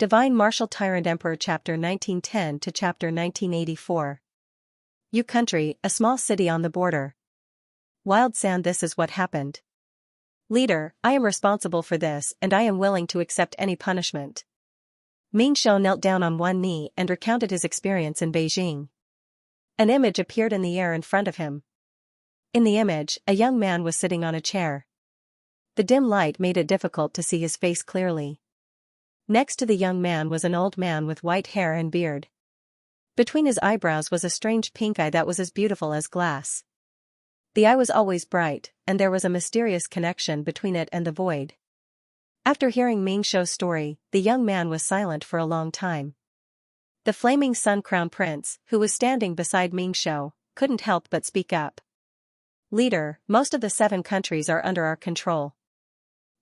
Divine Martial Tyrant Emperor Chapter 1910 to Chapter 1984. You country, a small city on the border. Wild Sand. This is what happened. Leader, I am responsible for this and I am willing to accept any punishment. Ming Shou knelt down on one knee and recounted his experience in Beijing. An image appeared in the air in front of him. In the image, a young man was sitting on a chair. The dim light made it difficult to see his face clearly. Next to the young man was an old man with white hair and beard. Between his eyebrows was a strange pink eye that was as beautiful as glass. The eye was always bright, and there was a mysterious connection between it and the void. After hearing Ming Shou's story, the young man was silent for a long time. The Flaming Sun Crown Prince, who was standing beside Ming Shou, couldn't help but speak up. Leader, most of the 7 countries are under our control.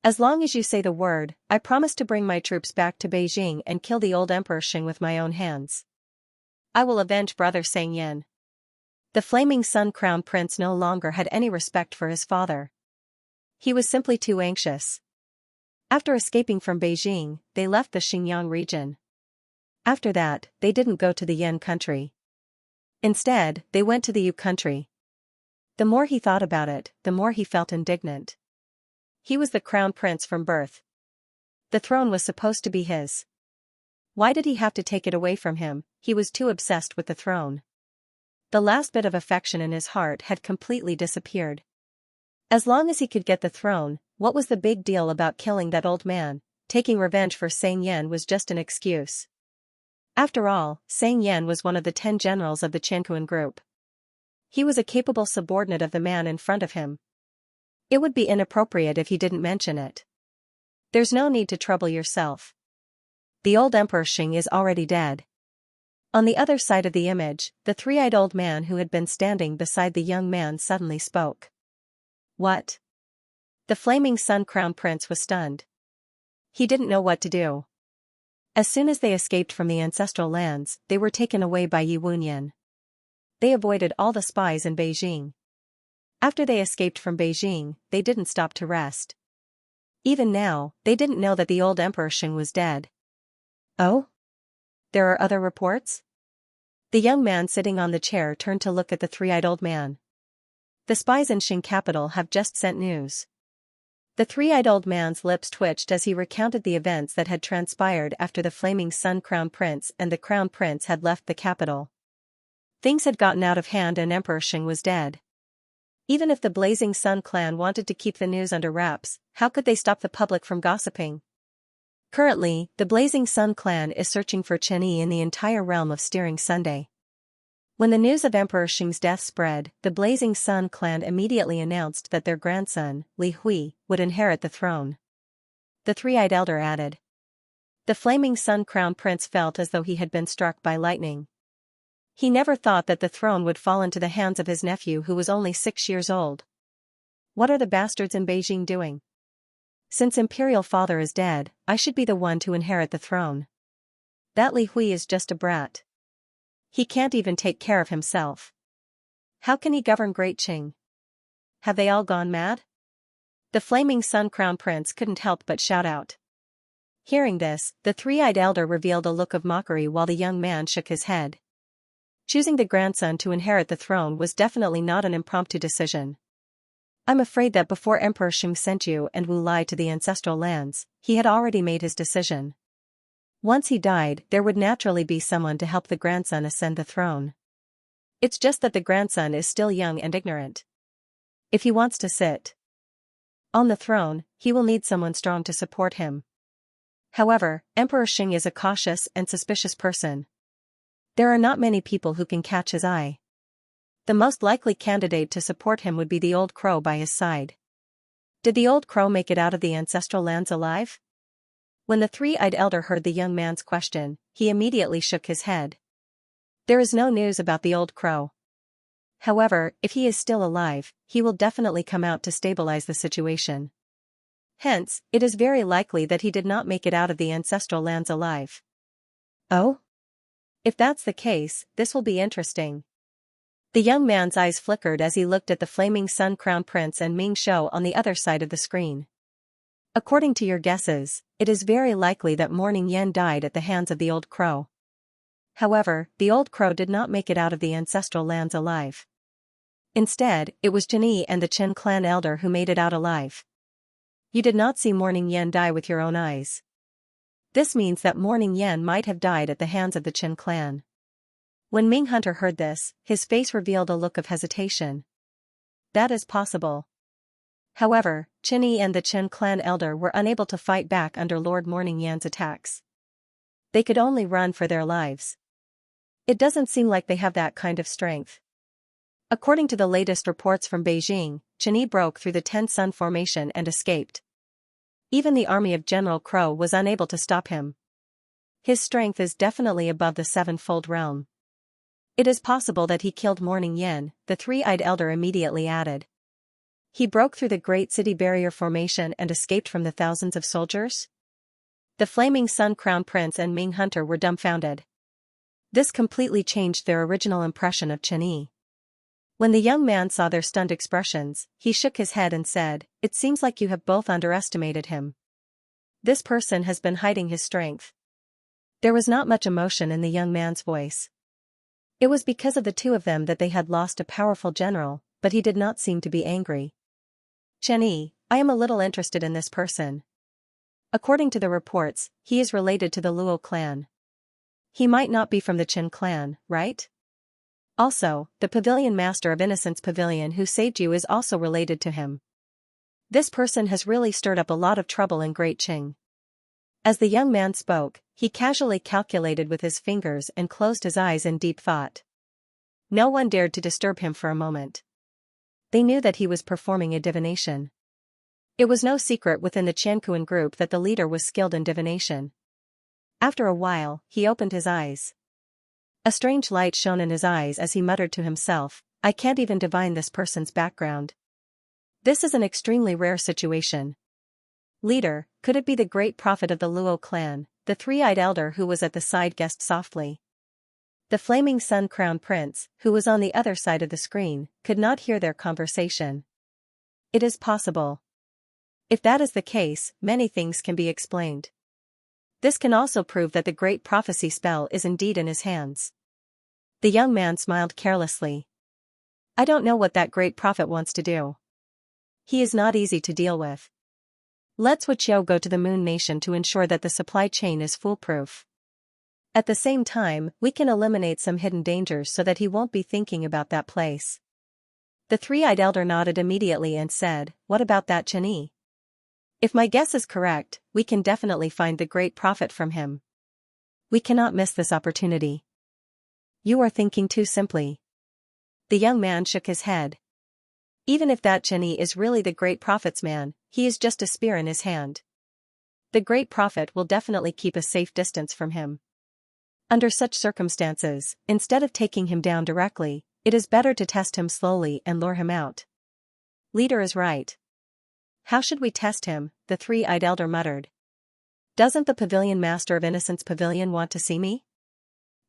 As long as you say the word, I promise to bring my troops back to Beijing and kill the old Emperor Xing with my own hands. I will avenge brother Xianxia. The Flaming Sun Crown Prince no longer had any respect for his father. He was simply too anxious. After escaping from Beijing, they left the Xinjiang region. After that, they didn't go to the Yan country. Instead, they went to the Yu country. The more he thought about it, the more he felt indignant. He was the crown prince from birth. The throne was supposed to be his. Why did he have to take it away from him? He was too obsessed with the throne. The last bit of affection in his heart had completely disappeared. As long as he could get the throne, what was the big deal about killing that old man? Taking revenge for Xianxia was just an excuse. After all, Xianxia was one of the 10 generals of the Qianquan group. He was a capable subordinate of the man in front of him. It would be inappropriate if he didn't mention it. There's no need to trouble yourself. The old Emperor Xing is already dead. On the other side of the image, the 3-eyed old man who had been standing beside the young man suddenly spoke. What? The Flaming Sun Crown Prince was stunned. He didn't know what to do. As soon as they escaped from the ancestral lands, they were taken away by Yi Wunyan. They avoided all the spies in Beijing. After they escaped from Beijing, they didn't stop to rest. Even now, they didn't know that the old Emperor Xing was dead. Oh? There are other reports? The young man sitting on the chair turned to look at the 3-eyed old man. The spies in Xing capital have just sent news. The 3-eyed old man's lips twitched as he recounted the events that had transpired after the Flaming Sun Crown Prince and the Crown Prince had left the capital. Things had gotten out of hand and Emperor Xing was dead. Even if the Blazing Sun clan wanted to keep the news under wraps, how could they stop the public from gossiping? Currently, the Blazing Sun clan is searching for Chen Yi in the entire realm of Steering Sunday. When the news of Emperor Xing's death spread, the Blazing Sun clan immediately announced that their grandson, Li Hui, would inherit the throne. The 3-eyed elder added. The Flaming Sun Crown Prince felt as though he had been struck by lightning. He never thought that the throne would fall into the hands of his nephew who was only 6 years old. What are the bastards in Beijing doing? Since Imperial Father is dead, I should be the one to inherit the throne. That Li Hui is just a brat. He can't even take care of himself. How can he govern Great Qing? Have they all gone mad? The Flaming Sun Crown Prince couldn't help but shout out. Hearing this, the 3-eyed elder revealed a look of mockery while the young man shook his head. Choosing the grandson to inherit the throne was definitely not an impromptu decision. I'm afraid that before Emperor Xing sent you and Wu Lai to the ancestral lands, he had already made his decision. Once he died, there would naturally be someone to help the grandson ascend the throne. It's just that the grandson is still young and ignorant. If he wants to sit on the throne, he will need someone strong to support him. However, Emperor Xing is a cautious and suspicious person. There are not many people who can catch his eye. The most likely candidate to support him would be the old crow by his side. Did the old crow make it out of the ancestral lands alive? When the 3-eyed elder heard the young man's question, he immediately shook his head. There is no news about the old crow. However, if he is still alive, he will definitely come out to stabilize the situation. Hence, it is very likely that he did not make it out of the ancestral lands alive. Oh? If that's the case, this will be interesting. The young man's eyes flickered as he looked at the Flaming Sun Crown Prince and Ming Shou on the other side of the screen. According to your guesses, it is very likely that Morning Yen died at the hands of the old crow. However, the old crow did not make it out of the ancestral lands alive. Instead, it was Xianxia and the Chen clan elder who made it out alive. You did not see Morning Yen die with your own eyes. This means that Morning Yen might have died at the hands of the Chen clan. When Ming Hunter heard this, his face revealed a look of hesitation. That is possible. However, Xianxia and the Chen clan elder were unable to fight back under Lord Morning Yan's attacks. They could only run for their lives. It doesn't seem like they have that kind of strength. According to the latest reports from Beijing, Xianxia broke through the Ten Sun formation and escaped. Even the army of General Crow was unable to stop him. His strength is definitely above the sevenfold realm. It is possible that he killed Morning Yen, the three-eyed elder immediately added. He broke through the Great City Barrier formation and escaped from the thousands of soldiers? The Flaming Sun Crown Prince and Ming Hunter were dumbfounded. This completely changed their original impression of Xianxia. When the young man saw their stunned expressions, he shook his head and said, "It seems like you have both underestimated him. This person has been hiding his strength." There was not much emotion in the young man's voice. It was because of the two of them that they had lost a powerful general, but he did not seem to be angry. "Xianxia, I am a little interested in this person. According to the reports, he is related to the Luo clan. He might not be from the Chen clan, right? Also, the Pavilion Master of Innocence Pavilion who saved you is also related to him. This person has really stirred up a lot of trouble in Great Qing." As the young man spoke, he casually calculated with his fingers and closed his eyes in deep thought. No one dared to disturb him for a moment. They knew that he was performing a divination. It was no secret within the Qianquan group that the leader was skilled in divination. After a while, he opened his eyes. A strange light shone in his eyes as he muttered to himself, "I can't even divine this person's background. This is an extremely rare situation. Leader, could it be the great prophet of the Luo clan, the three-eyed elder who was at the side guessed softly?" The Flaming Sun Crown Prince, who was on the other side of the screen, could not hear their conversation. It is possible. If that is the case, many things can be explained. This can also prove that the great prophecy spell is indeed in his hands. The young man smiled carelessly. "I don't know what that great prophet wants to do. He is not easy to deal with. Let's Wuqiu go to the Moon Nation to ensure that the supply chain is foolproof. At the same time, we can eliminate some hidden dangers so that he won't be thinking about that place." The three-eyed elder nodded immediately and said, "What about that Xianxia? If my guess is correct, we can definitely find the great prophet from him. We cannot miss this opportunity." "You are thinking too simply." The young man shook his head. "Even if that Xianxia is really the great prophet's man, he is just a spear in his hand. The great prophet will definitely keep a safe distance from him. Under such circumstances, instead of taking him down directly, it is better to test him slowly and lure him out." "Leader is right. How should we test him?" the three-eyed elder muttered. "Doesn't the Pavilion Master of Innocence Pavilion want to see me?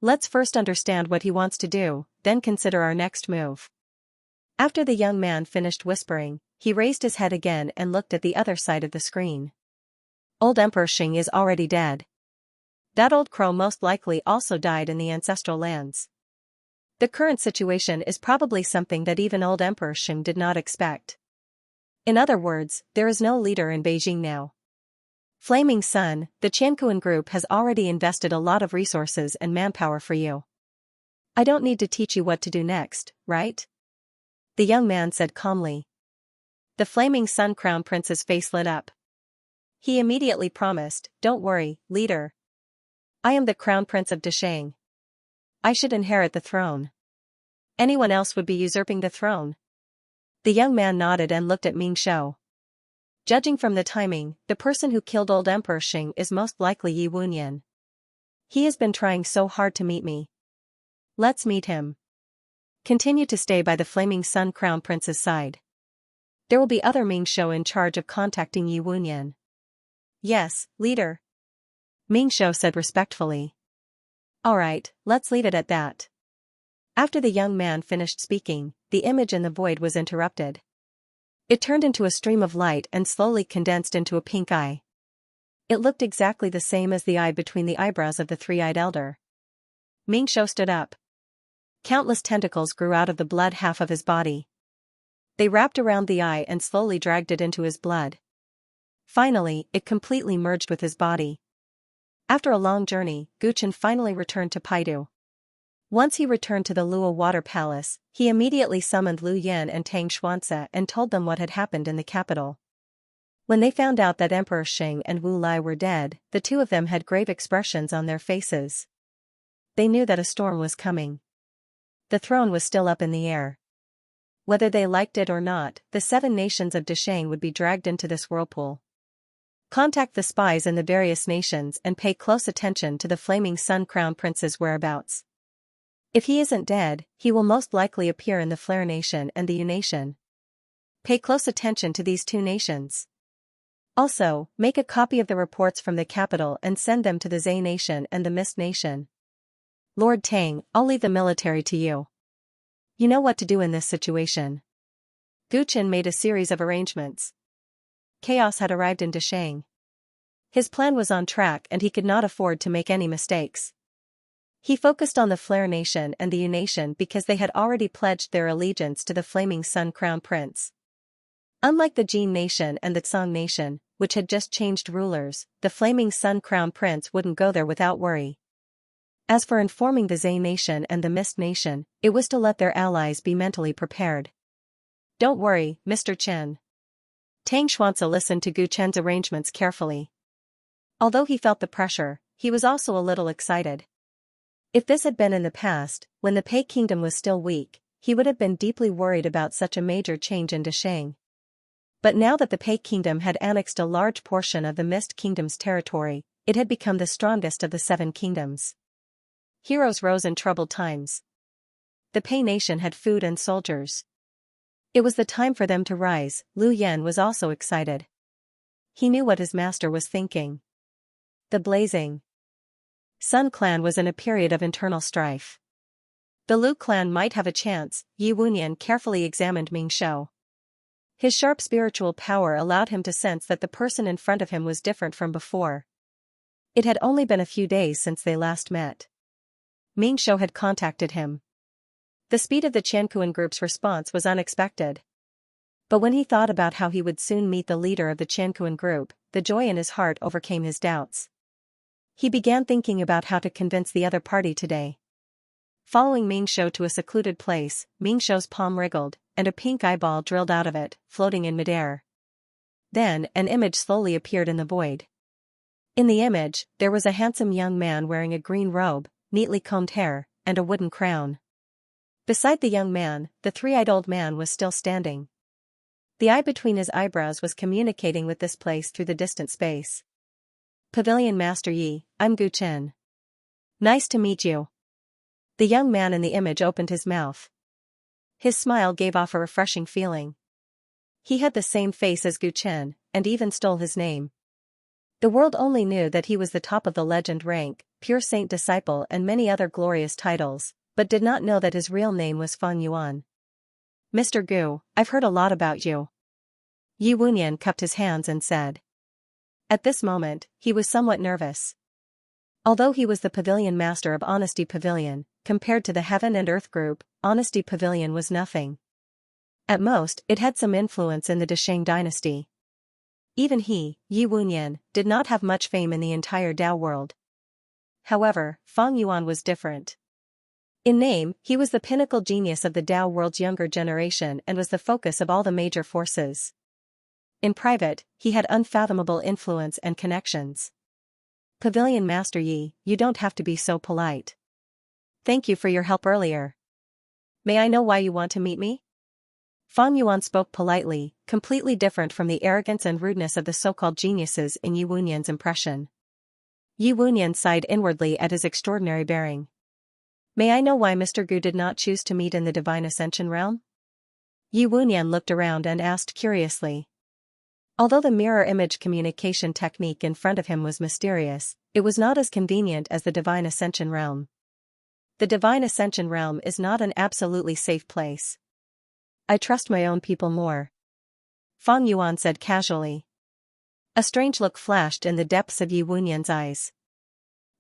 Let's first understand what he wants to do, then consider our next move." After the young man finished whispering, he raised his head again and looked at the other side of the screen. "Old Emperor Xing is already dead. That old crow most likely also died in the ancestral lands. The current situation is probably something that even old Emperor Xing did not expect. In other words, there is no leader in Beijing now. Flaming Sun, the Qianquan group has already invested a lot of resources and manpower for you. I don't need to teach you what to do next, right?" the young man said calmly. The Flaming Sun Crown Prince's face lit up. He immediately promised, "Don't worry, leader. I am the Crown Prince of Deshang. I should inherit the throne. Anyone else would be usurping the throne." The young man nodded and looked at Ming Shou. "Judging from the timing, the person who killed old Emperor Xing is most likely Yi Wunyan. He has been trying so hard to meet me. Let's meet him." Continue to stay by the Flaming Sun Crown Prince's side. There will be other Ming Shou in charge of contacting Yi Wunyan. "Yes, leader," Ming Shou said respectfully. "Alright, let's leave it at that." After the young man finished speaking, the image in the void was interrupted. It turned into a stream of light and slowly condensed into a pink eye. It looked exactly the same as the eye between the eyebrows of the three-eyed elder. Ming Shou stood up. Countless tentacles grew out of the blood half of his body. They wrapped around the eye and slowly dragged it into his blood. Finally, it completely merged with his body. After a long journey, Guchen finally returned to Paidu. Once he returned to the Luo Water Palace, he immediately summoned Lu Yan and Tang Xuanxia and told them what had happened in the capital. When they found out that Emperor Xing and Wu Lai were dead, the two of them had grave expressions on their faces. They knew that a storm was coming. The throne was still up in the air. Whether they liked it or not, the 7 nations of Deshang would be dragged into this whirlpool. Contact the spies in the various nations and pay close attention to the Flaming Sun Crown Prince's whereabouts. If he isn't dead, he will most likely appear in the Flare Nation and the Yu Nation. Pay close attention to these 2 nations. Also, make a copy of the reports from the capital and send them to the Zhe Nation and the Mist Nation. Lord Tang, I'll leave the military to you. You know what to do in this situation. Guchen made a series of arrangements. Chaos had arrived in Deshang. His plan was on track and he could not afford to make any mistakes. He focused on the Flare Nation and the Yu Nation because they had already pledged their allegiance to the Flaming Sun Crown Prince. Unlike the Jin Nation and the Song Nation, which had just changed rulers, the Flaming Sun Crown Prince wouldn't go there without worry. As for informing the Zhe Nation and the Mist Nation, it was to let their allies be mentally prepared. Don't worry, Mr. Chen. Tang Xuanxia listened to Gu Chen's arrangements carefully. Although he felt the pressure, he was also a little excited. If this had been in the past, when the Pei Kingdom was still weak, he would have been deeply worried about such a major change in Deshang. But now that the Pei Kingdom had annexed a large portion of the Mist Kingdom's territory, it had become the strongest of the 7 kingdoms. Heroes rose in troubled times. The Pei Nation had food and soldiers. It was the time for them to rise. Lu Yan was also excited. He knew what his master was thinking. The Blazing Sun clan was in a period of internal strife. The Lu clan might have a chance. Yi Wunyan carefully examined Ming Shou. His sharp spiritual power allowed him to sense that the person in front of him was different from before. It had only been a few days since they last met. Ming Shou had contacted him. The speed of the Qianquan group's response was unexpected. But when he thought about how he would soon meet the leader of the Qianquan group, the joy in his heart overcame his doubts. He began thinking about how to convince the other party today. Following Ming Shou to a secluded place, Ming Shou's palm wriggled, and a pink eyeball drilled out of it, floating in midair. Then, an image slowly appeared in the void. In the image, there was a handsome young man wearing a green robe, neatly combed hair, and a wooden crown. Beside the young man, the 3-eyed old man was still standing. The eye between his eyebrows was communicating with this place through the distant space. Pavilion Master Yi, I'm Gu Chen. Nice to meet you. The young man in the image opened his mouth. His smile gave off a refreshing feeling. He had the same face as Gu Chen, and even stole his name. The world only knew that he was the top of the legend rank, pure saint disciple and many other glorious titles, but did not know that his real name was Fang Yuan. Mr. Gu, I've heard a lot about you. Yi Wunyan cupped his hands and said. At this moment, he was somewhat nervous. Although he was the pavilion master of Honesty Pavilion, compared to the Heaven and Earth group, Honesty Pavilion was nothing. At most, it had some influence in the Deshang dynasty. Even he, Yi Wunyan, did not have much fame in the entire Dao world. However, Fang Yuan was different. In name, he was the pinnacle genius of the Dao world's younger generation and was the focus of all the major forces. In private, he had unfathomable influence and connections. Pavilion Master Yi, you don't have to be so polite. Thank you for your help earlier. May I know why you want to meet me? Fang Yuan spoke politely, completely different from the arrogance and rudeness of the so-called geniuses in Yi Wunyan's impression. Yi Wunyan sighed inwardly at his extraordinary bearing. May I know why Mr. Gu did not choose to meet in the Divine Ascension realm? Yi Wunyan looked around and asked curiously. Although the mirror image communication technique in front of him was mysterious, it was not as convenient as the Divine Ascension realm. The Divine Ascension realm is not an absolutely safe place. I trust my own people more. Fang Yuan said casually. A strange look flashed in the depths of Yi Wunyan's eyes.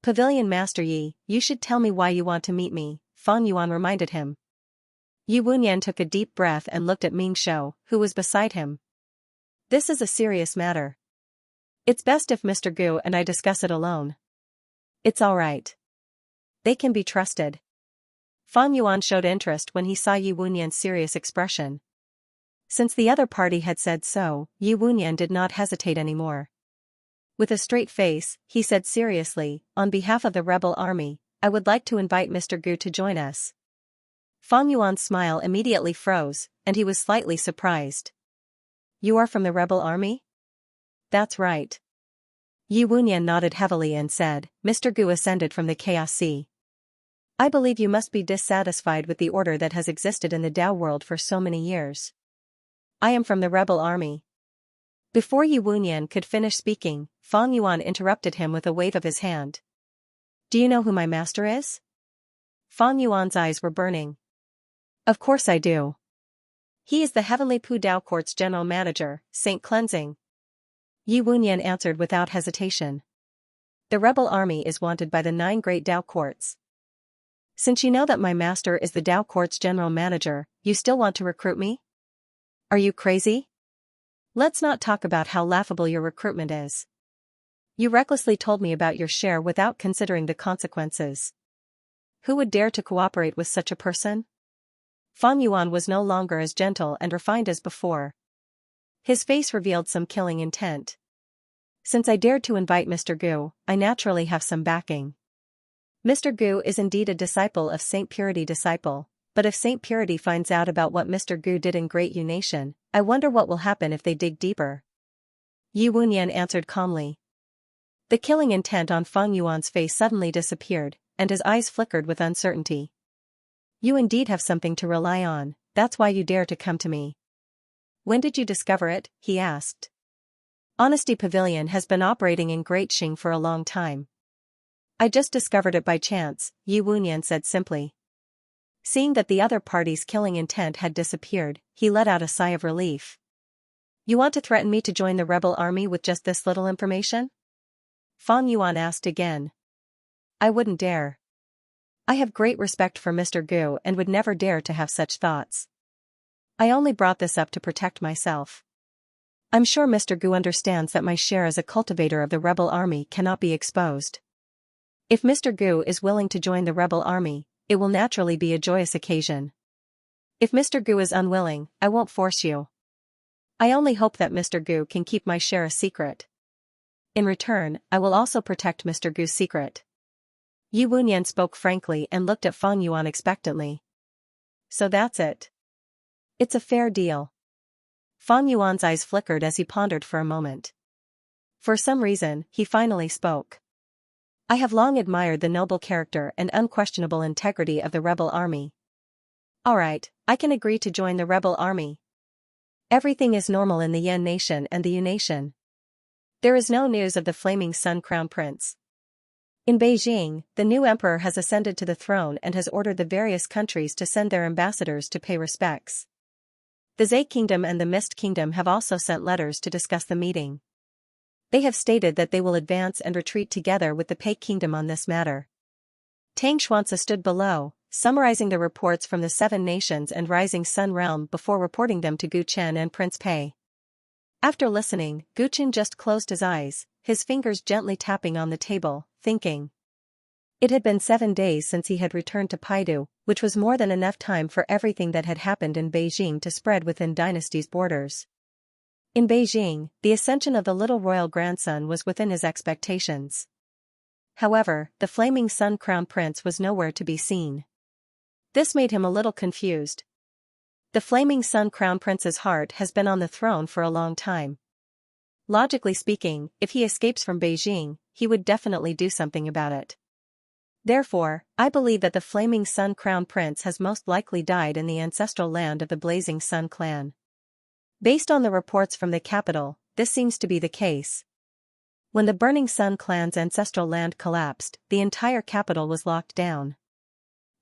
Pavilion Master Yi, you should tell me why you want to meet me, Fang Yuan reminded him. Yi Wunyan took a deep breath and looked at Ming Shou, who was beside him. This is a serious matter. It's best if Mr. Gu and I discuss it alone. It's all right. They can be trusted. Fang Yuan showed interest when he saw Yi Wunyan's serious expression. Since the other party had said so, Yi Wunyan did not hesitate anymore. With a straight face, he said seriously, on behalf of the rebel army, I would like to invite Mr. Gu to join us. Fang Yuan's smile immediately froze, and he was slightly surprised. You are from the rebel army? That's right. Yi Wunyan nodded heavily and said, Mr. Gu ascended from the Chaos Sea. I believe you must be dissatisfied with the order that has existed in the Dao world for so many years. I am from the rebel army. Before Yi Wunyan could finish speaking, Fang Yuan interrupted him with a wave of his hand. Do you know who my master is? Fang Yuan's eyes were burning. Of course I do. He is the Heavenly Pu Dao Court's general manager, Saint Cleansing. Yi Wunyan answered without hesitation. The rebel army is wanted by the 9 great Dao Courts. Since you know that my master is the Dao Court's general manager, you still want to recruit me? Are you crazy? Let's not talk about how laughable your recruitment is. You recklessly told me about your share without considering the consequences. Who would dare to cooperate with such a person? Fang Yuan was no longer as gentle and refined as before. His face revealed some killing intent. Since I dared to invite Mr. Gu, I naturally have some backing. Mr. Gu is indeed a disciple of Saint Purity disciple, but if Saint Purity finds out about what Mr. Gu did in Great Yu Nation, I wonder what will happen if they dig deeper. Yi Wunyan answered calmly. The killing intent on Fang Yuan's face suddenly disappeared, and his eyes flickered with uncertainty. You indeed have something to rely on, that's why you dare to come to me. When did you discover it? He asked. Honesty Pavilion has been operating in Great Xing for a long time. I just discovered it by chance, Yi Wunyan said simply. Seeing that the other party's killing intent had disappeared, he let out a sigh of relief. You want to threaten me to join the rebel army with just this little information? Fang Yuan asked again. I wouldn't dare. I have great respect for Mr. Gu and would never dare to have such thoughts. I only brought this up to protect myself. I'm sure Mr. Gu understands that my share as a cultivator of the rebel army cannot be exposed. If Mr. Gu is willing to join the rebel army, it will naturally be a joyous occasion. If Mr. Gu is unwilling, I won't force you. I only hope that Mr. Gu can keep my share a secret. In return, I will also protect Mr. Gu's secret. Yi Wunyan spoke frankly and looked at Fang Yuan expectantly. So that's it. It's a fair deal. Fang Yuan's eyes flickered as he pondered for a moment. For some reason, he finally spoke. I have long admired the noble character and unquestionable integrity of the rebel army. Alright, I can agree to join the rebel army. Everything is normal in the Yan Nation and the Yu Nation. There is no news of the Flaming Sun Crown Prince. In Beijing, the new emperor has ascended to the throne and has ordered the various countries to send their ambassadors to pay respects. The Zhe Kingdom and the Mist Kingdom have also sent letters to discuss the meeting. They have stated that they will advance and retreat together with the Pei Kingdom on this matter. Tang Xuanzi stood below, summarizing the reports from the 7 nations and Rising Sun Realm before reporting them to Gu Chen and Prince Pei. After listening, Gu Chen just closed his eyes, his fingers gently tapping on the table, thinking. It had been 7 days since he had returned to Paidu, which was more than enough time for everything that had happened in Beijing to spread within dynasty's borders. In Beijing, the ascension of the little royal grandson was within his expectations. However, the Flaming Sun Crown Prince was nowhere to be seen. This made him a little confused. The Flaming Sun Crown Prince's heart has been on the throne for a long time. Logically speaking, if he escapes from Beijing, he would definitely do something about it. Therefore, I believe that the Flaming Sun Crown Prince has most likely died in the ancestral land of the Blazing Sun clan. Based on the reports from the capital, this seems to be the case. When the Burning Sun clan's ancestral land collapsed, the entire capital was locked down.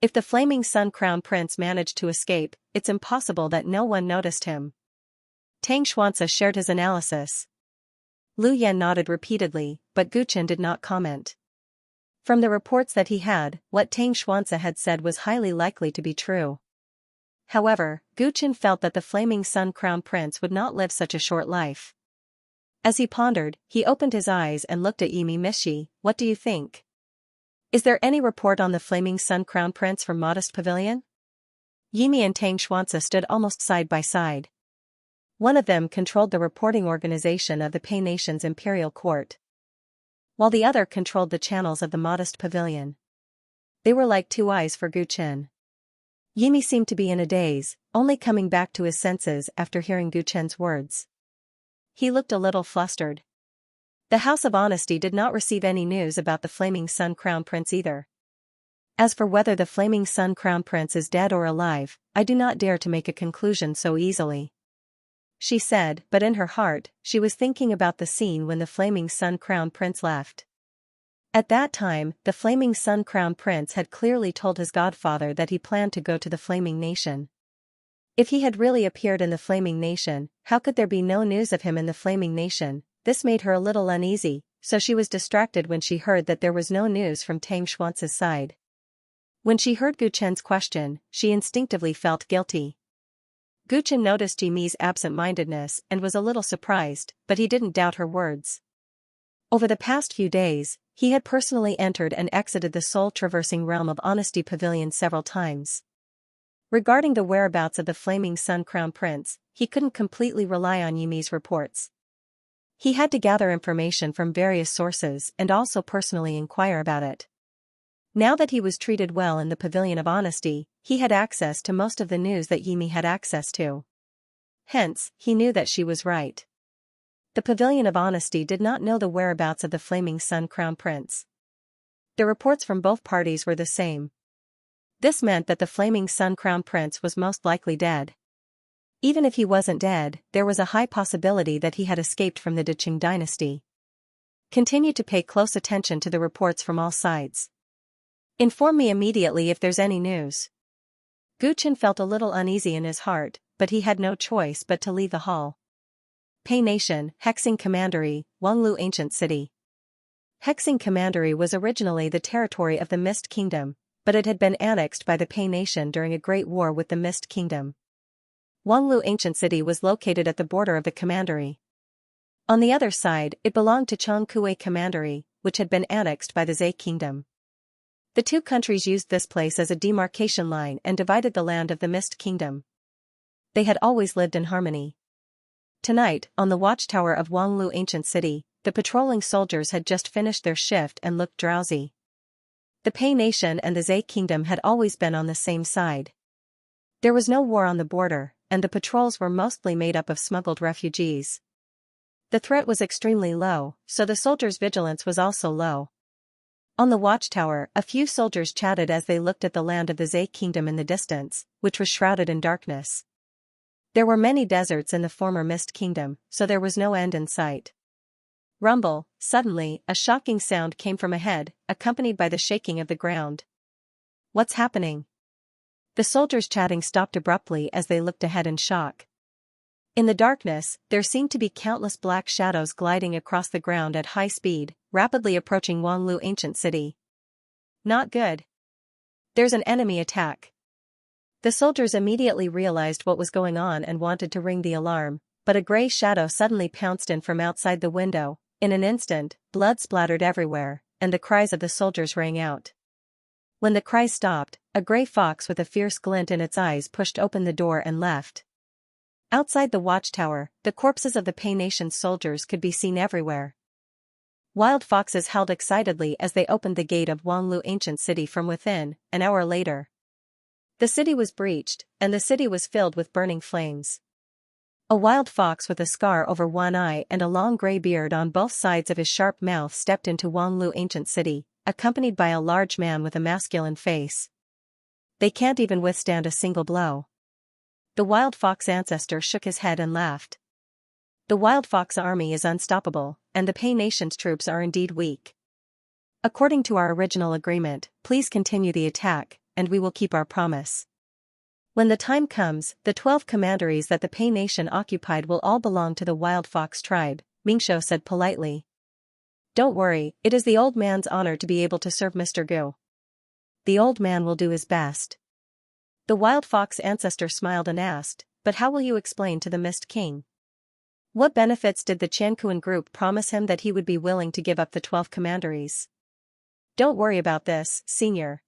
If the Flaming Sun Crown Prince managed to escape, it's impossible that no one noticed him. Tang Xuanxia shared his analysis. Lu Yan nodded repeatedly, but Guchen did not comment. From the reports that he had, what Tang Xuanxia had said was highly likely to be true. However, Guchen felt that the Flaming Sun Crown Prince would not live such a short life. As he pondered, he opened his eyes and looked at Yimi Mishi. What do you think? Is there any report on the Flaming Sun Crown Prince from Modest Pavilion? Yimi and Tang Xuanxia stood almost side by side. One of them controlled the reporting organization of the Pei Nation's imperial court, while the other controlled the channels of the Modest Pavilion. They were like two eyes for Guchen. Yimi seemed to be in a daze, only coming back to his senses after hearing Guchen's words. He looked a little flustered. The House of Honesty did not receive any news about the Flaming Sun Crown Prince either. As for whether the Flaming Sun Crown Prince is dead or alive, I do not dare to make a conclusion so easily, she said, but in her heart, she was thinking about the scene when the Flaming Sun Crown Prince left. At that time, the Flaming Sun Crown Prince had clearly told his godfather that he planned to go to the Flaming Nation. If he had really appeared in the Flaming Nation, how could there be no news of him in the Flaming Nation? This made her a little uneasy, so she was distracted when she heard that there was no news from Tang Xuanxia's side. When she heard Guchen's question, she instinctively felt guilty. Guchen noticed Yimi's absent-mindedness and was a little surprised, but he didn't doubt her words. Over the past few days, he had personally entered and exited the soul-traversing realm of Honesty Pavilion several times. Regarding the whereabouts of the Flaming Sun Crown Prince, he couldn't completely rely on Yimi's reports. He had to gather information from various sources and also personally inquire about it. Now that he was treated well in the Pavilion of Honesty, he had access to most of the news that Yimi had access to. Hence, he knew that she was right. The Pavilion of Honesty did not know the whereabouts of the Flaming Sun Crown Prince. The reports from both parties were the same. This meant that the Flaming Sun Crown Prince was most likely dead. Even if he wasn't dead, there was a high possibility that he had escaped from the Deqing dynasty. Continue to pay close attention to the reports from all sides. Inform me immediately if there's any news. Guchen felt a little uneasy in his heart, but he had no choice but to leave the hall. Pei Nation, Hexing Commandery, Wanglu Ancient City. Hexing Commandery was originally the territory of the Mist Kingdom, but it had been annexed by the Pei Nation during a great war with the Mist Kingdom. Wanglu Ancient City was located at the border of the commandery. On the other side, it belonged to Chongkue Commandery, which had been annexed by the Zhe Kingdom. The two countries used this place as a demarcation line and divided the land of the Mist Kingdom. They had always lived in harmony. Tonight, on the watchtower of Wanglu Ancient City, the patrolling soldiers had just finished their shift and looked drowsy. The Pei Nation and the Zhe Kingdom had always been on the same side. There was no war on the border, and the patrols were mostly made up of smuggled refugees. The threat was extremely low, so the soldiers' vigilance was also low. On the watchtower, a few soldiers chatted as they looked at the land of the Zhe Kingdom in the distance, which was shrouded in darkness. There were many deserts in the former Mist Kingdom, so there was no end in sight. Rumble, suddenly, a shocking sound came from ahead, accompanied by the shaking of the ground. What's happening? The soldiers chatting stopped abruptly as they looked ahead in shock. In the darkness, there seemed to be countless black shadows gliding across the ground at high speed, rapidly approaching Wanglu Ancient City. Not good. There's an enemy attack. The soldiers immediately realized what was going on and wanted to ring the alarm, but a gray shadow suddenly pounced in from outside the window. In an instant, blood splattered everywhere, and the cries of the soldiers rang out. When the cries stopped, a gray fox with a fierce glint in its eyes pushed open the door and left. Outside the watchtower, the corpses of the Pei Nation soldiers could be seen everywhere. Wild foxes howled excitedly as they opened the gate of Wanglu Ancient City from within. An hour later, the city was breached, and the city was filled with burning flames. A wild fox with a scar over one eye and a long gray beard on both sides of his sharp mouth stepped into Wanglu Ancient City, accompanied by a large man with a masculine face. They can't even withstand a single blow. The wild fox ancestor shook his head and laughed. The wild fox army is unstoppable, and the Pei Nation's troops are indeed weak. According to our original agreement, please continue the attack, and we will keep our promise. When the time comes, the 12 commanderies that the Pei nation occupied will all belong to the Wild Fox tribe, Mingxiu said politely. Don't worry, it is the old man's honor to be able to serve Mr. Gu. The old man will do his best. The Wild Fox ancestor smiled and asked, but how will you explain to the Mist King? What benefits did the Qianquan group promise him that he would be willing to give up the 12 commanderies? Don't worry about this, senior.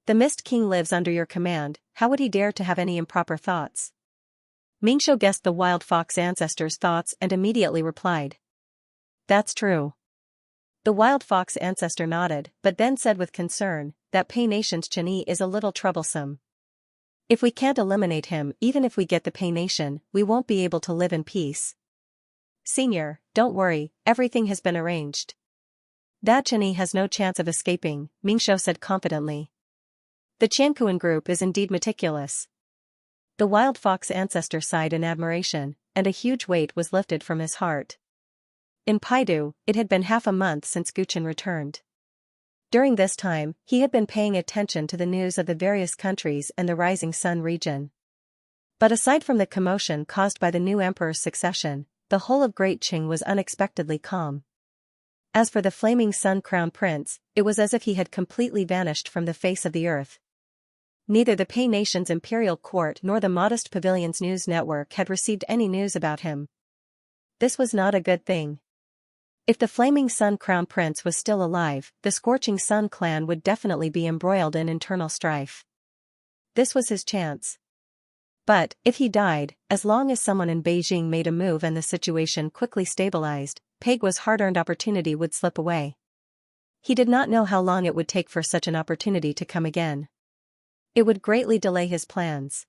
The Mist King lives under your command, how would he dare to have any improper thoughts? Mingxiu guessed the Wild Fox ancestor's thoughts and immediately replied. That's true. The Wild Fox ancestor nodded, but then said with concern, that Pei Nation's Chini is a little troublesome. If we can't eliminate him, even if we get the Pei Nation, we won't be able to live in peace. Senior, don't worry, everything has been arranged. That Chini has no chance of escaping, Mingxiu said confidently. The Qianquan group is indeed meticulous. The Wild Fox ancestor sighed in admiration, and a huge weight was lifted from his heart. In Paidu, it had been half a month since Guchen returned. During this time, he had been paying attention to the news of the various countries and the Rising Sun region. But aside from the commotion caused by the new emperor's succession, the whole of Great Qing was unexpectedly calm. As for the Flaming Sun Crown Prince, it was as if he had completely vanished from the face of the earth. Neither the Pei Nation's imperial court nor the Modest Pavilion's news network had received any news about him. This was not a good thing. If the Flaming Sun Crown Prince was still alive, the Scorching Sun clan would definitely be embroiled in internal strife. This was his chance. But, if he died, as long as someone in Beijing made a move and the situation quickly stabilized, Pegua's hard-earned opportunity would slip away. He did not know how long it would take for such an opportunity to come again. It would greatly delay his plans.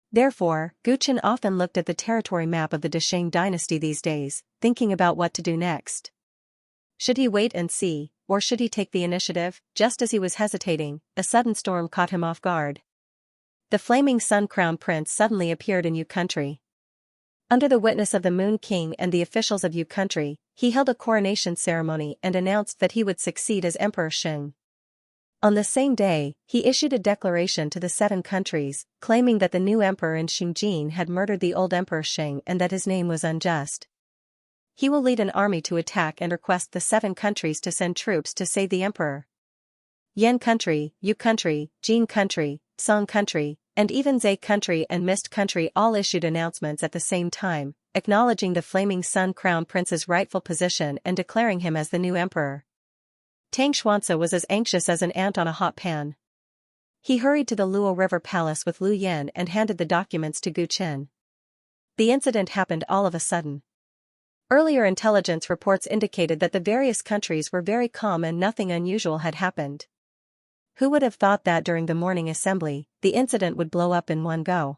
Therefore, Guchen often looked at the territory map of the Desheng dynasty these days, thinking about what to do next. Should he wait and see, or should he take the initiative? Just as he was hesitating, a sudden storm caught him off guard. The Flaming Sun Crown Prince suddenly appeared in Yu country. Under the witness of the Moon King and the officials of Yu country, he held a coronation ceremony and announced that he would succeed as Emperor Sheng. On the same day, he issued a declaration to the 7 countries, claiming that the new emperor in Xinjiang had murdered the old emperor Sheng and that his name was unjust. He will lead an army to attack and request the 7 countries to send troops to save the emperor. Yan country, Yu country, Jin country, Song country, and even Zhe country and Mist country all issued announcements at the same time, acknowledging the Flaming Sun Crown Prince's rightful position and declaring him as the new emperor. Tang Xuanxia was as anxious as an ant on a hot pan. He hurried to the Luo River Palace with Lu Yan and handed the documents to Gu Chen. The incident happened all of a sudden. Earlier intelligence reports indicated that the various countries were very calm and nothing unusual had happened. Who would have thought that during the morning assembly, the incident would blow up in one go?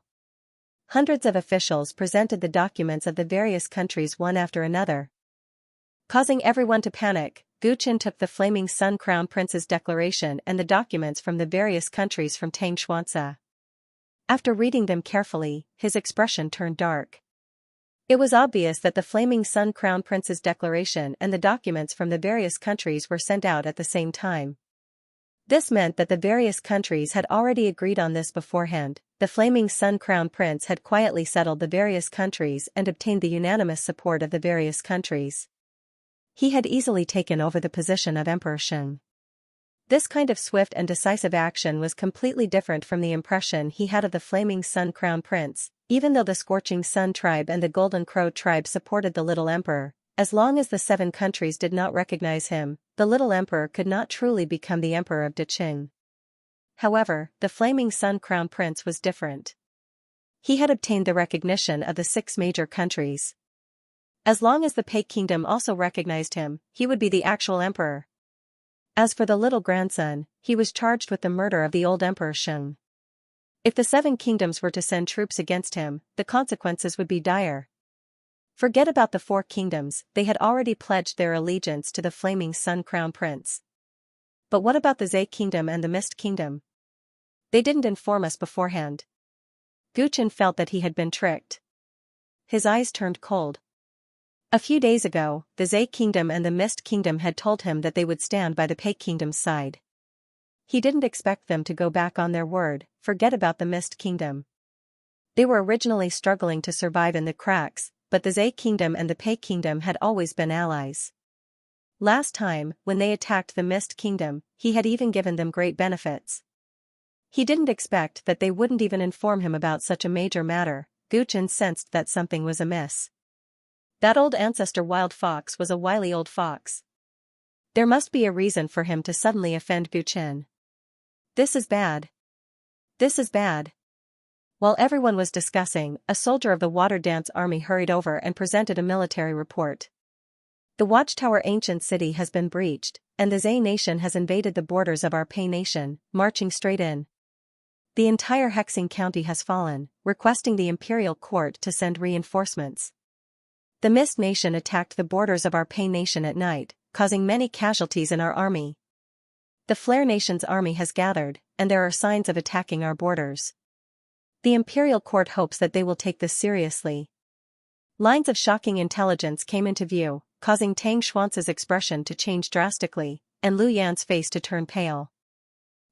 Hundreds of officials presented the documents of the various countries one after another. Causing everyone to panic, Gu Chen took the Flaming Sun Crown Prince's declaration and the documents from the various countries from Tang Xuanxia. After reading them carefully, his expression turned dark. It was obvious that the Flaming Sun Crown Prince's declaration and the documents from the various countries were sent out at the same time. This meant that the various countries had already agreed on this beforehand. The Flaming Sun Crown Prince had quietly settled the various countries and obtained the unanimous support of the various countries. He had easily taken over the position of Emperor Sheng. This kind of swift and decisive action was completely different from the impression he had of the Flaming Sun Crown Prince. Even though the Scorching Sun tribe and the Golden Crow tribe supported the little emperor, as long as the 7 countries did not recognize him, the little emperor could not truly become the emperor of Deqing. However, the Flaming Sun Crown Prince was different. He had obtained the recognition of the 6 major countries. As long as the Pei Kingdom also recognized him, he would be the actual emperor. As for the little grandson, he was charged with the murder of the old Emperor Sheng. If the 7 kingdoms were to send troops against him, the consequences would be dire. Forget about the 4 kingdoms, they had already pledged their allegiance to the Flaming Sun Crown Prince. But what about the Zhe Kingdom and the Mist Kingdom? They didn't inform us beforehand. Gu Chen felt that he had been tricked. His eyes turned cold. A few days ago, the Zhe Kingdom and the Mist Kingdom had told him that they would stand by the Pei Kingdom's side. He didn't expect them to go back on their word, forget about the Mist Kingdom. They were originally struggling to survive in the cracks, but the Zhe Kingdom and the Pei Kingdom had always been allies. Last time, when they attacked the Mist Kingdom, he had even given them great benefits. He didn't expect that they wouldn't even inform him about such a major matter. Guchen sensed that something was amiss. That old ancestor wild fox was a wily old fox. There must be a reason for him to suddenly offend Guchen. This is bad. This is bad. While everyone was discussing, a soldier of the Water Dance Army hurried over and presented a military report. The Watchtower ancient city has been breached, and the Zhe nation has invaded the borders of our Pei nation, marching straight in. The entire Hexing County has fallen, requesting the Imperial Court to send reinforcements. The Mist Nation attacked the borders of our Pei nation at night, causing many casualties in our army. The Flare Nation's army has gathered, and there are signs of attacking our borders. The Imperial Court hopes that they will take this seriously. Lines of shocking intelligence came into view, causing Tang Xuance's expression to change drastically, and Lu Yan's face to turn pale.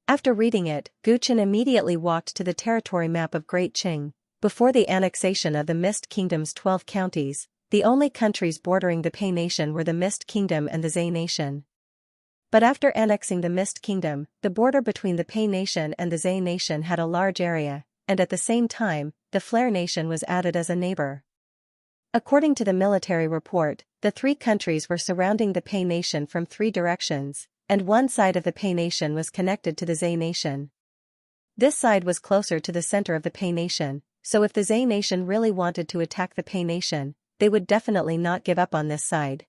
After reading it, Guchen immediately walked to the territory map of Great Qing. Before the annexation of the Mist Kingdom's 12 counties, the only countries bordering the Pei Nation were the Mist Kingdom and the Zhe Nation. But after annexing the Mist Kingdom, the border between the Pei Nation and the Zhe Nation had a large area, and at the same time, the Flare Nation was added as a neighbor. According to the military report, the three countries were surrounding the Pei Nation from three directions, and one side of the Pei Nation was connected to the Zhe Nation. This side was closer to the center of the Pei Nation, so if the Zhe Nation really wanted to attack the Pei Nation, they would definitely not give up on this side.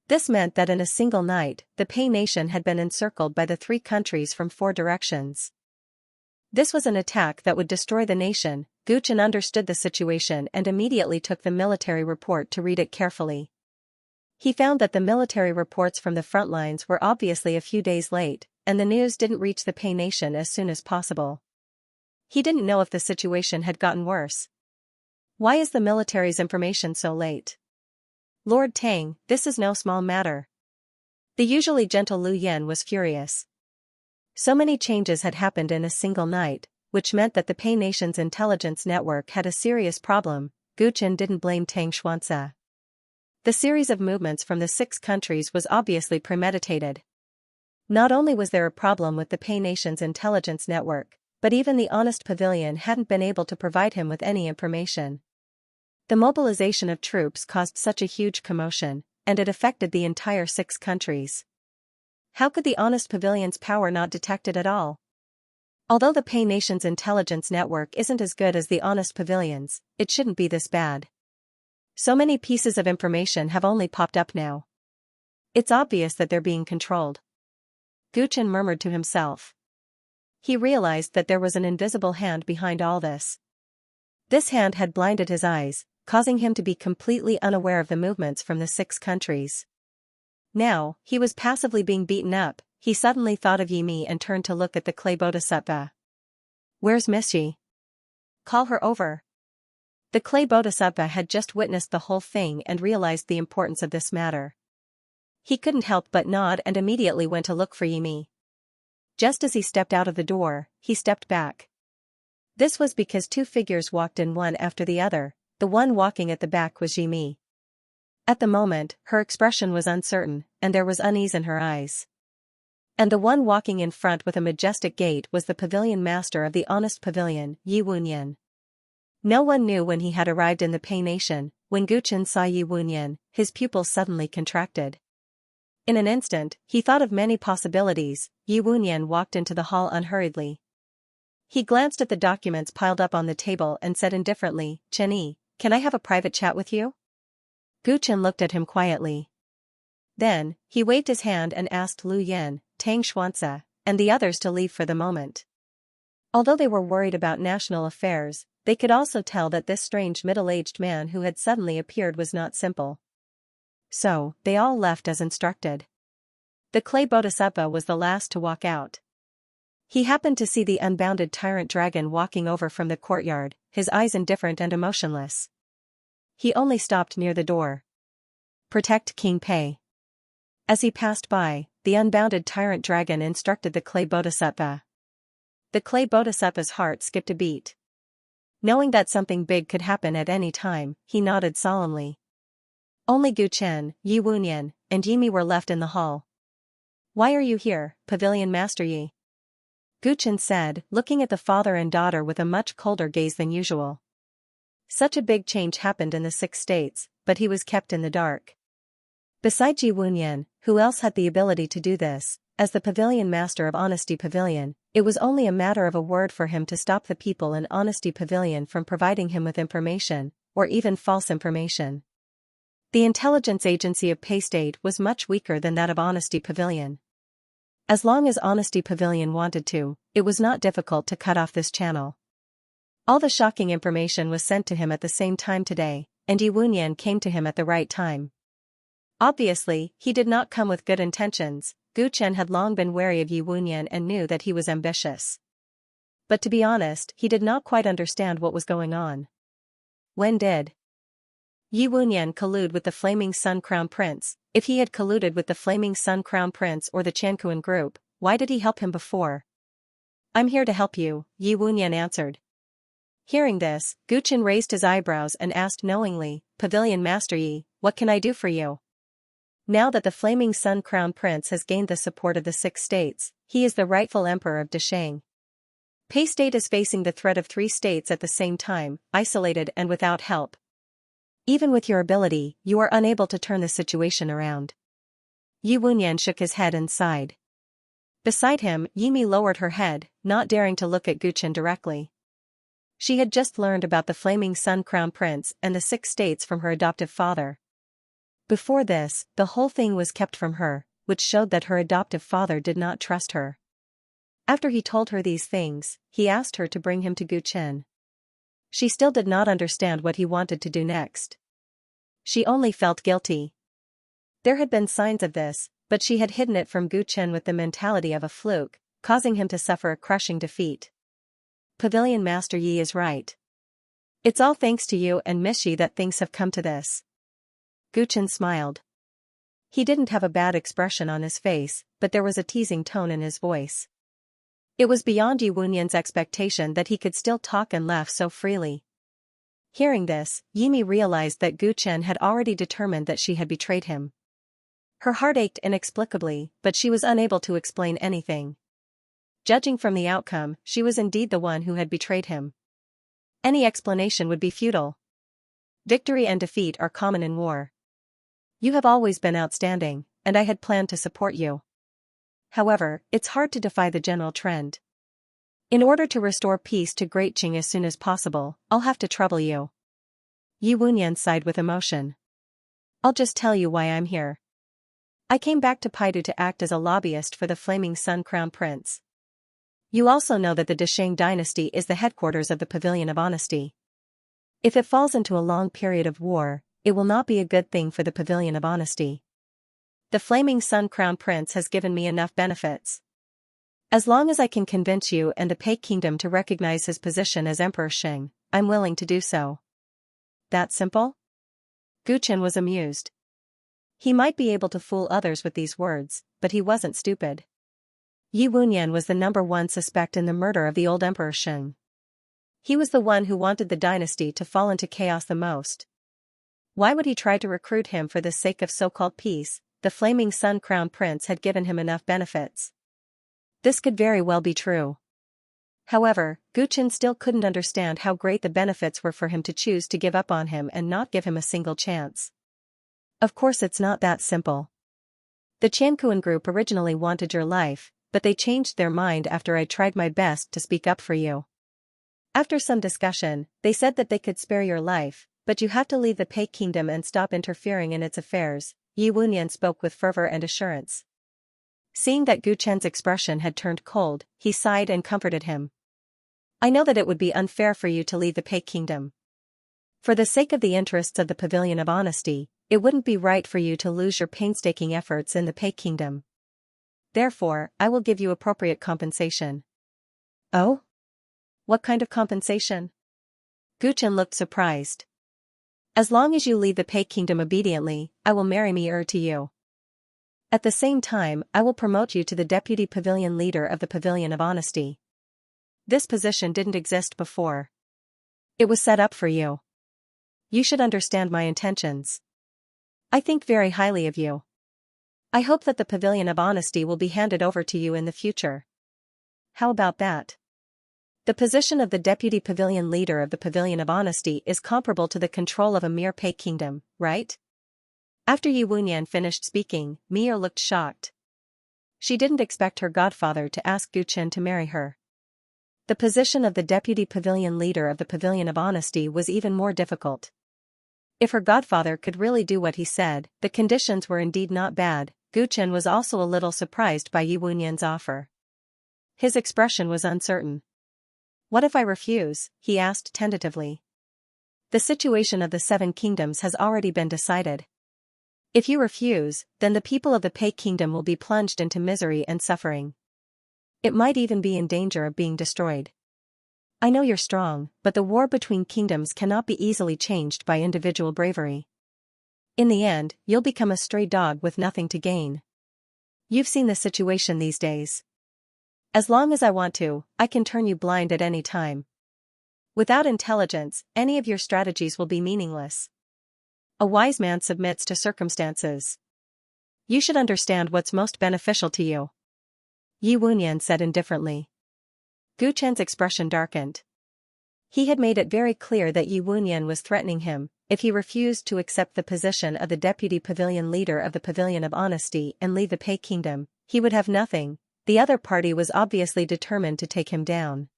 This meant that in a single night, the Pei Nation had been encircled by the three countries from four directions. This was an attack that would destroy the nation. Guchen understood the situation and immediately took the military report to read it carefully. He found that the military reports from the front lines were obviously a few days late, and the news didn't reach the Pei Nation as soon as possible. He didn't know if the situation had gotten worse. Why is the military's information so late? Lord Tang, this is no small matter. The usually gentle Lu Yan was furious. So many changes had happened in a single night, which meant that the Pei Nation's intelligence network had a serious problem. Guchen didn't blame Tang Xuanze. The series of movements from the 6 countries was obviously premeditated. Not only was there a problem with the Pei Nation's intelligence network, but even the Honest Pavilion hadn't been able to provide him with any information. The mobilization of troops caused such a huge commotion, and it affected the entire 6 countries. How could the Honest Pavilion's power not detect it at all? Although the Pei Nation's intelligence network isn't as good as the Honest Pavilion's, it shouldn't be this bad. So many pieces of information have only popped up now. It's obvious that they're being controlled. Guchen murmured to himself. He realized that there was an invisible hand behind all this. This hand had blinded his eyes, causing him to be completely unaware of the movements from the 6 countries. Now, he was passively being beaten up. He suddenly thought of Yimi and turned to look at the clay bodhisattva. Where's Missy? Call her over. The clay bodhisattva had just witnessed the whole thing and realized the importance of this matter. He couldn't help but nod and immediately went to look for Yimi. Just as he stepped out of the door, he stepped back. This was because 2 figures walked in one after the other. The one walking at the back was Yimi. At the moment, her expression was uncertain, and there was unease in her eyes. And the one walking in front with a majestic gait was the pavilion master of the Honest Pavilion, Yi Wunyan. No one knew when he had arrived in the Pei Nation. When Guchen saw Yi Wunyan, his pupils suddenly contracted. In an instant, he thought of many possibilities. Yi Wunyan walked into the hall unhurriedly. He glanced at the documents piled up on the table and said indifferently, "Chen Yi, can I have a private chat with you?" Guchen looked at him quietly. Then, he waved his hand and asked Lu Yan, Tang Xuanze, and the others to leave for the moment. Although they were worried about national affairs, they could also tell that this strange middle-aged man who had suddenly appeared was not simple. So, they all left as instructed. The clay bodhisattva was the last to walk out. He happened to see the unbounded Tyrant dragon walking over from the courtyard, his eyes indifferent and emotionless. He only stopped near the door. Protect King Pei. As he passed by, the unbounded tyrant dragon instructed the clay bodhisattva. The clay bodhisattva's heart skipped a beat. Knowing that something big could happen at any time, he nodded solemnly. Only Gu Chen, Yi Wunyan, and Yimi were left in the hall. Why are you here, Pavilion Master Yi? Gu Chen said, looking at the father and daughter with a much colder gaze than usual. Such a big change happened in the 6 states, but he was kept in the dark. Besides Yi Wunyan, who else had the ability to do this? As the Pavilion Master of Honesty Pavilion, it was only a matter of a word for him to stop the people in Honesty Pavilion from providing him with information, or even false information. The intelligence agency of Pay State was much weaker than that of Honesty Pavilion. As long as Honesty Pavilion wanted to, it was not difficult to cut off this channel. All the shocking information was sent to him at the same time today, and Yi Wunyan came to him at the right time. Obviously, he did not come with good intentions. Gu Chen had long been wary of Yi Wunyan and knew that he was ambitious. But to be honest, he did not quite understand what was going on. When did Yi Wunyan collude with the Flaming Sun Crown Prince? If he had colluded with the Flaming Sun Crown Prince or the Qianquan group, why did he help him before? I'm here to help you, Yi Wunyan answered. Hearing this, Gu Chen raised his eyebrows and asked knowingly, Pavilion Master Yi, what can I do for you? Now that the Flaming Sun Crown Prince has gained the support of the 6 states, he is the rightful emperor of Deshang. Pei State is facing the threat of 3 states at the same time, isolated and without help. Even with your ability, you are unable to turn the situation around. Yi Wunyan shook his head and sighed. Beside him, Yimi lowered her head, not daring to look at Gu Chen directly. She had just learned about the Flaming Sun Crown Prince and the 6 states from her adoptive father. Before this, the whole thing was kept from her, which showed that her adoptive father did not trust her. After he told her these things, he asked her to bring him to Gu Chen. She still did not understand what he wanted to do next. She only felt guilty. There had been signs of this, but she had hidden it from Gu Chen with the mentality of a fluke, causing him to suffer a crushing defeat. Pavilion Master Yi is right. It's all thanks to you and Miss Yi that things have come to this. Gu Chen smiled. He didn't have a bad expression on his face, but there was a teasing tone in his voice. It was beyond Yi Wunyan's expectation that he could still talk and laugh so freely. Hearing this, Yimi realized that Gu Chen had already determined that she had betrayed him. Her heart ached inexplicably, but she was unable to explain anything. Judging from the outcome, she was indeed the one who had betrayed him. Any explanation would be futile. Victory and defeat are common in war. You have always been outstanding, and I had planned to support you. However, it's hard to defy the general trend. In order to restore peace to Great Qing as soon as possible, I'll have to trouble you. Yi Wunyan sighed with emotion. I'll just tell you why I'm here. I came back to Paidu to act as a lobbyist for the Flaming Sun Crown Prince. You also know that the Deshang dynasty is the headquarters of the Pavilion of Honesty. If it falls into a long period of war, it will not be a good thing for the Pavilion of Honesty. The Flaming Sun Crown Prince has given me enough benefits. As long as I can convince you and the Pei Kingdom to recognize his position as Emperor Sheng, I'm willing to do so. That simple? Gu Chen was amused. He might be able to fool others with these words, but he wasn't stupid. Yi Wunyan was the #1 suspect in the murder of the old Emperor Sheng. He was the one who wanted the dynasty to fall into chaos the most. Why would he try to recruit him for the sake of so-called peace? The Flaming Sun Crown Prince had given him enough benefits. This could very well be true. However, Gu Chen still couldn't understand how great the benefits were for him to choose to give up on him and not give him a single chance. Of course it's not that simple. The Qianquan group originally wanted your life, but they changed their mind after I tried my best to speak up for you. After some discussion, they said that they could spare your life, but you have to leave the Pei Kingdom and stop interfering in its affairs. Yi Wunyan spoke with fervor and assurance. Seeing that Gu Chen's expression had turned cold, he sighed and comforted him. I know that it would be unfair for you to leave the Pei Kingdom. For the sake of the interests of the Pavilion of Honesty, it wouldn't be right for you to lose your painstaking efforts in the Pei Kingdom. Therefore, I will give you appropriate compensation. Oh? What kind of compensation? Gu Chen looked surprised. As long as you leave the Pei Kingdom obediently, I will marry Mi to you. At the same time, I will promote you to the Deputy Pavilion Leader of the Pavilion of Honesty. This position didn't exist before. It was set up for you. You should understand my intentions. I think very highly of you. I hope that the Pavilion of Honesty will be handed over to you in the future. How about that? The position of the Deputy Pavilion Leader of the Pavilion of Honesty is comparable to the control of a mere Pei Kingdom, right? After Yi Wunyan finished speaking, Mia looked shocked. She didn't expect her godfather to ask Gu Chen to marry her. The position of the Deputy Pavilion Leader of the Pavilion of Honesty was even more difficult. If her godfather could really do what he said, the conditions were indeed not bad. Gu Chen was also a little surprised by Yi Wunyan's offer. His expression was uncertain. What if I refuse? He asked tentatively. The situation of the 7 kingdoms has already been decided. If you refuse, then the people of the Pei Kingdom will be plunged into misery and suffering. It might even be in danger of being destroyed. I know you're strong, but the war between kingdoms cannot be easily changed by individual bravery. In the end, you'll become a stray dog with nothing to gain. You've seen the situation these days. As long as I want to, I can turn you blind at any time. Without intelligence, any of your strategies will be meaningless. A wise man submits to circumstances. You should understand what's most beneficial to you. Yi Wunyan said indifferently. Gu Chen's expression darkened. He had made it very clear that Yi Wunyan was threatening him. If he refused to accept the position of the Deputy Pavilion Leader of the Pavilion of Honesty and leave the Pei Kingdom, he would have nothing. The other party was obviously determined to take him down.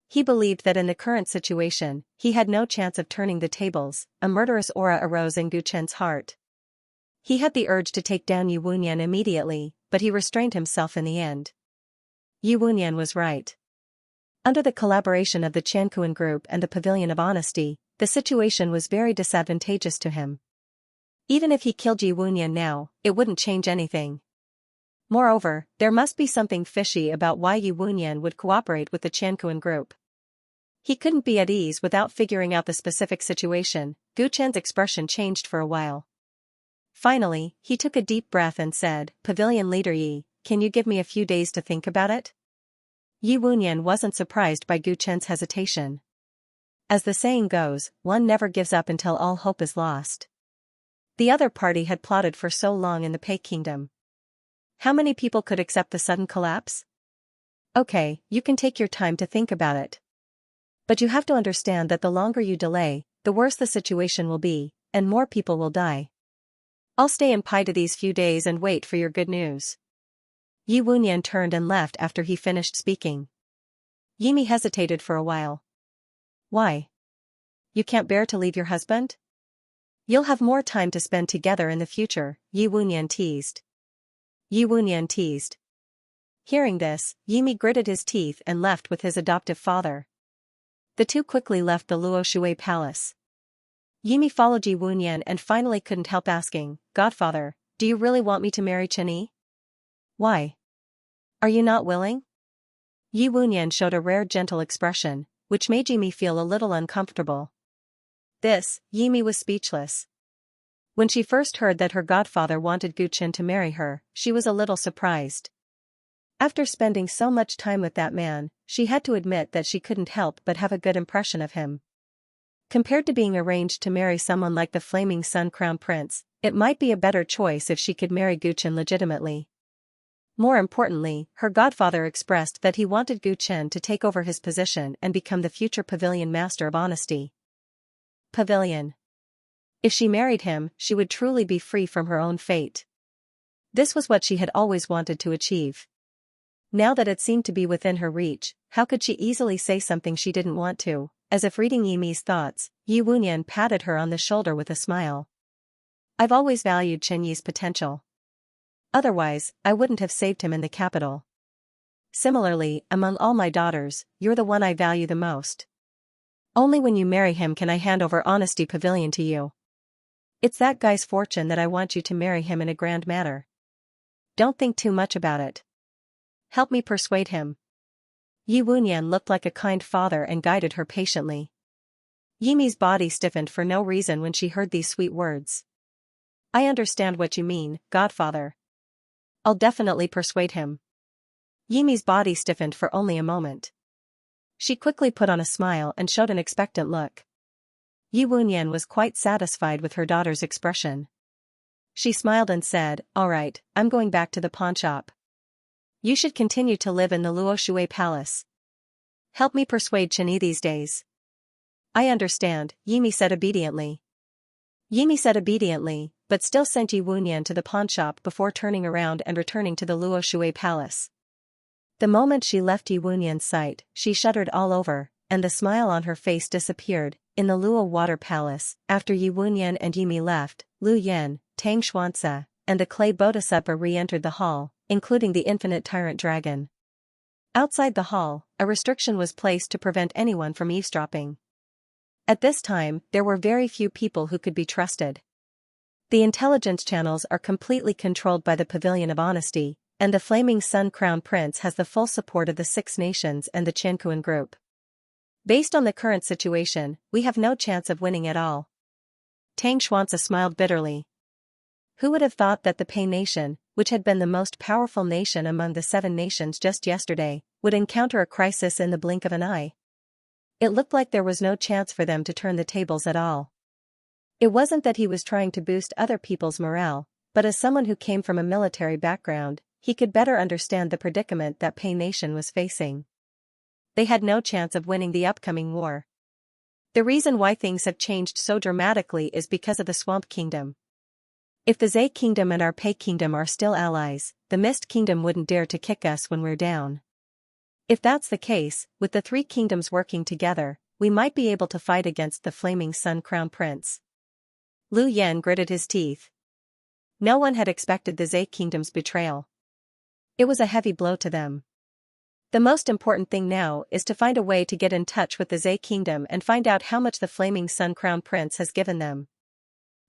He believed that in the current situation, he had no chance of turning the tables. A murderous aura arose in Gu Chen's heart. He had the urge to take down Yi Wunyan immediately, but he restrained himself in the end. Yi Wunyan was right. Under the collaboration of the Qianquan group and the Pavilion of Honesty, the situation was very disadvantageous to him. Even if he killed Yi Wunyan now, it wouldn't change anything. Moreover, there must be something fishy about why Yi Wunyan would cooperate with the Qianquan group. He couldn't be at ease without figuring out the specific situation. Gu Chen's expression changed for a while. Finally, he took a deep breath and said, "Pavilion Leader Yi, can you give me a few days to think about it?" Yi Wunyan wasn't surprised by Gu Chen's hesitation. As the saying goes, one never gives up until all hope is lost. The other party had plotted for so long in the Pei Kingdom. How many people could accept the sudden collapse? Okay, you can take your time to think about it. But you have to understand that the longer you delay, the worse the situation will be, and more people will die. I'll stay in Pai these few days and wait for your good news. Yi Wunyan turned and left after he finished speaking. Yimi hesitated for a while. Why? You can't bear to leave your husband? You'll have more time to spend together in the future, Yi Wunyan teased. Yi Wunyan teased. Hearing this, Yimi gritted his teeth and left with his adoptive father. The two quickly left the Luo Shui palace. Yimi followed Yi Wunyan and finally couldn't help asking, "Godfather, do you really want me to marry Chenyi? Why? Are you not willing?" Yi Wunyan showed a rare gentle expression, which made Yimi feel a little uncomfortable. Yimi was speechless. When she first heard that her godfather wanted Gu Chen to marry her, she was a little surprised. After spending so much time with that man, she had to admit that she couldn't help but have a good impression of him. Compared to being arranged to marry someone like the Flaming Sun Crown Prince, it might be a better choice if she could marry Gu Chen legitimately. More importantly, her godfather expressed that he wanted Gu Chen to take over his position and become the future Pavilion Master of Honesty. Pavilion. If she married him, she would truly be free from her own fate. This was what she had always wanted to achieve. Now that it seemed to be within her reach, how could she easily say something she didn't want to? As if reading Yimi's thoughts, Yi Wunyan patted her on the shoulder with a smile. "I've always valued Chenyi's potential. Otherwise, I wouldn't have saved him in the capital. Similarly, among all my daughters, you're the one I value the most. Only when you marry him can I hand over Honesty Pavilion to you. It's that guy's fortune that I want you to marry him in a grand manner. Don't think too much about it. Help me persuade him." Yi Wunyan looked like a kind father and guided her patiently. Yimi's body stiffened for no reason when she heard these sweet words. "I understand what you mean, godfather. I'll definitely persuade him. Yimi's body stiffened for only a moment. She quickly put on a smile and showed an expectant look. Yi Wunyan was quite satisfied with her daughter's expression. She smiled and said, "All right, I'm going back to the pawnshop. You should continue to live in the Luoshui Palace. Help me persuade Chenyi these days." "I understand," Yimi said obediently. But still sent Yi Wunyan to the pawnshop before turning around and returning to the Luoshui Palace. The moment she left Yi Wunyan's sight, she shuddered all over, and the smile on her face disappeared. In the Luo Water Palace, after Yi Wunyan and Yimi left, Lu Yen, Tang Xuanxia, and the clay bodhisattva re-entered the hall, including the infinite tyrant dragon. Outside the hall, a restriction was placed to prevent anyone from eavesdropping. At this time, there were very few people who could be trusted. The intelligence channels are completely controlled by the Pavilion of Honesty, and the Flaming Sun Crown Prince has the full support of the Six Nations and the Qianquan group. Based on the current situation, we have no chance of winning at all. Tang Xuanxia smiled bitterly. Who would have thought that the Pei Nation, which had been the most powerful nation among the 7 nations just yesterday, would encounter a crisis in the blink of an eye? It looked like there was no chance for them to turn the tables at all. It wasn't that he was trying to boost other people's morale, but as someone who came from a military background, he could better understand the predicament that Pei Nation was facing. They had no chance of winning the upcoming war. The reason why things have changed so dramatically is because of the Swamp Kingdom. If the Zhe Kingdom and our Pei Kingdom are still allies, the Mist Kingdom wouldn't dare to kick us when we're down. If that's the case, with the 3 kingdoms working together, we might be able to fight against the Flaming Sun Crown Prince. Lu Yen gritted his teeth. No one had expected the Zhe Kingdom's betrayal. It was a heavy blow to them. The most important thing now is to find a way to get in touch with the Zhe Kingdom and find out how much the Flaming Sun Crown Prince has given them.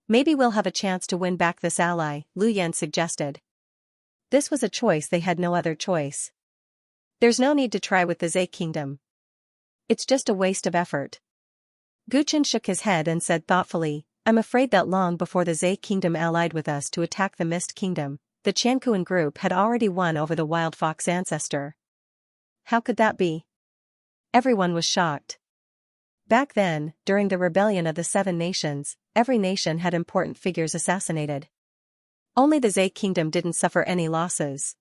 Maybe we'll have a chance to win back this ally, Lu Yen suggested. This was a choice they had no other choice. There's no need to try with the Zhe Kingdom. It's just a waste of effort. Guchen shook his head and said thoughtfully, "I'm afraid that long before the Zhe Kingdom allied with us to attack the Mist Kingdom, the Qianquan group had already won over the Wild Fox ancestor." How could that be? Everyone was shocked. Back then, during the rebellion of the 7 nations, every nation had important figures assassinated. Only the Zhe Kingdom didn't suffer any losses.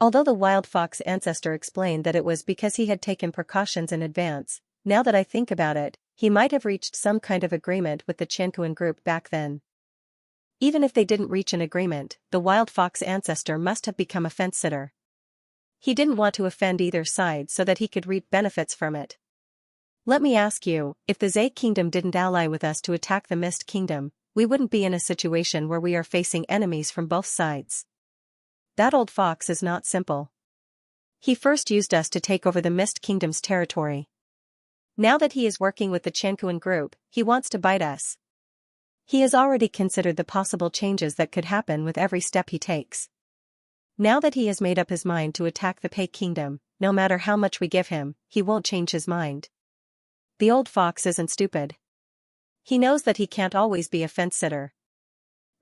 Although the Wild Fox ancestor explained that it was because he had taken precautions in advance, now that I think about it, he might have reached some kind of agreement with the Qianquan group back then. Even if they didn't reach an agreement, the Wild Fox ancestor must have become a fence-sitter. He didn't want to offend either side so that he could reap benefits from it. Let me ask you, if the Zhe Kingdom didn't ally with us to attack the Mist Kingdom, we wouldn't be in a situation where we are facing enemies from both sides. That old fox is not simple. He first used us to take over the Mist Kingdom's territory. Now that he is working with the Qianquan group, he wants to bite us. He has already considered the possible changes that could happen with every step he takes. Now that he has made up his mind to attack the Pei Kingdom, no matter how much we give him, he won't change his mind. The old fox isn't stupid. He knows that he can't always be a fence-sitter.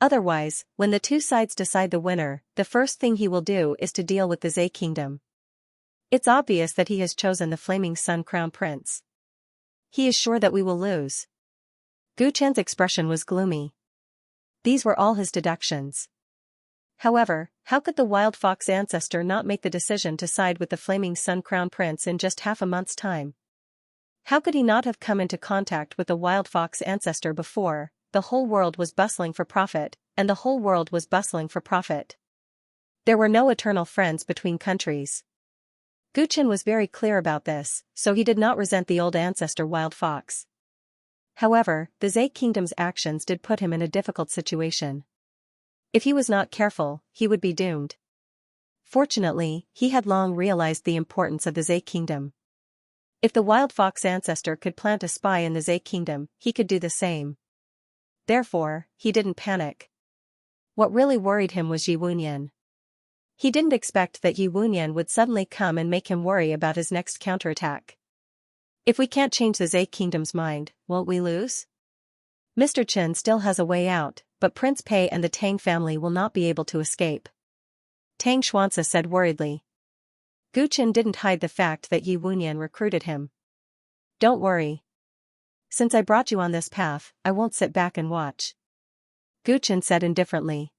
Otherwise, when the 2 sides decide the winner, the first thing he will do is to deal with the Zhe Kingdom. It's obvious that he has chosen the Flaming Sun Crown Prince. He is sure that we will lose. Gu Chen's expression was gloomy. These were all his deductions. However, how could the Wild Fox ancestor not make the decision to side with the Flaming Sun Crown Prince in just half a month's time? How could he not have come into contact with the Wild Fox ancestor before? The whole world was bustling for profit, and the whole world was bustling for profit. There were no eternal friends between countries. Gu Chen was very clear about this, so he did not resent the old ancestor Wild Fox. However, the Zhe Kingdom's actions did put him in a difficult situation. If he was not careful, he would be doomed. Fortunately, he had long realized the importance of the Zhe Kingdom. If the Wild Fox ancestor could plant a spy in the Zhe Kingdom, he could do the same. Therefore, he didn't panic. What really worried him was Yi Wunyan. He didn't expect that Yi Wunyan would suddenly come and make him worry about his next counterattack. If we can't change the Zhe Kingdom's mind, won't we lose? Mr. Chen still has a way out, but Prince Pei and the Tang family will not be able to escape. Tang Xuanxia said worriedly. Gu Chen didn't hide the fact that Yi Wunyan recruited him. Don't worry. Since I brought you on this path, I won't sit back and watch. Gu Chen said indifferently.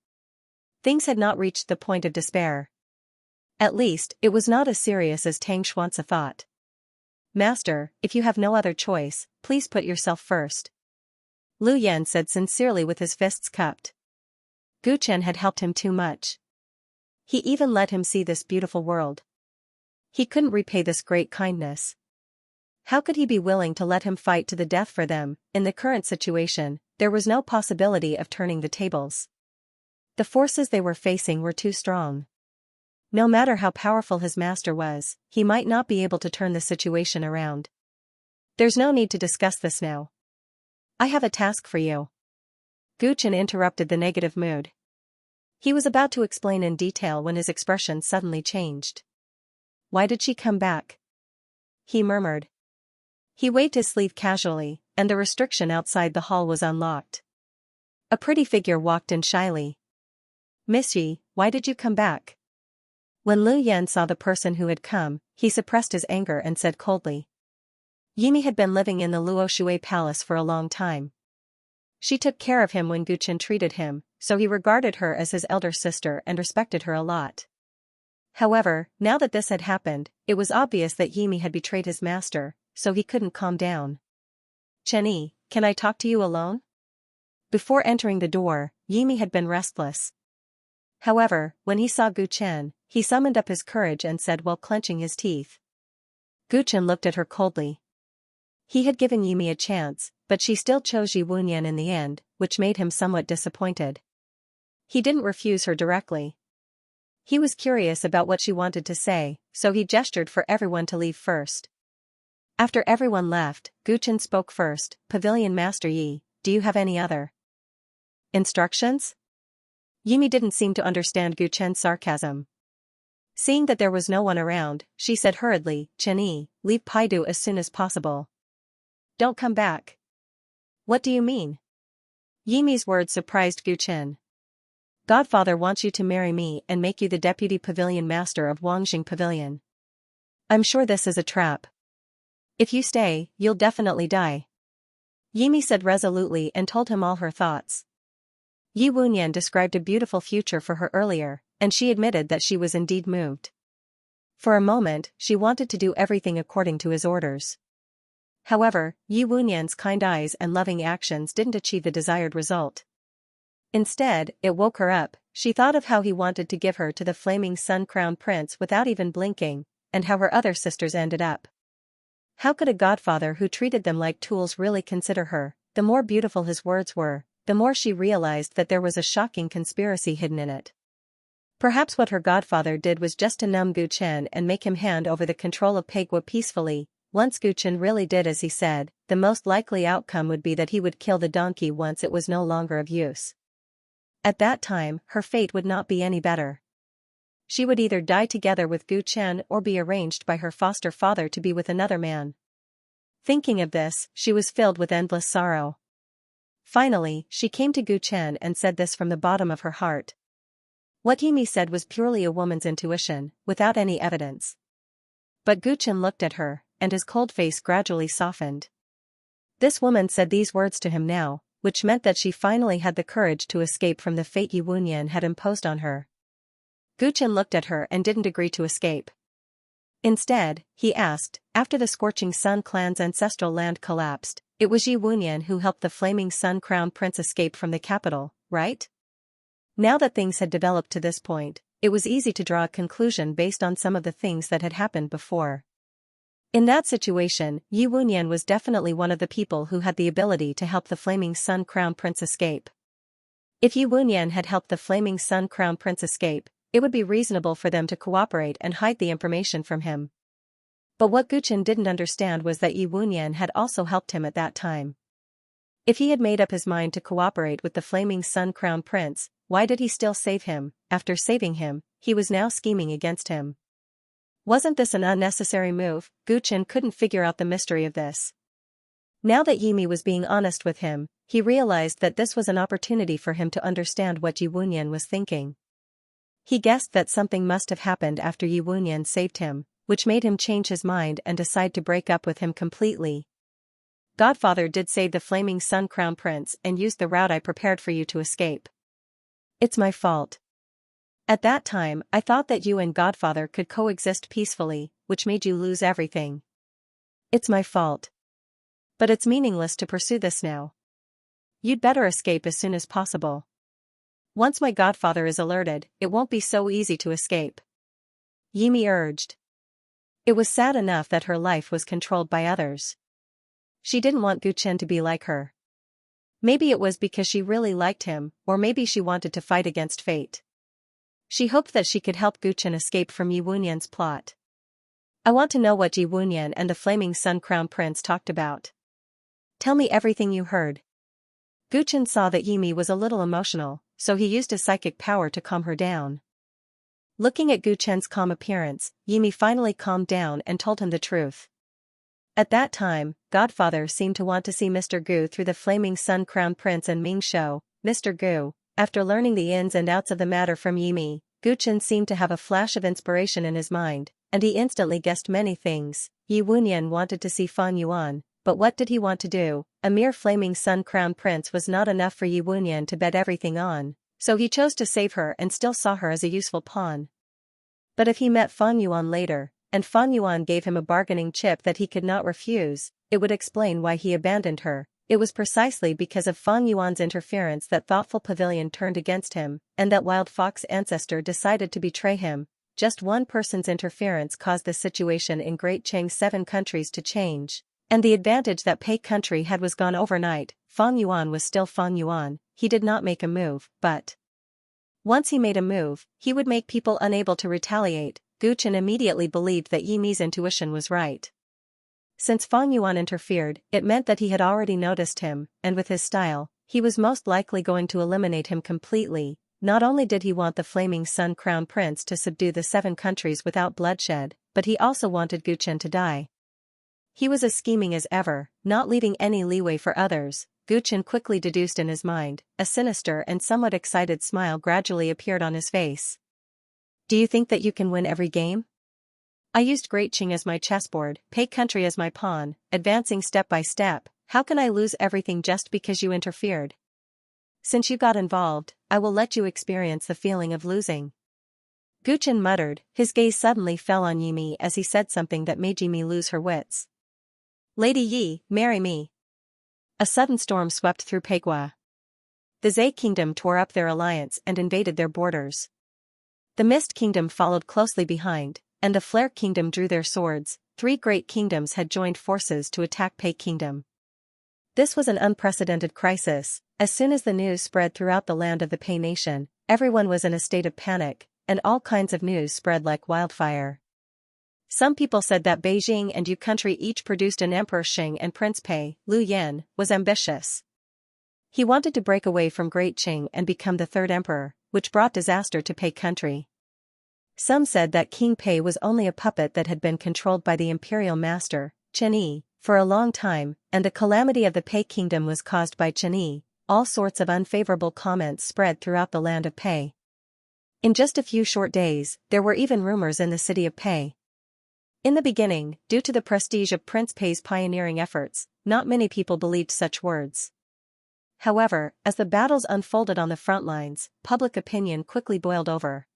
Things had not reached the point of despair. At least, it was not as serious as Tang Xuanxia thought. Master, if you have no other choice, please put yourself first. Lu Yan said sincerely with his fists cupped. Gu Chen had helped him too much. He even let him see this beautiful world. He couldn't repay this great kindness. How could he be willing to let him fight to the death for them? In the current situation, there was no possibility of turning the tables. The forces they were facing were too strong. No matter how powerful his master was, he might not be able to turn the situation around. There's no need to discuss this now. I have a task for you. Gu Chen interrupted the negative mood. He was about to explain in detail when his expression suddenly changed. Why did she come back? He murmured. He waved his sleeve casually, and the restriction outside the hall was unlocked. A pretty figure walked in shyly. Miss Yi, why did you come back? When Lu Yan saw the person who had come, he suppressed his anger and said coldly. Yimi had been living in the Luoshui Palace for a long time. She took care of him when Gu Chen treated him, so he regarded her as his elder sister and respected her a lot. However, now that this had happened, it was obvious that Yimi had betrayed his master, so he couldn't calm down. Chenyi, can I talk to you alone? Before entering the door, Yimi had been restless. However, when he saw Gu Chen, he summoned up his courage and said while clenching his teeth. Gu Chen looked at her coldly. He had given Yimi a chance, but she still chose Yi Wunyan in the end, which made him somewhat disappointed. He didn't refuse her directly. He was curious about what she wanted to say, so he gestured for everyone to leave first. After everyone left, Gu Chen spoke first. Pavilion Master Yi, do you have any other instructions? Yimi didn't seem to understand Gu Chen's sarcasm. Seeing that there was no one around, she said hurriedly, Chenyi, leave Paidu as soon as possible. Don't come back. What do you mean? Yimi's words surprised Gu Chen. Godfather wants you to marry me and make you the deputy pavilion master of Wangjing Pavilion. I'm sure this is a trap. If you stay, you'll definitely die. Yimi said resolutely and told him all her thoughts. Yi Wunyan described a beautiful future for her earlier, and she admitted that she was indeed moved. For a moment, she wanted to do everything according to his orders. However, Yi Wunyan's kind eyes and loving actions didn't achieve the desired result. Instead, it woke her up. She thought of how he wanted to give her to the flaming sun crown prince without even blinking, and how her other sisters ended up. How could a godfather who treated them like tools really consider her? The more beautiful his words were, the more she realized that there was a shocking conspiracy hidden in it. Perhaps what her godfather did was just to numb Gu Chen and make him hand over the control of Pegwa peacefully. Once Gu Chen really did as he said, the most likely outcome would be that he would kill the donkey once it was no longer of use. At that time, her fate would not be any better. She would either die together with Gu Chen or be arranged by her foster father to be with another man. Thinking of this, she was filled with endless sorrow. Finally, she came to Gu Chen and said this from the bottom of her heart. What Yimi said was purely a woman's intuition, without any evidence. But Gu Chen looked at her, and his cold face gradually softened. This woman said these words to him now, which meant that she finally had the courage to escape from the fate Yi Wunyan had imposed on her. Gu Chen looked at her and didn't agree to escape. Instead, he asked, after the Scorching Sun clan's ancestral land collapsed, it was Yi Wunyan who helped the Flaming Sun Crown Prince escape from the capital, right? Now that things had developed to this point, it was easy to draw a conclusion based on some of the things that had happened before. In that situation, Yi Wunyan was definitely one of the people who had the ability to help the Flaming Sun Crown Prince escape. If Yi Wunyan had helped the Flaming Sun Crown Prince escape, it would be reasonable for them to cooperate and hide the information from him. But what Gu Chen didn't understand was that Yi Wunyan had also helped him at that time. If he had made up his mind to cooperate with the Flaming Sun Crown Prince, why did he still save him? After saving him, he was now scheming against him. Wasn't this an unnecessary move? Gu Chen couldn't figure out the mystery of this. Now that Yimi was being honest with him, he realized that this was an opportunity for him to understand what Yi Wunyan was thinking. He guessed that something must have happened after Yi Wunyan saved him, which made him change his mind and decide to break up with him completely. Godfather did save the Flaming Sun Crown Prince and used the route I prepared for you to escape. It's my fault. At that time, I thought that you and Godfather could coexist peacefully, which made you lose everything. It's my fault. But it's meaningless to pursue this now. You'd better escape as soon as possible. Once my Godfather is alerted, it won't be so easy to escape. Yimi urged. It was sad enough that her life was controlled by others. She didn't want Guchen to be like her. Maybe it was because she really liked him, or maybe she wanted to fight against fate. She hoped that she could help Guchen escape from Yi Wunyan's plot. I want to know what Yi Wunyan and the Flaming Sun Crown Prince talked about. Tell me everything you heard. Guchen saw that Yimi was a little emotional, so he used his psychic power to calm her down. Looking at Guchen's calm appearance, Yimi finally calmed down and told him the truth. At that time, Godfather seemed to want to see Mr. Gu through the Flaming Sun Crown Prince and Ming Shou. Mr. Gu, after learning the ins and outs of the matter from Yimi, Guchen seemed to have a flash of inspiration in his mind, and he instantly guessed many things. Yi Wunyan wanted to see Fan Yuan, but what did he want to do? A mere Flaming Sun Crown Prince was not enough for Yi Wunyan to bet everything on, so he chose to save her and still saw her as a useful pawn. But if he met Fan Yuan later, and Fan Yuan gave him a bargaining chip that he could not refuse, it would explain why he abandoned her. It was precisely because of Fan Yuan's interference that Thoughtful Pavilion turned against him, and that Wild Fox ancestor decided to betray him. Just one person's interference caused the situation in Great Chang's 7 countries to change, and the advantage that Pei country had was gone overnight. Fan Yuan was still Fan Yuan. He did not make a move, but once he made a move, he would make people unable to retaliate. Guchen immediately believed that Yimi's intuition was right. Since Fan Yuan interfered, it meant that he had already noticed him, and with his style, he was most likely going to eliminate him completely. Not only did he want the Flaming Sun Crown Prince to subdue the 7 countries without bloodshed, but he also wanted Guchen to die. He was as scheming as ever, not leaving any leeway for others. Guchen quickly deduced in his mind. A sinister and somewhat excited smile gradually appeared on his face. Do you think that you can win every game? I used Great Qing as my chessboard, Pei country as my pawn, advancing step by step. How can I lose everything just because you interfered? Since you got involved, I will let you experience the feeling of losing. Guchen muttered. His gaze suddenly fell on Yimi as he said something that made Yimi lose her wits. Lady Yi, marry me. A sudden storm swept through Peigua. The Zhe Kingdom tore up their alliance and invaded their borders. The Mist Kingdom followed closely behind, and the Flare Kingdom drew their swords. 3 great kingdoms had joined forces to attack Pei Kingdom. This was an unprecedented crisis. As soon as the news spread throughout the land of the Pei Nation, everyone was in a state of panic, and all kinds of news spread like wildfire. Some people said that Beijing and Yu country each produced an Emperor Xing, and Prince Pei, Lu Yan, was ambitious. He wanted to break away from Great Qing and become the 3rd emperor, which brought disaster to Pei country. Some said that King Pei was only a puppet that had been controlled by the imperial master, Chen Yi, for a long time, and the calamity of the Pei kingdom was caused by Chen Yi. All sorts of unfavorable comments spread throughout the land of Pei. In just a few short days, there were even rumors in the city of Pei. In the beginning, due to the prestige of Prince Pei's pioneering efforts, not many people believed such words. However, as the battles unfolded on the front lines, public opinion quickly boiled over.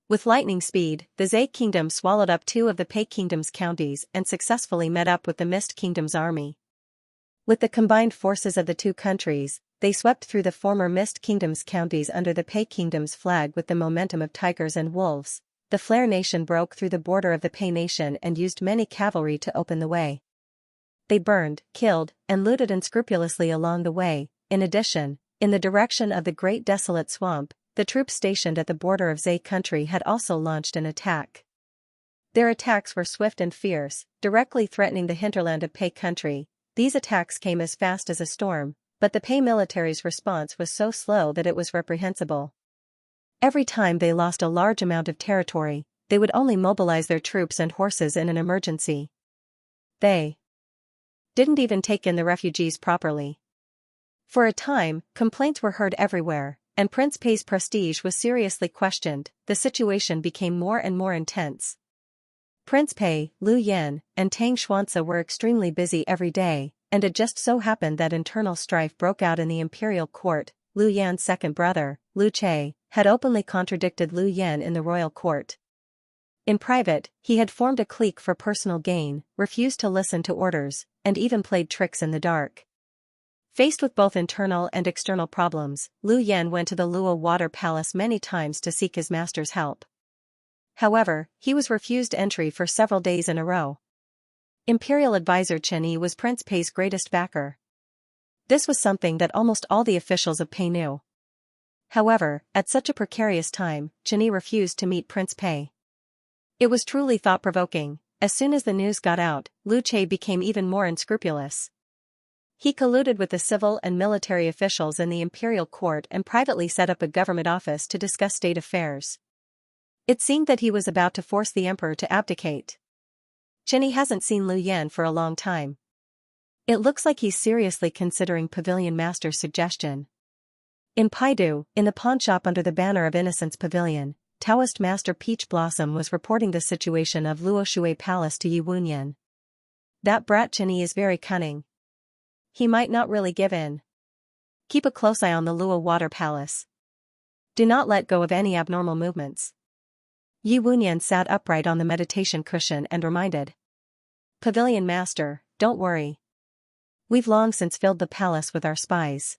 With lightning speed, the Zhe Kingdom swallowed up 2 of the Pei Kingdom's counties and successfully met up with the Mist Kingdom's army. With the combined forces of the 2 countries, they swept through the former Mist Kingdom's counties under the Pei Kingdom's flag with the momentum of tigers and wolves. The Flare Nation broke through the border of the Pei Nation and used many cavalry to open the way. They burned, killed, and looted unscrupulously along the way. In addition, in the direction of the Great Desolate Swamp, the troops stationed at the border of Zhe country had also launched an attack. Their attacks were swift and fierce, directly threatening the hinterland of Pei country. These attacks came as fast as a storm, but the Pei military's response was so slow that it was reprehensible. Every time they lost a large amount of territory, they would only mobilize their troops and horses in an emergency. They didn't even take in the refugees properly. For a time, complaints were heard everywhere, and Prince Pei's prestige was seriously questioned, the situation became more and more intense. Prince Pei, Liu Yan, and Tang Xuanxia were extremely busy every day, and it just so happened that internal strife broke out in the imperial court. Liu Yan's second brother, Liu Che, had openly contradicted Liu Yan in the royal court. In private, he had formed a clique for personal gain, refused to listen to orders, and even played tricks in the dark. Faced with both internal and external problems, Liu Yan went to the Luo Water Palace many times to seek his master's help. However, he was refused entry for several days in a row. Imperial advisor Chen Yi was Prince Pei's greatest backer. This was something that almost all the officials of Pei knew. However, at such a precarious time, Chen Yi refused to meet Prince Pei. It was truly thought-provoking. As soon as the news got out, Liu Che became even more unscrupulous. He colluded with the civil and military officials in the imperial court and privately set up a government office to discuss state affairs. It seemed that he was about to force the emperor to abdicate. Chen Yi hasn't seen Liu Yan for a long time. It looks like he's seriously considering Pavilion Master's suggestion. In Paidu, in the pawn shop under the banner of Innocence Pavilion, Taoist Master Peach Blossom was reporting the situation of Luo Shui Palace to Yi Wunyan. That brat Chen Yi is very cunning. He might not really give in. Keep a close eye on the Luo Water Palace. Do not let go of any abnormal movements. Yi Wunyan sat upright on the meditation cushion and reminded. Pavilion Master, don't worry. We've long since filled the palace with our spies.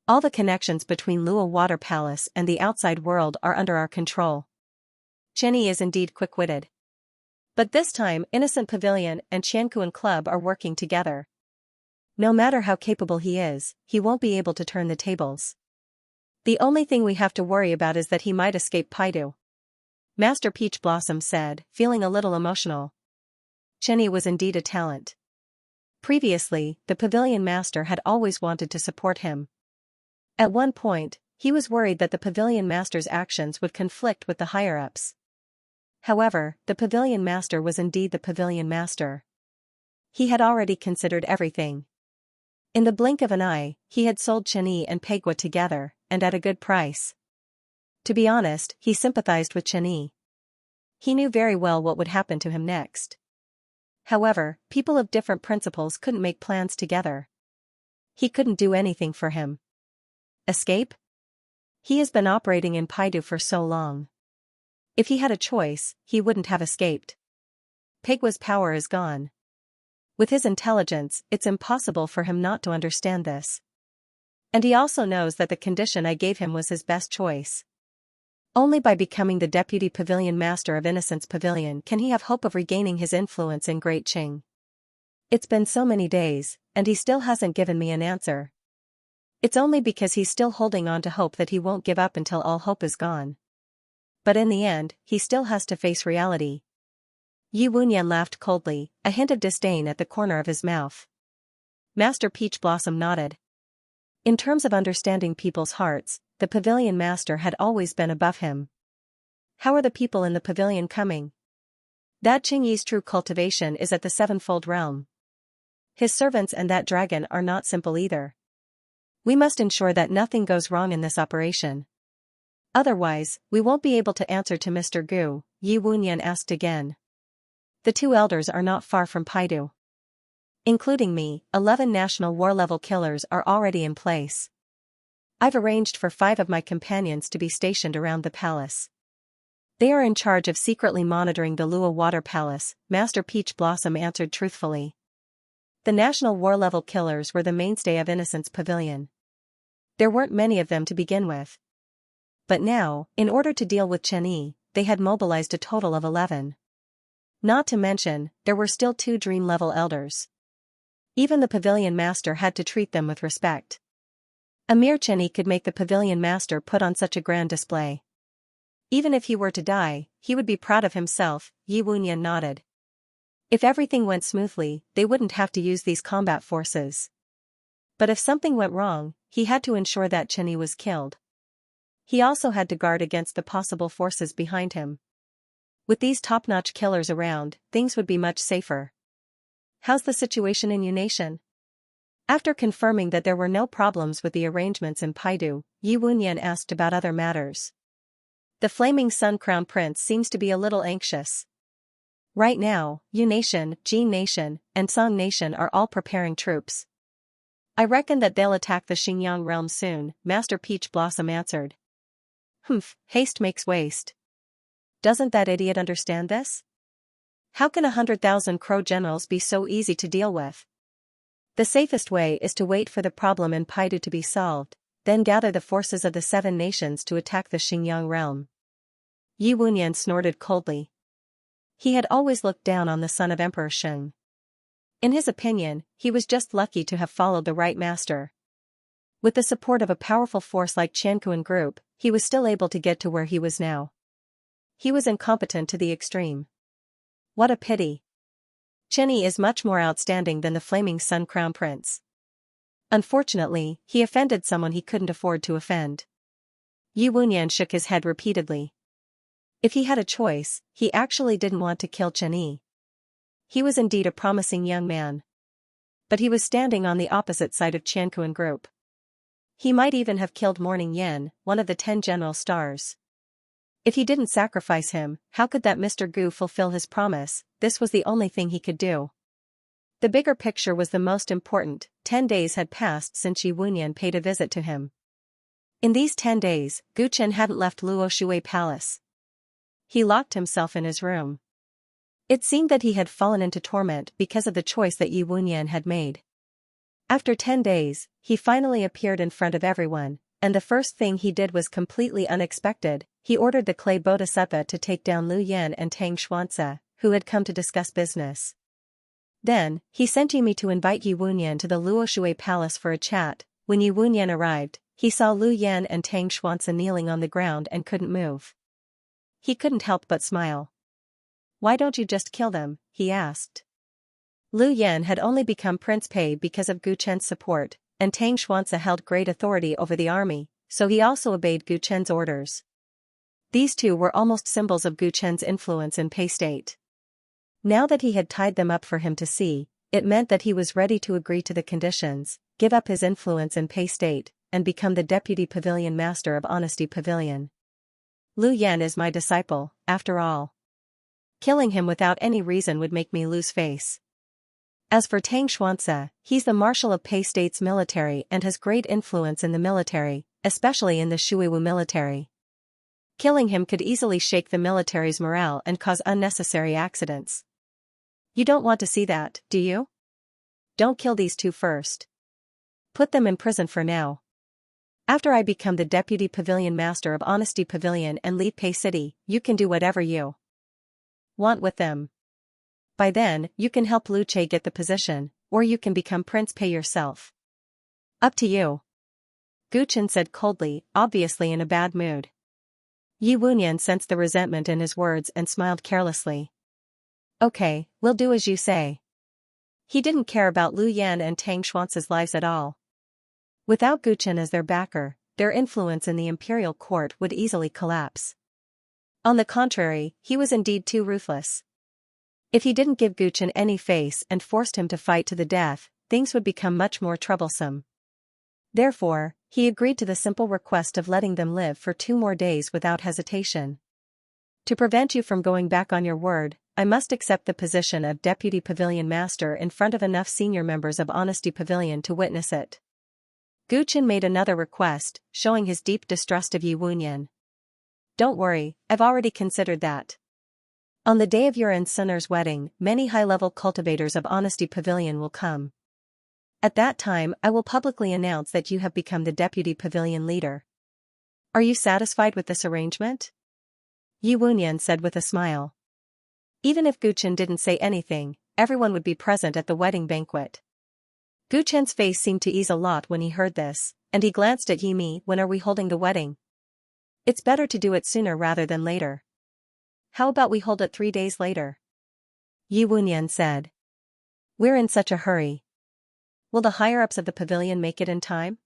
All the connections between Luo Water Palace and the outside world are under our control. Chen Yi is indeed quick-witted. But this time Innocent Pavilion and Qiankuan Club are working together. No matter how capable he is, he won't be able to turn the tables. The only thing we have to worry about is that he might escape Paidu. Master Peach Blossom said, feeling a little emotional. Chen Yi was indeed a talent. Previously, the Pavilion Master had always wanted to support him. At one point, he was worried that the Pavilion Master's actions would conflict with the higher-ups. However, the Pavilion Master was indeed the Pavilion Master. He had already considered everything. In the blink of an eye, he had sold Chen Yi and Pegua together, and at a good price. To be honest, he sympathized with Chen Yi. He knew very well what would happen to him next. However, people of different principles couldn't make plans together. He couldn't do anything for him. Escape? He has been operating in Paidu for so long. If he had a choice, he wouldn't have escaped. Pegua's power is gone. With his intelligence, it's impossible for him not to understand this. And he also knows that the condition I gave him was his best choice. Only by becoming the Deputy Pavilion Master of Innocence Pavilion can he have hope of regaining his influence in Great Qing. It's been so many days, and he still hasn't given me an answer. It's only because he's still holding on to hope that he won't give up until all hope is gone. But in the end, he still has to face reality. Yi Wunyan laughed coldly, a hint of disdain at the corner of his mouth. Master Peach Blossom nodded. In terms of understanding people's hearts, the Pavilion Master had always been above him. How are the people in the pavilion coming? That Qing Yi's true cultivation is at the sevenfold realm. His servants and that dragon are not simple either. We must ensure that nothing goes wrong in this operation. Otherwise, we won't be able to answer to Mr. Gu, Yi Wunyan asked again. The two elders are not far from Paidu. Including me, 11 national war-level killers are already in place. I've arranged for 5 of my companions to be stationed around the palace. They are in charge of secretly monitoring the Luo Water Palace, Master Peach Blossom answered truthfully. The national war-level killers were the mainstay of Innocence Pavilion. There weren't many of them to begin with. But now, in order to deal with Chen Yi, they had mobilized a total of 11. Not to mention, there were still 2 dream-level elders. Even the Pavilion Master had to treat them with respect. A mere Chen Yi could make the Pavilion Master put on such a grand display. Even if he were to die, he would be proud of himself, Yi Wunyan nodded. If everything went smoothly, they wouldn't have to use these combat forces. But if something went wrong, he had to ensure that Chen Yi was killed. He also had to guard against the possible forces behind him. With these top-notch killers around, things would be much safer. How's the situation in Yunation? After confirming that there were no problems with the arrangements in Paidu, Yi Wunyan asked about other matters. The Flaming Sun Crown Prince seems to be a little anxious. Right now, Yu Nation, Jin Nation, and Song Nation are all preparing troops. I reckon that they'll attack the Xinjiang realm soon, Master Peach Blossom answered. Humph, haste makes waste. Doesn't that idiot understand this? How can 100,000 crow generals be so easy to deal with? The safest way is to wait for the problem in Paidu to be solved, then gather the forces of the 7 nations to attack the Xinjiang realm. Yi Wunyan snorted coldly. He had always looked down on the son of Emperor Sheng. In his opinion, he was just lucky to have followed the right master. With the support of a powerful force like Qianquan Group, he was still able to get to where he was now. He was incompetent to the extreme. What a pity. Chenyi is much more outstanding than the Flaming Sun Crown Prince. Unfortunately, he offended someone he couldn't afford to offend. Yi Wunyan shook his head repeatedly. If he had a choice, he actually didn't want to kill Chenyi. He was indeed a promising young man. But he was standing on the opposite side of Qianquan Group. He might even have killed Morning Yen, one of the 10 general stars. If he didn't sacrifice him, how could that Mr. Gu fulfill his promise? This was the only thing he could do. The bigger picture was the most important. 10 days had passed since Yi Wunyan paid a visit to him. In these 10 days, Gu Chen hadn't left Luo Shui Palace. He locked himself in his room. It seemed that he had fallen into torment because of the choice that Yi Wunyan had made. After 10 days, he finally appeared in front of everyone, and the first thing he did was completely unexpected. He ordered the clay bodhisattva to take down Lu Yan and Tang Xianxia, who had come to discuss business. Then, he sent Yi Mi to invite Yi Wunyan to the Luo Shui Palace for a chat. When Yi Wunyan arrived, he saw Lu Yan and Tang Xianxia kneeling on the ground and couldn't move. He couldn't help but smile. Why don't you just kill them? He asked. Lu Yan had only become Prince Pei because of Gu Chen's support, and Tang Xianxia held great authority over the army, so he also obeyed Gu Chen's orders. These two were almost symbols of Gu Chen's influence in Pei State. Now that he had tied them up for him to see, it meant that he was ready to agree to the conditions, give up his influence in Pei State, and become the Deputy Pavilion Master of Honesty Pavilion. Lu Yan is my disciple, after all. Killing him without any reason would make me lose face. As for Tang Xianxia, he's the Marshal of Pei State's military and has great influence in the military, especially in the Shuiwu military. Killing him could easily shake the military's morale and cause unnecessary accidents. You don't want to see that, do you? Don't kill these two first. Put them in prison for now. After I become the Deputy Pavilion Master of Honesty Pavilion and lead Pei City, you can do whatever you want with them. By then, you can help Lu Che get the position, or you can become Prince Pei yourself. Up to you. Gu Chen said coldly, obviously in a bad mood. Yi Wunyan sensed the resentment in his words and smiled carelessly. Okay, we'll do as you say. He didn't care about Lu Yan and Tang Xuanxia's lives at all. Without Gu Chen as their backer, their influence in the imperial court would easily collapse. On the contrary, he was indeed too ruthless. If he didn't give Gu Chen any face and forced him to fight to the death, things would become much more troublesome. Therefore, he agreed to the simple request of letting them live for 2 more days without hesitation. To prevent you from going back on your word, I must accept the position of Deputy Pavilion Master in front of enough senior members of Honesty Pavilion to witness it. Gu Chen made another request, showing his deep distrust of Yi Wunyan. Don't worry, I've already considered that. On the day of your and Sunner's wedding, many high-level cultivators of Honesty Pavilion will come. At that time, I will publicly announce that you have become the Deputy Pavilion Leader. Are you satisfied with this arrangement? Yi Wunyan said with a smile. Even if Gu Chen didn't say anything, everyone would be present at the wedding banquet. Gu Chen's face seemed to ease a lot when he heard this, and he glanced at Yi Mi. When are we holding the wedding? It's better to do it sooner rather than later. How about we hold it 3 days later? Yi Wunyan said. We're in such a hurry. Will the higher-ups of the pavilion make it in time?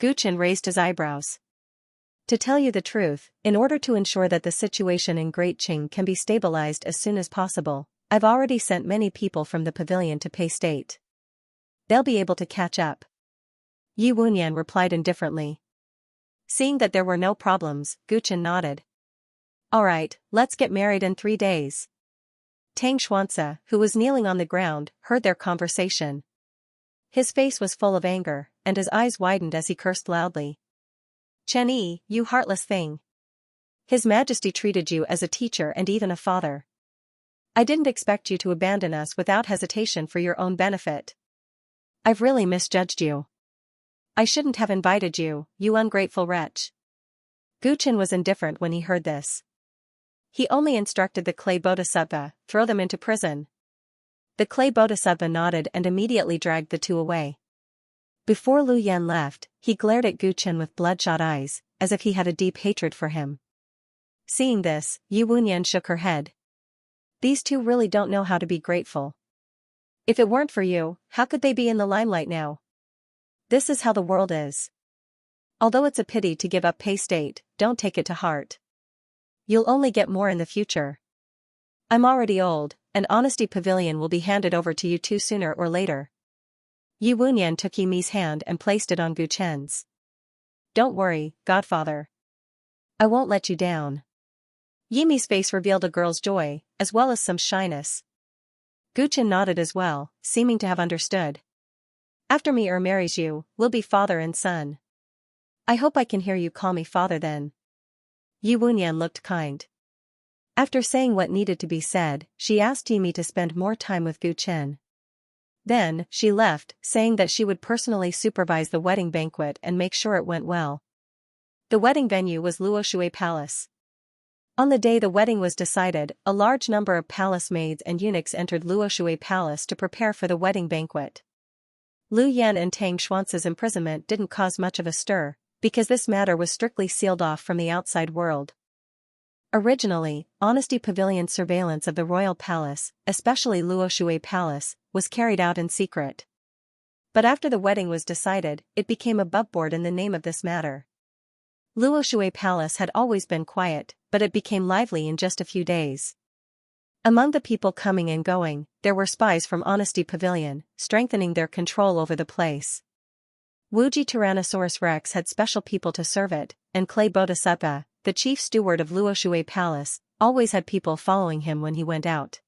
Gu Chen raised his eyebrows. To tell you the truth, in order to ensure that the situation in Great Qing can be stabilized as soon as possible, I've already sent many people from the pavilion to Pei State. They'll be able to catch up. Yi Wunyan replied indifferently. Seeing that there were no problems, Guchen nodded. Alright, let's get married in 3 days. Tang Xianxia, who was kneeling on the ground, heard their conversation. His face was full of anger, and his eyes widened as he cursed loudly. Chen Yi, you heartless thing. His Majesty treated you as a teacher and even a father. I didn't expect you to abandon us without hesitation for your own benefit. I've really misjudged you. I shouldn't have invited you, you ungrateful wretch. Guchen was indifferent when he heard this. He only instructed the clay bodhisattva, throw them into prison. The clay bodhisattva nodded and immediately dragged the two away. Before Lu Yan left, he glared at Guchen with bloodshot eyes, as if he had a deep hatred for him. Seeing this, Yi Wunyan shook her head. These two really don't know how to be grateful. If it weren't for you, how could they be in the limelight now? This is how the world is. Although it's a pity to give up Pei State, don't take it to heart. You'll only get more in the future. I'm already old, and Honesty Pavilion will be handed over to you two sooner or later. Yi Wunyan took Yimi's hand and placed it on Guchen's. Don't worry, Godfather. I won't let you down. Yimi's face revealed a girl's joy, as well as some shyness. Guchen nodded as well, seeming to have understood. After me marries you, we'll be father and son. I hope I can hear you call me father then. Yi Wunyan looked kind. After saying what needed to be said, she asked Yimi to spend more time with Guchen. Then, she left, saying that she would personally supervise the wedding banquet and make sure it went well. The wedding venue was Luoshui Palace. On the day the wedding was decided, a large number of palace maids and eunuchs entered Luoshui Palace to prepare for the wedding banquet. Lu Yan and Tang Xuanxia's imprisonment didn't cause much of a stir, because this matter was strictly sealed off from the outside world. Originally, Honesty Pavilion's surveillance of the royal palace, especially Luoshui Palace, was carried out in secret. But after the wedding was decided, it became aboveboard in the name of this matter. Luoshui Palace had always been quiet, but it became lively in just a few days. Among the people coming and going, there were spies from Honesty Pavilion, strengthening their control over the place. Wuji Tyrannosaurus Rex had special people to serve it, and Clay Bodhisattva, the chief steward of Luoshui Palace, always had people following him when he went out.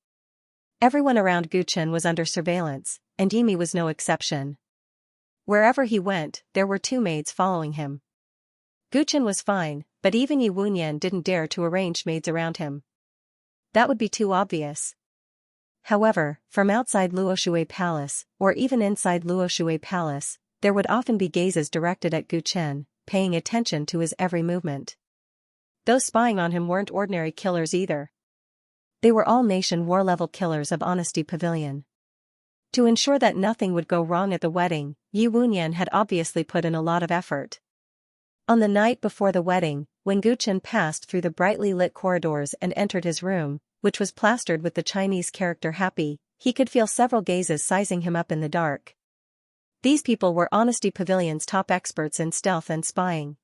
Everyone around Guchen was under surveillance, and Yimi was no exception. Wherever he went, there were two maids following him. Guchen was fine, but even Yi Wunyan didn't dare to arrange maids around him. That would be too obvious. However, from outside Luoshui Palace, or even inside Luoshui Palace, there would often be gazes directed at Guchen, paying attention to his every movement. Those spying on him weren't ordinary killers either. They were all nation war-level killers of Honesty Pavilion. To ensure that nothing would go wrong at the wedding, Yi Wunyan had obviously put in a lot of effort. On the night before the wedding, when Guchen passed through the brightly lit corridors and entered his room, which was plastered with the Chinese character happy, he could feel several gazes sizing him up in the dark. These people were Honesty Pavilion's top experts in stealth and spying.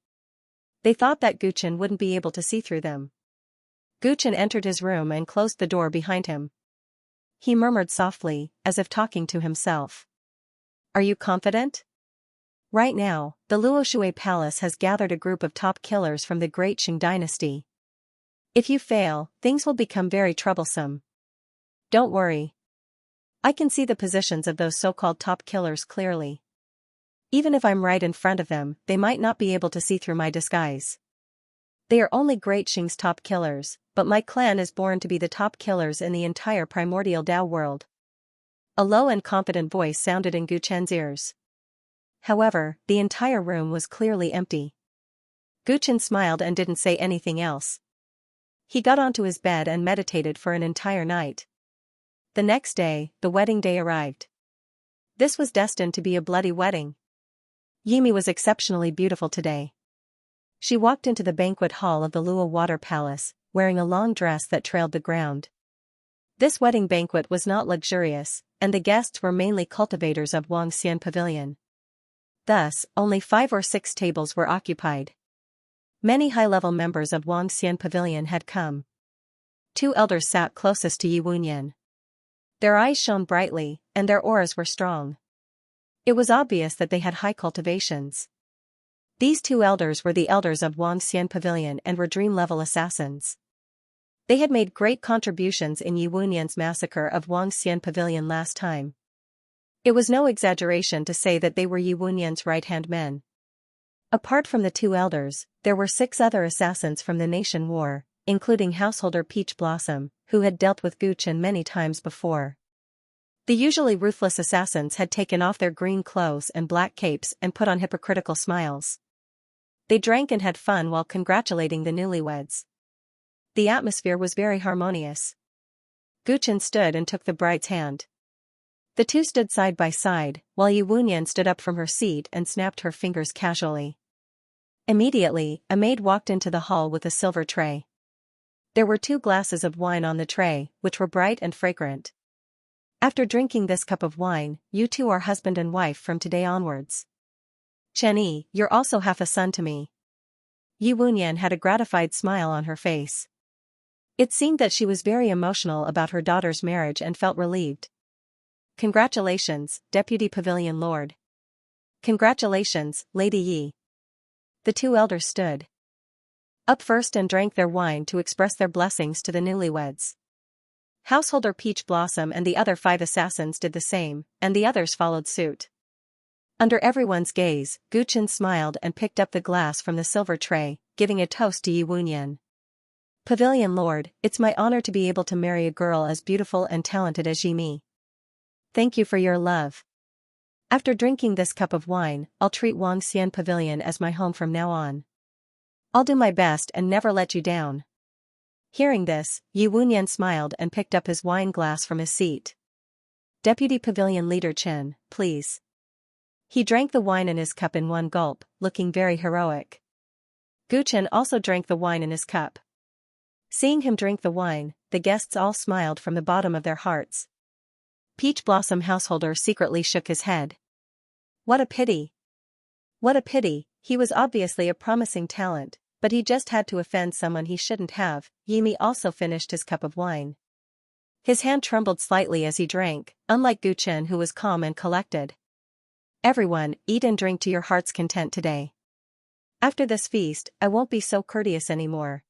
They thought that Guchen wouldn't be able to see through them. Guchen entered his room and closed the door behind him. He murmured softly, as if talking to himself. Are you confident? Right now, the Luoshui Palace has gathered a group of top killers from the Great Qing dynasty. If you fail, things will become very troublesome. Don't worry. I can see the positions of those so-called top killers clearly. Even if I'm right in front of them, they might not be able to see through my disguise. They are only Great Qing's top killers, but my clan is born to be the top killers in the entire primordial Dao world. A low and confident voice sounded in Guchen's ears. However, the entire room was clearly empty. Guchen smiled and didn't say anything else. He got onto his bed and meditated for an entire night. The next day, the wedding day arrived. This was destined to be a bloody wedding. Yimi was exceptionally beautiful today. She walked into the banquet hall of the Luo Water Palace, wearing a long dress that trailed the ground. This wedding banquet was not luxurious, and the guests were mainly cultivators of Wangxian Pavilion. Thus, only 5 or 6 tables were occupied. Many high-level members of Wangxian Pavilion had come. 2 elders sat closest to Yi Wunyan. Their eyes shone brightly, and their auras were strong. It was obvious that they had high cultivations. These two elders were the elders of Xian Pavilion and were dream-level assassins. They had made great contributions in Yi Wunyan's massacre of Xian Pavilion last time. It was no exaggeration to say that they were Yi Wunyan's right-hand men. Apart from the two elders, there were 6 other assassins from the Nation War, including householder Peach Blossom, who had dealt with Gu Chen many times before. The usually ruthless assassins had taken off their green clothes and black capes and put on hypocritical smiles. They drank and had fun while congratulating the newlyweds. The atmosphere was very harmonious. Gu Chen stood and took the bride's hand. The two stood side by side, while Yi Wunyan stood up from her seat and snapped her fingers casually. Immediately, a maid walked into the hall with a silver tray. There were 2 glasses of wine on the tray, which were bright and fragrant. After drinking this cup of wine, you two are husband and wife from today onwards. Chen Yi, you're also half a son to me. Yi Wunyan had a gratified smile on her face. It seemed that she was very emotional about her daughter's marriage and felt relieved. Congratulations, Deputy Pavilion Lord. Congratulations, Lady Yi. The 2 elders stood up first and drank their wine to express their blessings to the newlyweds. Householder Peach Blossom and the other 5 assassins did the same, and the others followed suit. Under everyone's gaze, Gu Chen smiled and picked up the glass from the silver tray, giving a toast to Yi Wunyan. Pavilion Lord, it's my honor to be able to marry a girl as beautiful and talented as Yi Mi. Thank you for your love. After drinking this cup of wine, I'll treat Xian Pavilion as my home from now on. I'll do my best and never let you down. Hearing this, Yi Wunyan smiled and picked up his wine glass from his seat. Deputy Pavilion Leader Chen, please. He drank the wine in his cup in one gulp, looking very heroic. Gu Chen also drank the wine in his cup. Seeing him drink the wine, the guests all smiled from the bottom of their hearts. Peach Blossom householder secretly shook his head. What a pity. What a pity, he was obviously a promising talent, but he just had to offend someone he shouldn't have. Yi Mi also finished his cup of wine. His hand trembled slightly as he drank, unlike Gu Chen who was calm and collected. Everyone, eat and drink to your heart's content today. After this feast, I won't be so courteous anymore.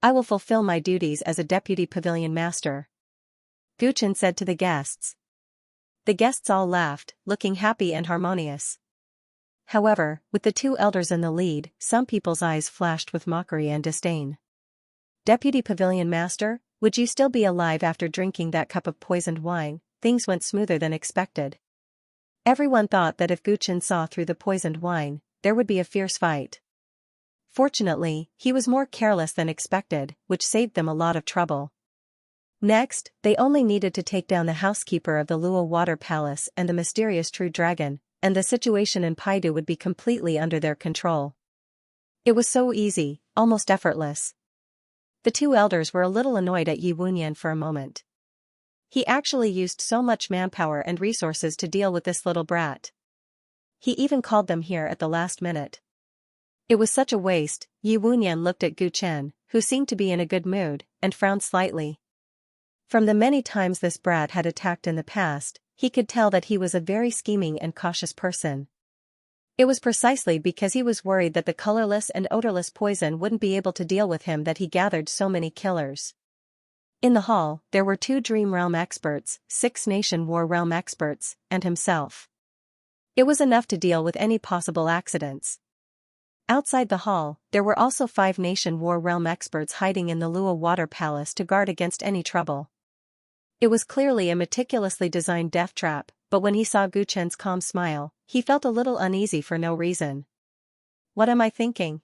I will fulfill my duties as a deputy pavilion master. Gu Chen said to the guests. The guests all laughed, looking happy and harmonious. However, with the 2 elders in the lead, some people's eyes flashed with mockery and disdain. Deputy Pavilion Master, would you still be alive after drinking that cup of poisoned wine? Things went smoother than expected. Everyone thought that if Gu Chen saw through the poisoned wine, there would be a fierce fight. Fortunately, he was more careless than expected, which saved them a lot of trouble. Next, they only needed to take down the housekeeper of the Luo Water Palace and the mysterious True Dragon, and the situation in Paidu would be completely under their control. It was so easy, almost effortless. The 2 elders were a little annoyed at Yi Wunyan for a moment. He actually used so much manpower and resources to deal with this little brat. He even called them here at the last minute. It was such a waste. Yi Wunyan looked at Gu Chen, who seemed to be in a good mood, and frowned slightly. From the many times this brat had attacked in the past, he could tell that he was a very scheming and cautious person. It was precisely because he was worried that the colorless and odorless poison wouldn't be able to deal with him that he gathered so many killers. In the hall, there were 2 Dream Realm experts, 6 Nation War Realm experts, and himself. It was enough to deal with any possible accidents. Outside the hall, there were also 5 Nation War Realm experts hiding in the Luo Water Palace to guard against any trouble. It was clearly a meticulously designed death trap, but when he saw Gu Chen's calm smile, he felt a little uneasy for no reason. What am I thinking?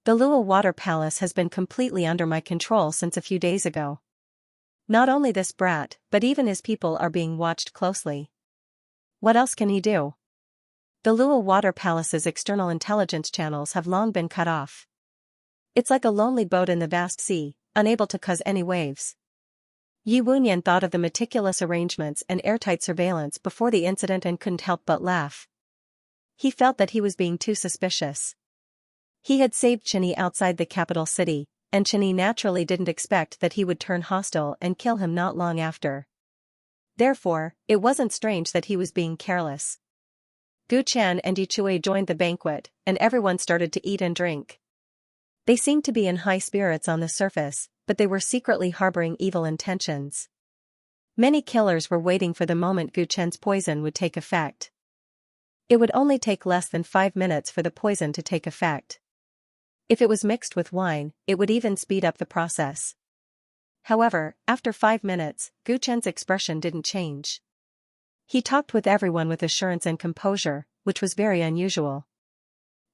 The Luo Water Palace has been completely under my control since a few days ago. Not only this brat, but even his people are being watched closely. What else can he do? The Luo Water Palace's external intelligence channels have long been cut off. It's like a lonely boat in the vast sea, unable to cause any waves. Yi Wunyan thought of the meticulous arrangements and airtight surveillance before the incident and couldn't help but laugh. He felt that he was being too suspicious. He had saved Chen Yi outside the capital city, and Chen Yi naturally didn't expect that he would turn hostile and kill him not long after. Therefore, it wasn't strange that he was being careless. Gu Chen and Yi Chui joined the banquet, and everyone started to eat and drink. They seemed to be in high spirits on the surface, but they were secretly harboring evil intentions. Many killers were waiting for the moment Gu Chen's poison would take effect. It would only take less than 5 minutes for the poison to take effect. If it was mixed with wine, it would even speed up the process. However, after 5 minutes, Gu Chen's expression didn't change. He talked with everyone with assurance and composure, which was very unusual.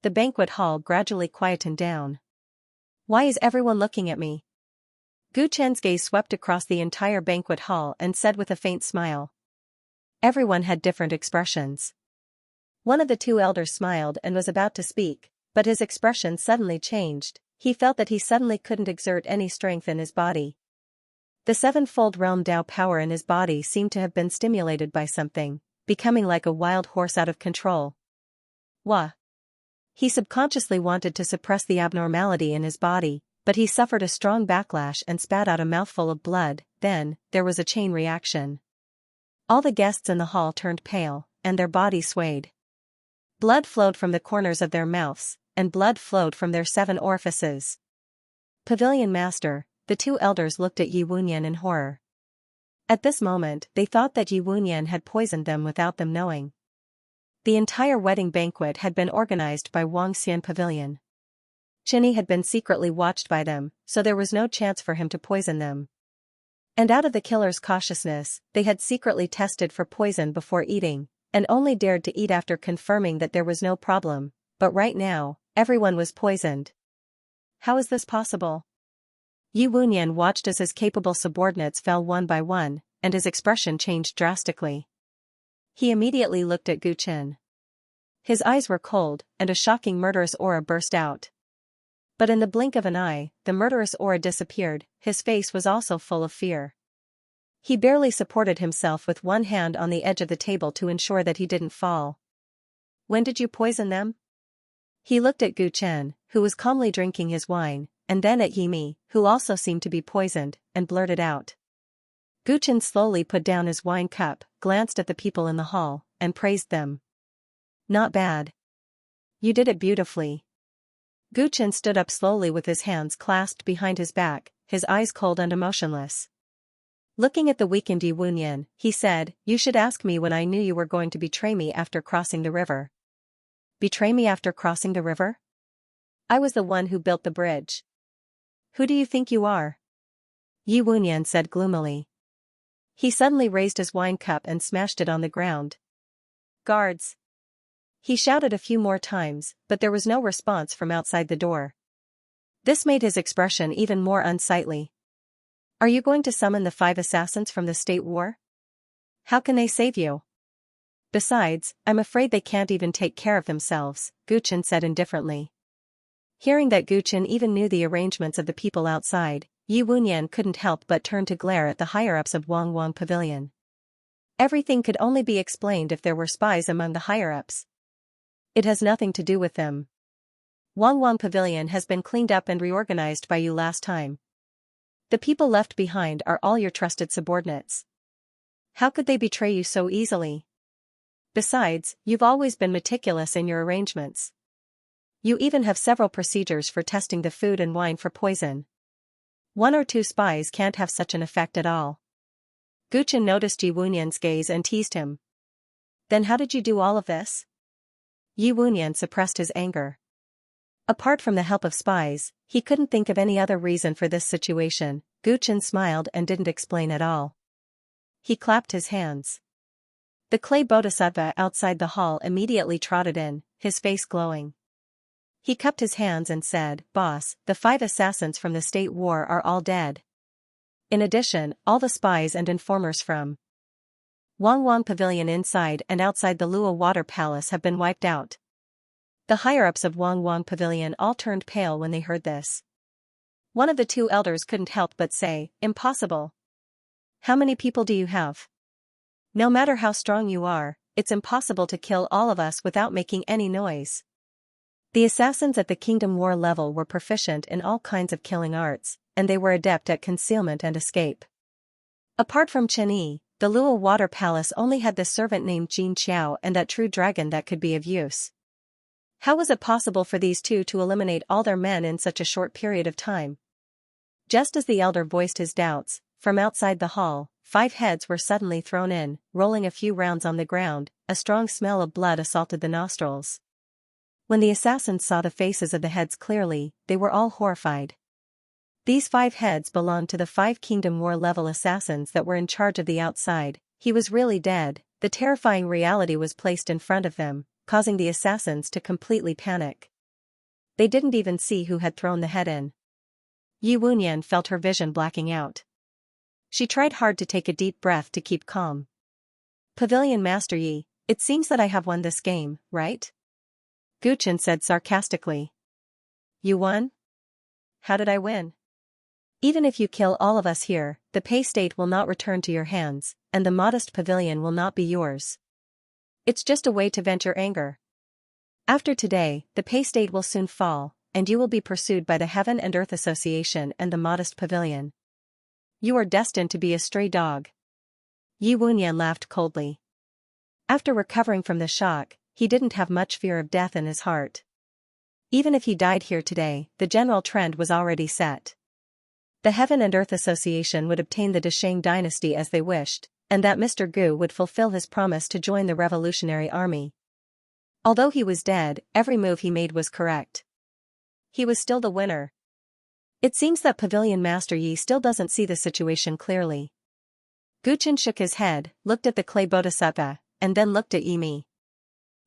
The banquet hall gradually quietened down. Why is everyone looking at me? Gu Chen's gaze swept across the entire banquet hall and said with a faint smile. Everyone had different expressions. One of the two elders smiled and was about to speak, but his expression suddenly changed. He felt that he suddenly couldn't exert any strength in his body. The sevenfold realm Tao power in his body seemed to have been stimulated by something, becoming like a wild horse out of control. Wah! He subconsciously wanted to suppress the abnormality in his body, but he suffered a strong backlash and spat out a mouthful of blood. Then, there was a chain reaction. All the guests in the hall turned pale, and their bodies swayed. Blood flowed from the corners of their mouths, and blood flowed from their 7 orifices. Pavilion Master, the two elders looked at Yi Wunyan in horror. At this moment, they thought that Yi Wunyan had poisoned them without them knowing. The entire wedding banquet had been organized by Wang Xian Pavilion. Chinny had been secretly watched by them, so there was no chance for him to poison them. And out of the killer's cautiousness, they had secretly tested for poison before eating, and only dared to eat after confirming that there was no problem, but right now, everyone was poisoned. How is this possible? Yi Wunyan watched as his capable subordinates fell one by one, and his expression changed drastically. He immediately looked at Gu Chen. His eyes were cold, and a shocking murderous aura burst out. But in the blink of an eye, the murderous aura disappeared. His face was also full of fear. He barely supported himself with one hand on the edge of the table to ensure that he didn't fall. When did you poison them? He looked at Gu Chen, who was calmly drinking his wine, and then at Yi Mi, who also seemed to be poisoned, and blurted out. Gu Chen slowly put down his wine cup, glanced at the people in the hall, and praised them. Not bad. You did it beautifully. Gu Chen stood up slowly with his hands clasped behind his back, his eyes cold and emotionless. Looking at the weakened Yi Wunyan, he said, You should ask me when I knew you were going to betray me after crossing the river. Betray me after crossing the river? I was the one who built the bridge. Who do you think you are? Yi Wunyan said gloomily. He suddenly raised his wine cup and smashed it on the ground. Guards! He shouted a few more times, but there was no response from outside the door. This made his expression even more unsightly. Are you going to summon the 5 assassins from the state war? How can they save you? Besides, I'm afraid they can't even take care of themselves, Gu Chen said indifferently. Hearing that Gu Chen even knew the arrangements of the people outside, Yi Wunyan couldn't help but turn to glare at the higher-ups of Wang Pavilion. Everything could only be explained if there were spies among the higher-ups. It has nothing to do with them. Wang Pavilion has been cleaned up and reorganized by you last time. The people left behind are all your trusted subordinates. How could they betray you so easily? Besides, you've always been meticulous in your arrangements. You even have several procedures for testing the food and wine for poison. 1 or 2 spies can't have such an effect at all. Gu Chen noticed Yi Wunyan's gaze and teased him. Then how did you do all of this? Yi Wunyan suppressed his anger. Apart from the help of spies, he couldn't think of any other reason for this situation. Gu Chen smiled and didn't explain at all. He clapped his hands. The clay bodhisattva outside the hall immediately trotted in, his face glowing. He cupped his hands and said, Boss, the 5 assassins from the state war are all dead. In addition, all the spies and informers from Wang Pavilion inside and outside the Lua Water Palace have been wiped out. The higher-ups of Wang Pavilion all turned pale when they heard this. One of the 2 elders couldn't help but say, Impossible. How many people do you have? No matter how strong you are, it's impossible to kill all of us without making any noise. The assassins at the Kingdom War level were proficient in all kinds of killing arts, and they were adept at concealment and escape. Apart from Chen Yi, the Luo Water Palace only had this servant named Xianxia and that true dragon that could be of use. How was it possible for these two to eliminate all their men in such a short period of time? Just as the elder voiced his doubts, from outside the hall, 5 heads were suddenly thrown in, rolling a few rounds on the ground. A strong smell of blood assaulted the nostrils. When the assassins saw the faces of the heads clearly, they were all horrified. These 5 heads belonged to the 5 Kingdom War level assassins that were in charge of the outside. He was really dead. The terrifying reality was placed in front of them, causing the assassins to completely panic. They didn't even see who had thrown the head in. Yi Wunyan felt her vision blacking out. She tried hard to take a deep breath to keep calm. Pavilion Master Yi, it seems that I have won this game, right? Guchen said sarcastically. You won? How did I win? Even if you kill all of us here, the Pei State will not return to your hands, and the modest pavilion will not be yours. It's just a way to vent your anger. After today, the Pei State will soon fall, and you will be pursued by the Heaven and Earth Association and the modest pavilion. You are destined to be a stray dog. Yi Wunyan laughed coldly. After recovering from the shock, he didn't have much fear of death in his heart. Even if he died here today, the general trend was already set. The Heaven and Earth Association would obtain the Desheng dynasty as they wished, and that Mr. Gu would fulfill his promise to join the Revolutionary Army. Although he was dead, every move he made was correct. He was still the winner. It seems that Pavilion Master Yi still doesn't see the situation clearly. Guchen shook his head, looked at the clay bodhisattva, and then looked at Yimi.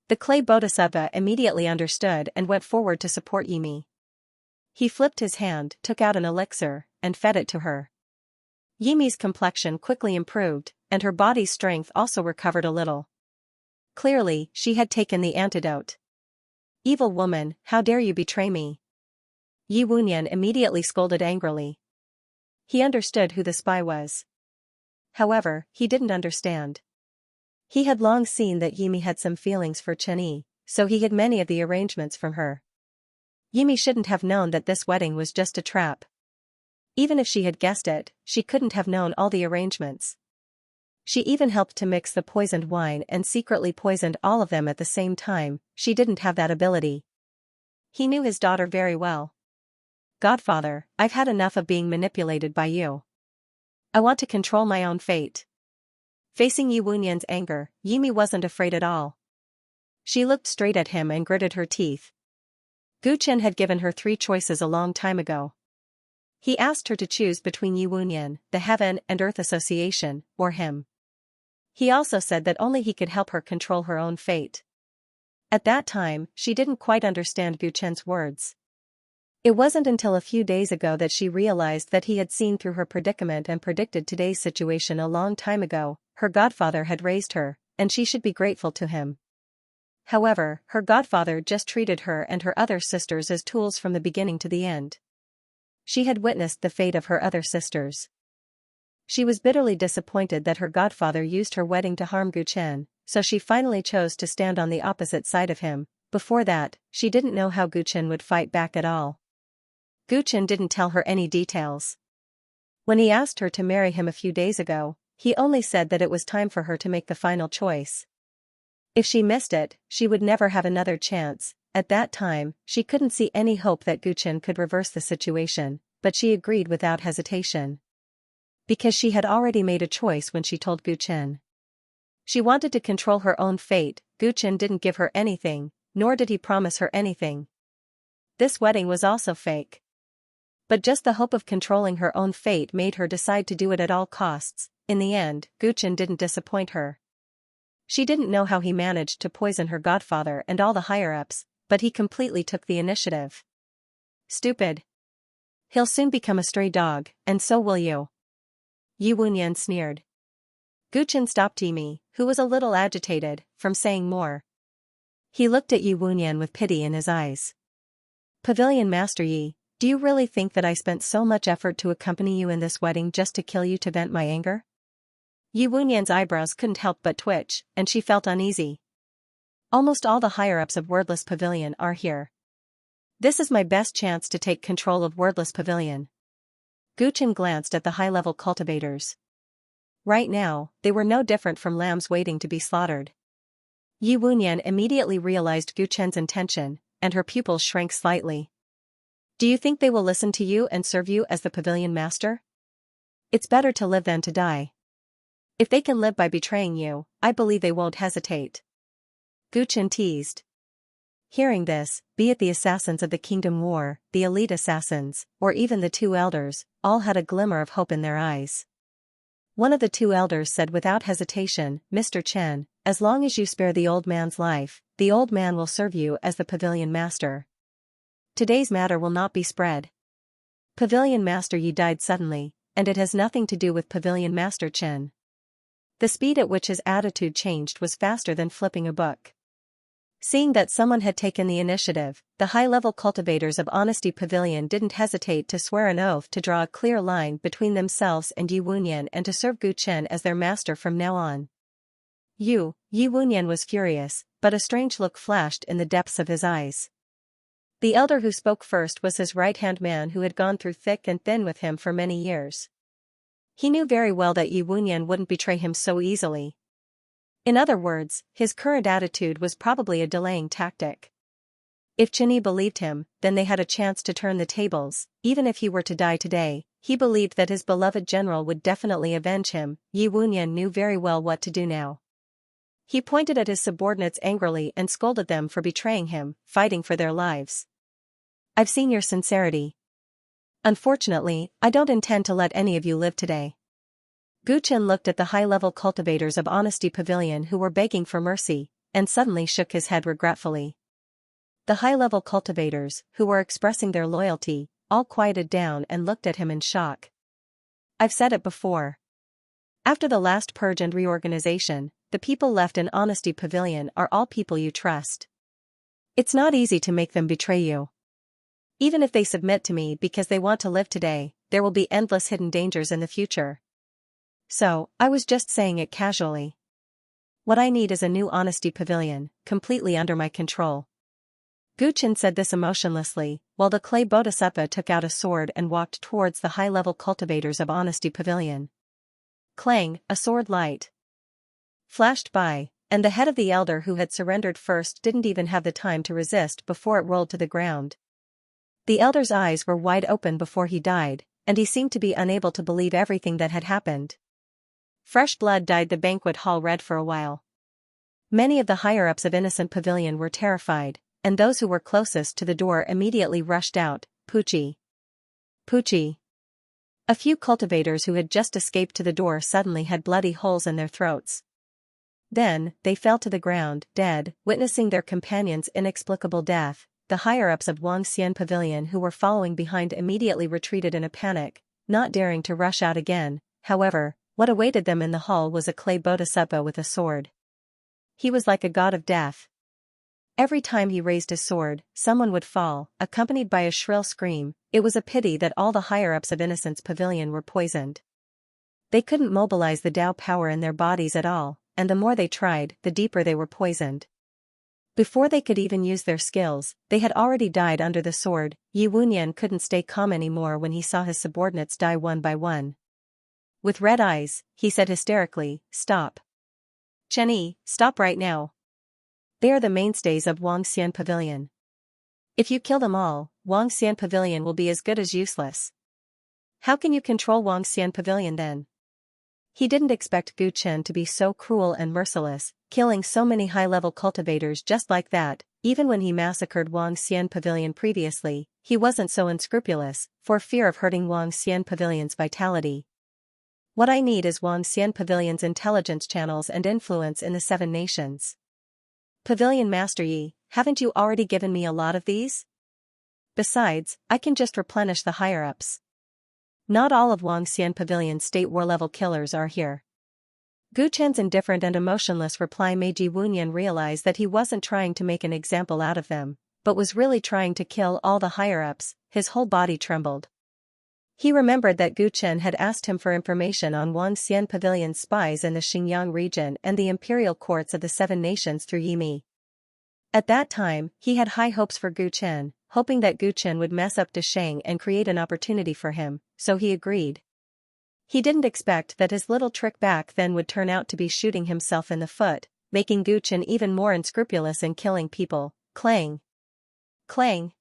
The clay bodhisattva immediately understood and went forward to support Yimi. He flipped his hand, took out an elixir, and fed it to her. Yimi's complexion quickly improved, and her body's strength also recovered a little. Clearly, she had taken the antidote. Evil woman, how dare you betray me? Yi Wunyan immediately scolded angrily. He understood who the spy was. However, he didn't understand. He had long seen that Yimi had some feelings for Chen Yi, so he hid many of the arrangements from her. Yimi shouldn't have known that this wedding was just a trap. Even if she had guessed it, she couldn't have known all the arrangements. She even helped to mix the poisoned wine and secretly poisoned all of them at the same time. She didn't have that ability. He knew his daughter very well. Godfather, I've had enough of being manipulated by you. I want to control my own fate. Facing Yi Wunyan's anger, Yimi wasn't afraid at all. She looked straight at him and gritted her teeth. Guchen had given her 3 choices a long time ago. He asked her to choose between Yi Wunyan, the Heaven and Earth Association, or him. He also said that only he could help her control her own fate. At that time, she didn't quite understand Guchen's words. It wasn't until a few days ago that she realized that he had seen through her predicament and predicted today's situation a long time ago. Her godfather had raised her, and she should be grateful to him. However, her godfather just treated her and her other sisters as tools from the beginning to the end. She had witnessed the fate of her other sisters. She was bitterly disappointed that her godfather used her wedding to harm Guchen, so she finally chose to stand on the opposite side of him. Before that, she didn't know how Guchen would fight back at all. Guchen didn't tell her any details. When he asked her to marry him a few days ago, he only said that it was time for her to make the final choice. If she missed it, she would never have another chance. At that time, she couldn't see any hope that Guchen could reverse the situation, but she agreed without hesitation. Because she had already made a choice when she told Guchen. She wanted to control her own fate. Guchen didn't give her anything, nor did he promise her anything. This wedding was also fake. But just the hope of controlling her own fate made her decide to do it at all costs. In the end, Guchen didn't disappoint her. She didn't know how he managed to poison her godfather and all the higher-ups, but he completely took the initiative. Stupid. He'll soon become a stray dog, and so will you. Yi Wunyan sneered. Guchen stopped Yimi, who was a little agitated, from saying more. He looked at Yi Wunyan with pity in his eyes. Pavilion Master Yi, do you really think that I spent so much effort to accompany you in this wedding just to kill you to vent my anger? Yi Wunyan's eyebrows couldn't help but twitch, and she felt uneasy. Almost all the higher-ups of Wordless Pavilion are here. This is my best chance to take control of Wordless Pavilion. Guchen glanced at the high-level cultivators. Right now, they were no different from lambs waiting to be slaughtered. Yi Wunyan immediately realized Gu Chen's intention, and her pupils shrank slightly. Do you think they will listen to you and serve you as the pavilion master? It's better to live than to die. If they can live by betraying you, I believe they won't hesitate. Gu Chen teased. Hearing this, be it the assassins of the Kingdom War, the elite assassins, or even the two elders, all had a glimmer of hope in their eyes. One of the two elders said without hesitation, Mr. Chen, as long as you spare the old man's life, the old man will serve you as the pavilion master. Today's matter will not be spread. Pavilion Master Yi died suddenly, and it has nothing to do with Pavilion Master Chen. The speed at which his attitude changed was faster than flipping a book. Seeing that someone had taken the initiative, the high-level cultivators of Honesty Pavilion didn't hesitate to swear an oath to draw a clear line between themselves and Yi Wunyan and to serve Gu Chen as their master from now on. Yi Wunyan was furious, but a strange look flashed in the depths of his eyes. The elder who spoke first was his right-hand man who had gone through thick and thin with him for many years. He knew very well that Yi Wunyan wouldn't betray him so easily. In other words, his current attitude was probably a delaying tactic. If Chenyi believed him, then they had a chance to turn the tables. Even if he were to die today, he believed that his beloved general would definitely avenge him. Yi Wunyan knew very well what to do now. He pointed at his subordinates angrily and scolded them for betraying him, fighting for their lives. I've seen your sincerity. Unfortunately, I don't intend to let any of you live today. Gu Chen looked at the high-level cultivators of Honesty Pavilion who were begging for mercy, and suddenly shook his head regretfully. The high-level cultivators, who were expressing their loyalty, all quieted down and looked at him in shock. I've said it before. After the last purge and reorganization, the people left in Honesty Pavilion are all people you trust. It's not easy to make them betray you. Even if they submit to me because they want to live today, there will be endless hidden dangers in the future. So, I was just saying it casually. What I need is a new Honesty Pavilion, completely under my control. Gu Chen said this emotionlessly, while the clay bodhisattva took out a sword and walked towards the high-level cultivators of Honesty Pavilion. Clang, a sword light flashed by, and the head of the elder who had surrendered first didn't even have the time to resist before it rolled to the ground. The elder's eyes were wide open before he died, and he seemed to be unable to believe everything that had happened. Fresh blood dyed the banquet hall red for a while. Many of the higher-ups of Innocent Pavilion were terrified, and those who were closest to the door immediately rushed out, Pucci. Pucci. A few cultivators who had just escaped to the door suddenly had bloody holes in their throats. Then, they fell to the ground, dead, witnessing their companions' inexplicable death. The higher-ups of Xianxia Pavilion who were following behind immediately retreated in a panic, not daring to rush out again. However, what awaited them in the hall was a clay bodhisattva with a sword. He was like a god of death. Every time he raised his sword, someone would fall, accompanied by a shrill scream. It was a pity that all the higher-ups of Innocence Pavilion were poisoned. They couldn't mobilize the Tao power in their bodies at all, and the more they tried, the deeper they were poisoned. Before they could even use their skills, they had already died under the sword. Yi Wunyan couldn't stay calm anymore when he saw his subordinates die one by one. With red eyes, he said hysterically, "Stop. Chenyi, stop right now. They are the mainstays of Xianxia Pavilion. If you kill them all, Xianxia Pavilion will be as good as useless. How can you control Xianxia Pavilion then?" He didn't expect Gu Chen to be so cruel and merciless, killing so many high-level cultivators just like that. Even when he massacred Xianxia Pavilion previously, he wasn't so unscrupulous, for fear of hurting Xianxia Pavilion's vitality. What I need is Xianxia Pavilion's intelligence channels and influence in the 7 nations. Pavilion Master Yi, haven't you already given me a lot of these? Besides, I can just replenish the higher-ups. Not all of Xianxia Pavilion's state war-level killers are here. Gu Chen's indifferent and emotionless reply made Yi Wunyan realize that he wasn't trying to make an example out of them, but was really trying to kill all the higher-ups. His whole body trembled. He remembered that Gu Chen had asked him for information on Xianxia Pavilion's spies in the Xinjiang region and the imperial courts of the 7 nations through Yimi. At that time, he had high hopes for Gu Chen, hoping that Gu Chen would mess up Desheng and create an opportunity for him, so he agreed. He didn't expect that his little trick back then would turn out to be shooting himself in the foot, making Guchen even more unscrupulous in killing people. Clang! Clang!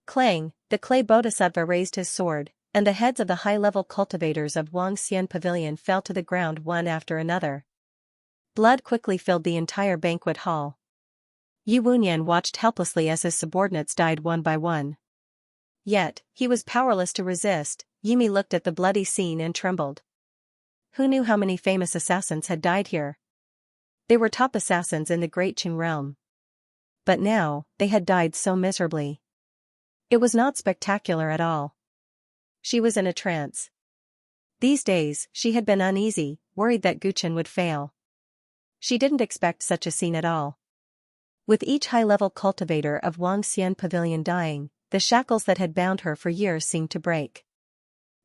Clang! The clay bodhisattva raised his sword, and the heads of the high-level cultivators of Xian Pavilion fell to the ground one after another. Blood quickly filled the entire banquet hall. Yi Wunyan watched helplessly as his subordinates died one by one. Yet, he was powerless to resist. Yimi looked at the bloody scene and trembled. Who knew how many famous assassins had died here? They were top assassins in the Great Qing realm. But now, they had died so miserably. It was not spectacular at all. She was in a trance. These days, she had been uneasy, worried that Guchen would fail. She didn't expect such a scene at all. With each high-level cultivator of Xian Pavilion dying, the shackles that had bound her for years seemed to break.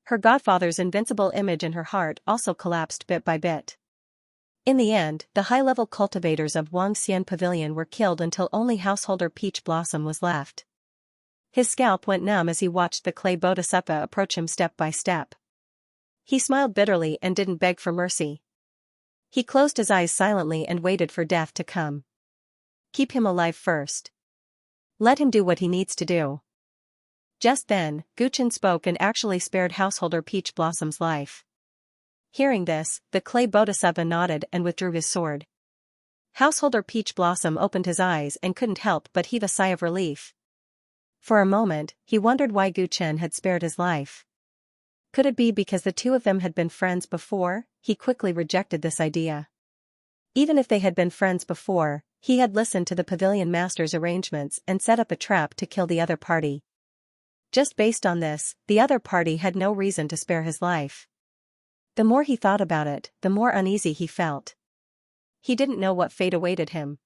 Her godfather's invincible image in her heart also collapsed bit by bit. In the end, the high-level cultivators of Xian Pavilion were killed until only householder Peach Blossom was left. His scalp went numb as he watched the clay bodhisattva approach him step by step. He smiled bitterly and didn't beg for mercy. He closed his eyes silently and waited for death to come. Keep him alive first. Let him do what he needs to do. Just then, Guchen spoke and actually spared householder Peach Blossom's life. Hearing this, the clay bodhisattva nodded and withdrew his sword. Householder Peach Blossom opened his eyes and couldn't help but heave a sigh of relief. For a moment, he wondered why Guchen had spared his life. Could it be because the two of them had been friends before? He quickly rejected this idea. Even if they had been friends before, he had listened to the pavilion master's arrangements and set up a trap to kill the other party. Just based on this, the other party had no reason to spare his life. The more he thought about it, the more uneasy he felt. He didn't know what fate awaited him.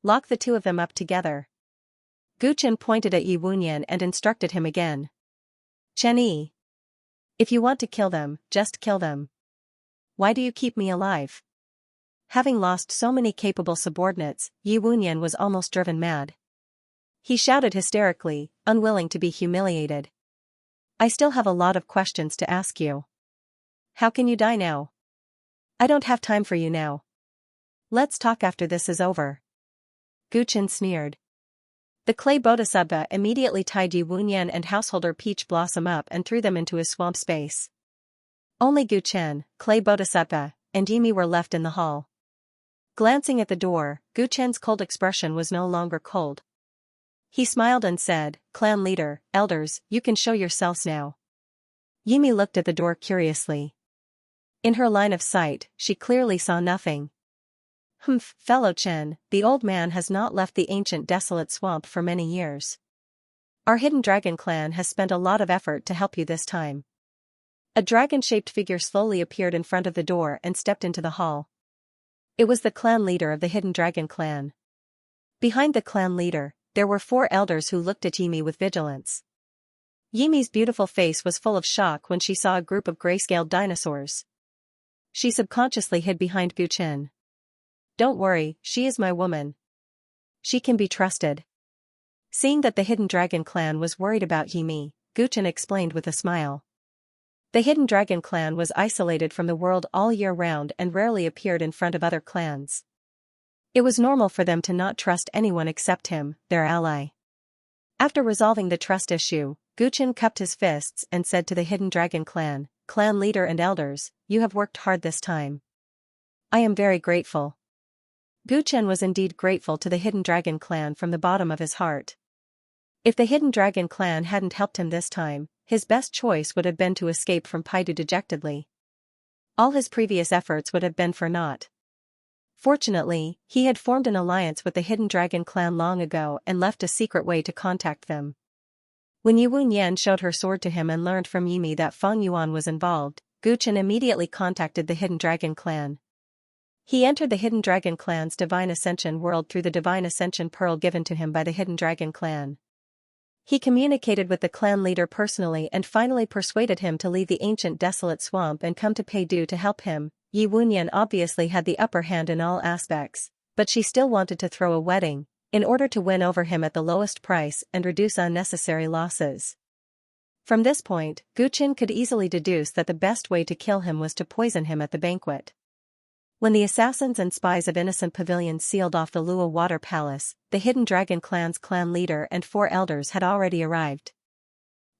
Lock the two of them up together. Guchen pointed at Yi Wunyan and instructed him again. Chen Yi. If you want to kill them, just kill them. Why do you keep me alive? Having lost so many capable subordinates, Yi Wunyan was almost driven mad. He shouted hysterically, unwilling to be humiliated. I still have a lot of questions to ask you. How can you die now? I don't have time for you now. Let's talk after this is over. Guchen sneered. The clay bodhisattva immediately tied Yi Wunyan and householder Peach Blossom up and threw them into his swamp space. Only Guchen, clay bodhisattva, and Yimi were left in the hall. Glancing at the door, Guchen's cold expression was no longer cold. He smiled and said, Clan leader, elders, you can show yourselves now. Yimi looked at the door curiously. In her line of sight, she clearly saw nothing. Fellow Chen, the old man has not left the ancient desolate swamp for many years. Our hidden dragon clan has spent a lot of effort to help you this time. A dragon-shaped figure slowly appeared in front of the door and stepped into the hall. It was the clan leader of the hidden dragon clan. Behind the clan leader, there were 4 elders who looked at Yimi with vigilance. Yimi's beautiful face was full of shock when she saw a group of grayscaled dinosaurs. She subconsciously hid behind Guchen. Don't worry, she is my woman. She can be trusted. Seeing that the hidden dragon clan was worried about Yimi, Guchen explained with a smile. The hidden dragon clan was isolated from the world all year round and rarely appeared in front of other clans. It was normal for them to not trust anyone except him, their ally. After resolving the trust issue, Guchen cupped his fists and said to the hidden dragon clan, Clan leader and elders, you have worked hard this time. I am very grateful. Guchen was indeed grateful to the hidden dragon clan from the bottom of his heart. If the hidden dragon clan hadn't helped him this time, his best choice would have been to escape from Paidu dejectedly. All his previous efforts would have been for naught. Fortunately, he had formed an alliance with the hidden dragon clan long ago and left a secret way to contact them. When Yi Wunyan showed her sword to him and learned from Yimi that Feng Yuan was involved, Guchen immediately contacted the hidden dragon clan. He entered the hidden dragon clan's divine ascension world through the divine ascension pearl given to him by the hidden dragon clan. He communicated with the clan leader personally and finally persuaded him to leave the ancient desolate swamp and come to pay due to help him. Yi Wunyan obviously had the upper hand in all aspects, but she still wanted to throw a wedding, in order to win over him at the lowest price and reduce unnecessary losses. From this point, Guqin could easily deduce that the best way to kill him was to poison him at the banquet. When the assassins and spies of Innocent Pavilion sealed off the Lua Water Palace, the Hidden Dragon Clan's clan leader and 4 elders had already arrived.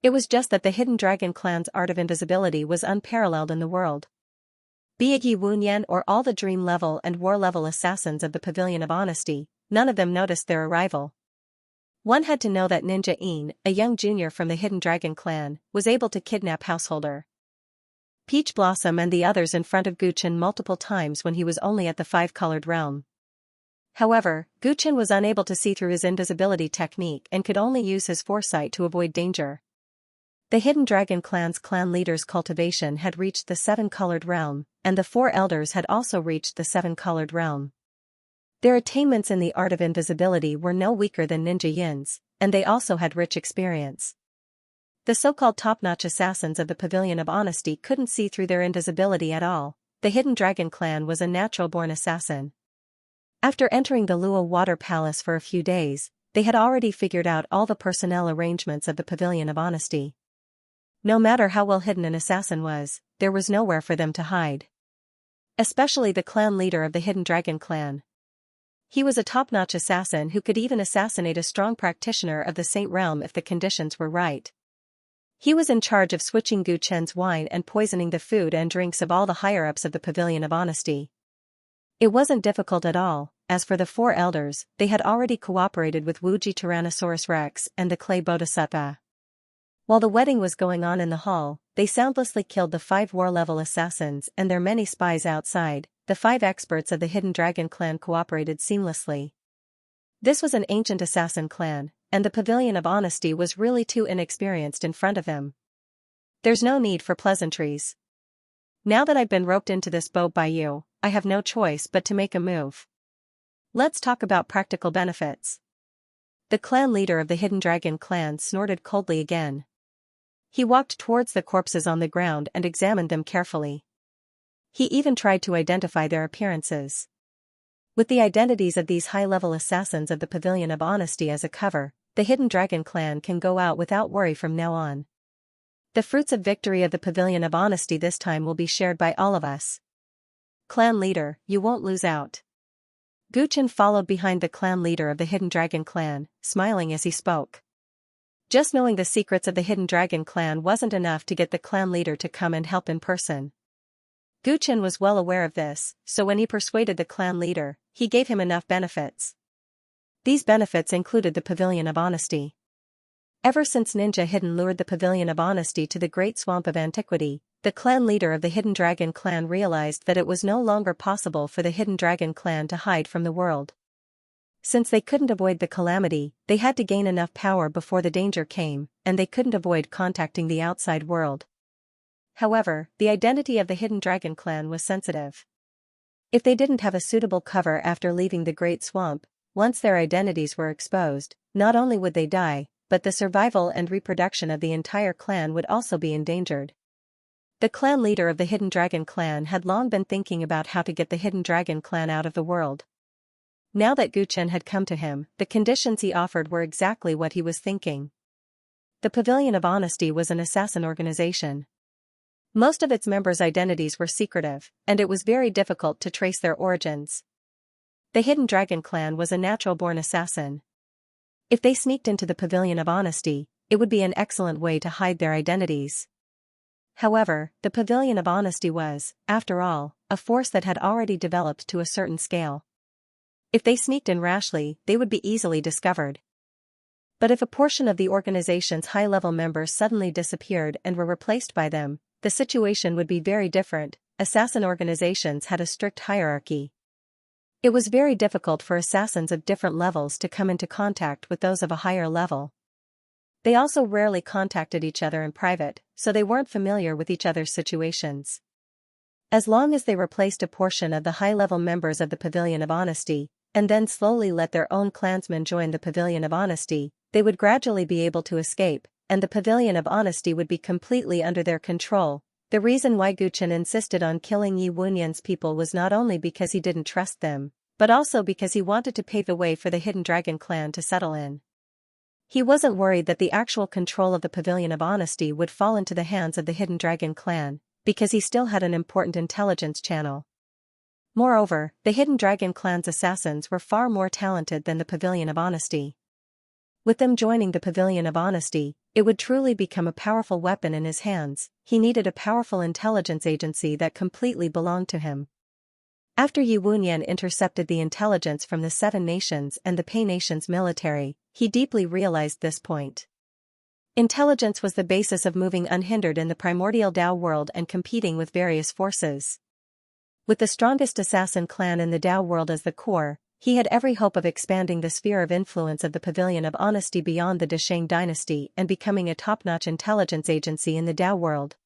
It was just that the Hidden Dragon Clan's art of invisibility was unparalleled in the world. Be it Yi Wunyan or all the Dream level and War level assassins of the Pavilion of Honesty, none of them noticed their arrival. One had to know that Ninja Een, a young junior from the Hidden Dragon Clan, was able to kidnap Householder Peach Blossom and the others in front of Guqin multiple times when he was only at the 5-colored realm. However, Guqin was unable to see through his invisibility technique and could only use his foresight to avoid danger. The Hidden Dragon Clan's clan leader's cultivation had reached the 7-colored realm, and the 4 elders had also reached the 7-colored realm. Their attainments in the art of invisibility were no weaker than Ninja Yin's, and they also had rich experience. The so-called top-notch assassins of the Pavilion of Honesty couldn't see through their invisibility at all. The Hidden Dragon Clan was a natural-born assassin. After entering the Lua Water Palace for a few days, they had already figured out all the personnel arrangements of the Pavilion of Honesty. No matter how well hidden an assassin was, there was nowhere for them to hide. Especially the clan leader of the Hidden Dragon Clan. He was a top-notch assassin who could even assassinate a strong practitioner of the Saint Realm if the conditions were right. He was in charge of switching Guqin's wine and poisoning the food and drinks of all the higher-ups of the Pavilion of Honesty. It wasn't difficult at all. As for the 4 elders, they had already cooperated with Wuji Tyrannosaurus Rex and the Clay Bodhisattva. While the wedding was going on in the hall, they soundlessly killed the 5 war-level assassins and their many spies outside. The 5 experts of the Hidden Dragon Clan cooperated seamlessly. This was an ancient assassin clan, and the Pavilion of Honesty was really too inexperienced in front of him. There's no need for pleasantries. Now that I've been roped into this boat by you, I have no choice but to make a move. Let's talk about practical benefits. The clan leader of the Hidden Dragon Clan snorted coldly again. He walked towards the corpses on the ground and examined them carefully. He even tried to identify their appearances. With the identities of these high-level assassins of the Pavilion of Honesty as a cover, the Hidden Dragon Clan can go out without worry from now on. The fruits of victory of the Pavilion of Honesty this time will be shared by all of us. Clan leader, you won't lose out. Guqin followed behind the clan leader of the Hidden Dragon Clan, smiling as he spoke. Just knowing the secrets of the Hidden Dragon Clan wasn't enough to get the clan leader to come and help in person. Guqin was well aware of this, so when he persuaded the clan leader, he gave him enough benefits. These benefits included the Pavilion of Honesty. Ever since Ninja Hidden lured the Pavilion of Honesty to the Great Swamp of Antiquity, the clan leader of the Hidden Dragon Clan realized that it was no longer possible for the Hidden Dragon Clan to hide from the world. Since they couldn't avoid the calamity, they had to gain enough power before the danger came, and they couldn't avoid contacting the outside world. However, the identity of the Hidden Dragon Clan was sensitive. If they didn't have a suitable cover after leaving the Great Swamp, once their identities were exposed, not only would they die, but the survival and reproduction of the entire clan would also be endangered. The clan leader of the Hidden Dragon Clan had long been thinking about how to get the Hidden Dragon Clan out of the world. Now that Guqin had come to him, the conditions he offered were exactly what he was thinking. The Pavilion of Honesty was an assassin organization. Most of its members' identities were secretive, and it was very difficult to trace their origins. The Hidden Dragon Clan was a natural-born assassin. If they sneaked into the Pavilion of Honesty, it would be an excellent way to hide their identities. However, the Pavilion of Honesty was, after all, a force that had already developed to a certain scale. If they sneaked in rashly, they would be easily discovered. But if a portion of the organization's high-level members suddenly disappeared and were replaced by them, the situation would be very different. Assassin organizations had a strict hierarchy. It was very difficult for assassins of different levels to come into contact with those of a higher level. They also rarely contacted each other in private, so they weren't familiar with each other's situations. As long as they replaced a portion of the high-level members of the Pavilion of Honesty, and then slowly let their own clansmen join the Pavilion of Honesty, they would gradually be able to escape, and the Pavilion of Honesty would be completely under their control. The reason why Guqin insisted on killing Yi Wunyan's people was not only because he didn't trust them, but also because he wanted to pave the way for the Hidden Dragon Clan to settle in. He wasn't worried that the actual control of the Pavilion of Honesty would fall into the hands of the Hidden Dragon clan, because he still had an important intelligence channel. Moreover, the Hidden Dragon clan's assassins were far more talented than the Pavilion of Honesty. With them joining the Pavilion of Honesty, it would truly become a powerful weapon in his hands. He needed a powerful intelligence agency that completely belonged to him. After Yi Wunyan intercepted the intelligence from the Seven Nations and the Pei Nation's military, he deeply realized this point. Intelligence was the basis of moving unhindered in the primordial Dao world and competing with various forces. With the strongest assassin clan in the Dao world as the core, he had every hope of expanding the sphere of influence of the Pavilion of Honesty beyond the Desheng dynasty and becoming a top-notch intelligence agency in the Dao world.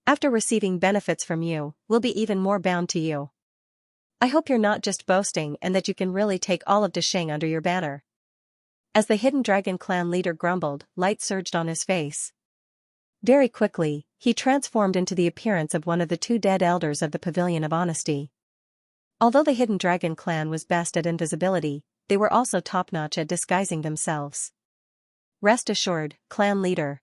After receiving benefits from you, we'll be even more bound to you. I hope you're not just boasting and that you can really take all of Desheng under your banner. As the Hidden Dragon clan leader grumbled, light surged on his face. Very quickly, he transformed into the appearance of one of the two dead elders of the Pavilion of Honesty. Although the Hidden Dragon clan was best at invisibility, they were also top-notch at disguising themselves. Rest assured, clan leader.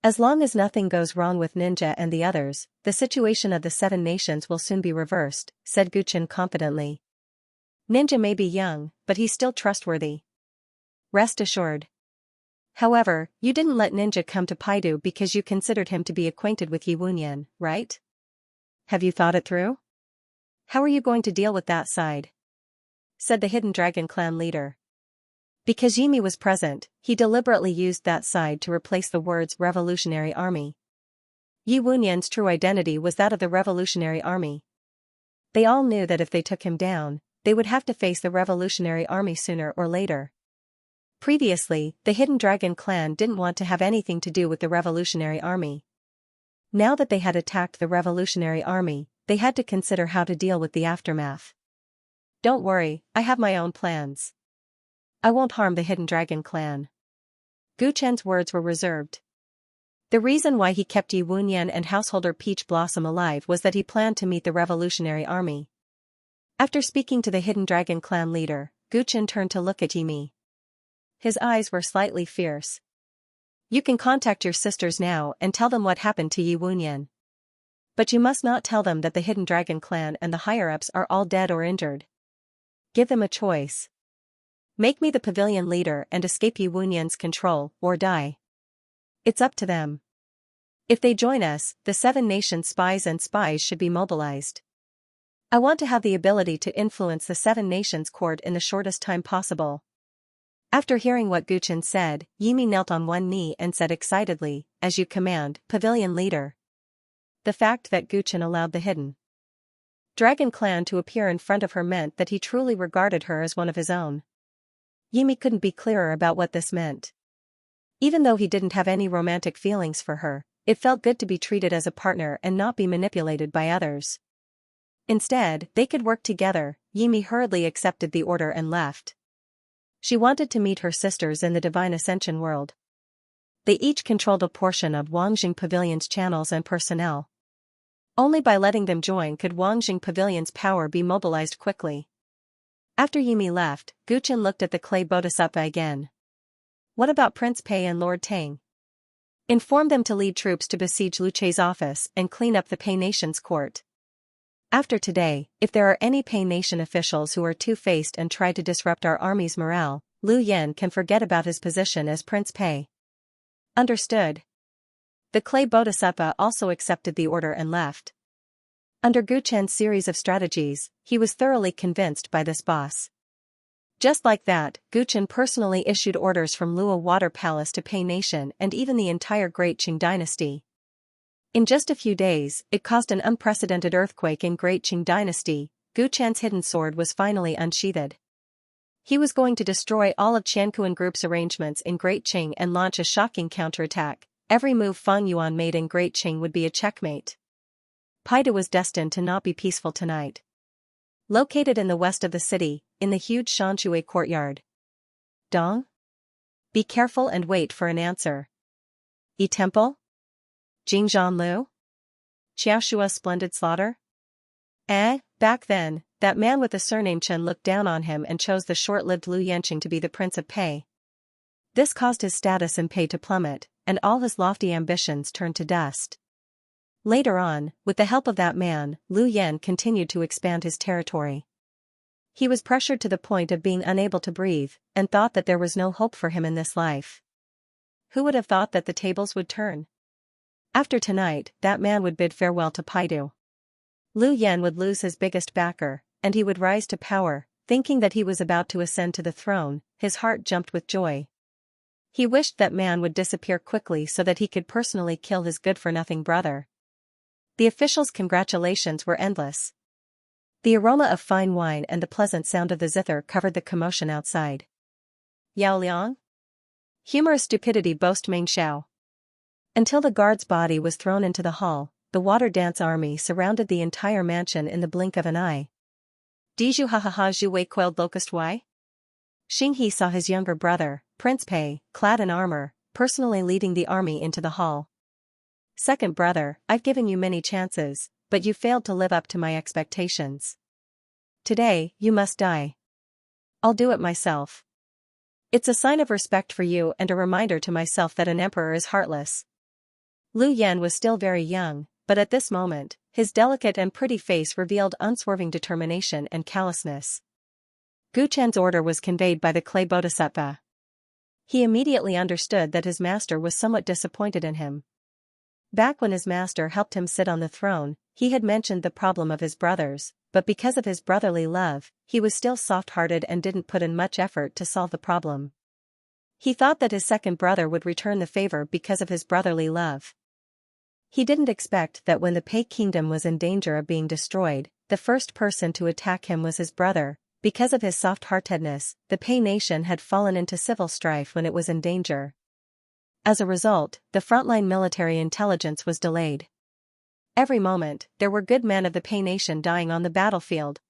As long as nothing goes wrong with Ninja and the others, the situation of the Seven Nations will soon be reversed, said Guchen confidently. Ninja may be young, but he's still trustworthy. Rest assured. However, you didn't let Ninja come to Paidu because you considered him to be acquainted with Yi Wunyan, right? Have you thought it through? How are you going to deal with that side? Said the Hidden Dragon clan leader. Because Yimi was present, he deliberately used that side to replace the words Revolutionary Army. Yi Wunyan's true identity was that of the Revolutionary Army. They all knew that if they took him down, they would have to face the Revolutionary Army sooner or later. Previously, the Hidden Dragon clan didn't want to have anything to do with the Revolutionary Army. Now that they had attacked the Revolutionary Army, they had to consider how to deal with the aftermath. Don't worry, I have my own plans. I won't harm the Hidden Dragon clan. Gu Chen's words were reserved. The reason why he kept Yi Wunyan and householder Peach Blossom alive was that he planned to meet the Revolutionary Army. After speaking to the Hidden Dragon clan leader, Gu Chen turned to look at Yimi. His eyes were slightly fierce. You can contact your sisters now and tell them what happened to Yi Wunyan. But you must not tell them that the Hidden Dragon clan and the higher-ups are all dead or injured. Give them a choice. Make me the pavilion leader and escape Yi Wunyan's control, or die. It's up to them. If they join us, the Seven Nations spies should be mobilized. I want to have the ability to influence the Seven Nations court in the shortest time possible. After hearing what Gu Chen said, Yimi knelt on one knee and said excitedly, as you command, pavilion leader. The fact that Gu Chen allowed the Hidden Dragon clan to appear in front of her meant that he truly regarded her as one of his own. Yimi couldn't be clearer about what this meant. Even though he didn't have any romantic feelings for her, it felt good to be treated as a partner and not be manipulated by others. Instead, they could work together. Yimi hurriedly accepted the order and left. She wanted to meet her sisters in the Divine Ascension world. They each controlled a portion of Wangjing Pavilion's channels and personnel. Only by letting them join could Wangjing Pavilion's power be mobilized quickly. After Yimi left, Gu Chen looked at the clay bodhisattva again. What about Prince Pei and Lord Tang? Inform them to lead troops to besiege Luche's office and clean up the Pei Nation's court. After today, if there are any Pei Nation officials who are two-faced and try to disrupt our army's morale, Liu Yan can forget about his position as Prince Pei. Understood. The clay bodhisattva also accepted the order and left. Under Gu Chen's series of strategies, he was thoroughly convinced by this boss. Just like that, Gu Chen personally issued orders from Luo Water Palace to Pei Nation and even the entire Great Qing dynasty. In just a few days, it caused an unprecedented earthquake in Great Qing dynasty. Gu Chen's hidden sword was finally unsheathed. He was going to destroy all of Qianquan Group's arrangements in Great Qing and launch a shocking counterattack. Every move Fang Yuan made in Great Qing would be a checkmate. Paidu was destined to not be peaceful tonight. Located in the west of the city, in the huge Xianxia courtyard. Dong? Be careful and wait for an answer. Yi Temple? Jingzhan Lu? Xiaoshua's splendid slaughter? Back then, that man with the surname Chen looked down on him and chose the short-lived Liu Yanqing to be the Prince of Pei. This caused his status and pay to plummet, and all his lofty ambitions turned to dust. Later on, with the help of that man, Liu Yan continued to expand his territory. He was pressured to the point of being unable to breathe, and thought that there was no hope for him in this life. Who would have thought that the tables would turn? After tonight, that man would bid farewell to Paidu. Liu Yan would lose his biggest backer, and he would rise to power. Thinking that he was about to ascend to the throne, his heart jumped with joy. He wished that man would disappear quickly so that he could personally kill his good-for-nothing brother. The officials' congratulations were endless. The aroma of fine wine and the pleasant sound of the zither covered the commotion outside. Yao Liang? Humorous stupidity boast Meng Xiao. Until the guard's body was thrown into the hall, the water dance army surrounded the entire mansion in the blink of an eye. Diju ha ha ha zhu wei quailed locust why? Xing He saw his younger brother, Prince Pei, clad in armor, personally leading the army into the hall. Second brother, I've given you many chances, but you failed to live up to my expectations. Today, you must die. I'll do it myself. It's a sign of respect for you and a reminder to myself that an emperor is heartless. Liu Yan was still very young, but at this moment, his delicate and pretty face revealed unswerving determination and callousness. Gu Chen's order was conveyed by the clay bodhisattva. He immediately understood that his master was somewhat disappointed in him. Back when his master helped him sit on the throne, he had mentioned the problem of his brothers, but because of his brotherly love, he was still soft-hearted and didn't put in much effort to solve the problem. He thought that his second brother would return the favor because of his brotherly love. He didn't expect that when the Pei kingdom was in danger of being destroyed, the first person to attack him was his brother. Because of his soft-heartedness, the Pei nation had fallen into civil strife when it was in danger. As a result, the frontline military intelligence was delayed. Every moment, there were good men of the Pei nation dying on the battlefield.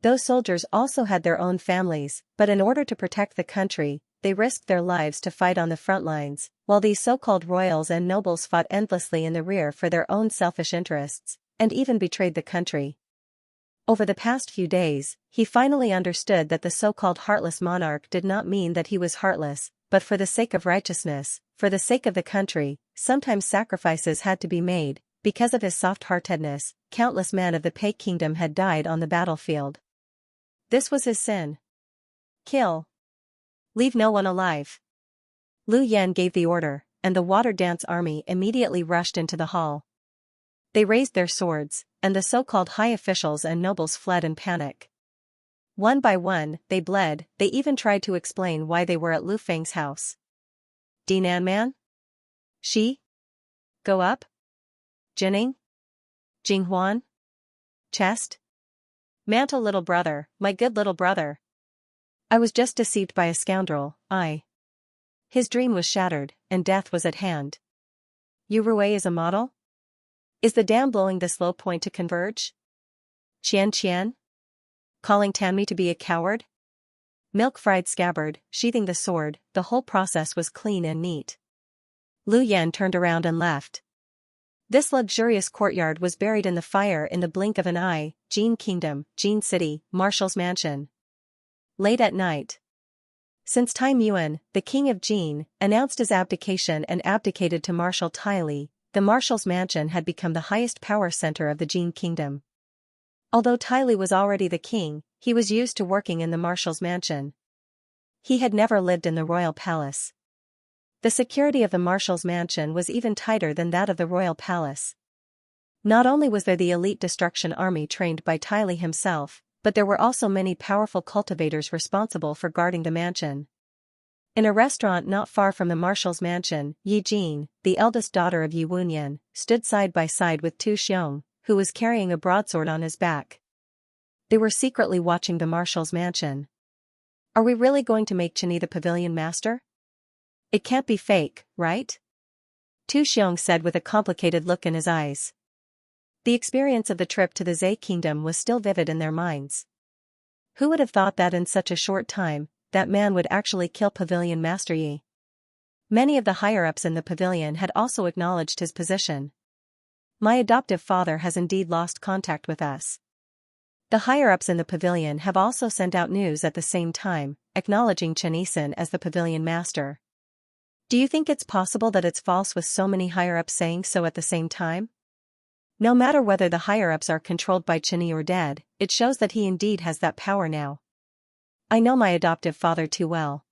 Those soldiers also had their own families, but in order to protect the country, they risked their lives to fight on the front lines, while these so-called royals and nobles fought endlessly in the rear for their own selfish interests, and even betrayed the country. Over the past few days, he finally understood that the so-called heartless monarch did not mean that he was heartless, but for the sake of righteousness, for the sake of the country, sometimes sacrifices had to be made. Because of his soft-heartedness, countless men of the Pei kingdom had died on the battlefield. This was his sin. Kill. Leave no one alive. Liu Yan gave the order, and the water dance army immediately rushed into the hall. They raised their swords, and the so-called high officials and nobles fled in panic. One by one, they bled. They even tried to explain why they were at Lu Feng's house. Dinan man? She? Go up? Jinning? Jinghuan? Chest? Mantle little brother, my good little brother. I was just deceived by a scoundrel, His dream was shattered, and death was at hand. Yu Rui is a model? Is the dam blowing this low point to converge? Xianxia? Calling Tanmi to be a coward? Milk-fried scabbard, sheathing the sword, the whole process was clean and neat. Liu Yan turned around and left. This luxurious courtyard was buried in the fire in the blink of an eye. Jin Kingdom, Jin City, Marshal's Mansion. Late at night. Since Time Yuan, the king of Jin, announced his abdication and abdicated to Marshal Tyli, the Marshal's Mansion had become the highest power center of the Jin Kingdom. Although Tyli was already the king, he was used to working in the Marshal's Mansion. He had never lived in the royal palace. The security of the Marshal's Mansion was even tighter than that of the royal palace. Not only was there the elite destruction army trained by Tyli himself, but there were also many powerful cultivators responsible for guarding the mansion. In a restaurant not far from the Marshal's Mansion, Yi Jin, the eldest daughter of Yi Wunyan, stood side by side with Tu Xiong, who was carrying a broadsword on his back. They were secretly watching the Marshal's Mansion. Are we really going to make Chini the pavilion master? It can't be fake, right? Tu Xiong said with a complicated look in his eyes. The experience of the trip to the Zhe Kingdom was still vivid in their minds. Who would have thought that in such a short time, that man would actually kill Pavilion Master Yi? Many of the higher-ups in the pavilion had also acknowledged his position. My adoptive father has indeed lost contact with us. The higher-ups in the pavilion have also sent out news at the same time, acknowledging Chen Yisan as the pavilion master. Do you think it's possible that it's false with so many higher-ups saying so at the same time? No matter whether the higher-ups are controlled by Chen Yi or dead, it shows that he indeed has that power now. I know my adoptive father too well.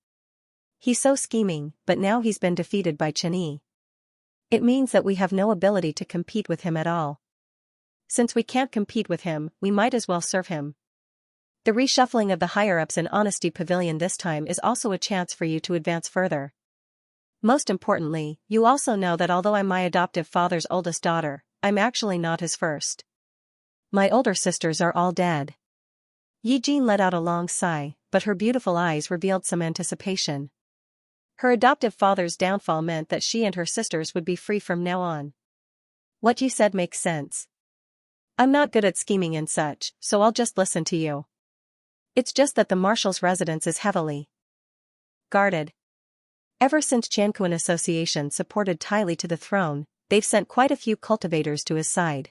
He's so scheming, but now he's been defeated by Chen Yi. It means that we have no ability to compete with him at all. Since we can't compete with him, we might as well serve him. The reshuffling of the higher-ups in Honesty Pavilion this time is also a chance for you to advance further. Most importantly, you also know that although I'm my adoptive father's oldest daughter, I'm actually not his first. My older sisters are all dead. Yi Jin let out a long sigh, but her beautiful eyes revealed some anticipation. Her adoptive father's downfall meant that she and her sisters would be free from now on. What you said makes sense. I'm not good at scheming and such, so I'll just listen to you. It's just that the marshal's residence is heavily guarded. Ever since Xianxia Association supported Ty Li to the throne, they've sent quite a few cultivators to his side.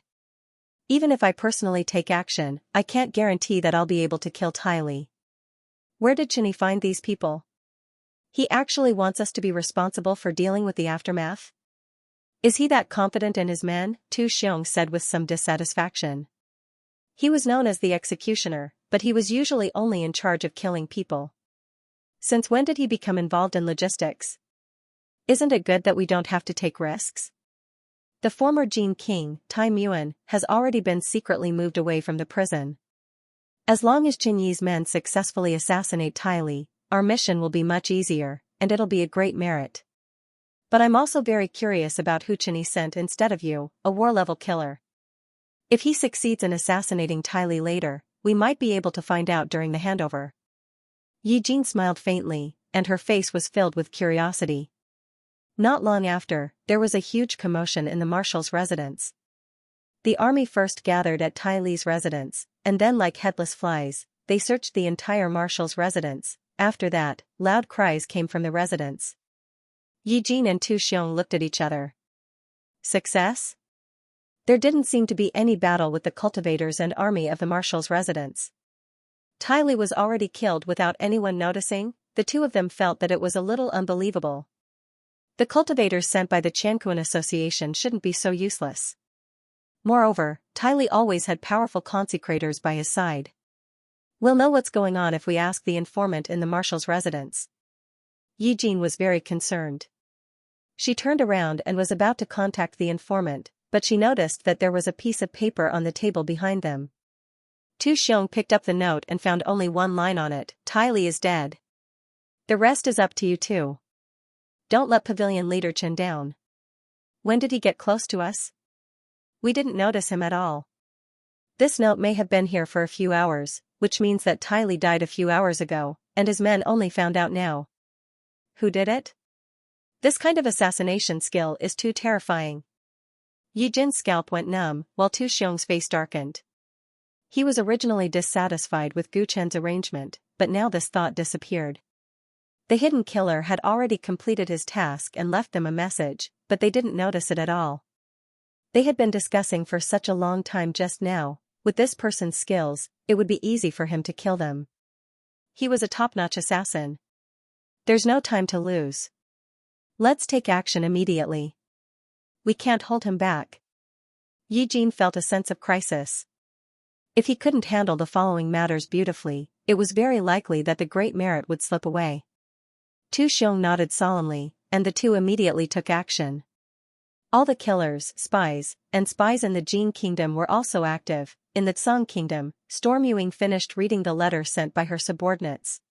Even if I personally take action, I can't guarantee that I'll be able to kill Ty Li. Where did Chen Yi find these people? He actually wants us to be responsible for dealing with the aftermath? Is he that confident in his men? Tu Xiong said with some dissatisfaction. He was known as the executioner, but he was usually only in charge of killing people. Since when did he become involved in logistics? Isn't it good that we don't have to take risks? The former Jin King, Tai Muan, has already been secretly moved away from the prison. As long as Chen Yi's men successfully assassinate Ty Li, our mission will be much easier, and it'll be a great merit. But I'm also very curious about who Chen Yi sent instead of you, a war-level killer. If he succeeds in assassinating Ty Li later, we might be able to find out during the handover. Yi Jin smiled faintly, and her face was filled with curiosity. Not long after, there was a huge commotion in the marshal's residence. The army first gathered at Ty Li's residence, and then like headless flies, they searched the entire marshal's residence. After that, loud cries came from the residence. Yi Jin and Tu Xiong looked at each other. Success? There didn't seem to be any battle with the cultivators and army of the marshal's residence. Ty Li was already killed without anyone noticing. The two of them felt that it was a little unbelievable. The cultivators sent by the Xianxia Association shouldn't be so useless. Moreover, Ty Li always had powerful consecrators by his side. We'll know what's going on if we ask the informant in the marshal's residence. Yi Jin was very concerned. She turned around and was about to contact the informant, but she noticed that there was a piece of paper on the table behind them. Tu Xiong picked up the note and found only one line on it: Ty Li is dead. The rest is up to you too. Don't let Pavilion Leader Chen down. When did he get close to us? We didn't notice him at all. This note may have been here for a few hours, which means that Ty Li died a few hours ago, and his men only found out now. Who did it? This kind of assassination skill is too terrifying. Yi Jin's scalp went numb, while Tu Xiong's face darkened. He was originally dissatisfied with Gu Chen's arrangement, but now this thought disappeared. The hidden killer had already completed his task and left them a message, but they didn't notice it at all. They had been discussing for such a long time just now. With this person's skills, it would be easy for him to kill them. He was a top-notch assassin. There's no time to lose. Let's take action immediately. We can't hold him back. Yi Jin felt a sense of crisis. If he couldn't handle the following matters beautifully, it was very likely that the great merit would slip away. Tu Xiong nodded solemnly, and the two immediately took action. All the killers, spies, and spies in the Jin Kingdom were also active. In the Tsang Kingdom, Storm Yuing finished reading the letter sent by her subordinates.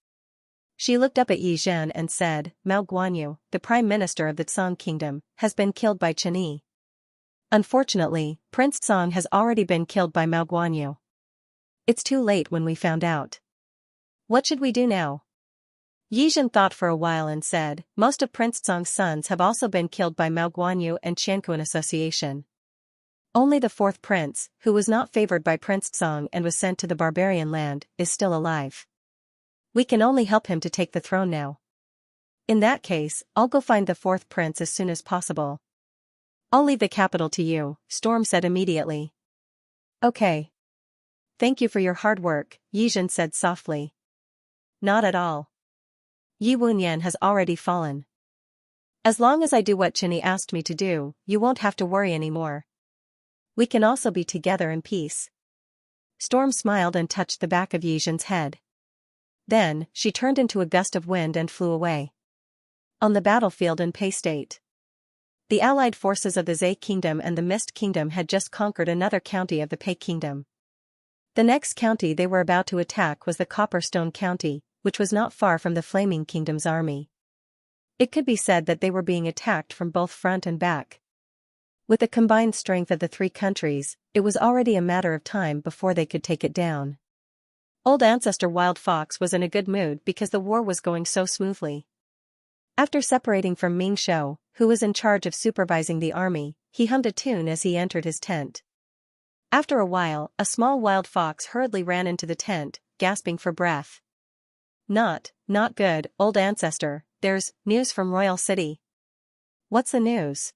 She looked up at Yi Zhen and said, Mao Guanyu, the Prime Minister of the Tsang Kingdom, has been killed by Chen Yi. Unfortunately, Prince Tsang has already been killed by Mao Guanyu. It's too late when we found out. What should we do now? Yi Zhen thought for a while and said, most of Prince Tsang's sons have also been killed by Mao Guanyu and Xianxia Association. Only the fourth prince, who was not favored by Prince Tsang and was sent to the barbarian land, is still alive. We can only help him to take the throne now. In that case, I'll go find the fourth prince as soon as possible. I'll leave the capital to you, Storm said immediately. Okay. Thank you for your hard work, Yi Zhen said softly. Not at all. Yi Wunyan has already fallen. As long as I do what Qinyi asked me to do, you won't have to worry anymore. We can also be together in peace. Storm smiled and touched the back of Yi Zhen's head. Then, she turned into a gust of wind and flew away. On the battlefield in Pei State, the allied forces of the Zhe Kingdom and the Mist Kingdom had just conquered another county of the Pei Kingdom. The next county they were about to attack was the Copperstone County, which was not far from the Flaming Kingdom's army. It could be said that they were being attacked from both front and back. With the combined strength of the three countries, it was already a matter of time before they could take it down. Old Ancestor Wild Fox was in a good mood because the war was going so smoothly. After separating from Ming Shou, who was in charge of supervising the army, he hummed a tune as he entered his tent. After a while, a small wild fox hurriedly ran into the tent, gasping for breath. Not good, Old Ancestor, there's news from Royal City. What's the news?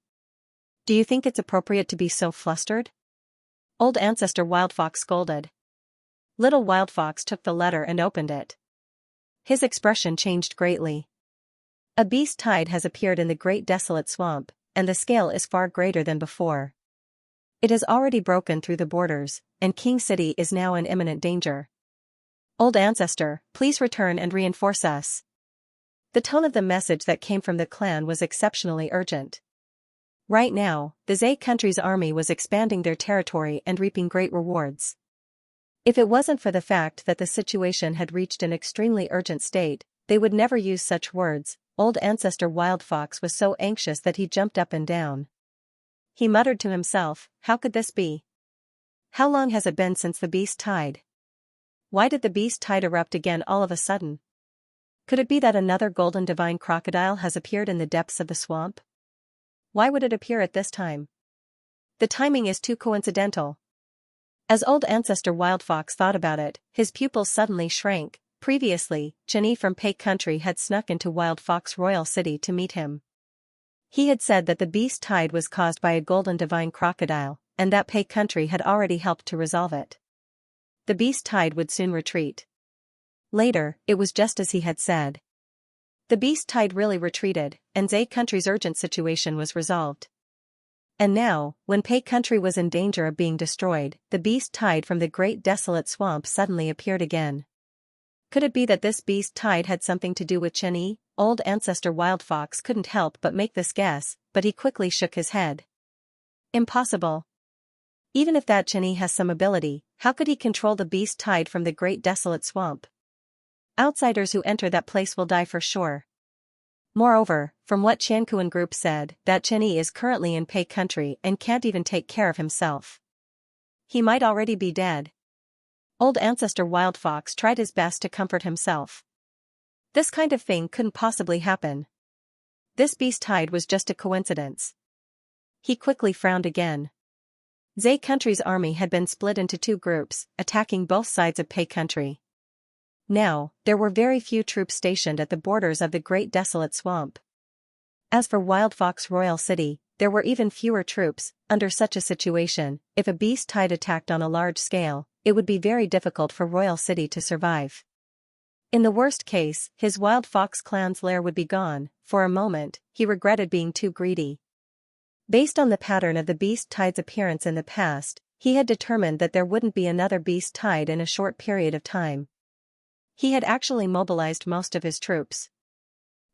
Do you think it's appropriate to be so flustered? Old Ancestor Wild Fox scolded. Little Wild Fox took the letter and opened it. His expression changed greatly. A beast tide has appeared in the great desolate swamp, and the scale is far greater than before. It has already broken through the borders, and King City is now in imminent danger. Old Ancestor, please return and reinforce us. The tone of the message that came from the clan was exceptionally urgent. Right now, the Zhe country's army was expanding their territory and reaping great rewards. If it wasn't for the fact that the situation had reached an extremely urgent state, they would never use such words. Old Ancestor Wild Fox was so anxious that he jumped up and down. He muttered to himself, how could this be? How long has it been since the beast tide? Why did the beast tide erupt again all of a sudden? Could it be that another golden divine crocodile has appeared in the depths of the swamp? Why would it appear at this time? The timing is too coincidental. As Old Ancestor Wild Fox thought about it, his pupils suddenly shrank. Previously, Qinyi from Pei Country had snuck into Wild Fox Royal City to meet him. He had said that the beast tide was caused by a golden divine crocodile, and that Pei Country had already helped to resolve it. The beast tide would soon retreat. Later, it was just as he had said. The beast tide really retreated, and Zhe Country's urgent situation was resolved. And now, when Pei Country was in danger of being destroyed, the beast tide from the great desolate swamp suddenly appeared again. Could it be that this beast tide had something to do with Qinyi? Old Ancestor Wild Fox couldn't help but make this guess, but he quickly shook his head. Impossible. Even if that Qinyi has some ability, how could he control the beast tide from the great desolate swamp? Outsiders who enter that place will die for sure. Moreover, from what Xianxia group said, that Qinyi is currently in Pei Country and can't even take care of himself. He might already be dead. Old Ancestor Wild Fox tried his best to comfort himself. This kind of thing couldn't possibly happen. This beast tide was just a coincidence. He quickly frowned again. Zhe Country's army had been split into two groups, attacking both sides of Pei Country. Now, there were very few troops stationed at the borders of the great desolate swamp. As for Wild Fox Royal City, there were even fewer troops. Under such a situation, if a beast tide attacked on a large scale, it would be very difficult for Royal City to survive. In the worst case, his Wild Fox clan's lair would be gone. For a moment, he regretted being too greedy. Based on the pattern of the beast tide's appearance in the past, he had determined that there wouldn't be another beast tide in a short period of time. He had actually mobilized most of his troops.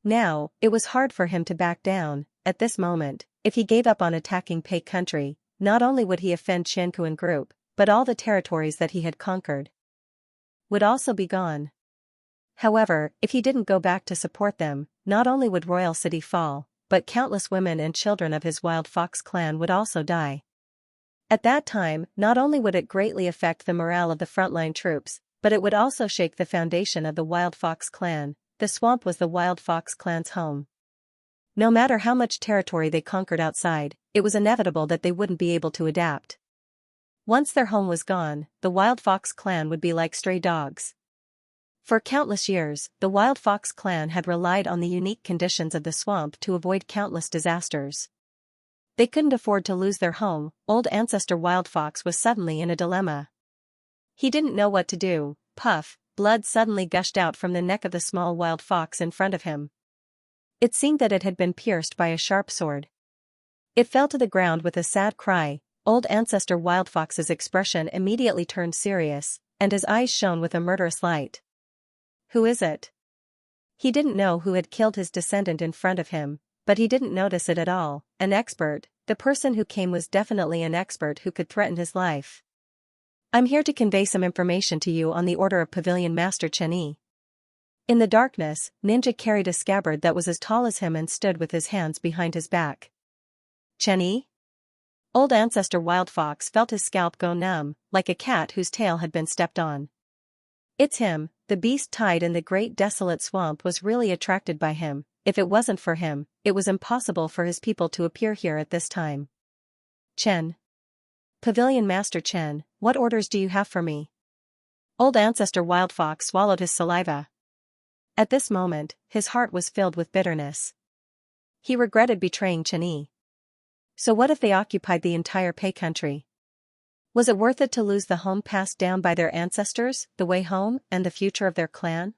Now, it was hard for him to back down. At this moment, if he gave up on attacking Pei Country, not only would he offend Xianxia group, but all the territories that he had conquered would also be gone. However, if he didn't go back to support them, not only would Royal City fall, but countless women and children of his Wild Fox clan would also die. At that time, not only would it greatly affect the morale of the frontline troops, but it would also shake the foundation of the Wild Fox clan. The swamp was the Wild Fox clan's home. No matter how much territory they conquered outside, it was inevitable that they wouldn't be able to adapt. Once their home was gone, the Wild Fox clan would be like stray dogs. For countless years, the Wild Fox clan had relied on the unique conditions of the swamp to avoid countless disasters. They couldn't afford to lose their home. Old Ancestor Wild Fox was suddenly in a dilemma. He didn't know what to do. Puff, blood suddenly gushed out from the neck of the small wild fox in front of him. It seemed that it had been pierced by a sharp sword. It fell to the ground with a sad cry. Old ancestor Wild Fox's expression immediately turned serious, and his eyes shone with a murderous light. Who is it? He didn't know who had killed his descendant in front of him, but he didn't notice it at all. An expert. The person who came was definitely an expert who could threaten his life. I'm here to convey some information to you on the order of Pavilion Master Chen. In the darkness, Ninja carried a scabbard that was as tall as him and stood with his hands behind his back. Chen? Old ancestor Wild Fox felt his scalp go numb, like a cat whose tail had been stepped on. It's him. The beast tied in the great desolate swamp was really attracted by him. If it wasn't for him, it was impossible for his people to appear here at this time. Chen. Pavilion Master Chen, what orders do you have for me? Old ancestor Wild Fox swallowed his saliva. At this moment, his heart was filled with bitterness. He regretted betraying Chen. So what if they occupied the entire Pei country? Was it worth it to lose the home passed down by their ancestors, the way home, and the future of their clan?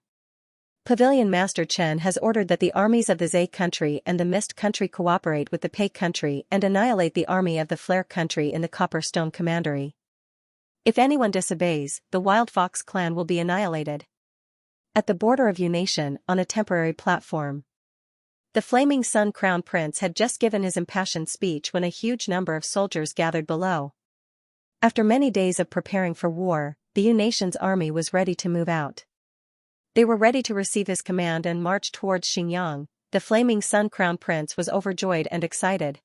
Pavilion Master Chen has ordered that the armies of the Zhe country and the Mist country cooperate with the Pei country and annihilate the army of the Flare country in the Copper Stone Commandery. If anyone disobeys, the Wild Fox clan will be annihilated. At the border of Yu Nation, on a temporary platform. The Flaming Sun Crown Prince had just given his impassioned speech when a huge number of soldiers gathered below. After many days of preparing for war, the Yu Nation's army was ready to move out. They were ready to receive his command and march towards Xinjiang. The Flaming Sun Crown Prince was overjoyed and excited.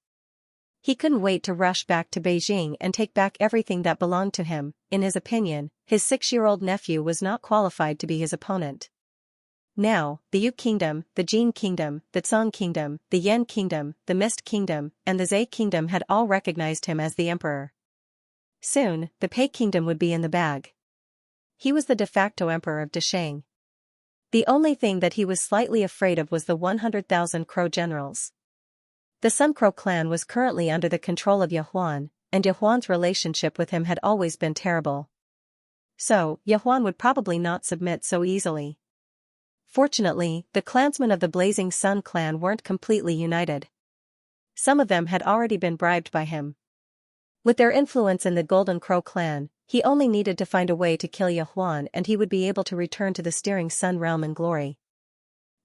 He couldn't wait to rush back to Beijing and take back everything that belonged to him. In his opinion, his 6-year-old nephew was not qualified to be his opponent. Now, the Yu Kingdom, the Jin Kingdom, the Tsang Kingdom, the Yan Kingdom, the Mist Kingdom, and the Zhe Kingdom had all recognized him as the emperor. Soon, the Pei Kingdom would be in the bag. He was the de facto emperor of Deshang. The only thing that he was slightly afraid of was the 100,000 Crow generals. The Sun Crow clan was currently under the control of Yahuan, and Yahuan's relationship with him had always been terrible. So, Yahuan would probably not submit so easily. Fortunately, the clansmen of the Blazing Sun clan weren't completely united. Some of them had already been bribed by him. With their influence in the Golden Crow clan, he only needed to find a way to kill Yahuan and he would be able to return to the Steering Sun realm in glory.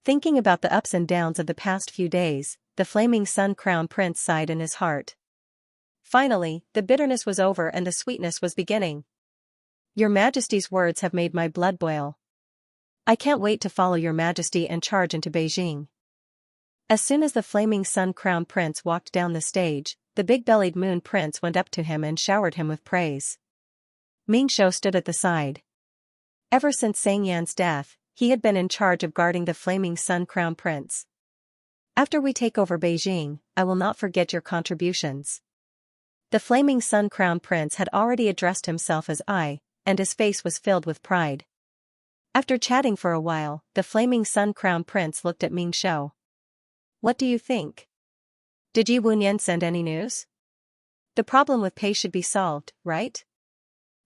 Thinking about the ups and downs of the past few days, the Flaming Sun Crown Prince sighed in his heart. Finally, the bitterness was over and the sweetness was beginning. Your Majesty's words have made my blood boil. I can't wait to follow your Majesty and charge into Beijing. As soon as the Flaming Sun Crown Prince walked down the stage, the big-bellied Moon Prince went up to him and showered him with praise. Ming Shou stood at the side. Ever since Sang Yan's death, he had been in charge of guarding the Flaming Sun Crown Prince. After we take over Beijing, I will not forget your contributions. The Flaming Sun Crown Prince had already addressed himself as I, and his face was filled with pride. After chatting for a while, the Flaming Sun Crown Prince looked at Ming Shou. What do you think? Did Yi Wunyan send any news? The problem with Pei should be solved, right?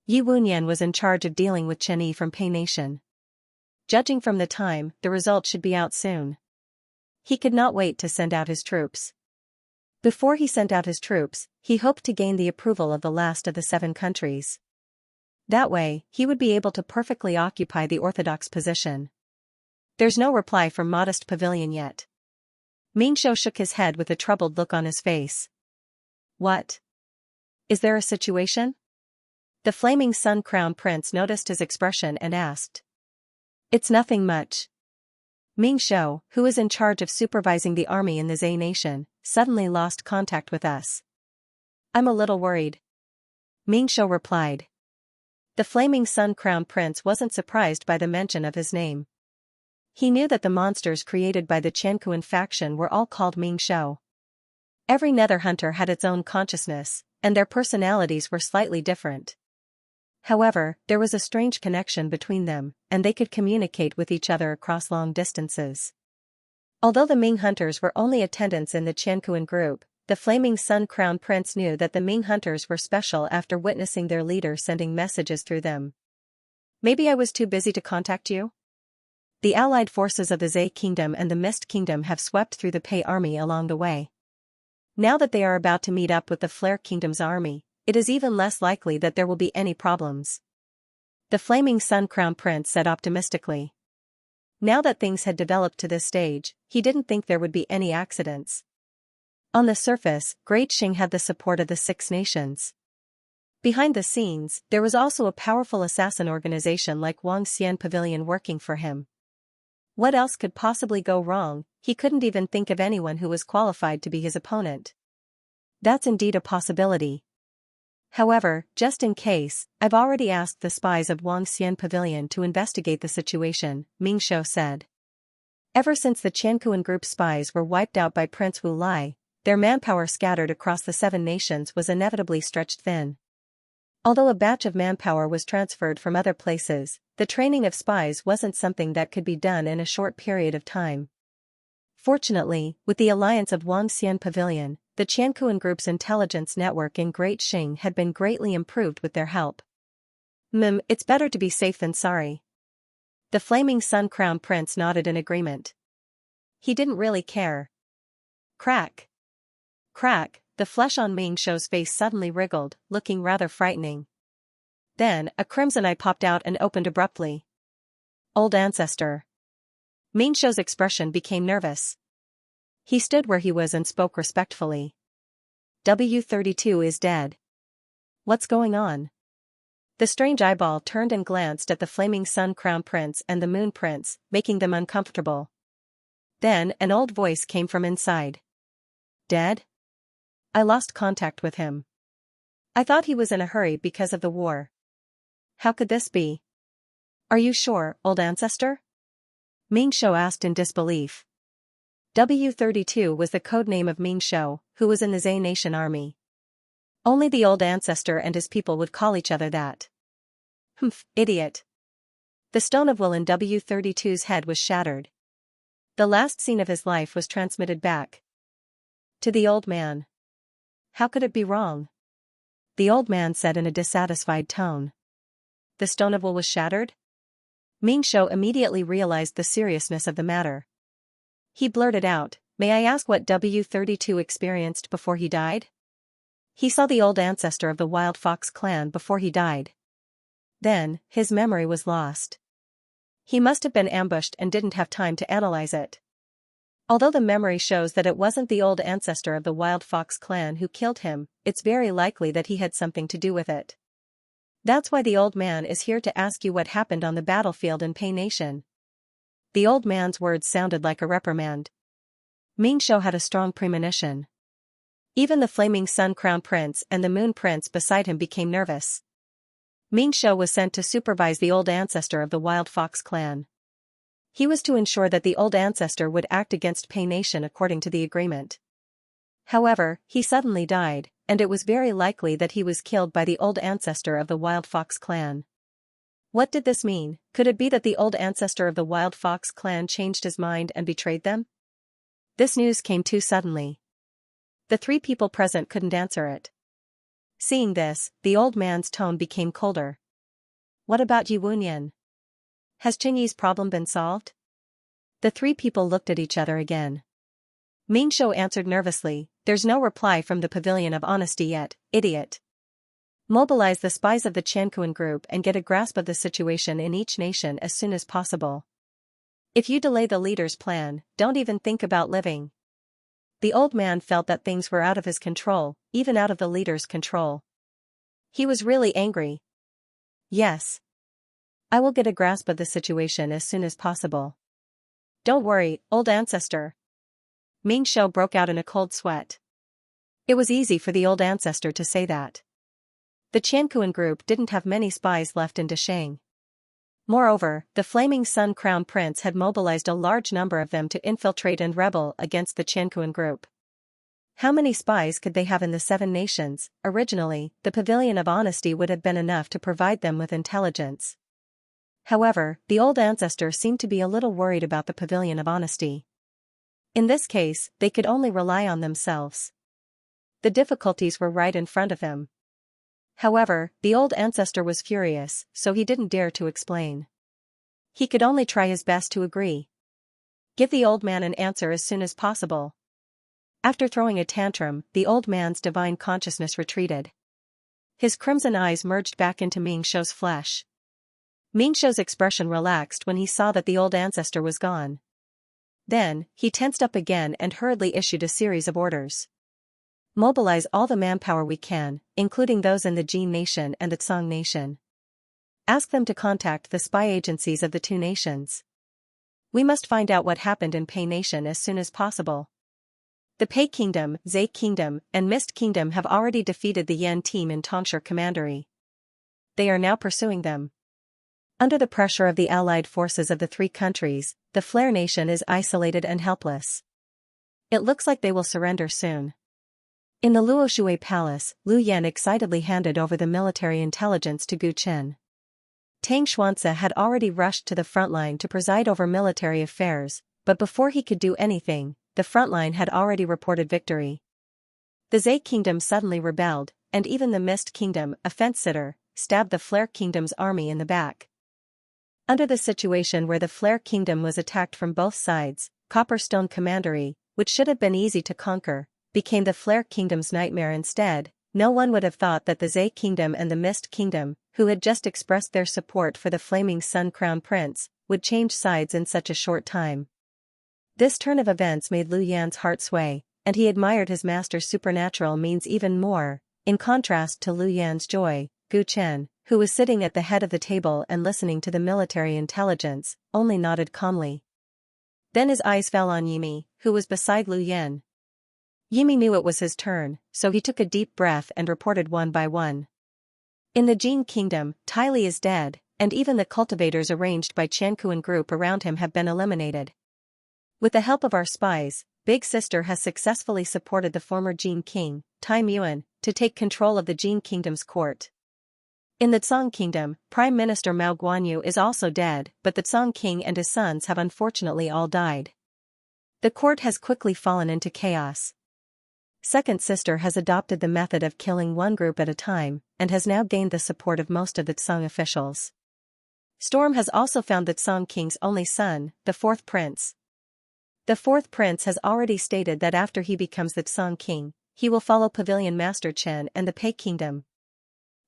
Yi Wunyan was in charge of dealing with Chen Yi from Pei Nation. Judging from the time, the result should be out soon. He could not wait to send out his troops. Before he sent out his troops, he hoped to gain the approval of the last of the 7 countries. That way, he would be able to perfectly occupy the orthodox position. There's no reply from Modest Pavilion yet. Ming Shou shook his head with a troubled look on his face. What? Is there a situation? The Flaming Sun Crown Prince noticed his expression and asked. It's nothing much. Ming Shou, who is in charge of supervising the army in the Zhe Nation, suddenly lost contact with us. I'm a little worried. Ming Shou replied. The Flaming Sun Crown Prince wasn't surprised by the mention of his name. He knew that the monsters created by the Qianquan faction were all called Ming Shou. Every nether hunter had its own consciousness, and their personalities were slightly different. However, there was a strange connection between them, and they could communicate with each other across long distances. Although the Ming hunters were only attendants in the Qianquan group, the Flaming Sun Crown Prince knew that the Ming hunters were special after witnessing their leader sending messages through them. Maybe I was too busy to contact you? The allied forces of the Zay Kingdom and the Mist Kingdom have swept through the Pei army along the way. Now that they are about to meet up with the Flare Kingdom's army, it is even less likely that there will be any problems. The Flaming Sun Crown Prince said optimistically. Now that things had developed to this stage, he didn't think there would be any accidents. On the surface, Great Xing had the support of the Six Nations. Behind the scenes, there was also a powerful assassin organization like Wang Xian Pavilion working for him. What else could possibly go wrong? He couldn't even think of anyone who was qualified to be his opponent. That's indeed a possibility. However, just in case, I've already asked the spies of Wang Xian Pavilion to investigate the situation, Ming Shou said. Ever since the Qiankuan group spies were wiped out by Prince Wu Lai, their manpower scattered across the 7 nations was inevitably stretched thin. Although a batch of manpower was transferred from other places, the training of spies wasn't something that could be done in a short period of time. Fortunately, with the alliance of Wang Xian Pavilion, the Qiankuan group's intelligence network in Great Xing had been greatly improved with their help. It's better to be safe than sorry. The Flaming Sun Crown Prince nodded in agreement. He didn't really care. Crack. Crack, the flesh on Ming Shou's face suddenly wriggled, looking rather frightening. Then, a crimson eye popped out and opened abruptly. Old ancestor. Ming Shou's expression became nervous. He stood where he was and spoke respectfully. W32 is dead. What's going on? The strange eyeball turned and glanced at the Flaming Sun Crown Prince and the Moon Prince, making them uncomfortable. Then, an old voice came from inside. Dead? I lost contact with him. I thought he was in a hurry because of the war. How could this be? Are you sure, old ancestor? Ming Shou asked in disbelief. W32 was the codename of Ming Shou, who was in the Zay Nation army. Only the old ancestor and his people would call each other that. Idiot. The stone of will in W32's head was shattered. The last scene of his life was transmitted back to the old man. How could it be wrong? The old man said in a dissatisfied tone. The stone of will was shattered? Ming Shou immediately realized the seriousness of the matter. He blurted out, "May I ask what W32 experienced before he died?" He saw the old ancestor of the Wild Fox clan before he died. Then, his memory was lost. He must have been ambushed and didn't have time to analyze it. Although the memory shows that it wasn't the old ancestor of the Wild Fox clan who killed him, it's very likely that he had something to do with it. That's why the old man is here to ask you what happened on the battlefield in Pei Nation. The old man's words sounded like a reprimand. Ming Shou had a strong premonition. Even the Flaming Sun Crown Prince and the Moon Prince beside him became nervous. Ming Shou was sent to supervise the old ancestor of the Wild Fox clan. He was to ensure that the old ancestor would act against Pei Nation according to the agreement. However, he suddenly died, and it was very likely that he was killed by the old ancestor of the Wild Fox clan. What did this mean? Could it be that the old ancestor of the Wild Fox clan changed his mind and betrayed them? This news came too suddenly. The 3 people present couldn't answer it. Seeing this, the old man's tone became colder. What about Yi Wunyan? Has Qingyi's problem been solved? The 3 people looked at each other again. Ming Shou answered nervously, "There's no reply from the Pavilion of Honesty yet, idiot. Mobilize the spies of the Qiankuan group and get a grasp of the situation in each nation as soon as possible. If you delay the leader's plan, don't even think about living." The old man felt that things were out of his control, even out of the leader's control. He was really angry. Yes. I will get a grasp of the situation as soon as possible. Don't worry, old ancestor. Ming Shou broke out in a cold sweat. It was easy for the old ancestor to say that. The Qiankuan group didn't have many spies left in Dasheng. Moreover, the Flaming Sun Crown Prince had mobilized a large number of them to infiltrate and rebel against the Qiankuan group. How many spies could they have in the 7 nations? Originally, the Pavilion of Honesty would have been enough to provide them with intelligence. However, the old ancestor seemed to be a little worried about the Pavilion of Honesty. In this case, they could only rely on themselves. The difficulties were right in front of him. However, the old ancestor was furious, so he didn't dare to explain. He could only try his best to agree. Give the old man an answer as soon as possible. After throwing a tantrum, the old man's divine consciousness retreated. His crimson eyes merged back into Mingxiu's flesh. Mingxiu's expression relaxed when he saw that the old ancestor was gone. Then, he tensed up again and hurriedly issued a series of orders. Mobilize all the manpower we can, including those in the Jin nation and the Tsang nation. Ask them to contact the spy agencies of the two nations. We must find out what happened in Pei Nation as soon as possible. The Pei Kingdom, Zhe Kingdom, and Mist Kingdom have already defeated the Yan team in Tongshi Commandery. They are now pursuing them. Under the pressure of the allied forces of the three countries, the Flare Nation is isolated and helpless. It looks like they will surrender soon. In the Luoshui Palace, Lu Yan excitedly handed over the military intelligence to Gu Chen. Tang Xuanxia had already rushed to the front line to preside over military affairs, but before he could do anything, the front line had already reported victory. The Zhe Kingdom suddenly rebelled, and even the Mist Kingdom, a fence-sitter, stabbed the Flare Kingdom's army in the back. Under the situation where the Flare Kingdom was attacked from both sides, Copperstone Commandery, which should have been easy to conquer, became the Flare Kingdom's nightmare instead. No one would have thought that the Zhe Kingdom and the Mist Kingdom, who had just expressed their support for the Flaming Sun Crown Prince, would change sides in such a short time. This turn of events made Lu Yan's heart sway, and he admired his master's supernatural means even more. In contrast to Lu Yan's joy, Gu Chen, who was sitting at the head of the table and listening to the military intelligence, only nodded calmly. Then his eyes fell on Yimi, who was beside Lu Yan. Yimi knew it was his turn, so he took a deep breath and reported one by one. In the Jin Kingdom, Tai Li is dead, and even the cultivators arranged by Qiankuan group around him have been eliminated. With the help of our spies, Big Sister has successfully supported the former Jin King, Tai Muan, to take control of the Jin Kingdom's court. In the Tsang Kingdom, Prime Minister Mao Guanyu is also dead, but the Tsang King and his sons have unfortunately all died. The court has quickly fallen into chaos. Second Sister has adopted the method of killing one group at a time, and has now gained the support of most of the Tsang officials. Storm has also found the Tsang King's only son, the fourth prince. The fourth prince has already stated that after he becomes the Tsang King, he will follow Pavilion Master Chen and the Pei Kingdom.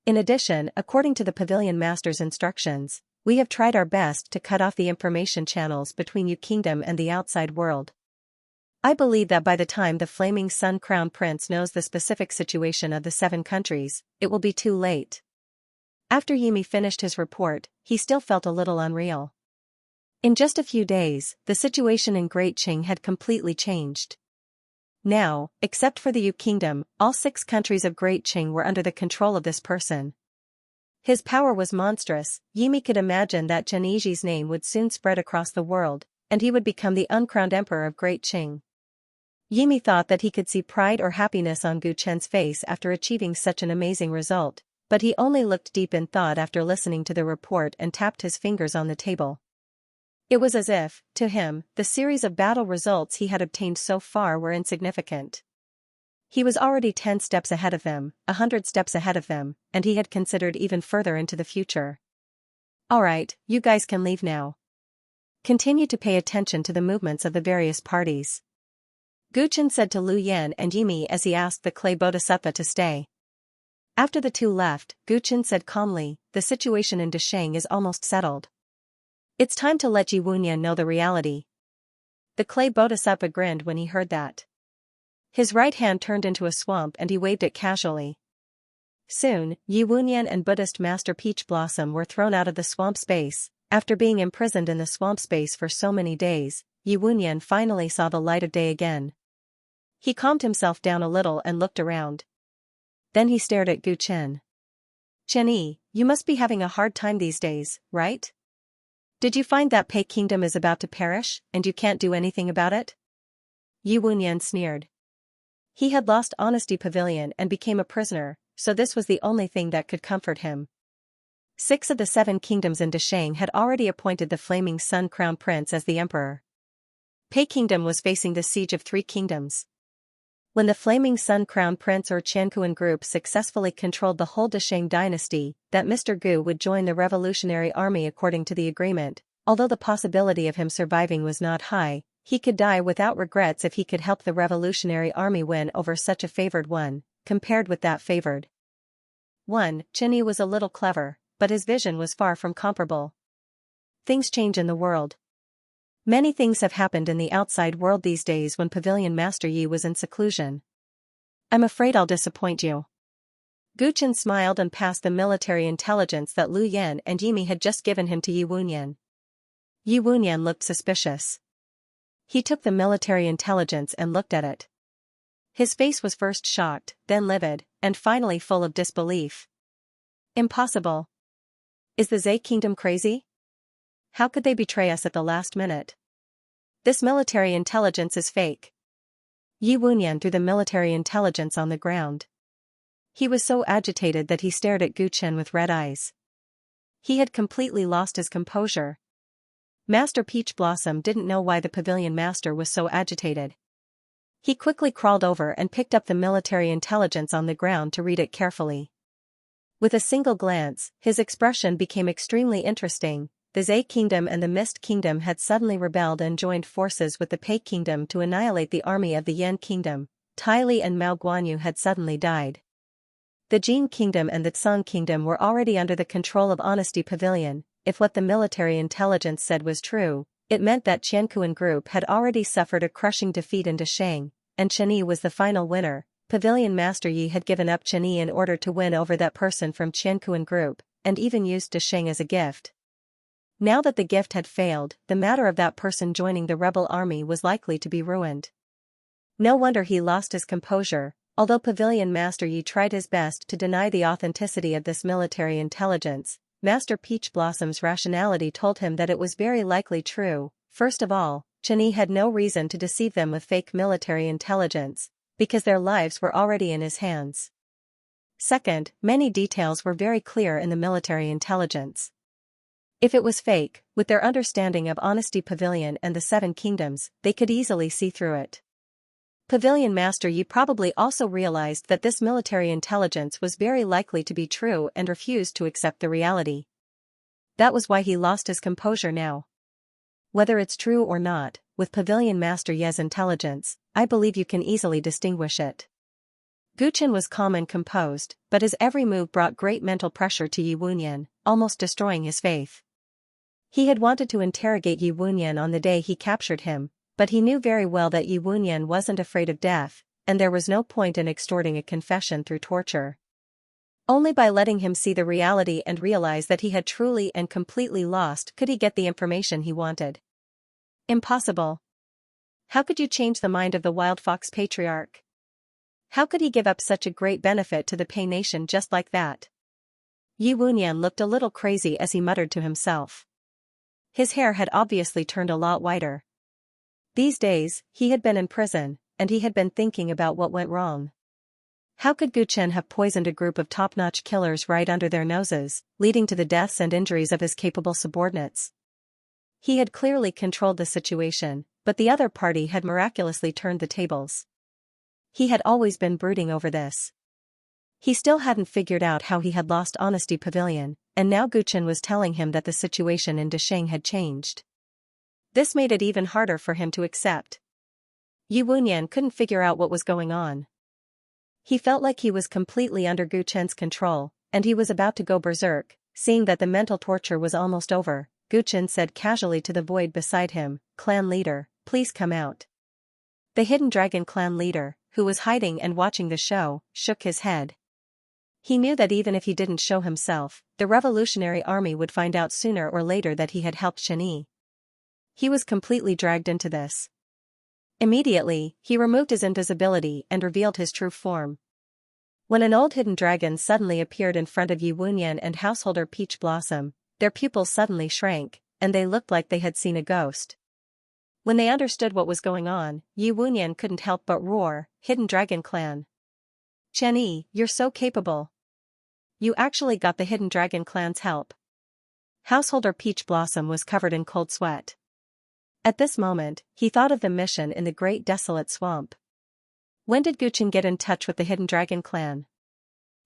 In addition, according to the Pavilion Master's instructions, we have tried our best to cut off the information channels between Yu Kingdom and the outside world. I believe that by the time the Flaming Sun Crown Prince knows the specific situation of the 7 countries, it will be too late. After Yimi finished his report, he still felt a little unreal. In just a few days, the situation in Great Qing had completely changed. Now, except for the Yu Kingdom, all 6 countries of Great Qing were under the control of this person. His power was monstrous. Yimi could imagine that Chen Yiji's name would soon spread across the world, and he would become the uncrowned emperor of Great Qing. Yimi thought that he could see pride or happiness on Gu Chen's face after achieving such an amazing result, but he only looked deep in thought after listening to the report and tapped his fingers on the table. It was as if, to him, the series of battle results he had obtained so far were insignificant. He was already 10 steps ahead of them, 100 steps ahead of them, and he had considered even further into the future. Alright, you guys can leave now. Continue to pay attention to the movements of the various parties. Gu Chen said to Lu Yan and Yimi as he asked the clay bodhisattva to stay. After the two left, Gu Chen said calmly, the situation in Desheng is almost settled. It's time to let Yi Wunyan know the reality. The clay bodhisattva grinned when he heard that. His right hand turned into a swamp and he waved it casually. Soon, Yi Wunyan and Buddhist Master Peach Blossom were thrown out of the swamp space. After being imprisoned in the swamp space for so many days, Yi Wunyan finally saw the light of day again. He calmed himself down a little and looked around. Then he stared at Gu Chen. Chen Yi, you must be having a hard time these days, right? Did you find that Pei Kingdom is about to perish, and you can't do anything about it? Yi Wunyan sneered. He had lost Honesty Pavilion and became a prisoner, so this was the only thing that could comfort him. 6 of the 7 kingdoms in Desheng had already appointed the Flaming Sun Crown Prince as the emperor. Pei Kingdom was facing the siege of 3 kingdoms. When the Flaming Sun Crown Prince or Qianquan group successfully controlled the whole Desheng dynasty, that Mr. Gu would join the revolutionary army according to the agreement. Although the possibility of him surviving was not high, he could die without regrets if he could help the revolutionary army win over such a favored one, compared with that favored one. Qianyi was a little clever, but his vision was far from comparable. Things change in the world. Many things have happened in the outside world these days when Pavilion Master Yi was in seclusion. I'm afraid I'll disappoint you. Gu Chen smiled and passed the military intelligence that Lu Yan and Yimi had just given him to Yi Wunyan. Yi Wunyan looked suspicious. He took the military intelligence and looked at it. His face was first shocked, then livid, and finally full of disbelief. Impossible. Is the Zhe kingdom crazy? How could they betray us at the last minute? This military intelligence is fake. Yi Wunyan threw the military intelligence on the ground. He was so agitated that he stared at Gu Chen with red eyes. He had completely lost his composure. Master Peach Blossom didn't know why the pavilion master was so agitated. He quickly crawled over and picked up the military intelligence on the ground to read it carefully. With a single glance, his expression became extremely interesting. The Zhe Kingdom and the Mist Kingdom had suddenly rebelled and joined forces with the Pei Kingdom to annihilate the army of the Yan Kingdom. Tai Li and Mao Guanyu had suddenly died. The Jin Kingdom and the Tsang Kingdom were already under the control of Honesty Pavilion. If what the military intelligence said was true, it meant that Qianquan group had already suffered a crushing defeat in Desheng, and Qianyi was the final winner. Pavilion Master Yi had given up Qianyi in order to win over that person from Qianquan group, and even used Desheng as a gift. Now that the gift had failed, the matter of that person joining the rebel army was likely to be ruined. No wonder he lost his composure. Although Pavilion Master Yi tried his best to deny the authenticity of this military intelligence, Master Peach Blossom's rationality told him that it was very likely true. First of all, Qianyi had no reason to deceive them with fake military intelligence, because their lives were already in his hands. Second, many details were very clear in the military intelligence. If it was fake, with their understanding of Honesty Pavilion and the Seven Kingdoms, they could easily see through it. Pavilion Master Yi probably also realized that this military intelligence was very likely to be true and refused to accept the reality. That was why he lost his composure now. Whether it's true or not, with Pavilion Master Yi's intelligence, I believe you can easily distinguish it. Gu Chen was calm and composed, but his every move brought great mental pressure to Yi Wunyan, almost destroying his faith. He had wanted to interrogate Yi Wunyan on the day he captured him, but he knew very well that Yi Wunyan wasn't afraid of death, and there was no point in extorting a confession through torture. Only by letting him see the reality and realize that he had truly and completely lost could he get the information he wanted. Impossible. How could you change the mind of the Wild Fox Patriarch? How could he give up such a great benefit to the Pei Nation just like that? Yi Wunyan looked a little crazy as he muttered to himself. His hair had obviously turned a lot whiter. These days, he had been in prison, and he had been thinking about what went wrong. How could Gu Chen have poisoned a group of top-notch killers right under their noses, leading to the deaths and injuries of his capable subordinates? He had clearly controlled the situation, but the other party had miraculously turned the tables. He had always been brooding over this. He still hadn't figured out how he had lost Honesty Pavilion, and now Gu Chen was telling him that the situation in Desheng had changed. This made it even harder for him to accept. Yi Wunyan couldn't figure out what was going on. He felt like he was completely under Gu Chen's control, and he was about to go berserk. Seeing that the mental torture was almost over, Gu Chen said casually to the void beside him, "Clan leader, please come out." The Hidden Dragon clan leader, who was hiding and watching the show, shook his head. He knew that even if he didn't show himself, the revolutionary army would find out sooner or later that he had helped Qianyi. He was completely dragged into this. Immediately, he removed his invisibility and revealed his true form. When an old hidden dragon suddenly appeared in front of Yi Wunyan and householder Peach Blossom, their pupils suddenly shrank, and they looked like they had seen a ghost. When they understood what was going on, Yi Wunyan couldn't help but roar, "Hidden Dragon Clan! Qianyi, you're so capable! You actually got the Hidden Dragon Clan's help." Householder Peach Blossom was covered in cold sweat. At this moment, he thought of the mission in the Great Desolate Swamp. When did Guchen get in touch with the Hidden Dragon clan?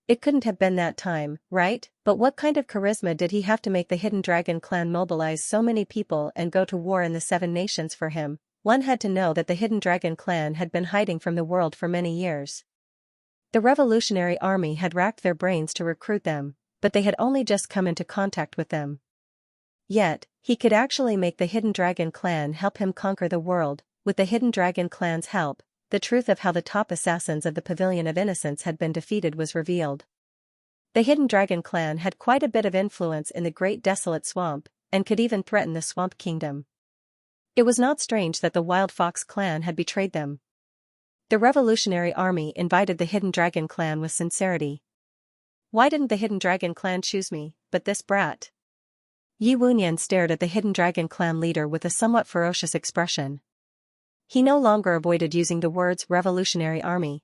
It couldn't have been that time, right? But what kind of charisma did he have to make the Hidden Dragon clan mobilize so many people and go to war in the Seven Nations for him? One had to know that the Hidden Dragon clan had been hiding from the world for many years. The Revolutionary Army had racked their brains to recruit them, but they had only just come into contact with them. Yet, he could actually make the Hidden Dragon clan help him conquer the world. With the Hidden Dragon clan's help, the truth of how the top assassins of the Pavilion of Innocence had been defeated was revealed. The Hidden Dragon clan had quite a bit of influence in the Great Desolate Swamp, and could even threaten the Swamp Kingdom. It was not strange that the Wild Fox clan had betrayed them. The Revolutionary Army invited the Hidden Dragon clan with sincerity. Why didn't the Hidden Dragon clan choose me, but this brat? Yi Wunyan stared at the Hidden Dragon clan leader with a somewhat ferocious expression. He no longer avoided using the words Revolutionary Army.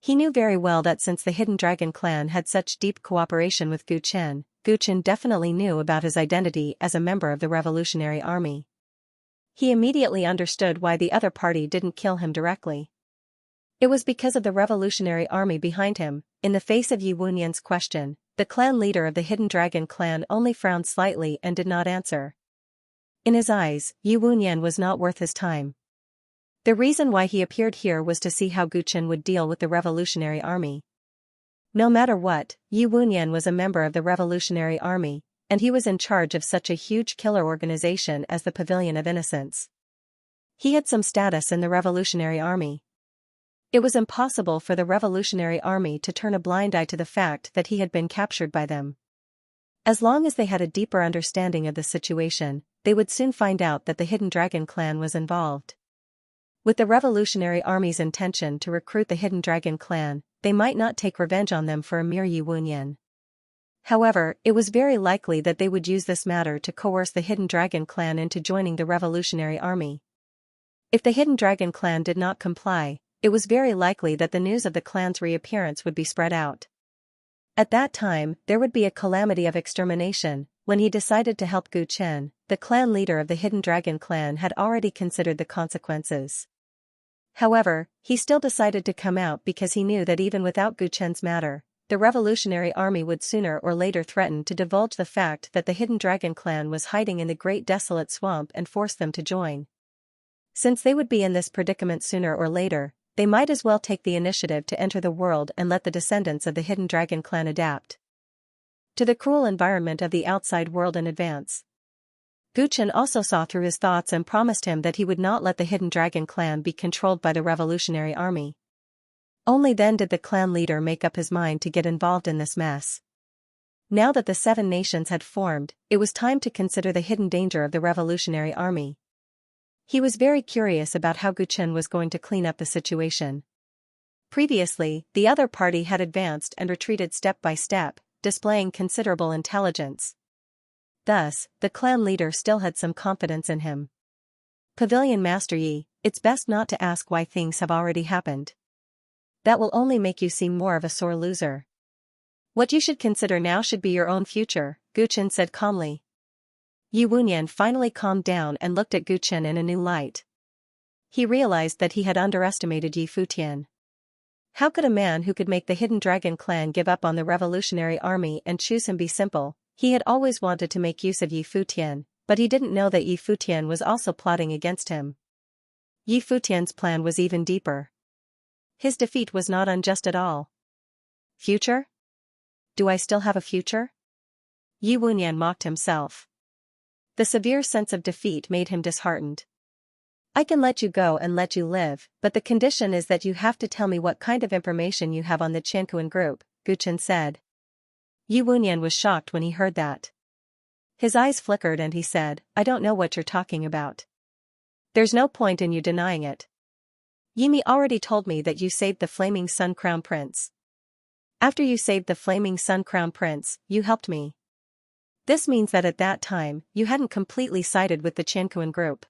He knew very well that since the Hidden Dragon clan had such deep cooperation with Guchen definitely knew about his identity as a member of the Revolutionary Army. He immediately understood why the other party didn't kill him directly. It was because of the Revolutionary Army behind him. In the face of Yi Wunyan's question, the clan leader of the Hidden Dragon clan only frowned slightly and did not answer. In his eyes, Yi Wunyan was not worth his time. The reason why he appeared here was to see how Guchen would deal with the Revolutionary Army. No matter what, Yi Wunyan was a member of the Revolutionary Army, and he was in charge of such a huge killer organization as the Pavilion of Innocence. He had some status in the Revolutionary Army. It was impossible for the Revolutionary Army to turn a blind eye to the fact that he had been captured by them. As long as they had a deeper understanding of the situation, they would soon find out that the Hidden Dragon clan was involved. With the Revolutionary Army's intention to recruit the Hidden Dragon clan, they might not take revenge on them for a mere Yi Wunyan. However, it was very likely that they would use this matter to coerce the Hidden Dragon clan into joining the Revolutionary Army. If the Hidden Dragon clan did not comply, it was very likely that the news of the clan's reappearance would be spread out. At that time, there would be a calamity of extermination. When he decided to help Guchen, the clan leader of the Hidden Dragon clan had already considered the consequences. However, he still decided to come out because he knew that even without Guchen's matter, the Revolutionary Army would sooner or later threaten to divulge the fact that the Hidden Dragon clan was hiding in the Great Desolate Swamp and force them to join. Since they would be in this predicament sooner or later, they might as well take the initiative to enter the world and let the descendants of the Hidden Dragon clan adapt to the cruel environment of the outside world in advance. Guchen also saw through his thoughts and promised him that he would not let the Hidden Dragon clan be controlled by the Revolutionary Army. Only then did the clan leader make up his mind to get involved in this mess. Now that the Seven Nations had formed, it was time to consider the hidden danger of the Revolutionary Army. He was very curious about how Guchen was going to clean up the situation. Previously, the other party had advanced and retreated step by step, displaying considerable intelligence. Thus, the clan leader still had some confidence in him. Pavilion Master Yi, it's best not to ask why things have already happened. That will only make you seem more of a sore loser. What you should consider now should be your own future, Guchen said calmly. Yi Wunyan finally calmed down and looked at Guchen in a new light. He realized that he had underestimated Yi Futian. How could a man who could make the Hidden Dragon clan give up on the Revolutionary Army and choose him be simple? He had always wanted to make use of Yi Futian, but he didn't know that Yi Futian was also plotting against him. Yi Futian's plan was even deeper. His defeat was not unjust at all. Future? Do I still have a future? Yi Wunyan mocked himself. The severe sense of defeat made him disheartened. I can let you go and let you live, but the condition is that you have to tell me what kind of information you have on the Xianxia group, Guchen said. Yi Wunyan was shocked when he heard that. His eyes flickered and he said, I don't know what you're talking about. There's no point in you denying it. Yimi already told me that you saved the Flaming Sun Crown Prince. After you saved the Flaming Sun Crown Prince, you helped me. This means that at that time, you hadn't completely sided with the Xianxia group.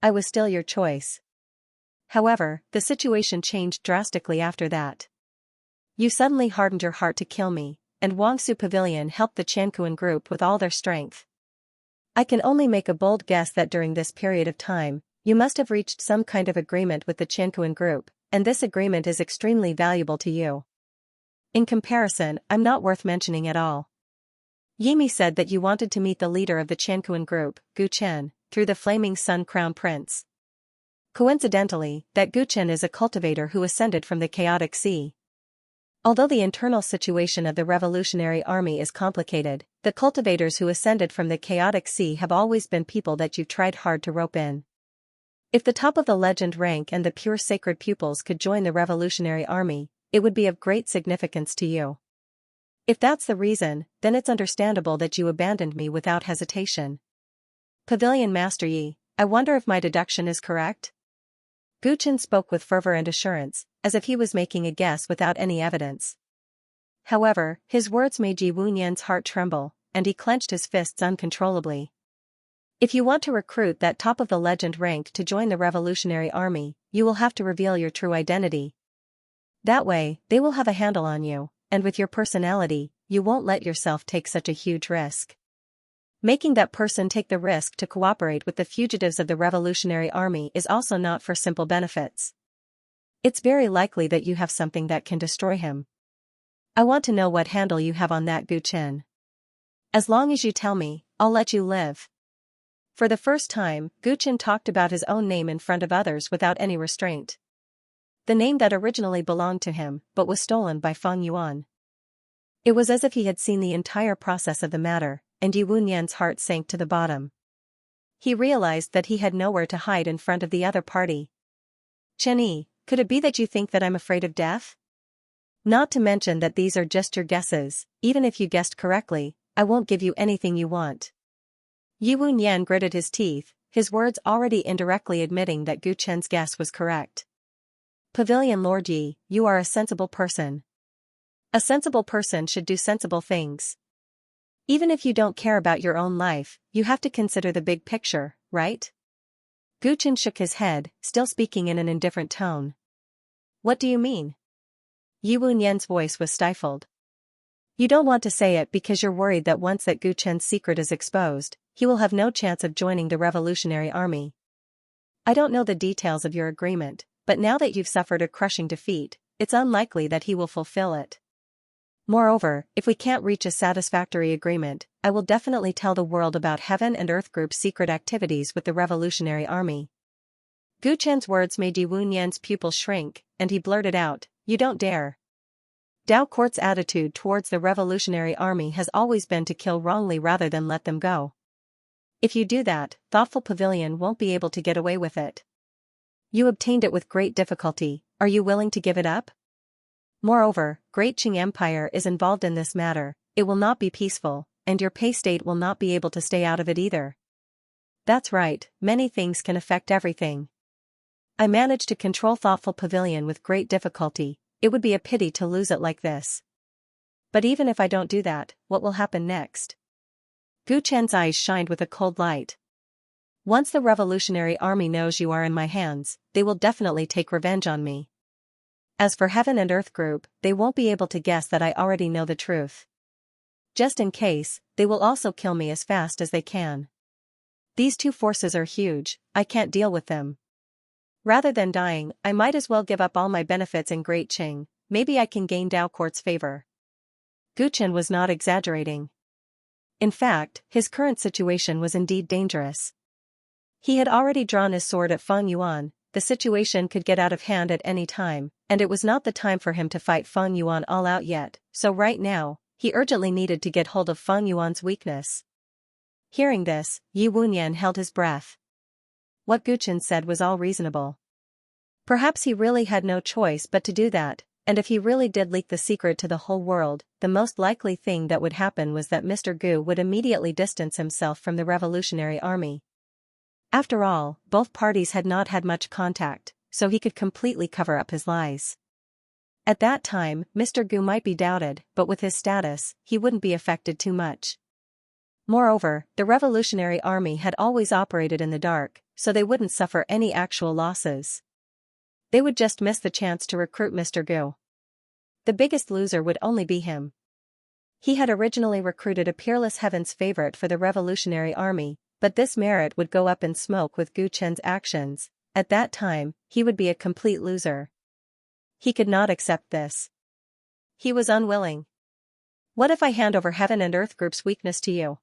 I was still your choice. However, the situation changed drastically after that. You suddenly hardened your heart to kill me, and Wangsu Pavilion helped the Xianxia group with all their strength. I can only make a bold guess that during this period of time, you must have reached some kind of agreement with the Xianxia group, and this agreement is extremely valuable to you. In comparison, I'm not worth mentioning at all. Yimi said that you wanted to meet the leader of the Qianquan group, Gu Chen, through the Flaming Sun Crown Prince. Coincidentally, that Gu Chen is a cultivator who ascended from the chaotic sea. Although the internal situation of the Revolutionary Army is complicated, the cultivators who ascended from the chaotic sea have always been people that you've tried hard to rope in. If the top of the legend rank and the pure sacred pupils could join the Revolutionary Army, it would be of great significance to you. If that's the reason, then it's understandable that you abandoned me without hesitation. Pavilion Master Yi, I wonder if my deduction is correct? Gu Chen spoke with fervor and assurance, as if he was making a guess without any evidence. However, his words made Yi Wunyan's heart tremble, and he clenched his fists uncontrollably. If you want to recruit that top of the legend rank to join the Revolutionary Army, you will have to reveal your true identity. That way, they will have a handle on you, and with your personality, you won't let yourself take such a huge risk. Making that person take the risk to cooperate with the fugitives of the Revolutionary Army is also not for simple benefits. It's very likely that you have something that can destroy him. I want to know what handle you have on that Gu Chen. As long as you tell me, I'll let you live. For the first time, Gu Chen talked about his own name in front of others without any restraint. The name that originally belonged to him, but was stolen by Feng Yuan. It was as if he had seen the entire process of the matter, and Yi Wunyan's heart sank to the bottom. He realized that he had nowhere to hide in front of the other party. Chen Yi, could it be that you think that I'm afraid of death? Not to mention that these are just your guesses, even if you guessed correctly, I won't give you anything you want. Yi Wunyan gritted his teeth, his words already indirectly admitting that Gu Chen's guess was correct. Pavilion Lord Yi, you are a sensible person. A sensible person should do sensible things. Even if you don't care about your own life, you have to consider the big picture, right? Gu Chen shook his head, still speaking in an indifferent tone. What do you mean? Yi Wunyan's voice was stifled. You don't want to say it because you're worried that once that Gu Chen's secret is exposed, he will have no chance of joining the Revolutionary Army. I don't know the details of your agreement, but now that you've suffered a crushing defeat, it's unlikely that he will fulfill it. Moreover, if we can't reach a satisfactory agreement, I will definitely tell the world about Heaven and Earth Group's secret activities with the Revolutionary Army. Gu Chen's words made Yi Wunyan's pupils shrink, and he blurted out, You don't dare. Dao Court's attitude towards the Revolutionary Army has always been to kill wrongly rather than let them go. If you do that, Thoughtful Pavilion won't be able to get away with it. You obtained it with great difficulty, are you willing to give it up? Moreover, Great Qing Empire is involved in this matter, it will not be peaceful, and your Pei state will not be able to stay out of it either. That's right, many things can affect everything. I managed to control Thoughtful Pavilion with great difficulty, it would be a pity to lose it like this. But even if I don't do that, what will happen next? Gu Chen's eyes shined with a cold light. Once the Revolutionary Army knows you are in my hands, they will definitely take revenge on me. As for Heaven and Earth Group, they won't be able to guess that I already know the truth. Just in case, they will also kill me as fast as they can. These two forces are huge, I can't deal with them. Rather than dying, I might as well give up all my benefits in Great Qing, maybe I can gain Dao Court's favor. Gu Chen was not exaggerating. In fact, his current situation was indeed dangerous. He had already drawn his sword at Feng Yuan, the situation could get out of hand at any time, and it was not the time for him to fight Feng Yuan all out yet, so right now, he urgently needed to get hold of Feng Yuan's weakness. Hearing this, Yi Wunyan held his breath. What Gu Chen said was all reasonable. Perhaps he really had no choice but to do that, and if he really did leak the secret to the whole world, the most likely thing that would happen was that Mr. Gu would immediately distance himself from the Revolutionary Army. After all, both parties had not had much contact, so he could completely cover up his lies. At that time, Mr. Gu might be doubted, but with his status, he wouldn't be affected too much. Moreover, the Revolutionary Army had always operated in the dark, so they wouldn't suffer any actual losses. They would just miss the chance to recruit Mr. Gu. The biggest loser would only be him. He had originally recruited a peerless Heaven's favorite for the Revolutionary Army, but this merit would go up in smoke with Gu Chen's actions. At that time, he would be a complete loser. He could not accept this. He was unwilling. What if I hand over Heaven and Earth Group's weakness to you?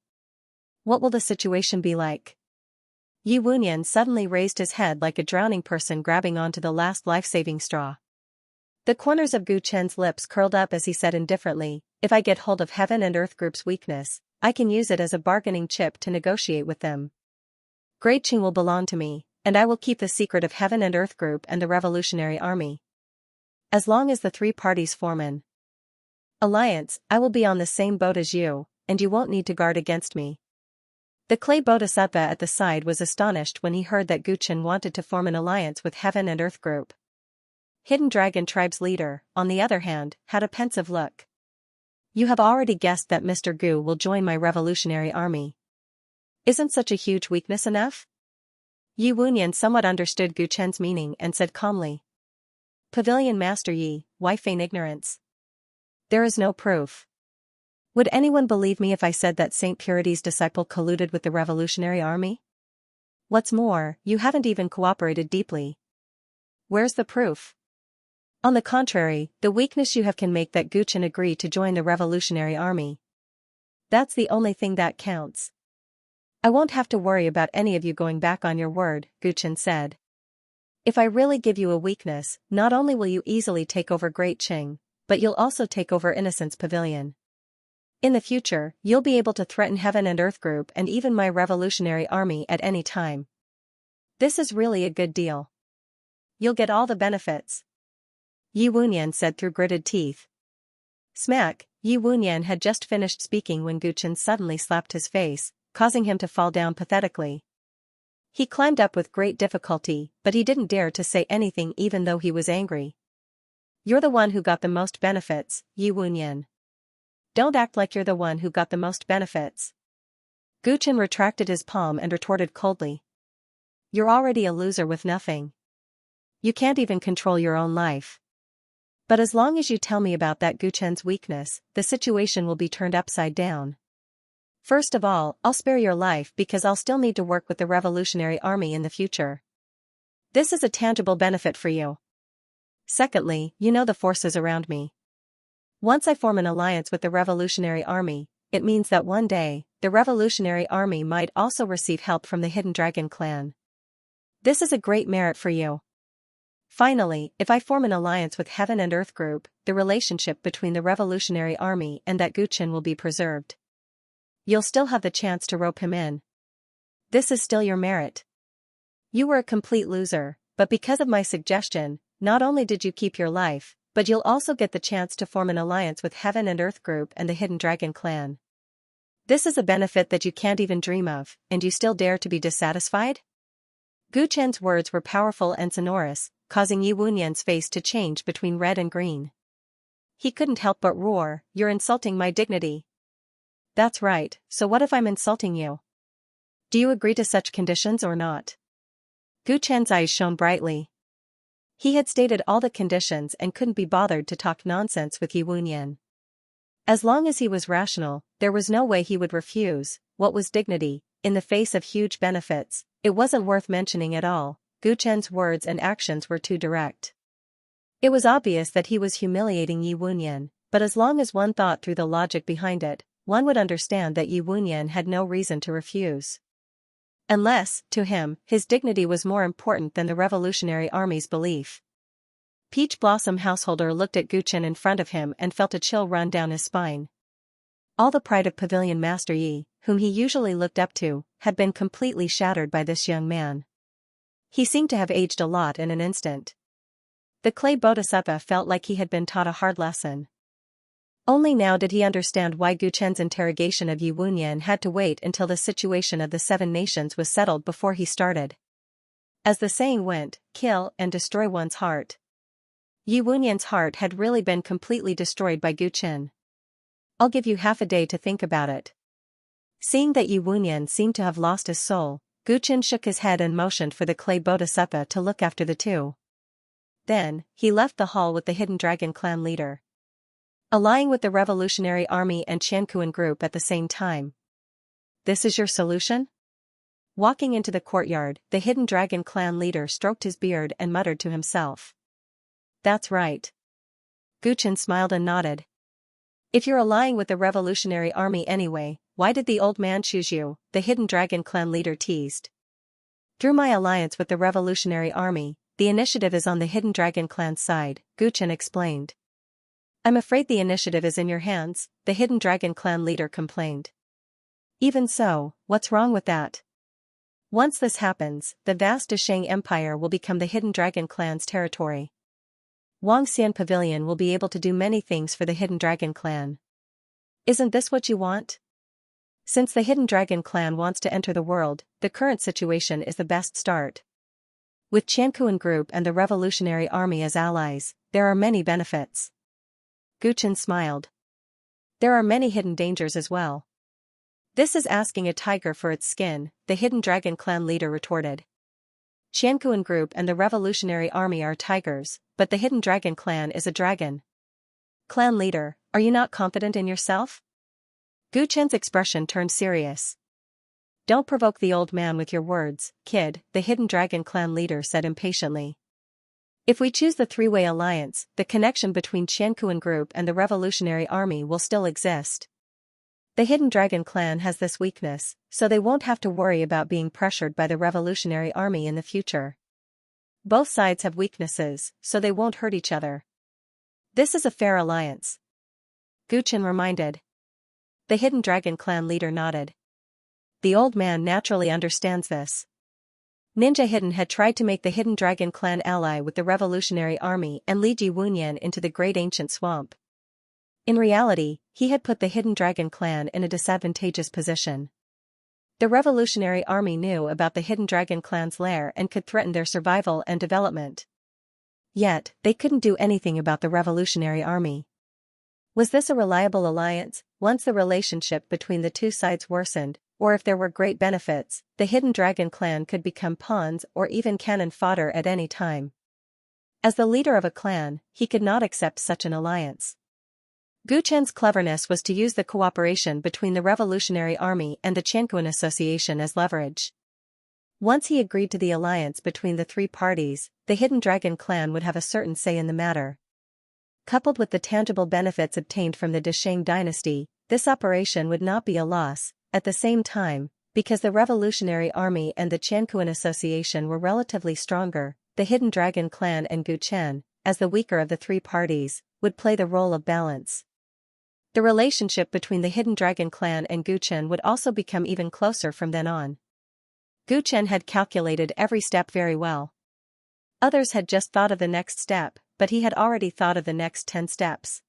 What will the situation be like? Yi Wunyan suddenly raised his head like a drowning person grabbing onto the last life-saving straw. The corners of Gu Chen's lips curled up as he said indifferently, if I get hold of Heaven and Earth Group's weakness, I can use it as a bargaining chip to negotiate with them. Great Qing will belong to me, and I will keep the secret of Heaven and Earth Group and the Revolutionary Army. As long as the three parties form an alliance, I will be on the same boat as you, and you won't need to guard against me. The clay bodhisattva at the side was astonished when he heard that Gu Chen wanted to form an alliance with Heaven and Earth Group. Hidden Dragon Tribe's leader, on the other hand, had a pensive look. You have already guessed that Mr. Gu will join my revolutionary army. Isn't such a huge weakness enough? Yi Wunyan somewhat understood Gu Chen's meaning and said calmly. Pavilion Master Yi, why feign ignorance? There is no proof. Would anyone believe me if I said that Saint Purity's disciple colluded with the revolutionary army? What's more, you haven't even cooperated deeply. Where's the proof? On the contrary, the weakness you have can make that Gu Chen agree to join the revolutionary army. That's the only thing that counts. I won't have to worry about any of you going back on your word, Gu Chen said. If I really give you a weakness, not only will you easily take over Great Qing, but you'll also take over Innocence Pavilion. In the future, you'll be able to threaten Heaven and Earth Group and even my revolutionary army at any time. This is really a good deal. You'll get all the benefits. Yi Wunyan said through gritted teeth. Smack, Yi Wunyan had just finished speaking when Gu Chen suddenly slapped his face, causing him to fall down pathetically. He climbed up with great difficulty, but he didn't dare to say anything even though he was angry. You're the one who got the most benefits, Yi Wunyan. Don't act like you're the one who got the most benefits. Gu Chen retracted his palm and retorted coldly. You're already a loser with nothing. You can't even control your own life. But as long as you tell me about that Gu Chen's weakness, the situation will be turned upside down. First of all, I'll spare your life because I'll still need to work with the revolutionary army in the future. This is a tangible benefit for you. Secondly, you know the forces around me. Once I form an alliance with the revolutionary army, it means that one day, the revolutionary army might also receive help from the Hidden Dragon clan. This is a great merit for you. Finally, if I form an alliance with Heaven and Earth Group, the relationship between the revolutionary army and that Gu Chen will be preserved. You'll still have the chance to rope him in. This is still your merit. You were a complete loser, but because of my suggestion, not only did you keep your life, but you'll also get the chance to form an alliance with Heaven and Earth Group and the Hidden Dragon clan. This is a benefit that you can't even dream of, and you still dare to be dissatisfied? Gu Chen's words were powerful and sonorous, causing Yi Wunyan's face to change between red and green. He couldn't help but roar, "You're insulting my dignity." That's right, so what if I'm insulting you? Do you agree to such conditions or not? Gu Chen's eyes shone brightly. He had stated all the conditions and couldn't be bothered to talk nonsense with Yi Wunyan. As long as he was rational, there was no way he would refuse. What was dignity, in the face of huge benefits? It wasn't worth mentioning at all. Gu Chen's words and actions were too direct. It was obvious that he was humiliating Yi Wunyan, but as long as one thought through the logic behind it, one would understand that Yi Wunyan had no reason to refuse. Unless, to him, his dignity was more important than the revolutionary army's belief. Peach Blossom Householder looked at Gu Chen in front of him and felt a chill run down his spine. All the pride of Pavilion Master Yi, whom he usually looked up to, had been completely shattered by this young man. He seemed to have aged a lot in an instant. The clay bodhisattva felt like he had been taught a hard lesson. Only now did he understand why Gu Chen's interrogation of Yi Wunyan had to wait until the situation of the 7 nations was settled before he started. As the saying went, kill and destroy one's heart. Yi Wunyan's heart had really been completely destroyed by Gu Chen. I'll give you half a day to think about it. Seeing that Yi Wunyan seemed to have lost his soul, Gu Chen shook his head and motioned for the clay bodhisattva to look after the two. Then, he left the hall with the Hidden Dragon clan leader. Allying with the Revolutionary Army and Qianquan group at the same time. This is your solution? Walking into the courtyard, the Hidden Dragon clan leader stroked his beard and muttered to himself. That's right. Guchen smiled and nodded. If you're allying with the Revolutionary Army anyway, why did the old man choose you? The Hidden Dragon clan leader teased. Through my alliance with the Revolutionary Army, the initiative is on the Hidden Dragon clan's side, Guchen explained. I'm afraid the initiative is in your hands, the Hidden Dragon clan leader complained. Even so, what's wrong with that? Once this happens, the vast Desheng Empire will become the Hidden Dragon clan's territory. Wangxian Pavilion will be able to do many things for the Hidden Dragon clan. Isn't this what you want? Since the Hidden Dragon clan wants to enter the world, the current situation is the best start. With Qianquan Group and the Revolutionary Army as allies, there are many benefits. Guchen smiled. There are many hidden dangers as well. This is asking a tiger for its skin, the Hidden Dragon clan leader retorted. Qianquan Group and the Revolutionary Army are tigers, but the Hidden Dragon clan is a dragon. Clan leader, are you not confident in yourself? Guchen's expression turned serious. Don't provoke the old man with your words, kid, the Hidden Dragon clan leader said impatiently. If we choose the three-way alliance, the connection between Qianquan Group and the Revolutionary Army will still exist. The Hidden Dragon clan has this weakness, so they won't have to worry about being pressured by the Revolutionary Army in the future. Both sides have weaknesses, so they won't hurt each other. This is a fair alliance. Guchen reminded. The Hidden Dragon clan leader nodded. The old man naturally understands this. Ninja Hidden had tried to make the Hidden Dragon clan ally with the Revolutionary Army and lead Yi Wunyan into the Great Ancient Swamp. In reality, he had put the Hidden Dragon clan in a disadvantageous position. The Revolutionary Army knew about the Hidden Dragon clan's lair and could threaten their survival and development. Yet, they couldn't do anything about the Revolutionary Army. Was this a reliable alliance? Once the relationship between the two sides worsened, or if there were great benefits, the Hidden Dragon clan could become pawns or even cannon fodder at any time. As the leader of a clan, he could not accept such an alliance. Guchen's cleverness was to use the cooperation between the Revolutionary Army and the Qianquan Association as leverage. Once he agreed to the alliance between the three parties, the Hidden Dragon clan would have a certain say in the matter. Coupled with the tangible benefits obtained from the Desheng dynasty, this operation would not be a loss. At the same time, because the Revolutionary Army and the Qianquan Association were relatively stronger, the Hidden Dragon clan and Guchen, as the weaker of the three parties, would play the role of balance. The relationship between the Hidden Dragon clan and Guchen would also become even closer from then on. Guchen had calculated every step very well. Others had just thought of the next step, but he had already thought of the next 10 steps.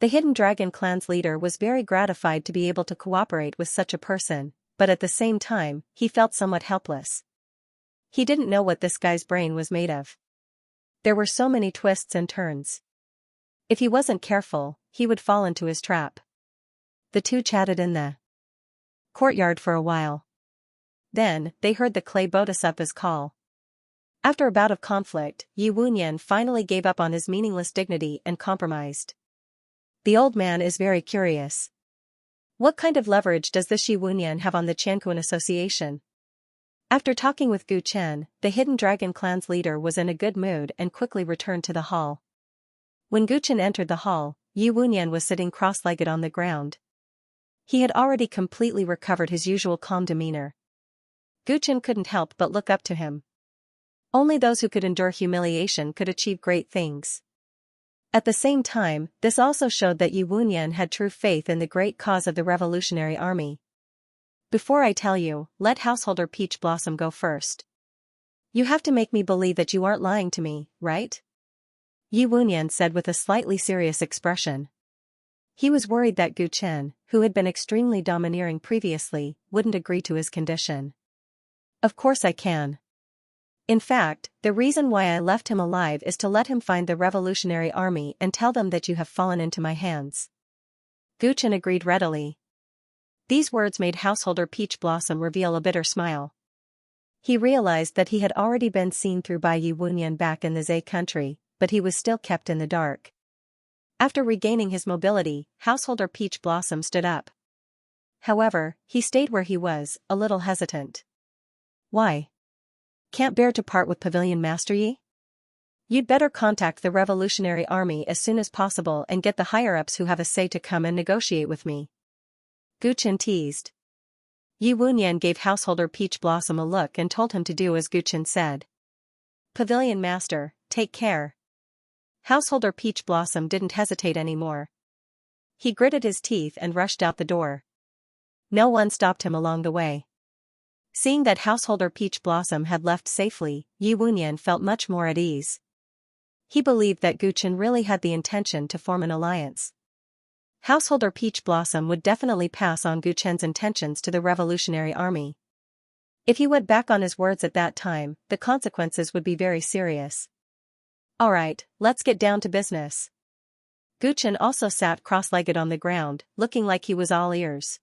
The Hidden Dragon clan's leader was very gratified to be able to cooperate with such a person, but at the same time, he felt somewhat helpless. He didn't know what this guy's brain was made of. There were so many twists and turns. If he wasn't careful, he would fall into his trap. The two chatted in the courtyard for a while. Then, they heard the clay bodhisattva's call. After a bout of conflict, Yi Wunyan finally gave up on his meaningless dignity and compromised. The old man is very curious. What kind of leverage does this Yi Wunyan have on the Qianquan Association? After talking with Guchen, the Hidden Dragon clan's leader was in a good mood and quickly returned to the hall. When Guchen entered the hall, Yi Wunyan was sitting cross-legged on the ground. He had already completely recovered his usual calm demeanor. Guchen couldn't help but look up to him. Only those who could endure humiliation could achieve great things. At the same time, this also showed that Yi Wunyan had true faith in the great cause of the Revolutionary Army. Before I tell you, let Householder Peach Blossom go first. You have to make me believe that you aren't lying to me, right? Yi Wunyan said with a slightly serious expression. He was worried that Guchen, who had been extremely domineering previously, wouldn't agree to his condition. Of course I can. In fact, the reason why I left him alive is to let him find the Revolutionary Army and tell them that you have fallen into my hands. Guchen agreed readily. These words made Householder Peach Blossom reveal a bitter smile. He realized that he had already been seen through by Yi Wunyan back in the Zhe country, but he was still kept in the dark. After regaining his mobility, Householder Peach Blossom stood up. However, he stayed where he was, a little hesitant. Why? Can't bear to part with Pavilion Master Yi? You'd better contact the Revolutionary Army as soon as possible and get the higher-ups who have a say to come and negotiate with me. Gu Chen teased. Yi Wunyan gave Householder Peach Blossom a look and told him to do as Gu Chen said. Pavilion Master, take care. Householder Peach Blossom didn't hesitate anymore. He gritted his teeth and rushed out the door. No one stopped him along the way. Seeing that Householder Peach Blossom had left safely, Yi Wunyan felt much more at ease. He believed that Gu Chen really had the intention to form an alliance. Householder Peach Blossom would definitely pass on Gu Chen's intentions to the Revolutionary Army. If he went back on his words at that time, the consequences would be very serious. Alright, let's get down to business. Gu Chen also sat cross-legged on the ground, looking like he was all ears.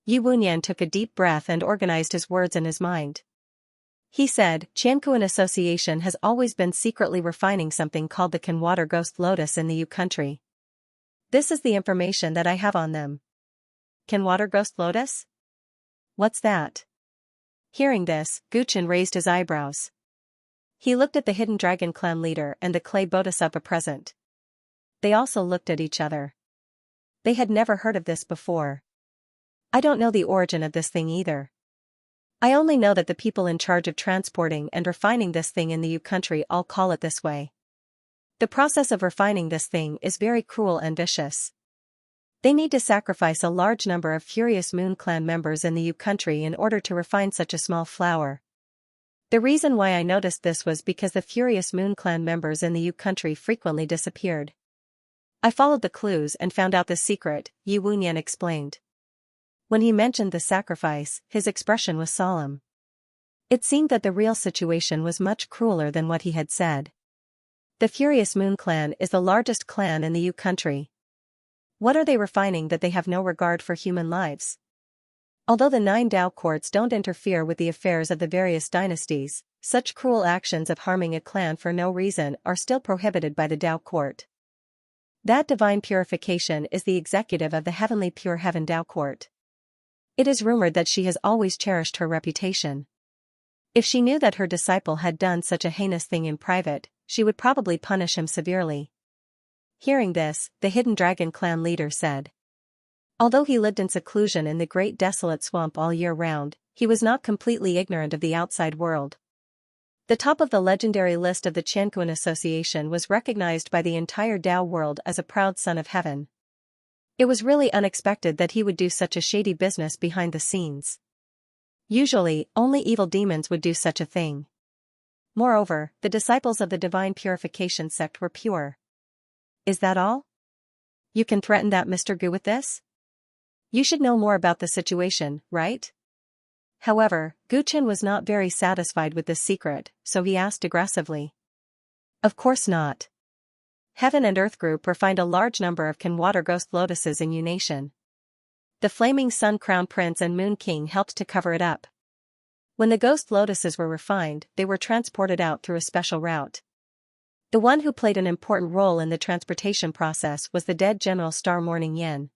Yi Wunyan took a deep breath and organized his words in his mind. He said, Xianxia Association has always been secretly refining something called the Canwater Ghost Lotus in the U country. This is the information that I have on them. Canwater Ghost Lotus? What's that? Hearing this, Gu Chen raised his eyebrows. He looked at the Hidden Dragon Clan leader and the clay Bodhisattva present. They also looked at each other. They had never heard of this before. I don't know the origin of this thing either. I only know that the people in charge of transporting and refining this thing in the U country all call it this way. The process of refining this thing is very cruel and vicious. They need to sacrifice a large number of Furious Moon Clan members in the U country in order to refine such a small flower. The reason why I noticed this was because the Furious Moon Clan members in the U country frequently disappeared. I followed the clues and found out the secret, Yi Wunyan explained. When he mentioned the sacrifice, his expression was solemn. It seemed that the real situation was much crueler than what he had said. The Furious Moon Clan is the largest clan in the U country. What are they refining that they have no regard for human lives? Although the 9 Dao courts don't interfere with the affairs of the various dynasties, such cruel actions of harming a clan for no reason are still prohibited by the Dao court. That divine purification is the executive of the heavenly pure heaven Dao court. It is rumored that she has always cherished her reputation. If she knew that her disciple had done such a heinous thing in private, she would probably punish him severely. Hearing this, the Hidden Dragon Clan leader said. Although he lived in seclusion in the great desolate swamp all year round, he was not completely ignorant of the outside world. The top of the legendary list of the Xianxia Association was recognized by the entire Dao world as a proud son of heaven. It was really unexpected that he would do such a shady business behind the scenes. Usually, only evil demons would do such a thing. Moreover, the disciples of the divine purification sect were pure. Is that all? You can threaten that Mr. Gu with this? You should know more about the situation, right? However, Gu Chen was not very satisfied with this secret, so he asked aggressively. Of course not. Heaven and Earth Group refined a large number of Canwater Ghost Lotuses in Unation. The Flaming Sun Crown Prince and Moon King helped to cover it up. When the Ghost Lotuses were refined, they were transported out through a special route. The one who played an important role in the transportation process was the dead General Star Morning Yan.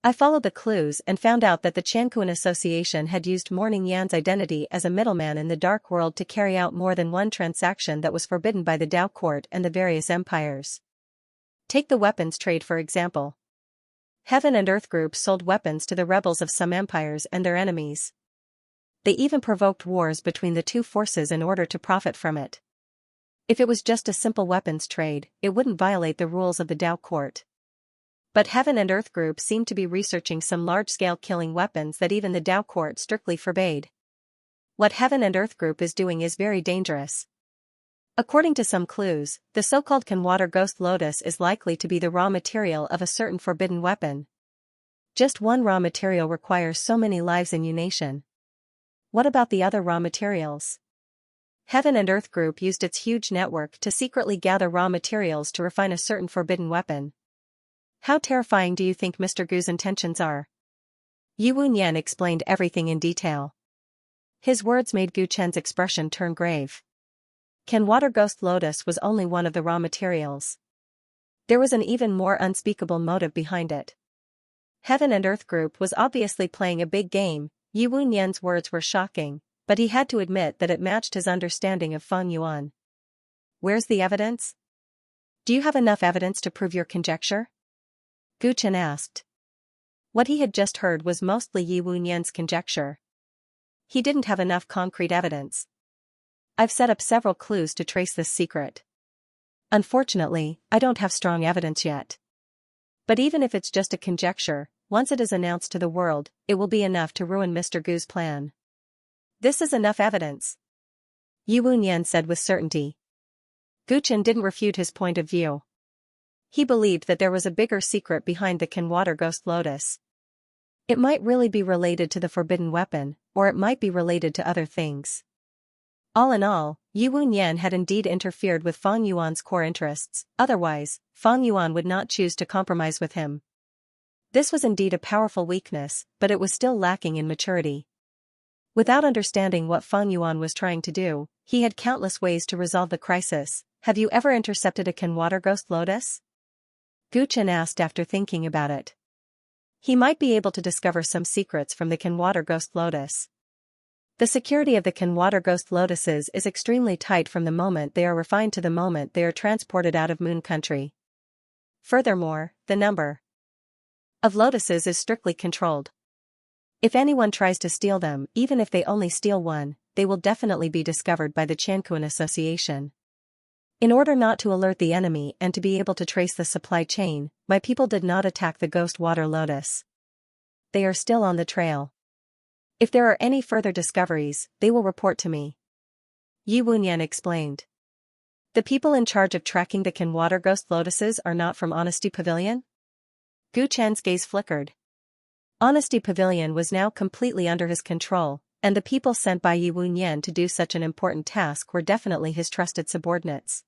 I followed the clues and found out that the Xianxia Association had used Morning Yan's identity as a middleman in the dark world to carry out more than one transaction that was forbidden by the Dao court and the various empires. Take the weapons trade for example. Heaven and Earth Group sold weapons to the rebels of some empires and their enemies. They even provoked wars between the two forces in order to profit from it. If it was just a simple weapons trade, it wouldn't violate the rules of the Dao court. But Heaven and Earth Group seemed to be researching some large-scale killing weapons that even the Dao court strictly forbade. What Heaven and Earth Group is doing is very dangerous. According to some clues, the so-called Canwater Ghost Lotus is likely to be the raw material of a certain forbidden weapon. Just one raw material requires so many lives in Unation. What about the other raw materials? Heaven and Earth Group used its huge network to secretly gather raw materials to refine a certain forbidden weapon. How terrifying do you think Mr. Gu's intentions are? Yi Wunyan explained everything in detail. His words made Gu Chen's expression turn grave. Canwater Ghost Lotus was only one of the raw materials. There was an even more unspeakable motive behind it. Heaven and Earth Group was obviously playing a big game. Yi Wunyan's words were shocking, but he had to admit that it matched his understanding of Feng Yuan. Where's the evidence? Do you have enough evidence to prove your conjecture? Gu Chen asked. What he had just heard was mostly Yi Wunyan's conjecture. He didn't have enough concrete evidence. I've set up several clues to trace this secret. Unfortunately, I don't have strong evidence yet. But even if it's just a conjecture, once it is announced to the world, it will be enough to ruin Mr. Gu's plan. This is enough evidence, Yi Wunyan said with certainty. Gu Chen didn't refute his point of view. He believed that there was a bigger secret behind the Can Water Ghost Lotus. It might really be related to the forbidden weapon, or it might be related to other things. All in all, Yi Wunyan had indeed interfered with Fang Yuan's core interests, otherwise, Fang Yuan would not choose to compromise with him. This was indeed a powerful weakness, but it was still lacking in maturity. Without understanding what Fang Yuan was trying to do, he had countless ways to resolve the crisis. Have you ever intercepted a Can Water Ghost Lotus? Gu Chen asked after thinking about it. He might be able to discover some secrets from the Can Water Ghost Lotus. The security of the Can Water Ghost Lotuses is extremely tight from the moment they are refined to the moment they are transported out of Moon Country. Furthermore, the number of lotuses is strictly controlled. If anyone tries to steal them, even if they only steal one, they will definitely be discovered by the Qianquan Association. In order not to alert the enemy and to be able to trace the supply chain, my people did not attack the Ghost Water Lotus. They are still on the trail. If there are any further discoveries, they will report to me. Yi Wunyan explained. The people in charge of tracking the Can Water Ghost Lotuses are not from Honesty Pavilion? Gu Chen's gaze flickered. Honesty Pavilion was now completely under his control, and the people sent by Yi Wunyan to do such an important task were definitely his trusted subordinates.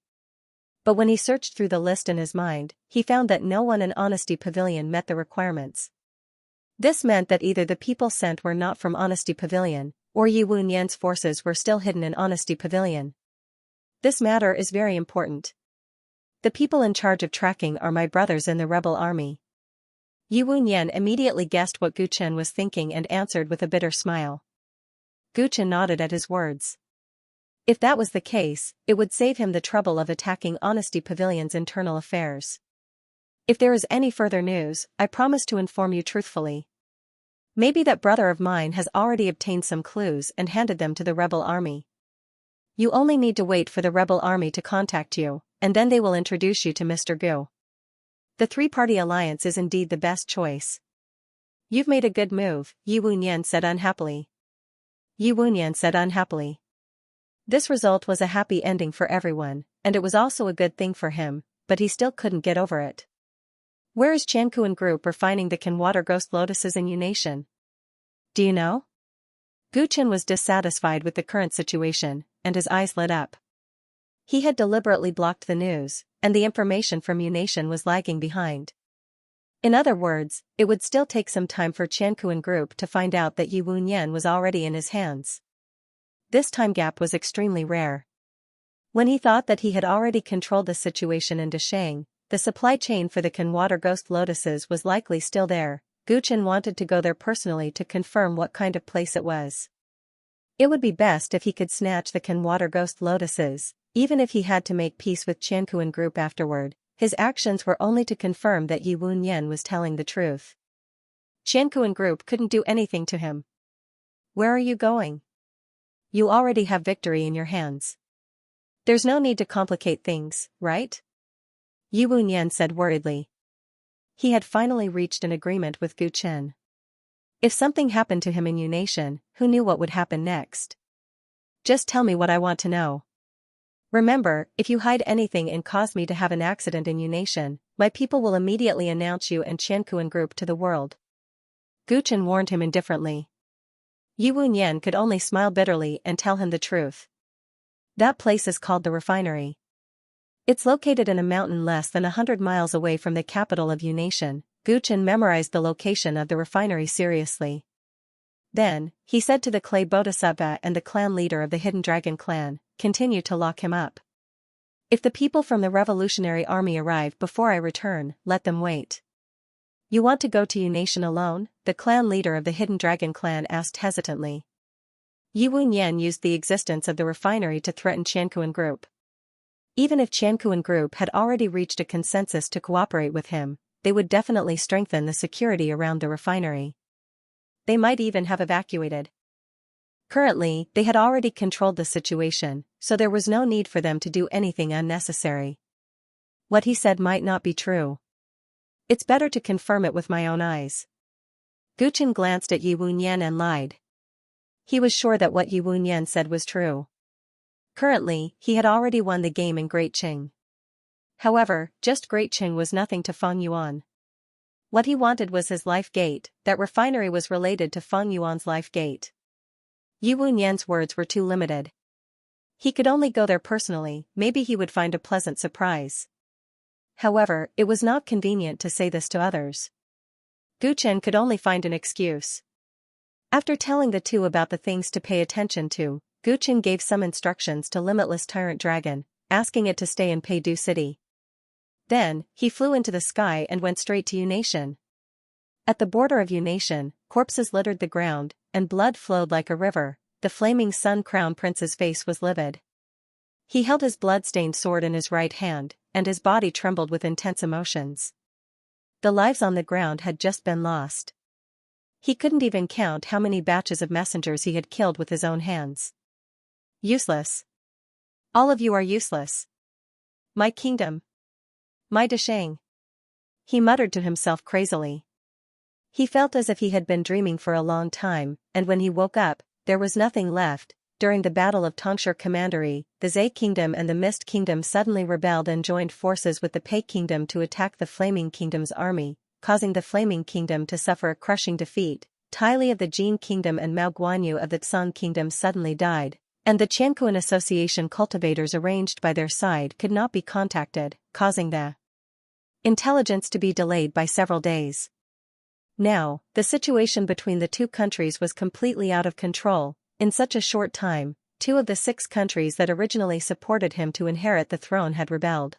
But when he searched through the list in his mind, he found that no one in Honesty Pavilion met the requirements. This meant that either the people sent were not from Honesty Pavilion, or Yi Wunyan's forces were still hidden in Honesty Pavilion. This matter is very important. The people in charge of tracking are my brothers in the rebel army. Yi Wunyan immediately guessed what Gu Chen was thinking and answered with a bitter smile. Gu Chen nodded at his words. If that was the case, it would save him the trouble of attacking Honesty Pavilion's internal affairs. If there is any further news, I promise to inform you truthfully. Maybe that brother of mine has already obtained some clues and handed them to the rebel army. You only need to wait for the rebel army to contact you, and then they will introduce you to Mr. Gu. The three-party alliance is indeed the best choice. You've made a good move, Yi Wunyan said unhappily. Yi Wunyan said unhappily. This result was a happy ending for everyone, and it was also a good thing for him, but he still couldn't get over it. Where is Qianquan Group refining the Can Water Ghost Lotuses in Yunation? Do you know? Gu Chen was dissatisfied with the current situation, and his eyes lit up. He had deliberately blocked the news, and the information from Yunation was lagging behind. In other words, it would still take some time for Qianquan Group to find out that Yi Wunyan was already in his hands. This time gap was extremely rare. When he thought that he had already controlled the situation in Dashang, the supply chain for the Can Water Ghost Lotuses was likely still there. Gu Chen wanted to go there personally to confirm what kind of place it was. It would be best if he could snatch the Can Water Ghost Lotuses, even if he had to make peace with Qianquan Group afterward. His actions were only to confirm that Yi Wunyan was telling the truth. Qianquan Group couldn't do anything to him. Where are you going? You already have victory in your hands. There's no need to complicate things, right? Yi Wunyan said worriedly. He had finally reached an agreement with Gu Chen. If something happened to him in Yunation, who knew what would happen next? Just tell me what I want to know. Remember, if you hide anything and cause me to have an accident in Yunation, my people will immediately announce you and Qianquan Group to the world. Gu Chen warned him indifferently. Yi Wunyan could only smile bitterly and tell him the truth. That place is called the refinery. It's located in a mountain less than 100 miles away from the capital of Yunation. Gu Chen memorized the location of the refinery seriously. Then, he said to the clay bodhisattva and the clan leader of the Hidden Dragon clan, continue to lock him up. If the people from the Revolutionary Army arrive before I return, let them wait. You want to go to Yunation alone? The clan leader of the Hidden Dragon clan asked hesitantly. Yi Wunyan used the existence of the refinery to threaten Qianquan Group. Even if Qianquan Group had already reached a consensus to cooperate with him, they would definitely strengthen the security around the refinery. They might even have evacuated. Currently, they had already controlled the situation, so there was no need for them to do anything unnecessary. What he said might not be true. It's better to confirm it with my own eyes. Gu Chen glanced at Yi Wunyan and lied. He was sure that what Yi Wunyan said was true. Currently, he had already won the game in Great Qing. However, just Great Qing was nothing to Feng Yuan. What he wanted was his life gate. That refinery was related to Feng Yuan's life gate. Yi Wunyan's words were too limited. He could only go there personally, maybe he would find a pleasant surprise. However, it was not convenient to say this to others. Gu Chen could only find an excuse. After telling the two about the things to pay attention to, Gu Chen gave some instructions to Limitless Tyrant Dragon, asking it to stay in Peidu City. Then, he flew into the sky and went straight to Yu Nation. At the border of Yu Nation, corpses littered the ground, and blood flowed like a river. The flaming Sun Crown Prince's face was livid. He held his blood-stained sword in his right hand, and his body trembled with intense emotions. The lives on the ground had just been lost. He couldn't even count how many batches of messengers he had killed with his own hands. Useless. All of you are useless. My kingdom. My Deshang. He muttered to himself crazily. He felt as if he had been dreaming for a long time, and when he woke up, there was nothing left. During the Battle of Tongshur Commandery, the Zhe Kingdom and the Mist Kingdom suddenly rebelled and joined forces with the Pei Kingdom to attack the Flaming Kingdom's army, causing the Flaming Kingdom to suffer a crushing defeat. Tai Li of the Jin Kingdom and Mao Guanyu of the Tsang Kingdom suddenly died, and the Qianquan Association cultivators arranged by their side could not be contacted, causing the intelligence to be delayed by several days. Now, the situation between the two countries was completely out of control. In such a short time, 2 of the 6 countries that originally supported him to inherit the throne had rebelled.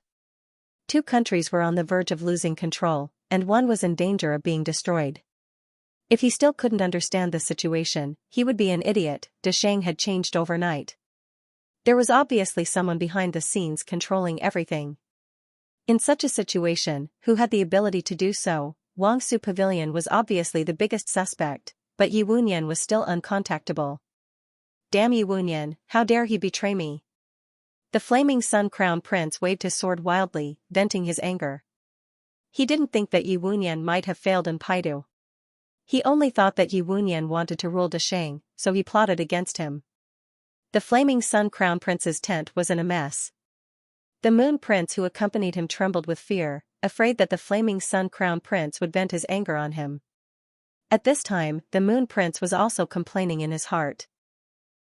2 countries were on the verge of losing control, and 1 was in danger of being destroyed. If he still couldn't understand the situation, he would be an idiot. Deshang had changed overnight. There was obviously someone behind the scenes controlling everything. In such a situation, who had the ability to do so? Wangsu Pavilion was obviously the biggest suspect, but Yi Wunyan was still uncontactable. Damn Yi Wunyan, how dare he betray me? The flaming Sun Crown Prince waved his sword wildly, venting his anger. He didn't think that Yi Wunyan might have failed in Paidu. He only thought that Yi Wunyan wanted to rule Deshang, so he plotted against him. The flaming Sun Crown Prince's tent was in a mess. The Moon Prince who accompanied him trembled with fear, afraid that the flaming Sun Crown Prince would vent his anger on him. At this time, the Moon Prince was also complaining in his heart.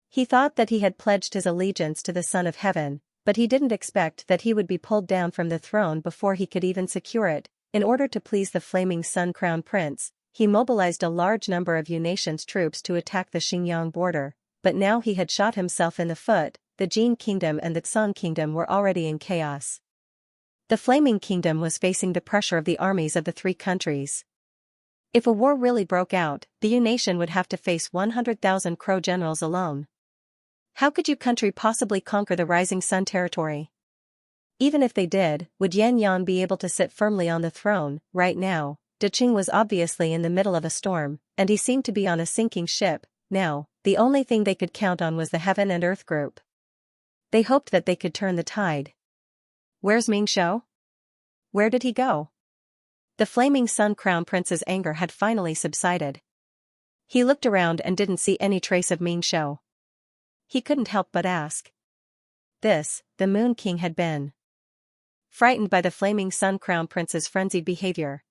He thought that he had pledged his allegiance to the Son of Heaven, but he didn't expect that he would be pulled down from the throne before he could even secure it. In order to please the flaming Sun Crown Prince, he mobilized a large number of Yu Nation's troops to attack the Xinjiang border, but now he had shot himself in the foot. The Jin Kingdom and the Tsang Kingdom were already in chaos. The Flaming Kingdom was facing the pressure of the armies of the 3 countries. If a war really broke out, the Yu Nation would have to face 100,000 Crow generals alone. How could Yu country possibly conquer the Rising Sun territory? Even if they did, would Yan Yan be able to sit firmly on the throne? Right now, Deqing was obviously in the middle of a storm, and he seemed to be on a sinking ship. Now, the only thing they could count on was the Heaven and Earth group. They hoped that they could turn the tide. Where's Ming Shou? Where did he go? The flaming Sun Crown Prince's anger had finally subsided. He looked around and didn't see any trace of Ming Shou. He couldn't help but ask. This, the Moon King had been frightened by the flaming Sun Crown Prince's frenzied behavior.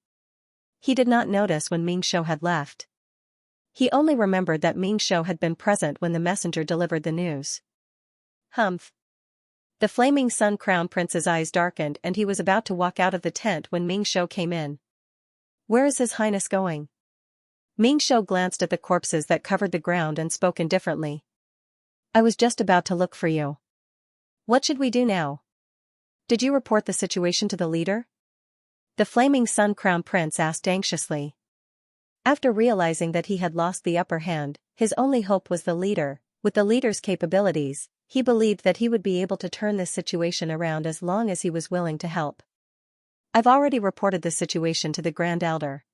He did not notice when Ming Shou had left. He only remembered that Ming Shou had been present when the messenger delivered the news. Humph. The flaming Sun Crown Prince's eyes darkened and he was about to walk out of the tent when Ming Shou came in. Where is His Highness going? Ming Shou glanced at the corpses that covered the ground and spoke indifferently. I was just about to look for you. What should we do now? Did you report the situation to the leader? The flaming Sun Crown Prince asked anxiously. After realizing that he had lost the upper hand, his only hope was the leader. With the leader's capabilities, He believed that he would be able to turn this situation around as long as he was willing to help. I've already reported this situation to the Grand Elder.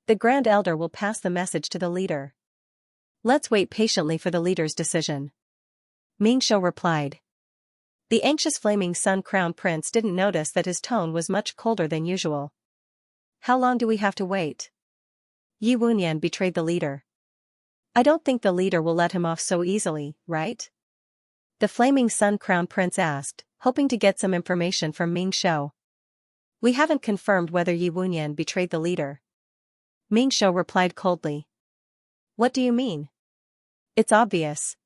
The Grand Elder will pass the message to the leader. Let's wait patiently for the leader's decision. Ming Shou replied. The anxious Flaming Sun Crown Prince didn't notice that his tone was much colder than usual. How long do we have to wait? Yi Wunyan betrayed the leader. I don't think the leader will let him off so easily, right? The Flaming Sun Crown Prince asked, hoping to get some information from Ming Shou. We haven't confirmed whether Yi Wunyan betrayed the leader. Ming Shou replied coldly. What do you mean? It's obvious.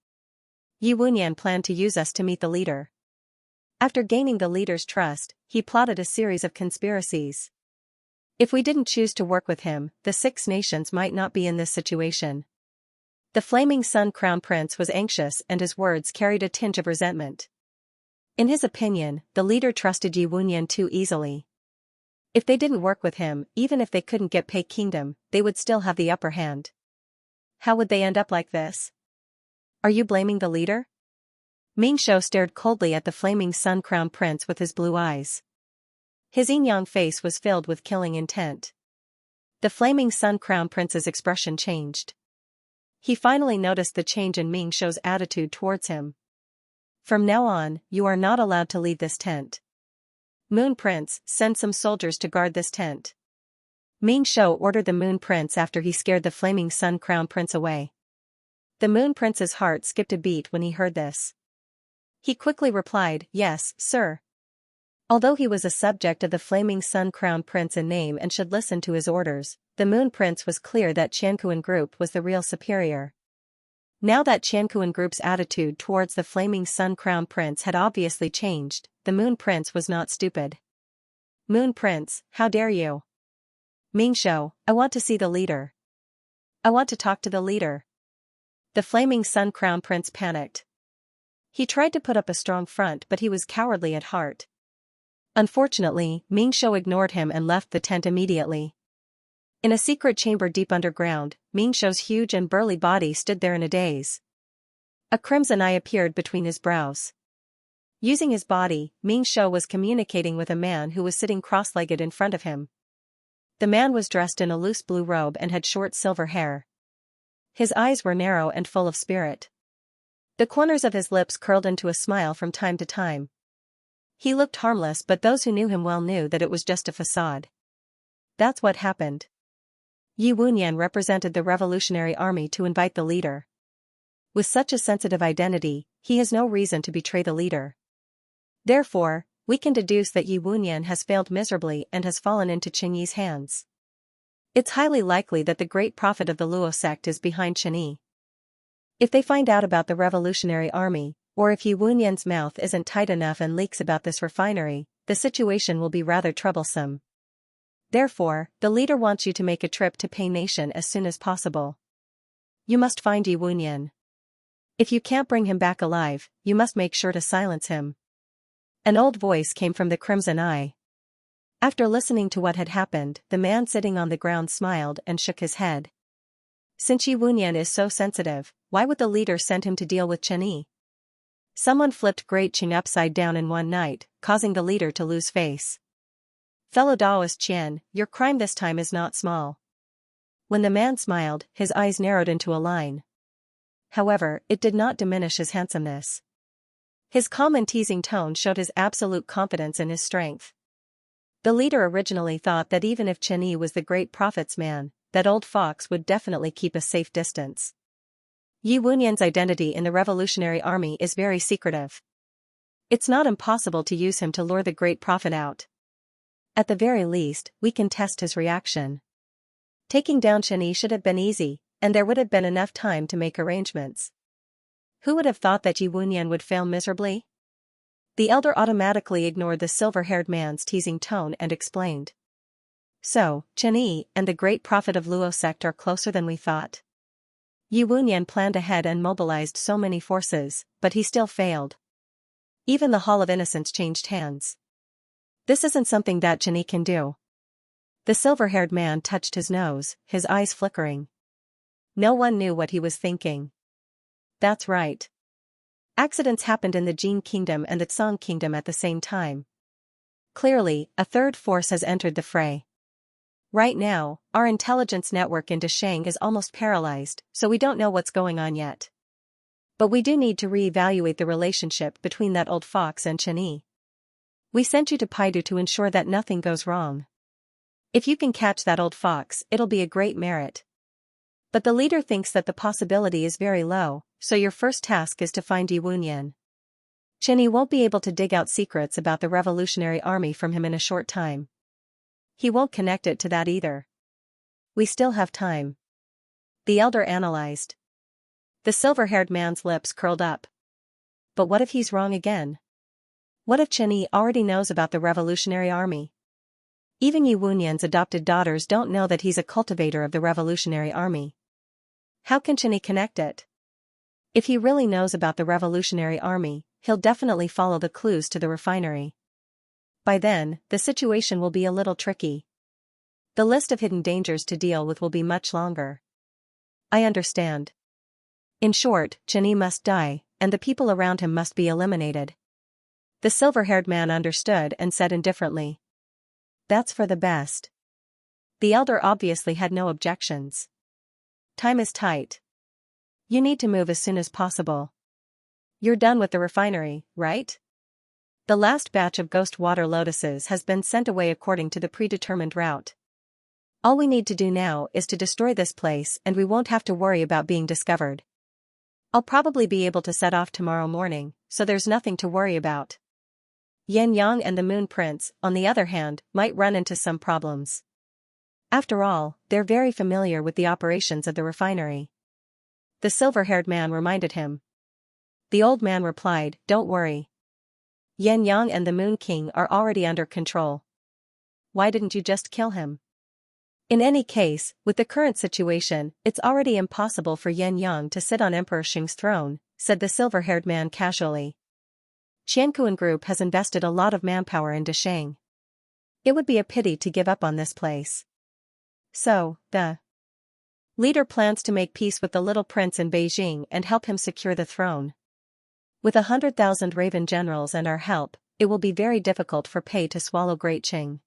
Yi Wunyan planned to use us to meet the leader. After gaining the leader's trust, he plotted a series of conspiracies. If we didn't choose to work with him, the 6 nations might not be in this situation. The Flaming Sun Crown Prince was anxious and his words carried a tinge of resentment. In his opinion, the leader trusted Yi Wunyan too easily. If they didn't work with him, even if they couldn't get Pei Kingdom, they would still have the upper hand. How would they end up like this? Are you blaming the leader? Ming Shou stared coldly at the Flaming Sun Crown Prince with his blue eyes. His yin-yang face was filled with killing intent. The Flaming Sun Crown Prince's expression changed. He finally noticed the change in Ming Shou's attitude towards him. From now on, you are not allowed to leave this tent. Moon Prince, send some soldiers to guard this tent. Ming Shou ordered the Moon Prince after he scared the Flaming Sun Crown Prince away. The Moon Prince's heart skipped a beat when he heard this. He quickly replied, yes, sir. Although he was a subject of the Flaming Sun Crown Prince in name and should listen to his orders, the Moon Prince was clear that Qianquan Group was the real superior. Now that Qianquan Group's attitude towards the Flaming Sun Crown Prince had obviously changed, the Moon Prince was not stupid. Moon Prince, how dare you? Ming Shou, I want to see the leader. I want to talk to the leader. The Flaming Sun Crown Prince panicked. He tried to put up a strong front but he was cowardly at heart. Unfortunately, Ming Shou ignored him and left the tent immediately. In a secret chamber deep underground, Ming Shou's huge and burly body stood there in a daze. A crimson eye appeared between his brows. Using his body, Ming Shou was communicating with a man who was sitting cross-legged in front of him. The man was dressed in a loose blue robe and had short silver hair. His eyes were narrow and full of spirit. The corners of his lips curled into a smile from time to time. He looked harmless but those who knew him well knew that it was just a facade. That's what happened. Yi Wunyan represented the Revolutionary Army to invite the leader. With such a sensitive identity, he has no reason to betray the leader. Therefore, we can deduce that Yi Wunyan has failed miserably and has fallen into Qingyi's hands. It's highly likely that the great prophet of the Luo sect is behind Qingyi. If they find out about the Revolutionary Army, or if Yi Wunyan's mouth isn't tight enough and leaks about this refinery, the situation will be rather troublesome. Therefore, the leader wants you to make a trip to Pei Nation as soon as possible. You must find Yi Wunyan. If you can't bring him back alive, you must make sure to silence him. An old voice came from the Crimson Eye. After listening to what had happened, the man sitting on the ground smiled and shook his head. Since Yi Wunyan is so sensitive, why would the leader send him to deal with Qingyi? Someone flipped Great Qing upside down in one night, causing the leader to lose face. Fellow Daoist Qian, your crime this time is not small. When the man smiled, his eyes narrowed into a line. However, it did not diminish his handsomeness. His calm and teasing tone showed his absolute confidence in his strength. The leader originally thought that even if Qingyi was the great prophet's man, that old fox would definitely keep a safe distance. Yi Wunyan's identity in the Revolutionary Army is very secretive. It's not impossible to use him to lure the great prophet out. At the very least, we can test his reaction. Taking down Qingyi should have been easy, and there would have been enough time to make arrangements. Who would have thought that Yi Wunyan would fail miserably? The elder automatically ignored the silver-haired man's teasing tone and explained. So, Qingyi and the great prophet of Luo sect are closer than we thought. Yi Wunyan planned ahead and mobilized so many forces, but he still failed. Even the Hall of Innocence changed hands. This isn't something that Qingyi can do. The silver-haired man touched his nose, his eyes flickering. No one knew what he was thinking. That's right. Accidents happened in the Jin Kingdom and the Song Kingdom at the same time. Clearly, a third force has entered the fray. Right now, our intelligence network in Dashang is almost paralyzed, so we don't know what's going on yet. But we do need to re-evaluate the relationship between that old fox and Chani. We sent you to Paidu to ensure that nothing goes wrong. If you can catch that old fox, it'll be a great merit. But the leader thinks that the possibility is very low, so your first task is to find Yi Wunyan. Chani won't be able to dig out secrets about the Revolutionary Army from him in a short time. He won't connect it to that either. We still have time. The elder analyzed. The silver-haired man's lips curled up. But what if he's wrong again? What if Chani already knows about the Revolutionary Army? Even Yi Wunyan's adopted daughters don't know that he's a cultivator of the Revolutionary Army. How can Chani connect it? If he really knows about the Revolutionary Army, he'll definitely follow the clues to the refinery. By then, the situation will be a little tricky. The list of hidden dangers to deal with will be much longer. I understand. In short, Chani must die, and the people around him must be eliminated. The silver-haired man understood and said indifferently. That's for the best. The elder obviously had no objections. Time is tight. You need to move as soon as possible. You're done with the refinery, right? The last batch of ghost water lotuses has been sent away according to the predetermined route. All we need to do now is to destroy this place and we won't have to worry about being discovered. I'll probably be able to set off tomorrow morning, so there's nothing to worry about. Yan Yang and the Moon Prince, on the other hand, might run into some problems. After all, they're very familiar with the operations of the refinery. The silver-haired man reminded him. The old man replied, "Don't worry. Yan Yang and the Moon King are already under control. Why didn't you just kill him?" In any case, with the current situation, it's already impossible for Yan Yang to sit on Emperor Xing's throne, said the silver-haired man casually. Qiankuan Group has invested a lot of manpower in Dashang. It would be a pity to give up on this place. So, the leader plans to make peace with the little prince in Beijing and help him secure the throne. With 100,000 Raven generals and our help, it will be very difficult for Pei to swallow Great Qing.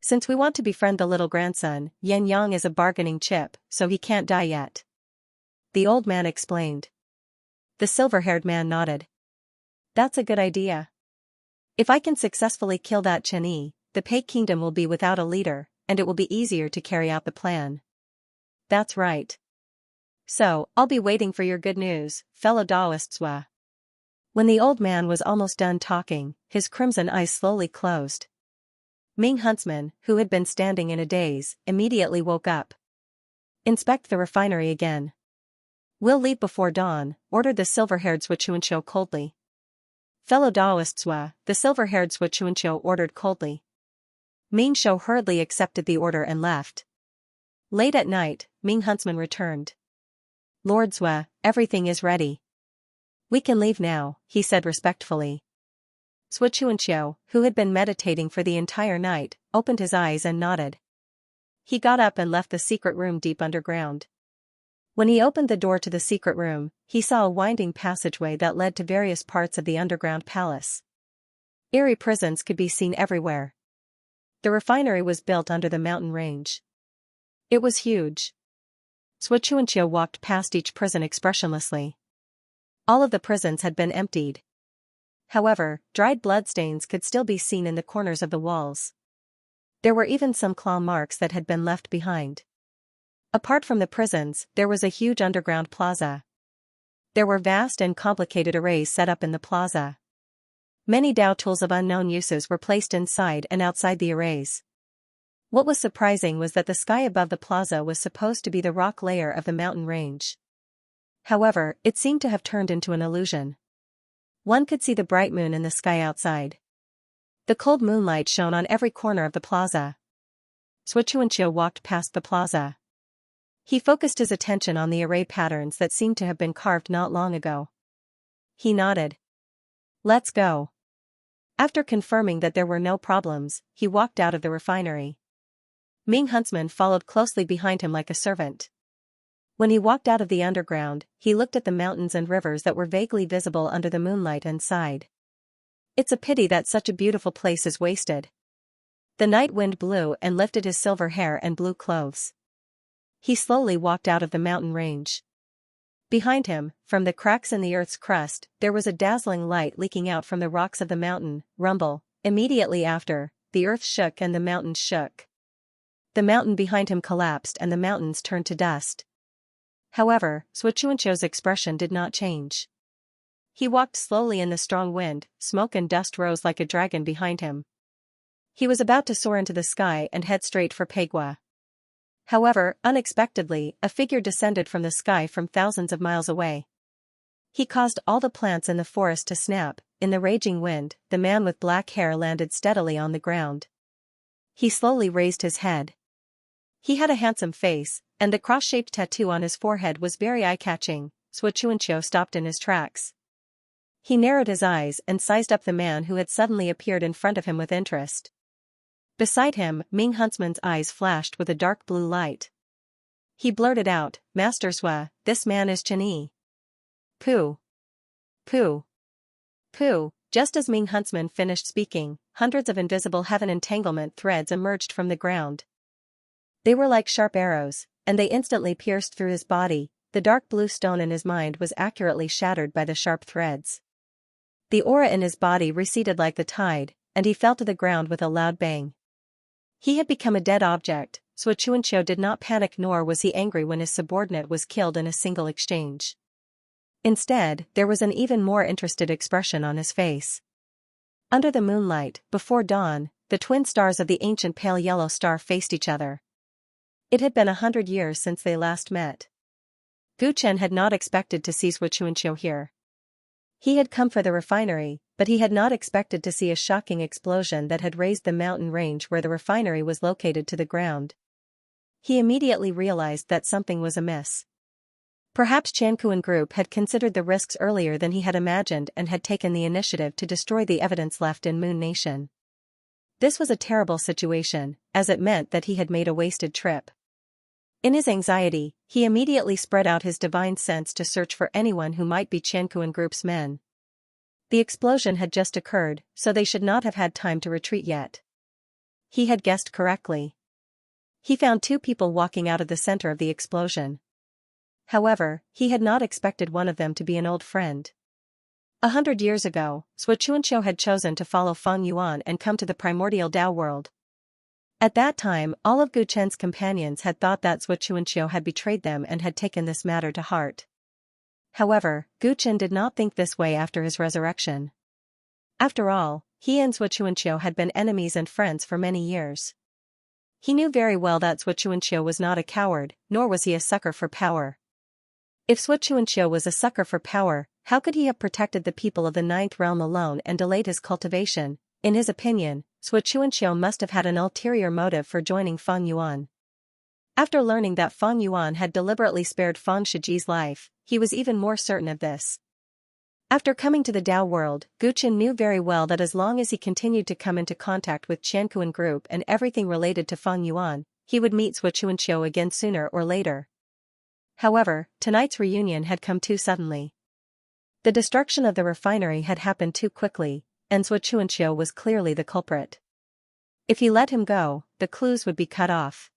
Since we want to befriend the little grandson, Yan Yang is a bargaining chip, so he can't die yet. The old man explained. The silver-haired man nodded. That's a good idea. If I can successfully kill that Chani, the Pei Kingdom will be without a leader, and it will be easier to carry out the plan. That's right. So, I'll be waiting for your good news, fellow Daoists. When the old man was almost done talking, his crimson eyes slowly closed. Ming Huntsman, who had been standing in a daze, immediately woke up. Inspect the refinery again. We'll leave before dawn, ordered the silver-haired Zhuchuanqiu coldly. Fellow Daoists, the silver-haired Zhuchuanqiu ordered coldly. Ming Shou hurriedly accepted the order and left. Late at night, Ming Huntsman returned. Lord Zhua, everything is ready. We can leave now, he said respectfully. Zhuchuanqiu, who had been meditating for the entire night, opened his eyes and nodded. He got up and left the secret room deep underground. When he opened the door to the secret room, he saw a winding passageway that led to various parts of the underground palace. Eerie prisons could be seen everywhere. The refinery was built under the mountain range. It was huge. Zhuchuanqiu walked past each prison expressionlessly. All of the prisons had been emptied. However, dried bloodstains could still be seen in the corners of the walls. There were even some claw marks that had been left behind. Apart from the prisons, there was a huge underground plaza. There were vast and complicated arrays set up in the plaza. Many Dao tools of unknown uses were placed inside and outside the arrays. What was surprising was that the sky above the plaza was supposed to be the rock layer of the mountain range. However, it seemed to have turned into an illusion. One could see the bright moon in the sky outside. The cold moonlight shone on every corner of the plaza. Zhuchuanqiu walked past the plaza. He focused his attention on the array patterns that seemed to have been carved not long ago. He nodded. Let's go. After confirming that there were no problems, he walked out of the refinery. Ming Huntsman followed closely behind him like a servant. When he walked out of the underground, he looked at the mountains and rivers that were vaguely visible under the moonlight and sighed. It's a pity that such a beautiful place is wasted. The night wind blew and lifted his silver hair and blue clothes. He slowly walked out of the mountain range. Behind him, from the cracks in the earth's crust, there was a dazzling light leaking out from the rocks of the mountain. Rumble. Immediately after, the earth shook and the mountains shook. The mountain behind him collapsed and the mountains turned to dust. However, Xianxia's expression did not change. He walked slowly in the strong wind, smoke and dust rose like a dragon behind him. He was about to soar into the sky and head straight for Pegua. However, unexpectedly, a figure descended from the sky from thousands of miles away. He caused all the plants in the forest to snap. In the raging wind, the man with black hair landed steadily on the ground. He slowly raised his head. He had a handsome face, and the cross-shaped tattoo on his forehead was very eye-catching. Xianxia stopped in his tracks. He narrowed his eyes and sized up the man who had suddenly appeared in front of him with interest. Beside him, Ming Huntsman's eyes flashed with a dark blue light. He blurted out, "Master Xue, this man is Chen Yi." Pooh. Pooh. Pooh. Just as Ming Huntsman finished speaking, hundreds of invisible heaven entanglement threads emerged from the ground. They were like sharp arrows, and they instantly pierced through his body. The dark blue stone in his mind was accurately shattered by the sharp threads. The aura in his body receded like the tide, and he fell to the ground with a loud bang. He had become a dead object. Xianxia did not panic nor was he angry when his subordinate was killed in a single exchange. Instead, there was an even more interested expression on his face. Under the moonlight, before dawn, the twin stars of the ancient pale yellow star faced each other. It had been 100 years since they last met. Gu Chen had not expected to see Xianxia here. He had come for the refinery, but he had not expected to see a shocking explosion that had razed the mountain range where the refinery was located to the ground. He immediately realized that something was amiss. Perhaps Xianxia Group had considered the risks earlier than he had imagined and had taken the initiative to destroy the evidence left in Moon Nation. This was a terrible situation, as it meant that he had made a wasted trip. In his anxiety, he immediately spread out his divine sense to search for anyone who might be Xianxia Group's men. The explosion had just occurred, so they should not have had time to retreat yet. He had guessed correctly. He found 2 people walking out of the center of the explosion. However, he had not expected one of them to be an old friend. 100 years ago, Xianxia had chosen to follow Feng Yuan and come to the primordial Tao world. At that time, all of Gu Chen's companions had thought that Xianxia had betrayed them and had taken this matter to heart. However, Gu Chen did not think this way after his resurrection. After all, he and Xianxia had been enemies and friends for many years. He knew very well that Xianxia was not a coward, nor was he a sucker for power. If Xianxia was a sucker for power, how could he have protected the people of the 9th realm alone and delayed his cultivation? In his opinion, Xianxia must have had an ulterior motive for joining Feng Yuan. After learning that Feng Yuan had deliberately spared Feng Shiji's life, he was even more certain of this. After coming to the Tao world, Gu Chen knew very well that as long as he continued to come into contact with Xianxia Group and everything related to Feng Yuan, he would meet Xianxia again sooner or later. However, tonight's reunion had come too suddenly. The destruction of the refinery had happened too quickly, and Xianxia was clearly the culprit. If he let him go, the clues would be cut off.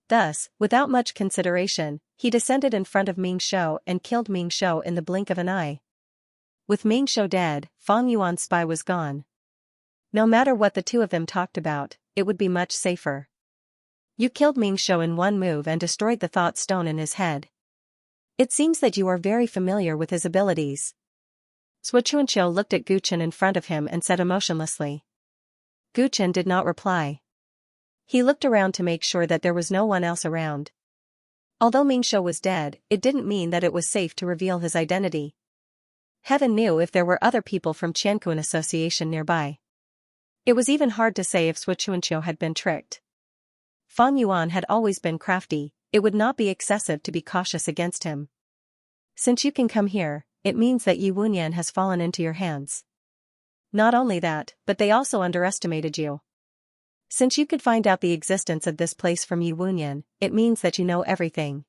Thus, without much consideration, he descended in front of Ming Shou and killed Ming Shou in the blink of an eye. With Ming Shou dead, Feng Yuan's spy was gone. No matter what the 2 of them talked about, it would be much safer. You killed Ming Shou in one move and destroyed the thought stone in his head. It seems that you are very familiar with his abilities. Xianxia looked at Gu Chen in front of him and said emotionlessly. Gu Chen did not reply. He looked around to make sure that there was no one else around. Although Ming Shou was dead, it didn't mean that it was safe to reveal his identity. Heaven knew if there were other people from Xianxia Association nearby. It was even hard to say if Xianxia had been tricked. Feng Yuan had always been crafty, it would not be excessive to be cautious against him. Since you can come here, it means that Yi Wunyan has fallen into your hands. Not only that, but they also underestimated you. Since you could find out the existence of this place from Yi Wunyan, it means that you know everything.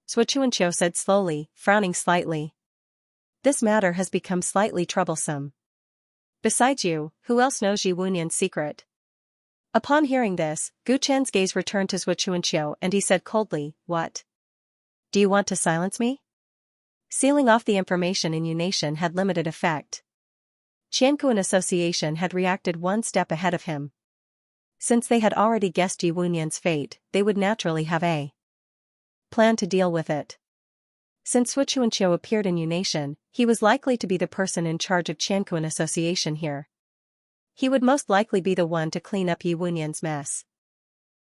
Xianxia said slowly, frowning slightly. This matter has become slightly troublesome. Besides you, who else knows Yi Wunyan's secret? Upon hearing this, Gu Chen's gaze returned to Xianxia and he said coldly, What? Do you want to silence me? Sealing off the information in Yunation had limited effect. Qiankuan Association had reacted one step ahead of him. Since they had already guessed Yi Wunyan's fate, they would naturally have a plan to deal with it. Since Xianxia appeared in Yunation, he was likely to be the person in charge of Qiankuan Association here. He would most likely be the one to clean up Yi Wunyan's mess.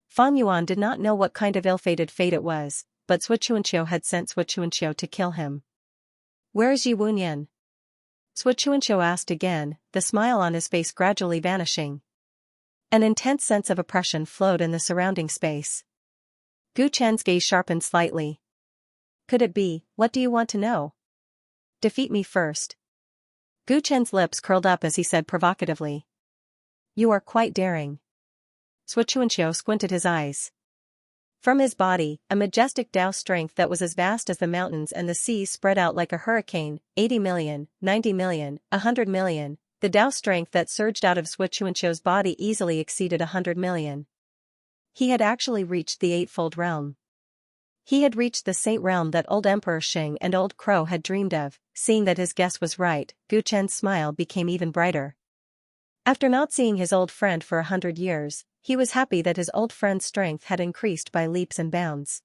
Fan Yuan did not know what kind of ill-fated fate it was, but Xianxia had sent Xianxia to kill him. Where is Yi Wunyan? Xianxia asked again, the smile on his face gradually vanishing. An intense sense of oppression flowed in the surrounding space. Gu Chen's gaze sharpened slightly. Could it be, what do you want to know? Defeat me first. Gu Chen's lips curled up as he said provocatively. You are quite daring. Xianxia squinted his eyes. From his body, a majestic Tao strength that was as vast as the mountains and the seas spread out like a hurricane, 80 million, 90 million, 100 million. The Tao strength that surged out of Xianxia's body easily exceeded 100 million. He had actually reached the Eightfold Realm. He had reached the Saint Realm that old Emperor Xing and old Crow had dreamed of. Seeing that his guess was right, Gu Chen's smile became even brighter. After not seeing his old friend for 100 years, he was happy that his old friend's strength had increased by leaps and bounds.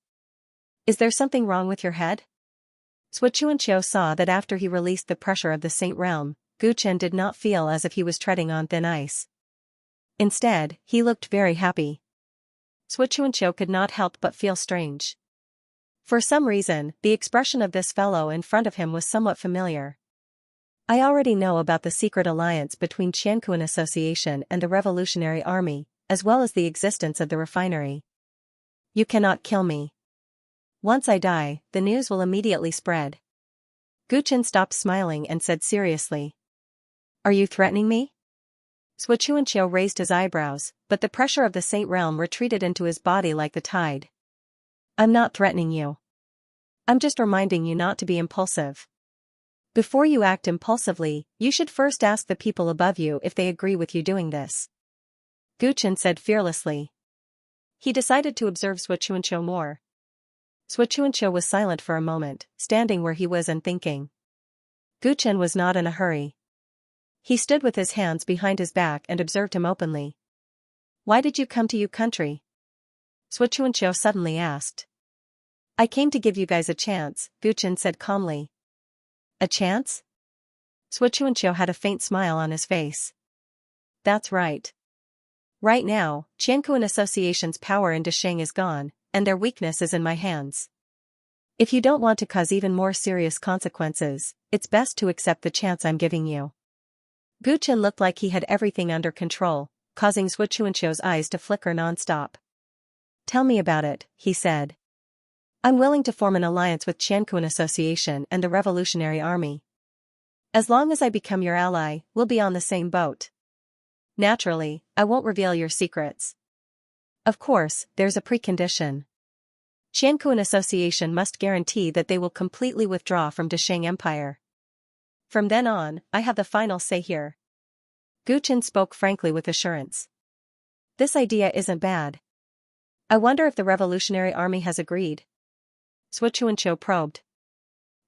Is there something wrong with your head? Xianxia saw that after he released the pressure of the Saint Realm, Gu Chen did not feel as if he was treading on thin ice. Instead, he looked very happy. Xianxia could not help but feel strange. For some reason, the expression of this fellow in front of him was somewhat familiar. I already know about the secret alliance between Qiankuan Association and the Revolutionary Army, as well as the existence of the refinery. You cannot kill me. Once I die, the news will immediately spread. Gu Chen stopped smiling and said seriously. Are you threatening me? Xianxia raised his eyebrows, but the pressure of the Saint Realm retreated into his body like the tide. I'm not threatening you. I'm just reminding you not to be impulsive. Before you act impulsively, you should first ask the people above you if they agree with you doing this. Gu Chen said fearlessly. He decided to observe Xianxia more. Xianxia was silent for a moment, standing where he was and thinking. Gu Chen was not in a hurry. He stood with his hands behind his back and observed him openly. Why did you come to Yu country? Xianxia suddenly asked. I came to give you guys a chance, Gu Chen said calmly. A chance? Xianxia had a faint smile on his face. That's right. Right now, Qiankuan Association's power in Desheng is gone, and their weakness is in my hands. If you don't want to cause even more serious consequences, it's best to accept the chance I'm giving you. Gu Chen looked like he had everything under control, causing Xianxia's eyes to flicker non-stop. Tell me about it, he said. I'm willing to form an alliance with Qiankuan Association and the Revolutionary Army. As long as I become your ally, we'll be on the same boat. Naturally, I won't reveal your secrets. Of course, there's a precondition. Qiankuan Association must guarantee that they will completely withdraw from Desheng Empire. From then on, I have the final say here. Gu Chen spoke frankly with assurance. This idea isn't bad. I wonder if the Revolutionary Army has agreed. Xianxia probed.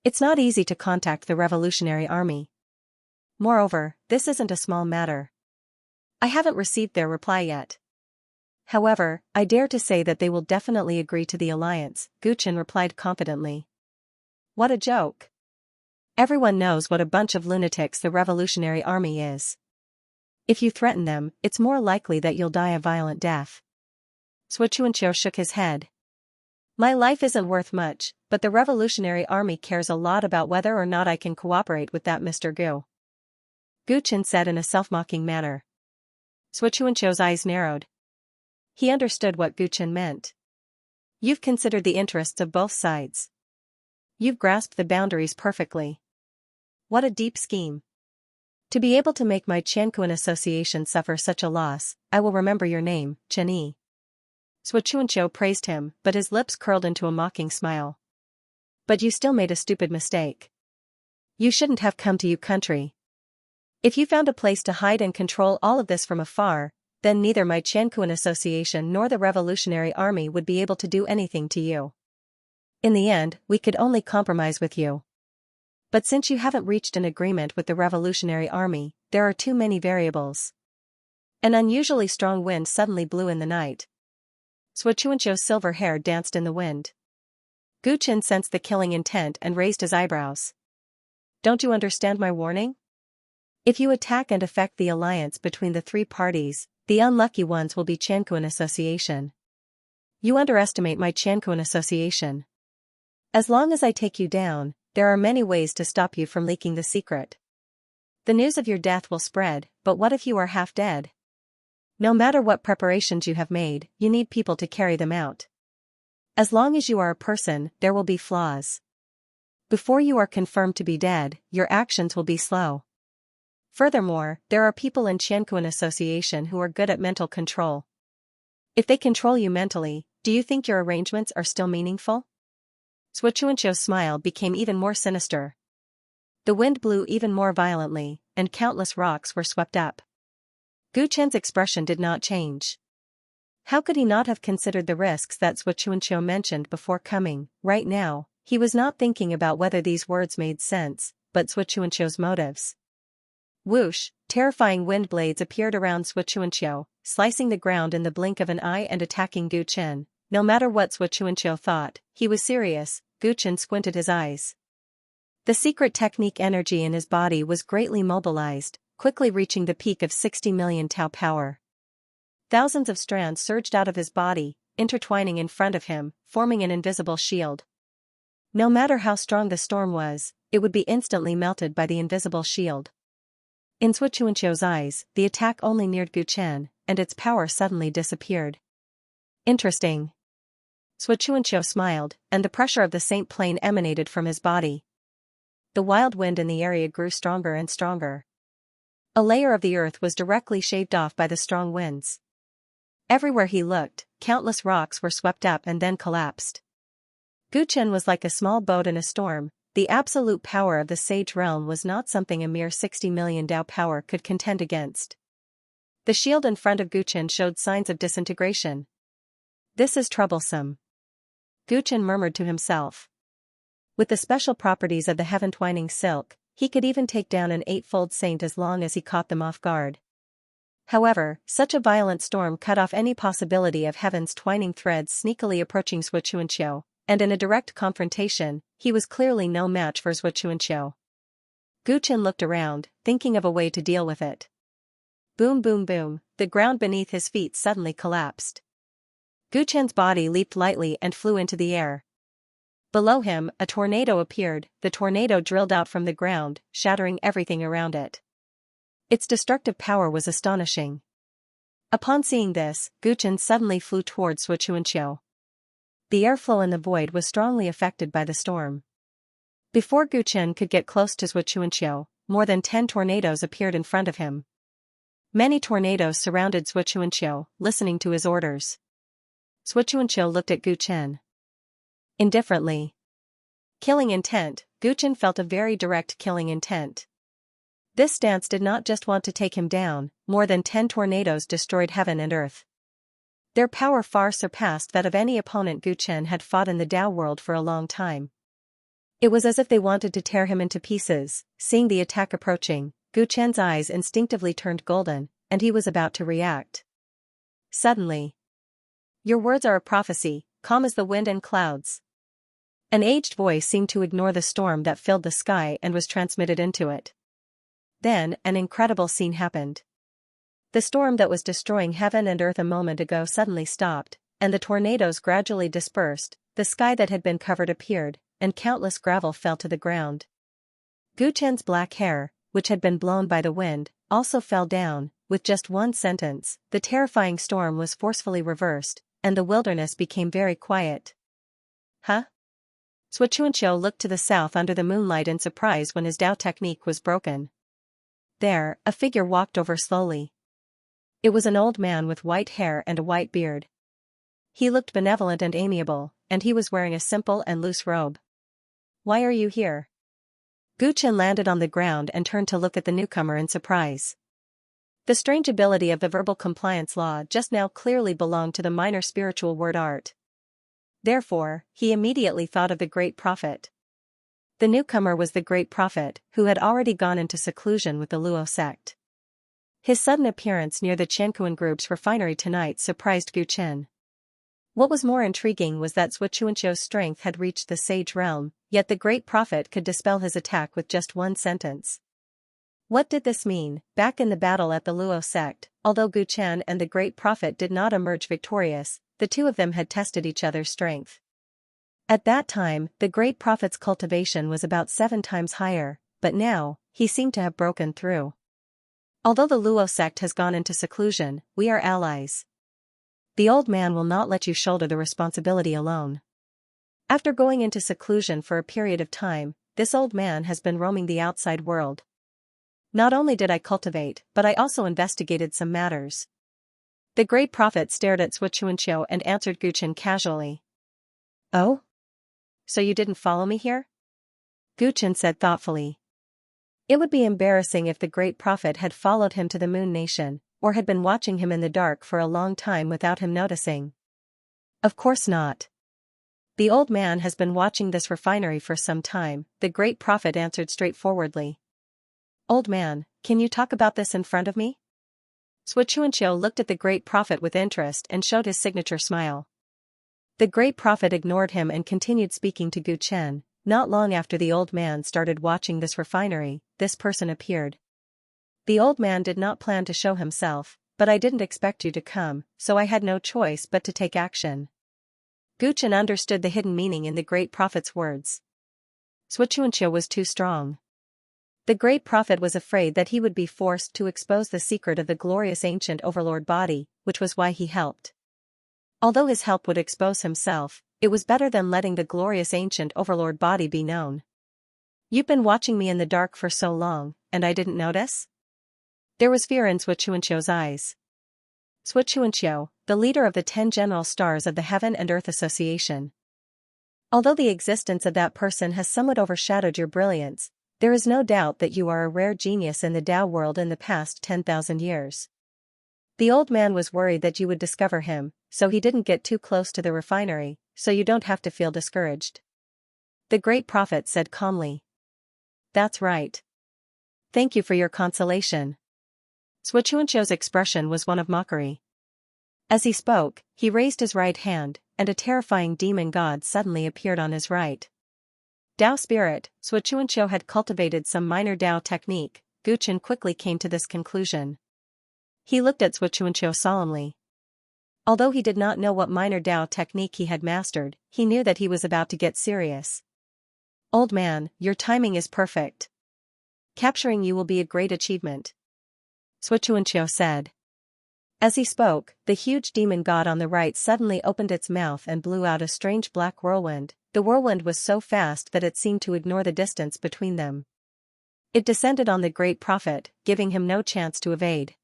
It's not easy to contact the Revolutionary Army. Moreover, this isn't a small matter. I haven't received their reply yet. However, I dare to say that they will definitely agree to the alliance, Gu Chen replied confidently. What a joke. Everyone knows what a bunch of lunatics the Revolutionary Army is. If you threaten them, it's more likely that you'll die a violent death. Xianxia shook his head. My life isn't worth much, but the Revolutionary Army cares a lot about whether or not I can cooperate with that Mr. Gu. Gu Chen said in a self-mocking manner. Xianxia's eyes narrowed. He understood what Gu Chen meant. You've considered the interests of both sides. You've grasped the boundaries perfectly. What a deep scheme. To be able to make my Qiankuan Association suffer such a loss, I will remember your name, Chen Yi. Xianxia praised him, but his lips curled into a mocking smile. But you still made a stupid mistake. You shouldn't have come to you country. If you found a place to hide and control all of this from afar, then neither my Qianquan Association nor the Revolutionary Army would be able to do anything to you. In the end, we could only compromise with you. But since you haven't reached an agreement with the Revolutionary Army, there are too many variables. An unusually strong wind suddenly blew in the night. Xianxia's silver hair danced in the wind. Gu Qin sensed the killing intent and raised his eyebrows. Don't you understand my warning? If you attack and affect the alliance between the three parties, the unlucky ones will be Qianquan Association. You underestimate my Qianquan Association. As long as I take you down, there are many ways to stop you from leaking the secret. The news of your death will spread, but what if you are half dead? No matter what preparations you have made, you need people to carry them out. As long as you are a person, there will be flaws. Before you are confirmed to be dead, your actions will be slow. Furthermore, there are people in Qianquan Association who are good at mental control. If they control you mentally, do you think your arrangements are still meaningful? Xianxia's smile became even more sinister. The wind blew even more violently, and countless rocks were swept up. Gu Chen's expression did not change. How could he not have considered the risks that Xianxia mentioned before coming? Right now, he was not thinking about whether these words made sense, but Xianxia's motives. Whoosh, terrifying wind blades appeared around Xianxia, slicing the ground in the blink of an eye and attacking Gu Chen. No matter what Xianxia thought, he was serious. Gu Chen squinted his eyes. The secret technique energy in his body was greatly mobilized, quickly reaching the peak of 60 million Tao power. Thousands of strands surged out of his body, intertwining in front of him, forming an invisible shield. No matter how strong the storm was, it would be instantly melted by the invisible shield. In Xianxia's eyes, the attack only neared Gu Chen, and its power suddenly disappeared. Interesting. Xianxia smiled, and the pressure of the Saint Plane emanated from his body. The wild wind in the area grew stronger and stronger. A layer of the earth was directly shaved off by the strong winds. Everywhere he looked, countless rocks were swept up and then collapsed. Gu Chen was like a small boat in a storm. The absolute power of the Sage Realm was not something a mere 60 million Dao power could contend against. The shield in front of Gu Chen showed signs of disintegration. This is troublesome. Gu Chen murmured to himself. With the special properties of the heaven-twining silk, he could even take down an eightfold saint as long as he caught them off guard. However, such a violent storm cut off any possibility of heaven's twining threads sneakily approaching Xianxia, and in a direct confrontation, he was clearly no match for Xianxia. Gu Chen looked around, thinking of a way to deal with it. Boom boom boom, the ground beneath his feet suddenly collapsed. Gu Chen's body leaped lightly and flew into the air. Below him, a tornado appeared. The tornado drilled out from the ground, shattering everything around it. Its destructive power was astonishing. Upon seeing this, Gu Chen suddenly flew towards Xianxia. The airflow in the void was strongly affected by the storm. Before Gu Chen could get close to Xianxia, more than 10 tornadoes appeared in front of him. Many tornadoes surrounded Xianxia, listening to his orders. Xianxia looked at Gu Chen indifferently. Killing intent. Gu Chen felt a very direct killing intent. This stance did not just want to take him down. More than 10 tornadoes destroyed heaven and earth. Their power far surpassed that of any opponent Gu Chen had fought in the Dao world for a long time. It was as if they wanted to tear him into pieces. Seeing the attack approaching, Gu Chen's eyes instinctively turned golden, and he was about to react. Suddenly. Your words are a prophecy, calm as the wind and clouds. An aged voice seemed to ignore the storm that filled the sky and was transmitted into it. Then, an incredible scene happened. The storm that was destroying heaven and earth a moment ago suddenly stopped, and the tornadoes gradually dispersed. The sky that had been covered appeared, and countless gravel fell to the ground. Gu Chen's black hair, which had been blown by the wind, also fell down. With just one sentence, the terrifying storm was forcefully reversed, and the wilderness became very quiet. Huh? Xianxia looked to the south under the moonlight in surprise when his Dao technique was broken. There, a figure walked over slowly. It was an old man with white hair and a white beard. He looked benevolent and amiable, and he was wearing a simple and loose robe. why are you here? Gu Chen landed on the ground and turned to look at the newcomer in surprise. The strange ability of the verbal compliance law just now clearly belonged to the minor spiritual word art. Therefore, he immediately thought of the great prophet. The newcomer was the great prophet, who had already gone into seclusion with the Luo sect. His sudden appearance near the Qianquan group's refinery tonight surprised Gu Chen. What was more intriguing was that Xianxia's strength had reached the sage realm, yet the great prophet could dispel his attack with just one sentence. What did this mean? Back in the battle at the Luo sect, although Gu Chen and the great prophet did not emerge victorious, the two of them had tested each other's strength. At that time, the great prophet's cultivation was about 7 times higher, but now, he seemed to have broken through. Although the Luo sect has gone into seclusion, we are allies. The old man will not let you shoulder the responsibility alone. After going into seclusion for a period of time, this old man has been roaming the outside world. Not only did I cultivate, but I also investigated some matters. The great prophet stared at Xianxia and answered Gu Chen casually. Oh? So you didn't follow me here? Gu Chen said thoughtfully. It would be embarrassing if the great prophet had followed him to the Moon Nation, or had been watching him in the dark for a long time without him noticing. Of course not. The old man has been watching this refinery for some time, the great prophet answered straightforwardly. Old man, can you talk about this in front of me? Xianxia looked at the great prophet with interest and showed his signature smile. The great prophet ignored him and continued speaking to Gu Chen. Not long after the old man started watching this refinery, this person appeared. The old man did not plan to show himself, but I didn't expect you to come, so I had no choice but to take action. Gu Chen understood the hidden meaning in the great prophet's words. Xianxia was too strong. The great prophet was afraid that he would be forced to expose the secret of the glorious ancient overlord body, which was why he helped. Although his help would expose himself, it was better than letting the glorious ancient overlord body be known. You've been watching me in the dark for so long, and I didn't notice? There was fear in Xianxia's eyes. Xianxia, the leader of the 10 general stars of the Heaven and Earth Association. Although the existence of that person has somewhat overshadowed your brilliance, there is no doubt that you are a rare genius in the Tao world in the past 10,000 years. The old man was worried that you would discover him, so he didn't get too close to the refinery, so you don't have to feel discouraged. The great prophet said calmly. That's right. Thank you for your consolation. Xianxia's expression was one of mockery. As he spoke, he raised his right hand, and a terrifying demon god suddenly appeared on his right. Tao spirit, Xianxia had cultivated some minor Tao technique. Gu Chen quickly came to this conclusion. He looked at Xianxia solemnly. Although he did not know what minor Tao technique he had mastered, he knew that he was about to get serious. Old man, your timing is perfect. Capturing you will be a great achievement. Xianxia said. As he spoke, the huge demon god on the right suddenly opened its mouth and blew out a strange black whirlwind. The whirlwind was so fast that it seemed to ignore the distance between them. It descended on the great prophet, giving him no chance to evade.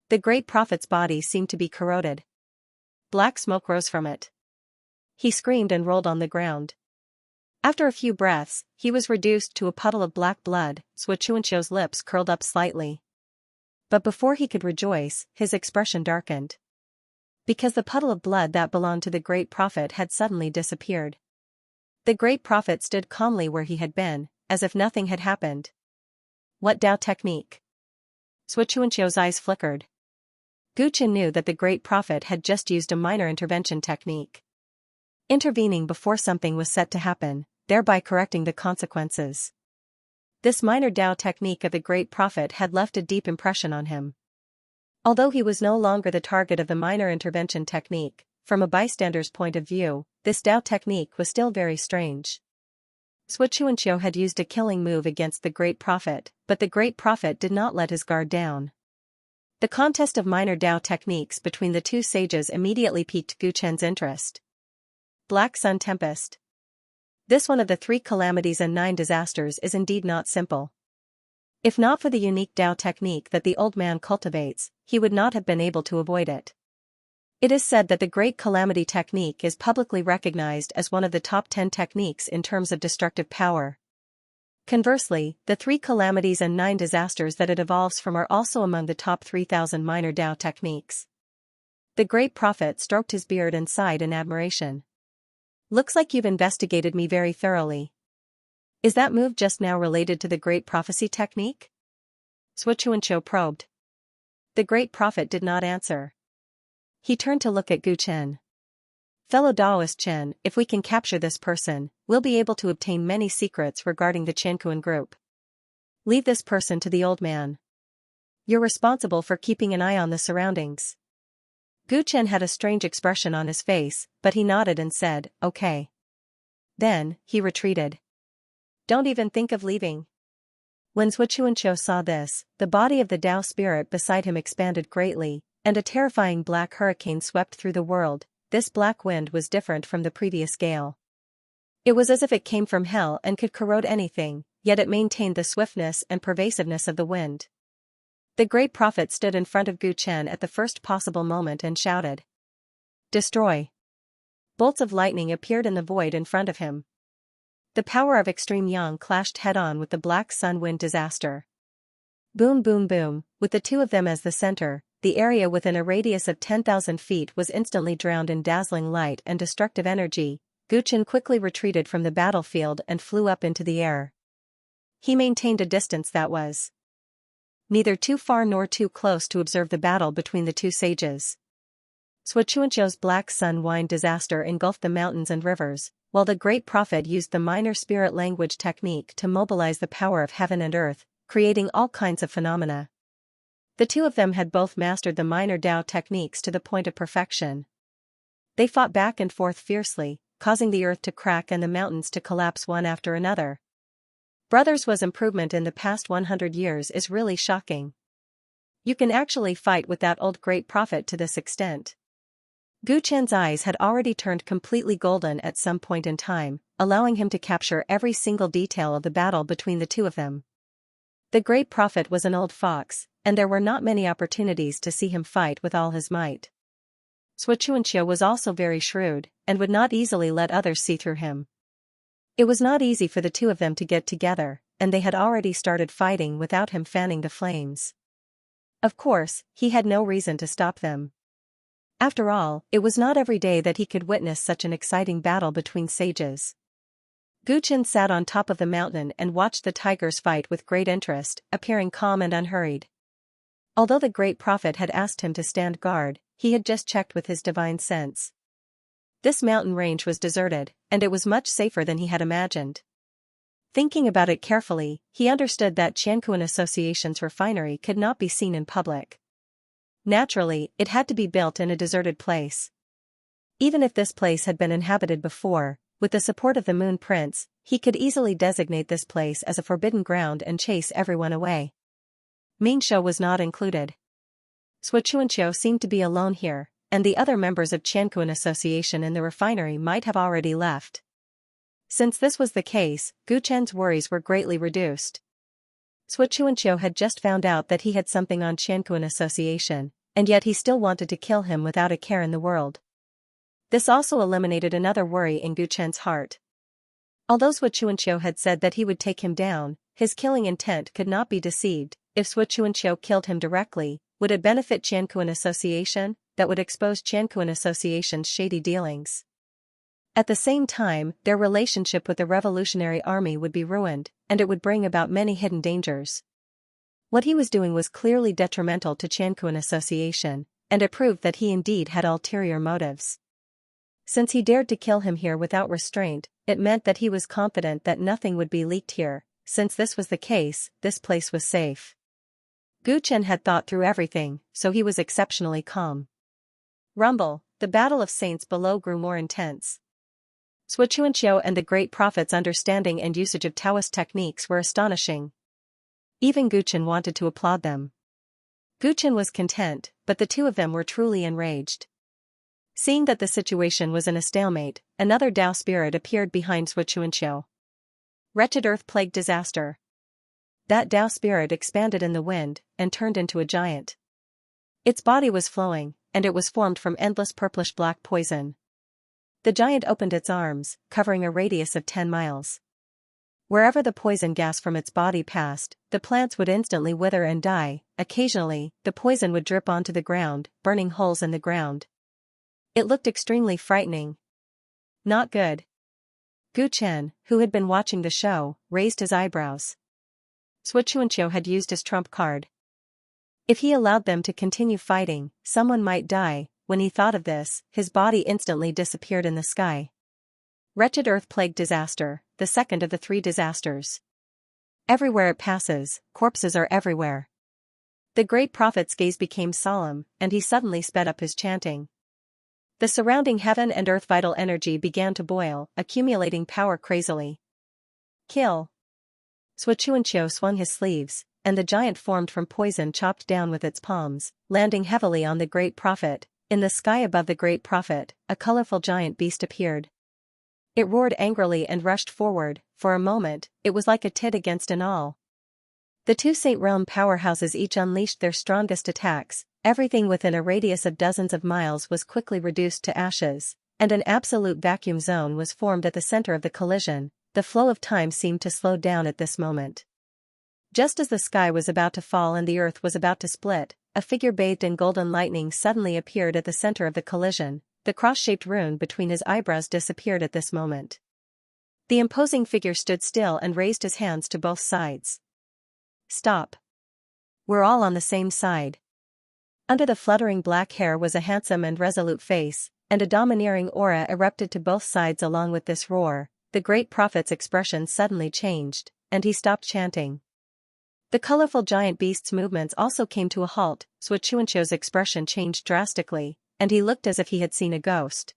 The great prophet's body seemed to be corroded. Black smoke rose from it. He screamed and rolled on the ground. After a few breaths, he was reduced to a puddle of black blood. Xianxia's lips curled up slightly. But before he could rejoice, his expression darkened. Because the puddle of blood that belonged to the great prophet had suddenly disappeared. The great prophet stood calmly where he had been, as if nothing had happened. What Tao technique? Xianxia's eyes flickered. Gu Chen knew that the great prophet had just used a minor intervention technique. Intervening before something was set to happen, thereby correcting the consequences. This minor Tao technique of the great prophet had left a deep impression on him. Although he was no longer the target of the minor intervention technique, from a bystander's point of view, this Tao technique was still very strange. Xianxia had used a killing move against the great prophet, but the great prophet did not let his guard down. The contest of minor Tao techniques between the two sages immediately piqued Gu Chen's interest. Black Sun Tempest. This one of the 3 calamities and 9 disasters is indeed not simple. If not for the unique Tao technique that the old man cultivates, he would not have been able to avoid it. It is said that the Great Calamity technique is publicly recognized as one of the top 10 techniques in terms of destructive power. Conversely, the 3 calamities and 9 disasters that it evolves from are also among the top 3,000 minor Tao techniques. The Great Prophet stroked his beard and sighed in admiration. Looks like you've investigated me very thoroughly. Is that move just now related to the Great Prophecy technique? Xianxia probed. The Great Prophet did not answer. He turned to look at Gu Chen. Fellow Daoist Chen, if we can capture this person, we'll be able to obtain many secrets regarding the Qianquan group. Leave this person to the old man. You're responsible for keeping an eye on the surroundings. Gu Chen had a strange expression on his face, but he nodded and said, okay. Then, he retreated. Don't even think of leaving. When Xianxia saw this, the body of the Tao spirit beside him expanded greatly, and a terrifying black hurricane swept through the world. This black wind was different from the previous gale. It was as if it came from hell and could corrode anything, yet it maintained the swiftness and pervasiveness of the wind. The Great Prophet stood in front of Gu Chen at the first possible moment and shouted. Destroy! Bolts of lightning appeared in the void in front of him. The power of extreme yang clashed head-on with the black sun wind disaster. Boom boom boom, with the two of them as the center, the area within a radius of 10,000 feet was instantly drowned in dazzling light and destructive energy. Gu Chen quickly retreated from the battlefield and flew up into the air. He maintained a distance that was neither too far nor too close to observe the battle between the two sages. Xianxia's black sun wind disaster engulfed the mountains and rivers, while the Great Prophet used the minor spirit language technique to mobilize the power of heaven and earth, creating all kinds of phenomena. The two of them had both mastered the minor Tao techniques to the point of perfection. They fought back and forth fiercely, causing the earth to crack and the mountains to collapse one after another. Brothers was improvement in the past 100 years is really shocking. You can actually fight with that old Great Prophet to this extent. Gu Chen's eyes had already turned completely golden at some point in time, allowing him to capture every single detail of the battle between the two of them. The Great Prophet was an old fox, and there were not many opportunities to see him fight with all his might. Xianxia was also very shrewd, and would not easily let others see through him. It was not easy for the two of them to get together, and they had already started fighting without him fanning the flames. Of course, he had no reason to stop them. After all, it was not every day that he could witness such an exciting battle between sages. Gu Chen sat on top of the mountain and watched the tigers fight with great interest, appearing calm and unhurried. Although the Great Prophet had asked him to stand guard, he had just checked with his divine sense. This mountain range was deserted, and it was much safer than he had imagined. Thinking about it carefully, he understood that Qianquan Association's refinery could not be seen in public. Naturally, it had to be built in a deserted place. Even if this place had been inhabited before, with the support of the Moon Prince, he could easily designate this place as a forbidden ground and chase everyone away. Mingxiu was not included. Xianxia seemed to be alone here, and the other members of Qianquan Association in the refinery might have already left. Since this was the case, Gu Chen's worries were greatly reduced. Xianxia had just found out that he had something on Qianquan Association, and yet he still wanted to kill him without a care in the world. This also eliminated another worry in Gu Chen's heart. Although Xianxia had said that he would take him down, his killing intent could not be deceived. If Xianxia killed him directly, would it benefit Qianquan Association? That would expose Qianquan Association's shady dealings. At the same time, their relationship with the Revolutionary Army would be ruined, and it would bring about many hidden dangers. What he was doing was clearly detrimental to Qianquan Association, and it proved that he indeed had ulterior motives. Since he dared to kill him here without restraint, it meant that he was confident that nothing would be leaked here. Since this was the case, this place was safe. Gu Chen had thought through everything, so he was exceptionally calm. Rumble, the battle of saints below grew more intense. Xianxia and the Great Prophet's understanding and usage of Taoist techniques were astonishing. Even Gu Chen wanted to applaud them. Gu Chen was content, but the two of them were truly enraged. Seeing that the situation was in a stalemate, another Tao spirit appeared behind Xianxia. Wretched earth-plagued disaster. That Tao spirit expanded in the wind, and turned into a giant. Its body was flowing, and it was formed from endless purplish-black poison. The giant opened its arms, covering a radius of 10 miles. Wherever the poison gas from its body passed, the plants would instantly wither and die. Occasionally, the poison would drip onto the ground, burning holes in the ground. It looked extremely frightening. Not good. Gu Chen, who had been watching the show, raised his eyebrows. Xianxia had used his trump card. If he allowed them to continue fighting, someone might die. When he thought of this, his body instantly disappeared in the sky. Wretched earth-plagued disaster, the second of the 3 disasters. Everywhere it passes, corpses are everywhere. The great prophet's gaze became solemn, and he suddenly sped up his chanting. The surrounding heaven and earth vital energy began to boil, accumulating power crazily. Kill! Xianxia swung his sleeves, and the giant formed from poison chopped down with its palms, landing heavily on the great prophet. In the sky above the great prophet, a colorful giant beast appeared. It roared angrily and rushed forward. For a moment, it was like a tit against an awl. The 2 Saint Realm powerhouses each unleashed their strongest attacks. Everything within a radius of dozens of miles was quickly reduced to ashes, and an absolute vacuum zone was formed at the center of the collision. The flow of time seemed to slow down at this moment. Just as the sky was about to fall and the earth was about to split, a figure bathed in golden lightning suddenly appeared at the center of the collision. The cross-shaped rune between his eyebrows disappeared at this moment. The imposing figure stood still and raised his hands to both sides. Stop. We're all on the same side. Under the fluttering black hair was a handsome and resolute face, and a domineering aura erupted to both sides along with this roar. The great prophet's expression suddenly changed, and he stopped chanting. The colorful giant beast's movements also came to a halt. Xianxia's expression changed drastically, and he looked as if he had seen a ghost.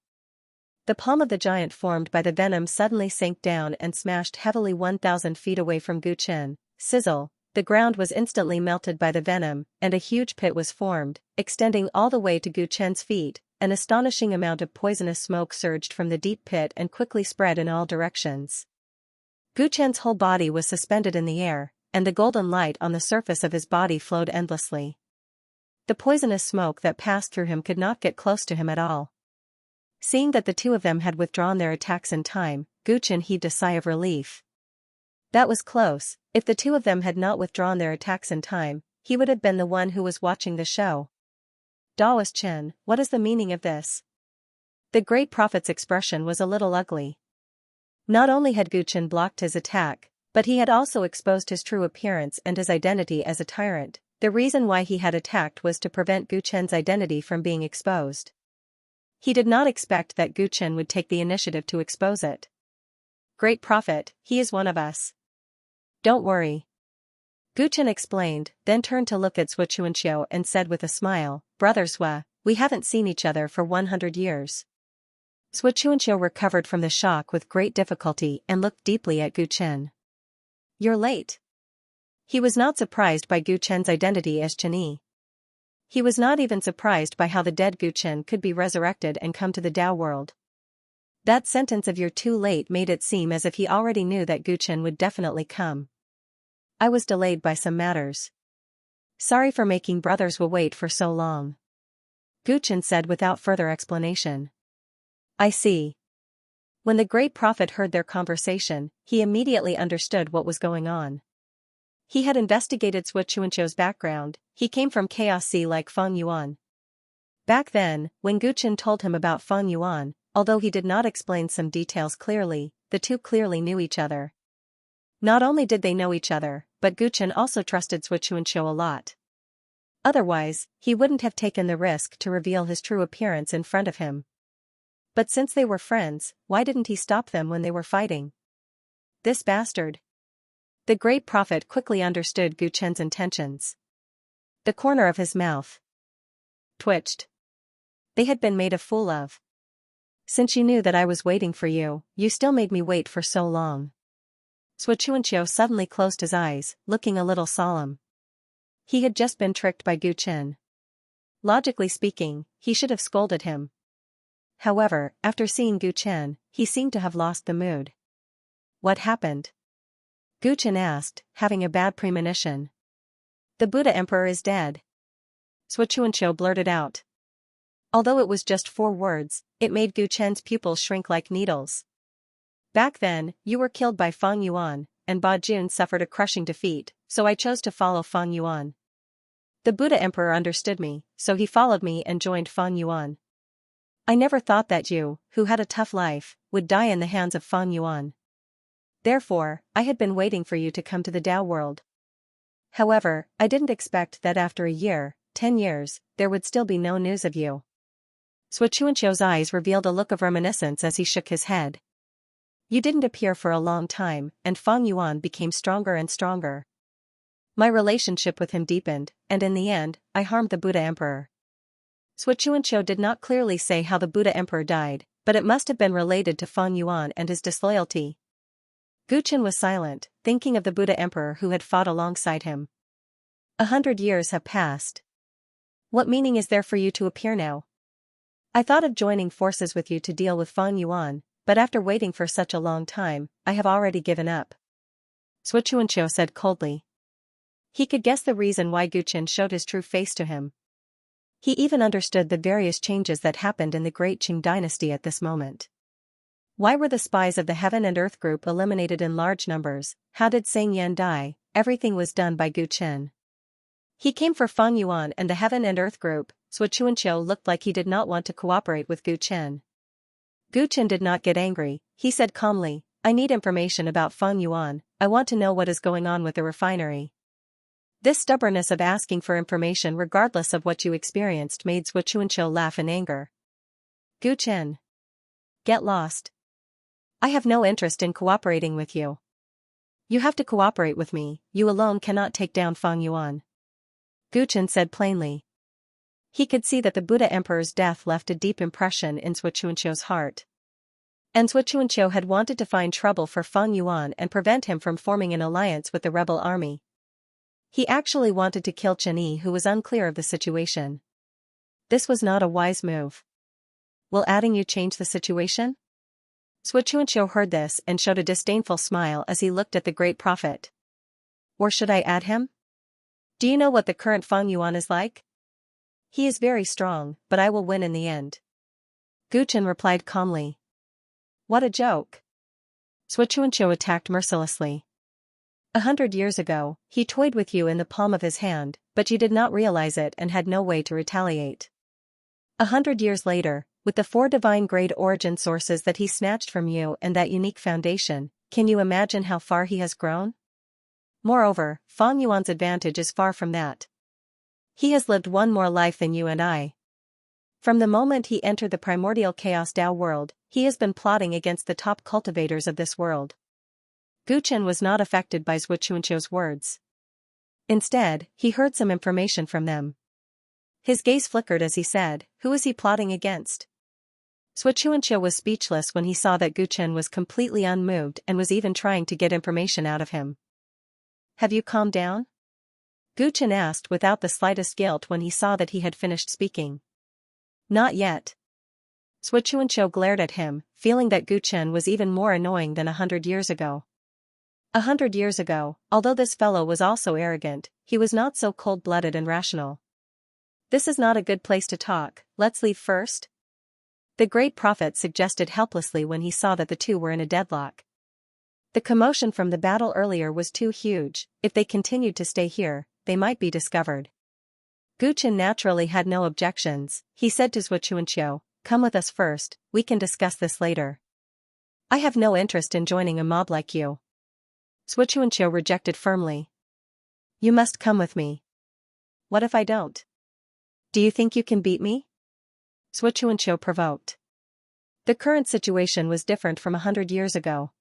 The palm of the giant formed by the venom suddenly sank down and smashed heavily 1,000 feet away from Gu Chen. Sizzle! The ground was instantly melted by the venom, and a huge pit was formed, extending all the way to Gu Chen's feet. An astonishing amount of poisonous smoke surged from the deep pit and quickly spread in all directions. Gu Chen's whole body was suspended in the air, and the golden light on the surface of his body flowed endlessly. The poisonous smoke that passed through him could not get close to him at all. Seeing that the 2 of them had withdrawn their attacks in time, Gu Chen heaved a sigh of relief. That was close. If the 2 of them had not withdrawn their attacks in time, he would have been the one who was watching the show. Daoist Chen, what is the meaning of this? The great prophet's expression was a little ugly. Not only had Gu Chen blocked his attack, but he had also exposed his true appearance and his identity as a tyrant. The reason why he had attacked was to prevent Gu Chen's identity from being exposed. He did not expect that Gu Chen would take the initiative to expose it. Great prophet, he is one of us. Don't worry. Gu Chen explained, then turned to look at Xianxia and said with a smile, Brother Xue, we haven't seen each other for 100 years. Xianxia recovered from the shock with great difficulty and looked deeply at Gu Chen. You're late. He was not surprised by Gu Chen's identity as Chenyi. He was not even surprised by how the dead Gu Chen could be resurrected and come to the Dao world. That sentence of "you're too late" made it seem as if he already knew that Gu Chen would definitely come. I was delayed by some matters. Sorry for making brothers will wait for so long. Gu Chen said without further explanation. I see. When the great prophet heard their conversation, he immediately understood what was going on. He had investigated Xianxia's background. He came from Chaos Sea like Feng Yuan. Back then, when Gu Chen told him about Feng Yuan, although he did not explain some details clearly, the 2 clearly knew each other. Not only did they know each other, but Gu Chen also trusted Xianxia a lot. Otherwise, he wouldn't have taken the risk to reveal his true appearance in front of him. But since they were friends, why didn't he stop them when they were fighting? This bastard. The great prophet quickly understood Gu Chen's intentions. The corner of his mouth twitched. They had been made a fool of. Since you knew that I was waiting for you, you still made me wait for so long. Xianxia suddenly closed his eyes, looking a little solemn. He had just been tricked by Gu Chen. Logically speaking, he should have scolded him. However, after seeing Gu Chen, he seemed to have lost the mood. What happened? Gu Chen asked, having a bad premonition. The Buddha Emperor is dead. Xianxia blurted out. Although it was just 4 words, it made Gu Chen's pupils shrink like needles. Back then, you were killed by Feng Yuan, and Ba Jun suffered a crushing defeat, so I chose to follow Feng Yuan. The Buddha Emperor understood me, so he followed me and joined Feng Yuan. I never thought that you, who had a tough life, would die in the hands of Feng Yuan. Therefore, I had been waiting for you to come to the Tao world. However, I didn't expect that after a year, 10 years, there would still be no news of you. Sui Chuanqiu's eyes revealed a look of reminiscence as he shook his head. You didn't appear for a long time, and Feng Yuan became stronger and stronger. My relationship with him deepened, and in the end, I harmed the Buddha Emperor. Sui Chuanqiu did not clearly say how the Buddha Emperor died, but it must have been related to Feng Yuan and his disloyalty. Gu Chen was silent, thinking of the Buddha Emperor who had fought alongside him. 100 years have passed. What meaning is there for you to appear now? I thought of joining forces with you to deal with Feng Yuan, but after waiting for such a long time, I have already given up. Sui Chuanqiu said coldly. He could guess the reason why Gu Chen showed his true face to him. He even understood the various changes that happened in the Great Qing dynasty at this moment. Why were the spies of the Heaven and Earth group eliminated in large numbers? How did Sang Yan die? Everything was done by Gu Chen. He came for Feng Yuan and the Heaven and Earth group. Sui Chuanqiu looked like he did not want to cooperate with Gu Chen. Gu Chen did not get angry, he said calmly, I need information about Feng Yuan, I want to know what is going on with the refinery. This stubbornness of asking for information regardless of what you experienced made Sui Chuanqiu laugh in anger. Gu Chen. Get lost. I have no interest in cooperating with you. You have to cooperate with me, you alone cannot take down Feng Yuan. Gu Chen said plainly. He could see that the Buddha Emperor's death left a deep impression in Sui Chuanqiu's heart. And Sui Chuanqiu had wanted to find trouble for Feng Yuan and prevent him from forming an alliance with the rebel army. He actually wanted to kill Chen Yi, who was unclear of the situation. This was not a wise move. Will adding you change the situation? Sui Chuanqiu heard this and showed a disdainful smile as he looked at the great prophet. Or should I add him? Do you know what the current Feng Yuan is like? He is very strong, but I will win in the end. Gu Chen replied calmly. What a joke. Sui Chuanqiu attacked mercilessly. 100 years ago, he toyed with you in the palm of his hand, but you did not realize it and had no way to retaliate. 100 years later, with the 4 divine grade origin sources that he snatched from you and that unique foundation, can you imagine how far he has grown? Moreover, Feng Yuan's advantage is far from that. He has lived one more life than you and I. From the moment he entered the primordial chaos Tao world, he has been plotting against the top cultivators of this world. Gu Chen was not affected by Sui Chuanqiu's words. Instead, he heard some information from them. His gaze flickered as he said, who is he plotting against? Sui Chuanqiu was speechless when he saw that Gu Chen was completely unmoved and was even trying to get information out of him. Have you calmed down? Gu Chen asked without the slightest guilt when he saw that he had finished speaking. Not yet. Sui Chuanqiu glared at him, feeling that Gu Chen was even more annoying than 100 years ago. 100 years ago, although this fellow was also arrogant, he was not so cold-blooded and rational. This is not a good place to talk, let's leave first? The great prophet suggested helplessly when he saw that the two were in a deadlock. The commotion from the battle earlier was too huge, if they continued to stay here, they might be discovered. Gu Chen naturally had no objections, he said to Sui Chuanqiu, come with us first, we can discuss this later. I have no interest in joining a mob like you. Sui Chuanqiu rejected firmly. You must come with me. What if I don't? Do you think you can beat me? Sui Chuanqiu provoked. The current situation was different from 100 years ago.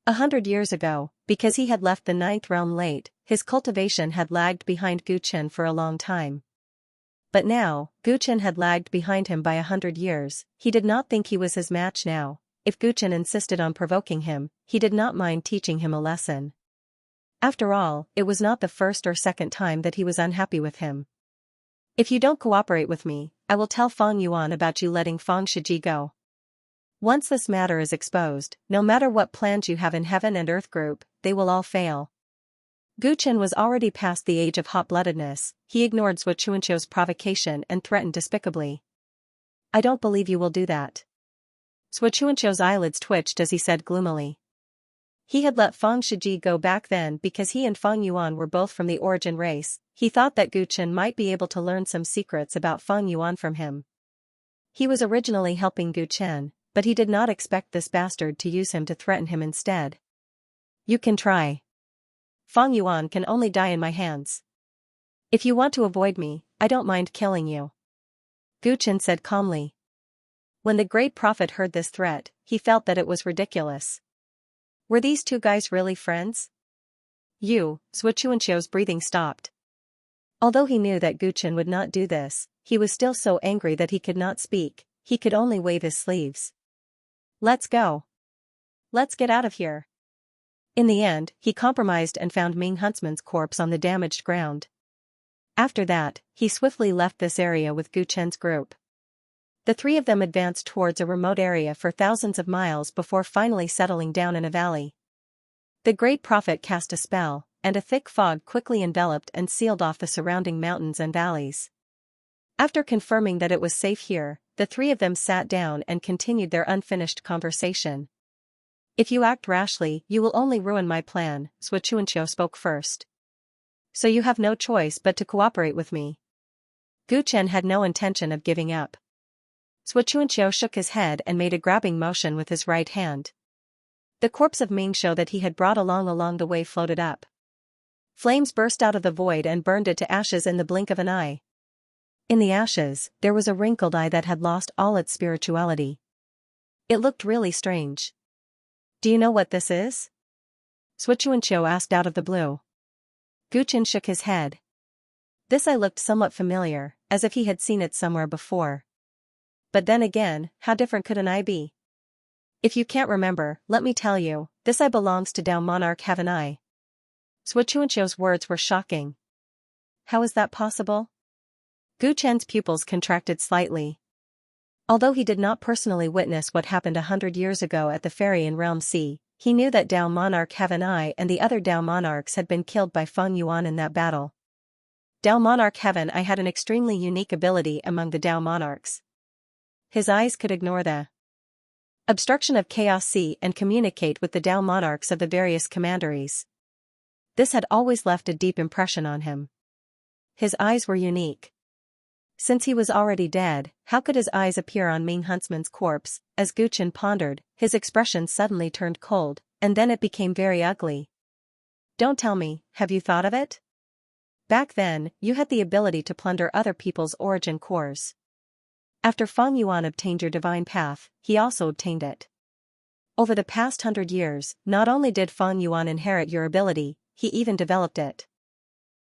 100 years ago, because he had left the 9th realm late, his cultivation had lagged behind Gu Chen for a long time. But now, Gu Chen had lagged behind him by 100 years, he did not think he was his match now. If Gu Chen insisted on provoking him, he did not mind teaching him a lesson. After all, it was not the first or second time that he was unhappy with him. If you don't cooperate with me, I will tell Feng Yuan about you letting Feng Shiji go. Once this matter is exposed, no matter what plans you have in Heaven and Earth group, they will all fail. Gu Chen was already past the age of hot-bloodedness, he ignored Sui Chuanqiu's provocation and threatened despicably. I don't believe you will do that. Xianxia's eyelids twitched as he said gloomily. He had let Feng Shiji go back then because he and Feng Yuan were both from the origin race. He thought that Gu Chen might be able to learn some secrets about Feng Yuan from him. He was originally helping Gu Chen, but he did not expect this bastard to use him to threaten him instead. You can try. Feng Yuan can only die in my hands. If you want to avoid me, I don't mind killing you. Gu Chen said calmly. When the great prophet heard this threat, he felt that it was ridiculous. Were these two guys really friends? Xianxia's breathing stopped. Although he knew that Gu Chen would not do this, he was still so angry that he could not speak, he could only wave his sleeves. Let's go. Let's get out of here. In the end, he compromised and found Ming Huntsman's corpse on the damaged ground. After that, he swiftly left this area with Gu Chen's group. The three of them advanced towards a remote area for thousands of miles before finally settling down in a valley. The great prophet cast a spell, and a thick fog quickly enveloped and sealed off the surrounding mountains and valleys. After confirming that it was safe here, the three of them sat down and continued their unfinished conversation. If you act rashly, you will only ruin my plan, Xianxia spoke first. So you have no choice but to cooperate with me. Gu Chen had no intention of giving up. Xianxia shook his head and made a grabbing motion with his right hand. The corpse of Mingxiu that he had brought along the way floated up. Flames burst out of the void and burned it to ashes in the blink of an eye. In the ashes, there was a wrinkled eye that had lost all its spirituality. It looked really strange. Do you know what this is? Xianxia asked out of the blue. Gu Chen shook his head. This eye looked somewhat familiar, as if he had seen it somewhere before. But then again, how different could an eye be? If you can't remember, let me tell you, this eye belongs to Tao Monarch Heaven Eye. Xianxia's words were shocking. How is that possible? Gu Chen's pupils contracted slightly. Although he did not personally witness what happened 100 years ago at the ferry in Realm Sea, he knew that Tao Monarch Heaven Eye and the other Tao Monarchs had been killed by Feng Yuan in that battle. Tao Monarch Heaven Eye had an extremely unique ability among the Tao Monarchs. His eyes could ignore the obstruction of Chaos Sea and communicate with the Tao Monarchs of the various commanderies. This had always left a deep impression on him. His eyes were unique. Since he was already dead, how could his eyes appear on Ming Huntsman's corpse? As Gu Chen pondered, his expression suddenly turned cold, and then it became very ugly. Don't tell me, have you thought of it? Back then, you had the ability to plunder other people's origin cores. After Feng Yuan obtained your divine path, he also obtained it. Over the past 100 years, not only did Feng Yuan inherit your ability, he even developed it.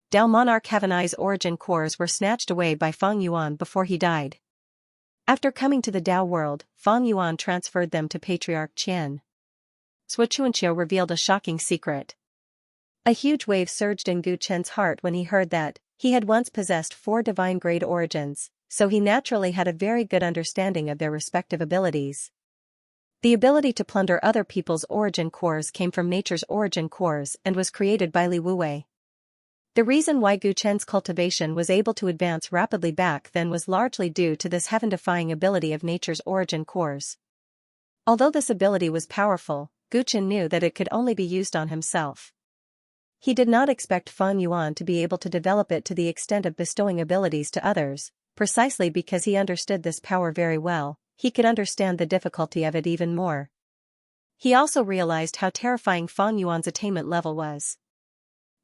Tao Monarch Heaven Eye's origin cores were snatched away by Feng Yuan before he died. After coming to the Tao world, Feng Yuan transferred them to Patriarch Qian. Xianxia revealed a shocking secret. A huge wave surged in Gu Chen's heart when he heard that he had once possessed 4 divine-grade origins, so he naturally had a very good understanding of their respective abilities. The ability to plunder other people's origin cores came from nature's origin cores and was created by Li Wuwei. The reason why Gu Chen's cultivation was able to advance rapidly back then was largely due to this heaven-defying ability of nature's origin cores. Although this ability was powerful, Gu Chen knew that it could only be used on himself. He did not expect Feng Yuan to be able to develop it to the extent of bestowing abilities to others. Precisely because he understood this power very well, he could understand the difficulty of it even more. He also realized how terrifying Feng Yuan's attainment level was.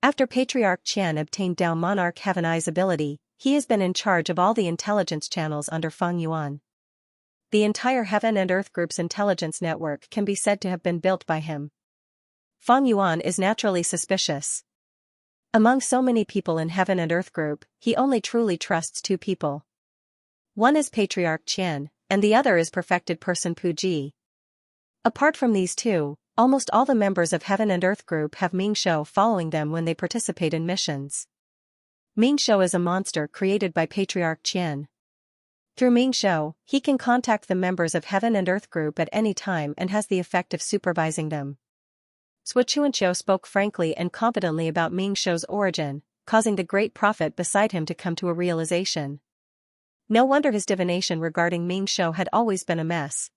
After Patriarch Qian obtained Tao Monarch Heaven Eye's ability, he has been in charge of all the intelligence channels under Feng Yuan. The entire Heaven and Earth Group's intelligence network can be said to have been built by him. Feng Yuan is naturally suspicious. Among so many people in Heaven and Earth Group, he only truly trusts 2 people. One is Patriarch Qian, and the other is Perfected Person Pu Ji. Apart from these 2, almost all the members of Heaven and Earth Group have Mingxiu following them when they participate in missions. Mingxiu is a monster created by Patriarch Qian. Through Mingxiu, he can contact the members of Heaven and Earth Group at any time and has the effect of supervising them. Xianxia spoke frankly and confidently about Mingxiu's origin, causing the great prophet beside him to come to a realization. No wonder his divination regarding Ming Shou had always been a mess.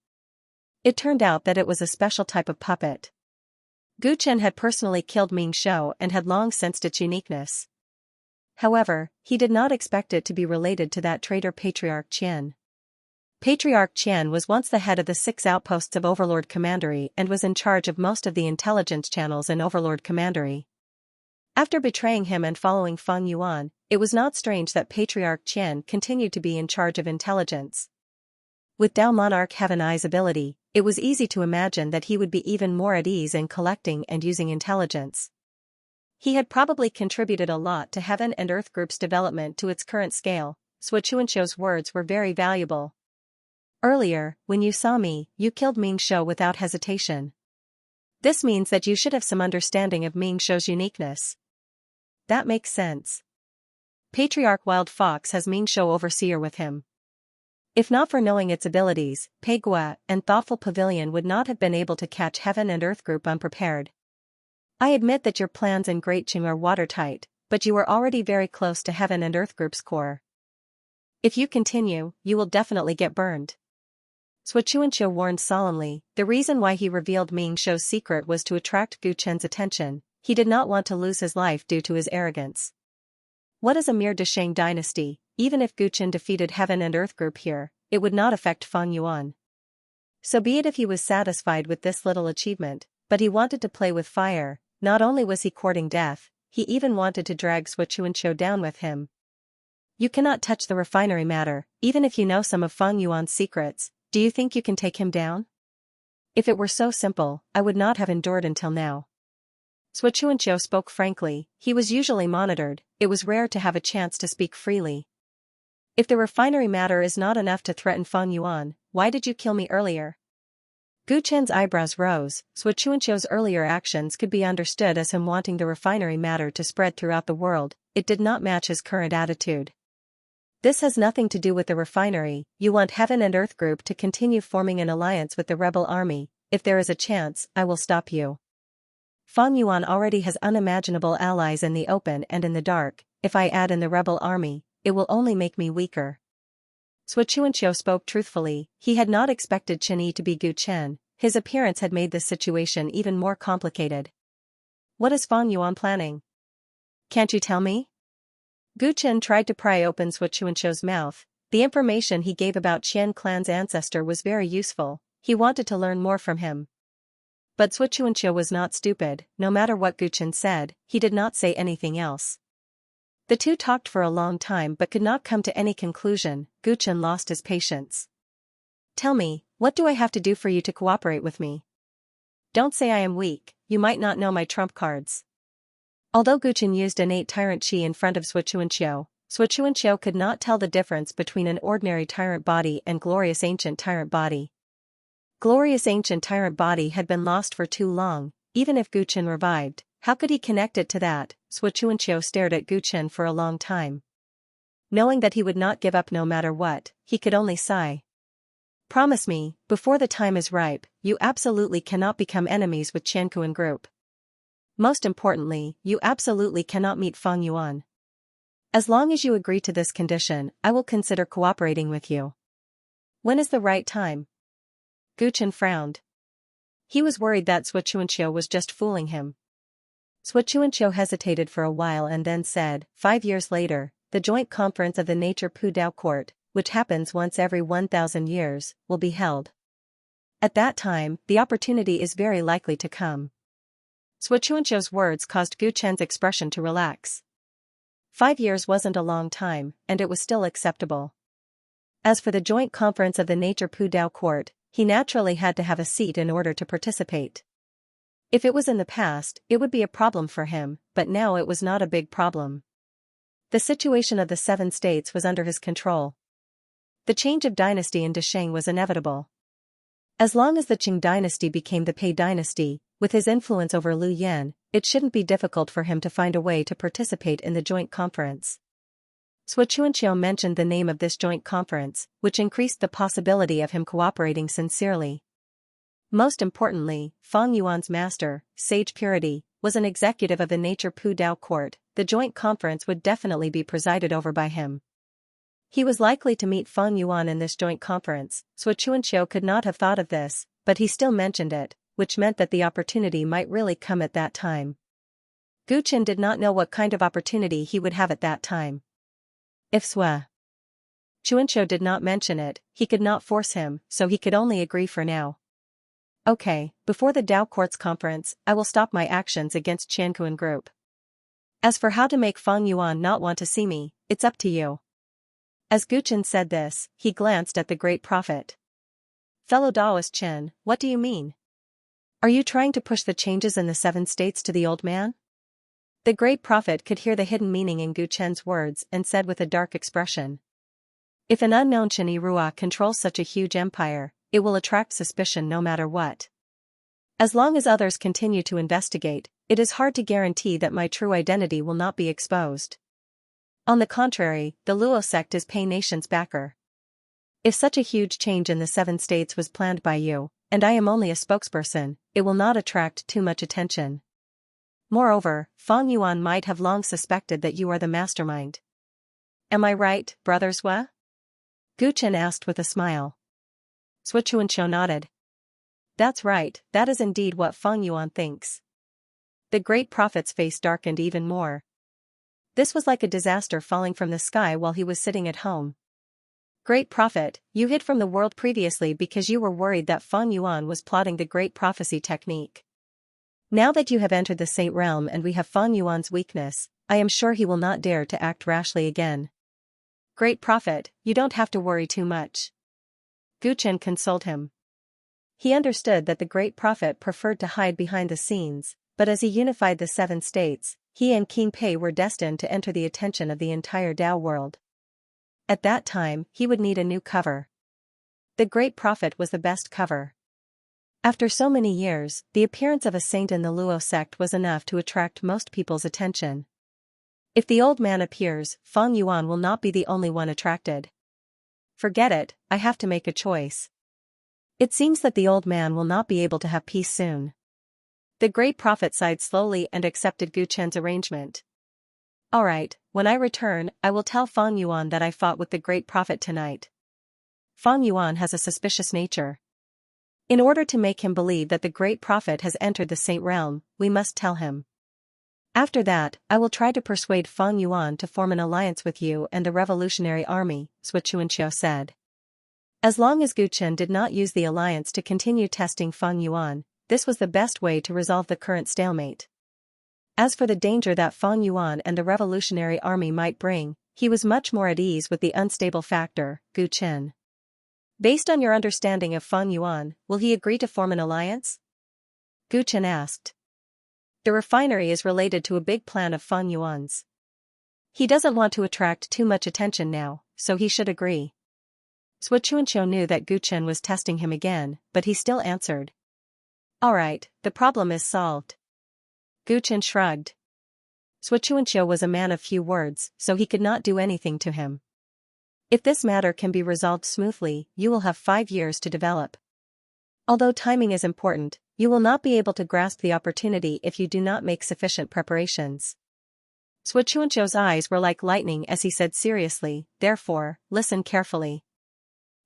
It turned out that it was a special type of puppet. Gu Chen had personally killed Ming Shou and had long sensed its uniqueness. However, he did not expect it to be related to that traitor Patriarch Qian. Patriarch Qian was once the head of the 6 outposts of Overlord Commandery and was in charge of most of the intelligence channels in Overlord Commandery. After betraying him and following Feng Yuan, it was not strange that Patriarch Qian continued to be in charge of intelligence. With Dao Monarch Heaven Eye's ability, it was easy to imagine that he would be even more at ease in collecting and using intelligence. He had probably contributed a lot to Heaven and Earth Group's development to its current scale, so Chuanqiu's words were very valuable. Earlier, when you saw me, you killed Ming Shou without hesitation. This means that you should have some understanding of Ming Shou's uniqueness. That makes sense. Patriarch Wild Fox has Ming Shou overseer with him. If not for knowing its abilities, Pei Gua and Thoughtful Pavilion would not have been able to catch Heaven and Earth Group unprepared. I admit that your plans in Great Qing are watertight, but you were already very close to Heaven and Earth Group's core. If you continue, you will definitely get burned. Sui Chuanqiu warned solemnly. The reason why he revealed Ming Shou's secret was to attract Gu Chen's attention. He did not want to lose his life due to his arrogance. What is a mere Desheng dynasty? Even if Gu Chen defeated Heaven and Earth Group here, it would not affect Feng Yuan. So be it if he was satisfied with this little achievement, but he wanted to play with fire. Not only was he courting death, he even wanted to drag Sui Chuanqiu down with him. You cannot touch the refinery matter, even if you know some of Feng Yuan's secrets. Do you think you can take him down? If it were so simple, I would not have endured until now. Sui Chuanqiu spoke frankly. He was usually monitored. It was rare to have a chance to speak freely. If the refinery matter is not enough to threaten Feng Yuan, why did you kill me earlier? Gu Chen's eyebrows rose. Sui Chuanqiu's earlier actions could be understood as him wanting the refinery matter to spread throughout the world. It did not match his current attitude. This has nothing to do with the refinery. You want Heaven and Earth Group to continue forming an alliance with the rebel army. If there is a chance, I will stop you. Feng Yuan already has unimaginable allies in the open and in the dark. If I add in the rebel army, it will only make me weaker. Sui Chuanqiu spoke truthfully. He had not expected Chen Yi to be Gu Chen. His appearance had made this situation even more complicated. What is Feng Yuan planning? Can't you tell me? Gu Chen tried to pry open Sui Chuanqiu's mouth. The information he gave about Qian clan's ancestor was very useful. He wanted to learn more from him. But Sui Chuanqiu was not stupid. No matter what Gu Chen said, he did not say anything else. The two talked for a long time but could not come to any conclusion. Gu Chen lost his patience. Tell me, what do I have to do for you to cooperate with me? Don't say I am weak. You might not know my trump cards. Although Gu Chen used innate Tyrant Qi in front of Sui Chuanqiu could not tell the difference between an ordinary Tyrant body and Glorious Ancient Tyrant body. Glorious Ancient Tyrant body had been lost for too long. Even if Gu Chen revived, how could he connect it to that? Sui Chuanqiu stared at Gu Chen for a long time. Knowing that he would not give up no matter what, he could only sigh. Promise me, before the time is ripe, you absolutely cannot become enemies with Qiankuan Group. Most importantly, you absolutely cannot meet Feng Yuan. As long as you agree to this condition, I will consider cooperating with you. When is the right time? Gu Chen frowned. He was worried that Sui Chuanqiu was just fooling him. Sui Chuanqiu hesitated for a while and then said, 5 years later, the joint conference of the Nature Pu Dao Court, which happens once every 1,000 years, will be held. At that time, the opportunity is very likely to come. Sui Chuanqiu's words caused Gu Chen's expression to relax. 5 years wasn't a long time, and it was still acceptable. As for the joint conference of the Nature Pu Dao Court, he naturally had to have a seat in order to participate. If it was in the past, it would be a problem for him, but now it was not a big problem. The situation of the 7 states was under his control. The change of dynasty in Desheng was inevitable. As long as the Qing dynasty became the Pei dynasty, with his influence over Liu Yan, it shouldn't be difficult for him to find a way to participate in the joint conference. Sui Chuanqiu mentioned the name of this joint conference, which increased the possibility of him cooperating sincerely. Most importantly, Feng Yuan's master, Sage Purity, was an executive of the Nature Pu Dao Court. The joint conference would definitely be presided over by him. He was likely to meet Fang Yuan in this joint conference, so Xianxia could not have thought of this, but he still mentioned it, which meant that the opportunity might really come at that time. Gu Chen did not know what kind of opportunity he would have at that time. If Xianxia did not mention it, he could not force him, so he could only agree for now. Okay, before the Dao Court's conference, I will stop my actions against Qianquan Group. As for how to make Fang Yuan not want to see me, it's up to you. As Gu Chen said this, he glanced at the great prophet. Fellow Daoist Chen, what do you mean? Are you trying to push the changes in the 7 states to the old man? The great prophet could hear the hidden meaning in Gu Chen's words and said with a dark expression. If an unknown Chen Rua controls such a huge empire, it will attract suspicion no matter what. As long as others continue to investigate, it is hard to guarantee that my true identity will not be exposed. On the contrary, the Luo sect is Pei Nation's backer. If such a huge change in the 7 states was planned by you, and I am only a spokesperson, it will not attract too much attention. Moreover, Fang Yuan might have long suspected that you are the mastermind. Am I right, Brother Zhua? Gu Chen asked with a smile. Xianxia nodded. That's right, that is indeed what Fang Yuan thinks. The great prophet's face darkened even more. This was like a disaster falling from the sky while he was sitting at home. Great prophet, you hid from the world previously because you were worried that Fang Yuan was plotting the great prophecy technique. Now that you have entered the Saint Realm and we have Fang Yuan's weakness, I am sure he will not dare to act rashly again. Great prophet, you don't have to worry too much. Gu Chen consoled him. He understood that the great prophet preferred to hide behind the scenes, but as he unified the 7 states, he and King Pei were destined to enter the attention of the entire Dao world. At that time, he would need a new cover. The great prophet was the best cover. After so many years, the appearance of a saint in the Luo sect was enough to attract most people's attention. If the old man appears, Fang Yuan will not be the only one attracted. Forget it, I have to make a choice. It seems that the old man will not be able to have peace soon. The great prophet sighed slowly and accepted Gu Chen's arrangement. Alright, when I return, I will tell Fang Yuan that I fought with the great prophet tonight. Fang Yuan has a suspicious nature. In order to make him believe that the great prophet has entered the Saint Realm, we must tell him. After that, I will try to persuade Fang Yuan to form an alliance with you and the Revolutionary Army, Xianxia said. As long as Gu Chen did not use the alliance to continue testing Fang Yuan, this was the best way to resolve the current stalemate. As for the danger that Fang Yuan and the Revolutionary Army might bring, he was much more at ease with the unstable factor, Gu Chen. Based on your understanding of Fang Yuan, will he agree to form an alliance? Gu Chen asked. The refinery is related to a big plan of Fang Yuan's. He doesn't want to attract too much attention now, so he should agree. Xianxia knew that Gu Chen was testing him again, but he still answered. Alright, the problem is solved. Gu Chen shrugged. Xianxia was a man of few words, so he could not do anything to him. If this matter can be resolved smoothly, you will have 5 years to develop. Although timing is important, you will not be able to grasp the opportunity if you do not make sufficient preparations. Xianxia's eyes were like lightning as he said seriously, therefore, listen carefully.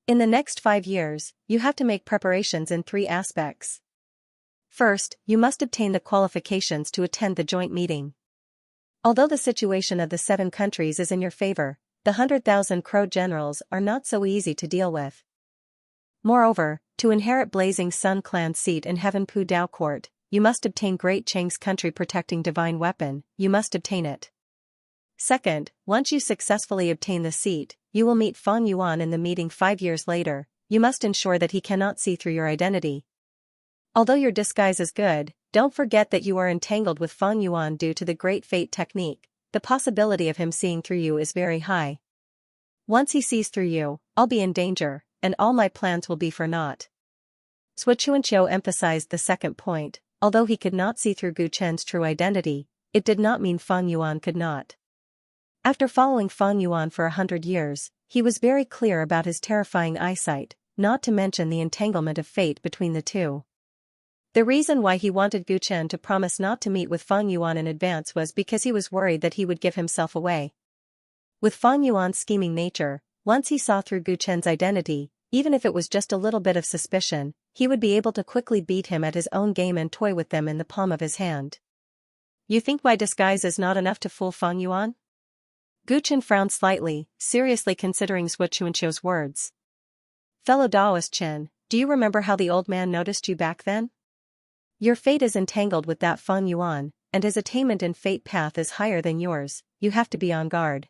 In the next 5 years, you have to make preparations in 3 aspects. First, you must obtain the qualifications to attend the joint meeting. Although the situation of the 7 countries is in your favor, the 100,000 Crow generals are not so easy to deal with. Moreover, to inherit Blazing Sun clan seat in Heaven Pu Dao Court, you must obtain Great Cheng's country protecting divine weapon, you must obtain it. Second, once you successfully obtain the seat, you will meet Fang Yuan in the meeting 5 years later, you must ensure that he cannot see through your identity. Although your disguise is good, don't forget that you are entangled with Fang Yuan due to the Great Fate technique, the possibility of him seeing through you is very high. Once he sees through you, I'll be in danger, and all my plans will be for naught. Xianxia emphasized the second point, although he could not see through Gu Chen's true identity, it did not mean Fang Yuan could not. After following Fang Yuan for 100 years, he was very clear about his terrifying eyesight, not to mention the entanglement of fate between the two. The reason why he wanted Gu Chen to promise not to meet with Fang Yuan in advance was because he was worried that he would give himself away. With Fang Yuan's scheming nature, Once he saw through Gu Chen's identity, even if it was just a little bit of suspicion, he would be able to quickly beat him at his own game and toy with them in the palm of his hand. You think my disguise is not enough to fool Feng Yuan? Gu Chen frowned slightly, seriously considering Zhuo Qianqiu's words. Fellow Daoist Chen, do you remember how the old man noticed you back then? Your fate is entangled with that Feng Yuan, and his attainment in fate path is higher than yours, you have to be on guard.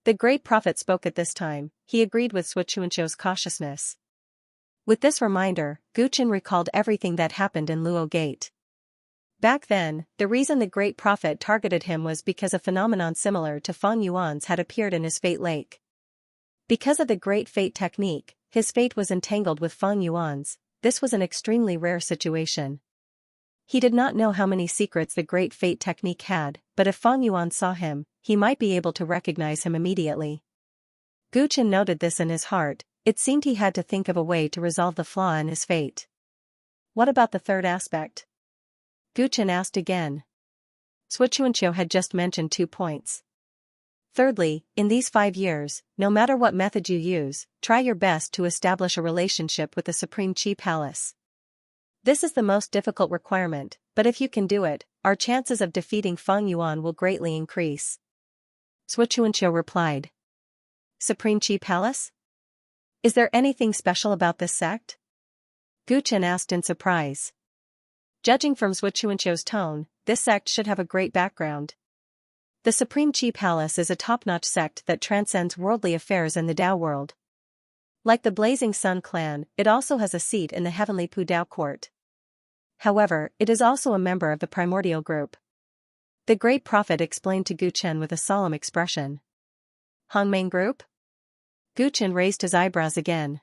The great prophet spoke at this time, he agreed with Zhuo Qianqiu's cautiousness. With this reminder, Gu Chen recalled everything that happened in Luo Gate. Back then, the reason the great prophet targeted him was because a phenomenon similar to Feng Yuan's had appeared in his fate lake. Because of the great fate technique, his fate was entangled with Feng Yuan's. This was an extremely rare situation. He did not know how many secrets the great fate technique had, but if Feng Yuan saw him, he might be able to recognize him immediately. Gu Chen noted this in his heart. It seemed he had to think of a way to resolve the flaw in his fate. What about the third aspect? Gu Chen asked again. Zhuo Qianqiu had just mentioned 2 points. Thirdly, in these 5 years, no matter what method you use, try your best to establish a relationship with the Supreme Qi Palace. This is the most difficult requirement, but if you can do it, our chances of defeating Feng Yuan will greatly increase. Zhuo Qianqiu replied. Supreme Qi Palace? Is there anything special about this sect? Gu Chen asked in surprise. Judging from Zhuo Qianqiu's tone, this sect should have a great background. The Supreme Qi Palace is a top-notch sect that transcends worldly affairs in the Dao world. Like the Blazing Sun clan, it also has a seat in the heavenly Pu Dao court. However, it is also a member of the primordial group. The great prophet explained to Gu Chen with a solemn expression. Hongmeng group? Gu Chen raised his eyebrows again.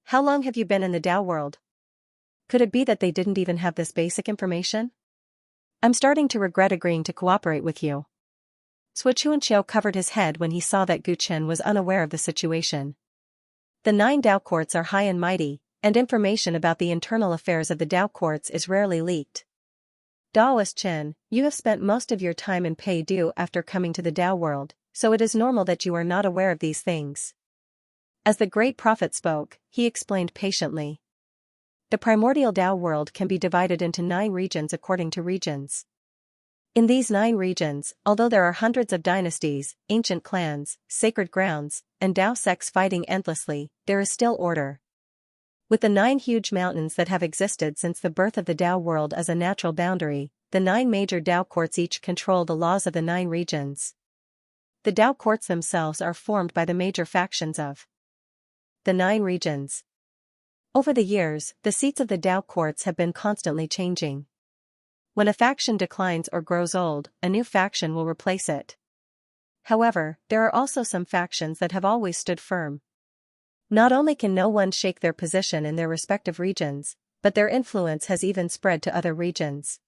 How long have you been in the Dao world? Could it be that they didn't even have this basic information? I'm starting to regret agreeing to cooperate with you. Zhuo Qianqiu covered his head when he saw that Gu Chen was unaware of the situation. The 9 Dao courts are high and mighty, and information about the internal affairs of the Dao courts is rarely leaked. Daoist Chen, you have spent most of your time in Pei Du after coming to the Dao world, so it is normal that you are not aware of these things. As the great prophet spoke, he explained patiently. The primordial Dao world can be divided into 9 regions according to regions. In these 9 regions, although there are hundreds of dynasties, ancient clans, sacred grounds, and Dao sects fighting endlessly, there is still order. With the 9 huge mountains that have existed since the birth of the Dao world as a natural boundary, the 9 major Dao courts each control the laws of the 9 regions. The Dao courts themselves are formed by the major factions of the 9 regions. Over the years, the seats of the Dao courts have been constantly changing. When a faction declines or grows old, a new faction will replace it. However, there are also some factions that have always stood firm. Not only can no one shake their position in their respective regions, but their influence has even spread to other regions.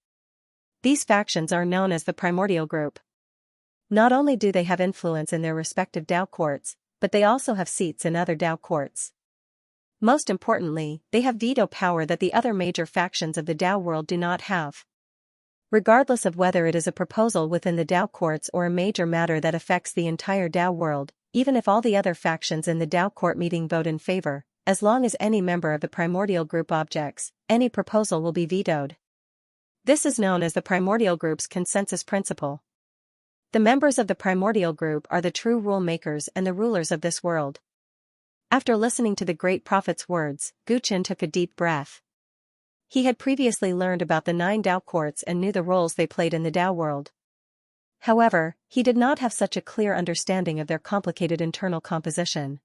These factions are known as the primordial group. Not only do they have influence in their respective Dao courts, but they also have seats in other Dao courts. Most importantly, they have veto power that the other major factions of the Dao world do not have. Regardless of whether it is a proposal within the Dao courts or a major matter that affects the entire Dao world, even if all the other factions in the Dao court meeting vote in favor, as long as any member of the primordial group objects, any proposal will be vetoed. This is known as the primordial group's consensus principle. The members of the primordial group are the true rule makers and the rulers of this world. After listening to the great prophet's words, Gu Chen took a deep breath. He had previously learned about the 9 Dao courts and knew the roles they played in the Dao world. However, he did not have such a clear understanding of their complicated internal composition.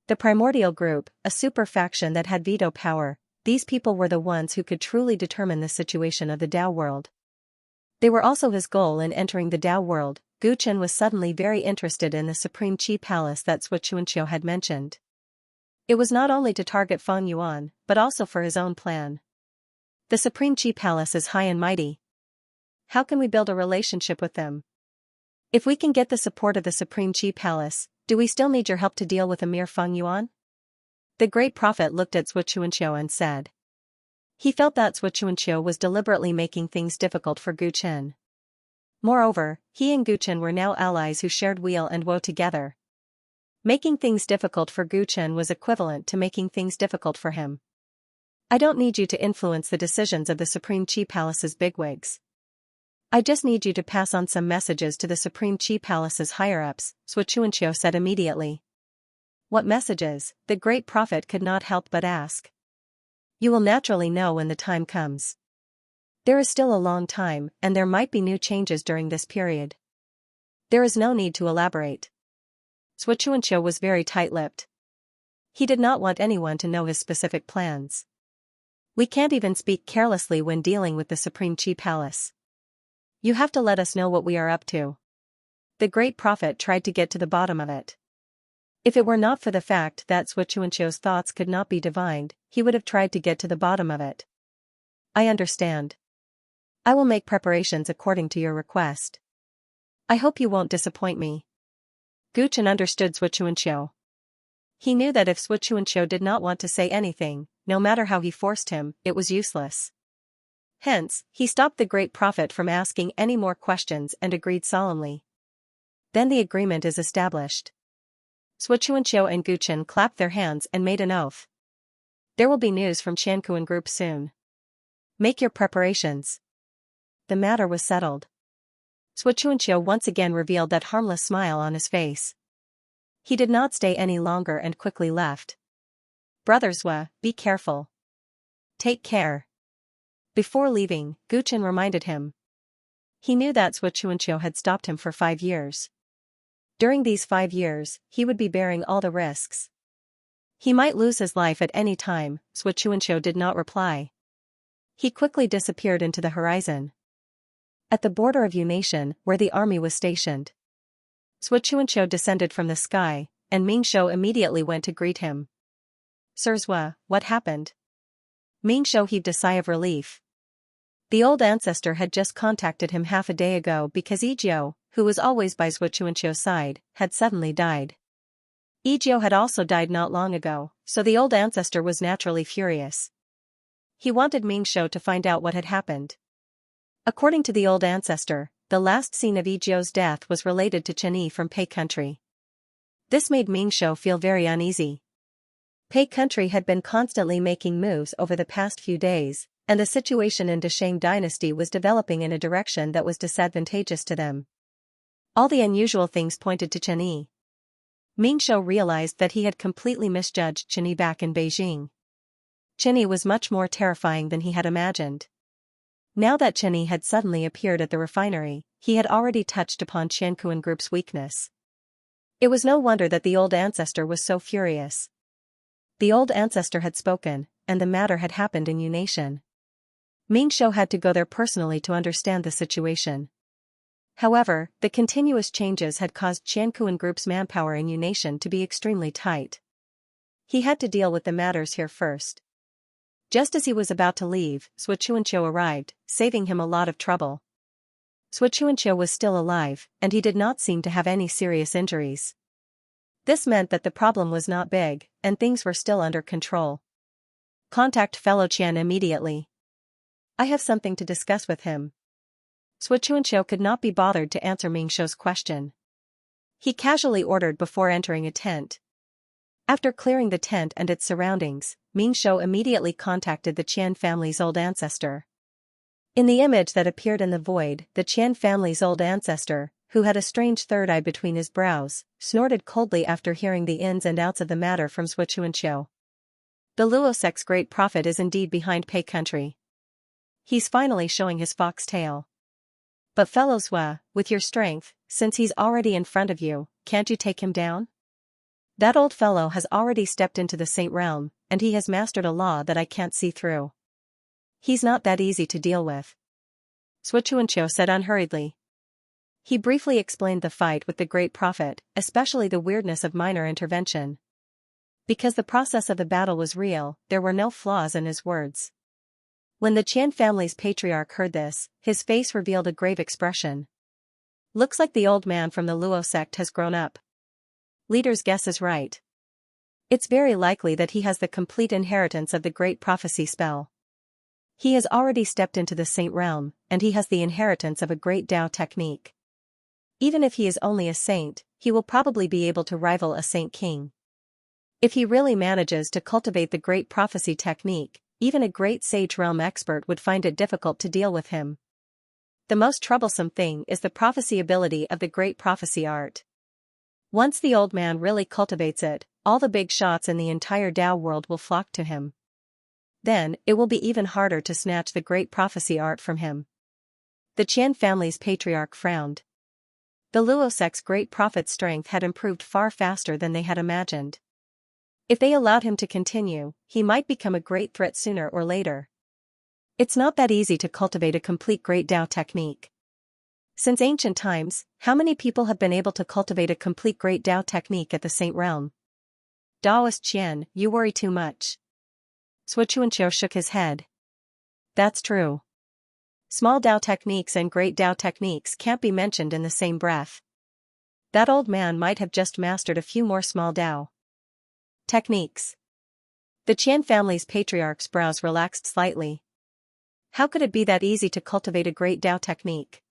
The primordial group, a super faction that had veto power, these people were the ones who could truly determine the situation of the Dao world. They were also his goal in entering the Dao world. Gu Chen was suddenly very interested in the Supreme Qi Palace that Zhuo Qianqiu had mentioned. It was not only to target Feng Yuan, but also for his own plan. The Supreme Qi Palace is high and mighty. How can we build a relationship with them? If we can get the support of the Supreme Qi Palace, do we still need your help to deal with a mere Feng Yuan? The great prophet looked at Zhuo Qianqiu and said. He felt that Zhuo Qianqiu was deliberately making things difficult for Gu Chen. Moreover, he and Gu Chen were now allies who shared weal and woe together. Making things difficult for Gu Chen was equivalent to making things difficult for him. I don't need you to influence the decisions of the Supreme Qi Palace's bigwigs. I just need you to pass on some messages to the Supreme Qi Palace's higher-ups, Shuchuanqiu said immediately. What messages? The great prophet could not help but ask. You will naturally know when the time comes. There is still a long time, and there might be new changes during this period. There is no need to elaborate. Shuchuanqiu was very tight-lipped. He did not want anyone to know his specific plans. We can't even speak carelessly when dealing with the Supreme Qi Palace. You have to let us know what we are up to. The great prophet tried to get to the bottom of it. If it were not for the fact that Shuchuanqiu's thoughts could not be divined, he would have tried to get to the bottom of it. I understand. I will make preparations according to your request. I hope you won't disappoint me. Gu Chen understood Shuchuanqiu. He knew that if Shuchuanqiu did not want to say anything, no matter how he forced him, it was useless. Hence, he stopped the great prophet from asking any more questions and agreed solemnly. Then the agreement is established. Shuchuanqiu and Gu Chen clapped their hands and made an oath. There will be news from Qiankuan Group soon. Make your preparations. The matter was settled. Shuchuanqiu once again revealed that harmless smile on his face. He did not stay any longer and quickly left. Brother Zhua, be careful. Take care. Before leaving, Gu Chen reminded him. He knew that Shuchuanqiu had stopped him for 5 years. During these 5 years, he would be bearing all the risks. He might lose his life at any time. Shuchuanqiu did not reply. He quickly disappeared into the horizon. At the border of Yu Nation, where the army was stationed, Shuchuanqiu descended from the sky, and Ming Shou immediately went to greet him. Sir Zhua, what happened? Ming Shou heaved a sigh of relief. The old ancestor had just contacted him half a day ago because Yijiu, who was always by Shuchuanqiu's side, had suddenly died. Yijiu had also died not long ago, so the old ancestor was naturally furious. He wanted Ming Shou to find out what had happened. According to the old ancestor, the last scene of Yijiu's death was related to Chenyi from Pei Country. This made Ming Shou feel very uneasy. Pei Country had been constantly making moves over the past few days, and the situation in the Shang dynasty was developing in a direction that was disadvantageous to them. All the unusual things pointed to Chenyi. Ming Shou realized that he had completely misjudged Chenyi back in Beijing. Chenyi was much more terrifying than he had imagined. Now that Chenyi had suddenly appeared at the refinery, he had already touched upon Qiankuan Group's weakness. It was no wonder that the old ancestor was so furious. The old ancestor had spoken, and the matter had happened in Yu Nation. Ming Shou had to go there personally to understand the situation. However, the continuous changes had caused Qiankuan Group's manpower in Yu Nation to be extremely tight. He had to deal with the matters here first. Just as he was about to leave, Shuchuanqiu arrived, saving him a lot of trouble. Shuchuanqiu was still alive, and he did not seem to have any serious injuries. This meant that the problem was not big, and things were still under control. Contact fellow Qian immediately. I have something to discuss with him. Shuchuanqiu could not be bothered to answer Ming Shou's question. He casually ordered before entering a tent. After clearing the tent and its surroundings, Ming Shou immediately contacted the Qian family's old ancestor. In the image that appeared in the void, the Qian family's old ancestor, who had a strange third eye between his brows, snorted coldly after hearing the ins and outs of the matter from Shuchuanqiu. The Luo sect's great prophet is indeed behind Pei Country. He's finally showing his fox tail. But fellow Zhua, with your strength, since he's already in front of you, can't you take him down? That old fellow has already stepped into the Saint realm, and he has mastered a law that I can't see through. He's not that easy to deal with. Shuchuanqiu said unhurriedly. He briefly explained the fight with the great prophet, especially the weirdness of minor intervention. Because the process of the battle was real, there were no flaws in his words. When the Qian family's patriarch heard this, his face revealed a grave expression. Looks like the old man from the Luo sect has grown up. Leader's guess is right. It's very likely that he has the complete inheritance of the great prophecy spell. He has already stepped into the saint realm, and he has the inheritance of a great Tao technique. Even if he is only a saint, he will probably be able to rival a Saint King. If he really manages to cultivate the great prophecy technique, even a great sage realm expert would find it difficult to deal with him. The most troublesome thing is the prophecy ability of the great prophecy art. Once the old man really cultivates it, all the big shots in the entire Dao world will flock to him. Then, it will be even harder to snatch the great prophecy art from him. The Qian family's patriarch frowned. The Luo sect's great prophet's strength had improved far faster than they had imagined. If they allowed him to continue, he might become a great threat sooner or later. It's not that easy to cultivate a complete great Dao technique. Since ancient times, how many people have been able to cultivate a complete great Dao technique at the Saint Realm? Daoist Qian, you worry too much. Xianxia shook his head. That's true. Small Dao techniques and great Dao techniques can't be mentioned in the same breath. That old man might have just mastered a few more small Dao techniques. The Qian family's patriarch's brows relaxed slightly. How could it be that easy to cultivate a great Dao technique?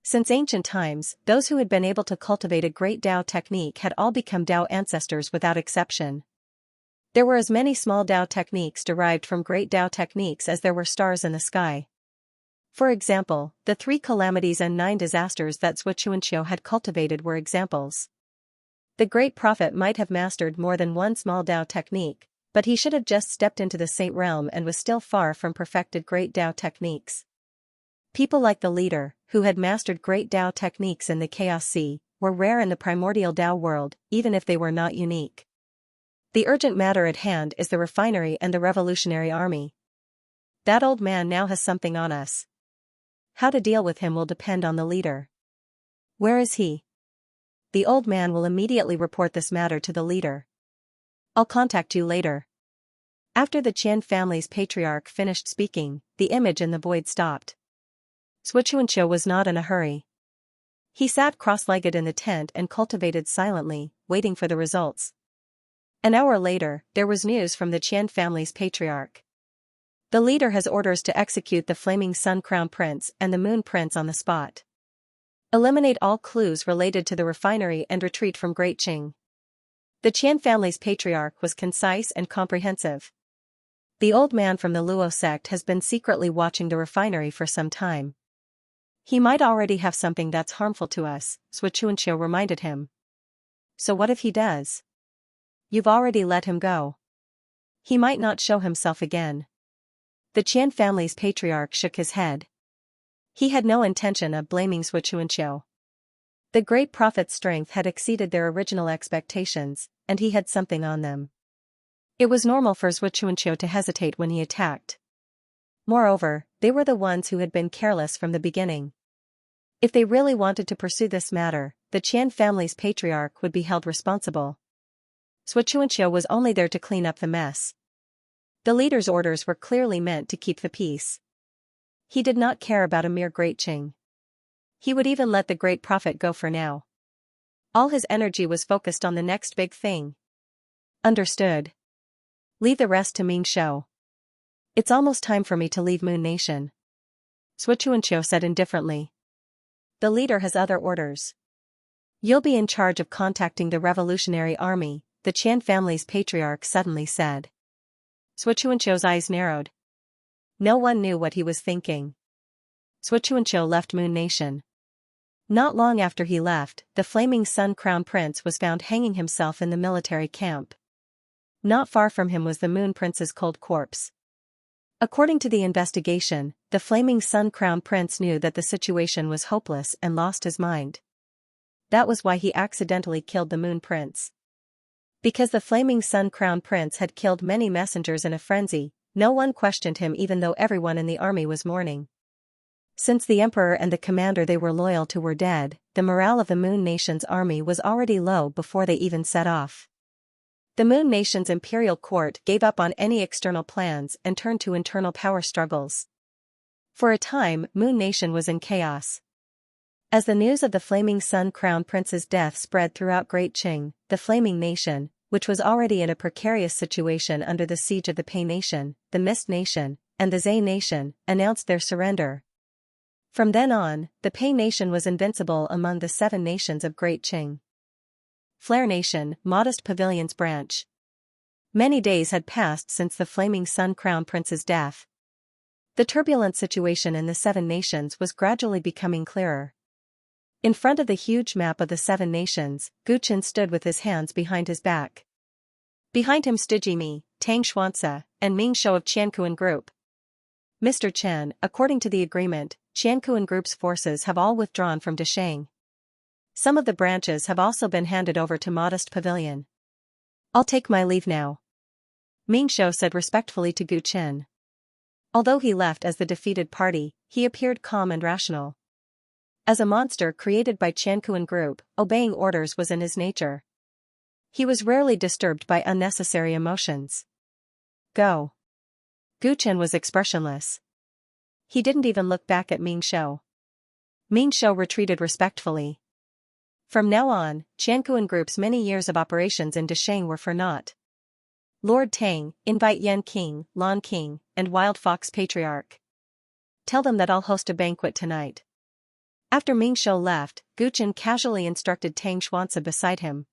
Since ancient times, those who had been able to cultivate a great Dao technique had all become Dao ancestors without exception. There were as many small Dao techniques derived from great Dao techniques as there were stars in the sky. For example, the 3 calamities and 9 disasters that Xianxia had cultivated were examples. The great prophet might have mastered more than one small Dao technique, but he should have just stepped into the Saint Realm and was still far from perfected great Dao techniques. People like the leader, who had mastered great Dao techniques in the Chaos Sea, were rare in the primordial Dao world, even if they were not unique. The urgent matter at hand is the refinery and the revolutionary army. That old man now has something on us. How to deal with him will depend on the leader. Where is he? The old man will immediately report this matter to the leader. I'll contact you later. After the Qian family's patriarch finished speaking, the image in the void stopped. Xianxia was not in a hurry. He sat cross-legged in the tent and cultivated silently, waiting for the results. An hour later, there was news from the Qian family's patriarch. The leader has orders to execute the Flaming Sun Crown Prince and the Moon Prince on the spot. Eliminate all clues related to the refinery and retreat from Great Qing. The Qian family's patriarch was concise and comprehensive. The old man from the Luo sect has been secretly watching the refinery for some time. He might already have something that's harmful to us, Xianxia reminded him. So what if he does? You've already let him go. He might not show himself again. The Qian family's patriarch shook his head. He had no intention of blaming Xianxia. The great prophet's strength had exceeded their original expectations, and he had something on them. It was normal for Xianxia to hesitate when he attacked. Moreover, they were the ones who had been careless from the beginning. If they really wanted to pursue this matter, the Qian family's patriarch would be held responsible. Xianxia was only there to clean up the mess. The leader's orders were clearly meant to keep the peace. He did not care about a mere Great Qing. He would even let the great prophet go for now. All his energy was focused on the next big thing. Understood. Leave the rest to Ming Shou. It's almost time for me to leave Moon Nation. Xianxia said indifferently. The leader has other orders. You'll be in charge of contacting the revolutionary army, the Qian family's patriarch suddenly said. Xianxia's eyes narrowed. No one knew what he was thinking. Xianxia left Moon Nation. Not long after he left, the Flaming Sun Crown Prince was found hanging himself in the military camp. Not far from him was the Moon Prince's cold corpse. According to the investigation, the Flaming Sun Crown Prince knew that the situation was hopeless and lost his mind. That was why he accidentally killed the Moon Prince. Because the Flaming Sun Crown Prince had killed many messengers in a frenzy, no one questioned him even though everyone in the army was mourning. Since the emperor and the commander they were loyal to were dead, the morale of the Moon Nation's army was already low before they even set off. The Moon Nation's imperial court gave up on any external plans and turned to internal power struggles. For a time, Moon Nation was in chaos. As the news of the Flaming Sun Crown Prince's death spread throughout Great Qing, the Flaming Nation, which was already in a precarious situation under the siege of the Pei Nation, the Mist Nation, and the Zhe Nation, announced their surrender. From then on, the Pei Nation was invincible among the 7 nations of Great Qing. Flare Nation, Modest Pavilion's branch. Many days had passed since the Flaming Sun Crown Prince's death. The turbulent situation in the Seven Nations was gradually becoming clearer. In front of the huge map of the Seven Nations, Gu Chen stood with his hands behind his back. Behind him stood Yimi, Tang Xianxia, and Ming Shou of Qiankuan Group. Mr. Chen, according to the agreement, Qiankuan Group's forces have all withdrawn from Desheng. Some of the branches have also been handed over to Modest Pavilion. I'll take my leave now, Ming Shou said respectfully to Gu Chen. Although he left as the defeated party, he appeared calm and rational. As a monster created by Qiankuan Group, obeying orders was in his nature. He was rarely disturbed by unnecessary emotions. Go. Gu Chen was expressionless. He didn't even look back at Ming Shou. Ming Shou retreated respectfully. From now on, Qiankuan Group's many years of operations in Desheng were for naught. Lord Tang, invite Yan King, Lan King, and Wild Fox Patriarch. Tell them that I'll host a banquet tonight. After Ming Shou left, Gu Chen casually instructed Tang Xuanzi beside him.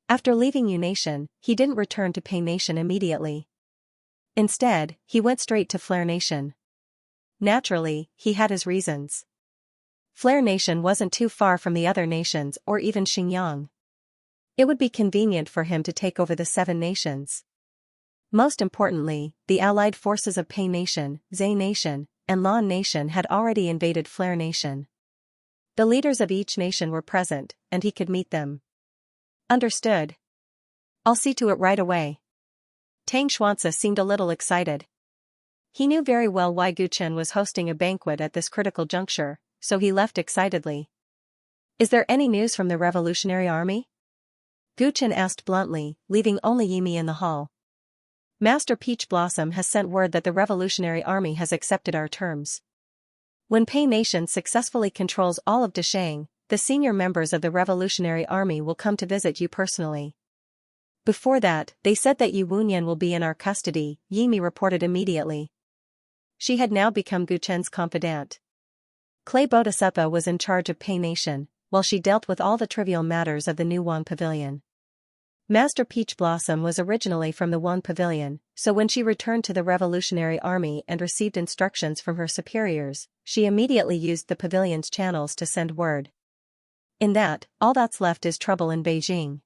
After leaving Yu Nation, he didn't return to Pei Nation immediately. Instead, he went straight to Flare Nation. Naturally, he had his reasons. Flare Nation wasn't too far from the other nations or even Xinjiang. It would be convenient for him to take over the Seven Nations. Most importantly, the allied forces of Pei Nation, Zhe Nation, and Lan Nation had already invaded Flare Nation. The leaders of each nation were present, and he could meet them. Understood. I'll see to it right away. Tang Xuanzi seemed a little excited. He knew very well why Gu Chen was hosting a banquet at this critical juncture, so he left excitedly. Is there any news from the Revolutionary Army? Gu Chen asked bluntly, leaving only Yimi in the hall. Master Peach Blossom has sent word that the Revolutionary Army has accepted our terms. When Pei Nation successfully controls all of Desheng, the senior members of the Revolutionary Army will come to visit you personally. Before that, they said that Yu Wunyan will be in our custody, Yimi reported immediately. She had now become Gu Chen's confidant. Clay Bodhisattva was in charge of Pei Nation, while she dealt with all the trivial matters of the new Wang Pavilion. Master Peach Blossom was originally from the Wang Pavilion, so when she returned to the Revolutionary Army and received instructions from her superiors, she immediately used the pavilion's channels to send word. In that, all that's left is trouble in Beijing.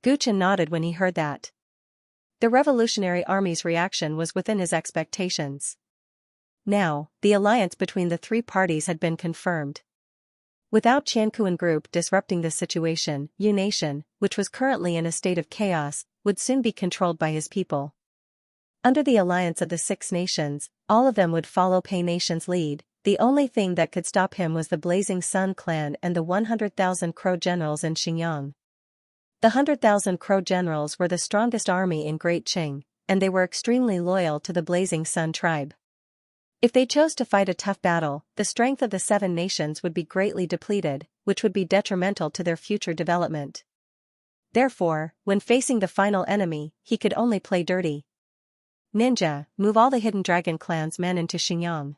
Gu Chen nodded when he heard that. The Revolutionary Army's reaction was within his expectations. Now, the alliance between the three parties had been confirmed. Without Qiankuan Group disrupting the situation, Yu Nation, which was currently in a state of chaos, would soon be controlled by his people. Under the alliance of the Six Nations, all of them would follow Pei Nation's lead. The only thing that could stop him was the Blazing Sun clan and the 100,000 Crow generals in Xinjiang. The 100,000 Crow generals were the strongest army in Great Qing, and they were extremely loyal to the Blazing Sun tribe. If they chose to fight a tough battle, the strength of the Seven Nations would be greatly depleted, which would be detrimental to their future development. Therefore, when facing the final enemy, he could only play dirty. Ninja, move all the Hidden Dragon clan's men into Xinjiang.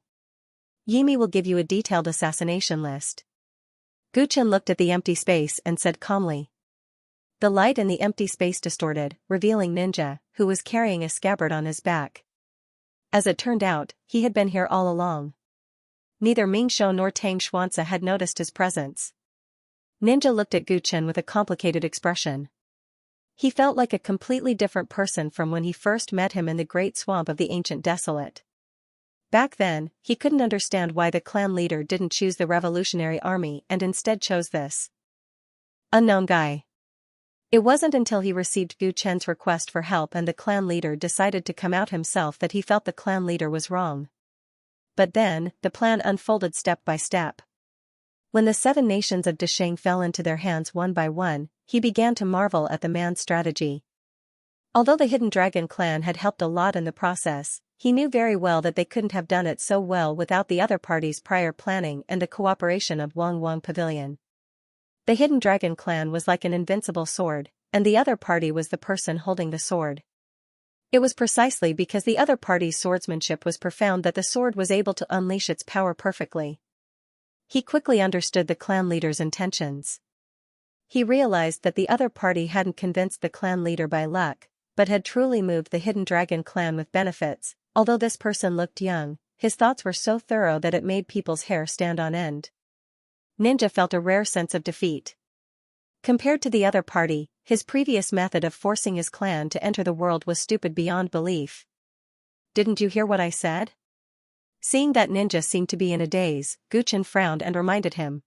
Yimi will give you a detailed assassination list. Gu Chen looked at the empty space and said calmly. The light in the empty space distorted, revealing Ninja, who was carrying a scabbard on his back. As it turned out, he had been here all along. Neither Ming Shou nor Tang Xuanzi had noticed his presence. Ninja looked at Gu Chen with a complicated expression. He felt like a completely different person from when he first met him in the great swamp of the ancient desolate. Back then, he couldn't understand why the clan leader didn't choose the Revolutionary Army and instead chose this unknown guy. It wasn't until he received Gu Chen's request for help and the clan leader decided to come out himself that he felt the clan leader was wrong. But then, the plan unfolded step by step. When the Seven Nations of Desheng fell into their hands one by one, he began to marvel at the man's strategy. Although the Hidden Dragon clan had helped a lot in the process, he knew very well that they couldn't have done it so well without the other party's prior planning and the cooperation of Wang Pavilion. The Hidden Dragon clan was like an invincible sword, and the other party was the person holding the sword. It was precisely because the other party's swordsmanship was profound that the sword was able to unleash its power perfectly. He quickly understood the clan leader's intentions. He realized that the other party hadn't convinced the clan leader by luck, but had truly moved the Hidden Dragon clan with benefits. Although this person looked young, his thoughts were so thorough that it made people's hair stand on end. Ninja felt a rare sense of defeat. Compared to the other party, his previous method of forcing his clan to enter the world was stupid beyond belief. "Didn't you hear what I said?" Seeing that Ninja seemed to be in a daze, Guchen frowned and reminded him.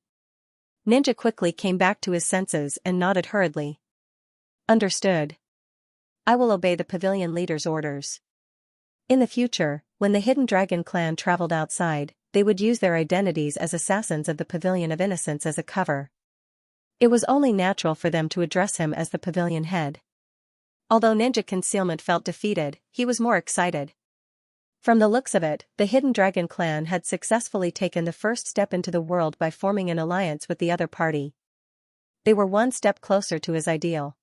Ninja quickly came back to his senses and nodded hurriedly. "Understood. I will obey the pavilion leader's orders." In the future, when the Hidden Dragon clan traveled outside, they would use their identities as assassins of the Pavilion of Innocence as a cover. It was only natural for them to address him as the pavilion head. Although Ninja Concealment felt defeated, he was more excited. From the looks of it, the Hidden Dragon clan had successfully taken the first step into the world by forming an alliance with the other party. They were one step closer to his ideal.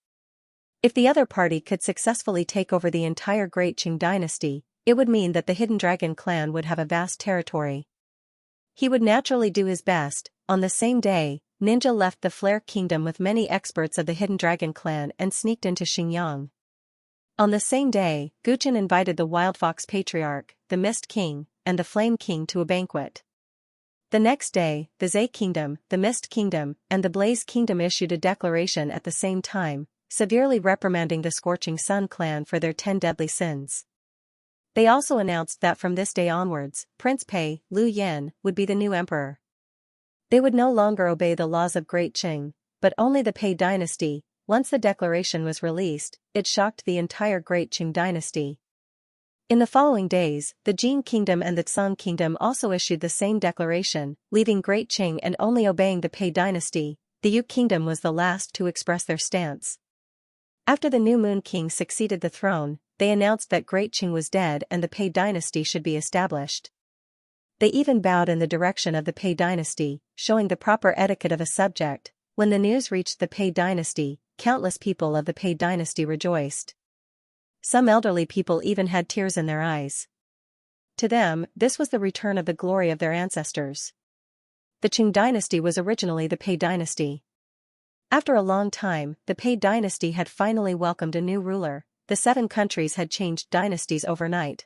If the other party could successfully take over the entire Great Qing dynasty, it would mean that the Hidden Dragon clan would have a vast territory. He would naturally do his best. On the same day, Ninja left the Flare Kingdom with many experts of the Hidden Dragon clan and sneaked into Xinjiang. On the same day, Guchen invited the Wild Fox Patriarch, the Mist King, and the Flame King to a banquet. The next day, the Zay Kingdom, the Mist Kingdom, and the Blaze Kingdom issued a declaration at the same time, severely reprimanding the Scorching Sun clan for their 10 deadly sins. They also announced that from this day onwards, Prince Pei, Lu Yan, would be the new emperor. They would no longer obey the laws of Great Qing, but only the Pei dynasty. Once the declaration was released, it shocked the entire Great Qing dynasty. In the following days, the Jin Kingdom and the Song Kingdom also issued the same declaration, leaving Great Qing and only obeying the Pei dynasty. The Yu Kingdom was the last to express their stance. After the new Moon King succeeded the throne, they announced that Great Qing was dead and the Pei dynasty should be established. They even bowed in the direction of the Pei dynasty, showing the proper etiquette of a subject. When the news reached the Pei dynasty, countless people of the Pei dynasty rejoiced. Some elderly people even had tears in their eyes. To them, this was the return of the glory of their ancestors. The Qing dynasty was originally the Pei dynasty. After a long time, the Pei dynasty had finally welcomed a new ruler. The 7 countries had changed dynasties overnight.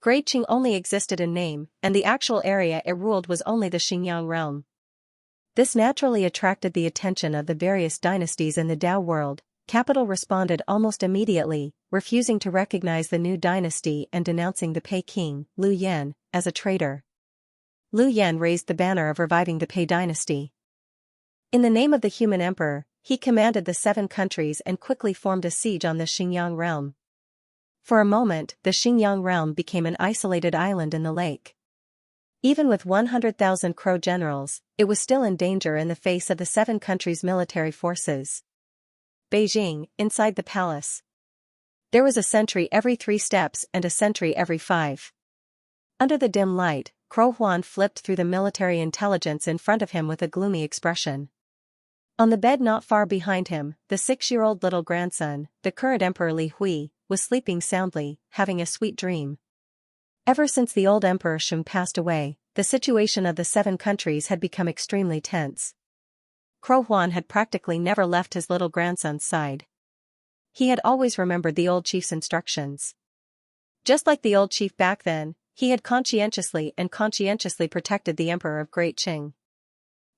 Great Qing only existed in name, and the actual area it ruled was only the Xinjiang realm. This naturally attracted the attention of the various dynasties in the Dao world. Capital responded almost immediately, refusing to recognize the new dynasty and denouncing the Pei king, Lu Yan, as a traitor. Lu Yan raised the banner of reviving the Pei dynasty. In the name of the human emperor, he commanded the 7 countries and quickly formed a siege on the Xinjiang realm. For a moment, the Xinjiang realm became an isolated island in the lake. Even with 100,000 Crow generals, it was still in danger in the face of the 7 countries' military forces. Beijing, inside the palace. There was a sentry every 3 steps and a sentry every 5. Under the dim light, Crow Huan flipped through the military intelligence in front of him with a gloomy expression. On the bed not far behind him, the 6-year-old little grandson, the current Emperor Li Hui, was sleeping soundly, having a sweet dream. Ever since the old Emperor Shun passed away, the situation of the 7 countries had become extremely tense. Crow Huan had practically never left his little grandson's side. He had always remembered the old chief's instructions. Just like the old chief back then, he had conscientiously protected the Emperor of Great Qing.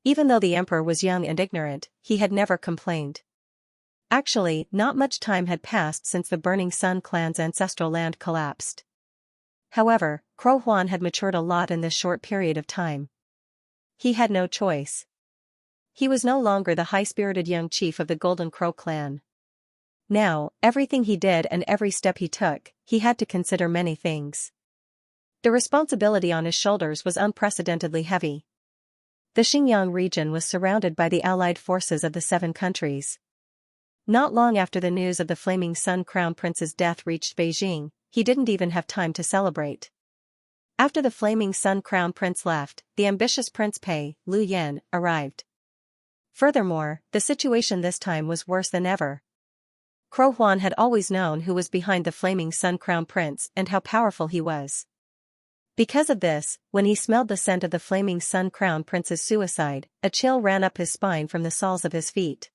Even though the Emperor was young and ignorant, he had never complained. Actually, not much time had passed since the Burning Sun clan's ancestral land collapsed. However, Crow Huan had matured a lot in this short period of time. He had no choice. He was no longer the high-spirited young chief of the Golden Crow clan. Now, everything he did and every step he took, he had to consider many things. The responsibility on his shoulders was unprecedentedly heavy. The Xinjiang region was surrounded by the allied forces of the 7 countries. Not long after the news of the Flaming Sun Crown Prince's death reached Beijing, he didn't even have time to celebrate. After the Flaming Sun Crown Prince left, the ambitious Prince Pei, Lu Yan, arrived. Furthermore, the situation this time was worse than ever. Crow Huan had always known who was behind the Flaming Sun Crown Prince and how powerful he was. Because of this, when he smelled the scent of the Flaming Sun Crown Prince's suicide, a chill ran up his spine from the soles of his feet.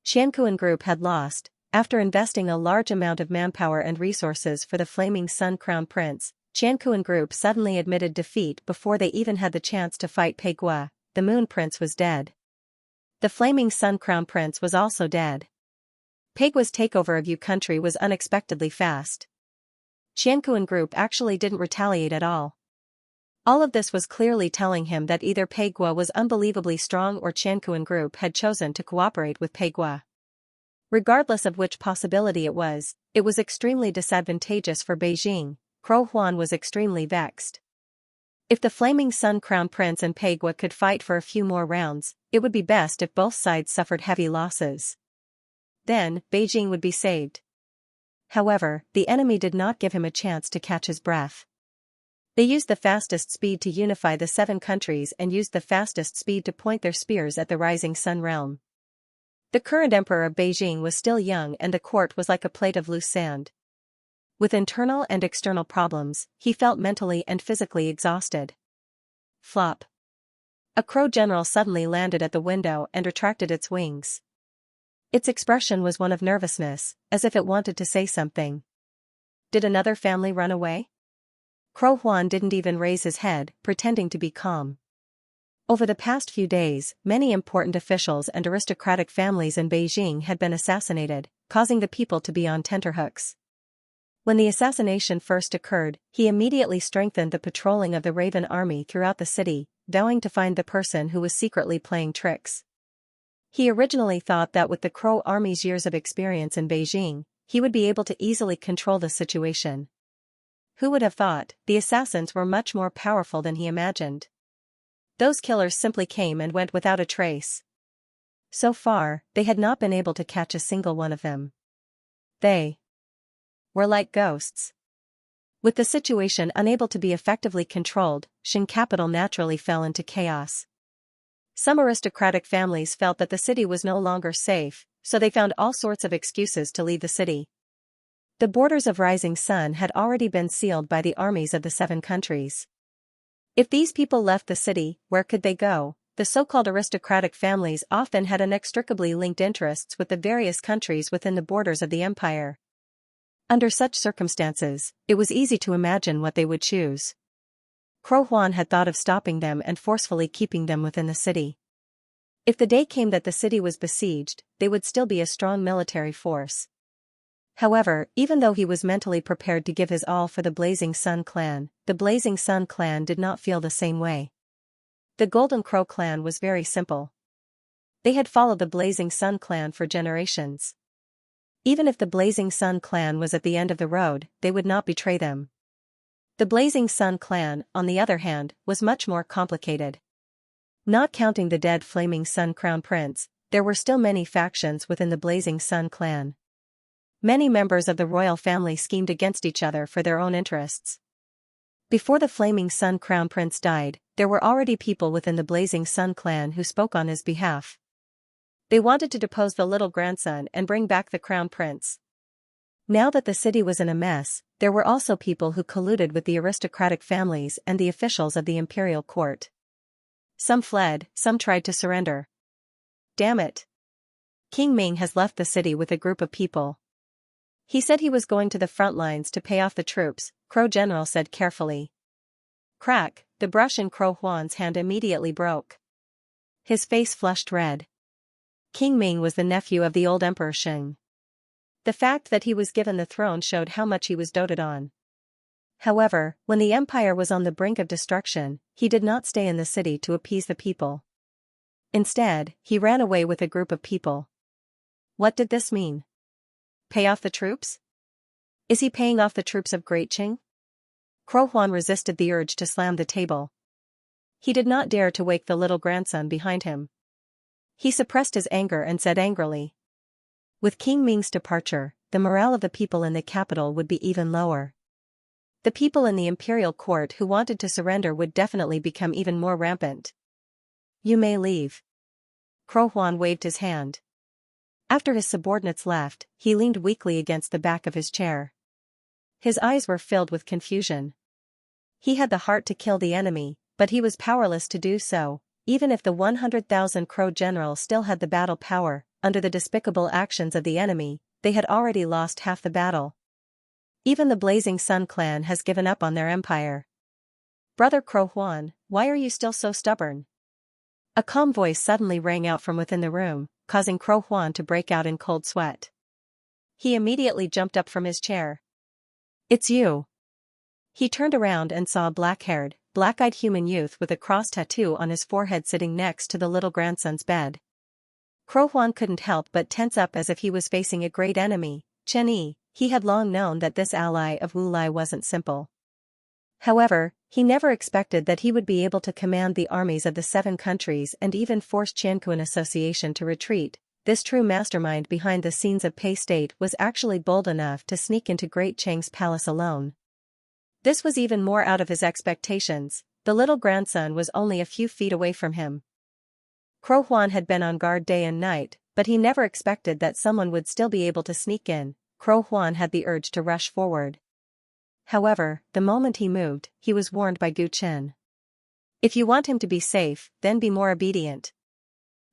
Xianxia group had lost. After investing a large amount of manpower and resources for the Flaming Sun Crown Prince, Xianxia group suddenly admitted defeat before they even had the chance to fight Pei Gua. The Moon Prince was dead. The Flaming Sun Crown Prince was also dead. Pei Gua's takeover of Yu country was unexpectedly fast. Xianxia group actually didn't retaliate at all. All of this was clearly telling him that either Pei Gua was unbelievably strong or Xianxia group had chosen to cooperate with Pei Gua. Regardless of which possibility it was extremely disadvantageous for Beijing. Crow Huan was extremely vexed. If the Flaming Sun Crown Prince and Pei Gua could fight for a few more rounds, it would be best if both sides suffered heavy losses. Then, Beijing would be saved. However, the enemy did not give him a chance to catch his breath. They used the fastest speed to unify the 7 countries and used the fastest speed to point their spears at the rising sun realm. The current emperor of Beijing was still young and the court was like a plate of loose sand. With internal and external problems, he felt mentally and physically exhausted. Flop. A crow general suddenly landed at the window and retracted its wings. Its expression was one of nervousness, as if it wanted to say something. Did another family run away? Crow Huan didn't even raise his head, pretending to be calm. Over the past few days, many important officials and aristocratic families in Beijing had been assassinated, causing the people to be on tenterhooks. When the assassination first occurred, he immediately strengthened the patrolling of the Raven Army throughout the city, vowing to find the person who was secretly playing tricks. He originally thought that with the Crow Army's years of experience in Beijing, he would be able to easily control the situation. Who would have thought the assassins were much more powerful than he imagined? Those killers simply came and went without a trace. So far, they had not been able to catch a single one of them. They were like ghosts. With the situation unable to be effectively controlled, Shin capital naturally fell into chaos. Some aristocratic families felt that the city was no longer safe, so they found all sorts of excuses to leave the city. The borders of Rising Sun had already been sealed by the armies of the 7 countries. If these people left the city, where could they go? The so-called aristocratic families often had inextricably linked interests with the various countries within the borders of the empire. Under such circumstances, it was easy to imagine what they would choose. Crow Huan had thought of stopping them and forcefully keeping them within the city. If the day came that the city was besieged, they would still be a strong military force. However, even though he was mentally prepared to give his all for the Blazing Sun clan, the Blazing Sun clan did not feel the same way. The Golden Crow clan was very simple. They had followed the Blazing Sun clan for generations. Even if the Blazing Sun clan was at the end of the road, they would not betray them. The Blazing Sun clan, on the other hand, was much more complicated. Not counting the dead Flaming Sun Crown Prince, there were still many factions within the Blazing Sun clan. Many members of the royal family schemed against each other for their own interests. Before the Flaming Sun Crown Prince died, there were already people within the Blazing Sun clan who spoke on his behalf. They wanted to depose the little grandson and bring back the Crown Prince. Now that the city was in a mess, there were also people who colluded with the aristocratic families and the officials of the imperial court. Some fled, some tried to surrender. Damn it! King Ming has left the city with a group of people. He said he was going to the front lines to pay off the troops, Crow General said carefully. Crack, the brush in Crow Huan's hand immediately broke. His face flushed red. King Ming was the nephew of the old Emperor Sheng. The fact that he was given the throne showed how much he was doted on. However, when the empire was on the brink of destruction, he did not stay in the city to appease the people. Instead, he ran away with a group of people. What did this mean? Pay off the troops? Is he paying off the troops of Great Qing? Crow Huan resisted the urge to slam the table. He did not dare to wake the little grandson behind him. He suppressed his anger and said angrily. With King Ming's departure, the morale of the people in the capital would be even lower. The people in the imperial court who wanted to surrender would definitely become even more rampant. You may leave. Crow Huan waved his hand. After his subordinates left, he leaned weakly against the back of his chair. His eyes were filled with confusion. He had the heart to kill the enemy, but he was powerless to do so. even if the 100,000 Crow general still had the battle power, under the despicable actions of the enemy, they had already lost half the battle. Even the Blazing Sun clan has given up on their empire. Brother Crow Huan, why are you still so stubborn? A calm voice suddenly rang out from within the room, causing Crow Huan to break out in cold sweat. He immediately jumped up from his chair. It's you. He turned around and saw a black-haired, black-eyed human youth with a cross tattoo on his forehead sitting next to the little grandson's bed. Crow Huan couldn't help but tense up as if he was facing a great enemy, Chen Yi. He had long known that this ally of Wu Lai wasn't simple. However, he never expected that he would be able to command the armies of the 7 countries and even force Qianquan Association to retreat. This true mastermind behind the scenes of Pei State was actually bold enough to sneak into Great Cheng's palace alone. This was even more out of his expectations. The little grandson was only a few feet away from him. Crow Huan had been on guard day and night, but he never expected that someone would still be able to sneak in. Crow Huan had the urge to rush forward. However, the moment he moved, he was warned by Gu Chen. If you want him to be safe, then be more obedient.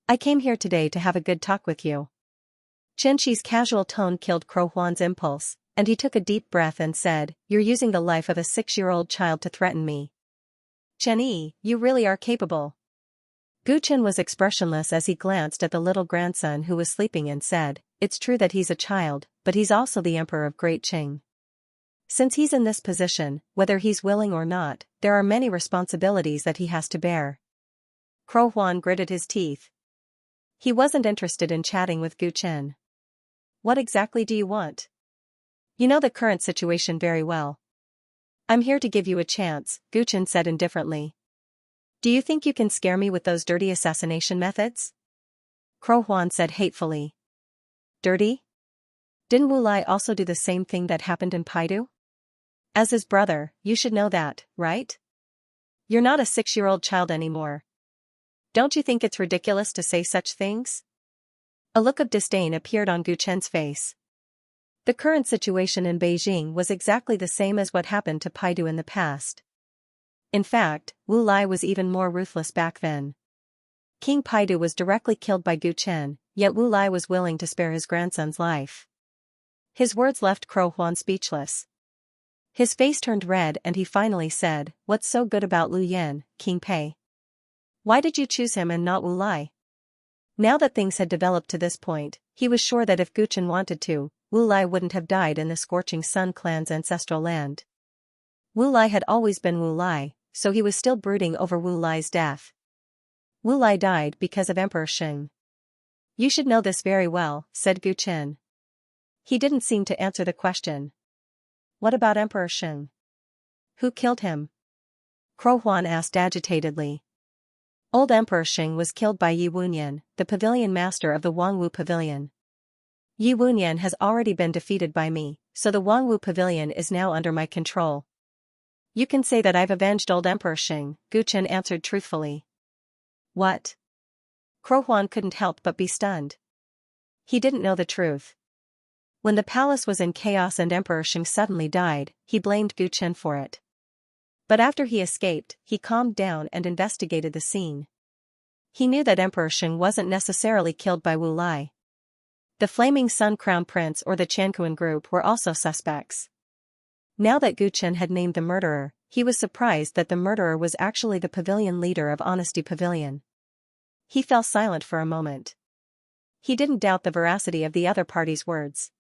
I came here today to have a good talk with you. Chen Qi's casual tone killed Crow Huan's impulse, and he took a deep breath and said, "You're using the life of a 6-year-old child to threaten me. Chen Yi, you really are capable." Gu Chen was expressionless as he glanced at the little grandson who was sleeping and said, "It's true that he's a child, but he's also the emperor of Great Qing. Since he's in this position, whether he's willing or not, there are many responsibilities that he has to bear." Crow Huan gritted his teeth. He wasn't interested in chatting with Gu Chen. "What exactly do you want? You know the current situation very well." "I'm here to give you a chance," Gu Chen said indifferently. "Do you think you can scare me with those dirty assassination methods?" Crow Huan said hatefully. "Dirty? Didn't Wu Lai also do the same thing that happened in Paidu? As his brother, you should know that, right? You're not a 6-year-old child anymore. Don't you think it's ridiculous to say such things?" A look of disdain appeared on Gu Chen's face. The current situation in Beijing was exactly the same as what happened to Paidu in the past. In fact, Wu Lai was even more ruthless back then. King Paidu was directly killed by Gu Chen, yet Wu Lai was willing to spare his grandson's life. His words left Crow Huan speechless. His face turned red and he finally said, "What's so good about Lu Yan, King Pei? Why did you choose him and not Wu Lai?" Now that things had developed to this point, he was sure that if Gu Chen wanted to, Wu Lai wouldn't have died in the Scorching Sun clan's ancestral land. Wu Lai had always been Wu Lai, so he was still brooding over Wu Lai's death. Wu Lai died because of Emperor Sheng. "You should know this very well," said Gu Chen. He didn't seem to answer the question. "What about Emperor Sheng? Who killed him?" Crow Huan asked agitatedly. "Old Emperor Sheng was killed by Yi Wunyan, the pavilion master of the Wangwu Pavilion. Yi Wunyan has already been defeated by me, so the Wangwu Pavilion is now under my control. You can say that I've avenged old Emperor Sheng," Gu Chen answered truthfully. "What?" Crow Huan couldn't help but be stunned. He didn't know the truth. When the palace was in chaos and Emperor Sheng suddenly died, he blamed Gu Chen for it. But after he escaped, he calmed down and investigated the scene. He knew that Emperor Sheng wasn't necessarily killed by Wu Lai. The Flaming Sun Crown Prince or the Qianquan group were also suspects. Now that Gu Chen had named the murderer, he was surprised that the murderer was actually the pavilion leader of Honesty Pavilion. He fell silent for a moment. He didn't doubt the veracity of the other party's words.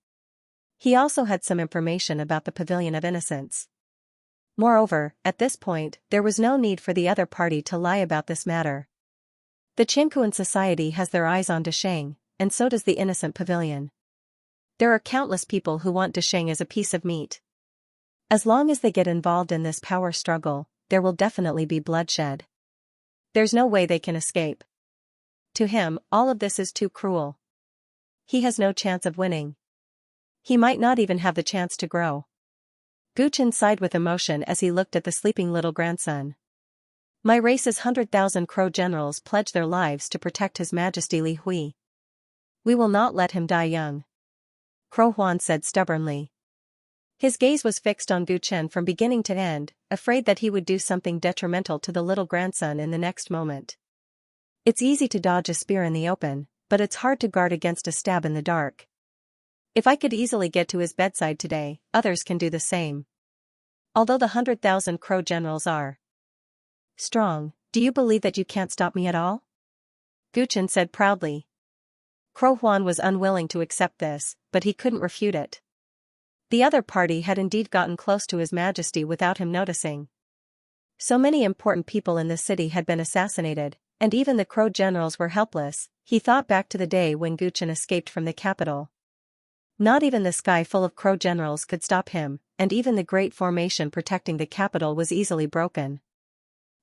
He also had some information about the Pavilion of Innocence. Moreover, at this point, there was no need for the other party to lie about this matter. The Qianquan society has their eyes on Desheng, and so does the Innocent Pavilion. There are countless people who want Desheng as a piece of meat. As long as they get involved in this power struggle, there will definitely be bloodshed. There's no way they can escape. To him, all of this is too cruel. He has no chance of winning. He might not even have the chance to grow. Gu Chen sighed with emotion as he looked at the sleeping little grandson. My race's 100,000 Crow generals pledged their lives to protect His Majesty Li Hui. We will not let him die young. Crow Huan said stubbornly. His gaze was fixed on Gu Chen from beginning to end, afraid that he would do something detrimental to the little grandson in the next moment. It's easy to dodge a spear in the open, but it's hard to guard against a stab in the dark. If I could easily get to his bedside today, others can do the same. Although the 100,000 crow generals are strong, do you believe that you can't stop me at all? Gu Chen said proudly. Crow Huan was unwilling to accept this, but he couldn't refute it. The other party had indeed gotten close to His Majesty without him noticing. So many important people in the city had been assassinated, and even the crow generals were helpless. He thought back to the day when Gu Chen escaped from the capital. Not even the sky full of crow generals could stop him, and even the great formation protecting the capital was easily broken.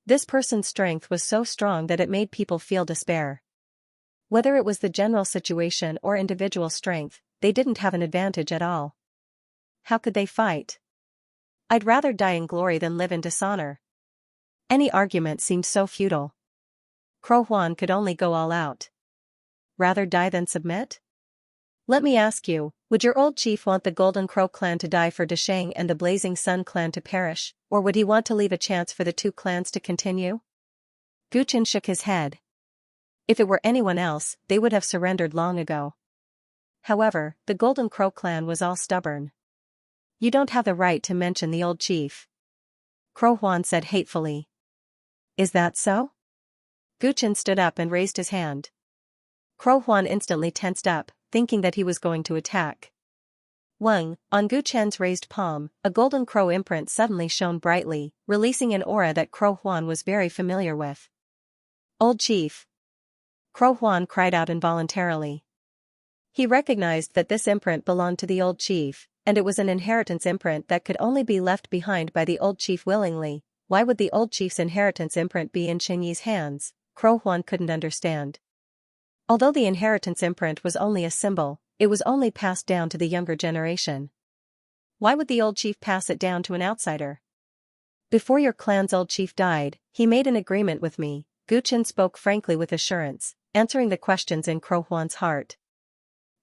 This person's strength was so strong that it made people feel despair. Whether it was the general situation or individual strength, they didn't have an advantage at all. How could they fight? I'd rather die in glory than live in dishonor. Any argument seemed so futile. Crow Huan could only go all out. Rather die than submit? Let me ask you, would your old chief want the Golden Crow clan to die for Desheng and the Blazing Sun clan to perish, or would he want to leave a chance for the two clans to continue? Gu Chen shook his head. If it were anyone else, they would have surrendered long ago. However, the Golden Crow clan was all stubborn. You don't have the right to mention the old chief. Crow Huan said hatefully. Is that so? Gu Chen stood up and raised his hand. Crow Huan instantly tensed up, thinking that he was going to attack. Wang, on Gu Chen's raised palm, a golden crow imprint suddenly shone brightly, releasing an aura that Crow Huan was very familiar with. Old chief! Crow Huan cried out involuntarily. He recognized that this imprint belonged to the old chief, and it was an inheritance imprint that could only be left behind by the old chief willingly. Why would the old chief's inheritance imprint be in Xinyi's hands? Crow Huan couldn't understand. Although the inheritance imprint was only a symbol, it was only passed down to the younger generation. Why would the old chief pass it down to an outsider? Before your clan's old chief died, he made an agreement with me. Gu Chen spoke frankly with assurance, answering the questions in Crow Huan's heart.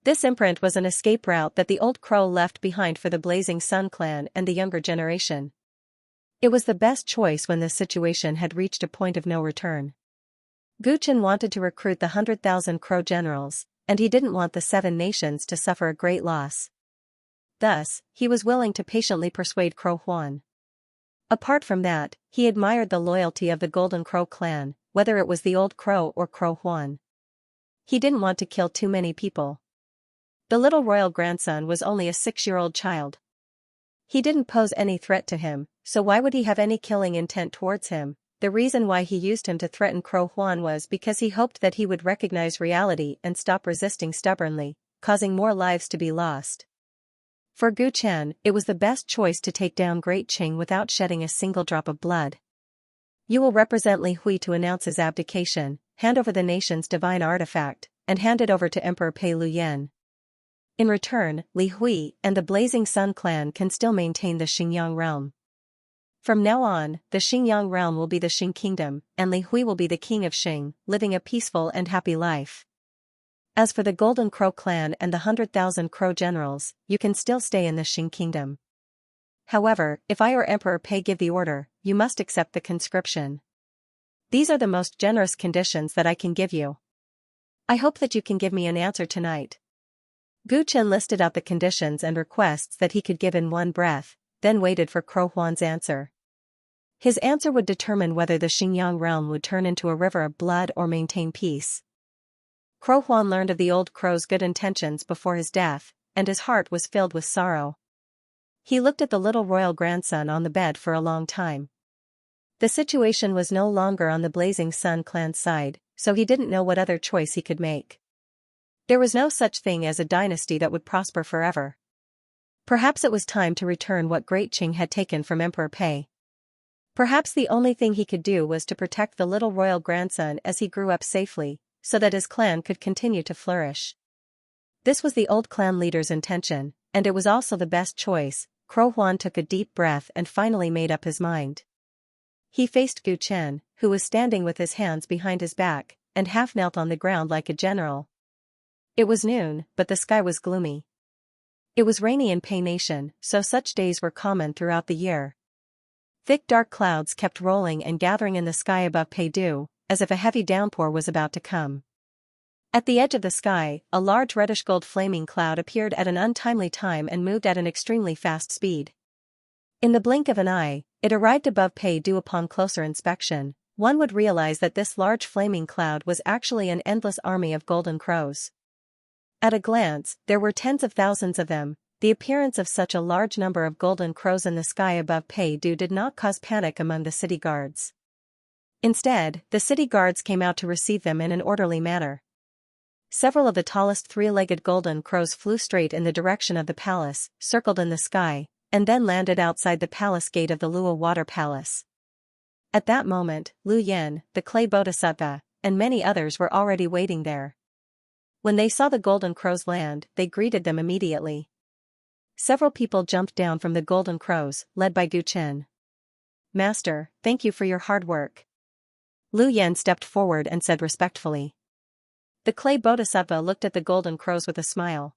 This imprint was an escape route that the old crow left behind for the Blazing Sun clan and the younger generation. It was the best choice when this situation had reached a point of no return. Gu Chen wanted to recruit the 100,000 crow generals, and he didn't want the 7 nations to suffer a great loss. Thus, he was willing to patiently persuade Crow Huan. Apart from that, he admired the loyalty of the Golden Crow clan, whether it was the old crow or Crow Huan. He didn't want to kill too many people. The little royal grandson was only a 6-year-old child. He didn't pose any threat to him, so why would he have any killing intent towards him? The reason why he used him to threaten Crow Huan was because he hoped that he would recognize reality and stop resisting stubbornly, causing more lives to be lost. For Gu Chen, it was the best choice to take down Great Qing without shedding a single drop of blood. You will represent Li Hui to announce his abdication, hand over the nation's divine artifact, and hand it over to Emperor Pei Luyen. In return, Li Hui and the Blazing Sun clan can still maintain the Xinjiang realm. From now on, the Xinjiang realm will be the Xing kingdom, and Li Hui will be the king of Xing, living a peaceful and happy life. As for the Golden Crow clan and the 100,000 crow generals, you can still stay in the Xing kingdom. However, if I or Emperor Pei give the order, you must accept the conscription. These are the most generous conditions that I can give you. I hope that you can give me an answer tonight. Gu Chen listed out the conditions and requests that he could give in one breath, then waited for Crow Huan's answer. His answer would determine whether the Xinjiang realm would turn into a river of blood or maintain peace. Crow Huan learned of the old crow's good intentions before his death, and his heart was filled with sorrow. He looked at the little royal grandson on the bed for a long time. The situation was no longer on the Blazing Sun clan's side, so he didn't know what other choice he could make. There was no such thing as a dynasty that would prosper forever. Perhaps it was time to return what Great Qing had taken from Emperor Pei. Perhaps the only thing he could do was to protect the little royal grandson as he grew up safely, so that his clan could continue to flourish. This was the old clan leader's intention, and it was also the best choice. Crow Huan took a deep breath and finally made up his mind. He faced Gu Chen, who was standing with his hands behind his back, and half knelt on the ground like a general. It was noon, but the sky was gloomy. It was rainy in Pei Nation, so such days were common throughout the year. Thick dark clouds kept rolling and gathering in the sky above Peidu, as if a heavy downpour was about to come. At the edge of the sky, a large reddish-gold flaming cloud appeared at an untimely time and moved at an extremely fast speed. In the blink of an eye, it arrived above Pei Du. Upon closer inspection, one would realize that this large flaming cloud was actually an endless army of golden crows. At a glance, there were tens of thousands of them. The appearance of such a large number of golden crows in the sky above Pei Du did not cause panic among the city guards. Instead, the city guards came out to receive them in an orderly manner. Several of the tallest three-legged golden crows flew straight in the direction of the palace, circled in the sky, and then landed outside the palace gate of the Luo Water Palace. At that moment, Lu Yan, the clay bodhisattva, and many others were already waiting there. When they saw the golden crows land, they greeted them immediately. Several people jumped down from the golden crows, led by Gu Chen. "Master, thank you for your hard work." Lu Yan stepped forward and said respectfully. The clay bodhisattva looked at the golden crows with a smile.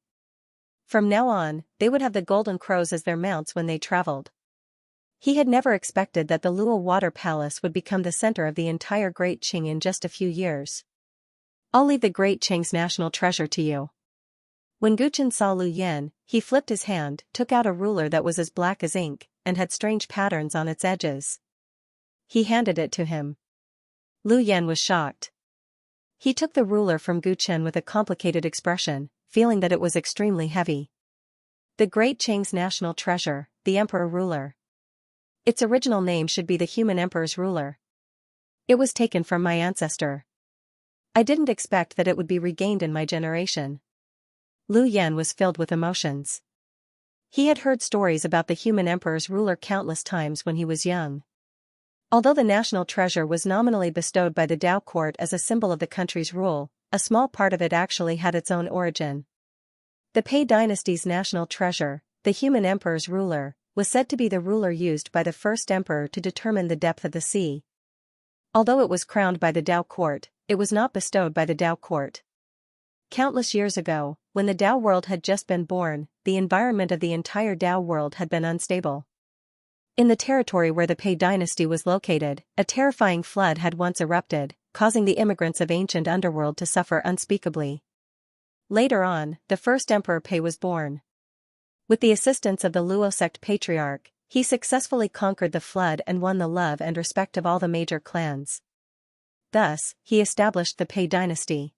From now on, they would have the golden crows as their mounts when they traveled. He had never expected that the Luo Water Palace would become the center of the entire Great Qing in just a few years. "I'll leave the Great Qing's national treasure to you." When Gu Chen saw Lu Yan, he flipped his hand, took out a ruler that was as black as ink, and had strange patterns on its edges. He handed it to him. Lu Yan was shocked. He took the ruler from Gu Chen with a complicated expression, feeling that it was extremely heavy. The Great Qing's national treasure, the Emperor Ruler. Its original name should be the Human Emperor's Ruler. It was taken from my ancestor. I didn't expect that it would be regained in my generation. Lu Yan was filled with emotions. He had heard stories about the Human Emperor's Ruler countless times when he was young. Although the national treasure was nominally bestowed by the Dao court as a symbol of the country's rule, a small part of it actually had its own origin. The Pei dynasty's national treasure, the Human Emperor's Ruler, was said to be the ruler used by the first emperor to determine the depth of the sea. Although it was crowned by the Dao court, it was not bestowed by the Dao court. Countless years ago, when the Dao world had just been born, the environment of the entire Dao world had been unstable. In the territory where the Pei dynasty was located, a terrifying flood had once erupted, causing the immigrants of ancient underworld to suffer unspeakably. Later on, the first Emperor Pei was born. With the assistance of the Luo sect patriarch, he successfully conquered the flood and won the love and respect of all the major clans. Thus, he established the Pei dynasty.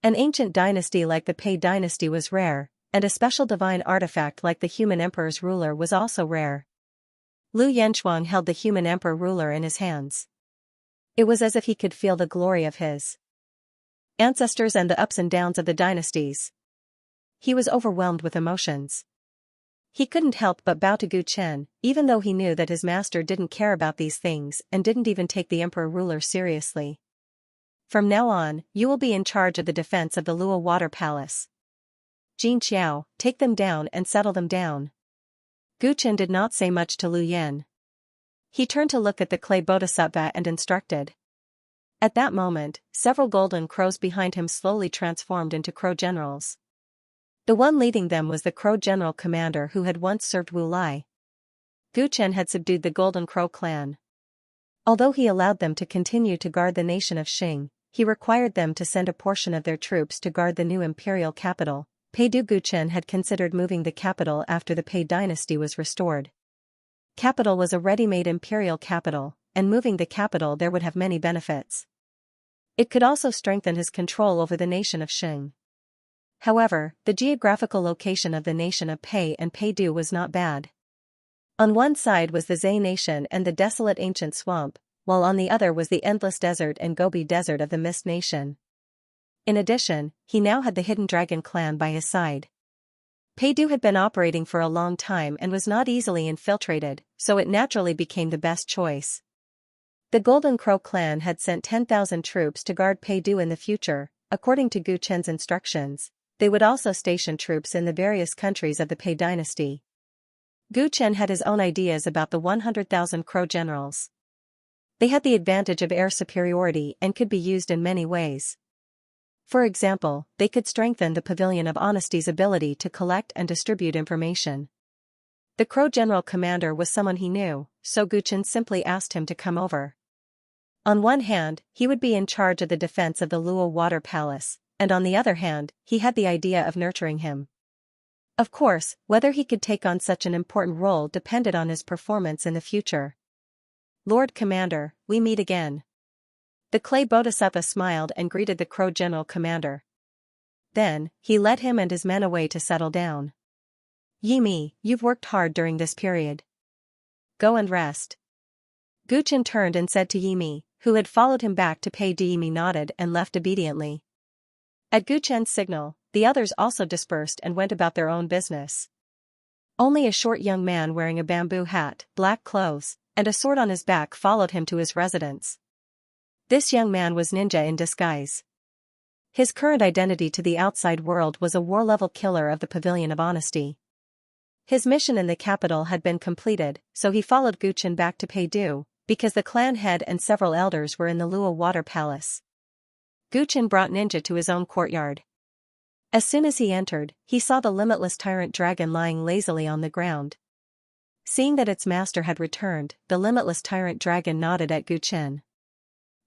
An ancient dynasty like the Pei dynasty was rare, and a special divine artifact like the Human Emperor's Ruler was also rare. Lu Yanchuang held the Human Emperor Ruler in his hands. It was as if he could feel the glory of his ancestors and the ups and downs of the dynasties. He was overwhelmed with emotions. He couldn't help but bow to Gu Chen, even though he knew that his master didn't care about these things and didn't even take the Emperor Ruler seriously. "From now on, you will be in charge of the defense of the Luo Water Palace. Jin Xiao, take them down and settle them down." Gu Chen did not say much to Lu Yan. He turned to look at the clay bodhisattva and instructed. At that moment, several golden crows behind him slowly transformed into crow generals. The one leading them was the crow general commander who had once served Wu Lai. Gu Chen had subdued the Golden Crow clan. Although he allowed them to continue to guard the nation of Qing, he required them to send a portion of their troops to guard the new imperial capital. Pei Du. Gu Chen had considered moving the capital after the Pei dynasty was restored. Capital was a ready-made imperial capital, and moving the capital there would have many benefits. It could also strengthen his control over the nation of Qing. However, the geographical location of the nation of Pei and Pei Du was not bad. On one side was the Zhe nation and the desolate ancient swamp, while on the other was the endless desert and Gobi Desert of the Mist Nation. In addition, he now had the Hidden Dragon clan by his side. Pei Du had been operating for a long time and was not easily infiltrated, so it naturally became the best choice. The Golden Crow clan had sent 10,000 troops to guard Pei Du in the future. According to Gu Chen's instructions, they would also station troops in the various countries of the Pei dynasty. Gu Chen had his own ideas about the 100,000 crow generals. They had the advantage of air superiority and could be used in many ways. For example, they could strengthen the Pavilion of Honesty's ability to collect and distribute information. The Crow General Commander was someone he knew, so Gu Chen simply asked him to come over. On one hand, he would be in charge of the defense of the Luo Water Palace, and on the other hand, he had the idea of nurturing him. Of course, whether he could take on such an important role depended on his performance in the future. Lord Commander, we meet again. The clay bodhisattva smiled and greeted the Crow General Commander. Then, he led him and his men away to settle down. Yimi, you've worked hard during this period. Go and rest. Guchen turned and said to Yimi, who had followed him back to pay due. Yimi nodded and left obediently. At Guchen's signal, the others also dispersed and went about their own business. Only a short young man wearing a bamboo hat, black clothes, and a sword on his back followed him to his residence. This young man was Ninja in disguise. His current identity to the outside world was a war-level killer of the Pavilion of Honesty. His mission in the capital had been completed, so he followed Guchen back to pay due, because the clan head and several elders were in the Luo Water Palace. Guchen brought Ninja to his own courtyard. As soon as he entered, he saw the limitless Tyrant dragon lying lazily on the ground. Seeing that its master had returned, the limitless Tyrant dragon nodded at Guchen.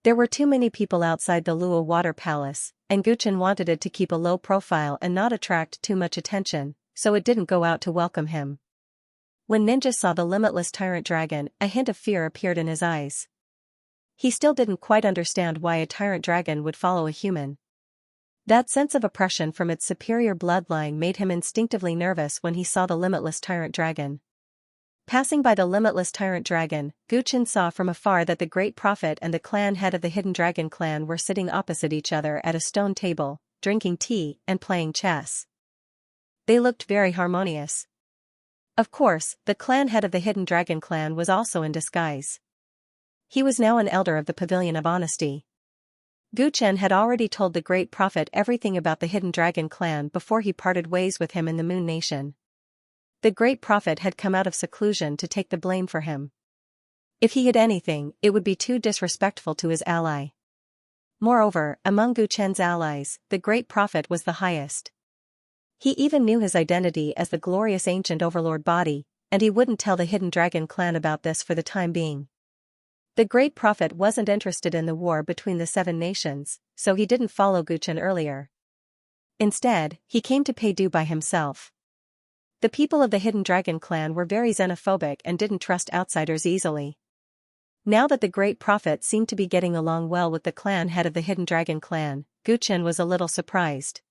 There were too many people outside the Luo Water Palace, and Guchen wanted it to keep a low profile and not attract too much attention, so it didn't go out to welcome him. When Ninja saw the limitless Tyrant dragon, a hint of fear appeared in his eyes. He still didn't quite understand why a Tyrant dragon would follow a human. That sense of oppression from its superior bloodline made him instinctively nervous when he saw the limitless Tyrant dragon. Passing by the limitless Tyrant dragon, Guchen saw from afar that the Great Prophet and the clan head of the Hidden Dragon clan were sitting opposite each other at a stone table, drinking tea and playing chess. They looked very harmonious. Of course, the clan head of the Hidden Dragon clan was also in disguise. He was now an elder of the Pavilion of Honesty. Guchen had already told the Great Prophet everything about the Hidden Dragon clan before he parted ways with him in the Moon Nation. The Great Prophet had come out of seclusion to take the blame for him. If he hid anything, it would be too disrespectful to his ally. Moreover, among Guchen's allies, the Great Prophet was the highest. He even knew his identity as the glorious ancient overlord body, and he wouldn't tell the Hidden Dragon clan about this for the time being. The Great Prophet wasn't interested in the war between the 7 nations, so he didn't follow Guchen earlier. Instead, he came to pay due by himself. The people of the Hidden Dragon clan were very xenophobic and didn't trust outsiders easily. Now that the Great Prophet seemed to be getting along well with the clan head of the Hidden Dragon clan, Guchen was a little surprised.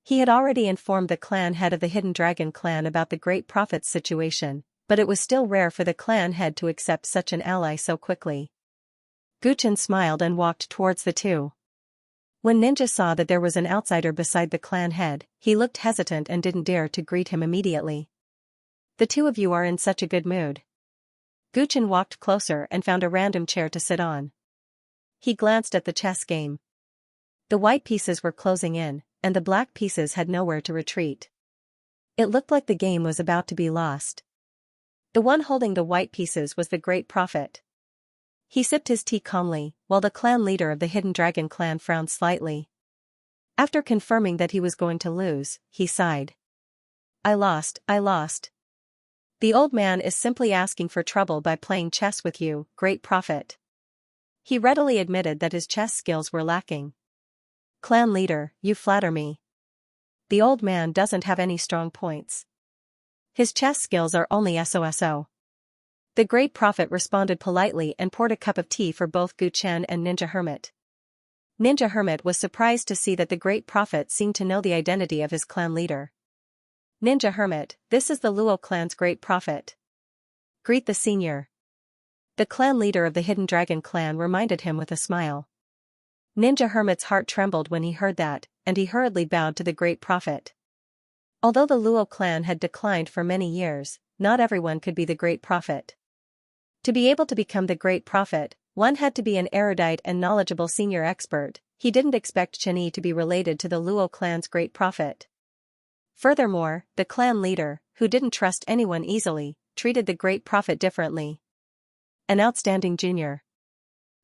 He had already informed the clan head of the Hidden Dragon clan about the Great Prophet's situation, but it was still rare for the clan head to accept such an ally so quickly. Guchen smiled and walked towards the two. When Ninja saw that there was an outsider beside the clan head, he looked hesitant and didn't dare to greet him immediately. The two of you are in such a good mood. Guchen walked closer and found a random chair to sit on. He glanced at the chess game. The white pieces were closing in, and the black pieces had nowhere to retreat. It looked like the game was about to be lost. The one holding the white pieces was the Great Prophet. He sipped his tea calmly, while the clan leader of the Hidden Dragon clan frowned slightly. After confirming that he was going to lose, he sighed. I lost. The old man is simply asking for trouble by playing chess with you, Great Prophet. He readily admitted that his chess skills were lacking. Clan leader, you flatter me. The old man doesn't have any strong points. His chess skills are only so. The Great Prophet responded politely and poured a cup of tea for both Guchen and Ninja Hermit. Ninja Hermit was surprised to see that the Great Prophet seemed to know the identity of his clan leader. Ninja Hermit, this is the Luo clan's Great Prophet. Greet the senior. The clan leader of the Hidden Dragon clan reminded him with a smile. Ninja Hermit's heart trembled when he heard that, and he hurriedly bowed to the Great Prophet. Although the Luo clan had declined for many years, not everyone could be the Great Prophet. To be able to become the Great Prophet, one had to be an erudite and knowledgeable senior expert. He didn't expect Chenyi to be related to the Luo clan's Great Prophet. Furthermore, the clan leader, who didn't trust anyone easily, treated the Great Prophet differently. An outstanding junior.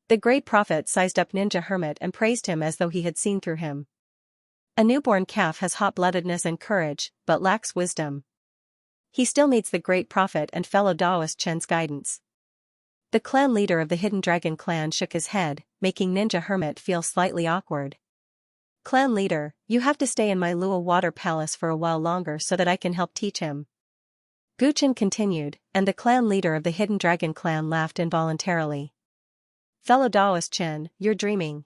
The Great Prophet sized up Ninja Hermit and praised him as though he had seen through him. A newborn calf has hot-bloodedness and courage, but lacks wisdom. He still needs the Great Prophet and fellow Taoist Chen's guidance. The clan leader of the Hidden Dragon clan shook his head, making Ninja Hermit feel slightly awkward. Clan leader, you have to stay in my Lua water palace for a while longer so that I can help teach him. Guchen continued, and the clan leader of the Hidden Dragon clan laughed involuntarily. Fellow Daoist Chen, you're dreaming.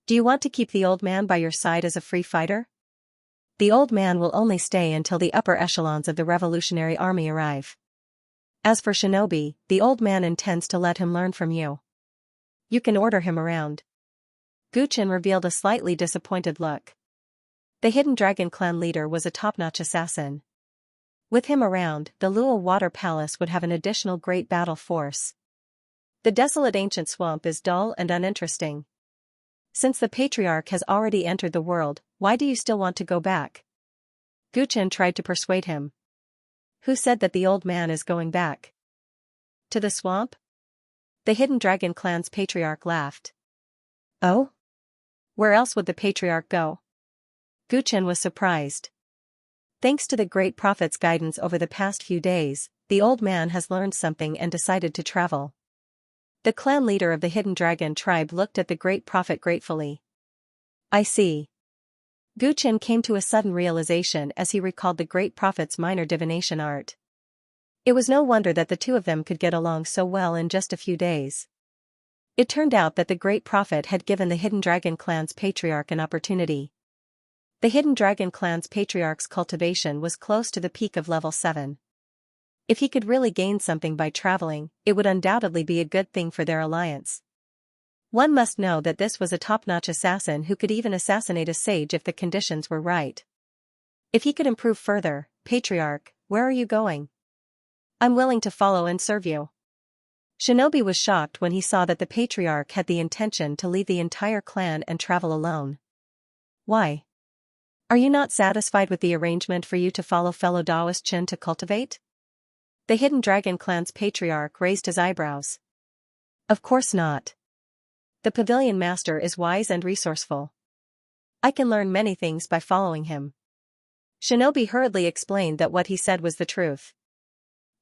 Do you want to keep the old man by your side as a free fighter? The old man will only stay until the upper echelons of the Revolutionary Army arrive. As for Shinobi, the old man intends to let him learn from you. You can order him around. Guchen revealed a slightly disappointed look. The Hidden Dragon clan leader was a top-notch assassin. With him around, the Lua Water Palace would have an additional great battle force. The desolate ancient swamp is dull and uninteresting. Since the patriarch has already entered the world, why do you still want to go back? Guchen tried to persuade him. Who said that the old man is going back? To the swamp? The Hidden Dragon clan's patriarch laughed. Oh? Where else would the patriarch go? Guchen was surprised. Thanks to the great prophet's guidance over the past few days, the old man has learned something and decided to travel. The clan leader of the Hidden Dragon tribe looked at the great prophet gratefully. I see. Guchen came to a sudden realization as he recalled the great prophet's minor divination art. It was no wonder that the two of them could get along so well in just a few days. It turned out that the great prophet had given the Hidden Dragon clan's patriarch an opportunity. The Hidden Dragon clan's patriarch's cultivation was close to the peak of level 7. If he could really gain something by traveling, it would undoubtedly be a good thing for their alliance. One must know that this was a top-notch assassin who could even assassinate a sage if the conditions were right. If he could improve further, Patriarch, where are you going? I'm willing to follow and serve you. Shinobi was shocked when he saw that the Patriarch had the intention to leave the entire clan and travel alone. Why? Are you not satisfied with the arrangement for you to follow fellow Daoist Chen to cultivate? The Hidden Dragon clan's Patriarch raised his eyebrows. Of course not. The Pavilion Master is wise and resourceful. I can learn many things by following him. Shinobi hurriedly explained that what he said was the truth.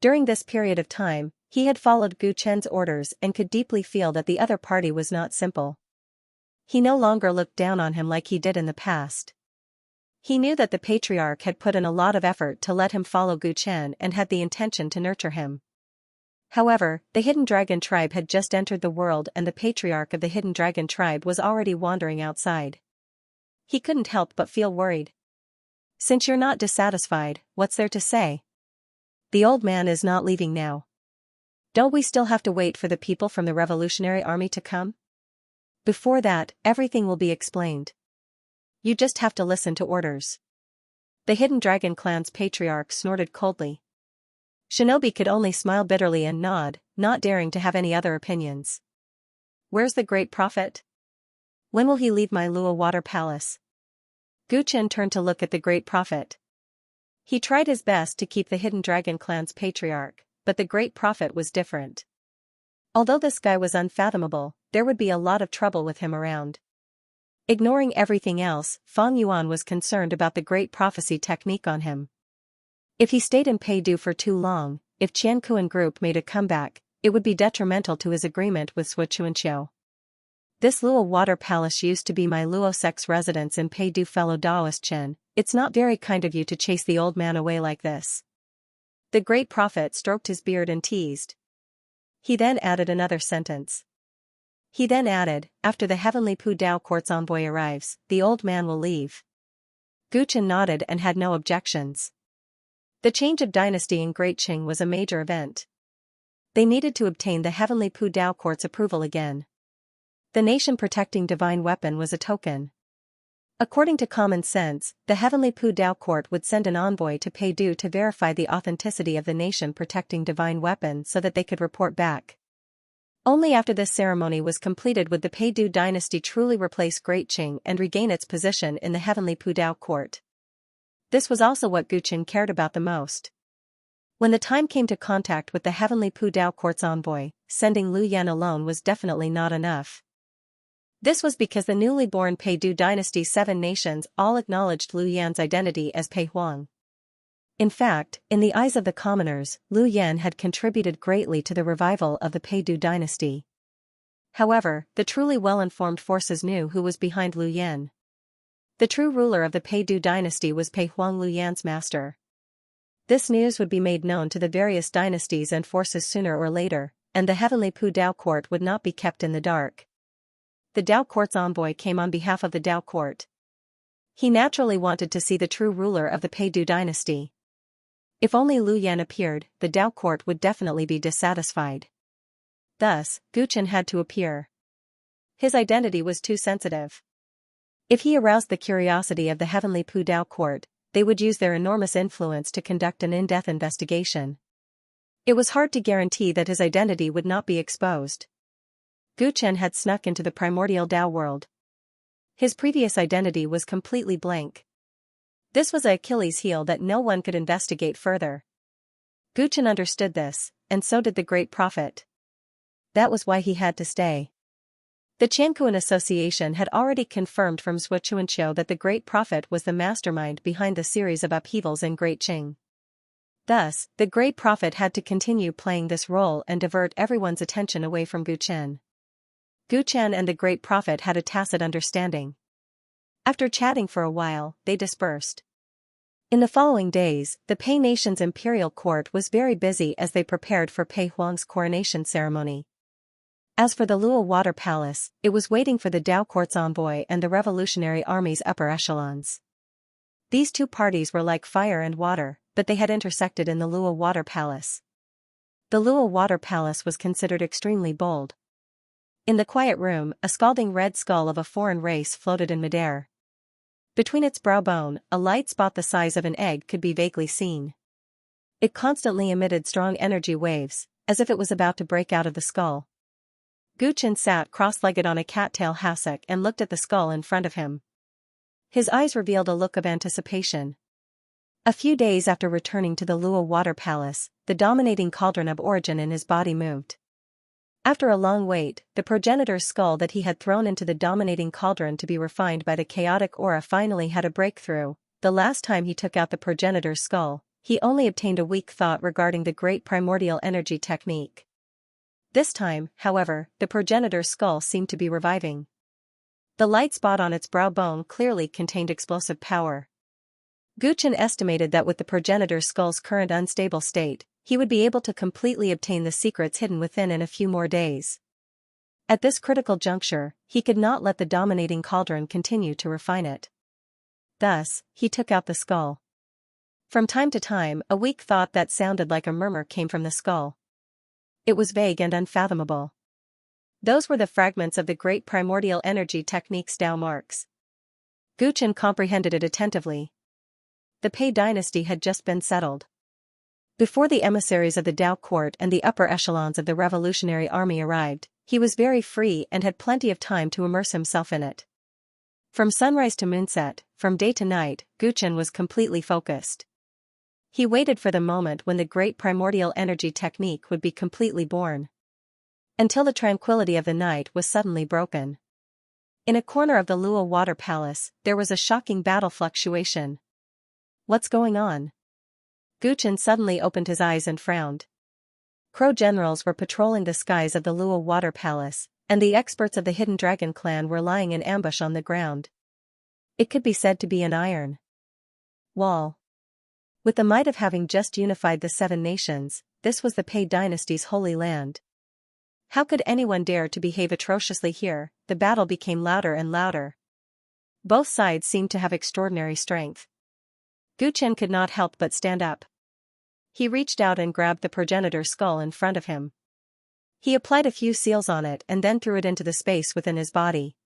During this period of time, he had followed Gu Chen's orders and could deeply feel that the other party was not simple. He no longer looked down on him like he did in the past. He knew that the Patriarch had put in a lot of effort to let him follow Gu Chen and had the intention to nurture him. However, the Hidden Dragon tribe had just entered the world and the Patriarch of the Hidden Dragon tribe was already wandering outside. He couldn't help but feel worried. Since you're not dissatisfied, what's there to say? The old man is not leaving now. Don't we still have to wait for the people from the Revolutionary Army to come? Before that, everything will be explained. You just have to listen to orders. The Hidden Dragon clan's Patriarch snorted coldly. Shinobi could only smile bitterly and nod, not daring to have any other opinions. Where's the great prophet? When will he leave my Lua Water Palace? Gu Chen turned to look at the great prophet. He tried his best to keep the Hidden Dragon clan's Patriarch, but the great prophet was different. Although this guy was unfathomable, there would be a lot of trouble with him around. Ignoring everything else, Fang Yuan was concerned about the great prophecy technique on him. If he stayed in Peidu for too long, if Qiankuan group made a comeback, it would be detrimental to his agreement with Xianxia. This Lua Water Palace used to be my Luosec's residence in Peidu, fellow Daoist Chen. It's not very kind of you to chase the old man away like this. The great prophet stroked his beard and teased. He then added another sentence. He then added, after the Heavenly Pu Dao Court's envoy arrives, the old man will leave. Gu Chen nodded and had no objections. The change of dynasty in Great Qing was a major event. They needed to obtain the Heavenly Pu Dao Court's approval again. The nation protecting divine weapon was a token. According to common sense, the Heavenly Pu Dao Court would send an envoy to Peidu to verify the authenticity of the nation protecting divine weapon so that they could report back. Only after this ceremony was completed would the Peidu dynasty truly replace Great Qing and regain its position in the Heavenly Pu Dao Court. This was also what Gu Chen cared about the most. When the time came to contact with the Heavenly Pu Dao Court's envoy, sending Lu Yan alone was definitely not enough. This was because the newly born Peidu dynasty's 7 nations all acknowledged Lu Yan's identity as Pei Huang. In fact, in the eyes of the commoners, Liu Yan had contributed greatly to the revival of the Peidu dynasty. However, the truly well-informed forces knew who was behind Liu Yan. The true ruler of the Peidu dynasty was Pei Huang, Liu Yan's master. This news would be made known to the various dynasties and forces sooner or later, and the heavenly Pu Dao court would not be kept in the dark. The Dao court's envoy came on behalf of the Dao court. He naturally wanted to see the true ruler of the Peidu dynasty. If only Liu Yan appeared, the Dao court would definitely be dissatisfied. Thus, Guchen had to appear. His identity was too sensitive. If he aroused the curiosity of the heavenly Pu Dao court, they would use their enormous influence to conduct an in-depth investigation. It was hard to guarantee that his identity would not be exposed. Guchen had snuck into the primordial Dao world. His previous identity was completely blank. This was an Achilles heel that no one could investigate further. Guchen understood this, and so did the great prophet. That was why he had to stay. The Qianquan Association had already confirmed from Xianxia that the great prophet was the mastermind behind the series of upheavals in Great Qing. Thus, the great prophet had to continue playing this role and divert everyone's attention away from Guchen. Guchen and the great prophet had a tacit understanding. After chatting for a while, they dispersed. In the following days, the Pei nation's imperial court was very busy as they prepared for Pei Huang's coronation ceremony. As for the Luo Water Palace, it was waiting for the Dao court's envoy and the Revolutionary Army's upper echelons. These two parties were like fire and water, but they had intersected in the Luo Water Palace. The Luo Water Palace was considered extremely bold. In the quiet room, a scalding red skull of a foreign race floated in midair. Between its brow bone, a light spot the size of an egg could be vaguely seen. It constantly emitted strong energy waves, as if it was about to break out of the skull. Guchen sat cross-legged on a cattail hassock and looked at the skull in front of him. His eyes revealed a look of anticipation. A few days after returning to the Luo Water Palace, the dominating cauldron of origin in his body moved. After a long wait, the progenitor's skull that he had thrown into the dominating cauldron to be refined by the chaotic aura finally had a breakthrough. The last time he took out the progenitor's skull, he only obtained a weak thought regarding the great primordial energy technique. This time, however, the progenitor's skull seemed to be reviving. The light spot on its brow bone clearly contained explosive power. Guchen estimated that with the progenitor's skull's current unstable state, he would be able to completely obtain the secrets hidden within in a few more days. At this critical juncture, he could not let the dominating cauldron continue to refine it. Thus, he took out the skull. From time to time, a weak thought that sounded like a murmur came from the skull. It was vague and unfathomable. Those were the fragments of the great primordial energy technique's Dao marks. Guchen comprehended it attentively. The Pei dynasty had just been settled. Before the emissaries of the Dao court and the upper echelons of the Revolutionary Army arrived, he was very free and had plenty of time to immerse himself in it. From sunrise to moonset, from day to night, Guchen was completely focused. He waited for the moment when the great primordial energy technique would be completely born. Until the tranquility of the night was suddenly broken. In a corner of the Luo Water Palace, there was a shocking battle fluctuation. What's going on? Guchen suddenly opened his eyes and frowned. Crow generals were patrolling the skies of the Luo Water Palace, and the experts of the Hidden Dragon clan were lying in ambush on the ground. It could be said to be an iron wall. With the might of having just unified the 7 nations, this was the Pei dynasty's holy land. How could anyone dare to behave atrociously here? The battle became louder and louder. Both sides seemed to have extraordinary strength. Guchen could not help but stand up. He reached out and grabbed the progenitor's skull in front of him. He applied a few seals on it and then threw it into the space within his body.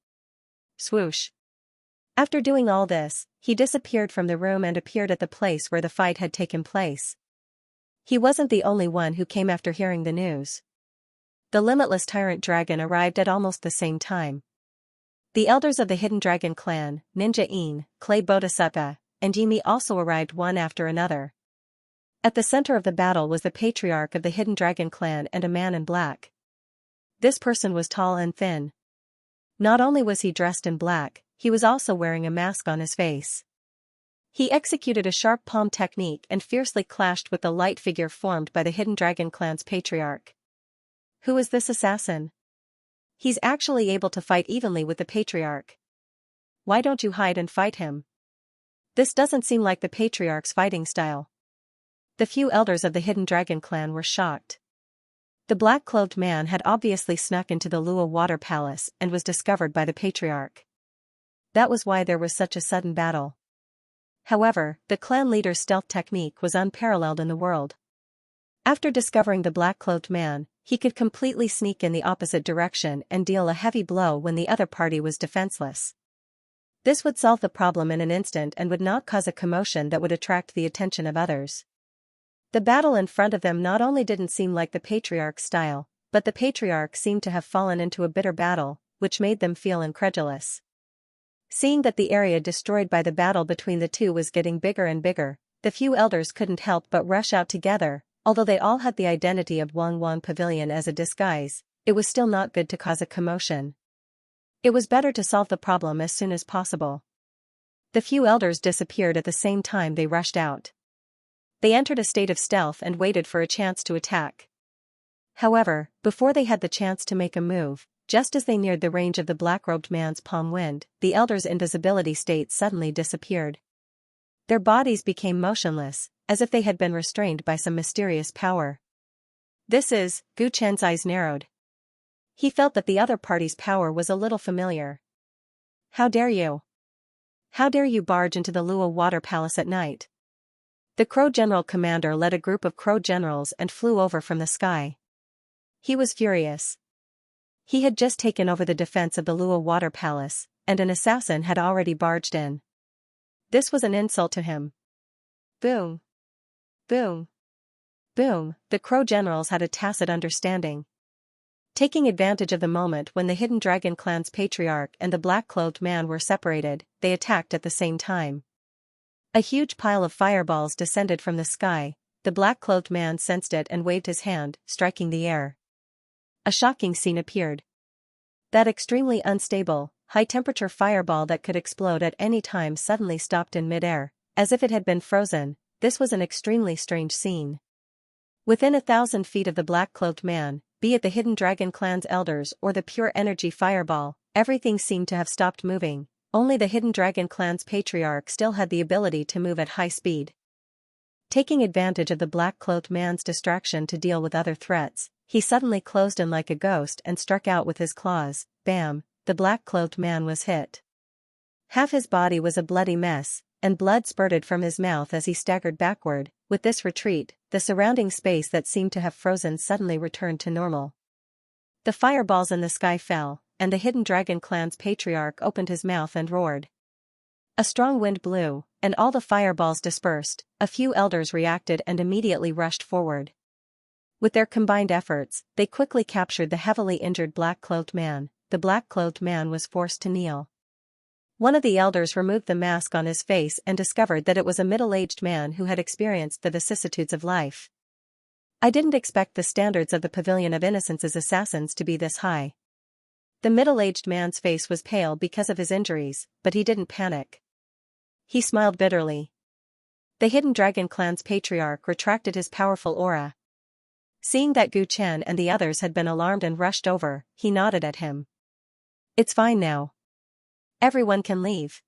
Swoosh. After doing all this, he disappeared from the room and appeared at the place where the fight had taken place. He wasn't the only one who came after hearing the news. The limitless Tyrant dragon arrived at almost the same time. The elders of the Hidden Dragon clan, Ninja In, Clay Bodhisattva, and Yimi also arrived one after another. At the center of the battle was the patriarch of the Hidden Dragon clan and a man in black. This person was tall and thin. Not only was he dressed in black, he was also wearing a mask on his face. He executed a sharp palm technique and fiercely clashed with the light figure formed by the Hidden Dragon clan's patriarch. Who is this assassin? He's actually able to fight evenly with the patriarch. Why don't you hide and fight him? This doesn't seem like the patriarch's fighting style. The few elders of the Hidden Dragon clan were shocked. The black-clothed man had obviously snuck into the Lua Water Palace and was discovered by the patriarch. That was why there was such a sudden battle. However, the clan leader's stealth technique was unparalleled in the world. After discovering the black-clothed man, he could completely sneak in the opposite direction and deal a heavy blow when the other party was defenseless. This would solve the problem in an instant and would not cause a commotion that would attract the attention of others. The battle in front of them not only didn't seem like the patriarch's style, but the patriarch seemed to have fallen into a bitter battle, which made them feel incredulous. Seeing that the area destroyed by the battle between the two was getting bigger and bigger, the few elders couldn't help but rush out together. Although they all had the identity of Wangwang Pavilion as a disguise, it was still not good to cause a commotion. It was better to solve the problem as soon as possible. The few elders disappeared at the same time they rushed out. They entered a state of stealth and waited for a chance to attack. However, before they had the chance to make a move, just as they neared the range of the black-robed man's palm wind, the elders' invisibility state suddenly disappeared. Their bodies became motionless, as if they had been restrained by some mysterious power. Gu Chen's eyes narrowed. He felt that the other party's power was a little familiar. How dare you? How dare you barge into the Lua Water Palace at night? The Crow General Commander led a group of Crow Generals and flew over from the sky. He was furious. He had just taken over the defense of the Lua Water Palace, and an assassin had already barged in. This was an insult to him. Boom. Boom. Boom, the Crow Generals had a tacit understanding. Taking advantage of the moment when the Hidden Dragon clan's patriarch and the black-clothed man were separated, they attacked at the same time. A huge pile of fireballs descended from the sky. The black-clothed man sensed it and waved his hand, striking the air. A shocking scene appeared. That extremely unstable, high-temperature fireball that could explode at any time suddenly stopped in mid-air, as if it had been frozen. This was an extremely strange scene. Within 1,000 feet of the black-clothed man, be it the Hidden Dragon clan's elders or the pure energy fireball, everything seemed to have stopped moving. Only the Hidden Dragon clan's patriarch still had the ability to move at high speed. Taking advantage of the black-clothed man's distraction to deal with other threats, he suddenly closed in like a ghost and struck out with his claws. Bam, the black-clothed man was hit. Half his body was a bloody mess, and blood spurted from his mouth as he staggered backward. With this retreat, the surrounding space that seemed to have frozen suddenly returned to normal. The fireballs in the sky fell, and the Hidden Dragon clan's patriarch opened his mouth and roared. A strong wind blew, and all the fireballs dispersed. A few elders reacted and immediately rushed forward. With their combined efforts, they quickly captured the heavily injured black-clothed man. The black-clothed man was forced to kneel. One of the elders removed the mask on his face and discovered that it was a middle-aged man who had experienced the vicissitudes of life. I didn't expect the standards of the Pavilion of Innocence's assassins to be this high. The middle-aged man's face was pale because of his injuries, but he didn't panic. He smiled bitterly. The Hidden Dragon clan's patriarch retracted his powerful aura. Seeing that Gu Chen and the others had been alarmed and rushed over, he nodded at him. It's fine now. Everyone can leave.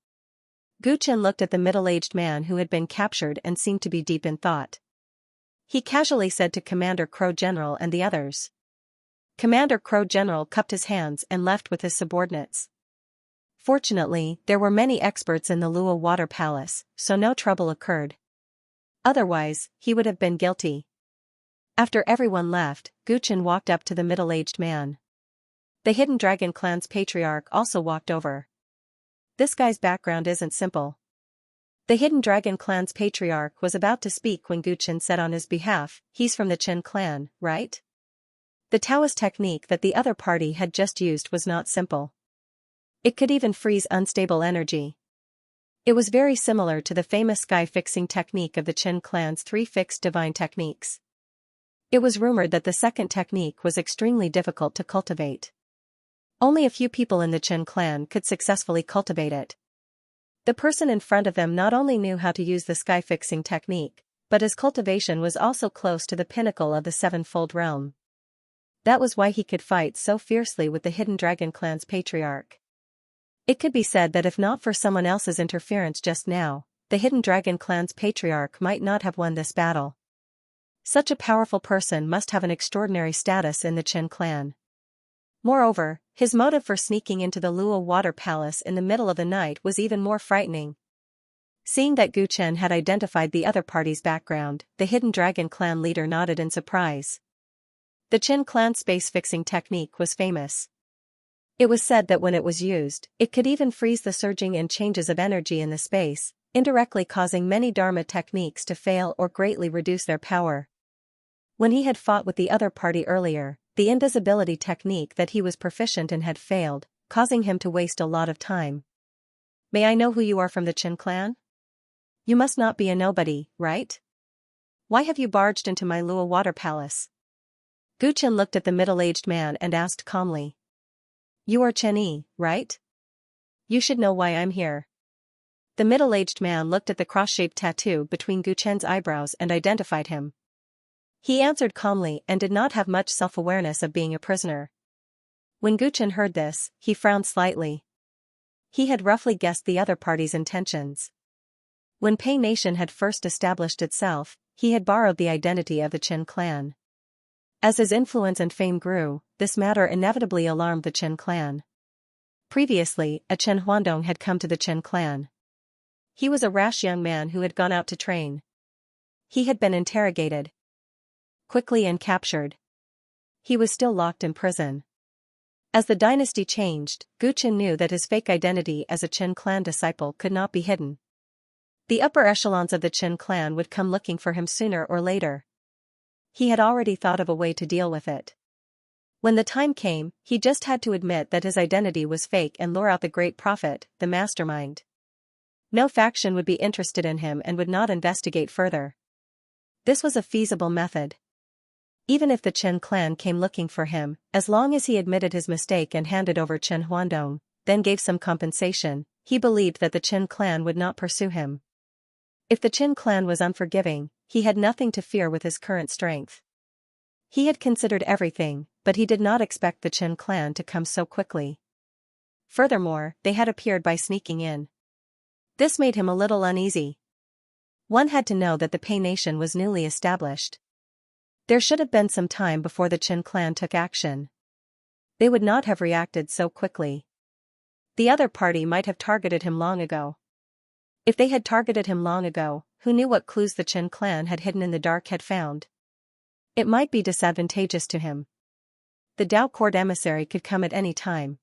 Gu Chen looked at the middle-aged man who had been captured and seemed to be deep in thought. He casually said to Commander Crow General and the others. Commander Crow General cupped his hands and left with his subordinates. Fortunately, there were many experts in the Lua Water Palace, so no trouble occurred. Otherwise, he would have been guilty. After everyone left, Gu Chen walked up to the middle-aged man. The Hidden Dragon clan's patriarch also walked over. This guy's background isn't simple. The Hidden Dragon clan's patriarch was about to speak when Gu Chen said on his behalf, he's from the Chen clan, right? The Taoist technique that the other party had just used was not simple. It could even freeze unstable energy. It was very similar to the famous sky-fixing technique of the Chen clan's 3 fixed divine techniques. It was rumored that the second technique was extremely difficult to cultivate. Only a few people in the Chen clan could successfully cultivate it. The person in front of them not only knew how to use the sky-fixing technique, but his cultivation was also close to the pinnacle of the sevenfold realm. That was why he could fight so fiercely with the Hidden Dragon clan's patriarch. It could be said that if not for someone else's interference just now, the Hidden Dragon clan's patriarch might not have won this battle. Such a powerful person must have an extraordinary status in the Qin clan. Moreover, his motive for sneaking into the Luo Water Palace in the middle of the night was even more frightening. Seeing that Gu Chen had identified the other party's background, the Hidden Dragon clan leader nodded in surprise. The Qin clan space-fixing technique was famous. It was said that when it was used, it could even freeze the surging and changes of energy in the space, indirectly causing many Dharma techniques to fail or greatly reduce their power. When he had fought with the other party earlier, the invisibility technique that he was proficient in had failed, causing him to waste a lot of time. May I know who you are from the Qin clan? You must not be a nobody, right? Why have you barged into my Luo Water Palace? Gu Chen looked at the middle-aged man and asked calmly. You are Chen Yi, right? You should know why I'm here. The middle-aged man looked at the cross-shaped tattoo between Gu Chen's eyebrows and identified him. He answered calmly and did not have much self-awareness of being a prisoner. When Gu Chen heard this, he frowned slightly. He had roughly guessed the other party's intentions. When Pei Nation had first established itself, he had borrowed the identity of the Qin clan. As his influence and fame grew, this matter inevitably alarmed the Qin clan. Previously, a Chen Huandong had come to the Qin clan. He was a rash young man who had gone out to train. He had been interrogated quickly and captured. He was still locked in prison. As the dynasty changed, Gu Chen knew that his fake identity as a Qin clan disciple could not be hidden. The upper echelons of the Qin clan would come looking for him sooner or later. He had already thought of a way to deal with it. When the time came, he just had to admit that his identity was fake and lure out the great prophet, the mastermind. No faction would be interested in him and would not investigate further. This was a feasible method. Even if the Qin clan came looking for him, as long as he admitted his mistake and handed over Chen Huandong, then gave some compensation, he believed that the Qin clan would not pursue him. If the Qin clan was unforgiving, he had nothing to fear with his current strength. He had considered everything, but he did not expect the Qin clan to come so quickly. Furthermore, they had appeared by sneaking in. This made him a little uneasy. One had to know that the Pei Nation was newly established. There should have been some time before the Qin clan took action. They would not have reacted so quickly. The other party might have targeted him long ago. If they had targeted him long ago, who knew what clues the Qin clan had hidden in the dark had found? It might be disadvantageous to him. The Dao court emissary could come at any time.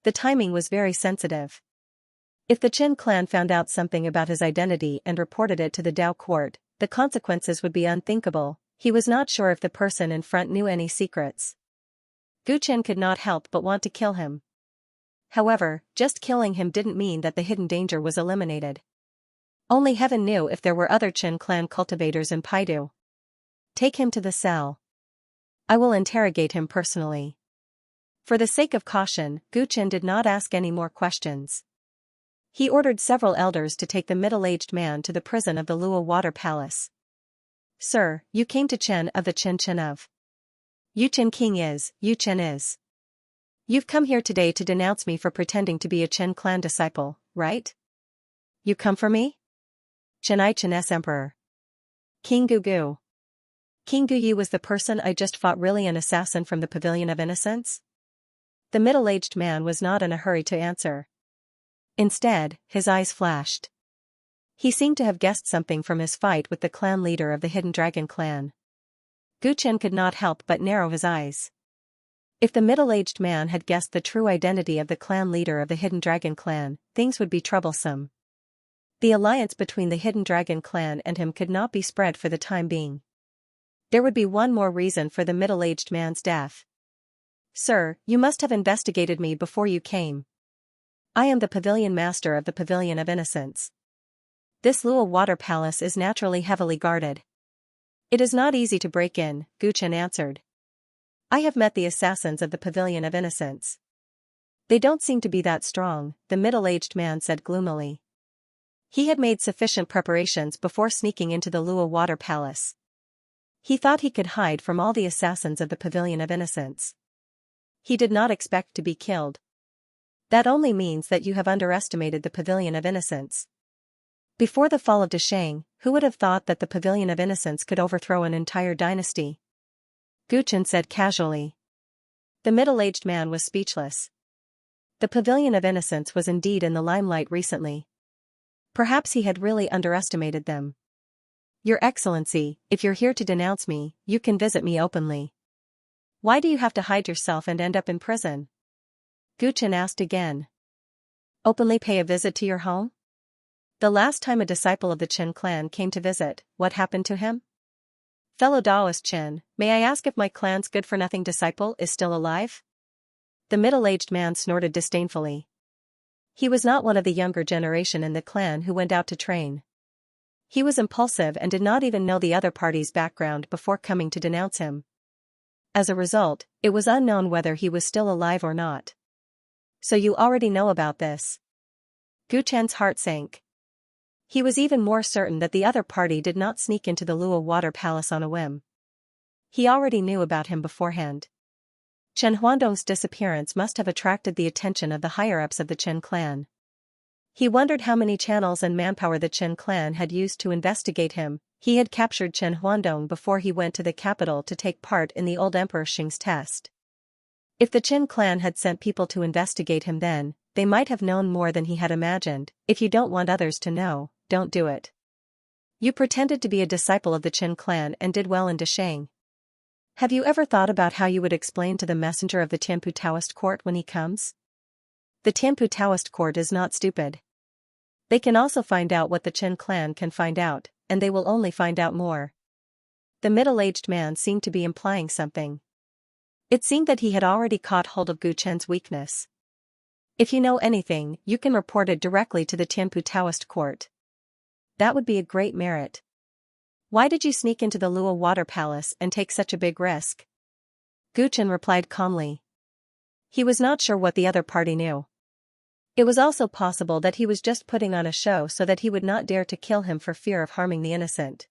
The timing was very sensitive. If the Qin clan found out something about his identity and reported it to the Dao court, the consequences would be unthinkable. He was not sure if the person in front knew any secrets. Gu Chen could not help but want to kill him. However, just killing him didn't mean that the hidden danger was eliminated. Only heaven knew if there were other Qin clan cultivators in Paidu. Take him to the cell. I will interrogate him personally. For the sake of caution, Gu Chen did not ask any more questions. He ordered several elders to take the middle-aged man to the prison of the Luo Water Palace. Sir, you came to Chen of the Chen of. Yu Chen King is, Yu Chen is. You've come here today to denounce me for pretending to be a Qin clan disciple, right? You come for me? Chen I Chen S Emperor. King Gu Gu. King Gu Yi was the person I just fought really an assassin from the Pavilion of Innocence? The middle-aged man was not in a hurry to answer. Instead, his eyes flashed. He seemed to have guessed something from his fight with the clan leader of the Hidden Dragon clan. Gu Chen could not help but narrow his eyes. If the middle-aged man had guessed the true identity of the clan leader of the Hidden Dragon clan, things would be troublesome. The alliance between the Hidden Dragon clan and him could not be spread for the time being. There would be one more reason for the middle-aged man's death. Sir, you must have investigated me before you came. I am the pavilion master of the Pavilion of Innocence. This Luo Water Palace is naturally heavily guarded. It is not easy to break in, Gu Chen answered. I have met the assassins of the Pavilion of Innocence. They don't seem to be that strong, the middle-aged man said gloomily. He had made sufficient preparations before sneaking into the Lua Water Palace. He thought he could hide from all the assassins of the Pavilion of Innocence. He did not expect to be killed. That only means that you have underestimated the Pavilion of Innocence. Before the fall of Deshang, who would have thought that the Pavilion of Innocence could overthrow an entire dynasty? Guchen said casually. The middle-aged man was speechless. The Pavilion of Innocence was indeed in the limelight recently. Perhaps he had really underestimated them. Your Excellency, if you're here to denounce me, you can visit me openly. Why do you have to hide yourself and end up in prison? Guchen asked again. Openly pay a visit to your home? The last time a disciple of the Chen clan came to visit, what happened to him? Fellow Daoist Chen, may I ask if my clan's good-for-nothing disciple is still alive? The middle-aged man snorted disdainfully. He was not one of the younger generation in the clan who went out to train. He was impulsive and did not even know the other party's background before coming to denounce him. As a result, it was unknown whether he was still alive or not. So you already know about this. Guchen's heart sank. He was even more certain that the other party did not sneak into the Lua Water Palace on a whim. He already knew about him beforehand. Chen Huandong's disappearance must have attracted the attention of the higher-ups of the Chen clan. He wondered how many channels and manpower the Chen clan had used to investigate him. He had captured Chen Huandong before he went to the capital to take part in the old Emperor Xing's test. If the Chen clan had sent people to investigate him then, they might have known more than he had imagined. If you don't want others to know, don't do it. You pretended to be a disciple of the Chen clan and did well in Deshang. Have you ever thought about how you would explain to the messenger of the Tianpu Taoist court when he comes? The Tianpu Taoist court is not stupid. They can also find out what the Chen clan can find out, and they will only find out more. The middle-aged man seemed to be implying something. It seemed that he had already caught hold of Guchen's weakness. If you know anything, you can report it directly to the Tianpu Taoist court. That would be a great merit. Why did you sneak into the Lua Water Palace and take such a big risk? Guchen replied calmly. He was not sure what the other party knew. It was also possible that he was just putting on a show so that he would not dare to kill him for fear of harming the innocent.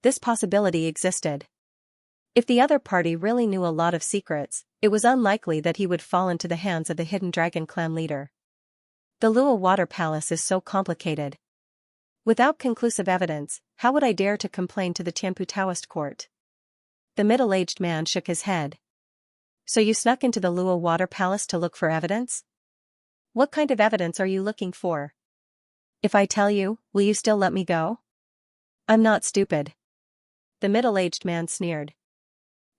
This possibility existed. If the other party really knew a lot of secrets, it was unlikely that he would fall into the hands of the Hidden Dragon clan leader. The Lua Water Palace is so complicated. Without conclusive evidence, how would I dare to complain to the Tianpu Taoist court? The middle-aged man shook his head. So you snuck into the Lua Water Palace to look for evidence? What kind of evidence are you looking for? If I tell you, will you still let me go? I'm not stupid. The middle-aged man sneered.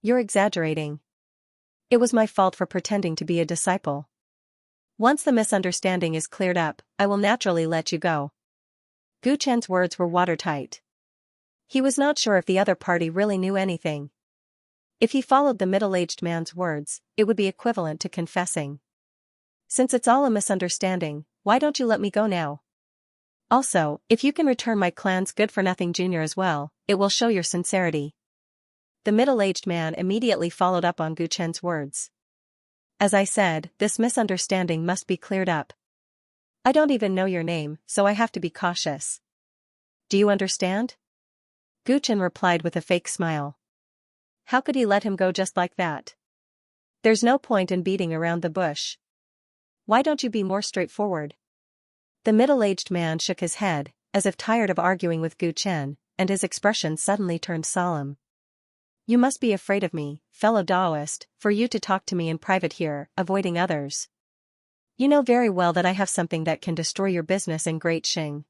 You're exaggerating. It was my fault for pretending to be a disciple. Once the misunderstanding is cleared up, I will naturally let you go. Guchen's words were watertight. He was not sure if the other party really knew anything. If he followed the middle-aged man's words, it would be equivalent to confessing. Since it's all a misunderstanding, why don't you let me go now? Also, if you can return my clan's good-for-nothing junior as well, it will show your sincerity. The middle-aged man immediately followed up on Guchen's words. As I said, this misunderstanding must be cleared up. I don't even know your name, so I have to be cautious. Do you understand? Guchen replied with a fake smile. How could he let him go just like that? There's no point in beating around the bush. Why don't you be more straightforward? The middle-aged man shook his head, as if tired of arguing with Guchen, and his expression suddenly turned solemn. You must be afraid of me, fellow Daoist, for you to talk to me in private here, avoiding others. You know very well that I have something that can destroy your business in Great Xing.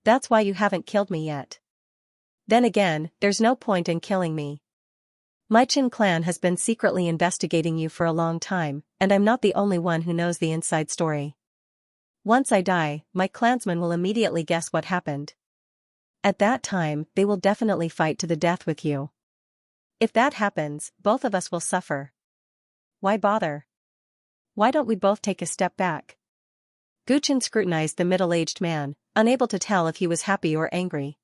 That's why you haven't killed me yet. Then again, there's no point in killing me. My Qin clan has been secretly investigating you for a long time, and I'm not the only one who knows the inside story. Once I die, my clansmen will immediately guess what happened. At that time, they will definitely fight to the death with you. If that happens, both of us will suffer. Why bother? Why don't we both take a step back? Guchen scrutinized the middle-aged man, unable to tell if he was happy or angry.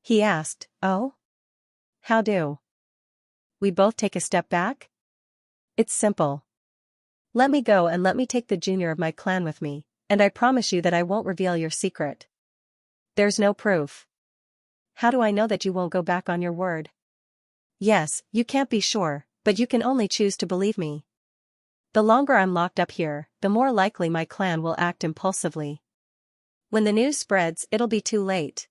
He asked, Oh? How do? We both take a step back? It's simple. Let me go and let me take the junior of my clan with me, and I promise you that I won't reveal your secret. There's no proof. How do I know that you won't go back on your word? Yes, you can't be sure, but you can only choose to believe me. The longer I'm locked up here, the more likely my clan will act impulsively. When the news spreads, it'll be too late.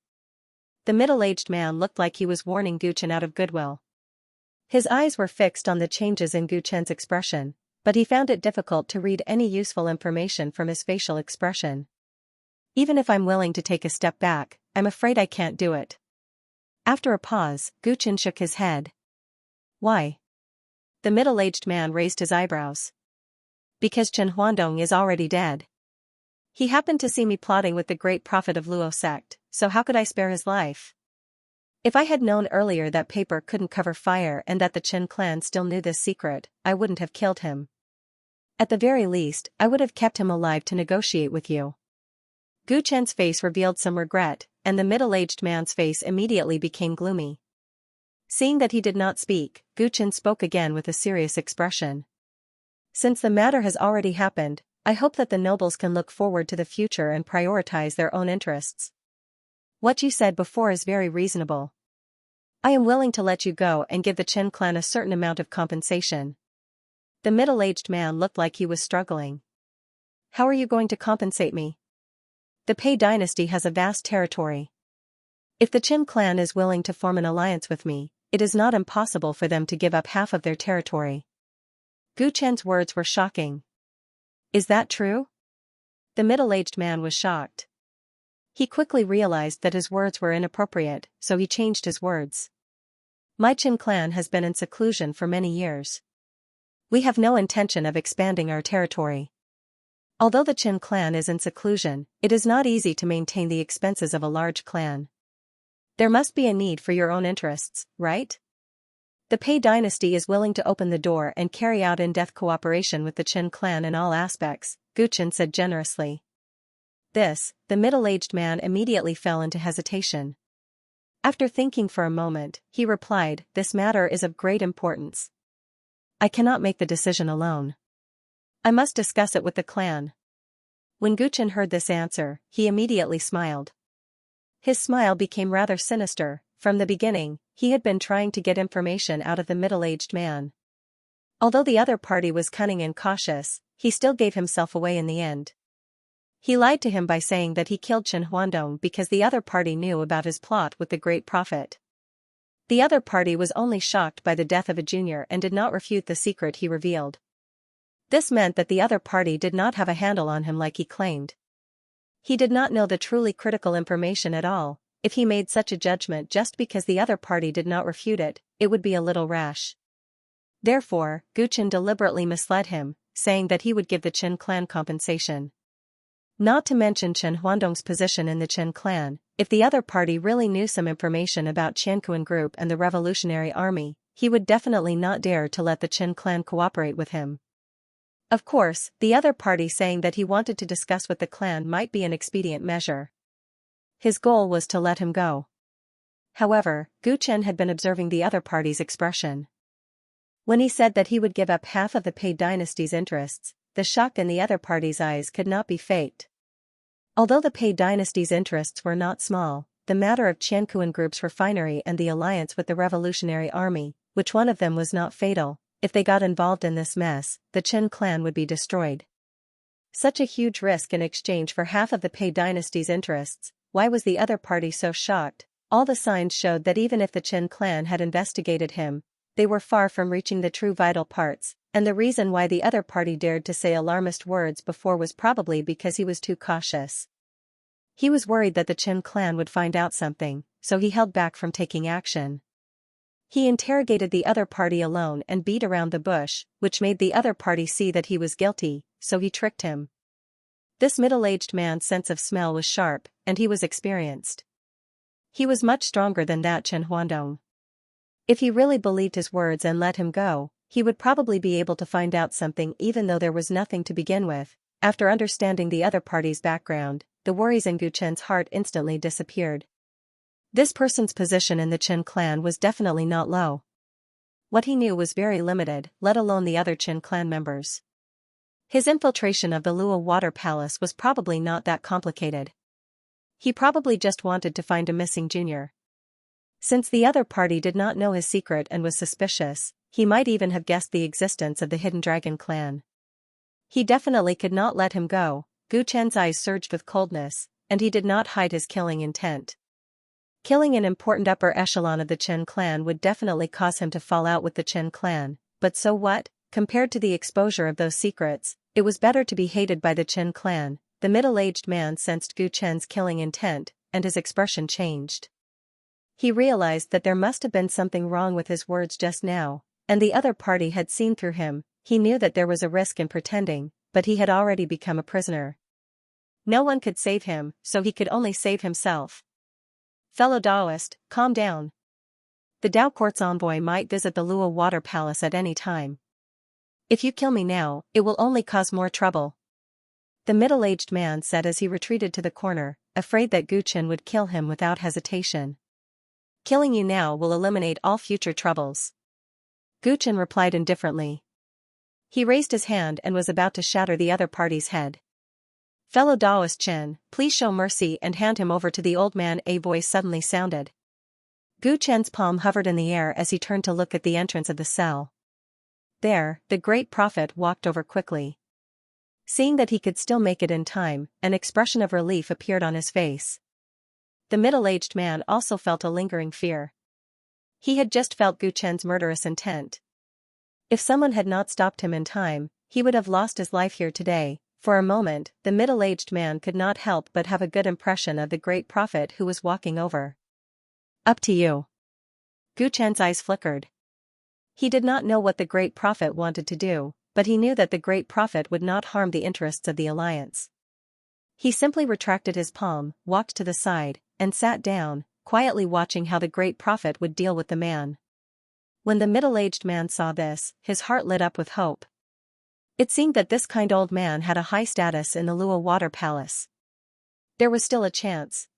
The middle-aged man looked like he was warning Gu Chen out of goodwill. His eyes were fixed on the changes in Gu Chen's expression, but he found it difficult to read any useful information from his facial expression. Even if I'm willing to take a step back, I'm afraid I can't do it. After a pause, Gu Chen shook his head. Why? The middle-aged man raised his eyebrows. Because Chen Huandong is already dead. He happened to see me plotting with the great prophet of Luo sect, so how could I spare his life? If I had known earlier that paper couldn't cover fire and that the Chen clan still knew this secret, I wouldn't have killed him. At the very least, I would have kept him alive to negotiate with you. Gu Chen's face revealed some regret, and the middle-aged man's face immediately became gloomy. Seeing that he did not speak, Gu Chen spoke again with a serious expression. Since the matter has already happened, I hope that the nobles can look forward to the future and prioritize their own interests. What you said before is very reasonable. I am willing to let you go and give the Chen clan a certain amount of compensation. The middle-aged man looked like he was struggling. How are you going to compensate me? The Pei dynasty has a vast territory. If the Chen clan is willing to form an alliance with me, it is not impossible for them to give up half of their territory. Gu Chen's words were shocking. Is that true? The middle-aged man was shocked. He quickly realized that his words were inappropriate, so he changed his words. My Chen clan has been in seclusion for many years. We have no intention of expanding our territory. Although the Chen clan is in seclusion, it is not easy to maintain the expenses of a large clan. There must be a need for your own interests, right? The Pei dynasty is willing to open the door and carry out in-depth cooperation with the Chen clan in all aspects, Gu Chen said generously. The middle-aged man immediately fell into hesitation. After thinking for a moment, he replied, this matter is of great importance. I cannot make the decision alone. I must discuss it with the clan. When Gu Chen heard this answer, he immediately smiled. His smile became rather sinister. From the beginning, he had been trying to get information out of the middle-aged man. Although the other party was cunning and cautious, he still gave himself away in the end. He lied to him by saying that he killed Chen Huandong because the other party knew about his plot with the great prophet. The other party was only shocked by the death of a junior and did not refute the secret he revealed. This meant that the other party did not have a handle on him like he claimed. He did not know the truly critical information at all. If he made such a judgment just because the other party did not refute it, it would be a little rash. Therefore, Gu Chen deliberately misled him, saying that he would give the Chen clan compensation. Not to mention Chen Huandong's position in the Chen clan, if the other party really knew some information about Qianquan group and the revolutionary army, he would definitely not dare to let the Chen clan cooperate with him. Of course, the other party saying that he wanted to discuss with the clan might be an expedient measure. His goal was to let him go. However, Gu Chen had been observing the other party's expression. When he said that he would give up half of the Pei dynasty's interests, the shock in the other party's eyes could not be faked. Although the Pei dynasty's interests were not small, the matter of Qianquan group's refinery and the alliance with the revolutionary army, which one of them was not fatal, if they got involved in this mess, the Chen clan would be destroyed. Such a huge risk in exchange for half of the Pei dynasty's interests, why was the other party so shocked? All the signs showed that even if the Chen clan had investigated him, they were far from reaching the true vital parts, and the reason why the other party dared to say alarmist words before was probably because he was too cautious. He was worried that the Chen clan would find out something, so he held back from taking action. He interrogated the other party alone and beat around the bush, which made the other party see that he was guilty, so he tricked him. This middle-aged man's sense of smell was sharp, and he was experienced. He was much stronger than that Chen Huandong. If he really believed his words and let him go, he would probably be able to find out something even though there was nothing to begin with. After understanding the other party's background, the worries in Gu Chen's heart instantly disappeared. This person's position in the Chen clan was definitely not low. What he knew was very limited, let alone the other Chen clan members. His infiltration of the Luo Water Palace was probably not that complicated. He probably just wanted to find a missing junior. Since the other party did not know his secret and was suspicious, he might even have guessed the existence of the Hidden Dragon clan. He definitely could not let him go. Gu Chen's eyes surged with coldness, and he did not hide his killing intent. Killing an important upper echelon of the Chen clan would definitely cause him to fall out with the Chen clan, but so what? Compared to the exposure of those secrets, it was better to be hated by the Chen clan. The middle-aged man sensed Gu Chen's killing intent, and his expression changed. He realized that there must have been something wrong with his words just now, and the other party had seen through him. He knew that there was a risk in pretending, but he had already become a prisoner. No one could save him, so he could only save himself. Fellow Daoist, calm down. The Dao Court's envoy might visit the Luo Water Palace at any time. If you kill me now, it will only cause more trouble. The middle-aged man said as he retreated to the corner, afraid that Gu Chen would kill him without hesitation. Killing you now will eliminate all future troubles. Gu Chen replied indifferently. He raised his hand and was about to shatter the other party's head. Fellow Daoist Chen, please show mercy and hand him over to the old man, a voice suddenly sounded. Gu Chen's palm hovered in the air as he turned to look at the entrance of the cell. There, the great prophet walked over quickly. Seeing that he could still make it in time, an expression of relief appeared on his face. The middle-aged man also felt a lingering fear. He had just felt Gu Chen's murderous intent. If someone had not stopped him in time, he would have lost his life here today. For a moment, the middle-aged man could not help but have a good impression of the great prophet who was walking over. Up to you. Gu Chen's eyes flickered. He did not know what the great prophet wanted to do, but he knew that the great prophet would not harm the interests of the alliance. He simply retracted his palm, walked to the side, and sat down, quietly watching how the great prophet would deal with the man. When the middle-aged man saw this, his heart lit up with hope. It seemed that this kind old man had a high status in the Luo Water Palace. There was still a chance.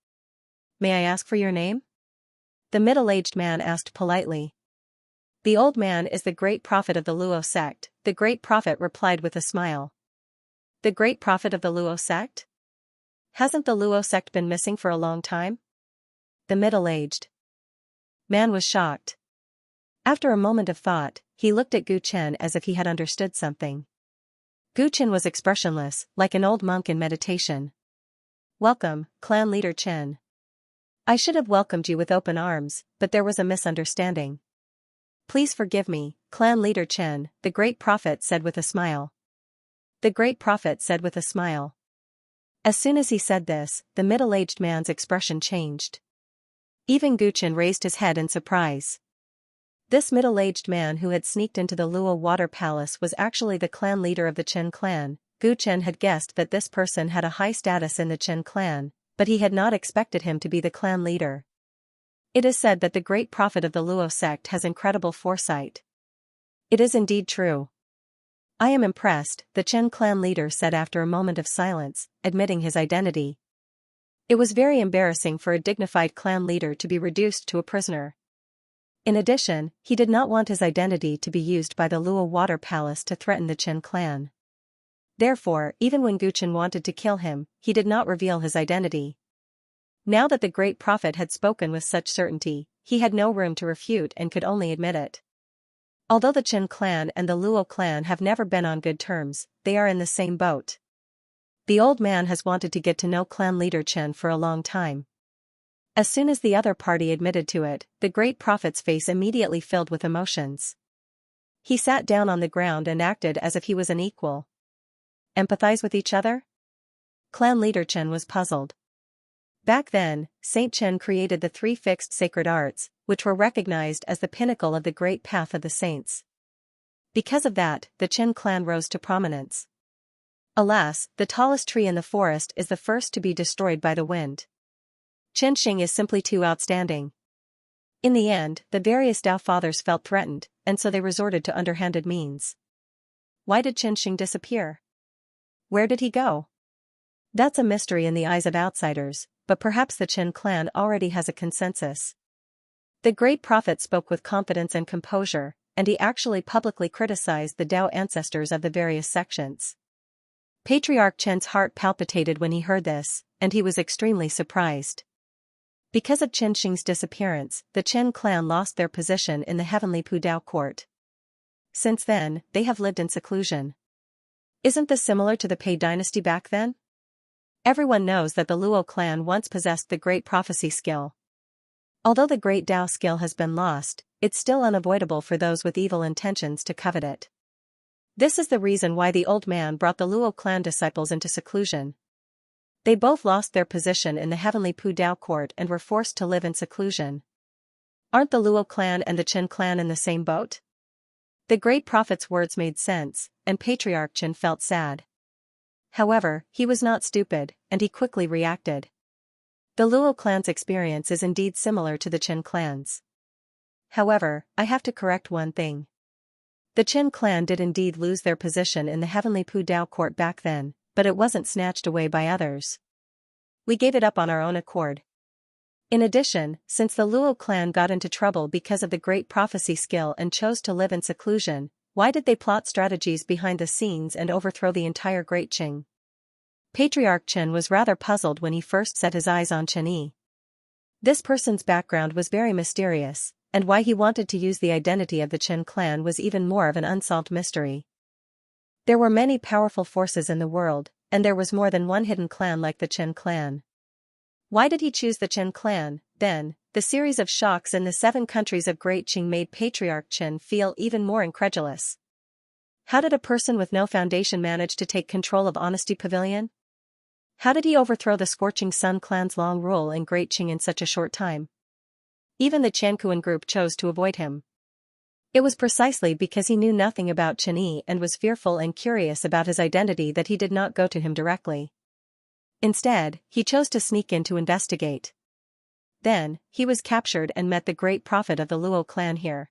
May I ask for your name? The middle-aged man asked politely. The old man is the great prophet of the Luo sect, the great prophet replied with a smile. The great prophet of the Luo sect? Hasn't the Luo sect been missing for a long time? The middle-aged man was shocked. After a moment of thought, he looked at Gu Chen as if he had understood something. Gu Chen was expressionless, like an old monk in meditation. Welcome, clan leader Chen. I should have welcomed you with open arms, but there was a misunderstanding. Please forgive me, clan leader Chen, the great prophet said with a smile. The great prophet said with a smile. As soon as he said this, the middle-aged man's expression changed. Even Gu Chen raised his head in surprise. This middle-aged man who had sneaked into the Luo Water Palace was actually the clan leader of the Chen clan. Gu Chen had guessed that this person had a high status in the Chen clan, but he had not expected him to be the clan leader. It is said that the great prophet of the Luo sect has incredible foresight. It is indeed true. I am impressed, the Chen clan leader said after a moment of silence, admitting his identity. It was very embarrassing for a dignified clan leader to be reduced to a prisoner. In addition, he did not want his identity to be used by the Luo Water Palace to threaten the Chen clan. Therefore, even when Gu Chen wanted to kill him, he did not reveal his identity. Now that the great prophet had spoken with such certainty, he had no room to refute and could only admit it. Although the Chen clan and the Luo clan have never been on good terms, they are in the same boat. The old man has wanted to get to know clan leader Chen for a long time. As soon as the other party admitted to it, the great prophet's face immediately filled with emotions. He sat down on the ground and acted as if he was an equal. Empathize with each other? Clan leader Chen was puzzled. Back then, Saint Chen created the 3 fixed sacred arts, which were recognized as the pinnacle of the great path of the saints. Because of that, the Chen clan rose to prominence. Alas, the tallest tree in the forest is the first to be destroyed by the wind. Qianxia is simply too outstanding. In the end, the various Dao fathers felt threatened, and so they resorted to underhanded means. Why did Qianxia disappear? Where did he go? That's a mystery in the eyes of outsiders, but perhaps the Chen clan already has a consensus. The great prophet spoke with confidence and composure, and he actually publicly criticized the Dao ancestors of the various sections. Patriarch Chen's heart palpitated when he heard this, and he was extremely surprised. Because of Xianxia's disappearance, the Qin clan lost their position in the heavenly Pudao court. Since then, they have lived in seclusion. Isn't this similar to the Pei dynasty back then? Everyone knows that the Luo clan once possessed the great prophecy skill. Although the great Dao skill has been lost, it's still unavoidable for those with evil intentions to covet it. This is the reason why the old man brought the Luo clan disciples into seclusion. They both lost their position in the heavenly Pudao court and were forced to live in seclusion. Aren't the Luo clan and the Qin clan in the same boat? The great prophet's words made sense, and Patriarch Qin felt sad. However, he was not stupid, and he quickly reacted. The Luo clan's experience is indeed similar to the Qin clan's. However, I have to correct one thing. The Qin clan did indeed lose their position in the heavenly Pudao court back then, but it wasn't snatched away by others. We gave it up on our own accord. In addition, since the Luo clan got into trouble because of the great prophecy skill and chose to live in seclusion, why did they plot strategies behind the scenes and overthrow the entire Great Qing? Patriarch Qin was rather puzzled when he first set his eyes on Chen Yi. This person's background was very mysterious, and why he wanted to use the identity of the Qin clan was even more of an unsolved mystery. There were many powerful forces in the world, and there was more than one hidden clan like the Qin clan. Why did he choose the Qin clan, then? The series of shocks in the 7 countries of Great Qing made Patriarch Qin feel even more incredulous. How did a person with no foundation manage to take control of Honesty Pavilion? How did he overthrow the Scorching Sun clan's long rule in Great Qing in such a short time? Even the Qianquan group chose to avoid him. It was precisely because he knew nothing about Chen Yi and was fearful and curious about his identity that he did not go to him directly. Instead, he chose to sneak in to investigate. Then, he was captured and met the great prophet of the Luo clan here.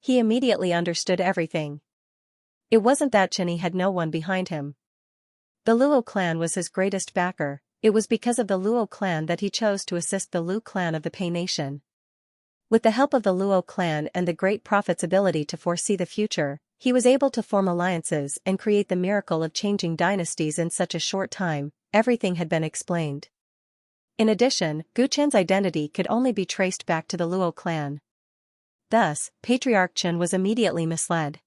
He immediately understood everything. It wasn't that Chen Yi had no one behind him. The Luo clan was his greatest backer. It was because of the Luo clan that he chose to assist the Lu clan of the Pei nation. With the help of the Luo clan and the great prophet's ability to foresee the future, he was able to form alliances and create the miracle of changing dynasties in such a short time. Everything had been explained. In addition, Gu Chen's identity could only be traced back to the Luo clan. Thus, Patriarch Qin was immediately misled.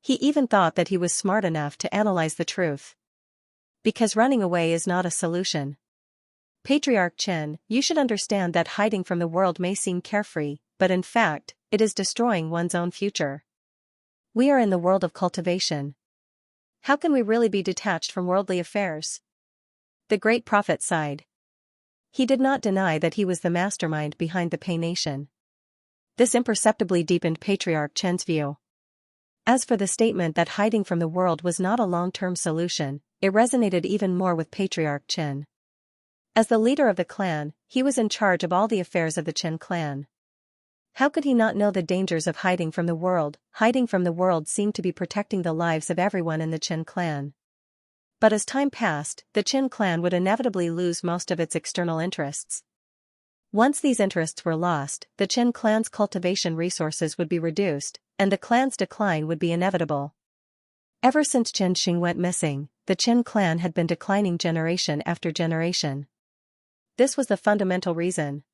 He even thought that he was smart enough to analyze the truth. Because running away is not a solution. Patriarch Qin, you should understand that hiding from the world may seem carefree, but in fact, it is destroying one's own future. We are in the world of cultivation. How can we really be detached from worldly affairs? The great prophet sighed. He did not deny that he was the mastermind behind the Pei nation. This imperceptibly deepened Patriarch Qin's view. As for the statement that hiding from the world was not a long-term solution, it resonated even more with Patriarch Qin. As the leader of the clan, he was in charge of all the affairs of the Qin clan. How could he not know the dangers of hiding from the world? Hiding from the world seemed to be protecting the lives of everyone in the Qin clan. But as time passed, the Qin clan would inevitably lose most of its external interests. Once these interests were lost, the Qin clan's cultivation resources would be reduced, and the clan's decline would be inevitable. Ever since Xianxia went missing, the Qin clan had been declining generation after generation. This was the fundamental reason.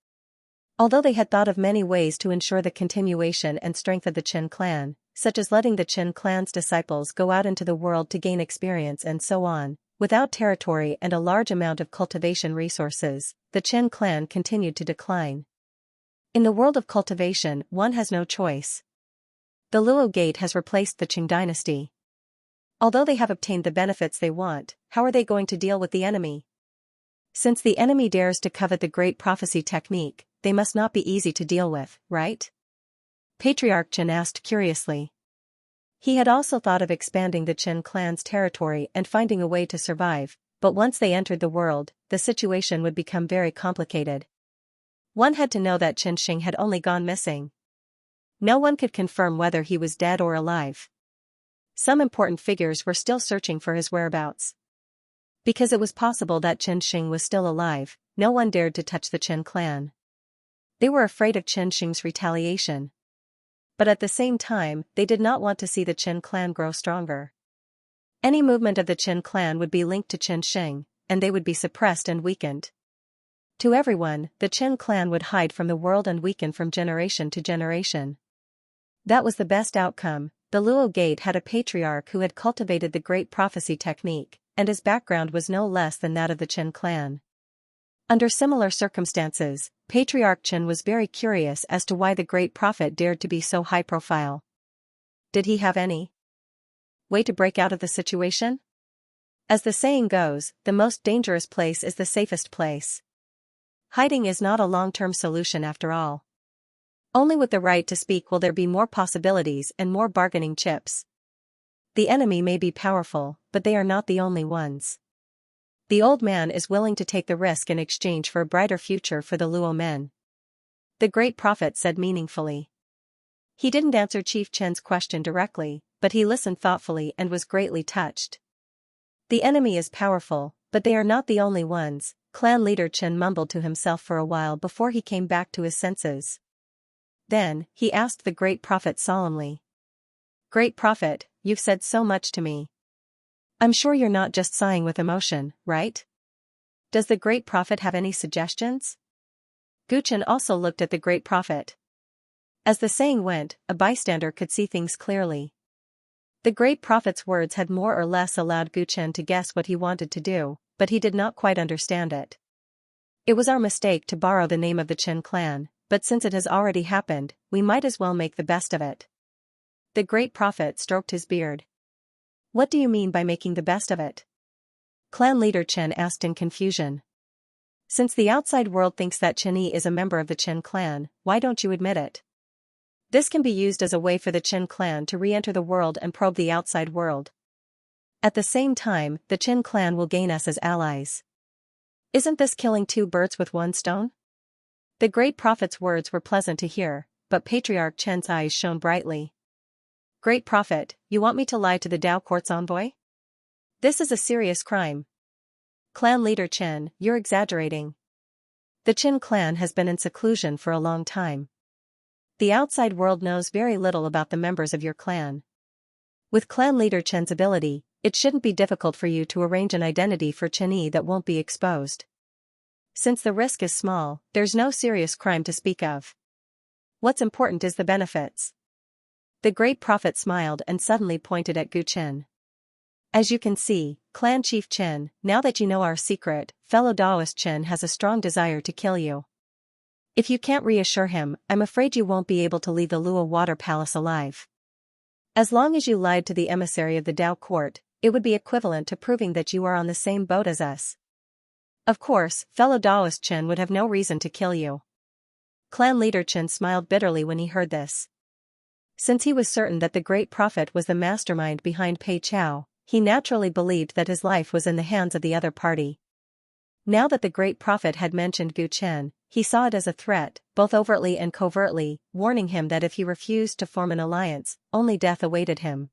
Although they had thought of many ways to ensure the continuation and strength of the Qin clan, such as letting the Qin clan's disciples go out into the world to gain experience and so on, without territory and a large amount of cultivation resources, the Qin clan continued to decline. In the world of cultivation, one has no choice. The Luo gate has replaced the Qing dynasty. Although they have obtained the benefits they want, how are they going to deal with the enemy? Since the enemy dares to covet the great prophecy technique, they must not be easy to deal with, right? Patriarch Qin asked curiously. He had also thought of expanding the Qin clan's territory and finding a way to survive, but once they entered the world, the situation would become very complicated. One had to know that Xianxia had only gone missing. No one could confirm whether he was dead or alive. Some important figures were still searching for his whereabouts. Because it was possible that Xianxia was still alive, no one dared to touch the Qin clan. They were afraid of Xianxia's retaliation. But at the same time, they did not want to see the Qin clan grow stronger. Any movement of the Qin clan would be linked to Xianxia, and they would be suppressed and weakened. To everyone, the Qin clan would hide from the world and weaken from generation to generation. That was the best outcome. The Luo Gate had a patriarch who had cultivated the great prophecy technique, and his background was no less than that of the Qin clan. Under similar circumstances, Patriarch Qin was very curious as to why the great prophet dared to be so high profile. Did he have any way to break out of the situation? As the saying goes, the most dangerous place is the safest place. Hiding is not a long-term solution after all. Only with the right to speak will there be more possibilities and more bargaining chips. The enemy may be powerful, but they are not the only ones. The old man is willing to take the risk in exchange for a brighter future for the Luo men. The great prophet said meaningfully. He didn't answer Chief Chen's question directly, but he listened thoughtfully and was greatly touched. The enemy is powerful, but they are not the only ones. Clan leader Chen mumbled to himself for a while before he came back to his senses. Then, he asked the great prophet solemnly. Great prophet, you've said so much to me. I'm sure you're not just sighing with emotion, right? Does the great prophet have any suggestions? Gu Chen also looked at the great prophet. As the saying went, a bystander could see things clearly. The great prophet's words had more or less allowed Gu Chen to guess what he wanted to do, but he did not quite understand it. It was our mistake to borrow the name of the Qin clan, but since it has already happened, we might as well make the best of it. The great prophet stroked his beard. What do you mean by making the best of it? Clan leader Chen asked in confusion. Since the outside world thinks that Qin Yi is a member of the Qin clan, why don't you admit it? This can be used as a way for the Qin clan to re-enter the world and probe the outside world. At the same time, the Qin clan will gain us as allies. Isn't this killing two birds with one stone? The great prophet's words were pleasant to hear, but Patriarch Chen's eyes shone brightly. Great prophet, you want me to lie to the Dao court's envoy? This is a serious crime. Clan leader Chen, you're exaggerating. The Qin clan has been in seclusion for a long time. The outside world knows very little about the members of your clan. With clan leader Chen's ability, it shouldn't be difficult for you to arrange an identity for Qin Yi that won't be exposed. Since the risk is small, there's no serious crime to speak of. What's important is the benefits. The great prophet smiled and suddenly pointed at Gu Chen. As you can see, Clan Chief Chen, now that you know our secret, fellow Daoist Chen has a strong desire to kill you. If you can't reassure him, I'm afraid you won't be able to leave the Luo Water Palace alive. As long as you lied to the emissary of the Dao court, it would be equivalent to proving that you are on the same boat as us. Of course, fellow Daoist Chen would have no reason to kill you. Clan leader Chen smiled bitterly when he heard this. Since he was certain that the great prophet was the mastermind behind Pei Chao, he naturally believed that his life was in the hands of the other party. Now that the great prophet had mentioned Gu Chen, he saw it as a threat, both overtly and covertly, warning him that if he refused to form an alliance, only death awaited him.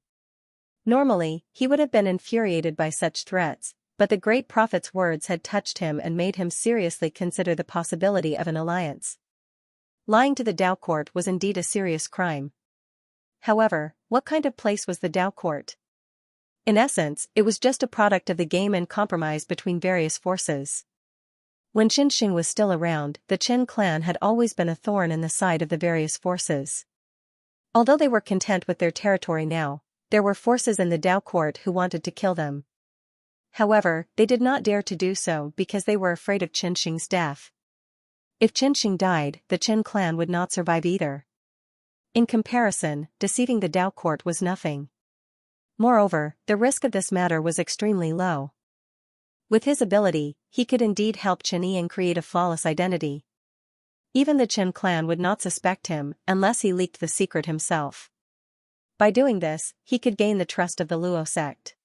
Normally, he would have been infuriated by such threats, but the great prophet's words had touched him and made him seriously consider the possibility of an alliance. Lying to the Dao court was indeed a serious crime. However, what kind of place was the Dao court? In essence, it was just a product of the game and compromise between various forces. When Xinxing was still around, the Qin clan had always been a thorn in the side of the various forces. Although they were content with their territory now, there were forces in the Dao court who wanted to kill them. However, they did not dare to do so because they were afraid of Xinxing's death. If Xinxing died, the Qin clan would not survive either. In comparison, deceiving the Dao court was nothing. Moreover, the risk of this matter was extremely low. With his ability, he could indeed help Qin Yi and create a flawless identity. Even the Qin clan would not suspect him unless he leaked the secret himself. By doing this, he could gain the trust of the Luo sect.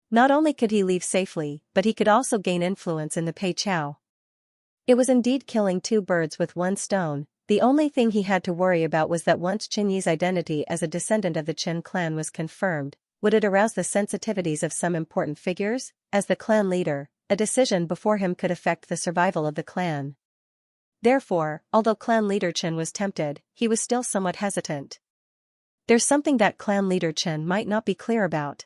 Not only could he leave safely, but he could also gain influence in the Pei Chao. It was indeed killing two birds with one stone. The only thing he had to worry about was that once Qin Yi's identity as a descendant of the Qin clan was confirmed, would it arouse the sensitivities of some important figures? As the clan leader, a decision before him could affect the survival of the clan. Therefore, although clan leader Chen was tempted, he was still somewhat hesitant. There's something that clan leader Chen might not be clear about.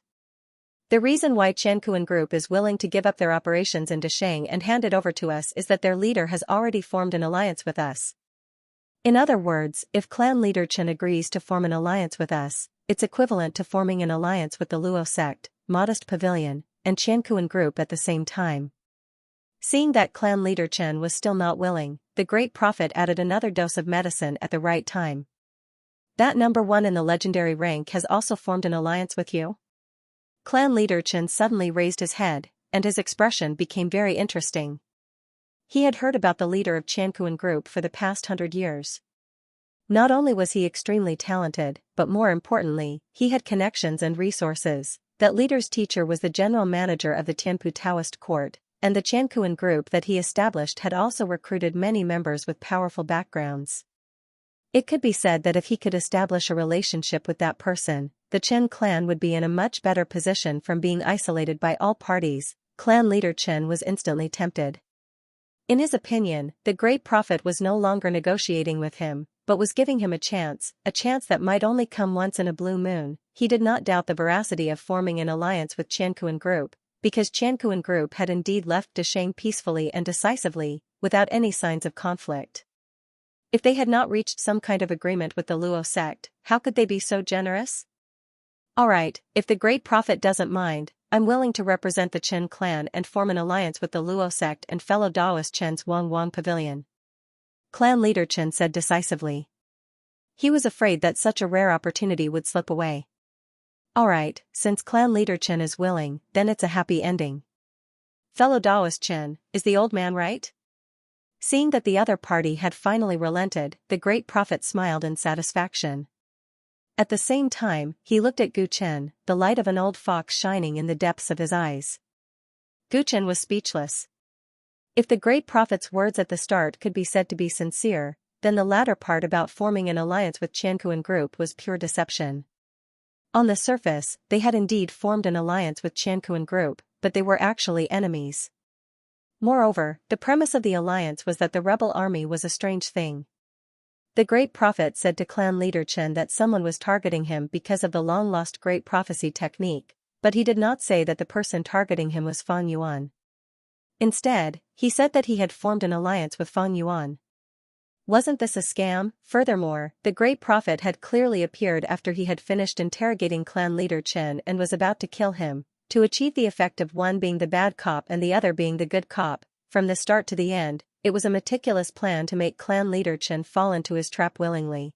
The reason why Qiankuan Group is willing to give up their operations in Dasheng and hand it over to us is that their leader has already formed an alliance with us. In other words, if clan leader Chen agrees to form an alliance with us, it's equivalent to forming an alliance with the Luo sect, Modest Pavilion, and Qiankuan Group at the same time. Seeing that clan leader Chen was still not willing, the great prophet added another dose of medicine at the right time. That number 1 in the legendary rank has also formed an alliance with you? Clan leader Chen suddenly raised his head, and his expression became very interesting. He had heard about the leader of Qiankuan Group for the past 100 years. Not only was he extremely talented, but more importantly, he had connections and resources. That leader's teacher was the general manager of the Tianpu Taoist court, and the Qiankuan Group that he established had also recruited many members with powerful backgrounds. It could be said that if he could establish a relationship with that person, the Chen clan would be in a much better position from being isolated by all parties. Clan leader Chen was instantly tempted. In his opinion, the great prophet was no longer negotiating with him, but was giving him a chance that might only come once in a blue moon. He did not doubt the veracity of forming an alliance with Qiankuan Group, because Qiankuan Group had indeed left Dasheng peacefully and decisively, without any signs of conflict. If they had not reached some kind of agreement with the Luo sect, how could they be so generous? Alright, if the great prophet doesn't mind, I'm willing to represent the Chen clan and form an alliance with the Luo sect and fellow Daoist Chen's Wang Pavilion. Clan leader Chen said decisively. He was afraid that such a rare opportunity would slip away. Alright, since clan leader Chen is willing, then it's a happy ending. Fellow Daoist Chen, is the old man right? Seeing that the other party had finally relented, the great prophet smiled in satisfaction. At the same time, he looked at Gu Chen, the light of an old fox shining in the depths of his eyes. Gu Chen was speechless. If the great prophet's words at the start could be said to be sincere, then the latter part about forming an alliance with Qiankuan Group was pure deception. On the surface, they had indeed formed an alliance with Qiankuan Group, but they were actually enemies. Moreover, the premise of the alliance was that the rebel army was a strange thing. The great prophet said to clan leader Chen that someone was targeting him because of the long-lost great prophecy technique, but he did not say that the person targeting him was Fang Yuan. Instead, he said that he had formed an alliance with Fang Yuan. Wasn't this a scam? Furthermore, the great prophet had clearly appeared after he had finished interrogating clan leader Chen and was about to kill him, to achieve the effect of one being the bad cop and the other being the good cop. From the start to the end, it was a meticulous plan to make clan leader Chen fall into his trap willingly.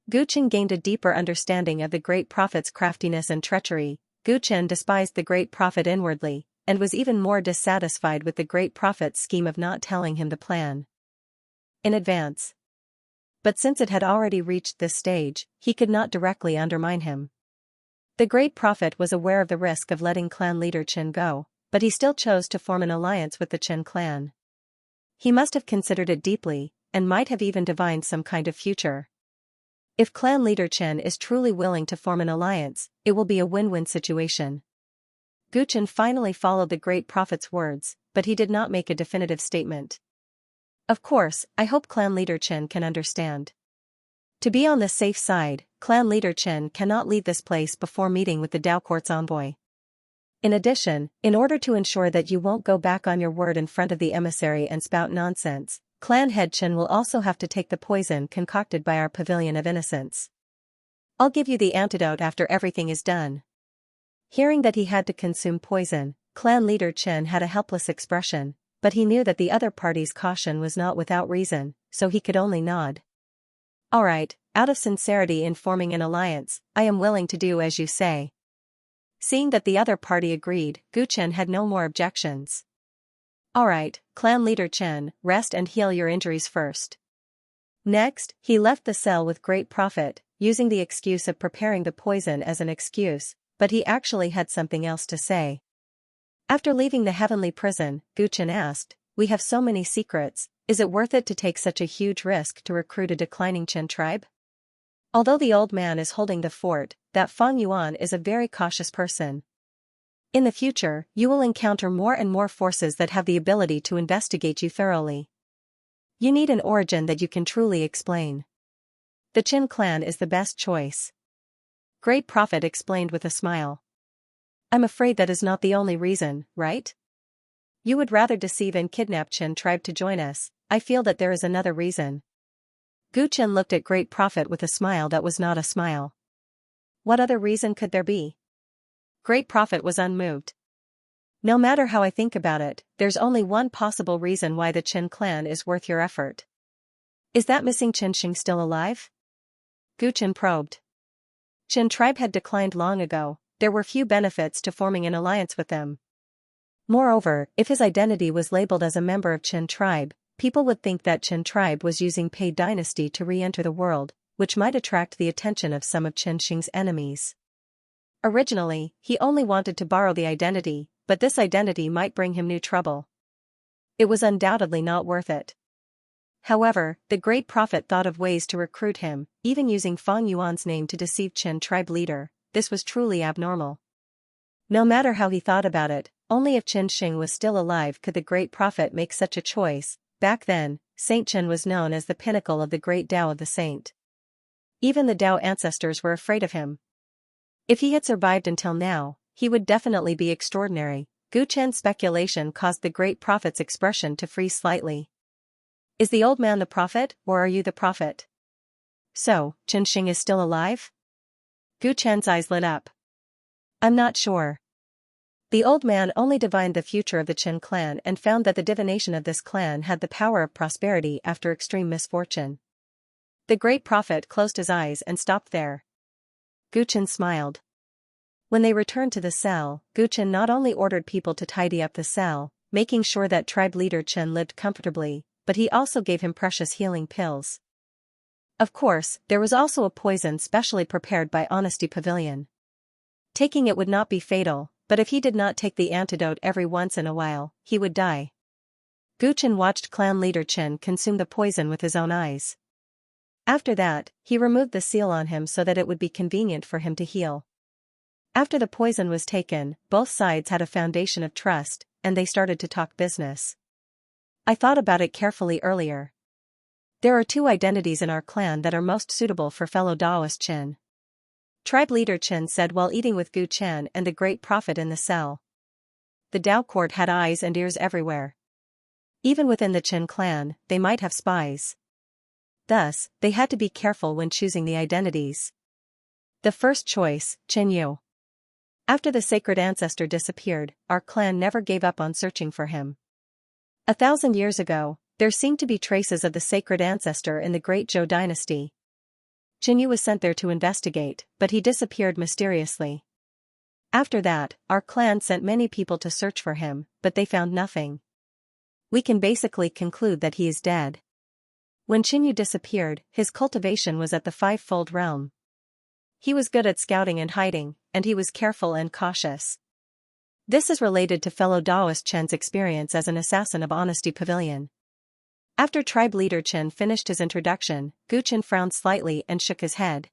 Gu Chen gained a deeper understanding of the great prophet's craftiness and treachery. Gu Chen despised the great prophet inwardly, and was even more dissatisfied with the great prophet's scheme of not telling him the plan in advance. But since it had already reached this stage, he could not directly undermine him. The great prophet was aware of the risk of letting clan leader Chen go, but he still chose to form an alliance with the Chen clan. He must have considered it deeply, and might have even divined some kind of future. If clan leader Chen is truly willing to form an alliance, it will be a win-win situation. Gu Chen finally followed the great prophet's words, but he did not make a definitive statement. Of course, I hope clan leader Chen can understand. To be on the safe side, clan leader Chen cannot leave this place before meeting with the Dao Court's envoy. In addition, in order to ensure that you won't go back on your word in front of the emissary and spout nonsense, clan head Chen will also have to take the poison concocted by our Pavilion of Innocence. I'll give you the antidote after everything is done. Hearing that he had to consume poison, clan leader Chen had a helpless expression, but he knew that the other party's caution was not without reason, so he could only nod. Alright, out of sincerity in forming an alliance, I am willing to do as you say. Seeing that the other party agreed, Gu Chen had no more objections. Alright, clan leader Chen, rest and heal your injuries first. Next, he left the cell with great profit, using the excuse of preparing the poison as an excuse, but he actually had something else to say. After leaving the heavenly prison, Gu Chen asked, "We have so many secrets, is it worth it to take such a huge risk to recruit a declining Chen tribe? Although the old man is holding the fort, that Fang Yuan is a very cautious person. In the future, you will encounter more and more forces that have the ability to investigate you thoroughly. You need an origin that you can truly explain. The Qin clan is the best choice." Great Prophet explained with a smile. I'm afraid that is not the only reason, right? You would rather deceive and kidnap Chen tribe to join us. I feel that there is another reason. Gu Chen looked at Great Prophet with a smile that was not a smile. What other reason could there be? Great Prophet was unmoved. No matter how I think about it, there's only one possible reason why the Chen clan is worth your effort. Is that missing Chen Xing still alive? Gu Chen probed. Chen tribe had declined long ago. There were few benefits to forming an alliance with them. Moreover, if his identity was labeled as a member of Chen tribe, people would think that Chen tribe was using Pei dynasty to re-enter the world, which might attract the attention of some of Chen Xing's enemies. Originally, he only wanted to borrow the identity, but this identity might bring him new trouble. It was undoubtedly not worth it. However, the Great Prophet thought of ways to recruit him, even using Fang Yuan's name to deceive Chen tribe leader. This was truly abnormal. No matter how he thought about it, only if Chen Xing was still alive could the Great Prophet make such a choice. Back then, Saint Chen was known as the pinnacle of the great Tao of the saint. Even the Tao ancestors were afraid of him. If he had survived until now, he would definitely be extraordinary. Gu Chen's speculation caused the Great Prophet's expression to freeze slightly. Is the old man the prophet, or are you the prophet? So, Chen Xing is still alive? Gu Chen's eyes lit up. I'm not sure. The old man only divined the future of the Chen clan and found that the divination of this clan had the power of prosperity after extreme misfortune. The Great Prophet closed his eyes and stopped there. Gu Chen smiled. When they returned to the cell, Gu Chen not only ordered people to tidy up the cell, making sure that tribe leader Chen lived comfortably, but he also gave him precious healing pills. Of course, there was also a poison specially prepared by Honesty Pavilion. Taking it would not be fatal, but if he did not take the antidote every once in a while, he would die. Gu Chen watched clan leader Chen consume the poison with his own eyes. After that, he removed the seal on him so that it would be convenient for him to heal. After the poison was taken, both sides had a foundation of trust, and they started to talk business. I thought about it carefully earlier. There are two identities in our clan that are most suitable for fellow Daoist Chen. Tribe leader Chen said while eating with Gu Chen and the Great Prophet in the cell. The Dao court had eyes and ears everywhere. Even within the Chen clan, they might have spies. Thus, they had to be careful when choosing the identities. The first choice, Chen Yu. After the sacred ancestor disappeared, our clan never gave up on searching for him. 1,000 years ago, there seemed to be traces of the sacred ancestor in the Great Zhou dynasty. Chen Yu was sent there to investigate, but he disappeared mysteriously. After that, our clan sent many people to search for him, but they found nothing. We can basically conclude that he is dead. When Chen Yu disappeared, his cultivation was at the five-fold realm. He was good at scouting and hiding, and he was careful and cautious. This is related to fellow Daoist Chen's experience as an assassin of Honesty Pavilion. After tribe leader Chen finished his introduction, Gu Chen frowned slightly and shook his head.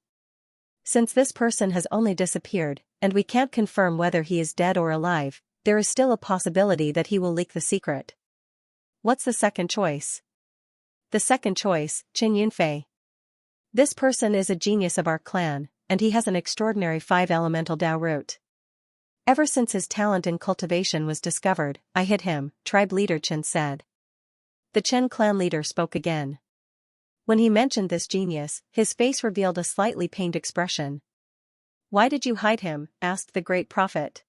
Since this person has only disappeared, and we can't confirm whether he is dead or alive, there is still a possibility that he will leak the secret. What's the second choice? The second choice, Qin Yunfei. This person is a genius of our clan, and he has an extraordinary 5-elemental Dao root. Ever since his talent in cultivation was discovered, I hit him, tribe leader Chen said. The Chen clan leader spoke again. When he mentioned this genius, his face revealed a slightly pained expression. Why did you hide him? Asked the Great Prophet.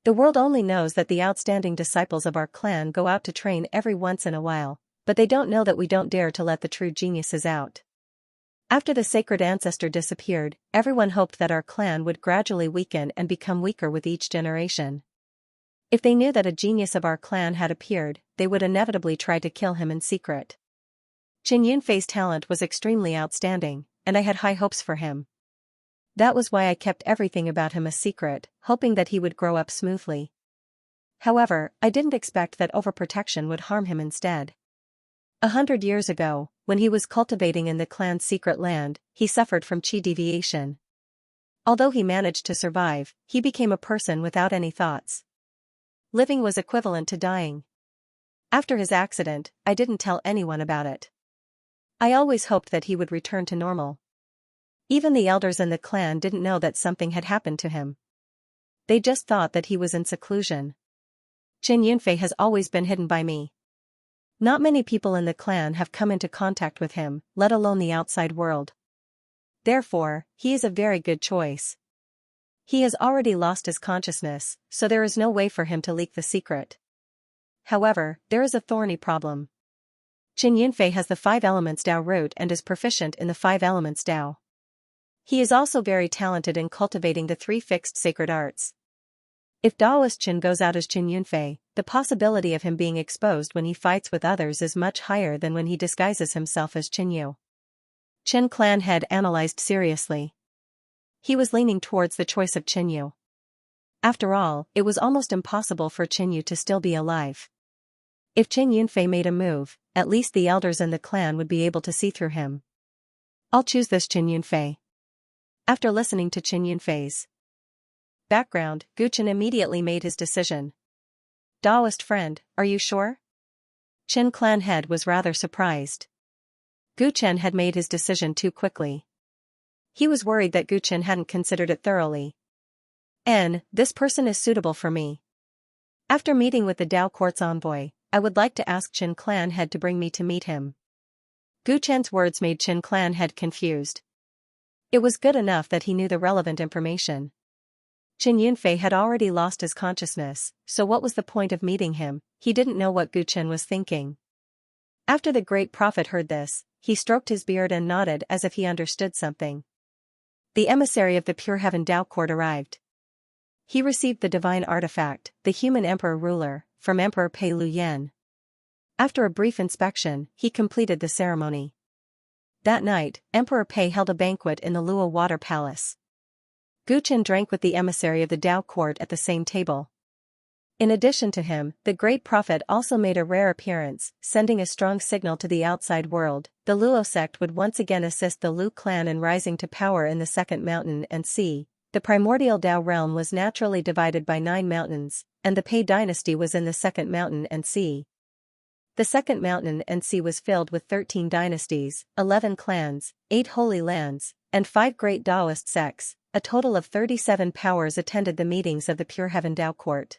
The world only knows that the outstanding disciples of our clan go out to train every once in a while, but they don't know that we don't dare to let the true geniuses out. After the sacred ancestor disappeared, everyone hoped that our clan would gradually weaken and become weaker with each generation. If they knew that a genius of our clan had appeared, they would inevitably try to kill him in secret. Qin Yunfei's talent was extremely outstanding, and I had high hopes for him. That was why I kept everything about him a secret, hoping that he would grow up smoothly. However, I didn't expect that overprotection would harm him instead. 100 years ago, when he was cultivating in the clan's secret land, he suffered from qi deviation. Although he managed to survive, he became a person without any thoughts. Living was equivalent to dying. After his accident, I didn't tell anyone about it. I always hoped that he would return to normal. Even the elders in the clan didn't know that something had happened to him. They just thought that he was in seclusion. Qin Yunfei has always been hidden by me. Not many people in the clan have come into contact with him, let alone the outside world. Therefore, he is a very good choice. He has already lost his consciousness, so there is no way for him to leak the secret. However, there is a thorny problem. Qin Yunfei has the 5 elements Dao root and is proficient in the 5 elements Dao. He is also very talented in cultivating the 3 fixed sacred arts. If Daoist Qin goes out as Qin Yunfei, the possibility of him being exposed when he fights with others is much higher than when he disguises himself as Qin Yu. Qin clan head analyzed seriously. He was leaning towards the choice of Qin Yu. After all, it was almost impossible for Qin Yu to still be alive. If Qin Yunfei made a move, at least the elders in the clan would be able to see through him. I'll choose this Qin Yunfei. After listening to Qin Yunfei's background, Gu Chen immediately made his decision. Daoist friend, are you sure? Qin clan head was rather surprised. Gu Chen had made his decision too quickly. He was worried that Gu Chen hadn't considered it thoroughly. This person is suitable for me. After meeting with the Dao Court's envoy, I would like to ask Qin clan head to bring me to meet him. Gu Chen's words made Qin clan head confused. It was good enough that he knew the relevant information. Qin Yunfei had already lost his consciousness, so what was the point of meeting him? He didn't know what Gu Chen was thinking. After the great prophet heard this, he stroked his beard and nodded as if he understood something. The emissary of the Pure Heaven Dao Court arrived. He received the divine artifact, the human emperor ruler, from Emperor Pei Luyan. After a brief inspection, he completed the ceremony. That night, Emperor Pei held a banquet in the Luo Water Palace. Gu Chen drank with the emissary of the Dao Court at the same table. In addition to him, the great prophet also made a rare appearance, sending a strong signal to the outside world. The Luo sect would once again assist the Lu clan in rising to power in the second mountain and sea. The primordial Dao realm was naturally divided by 9 mountains, and the Pei dynasty was in the second mountain and sea. The second mountain and sea was filled with 13 dynasties, 11 clans, 8 holy lands, and 5 great Daoist sects. A total of 37 powers attended the meetings of the Pure Heaven Dao Court.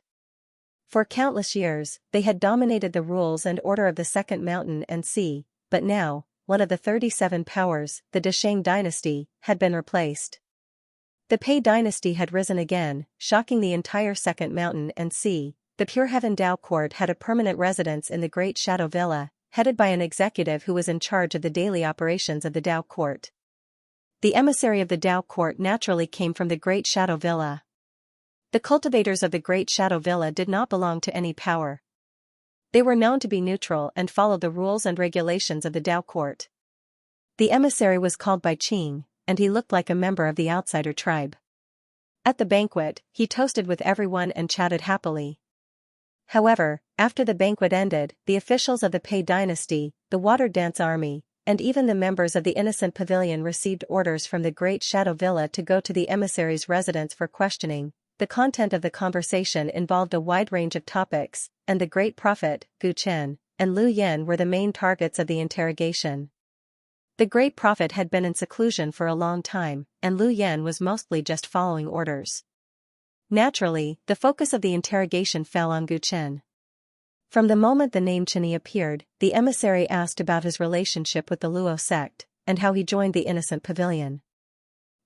For countless years, they had dominated the rules and order of the second mountain and sea, but now, one of the 37 powers, the Desheng dynasty, had been replaced. The Pei dynasty had risen again, shocking the entire second mountain and sea. The Pure Heaven Dao Court had a permanent residence in the Great Shadow Villa, headed by an executive who was in charge of the daily operations of the Dao Court. The emissary of the Dao Court naturally came from the Great Shadow Villa. The cultivators of the Great Shadow Villa did not belong to any power. They were known to be neutral and followed the rules and regulations of the Dao Court. The emissary was called by Qing, and he looked like a member of the outsider tribe. At the banquet, he toasted with everyone and chatted happily. However, after the banquet ended, the officials of the Pei dynasty, the Water Dance Army, and even the members of the Innocent Pavilion received orders from the Great Shadow Villa to go to the emissary's residence for questioning. The content of the conversation involved a wide range of topics, and the great prophet, Gu Chen, and Lu Yan were the main targets of the interrogation. The great prophet had been in seclusion for a long time, and Lu Yan was mostly just following orders. Naturally, the focus of the interrogation fell on Gu Chen. From the moment the name Chenyi appeared, the emissary asked about his relationship with the Luo sect, and how he joined the Innocent Pavilion.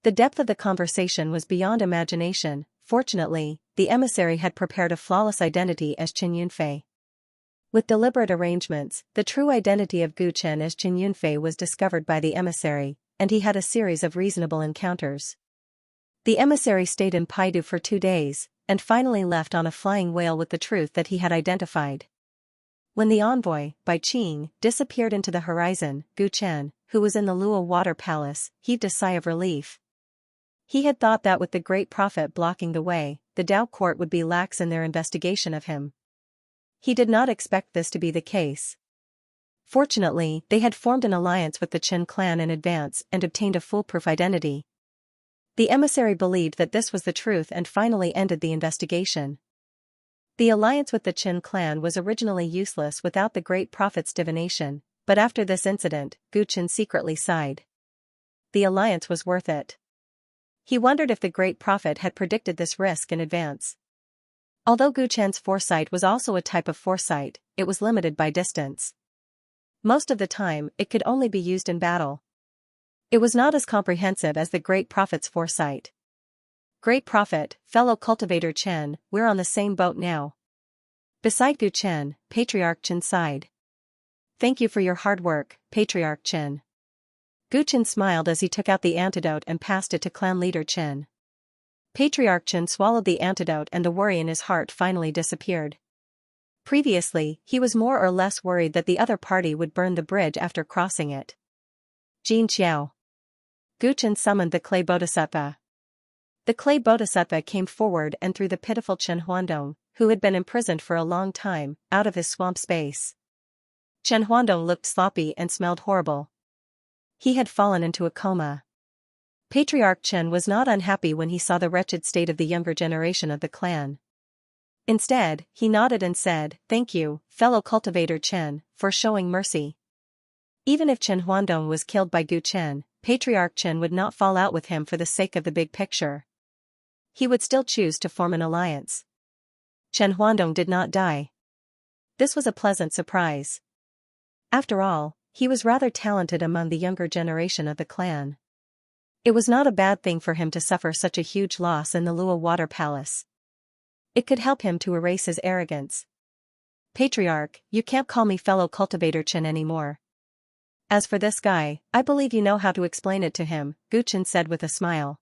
The depth of the conversation was beyond imagination. Fortunately, the emissary had prepared a flawless identity as Qin Yunfei. With deliberate arrangements, the true identity of Gu Chen as Qin Yunfei was discovered by the emissary, and he had a series of reasonable encounters. The emissary stayed in Paidu for 2 days, and finally left on a flying whale with the truth that he had identified. When the envoy, by Qing, disappeared into the horizon, Gu Chen, who was in the Luo Water Palace, heaved a sigh of relief. He had thought that with the great prophet blocking the way, the Dao Court would be lax in their investigation of him. He did not expect this to be the case. Fortunately, they had formed an alliance with the Qin clan in advance and obtained a foolproof identity. The emissary believed that this was the truth and finally ended the investigation. The alliance with the Qin clan was originally useless without the great prophet's divination, but after this incident, Gu Chen secretly sighed. The alliance was worth it. He wondered if the great prophet had predicted this risk in advance. Although Gu Chen's foresight was also a type of foresight, it was limited by distance. Most of the time, it could only be used in battle. It was not as comprehensive as the great prophet's foresight. Great prophet, fellow cultivator Chen, we're on the same boat now. Beside Gu Chen, Patriarch Chen sighed. Thank you for your hard work, Patriarch Chen. Gu Chen smiled as he took out the antidote and passed it to clan leader Chen. Patriarch Chen swallowed the antidote and the worry in his heart finally disappeared. Previously, he was more or less worried that the other party would burn the bridge after crossing it. Jin Xiao. Gu Chen summoned the clay bodhisattva. The clay bodhisattva came forward and threw the pitiful Chen Huandong, who had been imprisoned for a long time, out of his swamp space. Chen Huandong looked sloppy and smelled horrible. He had fallen into a coma. Patriarch Chen was not unhappy when he saw the wretched state of the younger generation of the clan. Instead, he nodded and said, "Thank you, fellow cultivator Chen, for showing mercy." Even if Chen Huandong was killed by Gu Chen, Patriarch Chen would not fall out with him for the sake of the big picture. He would still choose to form an alliance. Chen Huandong did not die. This was a pleasant surprise. After all, he was rather talented among the younger generation of the clan. It was not a bad thing for him to suffer such a huge loss in the Luo Water Palace. It could help him to erase his arrogance. Patriarch, you can't call me fellow cultivator Chen anymore. As for this guy, I believe you know how to explain it to him, Gu Chen said with a smile.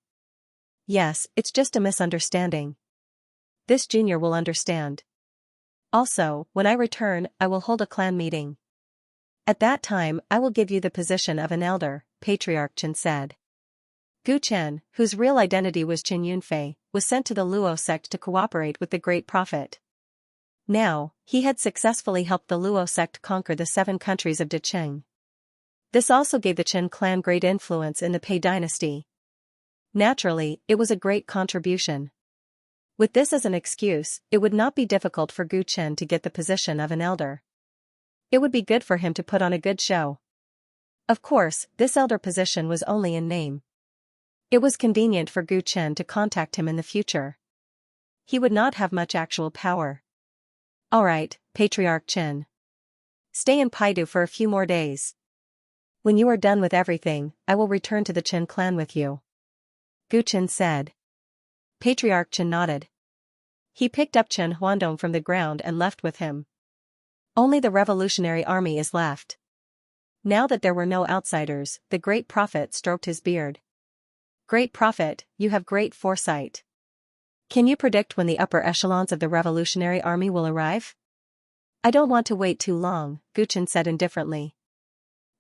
Yes, it's just a misunderstanding. This junior will understand. Also, when I return, I will hold a clan meeting. At that time, I will give you the position of an elder, Patriarch Chen said. Gu Chen, whose real identity was Chen Yunfei, was sent to the Luo sect to cooperate with the great prophet. Now, he had successfully helped the Luo sect conquer the 7 countries of Decheng. This also gave the Chen clan great influence in the Pei dynasty. Naturally, it was a great contribution. With this as an excuse, it would not be difficult for Gu Chen to get the position of an elder. It would be good for him to put on a good show. Of course, this elder position was only in name. It was convenient for Gu Chen to contact him in the future. He would not have much actual power. Alright, Patriarch Chen. Stay in Paidu for a few more days. When you are done with everything, I will return to the Chen clan with you. Gu Chen said. Patriarch Chen nodded. He picked up Chen Huandong from the ground and left with him. Only the revolutionary army is left. Now that there were no outsiders, the great prophet stroked his beard. Great prophet, you have great foresight. Can you predict when the upper echelons of the revolutionary army will arrive? I don't want to wait too long, Gu Chen said indifferently.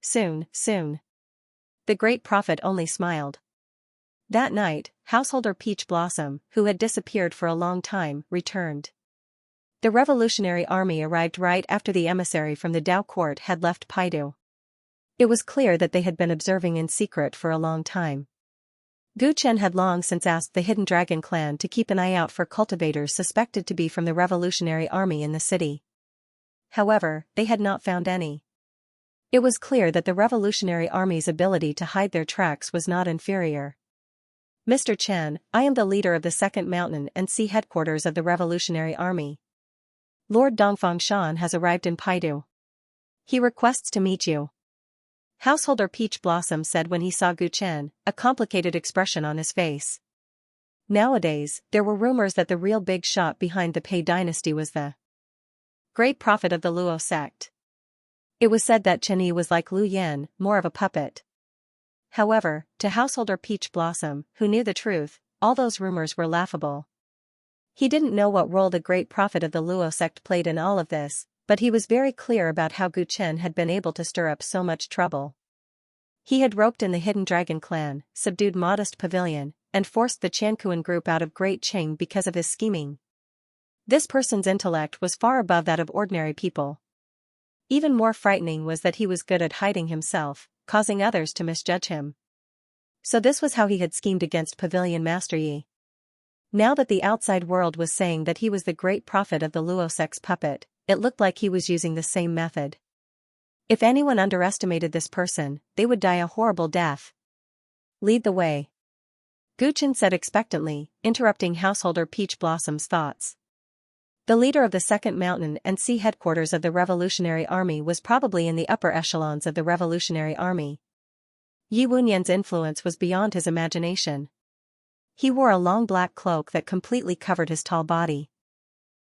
Soon, soon. The great prophet only smiled. That night, householder Peach Blossom, who had disappeared for a long time, returned. The revolutionary army arrived right after the emissary from the Dao court had left Paidu. It was clear that they had been observing in secret for a long time. Gu Chen had long since asked the Hidden Dragon clan to keep an eye out for cultivators suspected to be from the revolutionary army in the city. However, they had not found any. It was clear that the revolutionary army's ability to hide their tracks was not inferior. Mr. Chen, I am the leader of the Second Mountain and Sea headquarters of the revolutionary army. Lord Dongfang Shan has arrived in Paidu. He requests to meet you. Householder Peach Blossom said when he saw Gu Chen, a complicated expression on his face. Nowadays, there were rumors that the real big shot behind the Pei dynasty was the great prophet of the Luo sect. It was said that Chen Yi was like Lu Yan, more of a puppet. However, to Householder Peach Blossom, who knew the truth, all those rumors were laughable. He didn't know what role the great prophet of the Luo sect played in all of this, but he was very clear about how Gu Chen had been able to stir up so much trouble. He had roped in the Hidden Dragon clan, subdued Modest Pavilion, and forced the Qiankuan group out of Great Qing because of his scheming. This person's intellect was far above that of ordinary people. Even more frightening was that he was good at hiding himself, causing others to misjudge him. So this was how he had schemed against Pavilion Master Yi. Now that the outside world was saying that he was the great prophet of the Luo sect's puppet, it looked like he was using the same method. If anyone underestimated this person, they would die a horrible death. Lead the way. Gu Chen said expectantly, interrupting Householder Peach Blossom's thoughts. The leader of the Second Mountain and Sea headquarters of the Revolutionary Army was probably in the upper echelons of the Revolutionary Army. Yi Wunyan's influence was beyond his imagination. He wore a long black cloak that completely covered his tall body.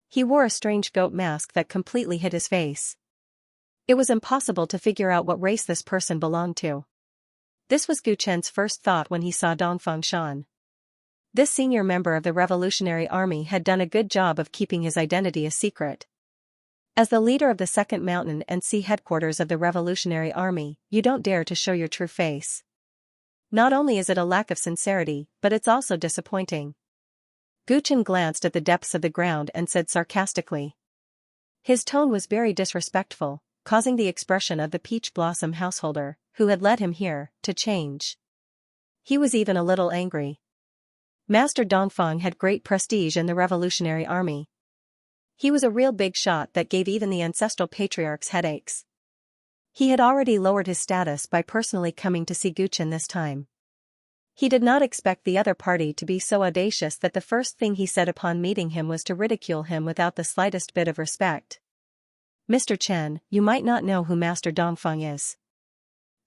He wore a strange goat mask that completely hid his face. It was impossible to figure out what race this person belonged to. This was Gu Chen's first thought when he saw Dongfang Shan. This senior member of the Revolutionary Army had done a good job of keeping his identity a secret. As the leader of the Second Mountain and Sea headquarters of the Revolutionary Army, you don't dare to show your true face. Not only is it a lack of sincerity, but it's also disappointing. Gu Chen glanced at the depths of the ground and said sarcastically. His tone was very disrespectful, causing the expression of the Peach Blossom householder, who had led him here, to change. He was even a little angry. Master Dongfang had great prestige in the Revolutionary Army. He was a real big shot that gave even the ancestral patriarchs headaches. He had already lowered his status by personally coming to see Gu Chen this time. He did not expect the other party to be so audacious that the first thing he said upon meeting him was to ridicule him without the slightest bit of respect. Mr. Chen, you might not know who Master Dongfang is.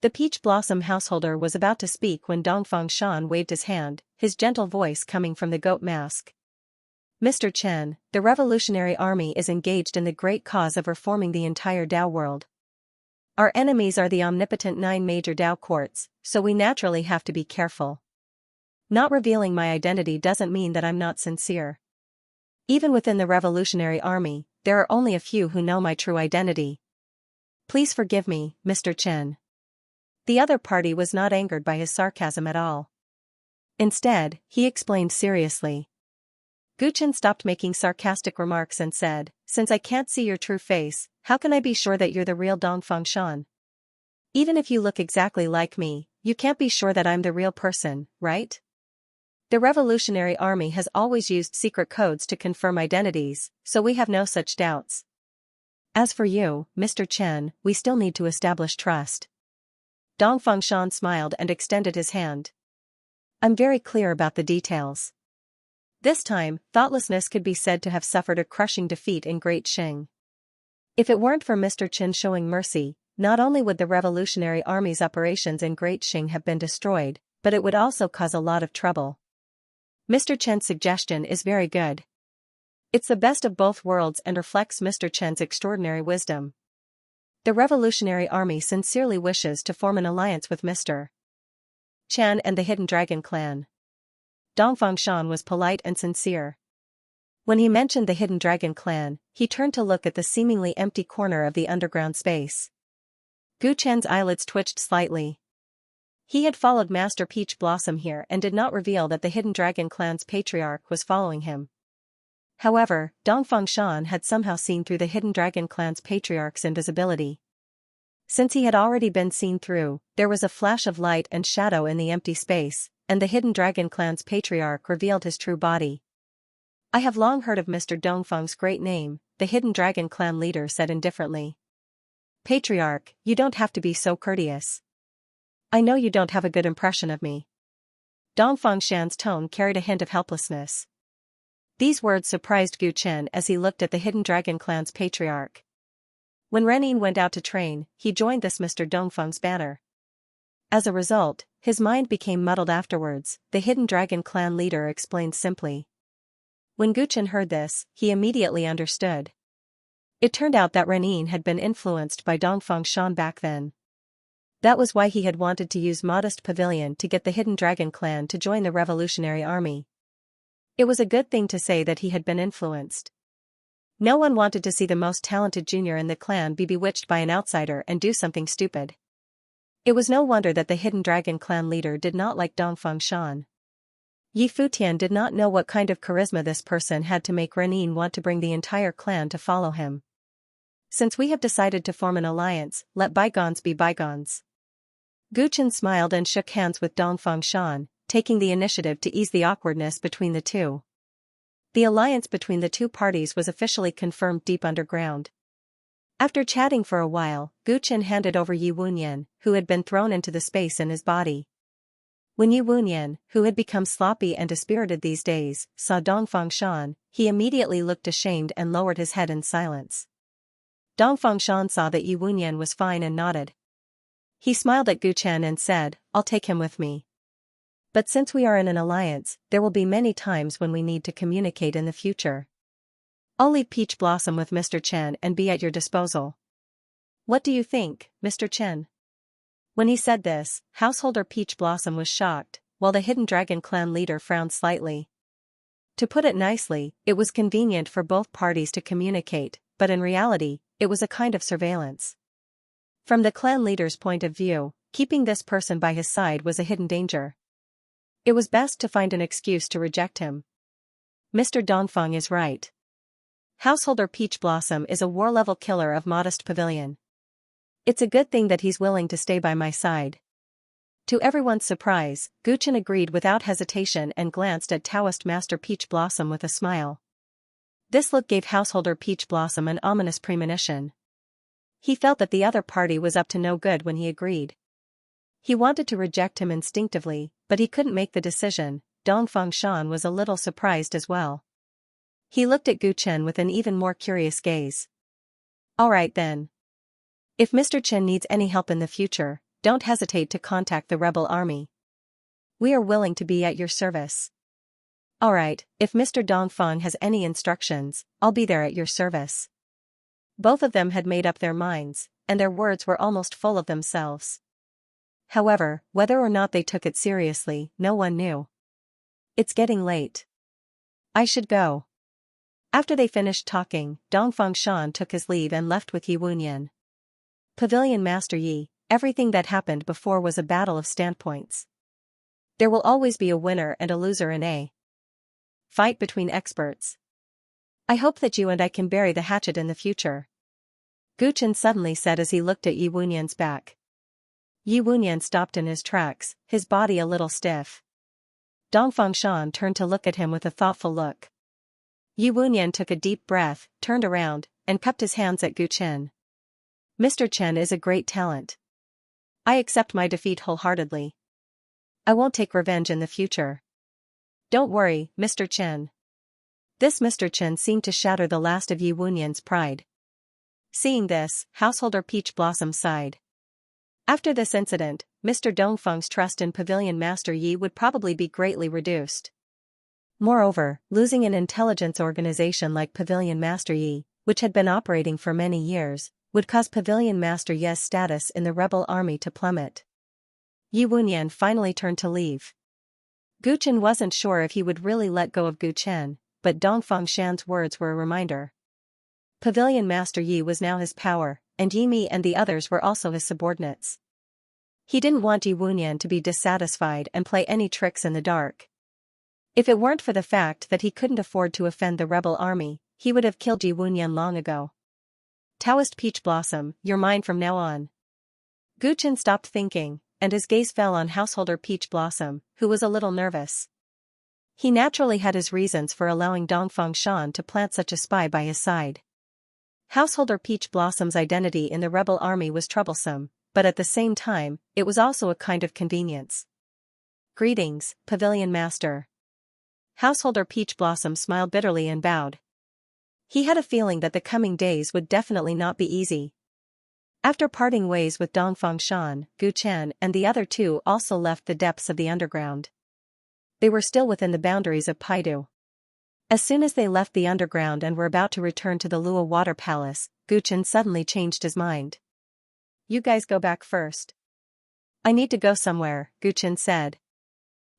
The Peach Blossom householder was about to speak when Dongfang Shan waved his hand, his gentle voice coming from the goat mask. Mr. Chen, the Revolutionary Army is engaged in the great cause of reforming the entire Dao world. Our enemies are the omnipotent 9 major Dao courts, so we naturally have to be careful. Not revealing my identity doesn't mean that I'm not sincere. Even within the Revolutionary Army, there are only a few who know my true identity. Please forgive me, Mr. Chen. The other party was not angered by his sarcasm at all. Instead, he explained seriously. Gu Chen stopped making sarcastic remarks and said, since I can't see your true face, how can I be sure that you're the real Dongfang Shan? Even if you look exactly like me, you can't be sure that I'm the real person, right? The Revolutionary Army has always used secret codes to confirm identities, so we have no such doubts. As for you, Mr. Chen, we still need to establish trust. Dongfang Shan smiled and extended his hand. I'm very clear about the details. This time, thoughtlessness could be said to have suffered a crushing defeat in Great Xing. If it weren't for Mr. Chen showing mercy, not only would the Revolutionary Army's operations in Great Xing have been destroyed, but it would also cause a lot of trouble. Mr. Chen's suggestion is very good. It's the best of both worlds and reflects Mr. Chen's extraordinary wisdom. The Revolutionary Army sincerely wishes to form an alliance with Mr. Chen and the Hidden Dragon clan. Dongfang Shan was polite and sincere. When he mentioned the Hidden Dragon clan, he turned to look at the seemingly empty corner of the underground space. Gu Chen's eyelids twitched slightly. He had followed Master Peach Blossom here and did not reveal that the Hidden Dragon clan's patriarch was following him. However, Dongfang Shan had somehow seen through the Hidden Dragon clan's patriarch's invisibility. Since he had already been seen through, there was a flash of light and shadow in the empty space, and the Hidden Dragon clan's patriarch revealed his true body. I have long heard of Mr. Dongfang's great name, the Hidden Dragon clan leader said indifferently. Patriarch, you don't have to be so courteous. I know you don't have a good impression of me. Dongfang Shan's tone carried a hint of helplessness. These words surprised Gu Chen as he looked at the Hidden Dragon clan's patriarch. When Renin went out to train, he joined this Mr. Dongfang's banner. As a result, his mind became muddled afterwards, the Hidden Dragon clan leader explained simply. When Gu Chen heard this, he immediately understood. It turned out that Renin had been influenced by Dongfang Shan back then. That was why he had wanted to use Modest Pavilion to get the Hidden Dragon clan to join the Revolutionary Army. It was a good thing to say that he had been influenced. No one wanted to see the most talented junior in the clan be bewitched by an outsider and do something stupid. It was no wonder that the Hidden Dragon clan leader did not like Dongfang Shan. Yi Futian did not know what kind of charisma this person had to make Renin want to bring the entire clan to follow him. Since we have decided to form an alliance, let bygones be bygones. Gu Chen smiled and shook hands with Dongfang Shan, taking the initiative to ease the awkwardness between the two. The alliance between the two parties was officially confirmed deep underground. After chatting for a while, Gu Chen handed over Yi Wunyan, who had been thrown into the space in his body. When Yu Wunyan, who had become sloppy and dispirited these days, saw Dongfang Shan, he immediately looked ashamed and lowered his head in silence. Dongfang Shan saw that Yu Wunyan was fine and nodded. He smiled at Gu Chen and said, "I'll take him with me. But since we are in an alliance, there will be many times when we need to communicate in the future. I'll leave Peach Blossom with Mr. Chen and be at your disposal." "What do you think, Mr. Chen?" When he said this, Householder Peach Blossom was shocked, while the Hidden Dragon clan leader frowned slightly. To put it nicely, it was convenient for both parties to communicate, but in reality, it was a kind of surveillance. From the clan leader's point of view, keeping this person by his side was a hidden danger. It was best to find an excuse to reject him. Mr. Dongfang is right. Householder Peach Blossom is a war-level killer of Modest Pavilion. It's a good thing that he's willing to stay by my side. To everyone's surprise, Gu Chen agreed without hesitation and glanced at Taoist Master Peach Blossom with a smile. This look gave Householder Peach Blossom an ominous premonition. He felt that the other party was up to no good when he agreed. He wanted to reject him instinctively, but he couldn't make the decision. Dongfang Shan was a little surprised as well. He looked at Gu Chen with an even more curious gaze. "All right then. If Mr. Chen needs any help in the future, don't hesitate to contact the rebel army. We are willing to be at your service." "Alright, if Mr. Dongfang has any instructions, I'll be there at your service." Both of them had made up their minds, and their words were almost full of themselves. However, whether or not they took it seriously, no one knew. "It's getting late. I should go." After they finished talking, Dongfang Shan took his leave and left with Yi Wunyan. "Pavilion Master Yi, everything that happened before was a battle of standpoints. There will always be a winner and a loser in a fight between experts. I hope that you and I can bury the hatchet in the future," Gu Chen suddenly said as he looked at Yi Wunyan's back. Yi Wunyan stopped in his tracks, his body a little stiff. Dongfang Shan turned to look at him with a thoughtful look. Yi Wunyan took a deep breath, turned around, and cupped his hands at Gu Chen. "Mr. Chen is a great talent. I accept my defeat wholeheartedly. I won't take revenge in the future. Don't worry, Mr. Chen." This Mr. Chen seemed to shatter the last of Yi Wunyan's pride. Seeing this, Householder Peach Blossom sighed. After this incident, Mr. Dongfeng's trust in Pavilion Master Yi would probably be greatly reduced. Moreover, losing an intelligence organization like Pavilion Master Yi, which had been operating for many years, would cause Pavilion Master Yi's status in the rebel army to plummet. Yi Wunyan finally turned to leave. Gu Chen wasn't sure if he would really let go of Gu Chen, but Dongfang Shan's words were a reminder. Pavilion Master Yi was now his power, and Yi Mi and the others were also his subordinates. He didn't want Yi Wunyan to be dissatisfied and play any tricks in the dark. If it weren't for the fact that he couldn't afford to offend the rebel army, he would have killed Yi Wunyan long ago. "Taoist Peach Blossom, you're mine from now on." Gu Chen stopped thinking, and his gaze fell on Householder Peach Blossom, who was a little nervous. He naturally had his reasons for allowing Dongfang Shan to plant such a spy by his side. Householder Peach Blossom's identity in the rebel army was troublesome, but at the same time, it was also a kind of convenience. "Greetings, Pavilion Master." Householder Peach Blossom smiled bitterly and bowed. He had a feeling that the coming days would definitely not be easy. After parting ways with Dongfang Shan, Gu Chen and the other two also left the depths of the underground. They were still within the boundaries of Paidu. As soon as they left the underground and were about to return to the Lua Water Palace, Gu Chen suddenly changed his mind. "You guys go back first. I need to go somewhere," Gu Chen said.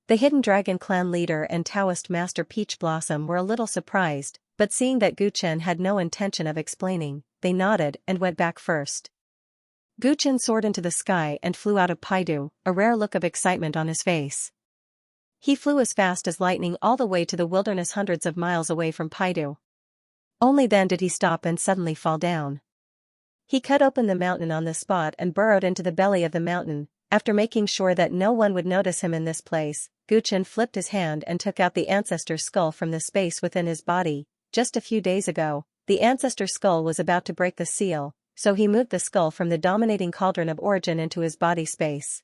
The Hidden Dragon clan leader and Taoist Master Peach Blossom were a little surprised, but seeing that Gu Chen had no intention of explaining, they nodded and went back first. Gu Chen soared into the sky and flew out of Paidu, a rare look of excitement on his face. He flew as fast as lightning all the way to the wilderness hundreds of miles away from Paidu. Only then did he stop and suddenly fall down. He cut open the mountain on the spot and burrowed into the belly of the mountain. After making sure that no one would notice him in this place, Gu Chen flipped his hand and took out the ancestor's skull from the space within his body. Just a few days ago, the ancestor's skull was about to break the seal, so he moved the skull from the dominating cauldron of origin into his body space.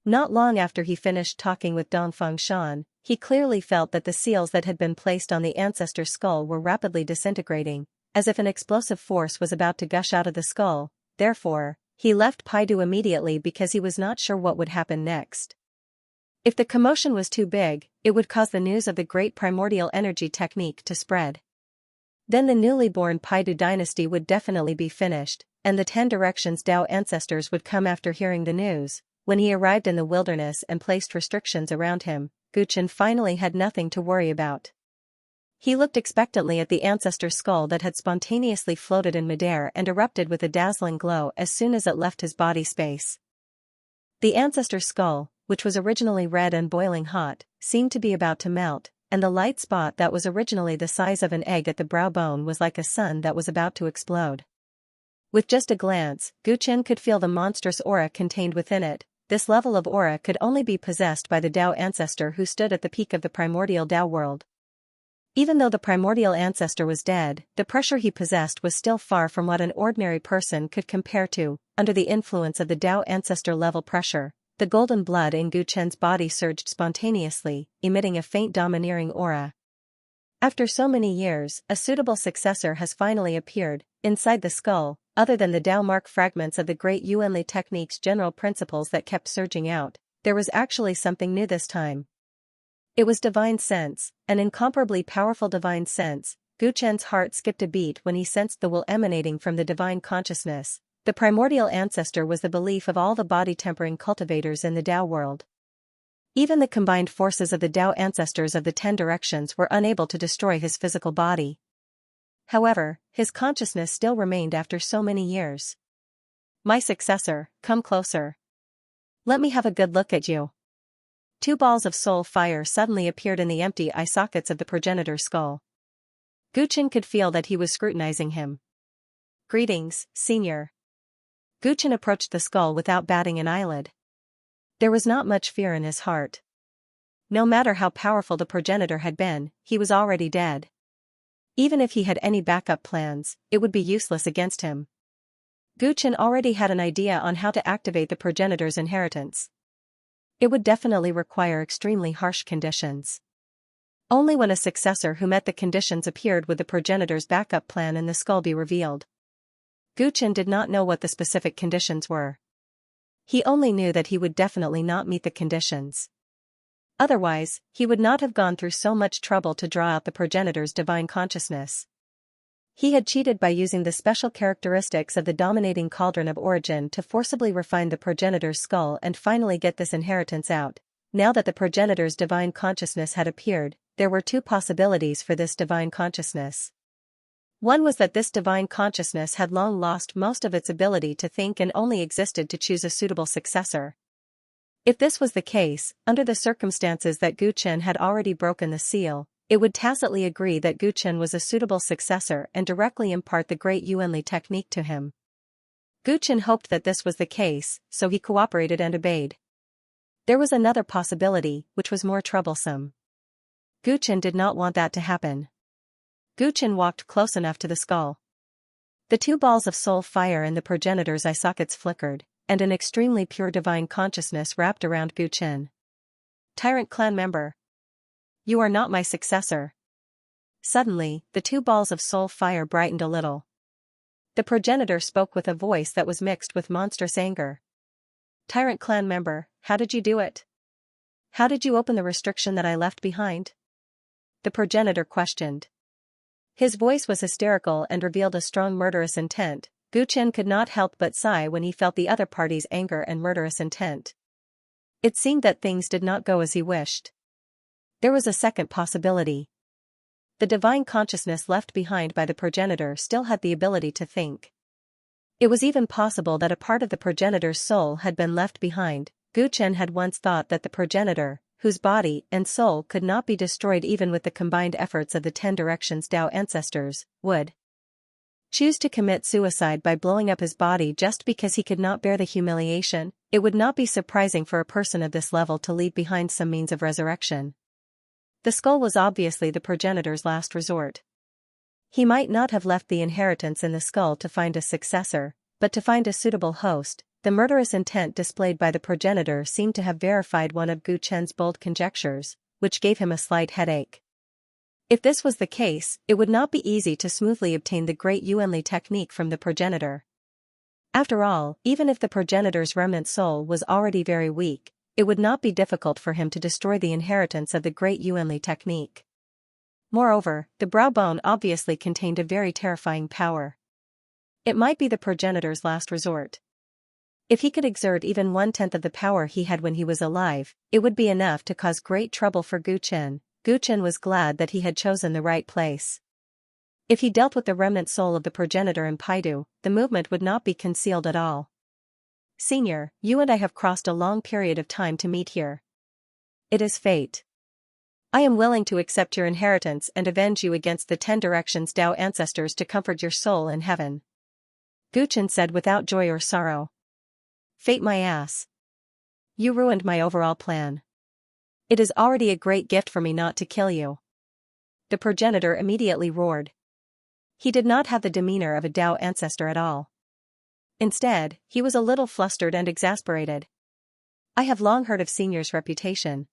Not long after he finished talking with Dongfeng Shan, he clearly felt that the seals that had been placed on the ancestor skull were rapidly disintegrating, as if an explosive force was about to gush out of the skull. Therefore, he left Paidu immediately because he was not sure what would happen next. If the commotion was too big, it would cause the news of the great primordial energy technique to spread. Then the newly born Paidu dynasty would definitely be finished, and the 10 Directions Dao ancestors would come after hearing the news. When he arrived in the wilderness and placed restrictions around him, Guchen finally had nothing to worry about. He looked expectantly at the ancestor skull that had spontaneously floated in midair and erupted with a dazzling glow as soon as it left his body space. The ancestor skull, which was originally red and boiling hot, seemed to be about to melt, and the light spot that was originally the size of an egg at the brow bone was like a sun that was about to explode. With just a glance, Guchen could feel the monstrous aura contained within it. This level of aura could only be possessed by the Dao ancestor who stood at the peak of the primordial Dao world. Even though the primordial ancestor was dead, the pressure he possessed was still far from what an ordinary person could compare to. Under the influence of the Dao ancestor level pressure, the golden blood in Guchen's body surged spontaneously, emitting a faint domineering aura. After so many years, a suitable successor has finally appeared. Inside the skull, other than the Dao mark fragments of the great Yuanli technique's general principles that kept surging out, there was actually something new this time. It was divine sense, an incomparably powerful divine sense. Guchen's heart skipped a beat when he sensed the will emanating from the divine consciousness. The primordial ancestor was the belief of all the body-tempering cultivators in the Dao world. Even the combined forces of the Dao ancestors of the 10 Directions were unable to destroy his physical body. However, his consciousness still remained after so many years. "My successor, come closer. Let me have a good look at you." 2 balls of soul fire suddenly appeared in the empty eye sockets of the progenitor's skull. Guchen could feel that he was scrutinizing him. "Greetings, senior." Guchen approached the skull without batting an eyelid. There was not much fear in his heart. No matter how powerful the progenitor had been, he was already dead. Even if he had any backup plans, it would be useless against him. Guchen already had an idea on how to activate the progenitor's inheritance. It would definitely require extremely harsh conditions. Only when a successor who met the conditions appeared would the progenitor's backup plan in the skull be revealed. Guchen did not know what the specific conditions were. He only knew that he would definitely not meet the conditions. Otherwise, he would not have gone through so much trouble to draw out the progenitor's divine consciousness. He had cheated by using the special characteristics of the dominating cauldron of origin to forcibly refine the progenitor's skull and finally get this inheritance out. Now that the progenitor's divine consciousness had appeared, there were 2 possibilities for this divine consciousness. One was that this divine consciousness had long lost most of its ability to think and only existed to choose a suitable successor. If this was the case, under the circumstances that Guchen had already broken the seal, it would tacitly agree that Guchen was a suitable successor and directly impart the great Yuanli technique to him. Guchen hoped that this was the case, so he cooperated and obeyed. There was another possibility, which was more troublesome. Guchen did not want that to happen. Guchen walked close enough to the skull. The 2 balls of soul fire in the progenitor's eye sockets flickered, and an extremely pure divine consciousness wrapped around Guchen. "Tyrant clan member. You are not my successor." Suddenly, the 2 balls of soul fire brightened a little. The progenitor spoke with a voice that was mixed with monstrous anger. "Tyrant clan member, how did you do it? How did you open the restriction that I left behind?" The progenitor questioned. His voice was hysterical and revealed a strong murderous intent. Guchen could not help but sigh when he felt the other party's anger and murderous intent. It seemed that things did not go as he wished. There was a second possibility. The divine consciousness left behind by the progenitor still had the ability to think. It was even possible that a part of the progenitor's soul had been left behind. Guchen had once thought that the progenitor, whose body and soul could not be destroyed even with the combined efforts of the 10 Directions Dao ancestors, would choose to commit suicide by blowing up his body just because he could not bear the humiliation. It would not be surprising for a person of this level to leave behind some means of resurrection. The skull was obviously the progenitor's last resort. He might not have left the inheritance in the skull to find a successor, but to find a suitable host. The murderous intent displayed by the progenitor seemed to have verified one of Gu Chen's bold conjectures, which gave him a slight headache. If this was the case, it would not be easy to smoothly obtain the great Yuanli technique from the progenitor. After all, even if the progenitor's remnant soul was already very weak, it would not be difficult for him to destroy the inheritance of the great Yuanli technique. Moreover, the brow bone obviously contained a very terrifying power. It might be the progenitor's last resort. If he could exert even 1/10 of the power he had when he was alive, it would be enough to cause great trouble for Gu Chen. Gu Chen was glad that he had chosen the right place. If he dealt with the remnant soul of the progenitor in Paidu, the movement would not be concealed at all. Senior, you and I have crossed a long period of time to meet here. It is fate. I am willing to accept your inheritance and avenge you against the 10 Directions Tao ancestors to comfort your soul in heaven. Gu Chen said without joy or sorrow. Fate my ass. You ruined my overall plan. It is already a great gift for me not to kill you. The progenitor immediately roared. He did not have the demeanor of a Tao ancestor at all. Instead, he was a little flustered and exasperated. I have long heard of Senior's reputation.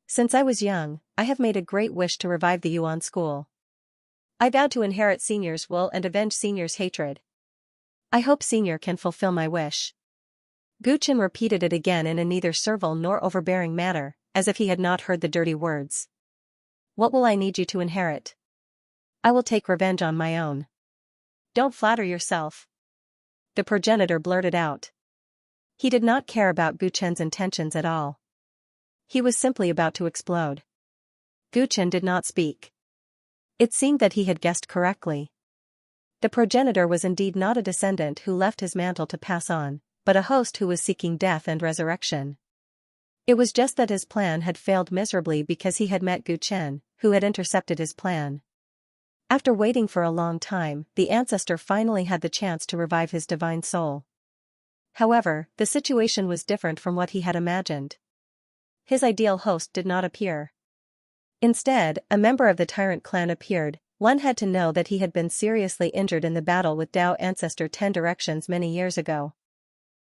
Since I was young, I have made a great wish to revive the Yuan school. I vowed to inherit Senior's will and avenge Senior's hatred. I hope Senior can fulfill my wish. Gu Chen repeated it again in a neither servile nor overbearing manner, as if he had not heard the dirty words. What will I need you to inherit? I will take revenge on my own. Don't flatter yourself. The progenitor blurted out. He did not care about Gu Chen's intentions at all. He was simply about to explode. Gu Chen did not speak. It seemed that he had guessed correctly. The progenitor was indeed not a descendant who left his mantle to pass on, but a host who was seeking death and resurrection. It was just that his plan had failed miserably because he had met Gu Chen, who had intercepted his plan. After waiting for a long time, the ancestor finally had the chance to revive his divine soul. However, the situation was different from what he had imagined. His ideal host did not appear. Instead, a member of the Tyrant clan appeared. One had to know that he had been seriously injured in the battle with Tao ancestor 10 Directions many years ago.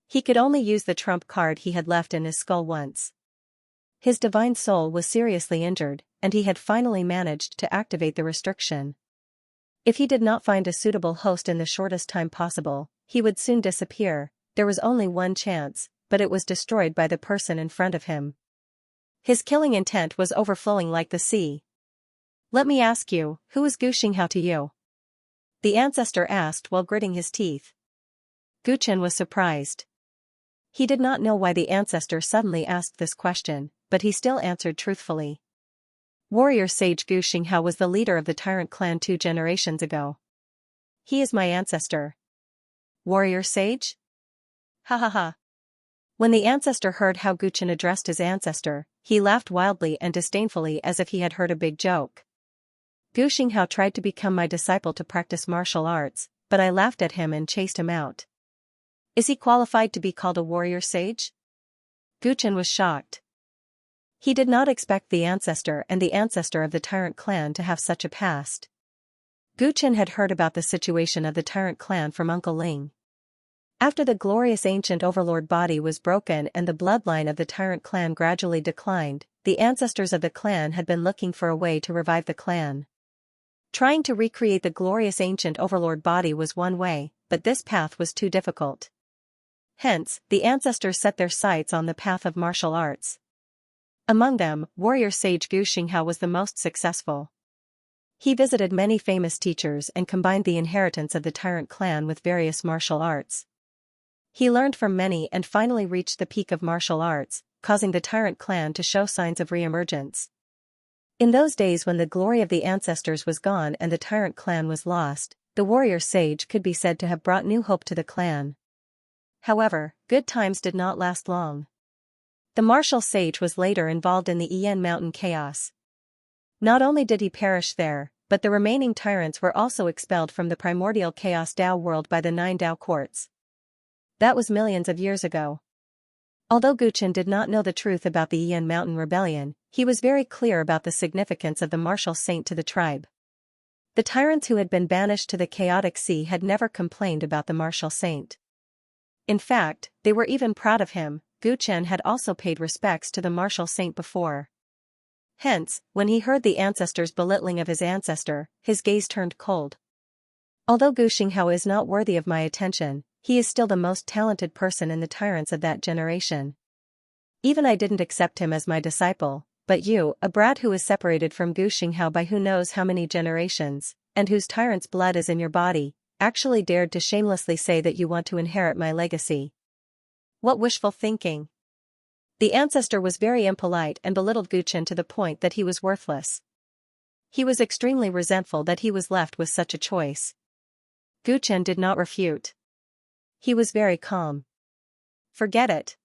He could only use the trump card he had left in his skull once. His divine soul was seriously injured, and he had finally managed to activate the restriction. If he did not find a suitable host in the shortest time possible, he would soon disappear. There was only one chance, but it was destroyed by the person in front of him. His killing intent was overflowing like the sea. Let me ask you, who is Gu Xinghao to you? The ancestor asked while gritting his teeth. Gu Chen was surprised. He did not know why the ancestor suddenly asked this question, but he still answered truthfully. Warrior sage Gu Xinghao was the leader of the Tyrant clan 2 generations ago. He is my ancestor. Warrior sage? Ha ha ha. When the ancestor heard how Gu Chen addressed his ancestor, he laughed wildly and disdainfully as if he had heard a big joke. Gu Xinghao tried to become my disciple to practice martial arts, but I laughed at him and chased him out. Is he qualified to be called a warrior sage? Gu Chen was shocked. He did not expect the ancestor and the ancestor of the Tyrant clan to have such a past. Gu Chen had heard about the situation of the Tyrant clan from Uncle Ling. After the glorious ancient overlord body was broken and the bloodline of the Tyrant clan gradually declined, the ancestors of the clan had been looking for a way to revive the clan. Trying to recreate the glorious ancient overlord body was one way, but this path was too difficult. Hence, the ancestors set their sights on the path of martial arts. Among them, warrior sage Gu Xinghao was the most successful. He visited many famous teachers and combined the inheritance of the Tyrant clan with various martial arts. He learned from many and finally reached the peak of martial arts, causing the Tyrant clan to show signs of re-emergence. In those days when the glory of the ancestors was gone and the Tyrant clan was lost, the warrior sage could be said to have brought new hope to the clan. However, good times did not last long. The martial sage was later involved in the Yiyan Mountain chaos. Not only did he perish there, but the remaining tyrants were also expelled from the primordial chaos Tao world by the 9 Tao courts. That was millions of years ago. Although Gu Chen did not know the truth about the Yiyan Mountain rebellion, he was very clear about the significance of the martial saint to the tribe. The tyrants who had been banished to the chaotic sea had never complained about the martial saint. In fact, they were even proud of him. Gu Chen had also paid respects to the martial saint before. Hence, when he heard the ancestors' belittling of his ancestor, his gaze turned cold. Although Gu Xinghao is not worthy of my attention, he is still the most talented person in the tyrants of that generation. Even I didn't accept him as my disciple, but you, a brat who is separated from Gu Xinghao by who knows how many generations, and whose tyrant's blood is in your body, actually dared to shamelessly say that you want to inherit my legacy. What wishful thinking! The ancestor was very impolite and belittled Gu Chen to the point that he was worthless. He was extremely resentful that he was left with such a choice. Gu Chen did not refute. He was very calm. Forget it.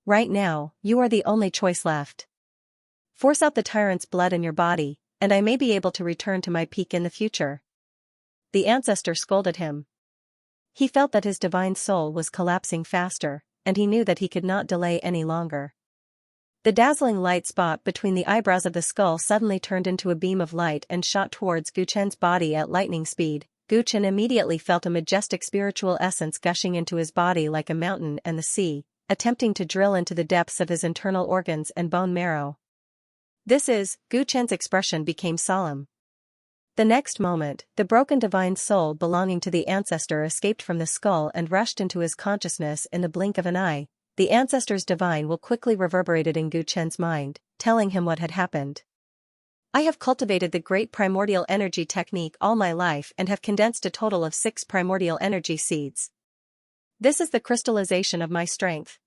Right now, you are the only choice left. Force out the tyrant's blood in your body, and I may be able to return to my peak in the future. The ancestor scolded him. He felt that his divine soul was collapsing faster, and he knew that he could not delay any longer. The dazzling light spot between the eyebrows of the skull suddenly turned into a beam of light and shot towards Gu Chen's body at lightning speed. Gu Chen immediately felt a majestic spiritual essence gushing into his body like a mountain and the sea, attempting to drill into the depths of his internal organs and bone marrow. Gu Chen's expression became solemn. The next moment, the broken divine soul belonging to the ancestor escaped from the skull and rushed into his consciousness in the blink of an eye. The ancestor's divine will quickly reverberated in Gu Chen's mind, telling him what had happened. I have cultivated the great primordial energy technique all my life and have condensed a total of 6 primordial energy seeds. This is the crystallization of my strength.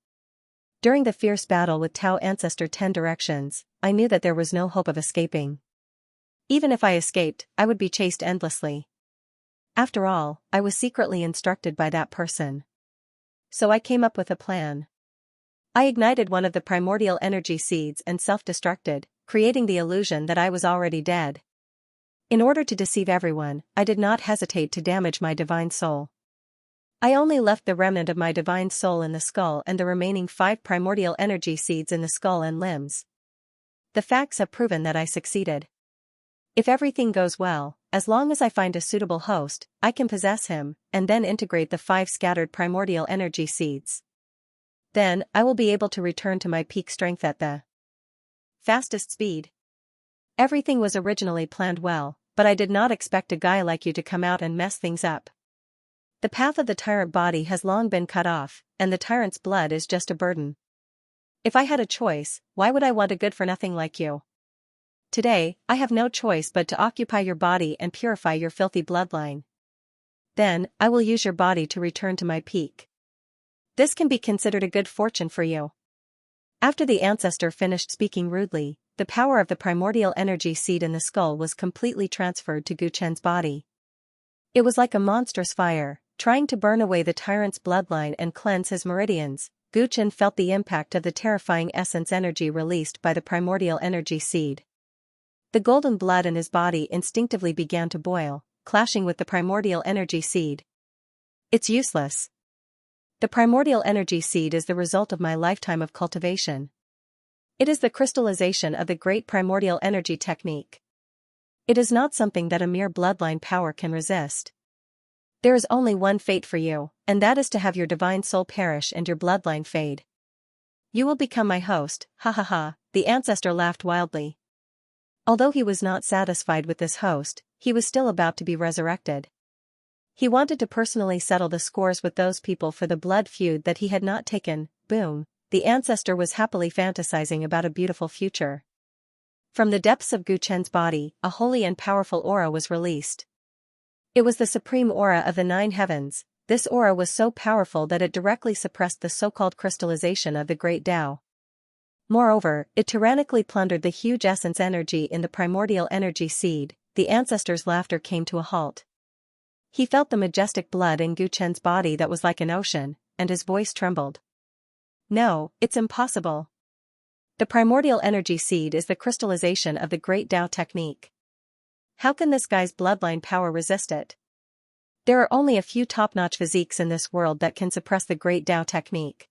During the fierce battle with Tao Ancestor 10 Directions, I knew that there was no hope of escaping. Even if I escaped, I would be chased endlessly. After all, I was secretly instructed by that person. So I came up with a plan. I ignited one of the primordial energy seeds and self-destructed, creating the illusion that I was already dead. In order to deceive everyone, I did not hesitate to damage my divine soul. I only left the remnant of my divine soul in the skull and the remaining 5 primordial energy seeds in the skull and limbs. The facts have proven that I succeeded. If everything goes well, as long as I find a suitable host, I can possess him, and then integrate the 5 scattered primordial energy seeds. Then, I will be able to return to my peak strength at the fastest speed. Everything was originally planned well, but I did not expect a guy like you to come out and mess things up. The path of the tyrant body has long been cut off, and the tyrant's blood is just a burden. If I had a choice, why would I want a good-for-nothing like you? Today, I have no choice but to occupy your body and purify your filthy bloodline. Then, I will use your body to return to my peak. This can be considered a good fortune for you. After the ancestor finished speaking rudely, the power of the primordial energy seed in the skull was completely transferred to Gu Chen's body. It was like a monstrous fire, trying to burn away the tyrant's bloodline and cleanse his meridians. Gu Chen felt the impact of the terrifying essence energy released by the primordial energy seed. The golden blood in his body instinctively began to boil, clashing with the primordial energy seed. It's useless. The primordial energy seed is the result of my lifetime of cultivation. It is the crystallization of the great primordial energy technique. It is not something that a mere bloodline power can resist. There is only one fate for you, and that is to have your divine soul perish and your bloodline fade. You will become my host, ha ha ha, the ancestor laughed wildly. Although he was not satisfied with this host, he was still about to be resurrected. He wanted to personally settle the scores with those people for the blood feud that he had not taken. Boom, the ancestor was happily fantasizing about a beautiful future. From the depths of Gu Chen's body, a holy and powerful aura was released. It was the supreme aura of the 9 heavens. This aura was so powerful that it directly suppressed the so-called crystallization of the great Tao. Moreover, it tyrannically plundered the huge essence energy in the primordial energy seed. The ancestor's laughter came to a halt. He felt the majestic blood in Gu Chen's body that was like an ocean, and his voice trembled. No, it's impossible. The primordial energy seed is the crystallization of the great Tao technique. How can this guy's bloodline power resist it? There are only a few top-notch physiques in this world that can suppress the great Tao technique.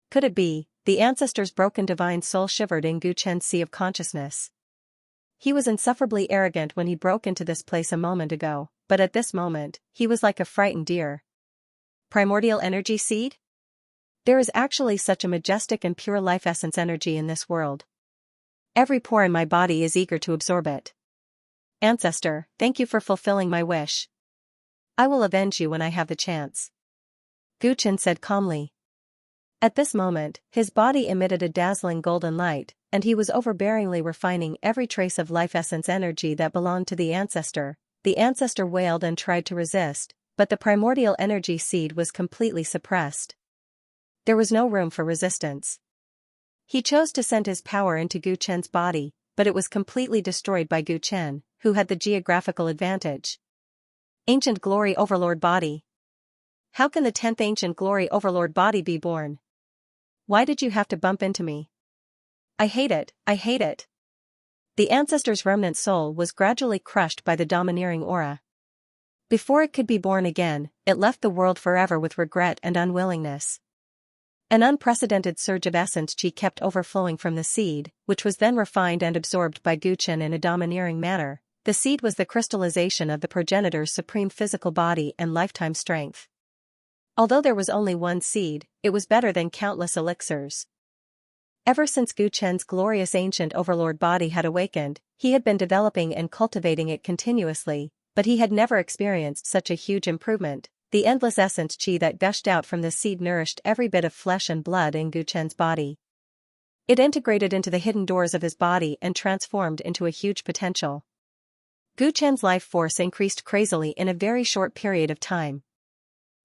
Could it be? The ancestor's broken divine soul shivered in Gu Chen's sea of consciousness. He was insufferably arrogant when he broke into this place a moment ago, but at this moment, he was like a frightened deer. Primordial energy seed? There is actually such a majestic and pure life essence energy in this world. Every pore in my body is eager to absorb it. Ancestor, thank you for fulfilling my wish. I will avenge you when I have the chance. Gu Chen said calmly. At this moment, his body emitted a dazzling golden light, and he was overbearingly refining every trace of life essence energy that belonged to the ancestor. The ancestor wailed and tried to resist, but the primordial energy seed was completely suppressed. There was no room for resistance. He chose to send his power into Gu Chen's body, but it was completely destroyed by Gu Chen, who had the geographical advantage. Ancient Glory Overlord Body. How can the 10th Ancient Glory Overlord Body be born? Why did you have to bump into me? I hate it, I hate it. The ancestor's remnant soul was gradually crushed by the domineering aura. Before it could be born again, it left the world forever with regret and unwillingness. An unprecedented surge of essence chi kept overflowing from the seed, which was then refined and absorbed by Gu Chen in a domineering manner. The seed was the crystallization of the progenitor's supreme physical body and lifetime strength. Although there was only one seed, it was better than countless elixirs. Ever since Gu Chen's glorious ancient overlord body had awakened, he had been developing and cultivating it continuously, but he had never experienced such a huge improvement. The endless essence chi that gushed out from the seed nourished every bit of flesh and blood in Gu Chen's body. It integrated into the hidden doors of his body and transformed into a huge potential. Gu Chen's life force increased crazily in a very short period of time.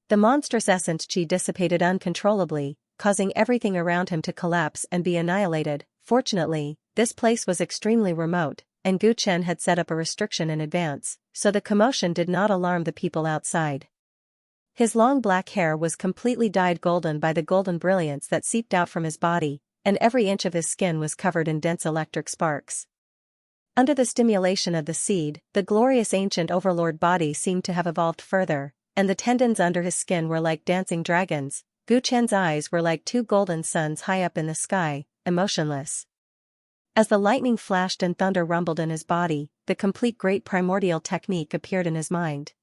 The monstrous essence chi dissipated uncontrollably, causing everything around him to collapse and be annihilated. Fortunately, this place was extremely remote, and Gu Chen had set up a restriction in advance, so the commotion did not alarm the people outside. His long black hair was completely dyed golden by the golden brilliance that seeped out from his body, and every inch of his skin was covered in dense electric sparks. Under the stimulation of the seed, the glorious ancient overlord body seemed to have evolved further, and the tendons under his skin were like dancing dragons. Gu Chen's eyes were like two golden suns high up in the sky, emotionless. As the lightning flashed and thunder rumbled in his body, the complete great primordial technique appeared in his mind.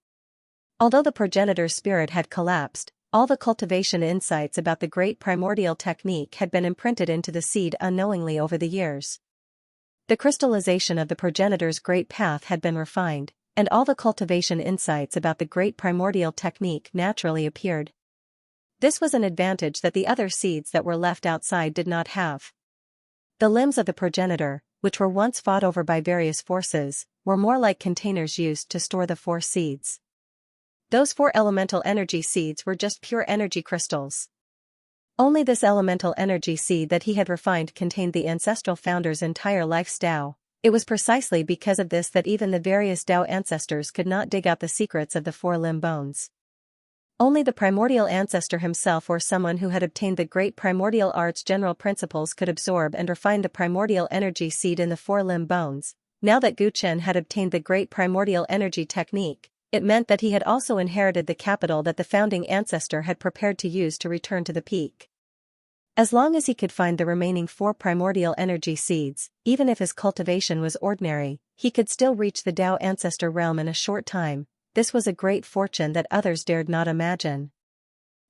Although the progenitor's spirit had collapsed, all the cultivation insights about the great primordial technique had been imprinted into the seed unknowingly over the years. The crystallization of the progenitor's great path had been refined, and all the cultivation insights about the great primordial technique naturally appeared. This was an advantage that the other seeds that were left outside did not have. The limbs of the progenitor, which were once fought over by various forces, were more like containers used to store the 4 seeds. Those 4 elemental energy seeds were just pure energy crystals. Only this elemental energy seed that he had refined contained the ancestral founder's entire life's Tao. It was precisely because of this that even the various Tao ancestors could not dig out the secrets of the 4 limb bones. Only the primordial ancestor himself or someone who had obtained the great primordial art's general principles could absorb and refine the primordial energy seed in the 4 limb bones. Now that Gu Chen had obtained the great primordial energy technique, it meant that he had also inherited the capital that the founding ancestor had prepared to use to return to the peak. As long as he could find the remaining 4 primordial energy seeds, even if his cultivation was ordinary, he could still reach the Tao ancestor realm in a short time. This was a great fortune that others dared not imagine.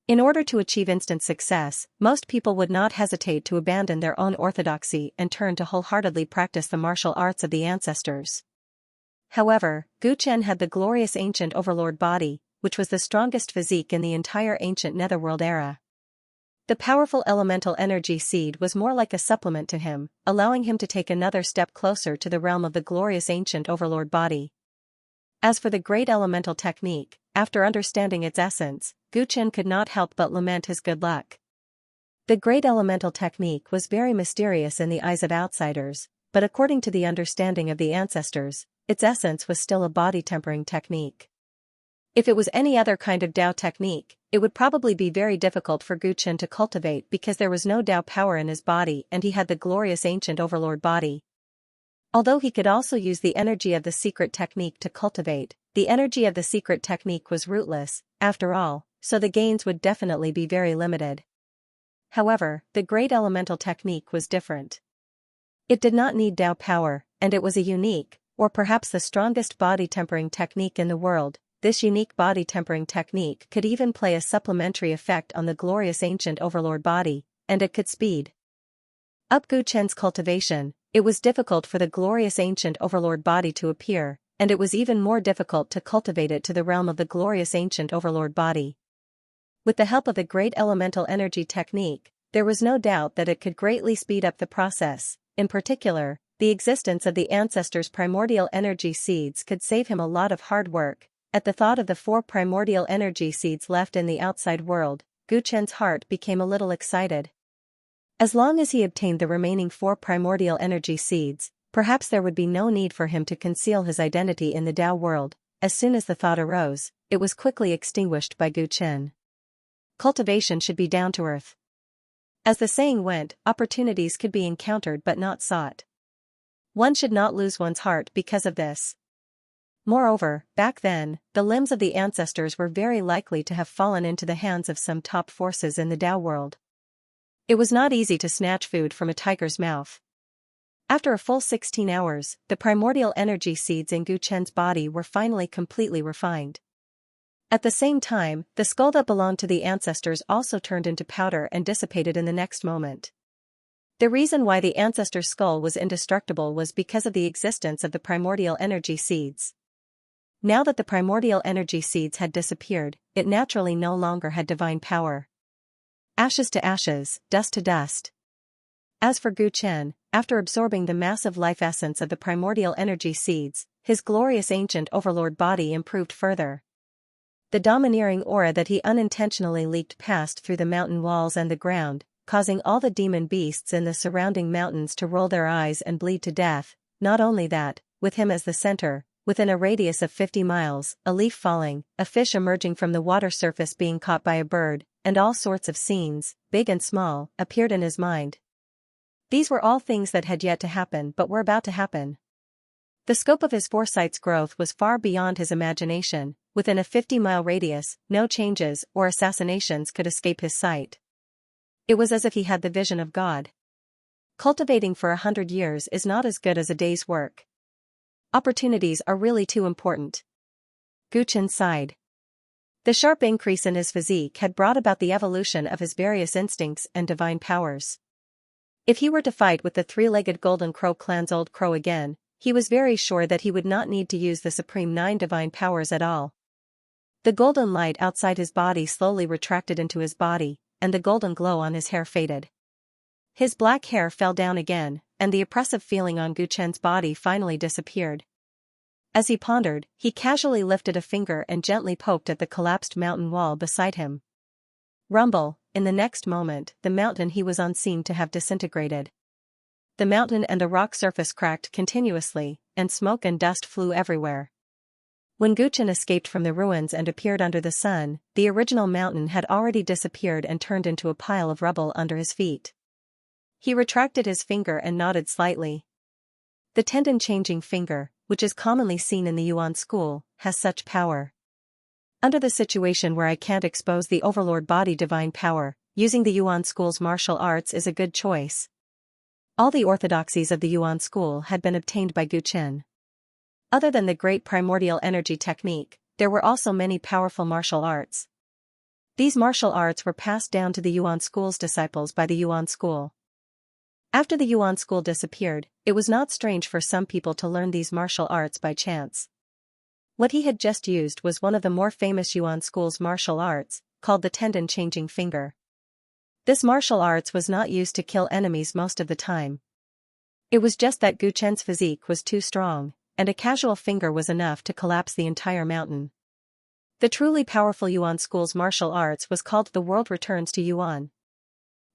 In order to achieve instant success, most people would not hesitate to abandon their own orthodoxy and turn to wholeheartedly practice the martial arts of the ancestors. However, Gu Chen had the glorious ancient overlord body, which was the strongest physique in the entire ancient netherworld era. The powerful elemental energy seed was more like a supplement to him, allowing him to take another step closer to the realm of the glorious ancient overlord body. As for the great elemental technique, after understanding its essence, Gu Chen could not help but lament his good luck. The great elemental technique was very mysterious in the eyes of outsiders, but according to the understanding of the ancestors, its essence was still a body-tempering technique. If it was any other kind of Tao technique, it would probably be very difficult for Gu Chen to cultivate because there was no Tao power in his body and he had the glorious ancient overlord body. Although he could also use the energy of the secret technique to cultivate, the energy of the secret technique was rootless, after all, so the gains would definitely be very limited. However, the great elemental technique was different. It did not need Tao power, and it was a unique, or perhaps the strongest body tempering technique in the world. this unique body tempering technique could even play a supplementary effect on the glorious ancient overlord body, and it could speed up Gu Chen's cultivation. It was difficult for the glorious ancient overlord body to appear, and it was even more difficult to cultivate it to the realm of the glorious ancient overlord body. With the help of the great elemental energy technique, there was no doubt that it could greatly speed up the process. In particular, the existence of the ancestors' primordial energy seeds could save him a lot of hard work. At the thought of the 4 primordial energy seeds left in the outside world, Gu Chen's heart became a little excited. As long as he obtained the remaining 4 primordial energy seeds, perhaps there would be no need for him to conceal his identity in the Tao world. As soon as the thought arose, it was quickly extinguished by Gu Chen. Cultivation should be down to earth. As the saying went, opportunities could be encountered but not sought. One should not lose one's heart because of this. Moreover, back then, the limbs of the ancestors were very likely to have fallen into the hands of some top forces in the Tao world. It was not easy to snatch food from a tiger's mouth. After a full 16 hours, the primordial energy seeds in Gu Chen's body were finally completely refined. At the same time, the skull that belonged to the ancestors also turned into powder and dissipated in the next moment. The reason why the ancestor's skull was indestructible was because of the existence of the primordial energy seeds. Now that the primordial energy seeds had disappeared, it naturally no longer had divine power. Ashes to ashes, dust to dust. As for Gu Chen, after absorbing the massive life essence of the primordial energy seeds, his glorious ancient overlord body improved further. The domineering aura that he unintentionally leaked passed through the mountain walls and the ground, causing all the demon beasts in the surrounding mountains to roll their eyes and bleed to death. Not only that, with him as the center, within a radius of 50 miles, a leaf falling, a fish emerging from the water surface being caught by a bird, and all sorts of scenes, big and small, appeared in his mind. These were all things that had yet to happen but were about to happen. The scope of his foresight's growth was far beyond his imagination. Within a 50-mile radius, no changes or assassinations could escape his sight. It was as if he had the vision of God. Cultivating for 100 years is not as good as a day's work. Opportunities are really too important. Gu Chen sighed. The sharp increase in his physique had brought about the evolution of his various instincts and divine powers. If he were to fight with the 3-legged Golden Crow clan's old crow again, he was very sure that he would not need to use the supreme 9 divine powers at all. The golden light outside his body slowly retracted into his body, and the golden glow on his hair faded. His black hair fell down again, and the oppressive feeling on Gu Chen's body finally disappeared. As he pondered, he casually lifted a finger and gently poked at the collapsed mountain wall beside him. Rumble, in the next moment, the mountain he was on seemed to have disintegrated. The mountain and the rock surface cracked continuously, and smoke and dust flew everywhere. When Gu Chen escaped from the ruins and appeared under the sun, the original mountain had already disappeared and turned into a pile of rubble under his feet. He retracted his finger and nodded slightly. The tendon-changing finger, which is commonly seen in the Yuan school, has such power. Under the situation where I can't expose the overlord body divine power, using the Yuan school's martial arts is a good choice. All the orthodoxies of the Yuan school had been obtained by Gu Chen. Other than the great primordial energy technique, there were also many powerful martial arts. These martial arts were passed down to the Yuan school's disciples by the Yuan school. After the Yuan school disappeared, it was not strange for some people to learn these martial arts by chance. What he had just used was one of the more famous Yuan school's martial arts, called the tendon-changing finger. This martial arts was not used to kill enemies most of the time. It was just that Gu Chen's physique was too strong, and a casual finger was enough to collapse the entire mountain. The truly powerful Yuan school's martial arts was called The World Returns to Yuan.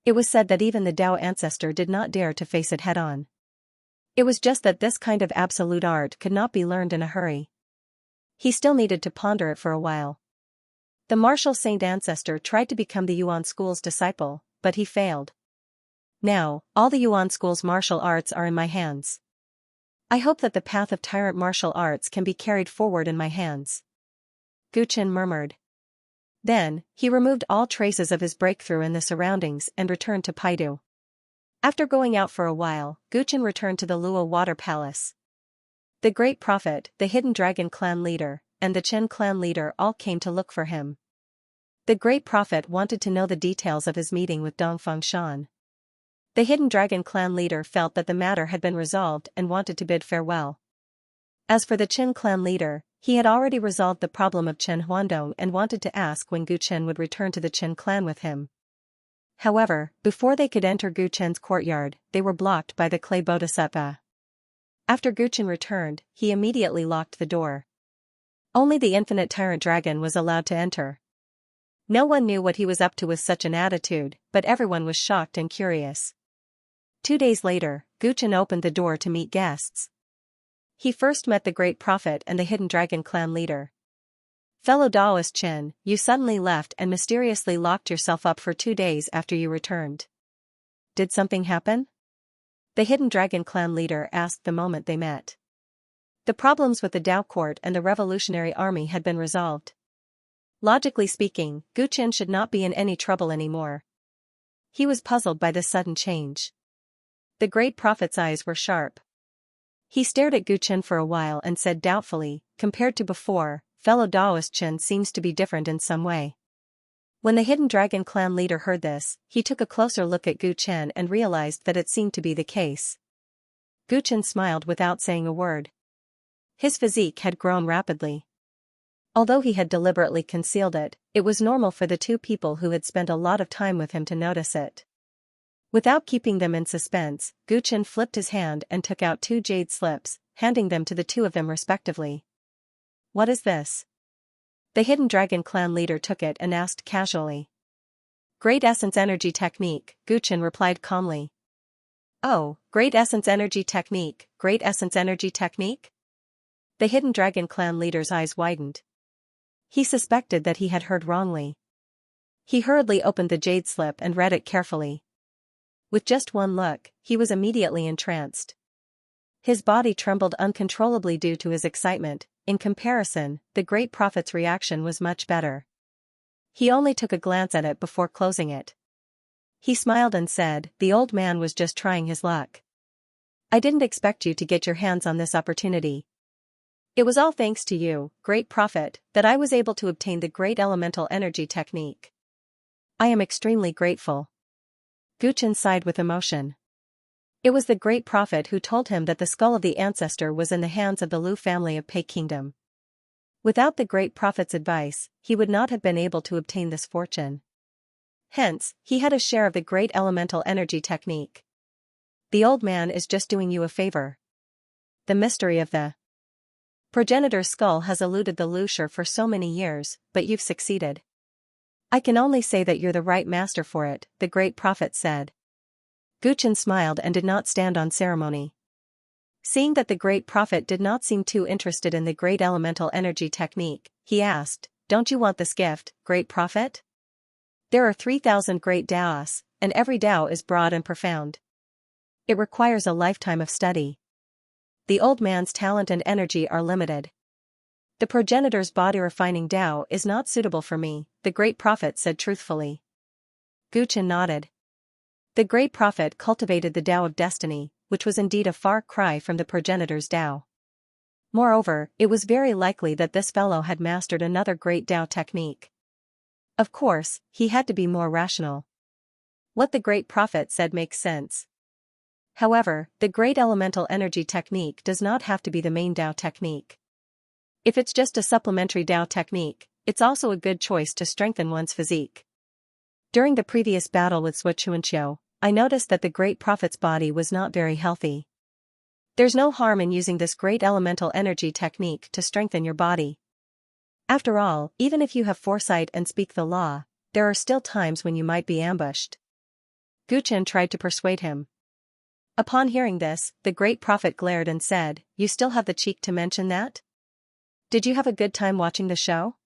It was said that even the Tao ancestor did not dare to face it head-on. It was just that this kind of absolute art could not be learned in a hurry. He still needed to ponder it for a while. The martial saint ancestor tried to become the Yuan school's disciple, but he failed. Now, all the Yuan school's martial arts are in my hands. I hope that the path of Tyrant martial arts can be carried forward in my hands. Gu Chen murmured. Then, he removed all traces of his breakthrough in the surroundings and returned to Paidu. After going out for a while, Gu Chen returned to the Luo Water Palace. The great prophet, the hidden dragon clan leader, and the Chen clan leader all came to look for him. The great prophet wanted to know the details of his meeting with Dongfeng Shan. The Hidden Dragon clan leader felt that the matter had been resolved and wanted to bid farewell. As for the Chen clan leader, he had already resolved the problem of Chen Huandong and wanted to ask when Gu Chen would return to the Chen clan with him. However, before they could enter Gu Chen's courtyard, they were blocked by the clay bodhisattva. After Gu Chen returned, he immediately locked the door. Only the infinite Tyrant dragon was allowed to enter. No one knew what he was up to with such an attitude, but everyone was shocked and curious. 2 days later, Gu Chen opened the door to meet guests. He first met the great prophet and the Hidden Dragon clan leader. Fellow Daoist Chen, you suddenly left and mysteriously locked yourself up for 2 days after you returned. Did something happen? The Hidden Dragon clan leader asked the moment they met. The problems with the Dao court and the revolutionary army had been resolved. Logically speaking, Gu Chen should not be in any trouble anymore. He was puzzled by this sudden change. The great prophet's eyes were sharp. He stared at Gu Chen for a while and said doubtfully, compared to before, fellow Daoist Chen seems to be different in some way. When the Hidden Dragon clan leader heard this, he took a closer look at Gu Chen and realized that it seemed to be the case. Gu Chen smiled without saying a word. His physique had grown rapidly. Although he had deliberately concealed it, it was normal for the 2 people who had spent a lot of time with him to notice it. Without keeping them in suspense, Gu Chen flipped his hand and took out 2 jade slips, handing them to the 2 of them respectively. What is this? The Hidden Dragon clan leader took it and asked casually. Great Essence Energy Technique, Gu Chen replied calmly. Oh, Great Essence Energy Technique, Great Essence Energy Technique? The Hidden Dragon clan leader's eyes widened. He suspected that he had heard wrongly. He hurriedly opened the jade slip and read it carefully. With just one look, he was immediately entranced. His body trembled uncontrollably due to his excitement. In comparison, the great prophet's reaction was much better. He only took a glance at it before closing it. He smiled and said, the old man was just trying his luck. I didn't expect you to get your hands on this opportunity. It was all thanks to you, great prophet, that I was able to obtain the great elemental energy technique. I am extremely grateful. Gu Chen sighed with emotion. It was the great prophet who told him that the skull of the ancestor was in the hands of the Lu family of Pei Kingdom. Without the great prophet's advice, he would not have been able to obtain this fortune. Hence, he had a share of the great elemental energy technique. The old man is just doing you a favor. The mystery of the progenitor's skull has eluded the Luxure for so many years, but you've succeeded. I can only say that you're the right master for it, the great prophet said. Gu Chen smiled and did not stand on ceremony. Seeing that the great prophet did not seem too interested in the great elemental energy technique, he asked, don't you want this gift, great prophet? There are 3,000 great Daos, and every Dao is broad and profound. It requires a lifetime of study. The old man's talent and energy are limited. The progenitor's body-refining Dao is not suitable for me, the great prophet said truthfully. Gu Chen nodded. The great prophet cultivated the Dao of destiny, which was indeed a far cry from the progenitor's Dao. Moreover, it was very likely that this fellow had mastered another great Dao technique. Of course, he had to be more rational. What the great prophet said makes sense. However, the great elemental energy technique does not have to be the main Dao technique. If it's just a supplementary Dao technique, it's also a good choice to strengthen one's physique. During the previous battle with Xianxia, I noticed that the great prophet's body was not very healthy. There's no harm in using this great elemental energy technique to strengthen your body. After all, even if you have foresight and speak the law, there are still times when you might be ambushed. Gu Chen tried to persuade him. Upon hearing this, the great prophet glared and said, you still have the cheek to mention that? Did you have a good time watching the show?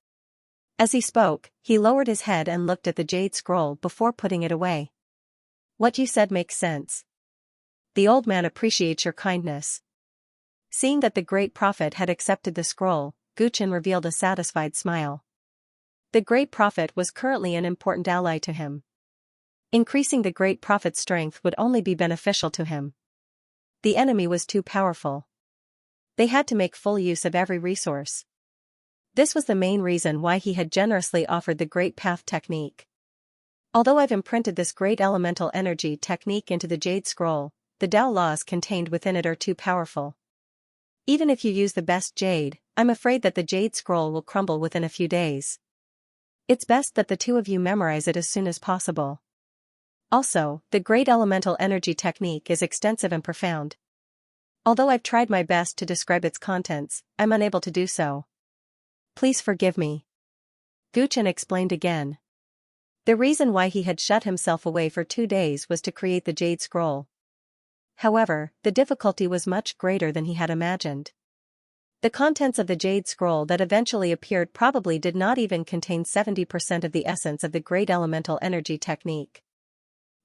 As he spoke, he lowered his head and looked at the jade scroll before putting it away. What you said makes sense. The old man appreciates your kindness. Seeing that the great prophet had accepted the scroll, Gu Chen revealed a satisfied smile. The great prophet was currently an important ally to him. Increasing the great prophet's strength would only be beneficial to him. The enemy was too powerful. They had to make full use of every resource. This was the main reason why he had generously offered the Great Path technique. Although I've imprinted this great elemental energy technique into the Jade Scroll, the Tao laws contained within it are too powerful. Even if you use the best jade, I'm afraid that the Jade Scroll will crumble within a few days. It's best that the two of you memorize it as soon as possible. Also, the great elemental energy technique is extensive and profound. Although I've tried my best to describe its contents, I'm unable to do so. Please forgive me. Gu Chen explained again. The reason why he had shut himself away for 2 days was to create the Jade Scroll. However, the difficulty was much greater than he had imagined. The contents of the Jade Scroll that eventually appeared probably did not even contain 70% of the essence of the great elemental energy technique.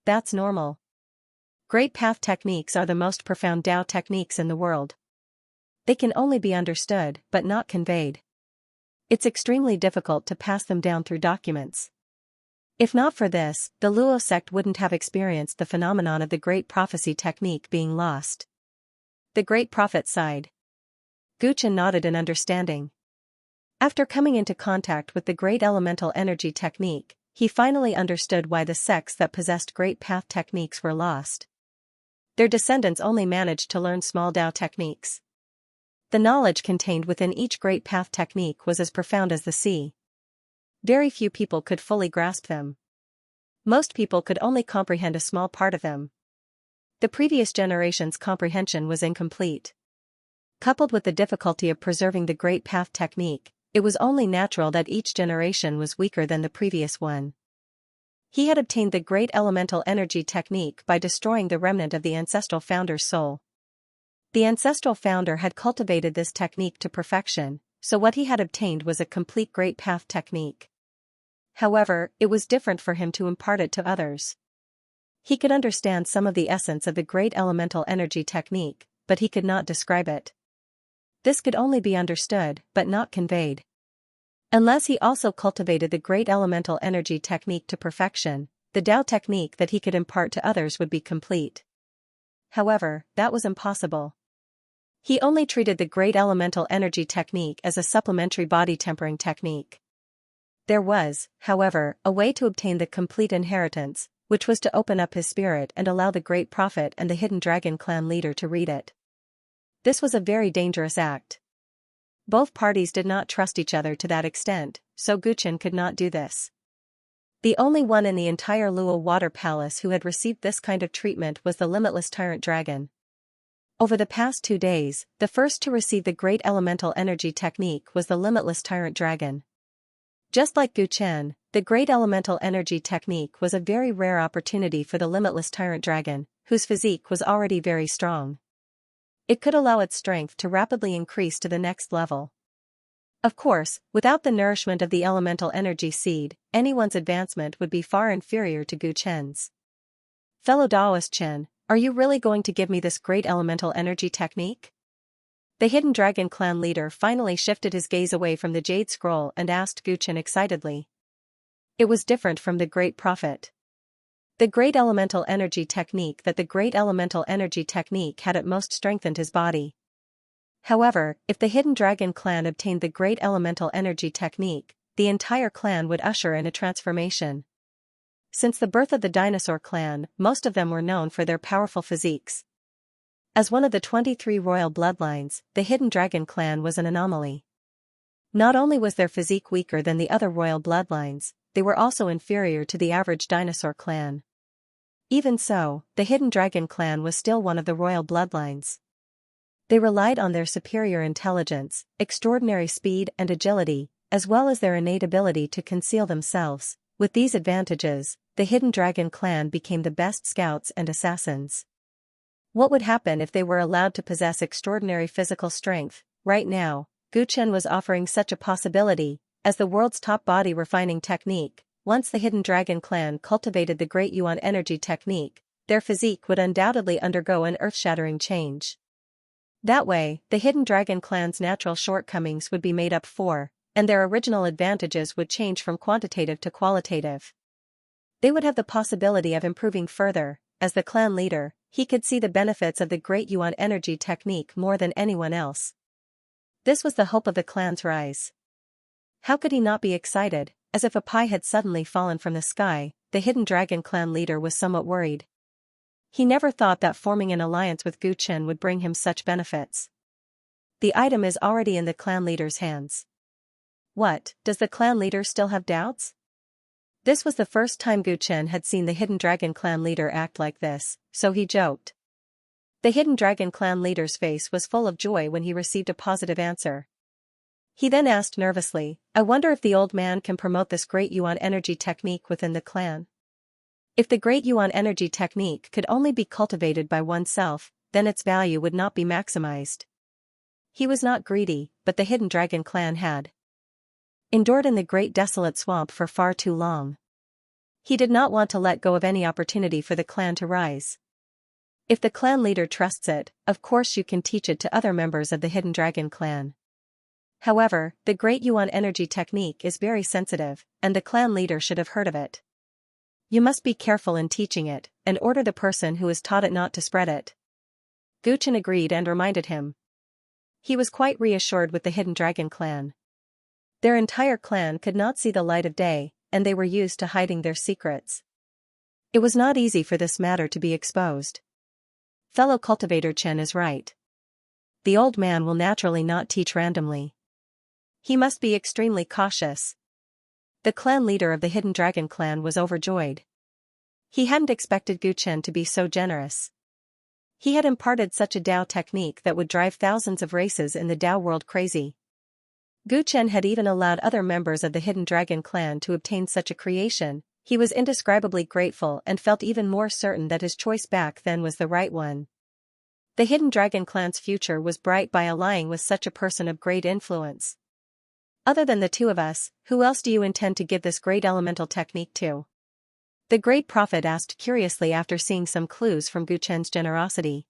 That's normal. Great Path techniques are the most profound Tao techniques in the world. They can only be understood, but not conveyed. It's extremely difficult to pass them down through documents. If not for this, the Luo sect wouldn't have experienced the phenomenon of the Great Prophecy technique being lost. The Great Prophet sighed. Gu Chen nodded in understanding. After coming into contact with the Great Elemental Energy technique, he finally understood why the sects that possessed Great Path techniques were lost. Their descendants only managed to learn small Tao techniques. The knowledge contained within each Great Path technique was as profound as the sea. Very few people could fully grasp them. Most people could only comprehend a small part of them. The previous generation's comprehension was incomplete. Coupled with the difficulty of preserving the Great Path technique, it was only natural that each generation was weaker than the previous one. He had obtained the Great Elemental Energy technique by destroying the remnant of the ancestral founder's soul. The ancestral founder had cultivated this technique to perfection, so what he had obtained was a complete Great Path technique. However, it was different for him to impart it to others. He could understand some of the essence of the Great Elemental Energy technique, but he could not describe it. This could only be understood, but not conveyed. Unless he also cultivated the Great Elemental Energy technique to perfection, the Tao technique that he could impart to others would be complete. However, that was impossible. He only treated the Great Elemental Energy technique as a supplementary body tempering technique. There was, however, a way to obtain the complete inheritance, which was to open up his spirit and allow the Great Prophet and the Hidden Dragon clan leader to read it. This was a very dangerous act. Both parties did not trust each other to that extent, so Gu Chen could not do this. The only one in the entire Luo Water Palace who had received this kind of treatment was the limitless Tyrant Dragon. Over the past 2 days, the first to receive the Great Elemental Energy technique was the limitless Tyrant Dragon. Just like Gu Chen, the Great Elemental Energy technique was a very rare opportunity for the limitless Tyrant Dragon, whose physique was already very strong. It could allow its strength to rapidly increase to the next level. Of course, without the nourishment of the elemental energy seed, anyone's advancement would be far inferior to Gu Chen's. Fellow Daoist Chen, are you really going to give me this Great Elemental Energy technique? The Hidden Dragon clan leader finally shifted his gaze away from the Jade Scroll and asked Gu Chen excitedly. It was different from the Great Prophet. The Great Elemental Energy technique that the Great Elemental Energy technique had at most strengthened his body. However, if the Hidden Dragon clan obtained the Great Elemental Energy technique, the entire clan would usher in a transformation. Since the birth of the Dinosaur clan, most of them were known for their powerful physiques. As one of the 23 royal bloodlines, the Hidden Dragon clan was an anomaly. Not only was their physique weaker than the other royal bloodlines, they were also inferior to the average Dinosaur clan. Even so, the Hidden Dragon clan was still one of the royal bloodlines. They relied on their superior intelligence, extraordinary speed and agility, as well as their innate ability to conceal themselves. With these advantages, the Hidden Dragon clan became the best scouts and assassins. What would happen if they were allowed to possess extraordinary physical strength? Right now, Gu Chen was offering such a possibility, as the world's top body refining technique. Once the Hidden Dragon clan cultivated the Great Yuan Energy technique, their physique would undoubtedly undergo an earth-shattering change. That way, the Hidden Dragon clan's natural shortcomings would be made up for, and their original advantages would change from quantitative to qualitative. They would have the possibility of improving further. As the clan leader, he could see the benefits of the Great Yuan Energy technique more than anyone else. This was the hope of the clan's rise. How could he not be excited? As if a pie had suddenly fallen from the sky, the Hidden Dragon clan leader was somewhat worried. He never thought that forming an alliance with Gu Chen would bring him such benefits. The item is already in the clan leader's hands. What, does the clan leader still have doubts? This was the first time Gu Chen had seen the Hidden Dragon clan leader act like this, so he joked. The Hidden Dragon clan leader's face was full of joy when he received a positive answer. He then asked nervously, I wonder if the old man can promote this great Yuan energy technique within the clan. If the great Yuan energy technique could only be cultivated by oneself, then its value would not be maximized. He was not greedy, but the Hidden Dragon clan had endured in the great desolate swamp for far too long. He did not want to let go of any opportunity for the clan to rise. If the clan leader trusts it, of course you can teach it to other members of the Hidden Dragon clan. However, the Great Yuan Energy technique is very sensitive, and the clan leader should have heard of it. You must be careful in teaching it, and order the person who has taught it not to spread it. Gu Chen agreed and reminded him. He was quite reassured with the Hidden Dragon clan. Their entire clan could not see the light of day, and they were used to hiding their secrets. It was not easy for this matter to be exposed. Fellow cultivator Chen is right. The old man will naturally not teach randomly. He must be extremely cautious. The clan leader of the Hidden Dragon clan was overjoyed. He hadn't expected Gu Chen to be so generous. He had imparted such a Dao technique that would drive thousands of races in the Dao world crazy. Gu Chen had even allowed other members of the Hidden Dragon clan to obtain such a creation. He was indescribably grateful and felt even more certain that his choice back then was the right one. The Hidden Dragon clan's future was bright by allying with such a person of great influence. Other than the two of us, who else do you intend to give this great elemental technique to? The great prophet asked curiously after seeing some clues from Gu Chen's generosity.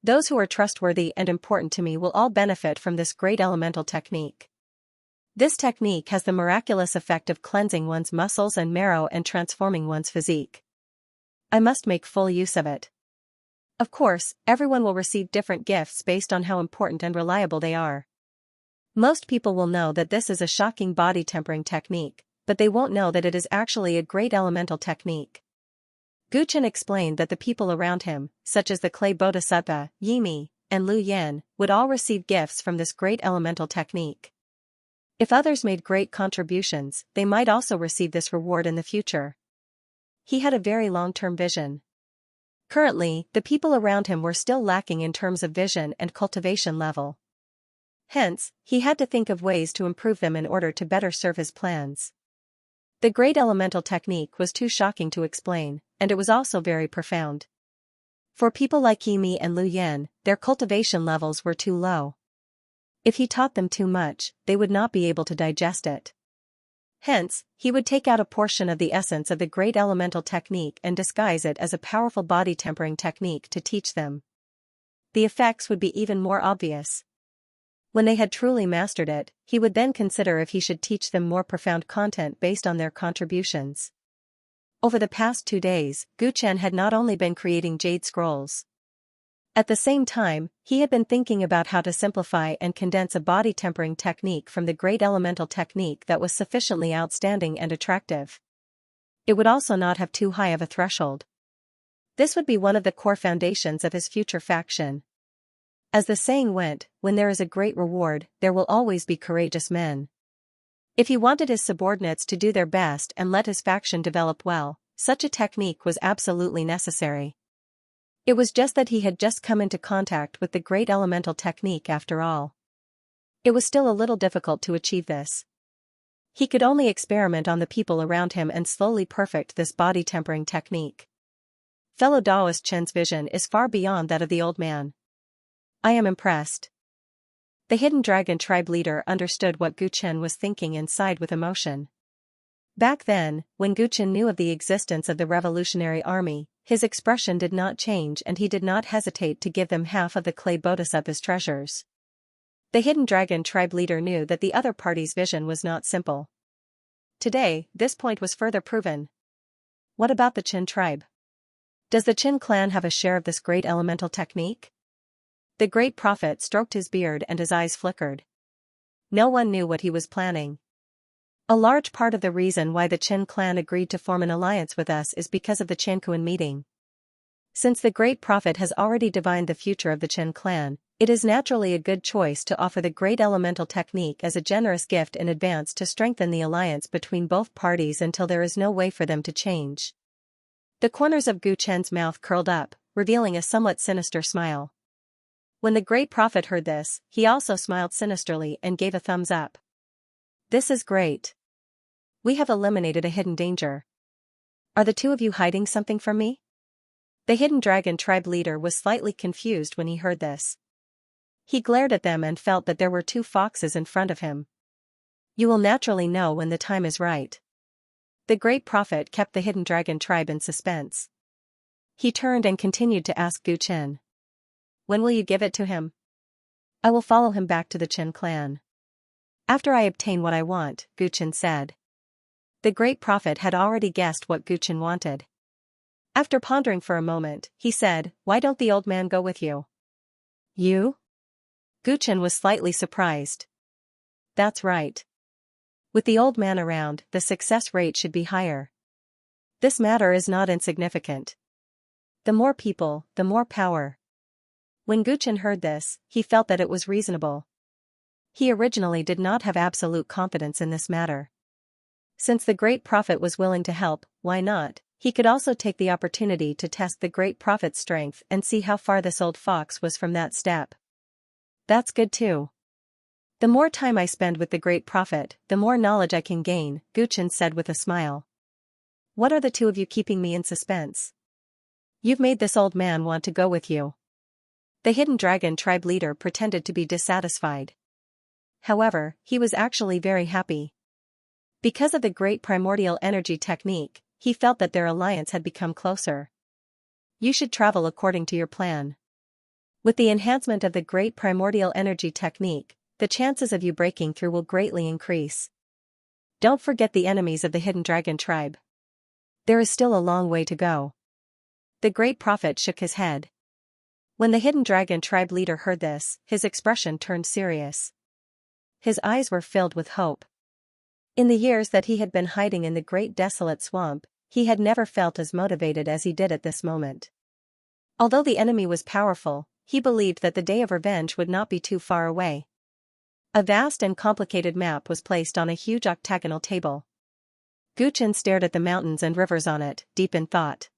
Those who are trustworthy and important to me will all benefit from this great elemental technique. This technique has the miraculous effect of cleansing one's muscles and marrow and transforming one's physique. I must make full use of it. Of course, everyone will receive different gifts based on how important and reliable they are. Most people will know that this is a shocking body tempering technique, but they won't know that it is actually a great elemental technique. Gu Chen explained that the people around him, such as the clay bodhisattva, Yimi, and Lu Yan, would all receive gifts from this great elemental technique. If others made great contributions, they might also receive this reward in the future. He had a very long-term vision. Currently, the people around him were still lacking in terms of vision and cultivation level. Hence, he had to think of ways to improve them in order to better serve his plans. The great elemental technique was too shocking to explain, and it was also very profound. For people like Yimi and Lu Yan, their cultivation levels were too low. If he taught them too much, they would not be able to digest it. Hence, he would take out a portion of the essence of the great elemental technique and disguise it as a powerful body tempering technique to teach them. The effects would be even more obvious. When they had truly mastered it, he would then consider if he should teach them more profound content based on their contributions. Over the past 2 days, Gu Chen had not only been creating jade scrolls. At the same time, he had been thinking about how to simplify and condense a body tempering technique from the great elemental technique that was sufficiently outstanding and attractive. It would also not have too high of a threshold. This would be one of the core foundations of his future faction. As the saying went, when there is a great reward, there will always be courageous men. If he wanted his subordinates to do their best and let his faction develop well, such a technique was absolutely necessary. It was just that he had just come into contact with the great elemental technique after all. It was still a little difficult to achieve this. He could only experiment on the people around him and slowly perfect this body tempering technique. Fellow Taoist Chen's vision is far beyond that of the old man. I am impressed. The Hidden Dragon tribe leader understood what Gu Chen was thinking and sighed with emotion. Back then, when Gu Chen knew of the existence of the Revolutionary Army, his expression did not change and he did not hesitate to give them half of the clay bodhisattva's treasures. The Hidden Dragon tribe leader knew that the other party's vision was not simple. Today, this point was further proven. What about the Qin tribe? Does the Qin clan have a share of this great elemental technique? The great prophet stroked his beard and his eyes flickered. No one knew what he was planning. A large part of the reason why the Qin clan agreed to form an alliance with us is because of the Qianquan meeting. Since the Great Prophet has already divined the future of the Qin clan, it is naturally a good choice to offer the Great Elemental Technique as a generous gift in advance to strengthen the alliance between both parties until there is no way for them to change. The corners of Gu Chen's mouth curled up, revealing a somewhat sinister smile. When the Great Prophet heard this, he also smiled sinisterly and gave a thumbs up. This is great. We have eliminated a hidden danger. Are the two of you hiding something from me? The hidden dragon tribe leader was slightly confused when he heard this. He glared at them and felt that there were two foxes in front of him. You will naturally know when the time is right. The Great Prophet kept the hidden dragon tribe in suspense. He turned and continued to ask Gu Chen. When will you give it to him? I will follow him back to the Qin clan. After I obtain what I want, Gu Chen said. The Great Prophet had already guessed what Gu Chen wanted. After pondering for a moment, he said, Why don't the old man go with you? You? Gu Chen was slightly surprised. That's right. With the old man around, the success rate should be higher. This matter is not insignificant. The more people, the more power. When Gu Chen heard this, he felt that it was reasonable. He originally did not have absolute confidence in this matter. Since the Great Prophet was willing to help, why not? He could also take the opportunity to test the Great Prophet's strength and see how far this old fox was from that step. That's good too. The more time I spend with the Great Prophet, the more knowledge I can gain, Gu Chen said with a smile. What are the two of you keeping me in suspense? You've made this old man want to go with you. The hidden dragon tribe leader pretended to be dissatisfied. However, he was actually very happy. Because of the Great Primordial Energy Technique, he felt that their alliance had become closer. You should travel according to your plan. With the enhancement of the Great Primordial Energy Technique, the chances of you breaking through will greatly increase. Don't forget the enemies of the hidden dragon tribe. There is still a long way to go. The Great Prophet shook his head. When the hidden dragon tribe leader heard this, his expression turned serious. His eyes were filled with hope. In the years that he had been hiding in the Great Desolate Swamp, he had never felt as motivated as he did at this moment. Although the enemy was powerful, he believed that the day of revenge would not be too far away. A vast and complicated map was placed on a huge octagonal table. Gu Chen stared at the mountains and rivers on it, deep in thought.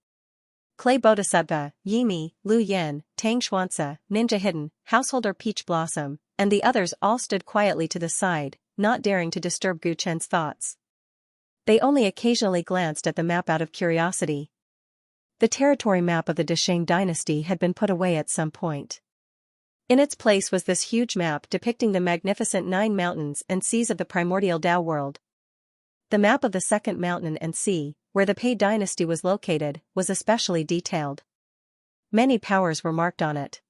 Clay Bodhisattva, Yimi, Lu Yen, Tang Xuanxia, Ninja Hidden, Householder Peach Blossom, and the others all stood quietly to the side, not daring to disturb Gu Chen's thoughts. They only occasionally glanced at the map out of curiosity. The territory map of the Desheng dynasty had been put away at some point. In its place was this huge map depicting the magnificent 9 mountains and seas of the primordial Tao world. The map of the second mountain and sea, where the Pei dynasty was located, was especially detailed. Many powers were marked on it.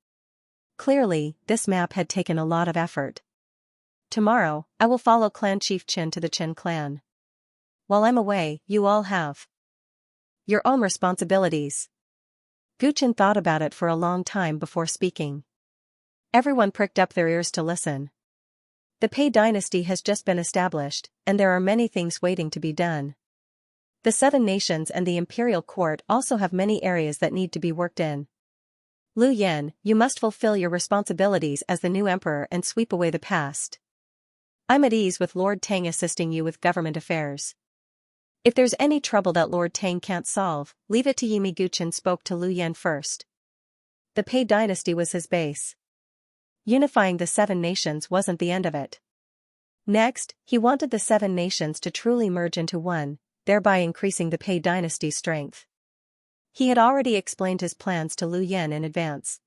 Clearly, this map had taken a lot of effort. Tomorrow, I will follow Clan Chief Qin to the Qin clan. While I'm away, you all have your own responsibilities. Gu Chen thought about it for a long time before speaking. Everyone pricked up their ears to listen. The Pei dynasty has just been established, and there are many things waiting to be done. The 7 nations and the imperial court also have many areas that need to be worked in. Lu Yen, you must fulfill your responsibilities as the new emperor and sweep away the past. I'm at ease with Lord Tang assisting you with government affairs. If there's any trouble that Lord Tang can't solve, leave it to Yimi. Gu Chen spoke to Lu Yen first. The Pei dynasty was his base. Unifying the 7 nations wasn't the end of it. Next, he wanted the 7 nations to truly merge into one, thereby increasing the Pei dynasty's strength. He had already explained his plans to Lu Yen in advance.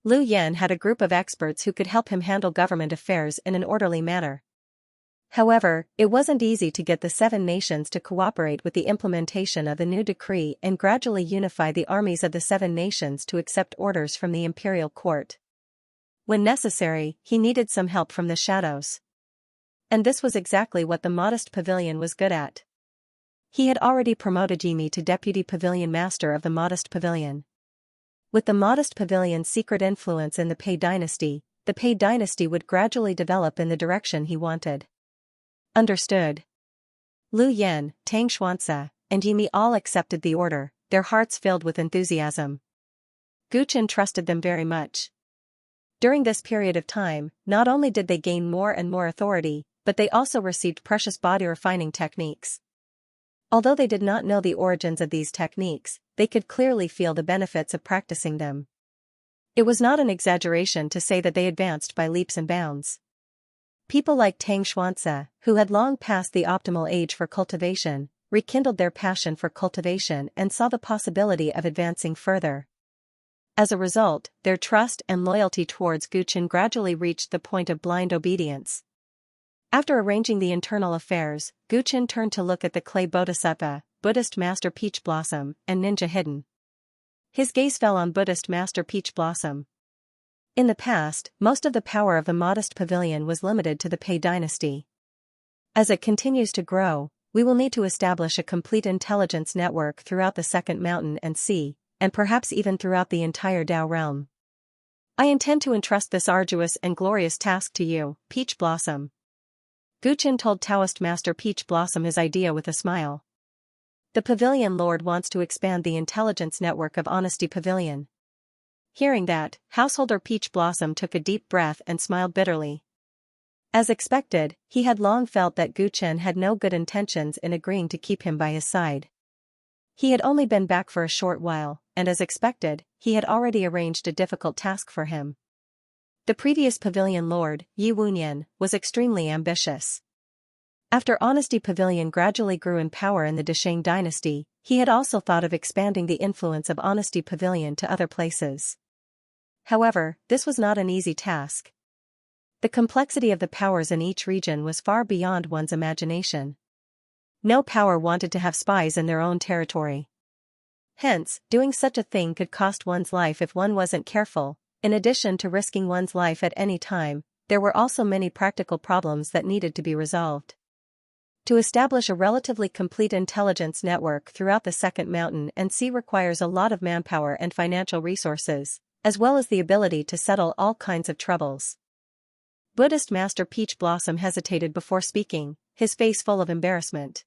Lu Yen had a group of experts who could help him handle government affairs in an orderly manner. However, it wasn't easy to get the 7 nations to cooperate with the implementation of the new decree and gradually unify the armies of the 7 nations to accept orders from the imperial court. When necessary, he needed some help from the shadows. And this was exactly what the Modest Pavilion was good at. He had already promoted Yimi to Deputy Pavilion Master of the Modest Pavilion. With the Modest Pavilion's secret influence in the Pei dynasty would gradually develop in the direction he wanted. Understood. Lu Yan, Tang Xuanxia, and Yimi all accepted the order, their hearts filled with enthusiasm. Gu Chen trusted them very much. During this period of time, not only did they gain more and more authority, but they also received precious body refining techniques. Although they did not know the origins of these techniques, they could clearly feel the benefits of practicing them. It was not an exaggeration to say that they advanced by leaps and bounds. People like Tang Xuanxia, who had long passed the optimal age for cultivation, rekindled their passion for cultivation and saw the possibility of advancing further. As a result, their trust and loyalty towards Gu Chen gradually reached the point of blind obedience. After arranging the internal affairs, Gu Chen turned to look at the clay bodhisattva, Buddhist Master Peach Blossom, and Ninja Hidden. His gaze fell on Buddhist Master Peach Blossom. In the past, most of the power of the modest pavilion was limited to the Pei dynasty. As it continues to grow, we will need to establish a complete intelligence network throughout the Second Mountain and Sea, and perhaps even throughout the entire Dao realm. I intend to entrust this arduous and glorious task to you, Peach Blossom. Gu Chen told Taoist Master Peach Blossom his idea with a smile. The Pavilion Lord wants to expand the intelligence network of Honesty Pavilion. Hearing that, Householder Peach Blossom took a deep breath and smiled bitterly. As expected, he had long felt that Gu Chen had no good intentions in agreeing to keep him by his side. He had only been back for a short while, and as expected, he had already arranged a difficult task for him. The previous Pavilion Lord, Yi Wunyan, was extremely ambitious. After Honesty Pavilion gradually grew in power in the Desheng dynasty, he had also thought of expanding the influence of Honesty Pavilion to other places. However, this was not an easy task. The complexity of the powers in each region was far beyond one's imagination. No power wanted to have spies in their own territory. Hence, doing such a thing could cost one's life if one wasn't careful. In addition to risking one's life at any time, there were also many practical problems that needed to be resolved. To establish a relatively complete intelligence network throughout the Second Mountain and Sea requires a lot of manpower and financial resources, as well as the ability to settle all kinds of troubles. Buddhist Master Peach Blossom hesitated before speaking, his face full of embarrassment.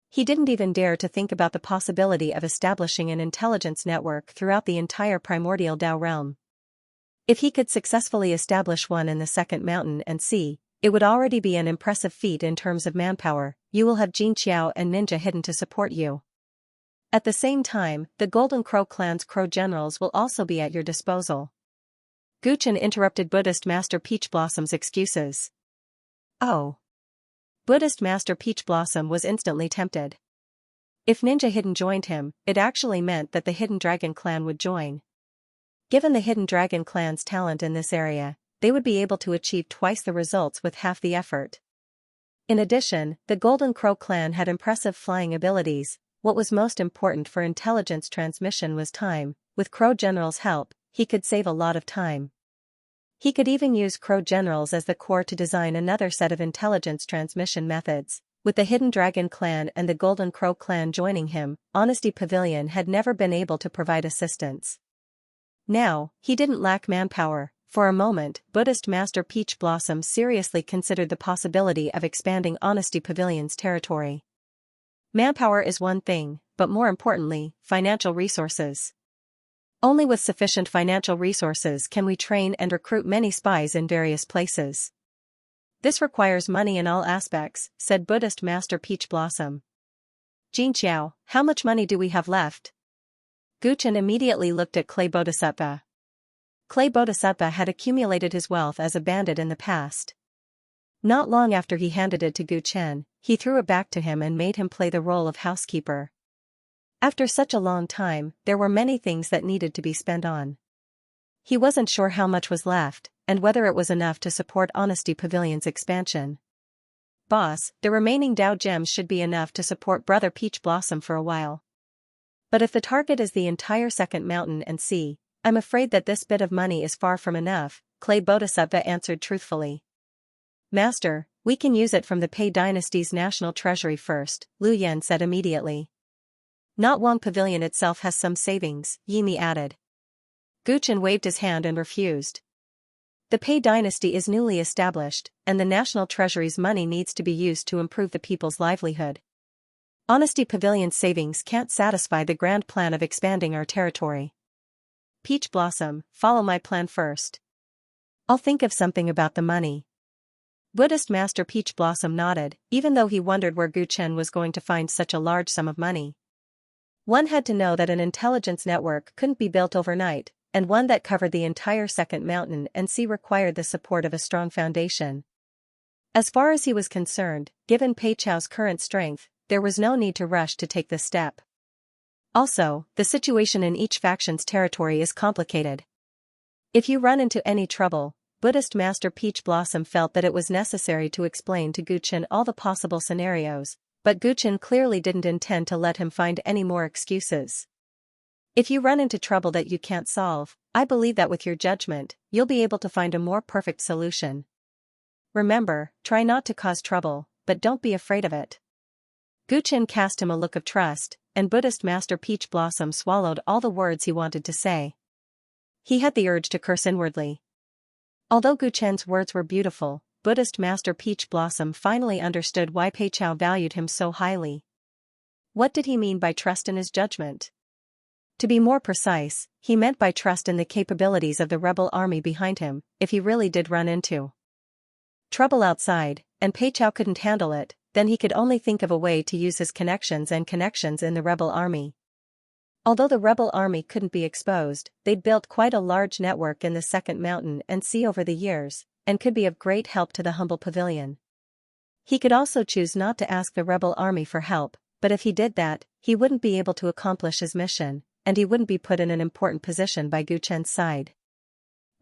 He didn't even dare to think about the possibility of establishing an intelligence network throughout the entire primordial Dao realm. If he could successfully establish one in the Second Mountain and Sea, it would already be an impressive feat in terms of manpower. You will have Xianxia and Ninja Hidden to support you. At the same time, the Golden Crow clan's crow generals will also be at your disposal. Gu Chen interrupted Buddhist Master Peach Blossom's excuses. Oh. Buddhist Master Peach Blossom was instantly tempted. If Ninja Hidden joined him, it actually meant that the Hidden Dragon clan would join. Given the Hidden Dragon clan's talent in this area, they would be able to achieve twice the results with half the effort. In addition, the Golden Crow clan had impressive flying abilities. What was most important for intelligence transmission was time. With Crow General's help, he could save a lot of time. He could even use Crow Generals as the core to design another set of intelligence transmission methods. With the Hidden Dragon clan and the Golden Crow clan joining him, Honesty Pavilion had never been able to provide assistance. Now, he didn't lack manpower. For a moment, Buddhist Master Peach Blossom seriously considered the possibility of expanding Honesty Pavilion's territory. Manpower is one thing, but more importantly, financial resources. Only with sufficient financial resources can we train and recruit many spies in various places. This requires money in all aspects, said Buddhist Master Peach Blossom. Xianxia, how much money do we have left? Gu Chen immediately looked at Clay Bodhisattva. Clay Bodhisattva had accumulated his wealth as a bandit in the past. Not long after he handed it to Gu Chen, he threw it back to him and made him play the role of housekeeper. After such a long time, there were many things that needed to be spent on. He wasn't sure how much was left, and whether it was enough to support Honesty Pavilion's expansion. Boss, the remaining Dao gems should be enough to support Brother Peach Blossom for a while. But if the target is the entire Second Mountain and Sea, I'm afraid that this bit of money is far from enough, Clay Bodhisattva answered truthfully. Master, we can use it from the Pei dynasty's national treasury first, Lu Yan said immediately. Not Wang Pavilion itself has some savings, Yimi added. Gu Chen waved his hand and refused. The Pei dynasty is newly established, and the national treasury's money needs to be used to improve the people's livelihood. Honesty Pavilion's savings can't satisfy the grand plan of expanding our territory. Peach Blossom, follow my plan first. I'll think of something about the money. Buddhist Master Peach Blossom nodded, even though he wondered where Gu Chen was going to find such a large sum of money. One had to know that an intelligence network couldn't be built overnight, and one that covered the entire second mountain and sea required the support of a strong foundation. As far as he was concerned, given Pei Chao's current strength, there was no need to rush to take this step. Also, the situation in each faction's territory is complicated. If you run into any trouble, Buddhist Master Peach Blossom felt that it was necessary to explain to Gu Chen all the possible scenarios, but Gu Chen clearly didn't intend to let him find any more excuses. If you run into trouble that you can't solve, I believe that with your judgment, you'll be able to find a more perfect solution. Remember, try not to cause trouble, but don't be afraid of it. Gu Chen cast him a look of trust, and Buddhist Master Peach Blossom swallowed all the words he wanted to say. He had the urge to curse inwardly. Although Gu Chen's words were beautiful, Buddhist Master Peach Blossom finally understood why Pei Chao valued him so highly. What did he mean by trust in his judgment? To be more precise, he meant by trust in the capabilities of the rebel army behind him, if he really did run into trouble outside, and Pei Chao couldn't handle it, then he could only think of a way to use his connections in the rebel army. Although the rebel army couldn't be exposed, they'd built quite a large network in the second mountain and sea over the years, and could be of great help to the humble pavilion. He could also choose not to ask the rebel army for help, but if he did that, he wouldn't be able to accomplish his mission, and he wouldn't be put in an important position by Gu Chen's side.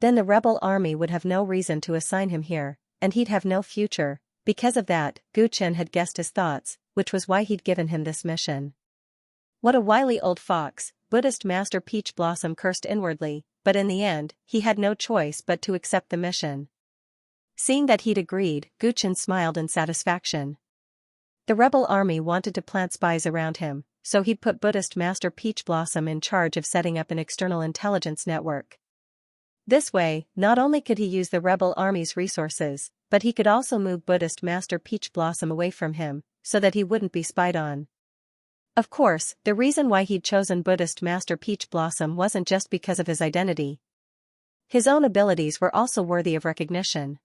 Then the rebel army would have no reason to assign him here, and he'd have no future. Because of that, Gu Chen had guessed his thoughts, which was why he'd given him this mission. What a wily old fox, Buddhist Master Peach Blossom cursed inwardly, but in the end, he had no choice but to accept the mission. Seeing that he'd agreed, Gu Chen smiled in satisfaction. The rebel army wanted to plant spies around him, so he'd put Buddhist Master Peach Blossom in charge of setting up an external intelligence network. This way, not only could he use the rebel army's resources, but he could also move Buddhist Master Peach Blossom away from him, so that he wouldn't be spied on. Of course, the reason why he'd chosen Buddhist Master Peach Blossom wasn't just because of his identity. His own abilities were also worthy of recognition.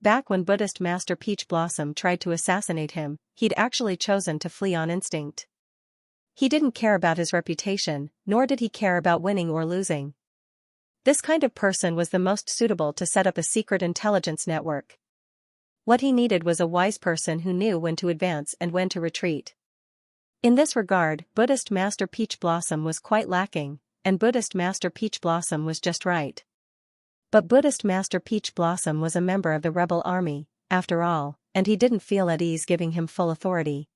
Back when Buddhist Master Peach Blossom tried to assassinate him, he'd actually chosen to flee on instinct. He didn't care about his reputation, nor did he care about winning or losing. This kind of person was the most suitable to set up a secret intelligence network. What he needed was a wise person who knew when to advance and when to retreat. In this regard, Buddhist Master Peach Blossom was quite lacking, and Buddhist Master Peach Blossom was just right. But Buddhist Master Peach Blossom was a member of the rebel army, after all, and he didn't feel at ease giving him full authority.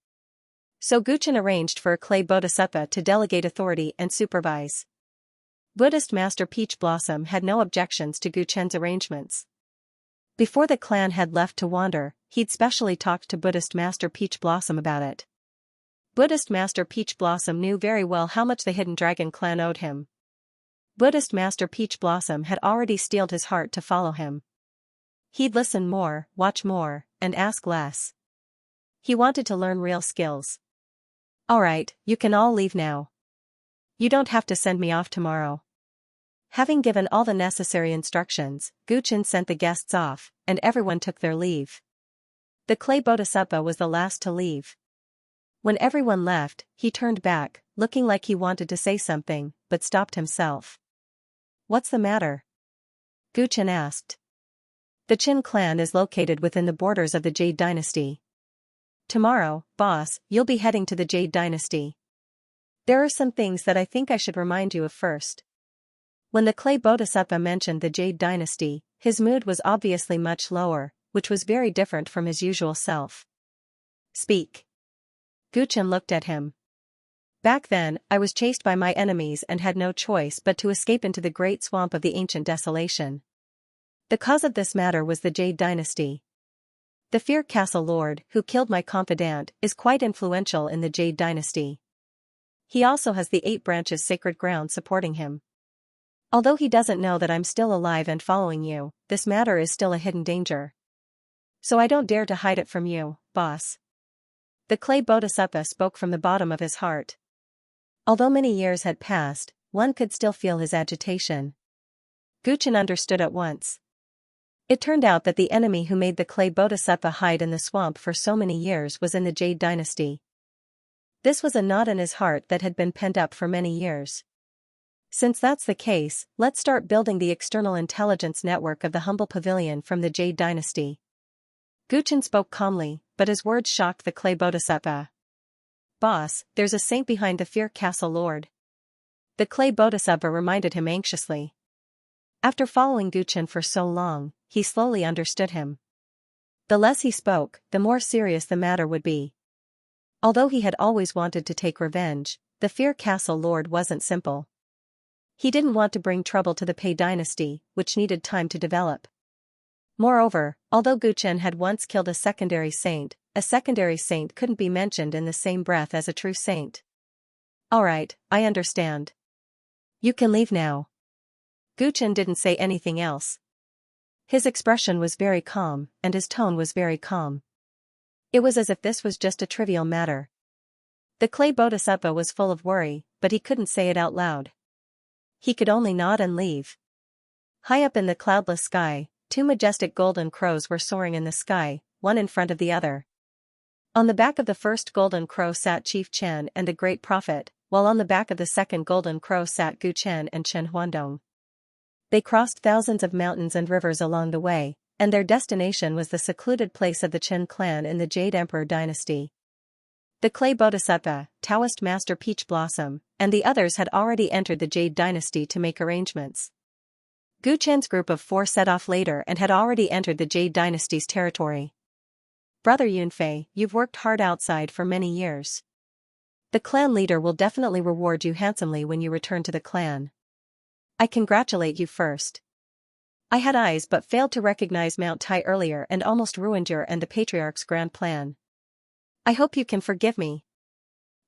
So Gu Chen arranged for a clay bodhisattva to delegate authority and supervise. Buddhist Master Peach Blossom had no objections to Gu Chen's arrangements. Before the clan had left to wander, he'd specially talked to Buddhist Master Peach Blossom about it. Buddhist Master Peach Blossom knew very well how much the Hidden Dragon clan owed him. Buddhist Master Peach Blossom had already steeled his heart to follow him. He'd listen more, watch more, and ask less. He wanted to learn real skills. Alright, you can all leave now. You don't have to send me off tomorrow. Having given all the necessary instructions, Gu Chen sent the guests off, and everyone took their leave. The clay bodhisattva was the last to leave. When everyone left, he turned back, looking like he wanted to say something, but stopped himself. What's the matter? Gu Chen asked. The Qin clan is located within the borders of the Jade Dynasty. Tomorrow, boss, you'll be heading to the Jade Dynasty. There are some things that I think I should remind you of first. When the clay bodhisattva mentioned the Jade Dynasty, his mood was obviously much lower, which was very different from his usual self. Speak. Gu Chen looked at him. Back then, I was chased by my enemies and had no choice but to escape into the great swamp of the ancient desolation. The cause of this matter was the Jade Dynasty. The Fear Castle Lord, who killed my confidant, is quite influential in the Jade Dynasty. He also has the 8 branches sacred ground supporting him. Although he doesn't know that I'm still alive and following you, this matter is still a hidden danger. So I don't dare to hide it from you, boss. The clay bodhisattva spoke from the bottom of his heart. Although many years had passed, one could still feel his agitation. Guchen understood at once. It turned out that the enemy who made the clay bodhisattva hide in the swamp for so many years was in the Jade Dynasty. This was a knot in his heart that had been pent up for many years. Since that's the case, let's start building the external intelligence network of the humble pavilion from the Jade Dynasty. Guchen spoke calmly, but his words shocked the clay bodhisattva. Boss, there's a saint behind the Fear Castle Lord. The clay bodhisattva reminded him anxiously. After following Guchen for so long, he slowly understood him. The less he spoke, the more serious the matter would be. Although he had always wanted to take revenge, the Fear Castle Lord wasn't simple. He didn't want to bring trouble to the Pei dynasty, which needed time to develop. Moreover, although Guchen had once killed a secondary saint couldn't be mentioned in the same breath as a true saint. Alright, I understand. You can leave now. Guchen didn't say anything else. His expression was very calm, and his tone was very calm. It was as if this was just a trivial matter. The clay bodhisattva was full of worry, but he couldn't say it out loud. He could only nod and leave. High up in the cloudless sky, two majestic golden crows were soaring in the sky, one in front of the other. On the back of the first golden crow sat Chief Chen and the Great Prophet, while on the back of the second golden crow sat Gu Chen and Chen Huandong. They crossed thousands of mountains and rivers along the way, and their destination was the secluded place of the Chen clan in the Jade Emperor dynasty. The clay bodhisattva, Taoist Master Peach Blossom, and the others had already entered the Jade dynasty to make arrangements. Gu Chen's group of 4 set off later and had already entered the Jade dynasty's territory. Brother Yunfei, you've worked hard outside for many years. The clan leader will definitely reward you handsomely when you return to the clan. I congratulate you first. I had eyes but failed to recognize Mount Tai earlier and almost ruined your and the Patriarch's grand plan. I hope you can forgive me.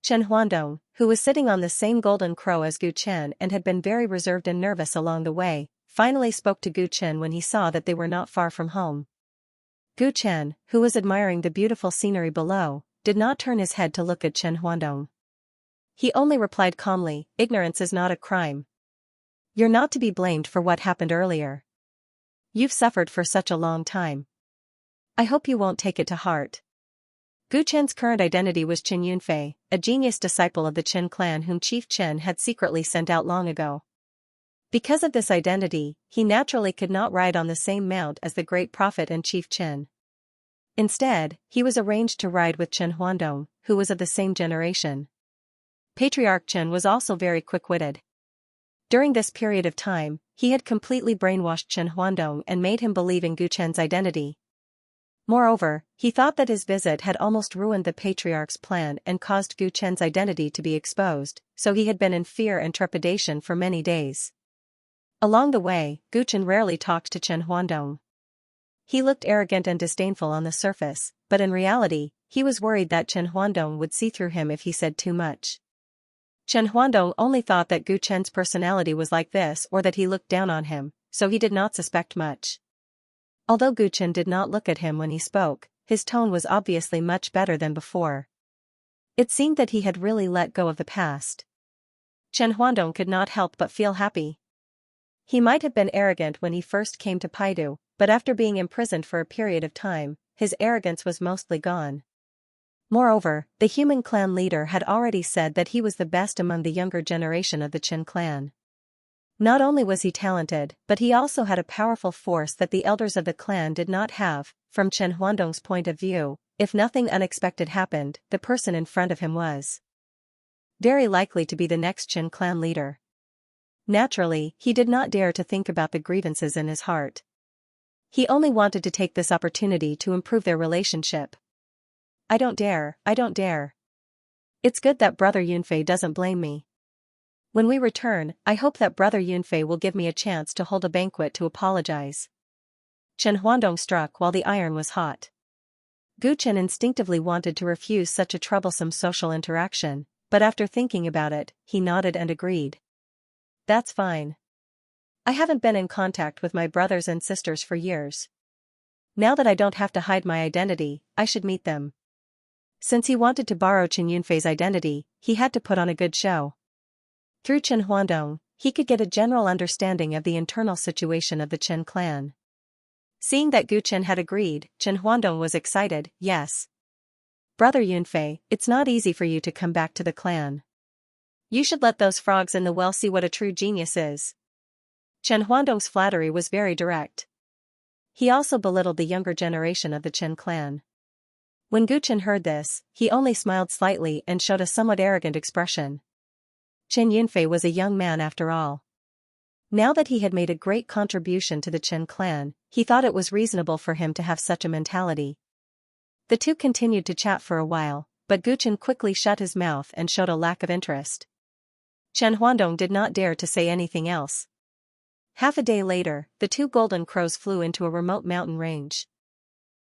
Chen Huandong, who was sitting on the same golden crow as Gu Chen and had been very reserved and nervous along the way, finally spoke to Gu Chen when he saw that they were not far from home. Gu Chen, who was admiring the beautiful scenery below, did not turn his head to look at Chen Huandong. He only replied calmly, "Ignorance is not a crime. You're not to be blamed for what happened earlier. You've suffered for such a long time. I hope you won't take it to heart." Gu Chen's current identity was Qin Yunfei, a genius disciple of the Qin clan whom Chief Chen had secretly sent out long ago. Because of this identity, he naturally could not ride on the same mount as the Great Prophet and Chief Chen. Instead, he was arranged to ride with Chen Huandong, who was of the same generation. Patriarch Chen was also very quick-witted. During this period of time, he had completely brainwashed Chen Huandong and made him believe in Gu Chen's identity. Moreover, he thought that his visit had almost ruined the Patriarch's plan and caused Gu Chen's identity to be exposed, so he had been in fear and trepidation for many days. Along the way, Gu Chen rarely talked to Chen Huandong. He looked arrogant and disdainful on the surface, but in reality, he was worried that Chen Huandong would see through him if he said too much. Chen Huandong only thought that Gu Chen's personality was like this or that he looked down on him, so he did not suspect much. Although Gu Chen did not look at him when he spoke, his tone was obviously much better than before. It seemed that he had really let go of the past. Chen Huandong could not help but feel happy. He might have been arrogant when he first came to Paidu, but after being imprisoned for a period of time, his arrogance was mostly gone. Moreover, the human clan leader had already said that he was the best among the younger generation of the Qin clan. Not only was he talented, but he also had a powerful force that the elders of the clan did not have. From Chen Huandong's point of view, if nothing unexpected happened, the person in front of him was very likely to be the next Qin clan leader. Naturally, he did not dare to think about the grievances in his heart. He only wanted to take this opportunity to improve their relationship. I don't dare. It's good that Brother Yunfei doesn't blame me. When we return, I hope that Brother Yunfei will give me a chance to hold a banquet to apologize. Chen Huandong struck while the iron was hot. Gu Chen instinctively wanted to refuse such a troublesome social interaction, but after thinking about it, he nodded and agreed. That's fine. I haven't been in contact with my brothers and sisters for years. Now that I don't have to hide my identity, I should meet them. Since he wanted to borrow Chen Yunfei's identity, he had to put on a good show. Through Chen Huandong, he could get a general understanding of the internal situation of the Chen clan. Seeing that Gu Chen had agreed, Chen Huandong was excited. Yes. Brother Yunfei, it's not easy for you to come back to the clan. You should let those frogs in the well see what a true genius is. Chen Huandong's flattery was very direct. He also belittled the younger generation of the Chen clan. When Gu Chen heard this, he only smiled slightly and showed a somewhat arrogant expression. Chen Yunfei was a young man after all. Now that he had made a great contribution to the Chen clan, he thought it was reasonable for him to have such a mentality. The two continued to chat for a while, but Gu Chen quickly shut his mouth and showed a lack of interest. Chen Huandong did not dare to say anything else. Half a day later, the two golden crows flew into a remote mountain range.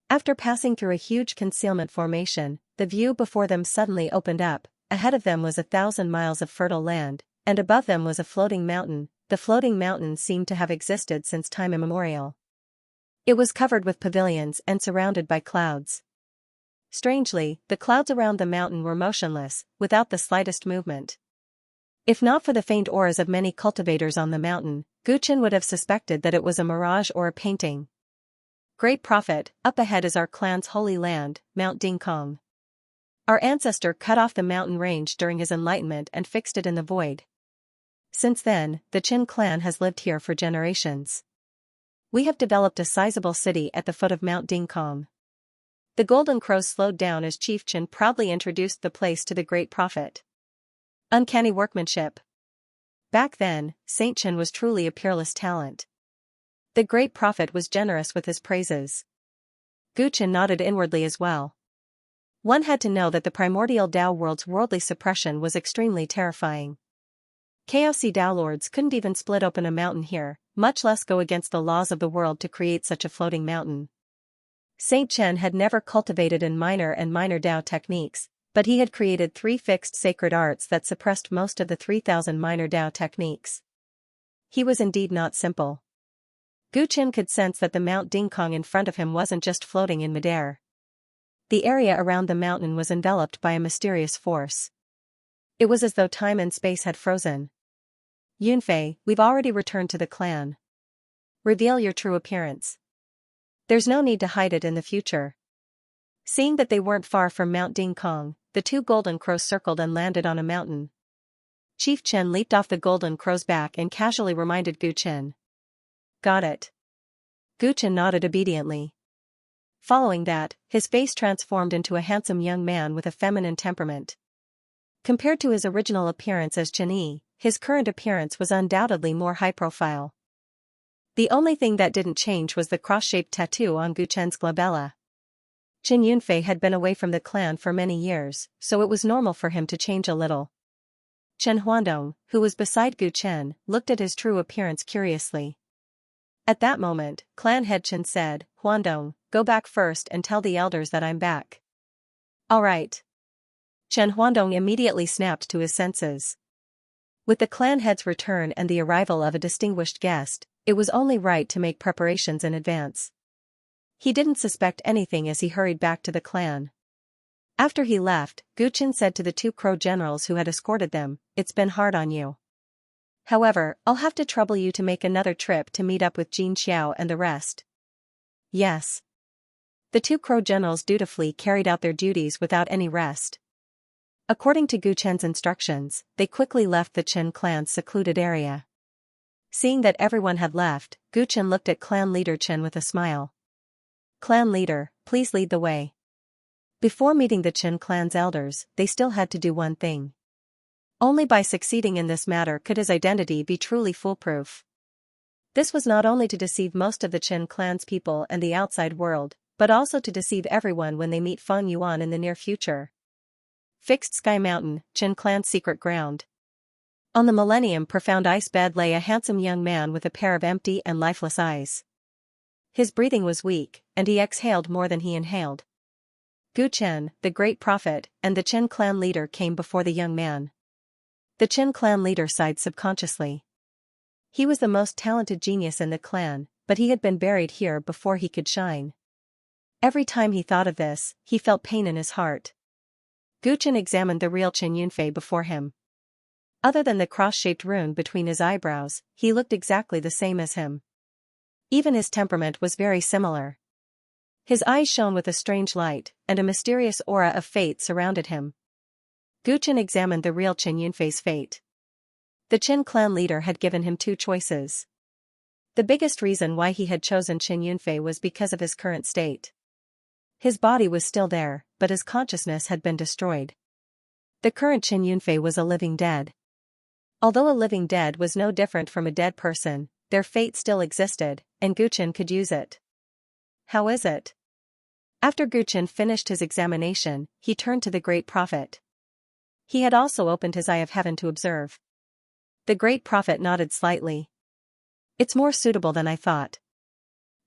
After passing through a huge concealment formation, the view before them suddenly opened up. Ahead of them was 1,000 miles of fertile land, and above them was a floating mountain. The floating mountain seemed to have existed since time immemorial. It was covered with pavilions and surrounded by clouds. Strangely, the clouds around the mountain were motionless, without the slightest movement. If not for the faint auras of many cultivators on the mountain, Gu Chen would have suspected that it was a mirage or a painting. Great Prophet, up ahead is our clan's holy land, Mount Dingkong. Our ancestor cut off the mountain range during his enlightenment and fixed it in the void. Since then, the Qin clan has lived here for generations. We have developed a sizable city at the foot of Mount Dingkong. The Golden Crows slowed down as Chief Qin proudly introduced the place to the Great Prophet. Uncanny workmanship. Back then, Saint Qin was truly a peerless talent. The Great Prophet was generous with his praises. Gu Chen nodded inwardly as well. One had to know that the primordial Dao world's worldly suppression was extremely terrifying. Chaosy Dao lords couldn't even split open a mountain here, much less go against the laws of the world to create such a floating mountain. Saint Chen had never cultivated in minor and minor Dao techniques, but he had created 3 fixed sacred arts that suppressed most of the 3,000 minor Dao techniques. He was indeed not simple. Gu Chen could sense that the Mount Dingkong in front of him wasn't just floating in midair. The area around the mountain was enveloped by a mysterious force. It was as though time and space had frozen. Yunfei, we've already returned to the clan. Reveal your true appearance. There's no need to hide it in the future. Seeing that they weren't far from Mount Dingkong, the 2 golden crows circled and landed on a mountain. Chief Chen leaped off the golden crow's back and casually reminded Gu Chen. Got it. Gu Chen nodded obediently. Following that, his face transformed into a handsome young man with a feminine temperament. Compared to his original appearance as Chen Yi, his current appearance was undoubtedly more high-profile. The only thing that didn't change was the cross-shaped tattoo on Gu Chen's glabella. Chen Yunfei had been away from the clan for many years, so it was normal for him to change a little. Chen Huandong, who was beside Gu Chen, looked at his true appearance curiously. At that moment, clan head Chen said, Huandong, go back first and tell the elders that I'm back. All right. Chen Huandong immediately snapped to his senses. With the clan head's return and the arrival of a distinguished guest, it was only right to make preparations in advance. He didn't suspect anything as he hurried back to the clan. After he left, Gu Chen said to the 2 crow generals who had escorted them, it's been hard on you. However, I'll have to trouble you to make another trip to meet up with Xianxia and the rest. Yes. The 2 crow generals dutifully carried out their duties without any rest. According to Gu Chen's instructions, they quickly left the Chen clan's secluded area. Seeing that everyone had left, Gu Chen looked at clan leader Chen with a smile. Clan leader, please lead the way. Before meeting the Chen clan's elders, they still had to do one thing. Only by succeeding in this matter could his identity be truly foolproof. This was not only to deceive most of the Chen clan's people and the outside world, but also to deceive everyone when they meet Feng Yuan in the near future. Fixed Sky Mountain, Chen clan's secret ground. On the Millennium Profound Ice bed lay a handsome young man with a pair of empty and lifeless eyes. His breathing was weak, and he exhaled more than he inhaled. Gu Chen, the Great Prophet, and the Chen clan leader came before the young man. The Chen clan leader sighed subconsciously. He was the most talented genius in the clan, but he had been buried here before he could shine. Every time he thought of this, he felt pain in his heart. Gu Chen examined the real Qin Yunfei before him. Other than the cross-shaped rune between his eyebrows, he looked exactly the same as him. Even his temperament was very similar. His eyes shone with a strange light, and a mysterious aura of fate surrounded him. Gu Chen examined the real Qin Yunfei's fate. The Qin clan leader had given him two choices. The biggest reason why he had chosen Qin Yunfei was because of his current state. His body was still there, but his consciousness had been destroyed. The current Qin Yunfei was a living dead. Although a living dead was no different from a dead person, their fate still existed, and Gu Chen could use it. How is it? After Gu Chen finished his examination, he turned to the great prophet. He had also opened his eye of heaven to observe. The great prophet nodded slightly. It's more suitable than I thought.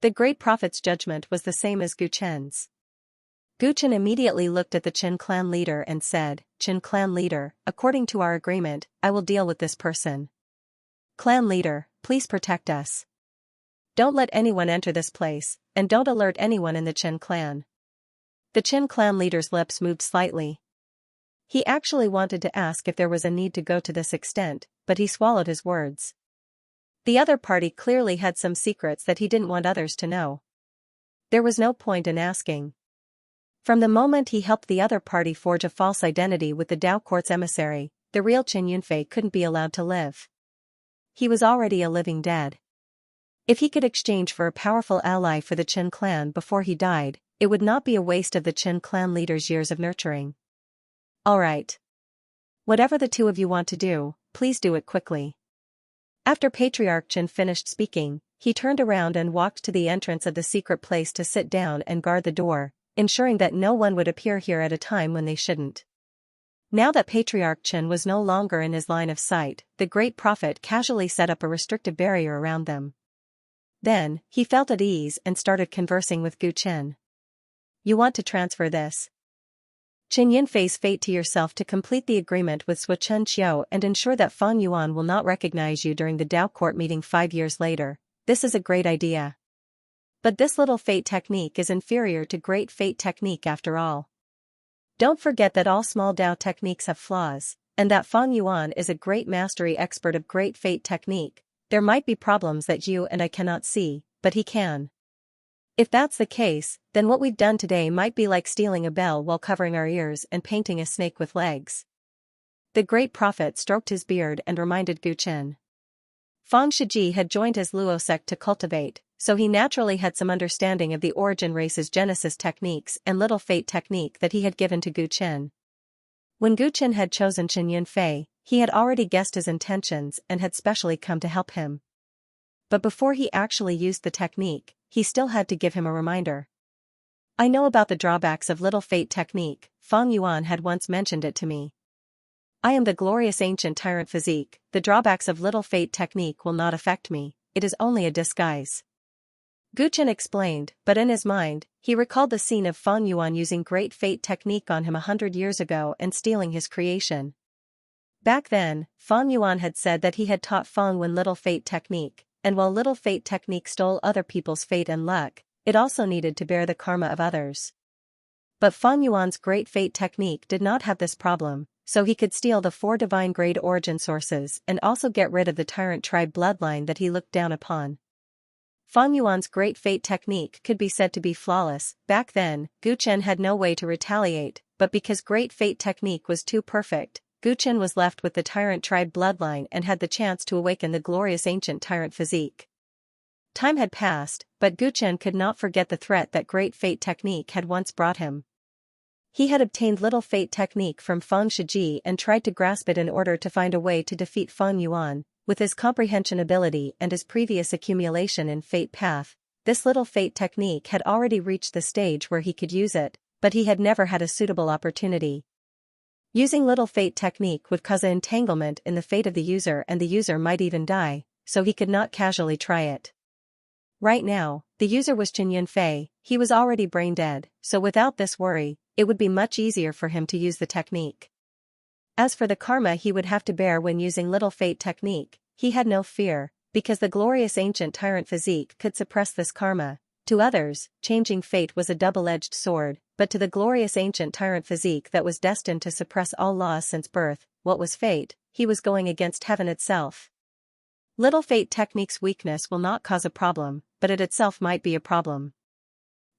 The great prophet's judgment was the same as Gu Chen's. Gu Chen immediately looked at the Qin clan leader and said, Qin clan leader, according to our agreement, I will deal with this person. Clan leader, please protect us. Don't let anyone enter this place, and don't alert anyone in the Qin clan. The Qin clan leader's lips moved slightly. He actually wanted to ask if there was a need to go to this extent, but he swallowed his words. The other party clearly had some secrets that he didn't want others to know. There was no point in asking. From the moment he helped the other party forge a false identity with the Dao Court's emissary, the real Qin Yunfei couldn't be allowed to live. He was already a living dead. If he could exchange for a powerful ally for the Qin clan before he died, it would not be a waste of the Qin clan leader's years of nurturing. Alright. Whatever the two of you want to do, please do it quickly. After Patriarch Qin finished speaking, he turned around and walked to the entrance of the secret place to sit down and guard the door, ensuring that no one would appear here at a time when they shouldn't. Now that Patriarch Qin was no longer in his line of sight, the great prophet casually set up a restrictive barrier around them. Then, he felt at ease and started conversing with Gu Chen. You want to transfer this Qin Yunfei's fate to yourself to complete the agreement with Suochun Qiu and ensure that Fang Yuan will not recognize you during the Dao Court meeting 5 years later. This is a great idea. But this little fate technique is inferior to great fate technique after all. Don't forget that all small Dao techniques have flaws, and that Fang Yuan is a great mastery expert of great fate technique. There might be problems that you and I cannot see, but he can. If that's the case, then what we've done today might be like stealing a bell while covering our ears and painting a snake with legs. The great prophet stroked his beard and reminded Gu Chen. Fang Shiji had joined his Luo sect to cultivate, so he naturally had some understanding of the origin race's genesis techniques and little fate technique that he had given to Gu Chen. When Gu Chen had chosen Qin Yunfei, he had already guessed his intentions and had specially come to help him. But before he actually used the technique, he still had to give him a reminder. I know about the drawbacks of little fate technique, Fang Yuan had once mentioned it to me. I am the glorious ancient tyrant physique, the drawbacks of little fate technique will not affect me, it is only a disguise. Gu Chen explained, but in his mind, he recalled the scene of Fang Yuan using great fate technique on him 100 years ago and stealing his creation. Back then, Fang Yuan had said that he had taught Fang Wen little fate technique, and while little fate technique stole other people's fate and luck, it also needed to bear the karma of others. But Fang Yuan's great fate technique did not have this problem, so he could steal the 4 divine grade origin sources and also get rid of the tyrant tribe bloodline that he looked down upon. Fang Yuan's great fate technique could be said to be flawless. Back then, Gu Chen had no way to retaliate, but because great fate technique was too perfect, Gu Chen was left with the tyrant tribe bloodline and had the chance to awaken the glorious ancient tyrant physique. Time had passed, but Gu Chen could not forget the threat that great fate technique had once brought him. He had obtained little fate technique from Fang Shiji and tried to grasp it in order to find a way to defeat Fang Yuan. With his comprehension ability and his previous accumulation in fate path, this little fate technique had already reached the stage where he could use it, but he had never had a suitable opportunity. Using little fate technique would cause an entanglement in the fate of the user and the user might even die, so he could not casually try it. Right now, the user was Qin Yunfei, he was already brain dead, so without this worry, it would be much easier for him to use the technique. As for the karma he would have to bear when using little fate technique, he had no fear, because the glorious ancient tyrant physique could suppress this karma. To others, changing fate was a double-edged sword, but to the glorious ancient tyrant physique that was destined to suppress all laws since birth, what was fate? He was going against heaven itself. Little fate technique's weakness will not cause a problem, but it itself might be a problem.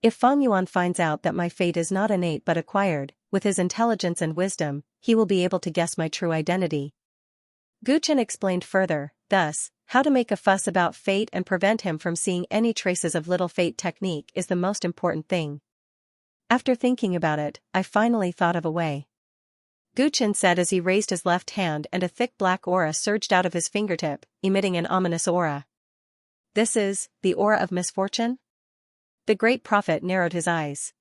If Feng Yuan finds out that my fate is not innate but acquired, with his intelligence and wisdom, he will be able to guess my true identity. Gu Chen explained further, thus, how to make a fuss about fate and prevent him from seeing any traces of little fate technique is the most important thing. After thinking about it, I finally thought of a way. Gu Chen said as he raised his left hand and a thick black aura surged out of his fingertip, emitting an ominous aura. This is the aura of misfortune? The great prophet narrowed his eyes.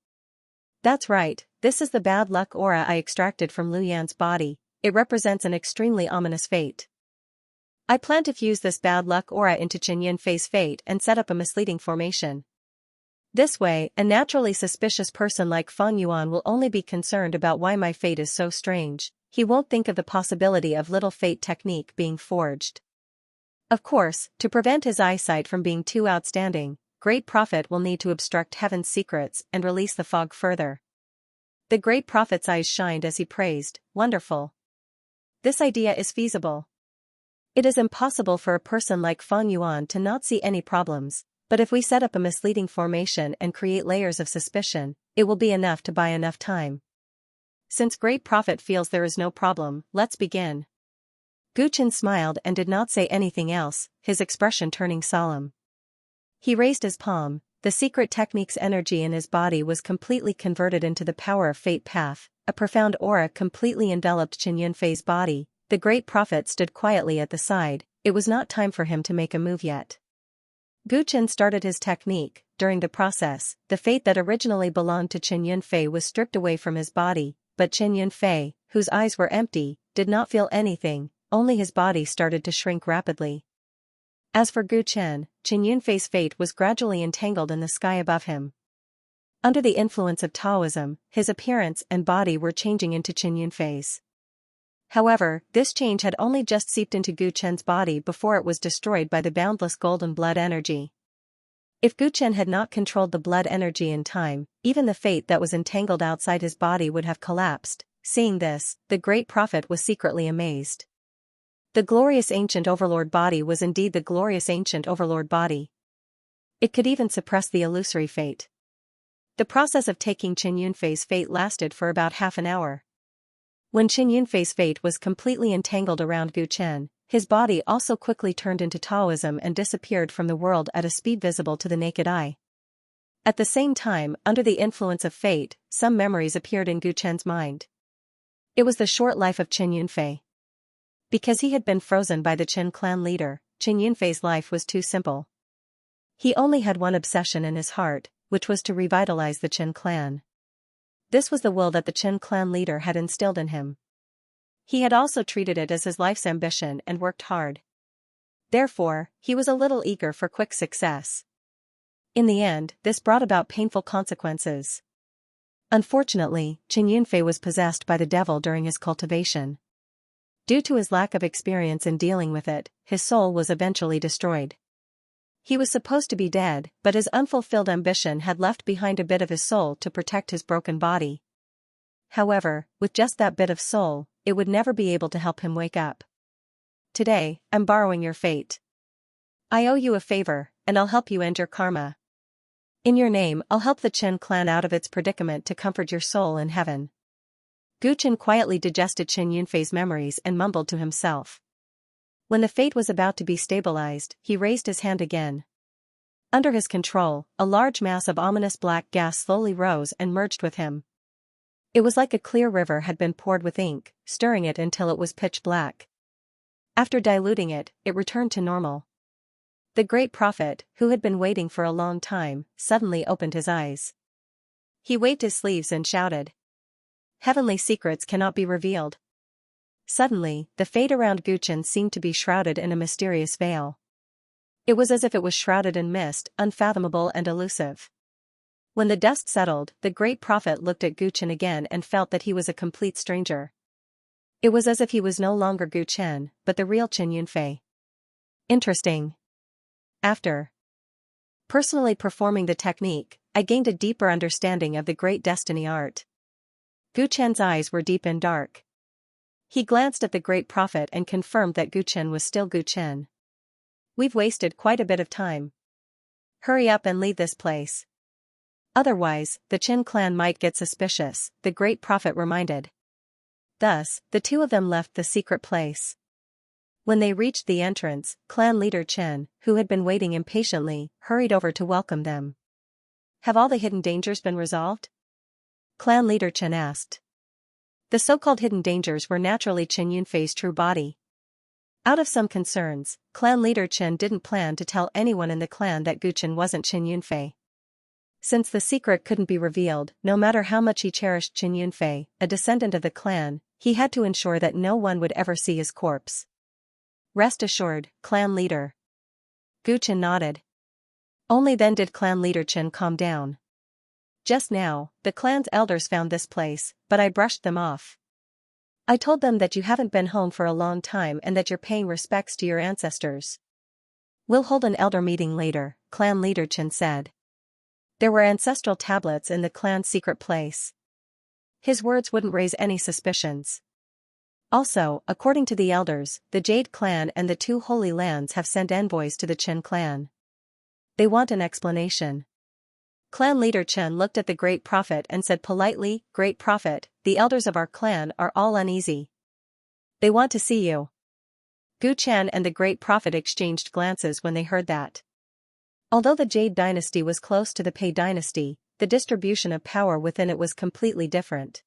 That's right, this is the bad luck aura I extracted from Lu Yan's body. It represents an extremely ominous fate. I plan to fuse this bad luck aura into Chen Yunfei's fate and set up a misleading formation. This way, a naturally suspicious person like Feng Yuan will only be concerned about why my fate is so strange. He won't think of the possibility of little fate technique being forged. Of course, to prevent his eyesight from being too outstanding, Great Prophet will need to obstruct heaven's secrets and release the fog further. The Great Prophet's eyes shined as he praised, wonderful. This idea is feasible. It is impossible for a person like Feng Yuan to not see any problems, but if we set up a misleading formation and create layers of suspicion, it will be enough to buy enough time. Since Great Prophet feels there is no problem, let's begin. Gu Chen smiled and did not say anything else, his expression turning solemn. He raised his palm, the secret technique's energy in his body was completely converted into the power of fate path, a profound aura completely enveloped Chen Yunfei's body. The Great Prophet stood quietly at the side. It was not time for him to make a move yet. Gu Chen started his technique. During the process, the fate that originally belonged to Chen Yunfei was stripped away from his body, but Chen Yunfei, whose eyes were empty, did not feel anything, only his body started to shrink rapidly. As for Gu Chen, Chen Yunfei's fate was gradually entangled in the sky above him. Under the influence of Taoism, his appearance and body were changing into Chen Yunfei's. However, this change had only just seeped into Gu Chen's body before it was destroyed by the boundless golden blood energy. If Gu Chen had not controlled the blood energy in time, even the fate that was entangled outside his body would have collapsed. Seeing this, the Great Prophet was secretly amazed. The glorious ancient overlord body was indeed the glorious ancient overlord body. It could even suppress the illusory fate. The process of taking Chen Yunfei's fate lasted for about half an hour. When Chen Yunfei's fate was completely entangled around Gu Chen, his body also quickly turned into Taoism and disappeared from the world at a speed visible to the naked eye. At the same time, under the influence of fate, some memories appeared in Gu Chen's mind. It was the short life of Chen Yunfei. Because he had been frozen by the Chen clan leader, Chen Yunfei's life was too simple. He only had one obsession in his heart, which was to revitalize the Chen clan. This was the will that the Chen clan leader had instilled in him. He had also treated it as his life's ambition and worked hard. Therefore, he was a little eager for quick success. In the end, this brought about painful consequences. Unfortunately, Chen Yunfei was possessed by the devil during his cultivation. Due to his lack of experience in dealing with it, his soul was eventually destroyed. He was supposed to be dead, but his unfulfilled ambition had left behind a bit of his soul to protect his broken body. However, with just that bit of soul, it would never be able to help him wake up. Today, I'm borrowing your fate. I owe you a favor, and I'll help you end your karma. In your name, I'll help the Chen clan out of its predicament to comfort your soul in heaven. Gu Chen quietly digested Chen Yunfei's memories and mumbled to himself. When the fate was about to be stabilized, he raised his hand again. Under his control, a large mass of ominous black gas slowly rose and merged with him. It was like a clear river had been poured with ink, stirring it until it was pitch black. After diluting it, it returned to normal. The Great Prophet, who had been waiting for a long time, suddenly opened his eyes. He waved his sleeves and shouted. Heavenly secrets cannot be revealed. Suddenly, the fate around Gu Chen seemed to be shrouded in a mysterious veil. It was as if it was shrouded in mist, unfathomable and elusive. When the dust settled, the Great Prophet looked at Gu Chen again and felt that he was a complete stranger. It was as if he was no longer Gu Chen, but the real Chen Yunfei. Interesting. After personally performing the technique, I gained a deeper understanding of the great destiny art. Gu Chen's eyes were deep and dark. He glanced at the great prophet and confirmed that Gu Chen was still Gu Chen. We've wasted quite a bit of time. Hurry up and leave this place. Otherwise, the Qin clan might get suspicious, the great prophet reminded. Thus, the two of them left the secret place. When they reached the entrance, clan leader Chen, who had been waiting impatiently, hurried over to welcome them. Have all the hidden dangers been resolved? Clan leader Chen asked. The so-called hidden dangers were naturally Chen Yunfei's true body. Out of some concerns, clan leader Chen didn't plan to tell anyone in the clan that Gu Chen wasn't Chen Yunfei. Since the secret couldn't be revealed, no matter how much he cherished Chen Yunfei, a descendant of the clan, he had to ensure that no one would ever see his corpse. Rest assured, clan leader. Gu Chen nodded. Only then did clan leader Chen calm down. Just now, the clan's elders found this place, but I brushed them off. I told them that you haven't been home for a long time and that you're paying respects to your ancestors. We'll hold an elder meeting later, clan leader Chen said. There were ancestral tablets in the clan's secret place. His words wouldn't raise any suspicions. Also, according to the elders, the Jade clan and the two Holy Lands have sent envoys to the Chen clan. They want an explanation. Clan leader Chen looked at the great prophet and said politely, Great prophet, the elders of our clan are all uneasy. They want to see you. Gu Chen and the great prophet exchanged glances when they heard that. Although the Jade dynasty was close to the Pei dynasty, the distribution of power within it was completely different.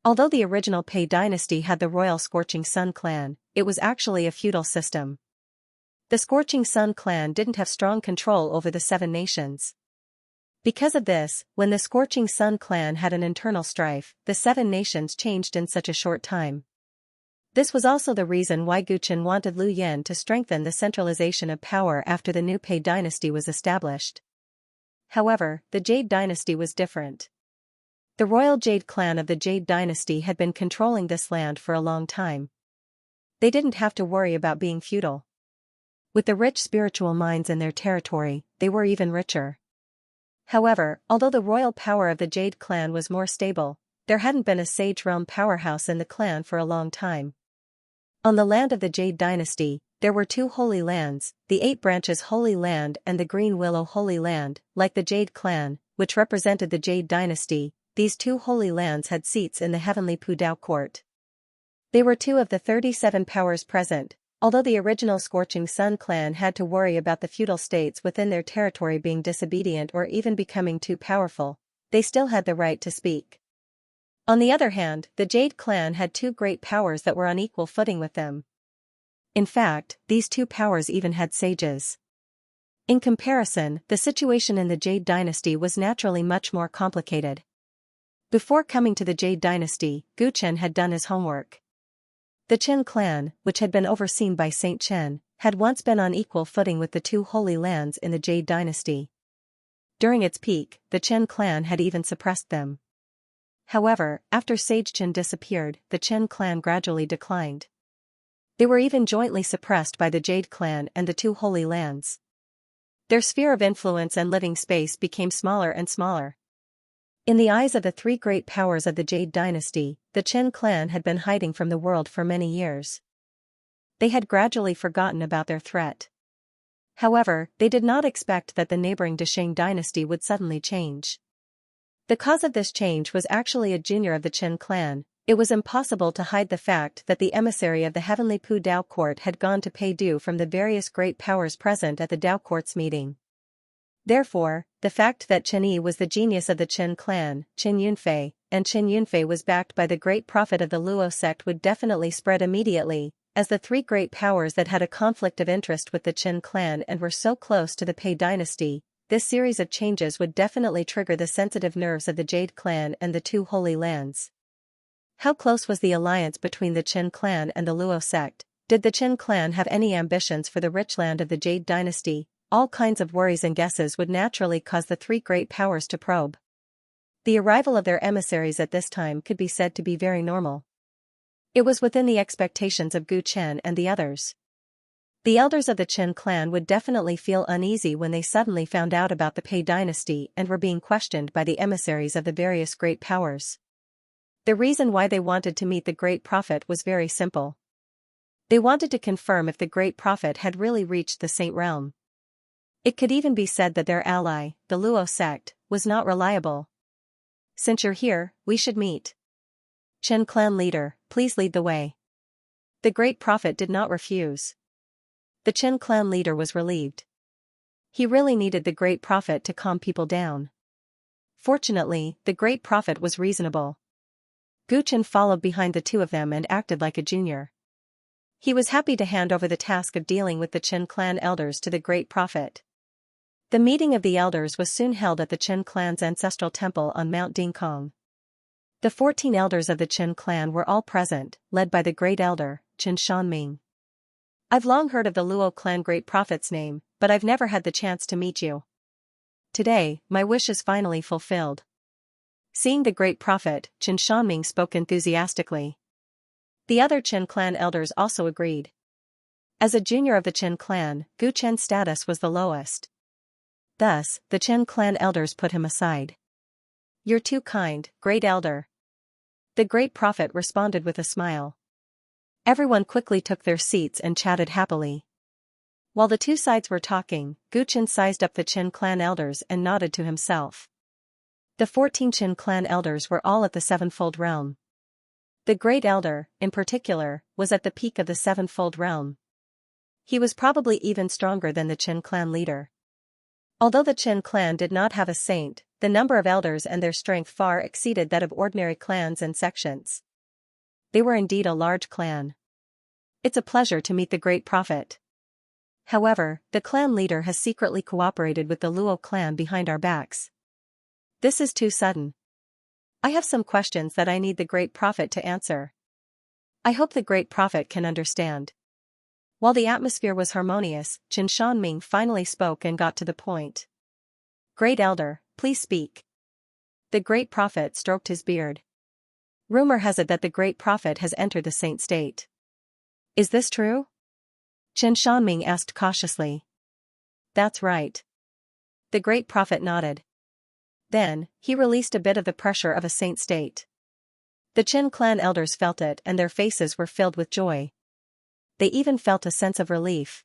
Although the original Pei dynasty had the royal Scorching Sun clan, it was actually a feudal system. The Scorching Sun clan didn't have strong control over the 7 nations. Because of this, when the Scorching Sun clan had an internal strife, the 7 nations changed in such a short time. This was also the reason why Gu Chen wanted Liu Yan to strengthen the centralization of power after the new Pei dynasty was established. However, the Jade dynasty was different. The royal Jade clan of the Jade dynasty had been controlling this land for a long time. They didn't have to worry about being feudal. With the rich spiritual minds in their territory, they were even richer. However, although the royal power of the Jade clan was more stable, there hadn't been a sage realm powerhouse in the clan for a long time. On the land of the Jade dynasty, there were 2 Holy Lands, the 8 Branches Holy Land and the Green Willow Holy Land. Like the Jade clan, which represented the Jade dynasty, these 2 Holy Lands had seats in the heavenly Pudao court. They were 2 of the 37 powers present. Although the original Scorching Sun clan had to worry about the feudal states within their territory being disobedient or even becoming too powerful, they still had the right to speak. On the other hand, the Jade clan had 2 great powers that were on equal footing with them. In fact, these 2 powers even had sages. In comparison, the situation in the Jade dynasty was naturally much more complicated. Before coming to the Jade dynasty, Gu Chen had done his homework. The Chen clan, which had been overseen by Saint Chen, had once been on equal footing with the 2 Holy Lands in the Jade dynasty. During its peak, the Chen clan had even suppressed them. However, after Sage Chen disappeared, the Chen clan gradually declined. They were even jointly suppressed by the Jade clan and the 2 Holy Lands. Their sphere of influence and living space became smaller and smaller. In the eyes of the 3 great powers of the Jade dynasty, the Chen clan had been hiding from the world for many years. They had gradually forgotten about their threat. However, they did not expect that the neighboring Desheng dynasty would suddenly change. The cause of this change was actually a junior of the Chen clan. It was impossible to hide the fact that the emissary of the heavenly Pu Dao court had gone to pay due from the various great powers present at the Dao court's meeting. Therefore, the fact that Chen Yi was the genius of the Chen clan, Chen Yunfei, and Chen Yunfei was backed by the great prophet of the Luo sect would definitely spread immediately, as the 3 great powers that had a conflict of interest with the Chen clan and were so close to the Pei dynasty. This series of changes would definitely trigger the sensitive nerves of the Jade clan and the 2 Holy Lands. How close was the alliance between the Chen clan and the Luo sect? Did the Chen clan have any ambitions for the rich land of the Jade dynasty? All kinds of worries and guesses would naturally cause the 3 great powers to probe. The arrival of their emissaries at this time could be said to be very normal. It was within the expectations of Gu Chen and the others. The elders of the Qin clan would definitely feel uneasy when they suddenly found out about the Pei dynasty and were being questioned by the emissaries of the various great powers. The reason why they wanted to meet the great prophet was very simple. They wanted to confirm if the great prophet had really reached the Saint Realm. It could even be said that their ally, the Luo sect, was not reliable. Since you're here, we should meet. Qin clan leader, please lead the way. The great prophet did not refuse. The Qin clan leader was relieved. He really needed the great prophet to calm people down. Fortunately, the great prophet was reasonable. Gu Qin followed behind the two of them and acted like a junior. He was happy to hand over the task of dealing with the Qin clan elders to the great prophet. The meeting of the elders was soon held at the Qin clan's ancestral temple on Mount Dingkong. The 14 elders of the Qin clan were all present, led by the great elder, Qin Shanming. I've long heard of the Luo clan great prophet's name, but I've never had the chance to meet you. Today, my wish is finally fulfilled. Seeing the great prophet, Qin Shanming spoke enthusiastically. The other Qin clan elders also agreed. As a junior of the Qin clan, Gu Qin's status was the lowest. Thus, the Qin clan elders put him aside. You're too kind, great elder. The great prophet responded with a smile. Everyone quickly took their seats and chatted happily. While the two sides were talking, Gu Qin sized up the Qin clan elders and nodded to himself. The 14 Qin clan elders were all at the sevenfold realm. The great elder, in particular, was at the peak of the sevenfold realm. He was probably even stronger than the Qin clan leader. Although the Qin clan did not have a saint, the number of elders and their strength far exceeded that of ordinary clans and sections. They were indeed a large clan. It's a pleasure to meet the great prophet. However, the clan leader has secretly cooperated with the Luo clan behind our backs. This is too sudden. I have some questions that I need the great prophet to answer. I hope the great prophet can understand. While the atmosphere was harmonious, Qin Shanming finally spoke and got to the point. Great elder, please speak. The great prophet stroked his beard. Rumor has it that the great prophet has entered the saint state. Is this true? Qin Shanming asked cautiously. That's right. The great prophet nodded. Then, he released a bit of the pressure of a saint state. The Qin clan elders felt it and their faces were filled with joy. They even felt a sense of relief.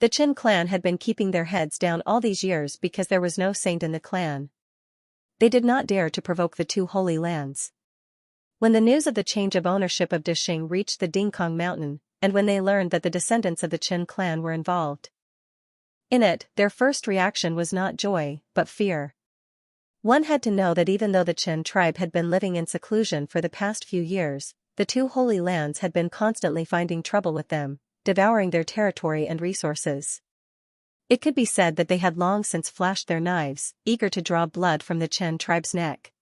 The Qin clan had been keeping their heads down all these years because there was no saint in the clan. They did not dare to provoke the two holy lands. When the news of the change of ownership of Dixing reached the Dingkong mountain, and when they learned that the descendants of the Qin clan were involved in it, their first reaction was not joy, but fear. One had to know that even though the Qin tribe had been living in seclusion for the past few years, the two holy lands had been constantly finding trouble with them, devouring their territory and resources. It could be said that they had long since flashed their knives, eager to draw blood from the Qin tribe's neck.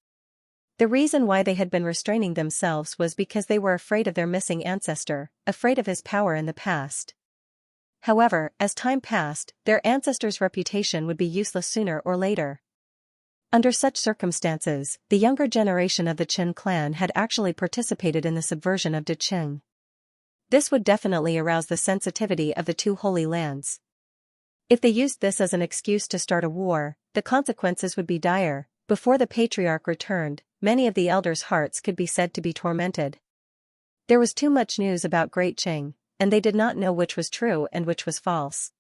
The reason why they had been restraining themselves was because they were afraid of their missing ancestor, afraid of his power in the past. However, as time passed, their ancestor's reputation would be useless sooner or later. Under such circumstances, the younger generation of the Qin clan had actually participated in the subversion of Dixing. This would definitely arouse the sensitivity of the two holy lands. If they used this as an excuse to start a war, the consequences would be dire. Before the patriarch returned, many of the elders' hearts could be said to be tormented. There was too much news about Great Qing, and they did not know which was true and which was false.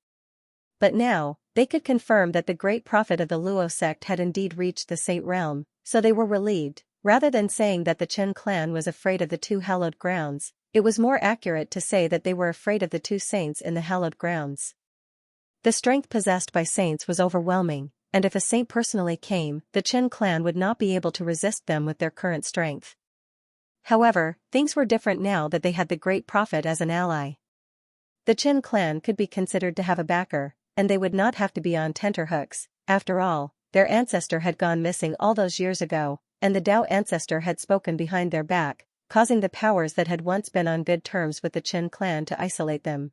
But now, they could confirm that the great prophet of the Luo sect had indeed reached the Saint Realm, so they were relieved. Rather than saying that the Qin clan was afraid of the two hallowed grounds, it was more accurate to say that they were afraid of the two saints in the hallowed grounds. The strength possessed by saints was overwhelming, and if a saint personally came, the Qin clan would not be able to resist them with their current strength. However, things were different now that they had the great prophet as an ally. The Qin clan could be considered to have a backer, and they would not have to be on tenterhooks. After all, their ancestor had gone missing all those years ago, and the Dao ancestor had spoken behind their back, causing the powers that had once been on good terms with the Qin clan to isolate them.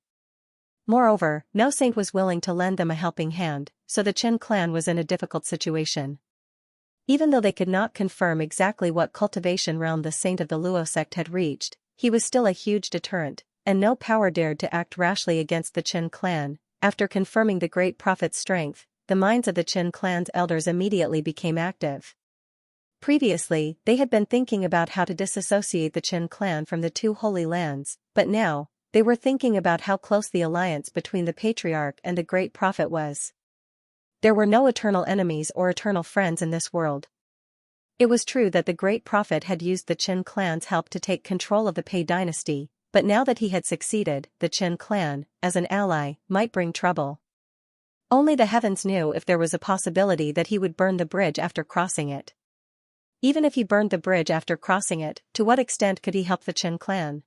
Moreover, no saint was willing to lend them a helping hand, so the Qin clan was in a difficult situation. Even though they could not confirm exactly what cultivation realm the saint of the Luo sect had reached, he was still a huge deterrent, and no power dared to act rashly against the Qin clan. After confirming the great prophet's strength, the minds of the Qin clan's elders immediately became active. Previously, they had been thinking about how to disassociate the Qin clan from the two Holy Lands, but now, they were thinking about how close the alliance between the Patriarch and the Great Prophet was. There were no eternal enemies or eternal friends in this world. It was true that the Great Prophet had used the Qin clan's help to take control of the Pei dynasty, but now that he had succeeded, the Qin clan, as an ally, might bring trouble. Only the heavens knew if there was a possibility that he would burn the bridge after crossing it. Even if he burned the bridge after crossing it, to what extent could he help the Qin clan?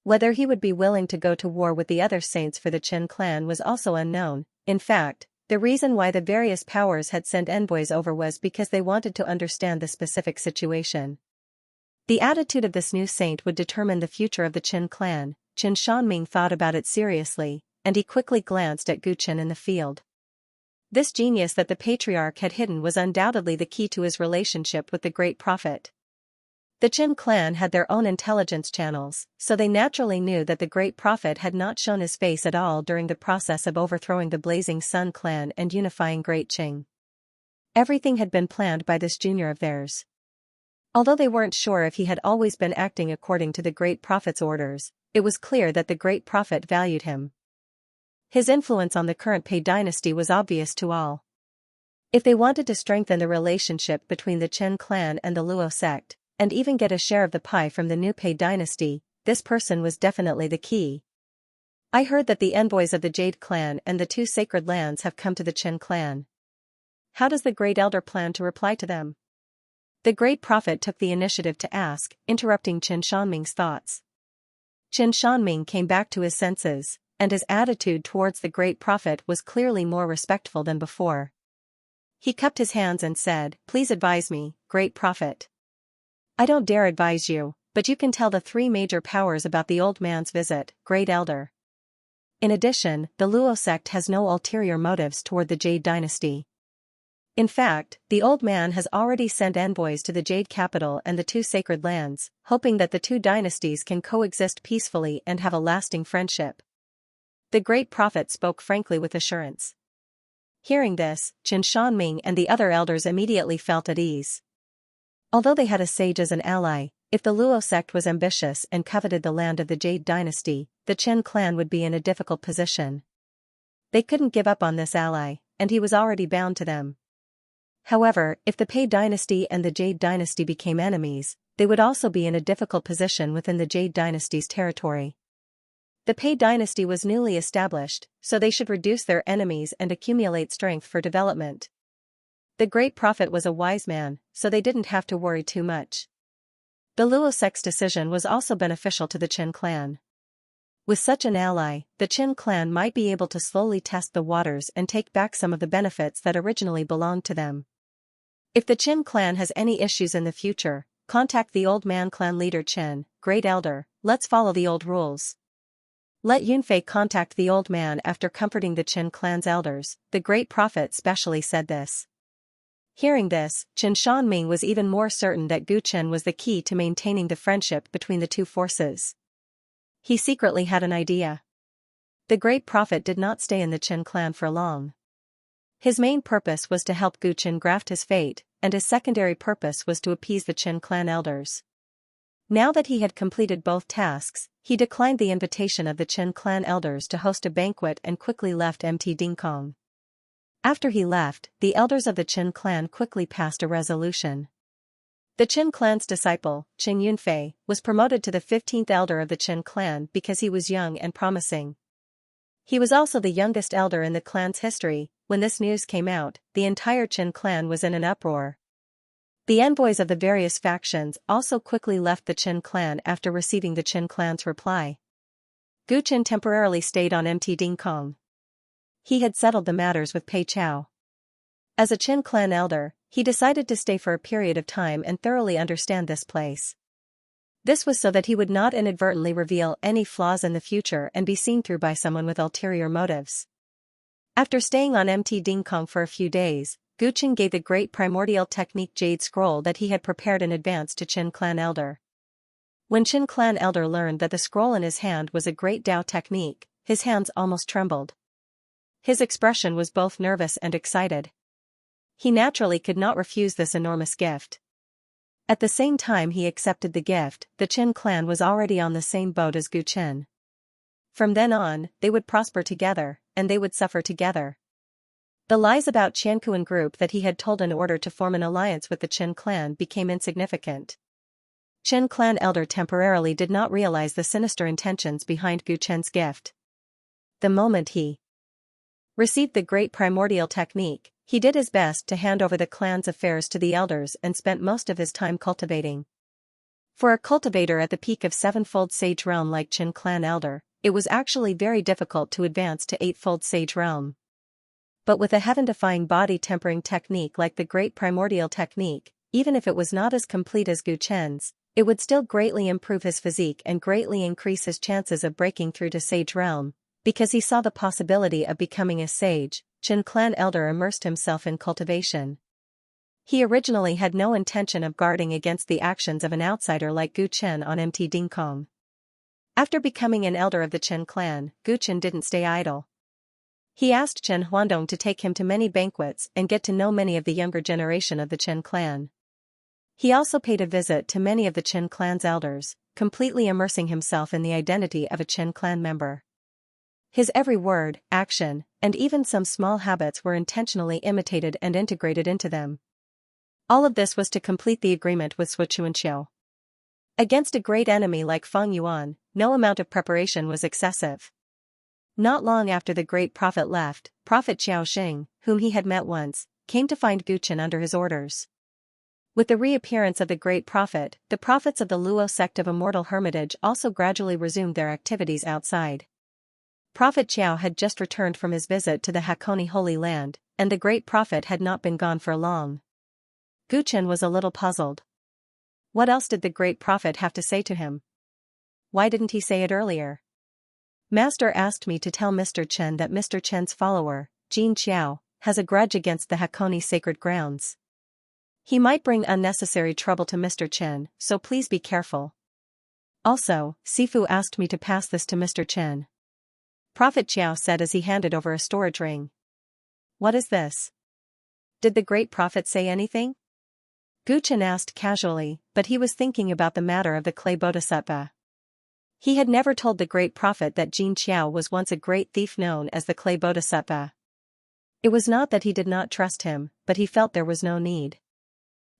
Whether he would be willing to go to war with the other saints for the Qin clan was also unknown. In fact, the reason why the various powers had sent envoys over was because they wanted to understand the specific situation. The attitude of this new saint would determine the future of the Qin clan. Qin Shanming thought about it seriously, and he quickly glanced at Gu Qin in the field. This genius that the Patriarch had hidden was undoubtedly the key to his relationship with the Great Prophet. The Qin clan had their own intelligence channels, so they naturally knew that the Great Prophet had not shown his face at all during the process of overthrowing the Blazing Sun clan and unifying Great Qing. Everything had been planned by this junior of theirs. Although they weren't sure if he had always been acting according to the Great Prophet's orders, it was clear that the Great Prophet valued him. His influence on the current Pei dynasty was obvious to all. If they wanted to strengthen the relationship between the Qin clan and the Luo sect, and even get a share of the pie from the new Pei dynasty, this person was definitely the key. I heard that the envoys of the Jade clan and the two sacred lands have come to the Qin clan. How does the Great Elder plan to reply to them? The Great Prophet took the initiative to ask, interrupting Qin Shanming's thoughts. Qin Shanming came back to his senses, and his attitude towards the Great Prophet was clearly more respectful than before. He cupped his hands and said, "Please advise me, Great Prophet." "I don't dare advise you, but you can tell the three major powers about the old man's visit, Great Elder. In addition, the Luo sect has no ulterior motives toward the Jade dynasty. In fact, the old man has already sent envoys to the Jade capital and the two sacred lands, hoping that the two dynasties can coexist peacefully and have a lasting friendship." The Great Prophet spoke frankly with assurance. Hearing this, Qin Shanming and the other elders immediately felt at ease. Although they had a sage as an ally, if the Luo sect was ambitious and coveted the land of the Jade dynasty, the Qin clan would be in a difficult position. They couldn't give up on this ally, and he was already bound to them. However, if the Pei dynasty and the Jade dynasty became enemies, they would also be in a difficult position within the Jade dynasty's territory. The Pei dynasty was newly established, so they should reduce their enemies and accumulate strength for development. The Great Prophet was a wise man, so they didn't have to worry too much. The Luo sect's decision was also beneficial to the Qin clan. With such an ally, the Qin clan might be able to slowly test the waters and take back some of the benefits that originally belonged to them. If the Qin clan has any issues in the future, contact the old man clan leader Qin, Great Elder, let's follow the old rules. Let Yunfei contact the old man after comforting the Qin clan's elders, the Great Prophet specially said this. Hearing this, Qin Shanming was even more certain that Gu Qin was the key to maintaining the friendship between the two forces. He secretly had an idea. The Great Prophet did not stay in the Qin clan for long. His main purpose was to help Gu Qin graft his fate, and his secondary purpose was to appease the Qin clan elders. Now that he had completed both tasks, he declined the invitation of the Qin clan elders to host a banquet and quickly left Mt Dingkong. After he left, the elders of the Qin clan quickly passed a resolution. The Qin clan's disciple, Qin Yunfei, was promoted to the 15th elder of the Qin clan because he was young and promising. He was also the youngest elder in the clan's history. When this news came out, the entire Qin clan was in an uproar. The envoys of the various factions also quickly left the Qin clan after receiving the Qin clan's reply. Gu Qin temporarily stayed on Mt Dingkong. He had settled the matters with Pei Chao. As a Qin clan elder, he decided to stay for a period of time and thoroughly understand this place. This was so that he would not inadvertently reveal any flaws in the future and be seen through by someone with ulterior motives. After staying on Mt Dingkong for a few days, Gu Qin gave the great primordial technique jade scroll that he had prepared in advance to Qin clan elder. When Qin clan elder learned that the scroll in his hand was a great Dao technique, his hands almost trembled. His expression was both nervous and excited. He naturally could not refuse this enormous gift. At the same time he accepted the gift, the Qin clan was already on the same boat as Gu Qin. From then on, they would prosper together, and they would suffer together. The lies about Xianxia group that he had told in order to form an alliance with the Qin clan became insignificant. Qin clan elder temporarily did not realize the sinister intentions behind Gu Qin's gift. The moment he received the great primordial technique, he did his best to hand over the clan's affairs to the elders and spent most of his time cultivating. For a cultivator at the peak of sevenfold sage realm like Qin clan elder, it was actually very difficult to advance to eightfold sage realm. But with a heaven-defying body tempering technique like the great primordial technique, even if it was not as complete as Gu Qin's, it would still greatly improve his physique and greatly increase his chances of breaking through to sage realm. Because he saw the possibility of becoming a sage, Qin clan elder immersed himself in cultivation. He originally had no intention of guarding against the actions of an outsider like Gu Qin on Mt Dingkong. After becoming an elder of the Qin clan, Gu Qin didn't stay idle. He asked Chen Huandong to take him to many banquets and get to know many of the younger generation of the Qin clan. He also paid a visit to many of the Qin clan's elders, completely immersing himself in the identity of a Qin clan member. His every word, action, and even some small habits were intentionally imitated and integrated into them. All of this was to complete the agreement with Xianxia. Against a great enemy like Feng Yuan, no amount of preparation was excessive. Not long after the great prophet left, Prophet Xiaoxing, whom he had met once, came to find Gu Qin under his orders. With the reappearance of the great prophet, the prophets of the Luo sect of Immortal Hermitage also gradually resumed their activities outside. Prophet Xiao had just returned from his visit to the Hakone Holy Land, and the great prophet had not been gone for long. Gu Qin was a little puzzled. What else did the great prophet have to say to him? Why didn't he say it earlier? Master asked me to tell Mr. Chen that Mr. Chen's follower, Jin Xiao, has a grudge against the Hakone sacred grounds. He might bring unnecessary trouble to Mr. Chen, so please be careful. Also, Sifu asked me to pass this to Mr. Chen. Prophet Xiao said as he handed over a storage ring. What is this? Did the great prophet say anything? Gu Qin asked casually, but he was thinking about the matter of the clay bodhisattva. He had never told the great prophet that Jin Xiao was once a great thief known as the clay bodhisattva. It was not that he did not trust him, but he felt there was no need.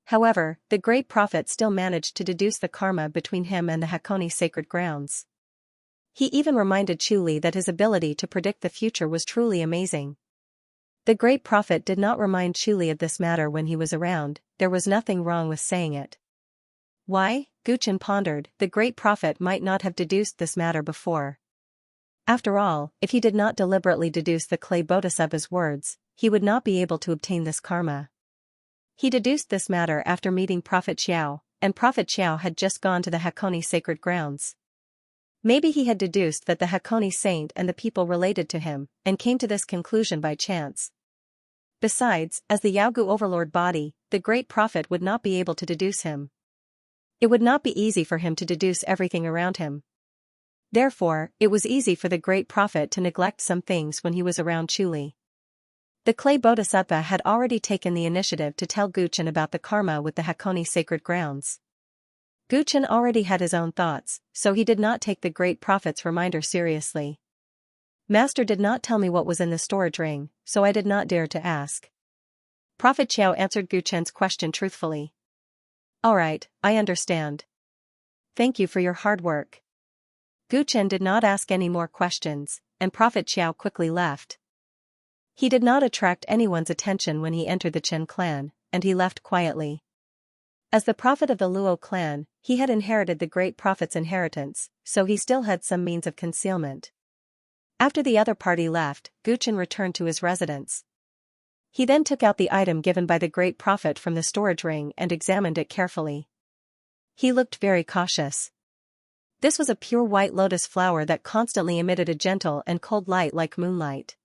However, the great prophet still managed to deduce the karma between him and the Hakone sacred grounds. He even reminded Chu Li that his ability to predict the future was truly amazing. The great prophet did not remind Chu Li of this matter when he was around. There was nothing wrong with saying it. Why? Gu Qin pondered, the great prophet might not have deduced this matter before. After all, if he did not deliberately deduce the clay bodhisattva's words, he would not be able to obtain this karma. He deduced this matter after meeting Prophet Xiao, and Prophet Xiao had just gone to the Hakone sacred grounds. Maybe he had deduced that the Hakone saint and the people related to him, and came to this conclusion by chance. Besides, as the Yaogu overlord body, the great prophet would not be able to deduce him. It would not be easy for him to deduce everything around him. Therefore, it was easy for the great prophet to neglect some things when he was around Chu Li. The clay bodhisattva had already taken the initiative to tell Gu Qin about the karma with the Hakone sacred grounds. Gu Qin already had his own thoughts, so he did not take the great prophet's reminder seriously. Master did not tell me what was in the storage ring, so I did not dare to ask. Prophet Xiao answered Gu Qin's question truthfully. Alright, I understand. Thank you for your hard work. Gu Qin did not ask any more questions, and Prophet Xiao quickly left. He did not attract anyone's attention when he entered the Qin clan, and he left quietly. As the prophet of the Luo clan, he had inherited the great prophet's inheritance, so he still had some means of concealment. After the other party left, Gu Qin returned to his residence. He then took out the item given by the great prophet from the storage ring and examined it carefully. He looked very cautious. This was a pure white lotus flower that constantly emitted a gentle and cold light like moonlight.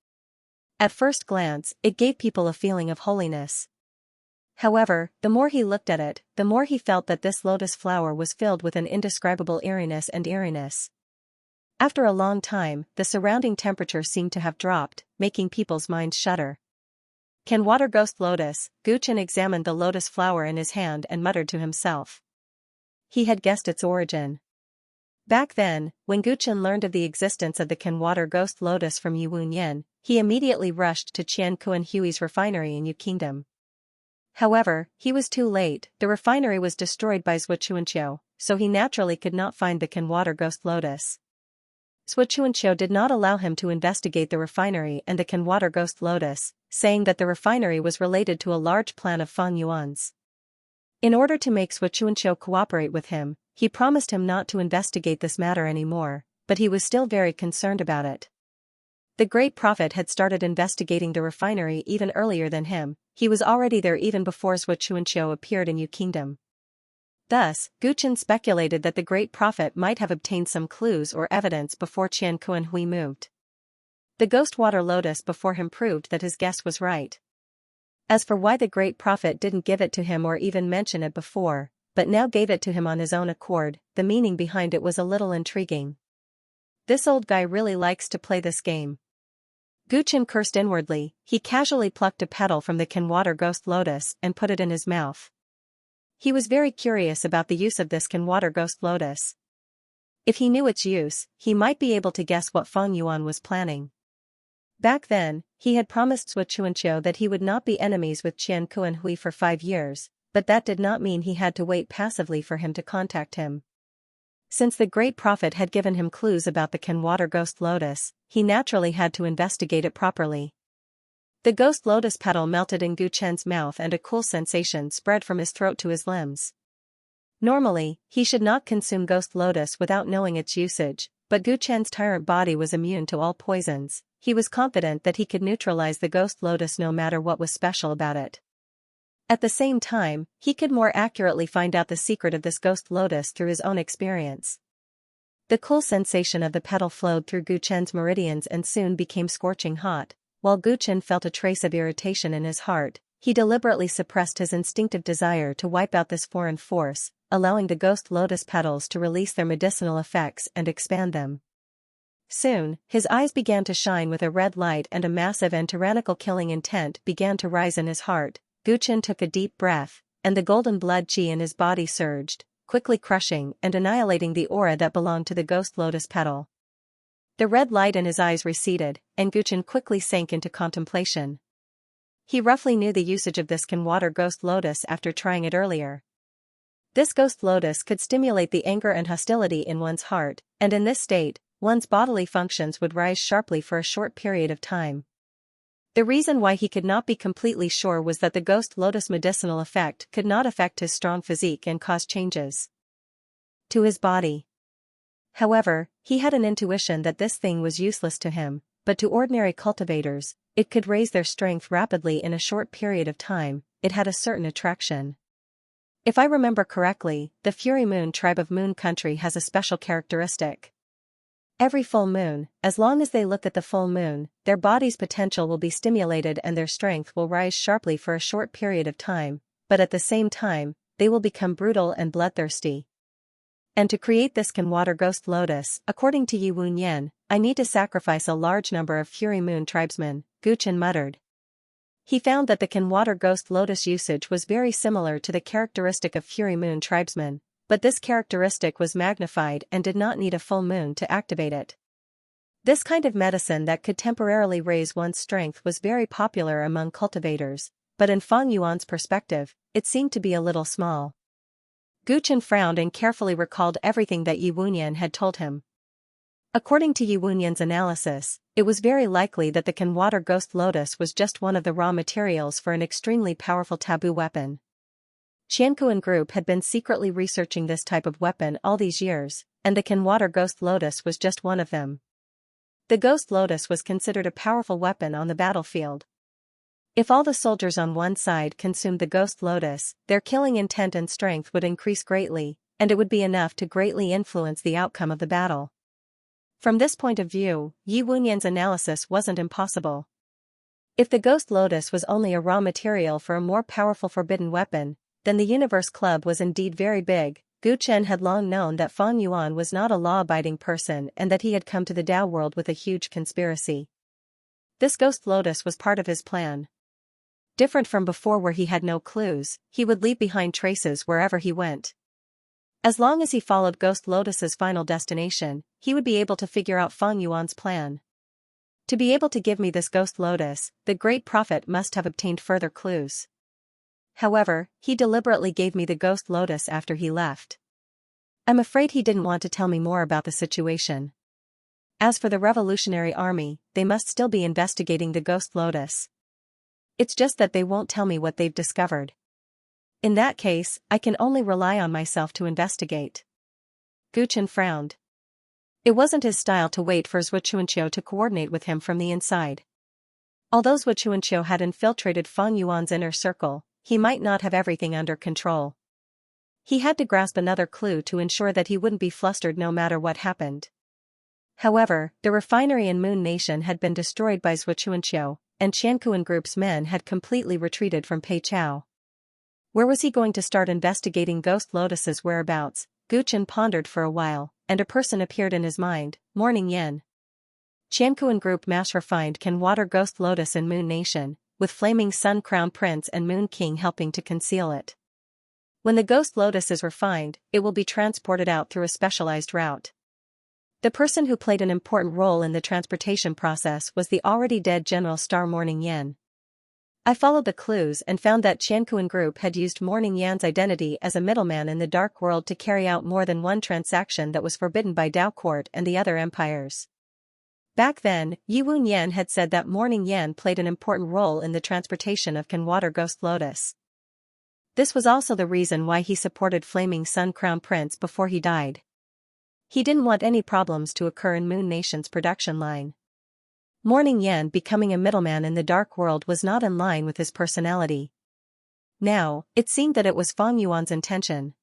At first glance, it gave people a feeling of holiness. However, the more he looked at it, the more he felt that this lotus flower was filled with an indescribable eeriness. After a long time, the surrounding temperature seemed to have dropped, making people's minds shudder. Can water ghost lotus? Guchen examined the lotus flower in his hand and muttered to himself. He had guessed its origin. Back then, when Guchen learned of the existence of the can water ghost lotus from Yi Wunyan, he immediately rushed to Qian Kuan-Hui's refinery in Yu Kingdom. However, he was too late. The refinery was destroyed by Zhou Chuanqiu, so he naturally could not find the can water ghost lotus. Zhou Chuanqiu did not allow him to investigate the refinery and the can water ghost lotus, saying that the refinery was related to a large plan of Fang Yuan's. In order to make Zhou Chuanqiu cooperate with him, he promised him not to investigate this matter anymore, but he was still very concerned about it. The great prophet had started investigating the refinery even earlier than him. He was already there even before Zhou Chuanqiu appeared in Yu Kingdom. Thus, Guchen speculated that the great prophet might have obtained some clues or evidence before Qian Kuan-Hui moved. The ghost water lotus before him proved that his guess was right. As for why the great prophet didn't give it to him or even mention it before, but now gave it to him on his own accord, the meaning behind it was a little intriguing. This old guy really likes to play this game. Guchen cursed inwardly. He casually plucked a petal from the can water ghost lotus and put it in his mouth. He was very curious about the use of this can water ghost lotus. If he knew its use, he might be able to guess what Fang Yuan was planning. Back then, he had promised Zhou Chuanqiu that he would not be enemies with Qian Kuan-Hui for 5 years, but that did not mean he had to wait passively for him to contact him. Since the great prophet had given him clues about the can water ghost lotus, he naturally had to investigate it properly. The ghost lotus petal melted in Guchen's mouth and a cool sensation spread from his throat to his limbs. Normally, he should not consume ghost lotus without knowing its usage, but Guchen's tyrant body was immune to all poisons. He was confident that he could neutralize the ghost lotus no matter what was special about it. At the same time, he could more accurately find out the secret of this ghost lotus through his own experience. The cool sensation of the petal flowed through Guchen's meridians and soon became scorching hot. While Guchen felt a trace of irritation in his heart, he deliberately suppressed his instinctive desire to wipe out this foreign force, allowing the ghost lotus petals to release their medicinal effects and expand them. Soon, his eyes began to shine with a red light and a massive and tyrannical killing intent began to rise in his heart. Guchen took a deep breath, and the golden blood qi in his body surged, quickly crushing and annihilating the aura that belonged to the ghost lotus petal. The red light in his eyes receded, and Guchen quickly sank into contemplation. He roughly knew the usage of this can water ghost lotus after trying it earlier. This ghost lotus could stimulate the anger and hostility in one's heart, and in this state, one's bodily functions would rise sharply for a short period of time. The reason why he could not be completely sure was that the ghost lotus medicinal effect could not affect his strong physique and cause changes to his body. However, he had an intuition that this thing was useless to him, but to ordinary cultivators, it could raise their strength rapidly in a short period of time. It had a certain attraction. If I remember correctly, the Fury Moon tribe of Moon Country has a special characteristic. Every full moon, as long as they look at the full moon, their body's potential will be stimulated and their strength will rise sharply for a short period of time, but at the same time, they will become brutal and bloodthirsty. And to create this can water ghost lotus, according to Yi Wunyan, I need to sacrifice a large number of Fury Moon tribesmen, Guchen muttered. He found that the can water ghost lotus usage was very similar to the characteristic of Fury Moon tribesmen, but this characteristic was magnified and did not need a full moon to activate it. This kind of medicine that could temporarily raise one's strength was very popular among cultivators, but in Fang Yuan's perspective, it seemed to be a little small. Guchen frowned and carefully recalled everything that Yi Wunyan had told him. According to Yi Wunyan's analysis, it was very likely that the can water ghost lotus was just one of the raw materials for an extremely powerful taboo weapon. Qiankuan group had been secretly researching this type of weapon all these years, and the can water ghost lotus was just one of them. The ghost lotus was considered a powerful weapon on the battlefield. If all the soldiers on one side consumed the ghost lotus, their killing intent and strength would increase greatly, and it would be enough to greatly influence the outcome of the battle. From this point of view, Yi Wunyan's analysis wasn't impossible. If the Ghost Lotus was only a raw material for a more powerful forbidden weapon, then the Universe Club was indeed very big. Gu Chen had long known that Fang Yuan was not a law-abiding person and that he had come to the Dao world with a huge conspiracy. This Ghost Lotus was part of his plan. Different from before where he had no clues, he would leave behind traces wherever he went. As long as he followed Ghost Lotus's final destination, he would be able to figure out Fang Yuan's plan. To be able to give me this Ghost Lotus, the Great Prophet must have obtained further clues. However, he deliberately gave me the Ghost Lotus after he left. I'm afraid he didn't want to tell me more about the situation. As for the Revolutionary Army, they must still be investigating the Ghost Lotus. It's just that they won't tell me what they've discovered. In that case, I can only rely on myself to investigate. Gu Chen frowned. It wasn't his style to wait for Zhuo Xianxia to coordinate with him from the inside. Although Zhuo Xianxia had infiltrated Fang Yuan's inner circle, he might not have everything under control. He had to grasp another clue to ensure that he wouldn't be flustered no matter what happened. However, the refinery in Moon Nation had been destroyed by Zhuo Xianxia, and Qianquan Group's men had completely retreated from Peichao. Where was he going to start investigating Ghost Lotus's whereabouts? Gu Chen pondered for a while, and a person appeared in his mind, Morning Yen. Qianquan Group mass refined can water Ghost Lotus in Moon Nation, with Flaming Sun Crown Prince and Moon King helping to conceal it. When the Ghost Lotus is refined, it will be transported out through a specialized route. The person who played an important role in the transportation process was the already dead General Star Morning Yen. I followed the clues and found that Qianquan Group had used Morning Yan's identity as a middleman in the dark world to carry out more than one transaction that was forbidden by Dao Court and the other empires. Back then, Yiwu Yan had said that Morning Yan played an important role in the transportation of Canwater Ghost Lotus. This was also the reason why he supported Flaming Sun Crown Prince before he died. He didn't want any problems to occur in Moon Nation's production line. Morning Yan becoming a middleman in the dark world was not in line with his personality. Now, it seemed that it was Fang Yuan's intention.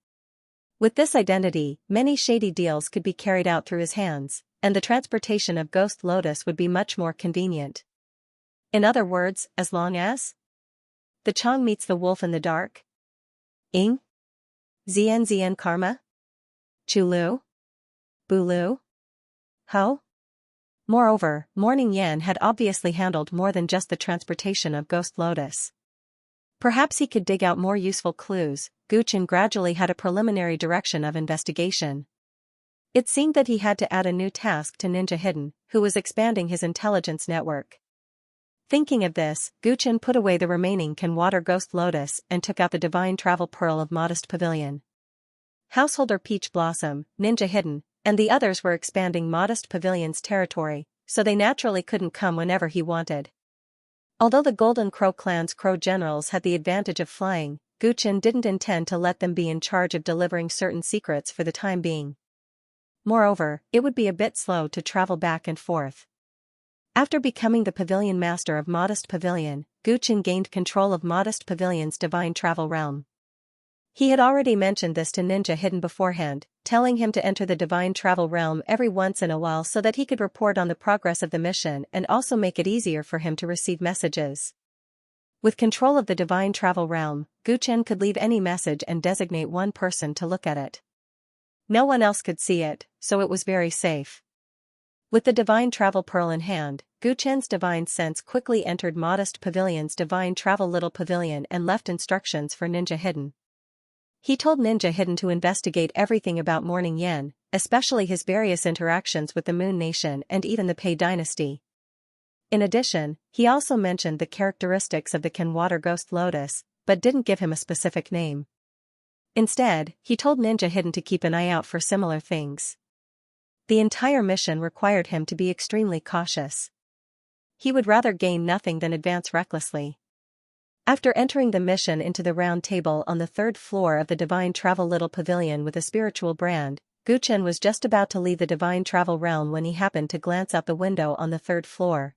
With this identity, many shady deals could be carried out through his hands, and the transportation of Ghost Lotus would be much more convenient. In other words, as long as the Chong meets the wolf in the dark. Ing? Zian Karma? Chulu? Bulu? Ho? Moreover, Morning Yan had obviously handled more than just the transportation of Ghost Lotus. Perhaps he could dig out more useful clues. Gu Chen gradually had a preliminary direction of investigation. It seemed that he had to add a new task to Ninja Hidden, who was expanding his intelligence network. Thinking of this, Gu Chen put away the remaining Canwater Ghost Lotus and took out the Divine Travel Pearl of Modest Pavilion. Householder Peach Blossom, Ninja Hidden, and the others were expanding Modest Pavilion's territory, so they naturally couldn't come whenever he wanted. Although the Golden Crow clan's crow generals had the advantage of flying, Gu Chen didn't intend to let them be in charge of delivering certain secrets for the time being. Moreover, it would be a bit slow to travel back and forth. After becoming the pavilion master of Modest Pavilion, Gu Chen gained control of Modest Pavilion's divine travel realm. He had already mentioned this to Ninja Hidden beforehand, telling him to enter the divine travel realm every once in a while so that he could report on the progress of the mission and also make it easier for him to receive messages. With control of the divine travel realm, Gu Chen could leave any message and designate one person to look at it. No one else could see it, so it was very safe. With the divine travel pearl in hand, Gu Chen's divine sense quickly entered Modest Pavilion's divine travel little pavilion and left instructions for Ninja Hidden. He told Ninja Hidden to investigate everything about Morning Yan, especially his various interactions with the Moon Nation and even the Pei dynasty. In addition, he also mentioned the characteristics of the Canwater Ghost Lotus, but didn't give him a specific name. Instead, he told Ninja Hidden to keep an eye out for similar things. The entire mission required him to be extremely cautious. He would rather gain nothing than advance recklessly. After entering the mission into the round table on the third floor of the Divine Travel Little Pavilion with a spiritual brand, Gu Chen was just about to leave the Divine Travel realm when he happened to glance out the window on the third floor.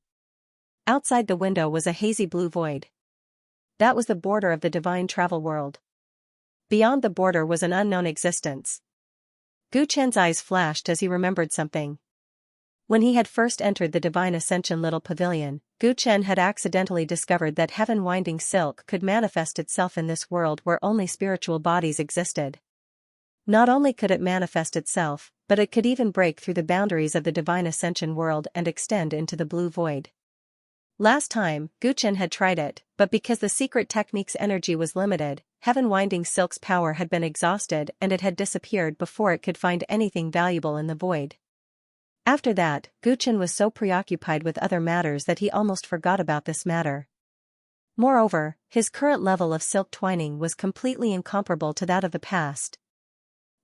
Outside the window was a hazy blue void. That was the border of the Divine Travel world. Beyond the border was an unknown existence. Gu Chen's eyes flashed as he remembered something. When he had first entered the Divine Ascension little pavilion, Gu Chen had accidentally discovered that heaven-winding silk could manifest itself in this world where only spiritual bodies existed. Not only could it manifest itself, but it could even break through the boundaries of the Divine Ascension world and extend into the blue void. Last time, Gu Chen had tried it, but because the secret technique's energy was limited, heaven-winding silk's power had been exhausted and it had disappeared before it could find anything valuable in the void. After that, Gu Chen was so preoccupied with other matters that he almost forgot about this matter. Moreover, his current level of silk twining was completely incomparable to that of the past.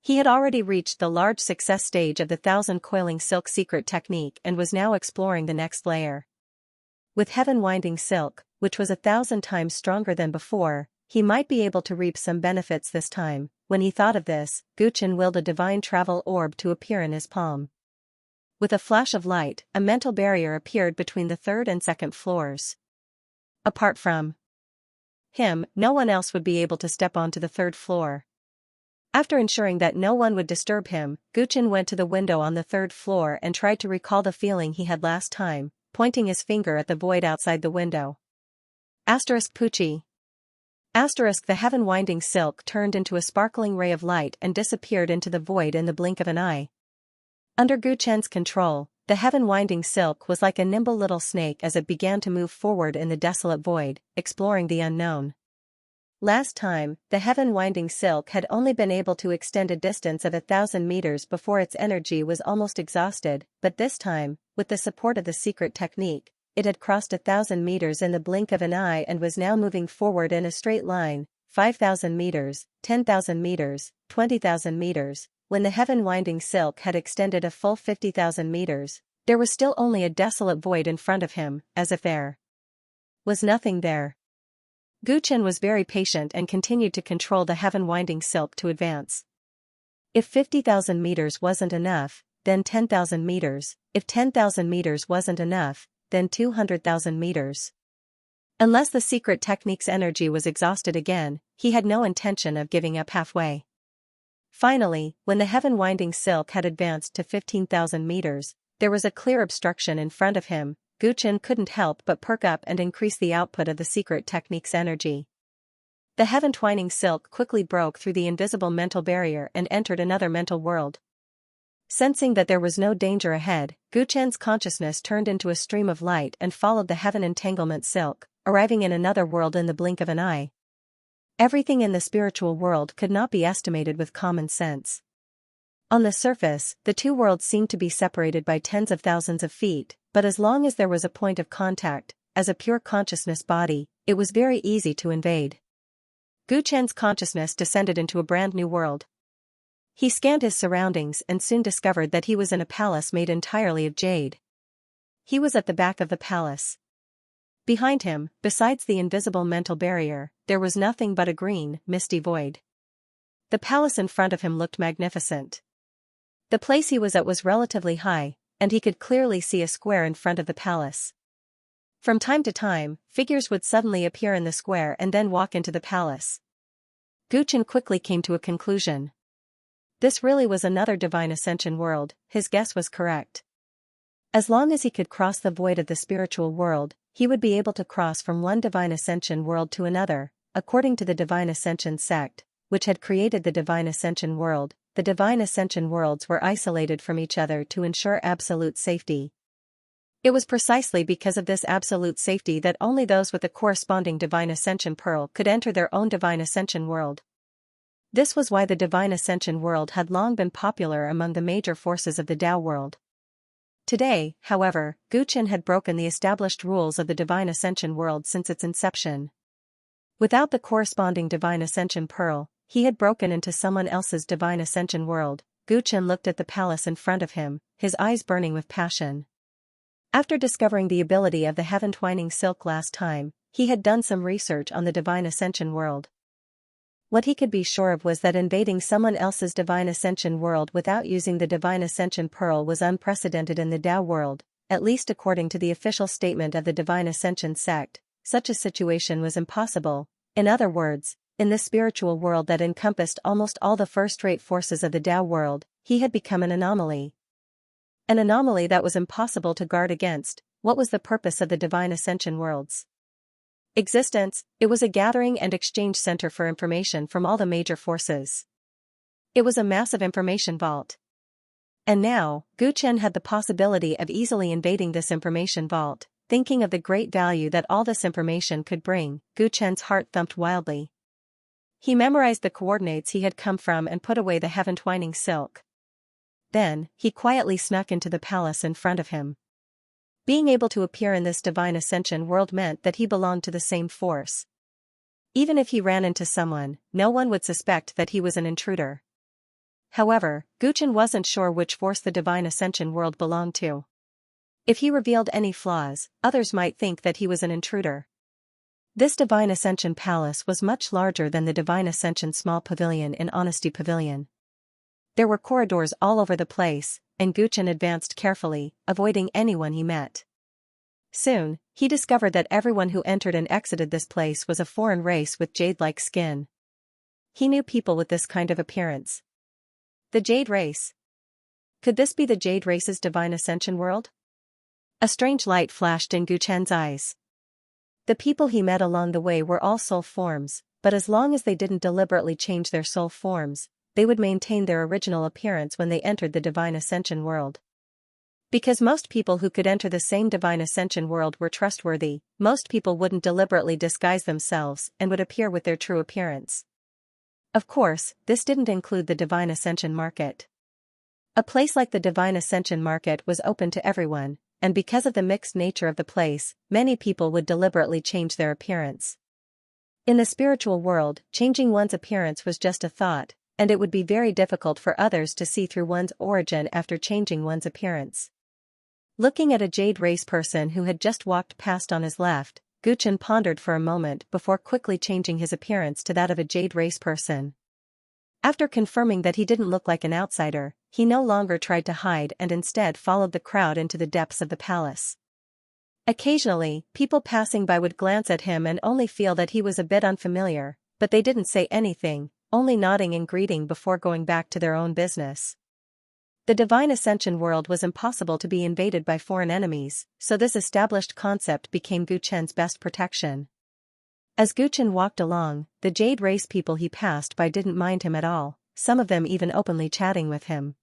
He had already reached the large success stage of the 1,000 coiling silk secret technique and was now exploring the next layer. With heaven-winding silk, which was 1,000 times stronger than before, he might be able to reap some benefits this time. When he thought of this, Gu Chen willed a divine travel orb to appear in his palm. With a flash of light, a mental barrier appeared between the third and second floors. Apart from him, no one else would be able to step onto the third floor. After ensuring that no one would disturb him, Gu Chen went to the window on the third floor and tried to recall the feeling he had last time, pointing his finger at the void outside the window. Pucci. The heaven-winding silk turned into a sparkling ray of light and disappeared into the void in the blink of an eye. Under Gu Chen's control, the heaven-winding silk was like a nimble little snake as it began to move forward in the desolate void, exploring the unknown. Last time, the heaven-winding silk had only been able to extend a distance of 1,000 meters before its energy was almost exhausted, but this time, with the support of the secret technique, it had crossed 1,000 meters in the blink of an eye and was now moving forward in a straight line, 5,000 meters, 10,000 meters, 20,000 meters. When the heaven-winding silk had extended a full 50,000 meters, there was still only a desolate void in front of him, as if there was nothing there. Gu Chen was very patient and continued to control the heaven-winding silk to advance. If 50,000 meters wasn't enough, then 10,000 meters, if 10,000 meters wasn't enough, then 200,000 meters. Unless the secret technique's energy was exhausted again, he had no intention of giving up halfway. Finally, when the heaven-winding silk had advanced to 15,000 meters, there was a clear obstruction in front of him. Gu Chen couldn't help but perk up and increase the output of the secret technique's energy. The heaven-twining silk quickly broke through the invisible mental barrier and entered another mental world. Sensing that there was no danger ahead, Gu Chen's consciousness turned into a stream of light and followed the heaven entanglement silk, arriving in another world in the blink of an eye. Everything in the spiritual world could not be estimated with common sense. On the surface, the two worlds seemed to be separated by tens of thousands of feet, but as long as there was a point of contact, as a pure consciousness body, it was very easy to invade. Gu Chen's consciousness descended into a brand new world. He scanned his surroundings and soon discovered that he was in a palace made entirely of jade. He was at the back of the palace. Behind him, besides the invisible mental barrier, there was nothing but a green, misty void. The palace in front of him looked magnificent. The place he was at was relatively high, and he could clearly see a square in front of the palace. From time to time, figures would suddenly appear in the square and then walk into the palace. Gu Chen quickly came to a conclusion. This really was another Divine Ascension world. His guess was correct. As long as he could cross the void of the spiritual world, he would be able to cross from one Divine Ascension world to another. According to the Divine Ascension sect, which had created the Divine Ascension world, the Divine Ascension worlds were isolated from each other to ensure absolute safety. It was precisely because of this absolute safety that only those with a corresponding Divine Ascension pearl could enter their own Divine Ascension world. This was why the Divine Ascension world had long been popular among the major forces of the Tao world. Today, however, Gu Chen had broken the established rules of the Divine Ascension world since its inception. Without the corresponding Divine Ascension pearl, he had broken into someone else's Divine Ascension world. Gu Chen looked at the palace in front of him, his eyes burning with passion. After discovering the ability of the heaven-twining silk last time, he had done some research on the Divine Ascension world. What he could be sure of was that invading someone else's Divine Ascension world without using the Divine Ascension pearl was unprecedented in the Tao world, at least according to the official statement of the Divine Ascension sect. Such a situation was impossible. In other words, in this spiritual world that encompassed almost all the first-rate forces of the Tao world, he had become an anomaly. An anomaly that was impossible to guard against. What was the purpose of the Divine Ascension World's existence? It was a gathering and exchange center for information from all the major forces. It was a massive information vault. And now, Gu Chen had the possibility of easily invading this information vault. Thinking of the great value that all this information could bring, Gu Chen's heart thumped wildly. He memorized the coordinates he had come from and put away the heaven-twining silk. Then, he quietly snuck into the palace in front of him. Being able to appear in this Divine Ascension world meant that he belonged to the same force. Even if he ran into someone, no one would suspect that he was an intruder. However, Gu Chen wasn't sure which force the Divine Ascension world belonged to. If he revealed any flaws, others might think that he was an intruder. This Divine Ascension Palace was much larger than the Divine Ascension Small Pavilion in Honesty Pavilion. There were corridors all over the place, and Gu Chen advanced carefully, avoiding anyone he met. Soon, he discovered that everyone who entered and exited this place was a foreign race with jade-like skin. He knew people with this kind of appearance. The Jade Race. Could this be the Jade Race's Divine Ascension world? A strange light flashed in Gu Chen's eyes. The people he met along the way were all soul forms, but as long as they didn't deliberately change their soul forms, they would maintain their original appearance when they entered the Divine Ascension world. Because most people who could enter the same Divine Ascension world were trustworthy, most people wouldn't deliberately disguise themselves and would appear with their true appearance. Of course, this didn't include the Divine Ascension Market. A place like the Divine Ascension Market was open to everyone, and because of the mixed nature of the place, many people would deliberately change their appearance. In the spiritual world, changing one's appearance was just a thought, and it would be very difficult for others to see through one's origin after changing one's appearance. Looking at a Jade Race person who had just walked past on his left, Gu Chen pondered for a moment before quickly changing his appearance to that of a Jade Race person. After confirming that he didn't look like an outsider, he no longer tried to hide and instead followed the crowd into the depths of the palace. Occasionally, people passing by would glance at him and only feel that he was a bit unfamiliar, but they didn't say anything, only nodding and greeting before going back to their own business. The Divine Ascension world was impossible to be invaded by foreign enemies, so this established concept became Gu Chen's best protection. As Gu Chen walked along, the Jade Race people he passed by didn't mind him at all, some of them even openly chatting with him.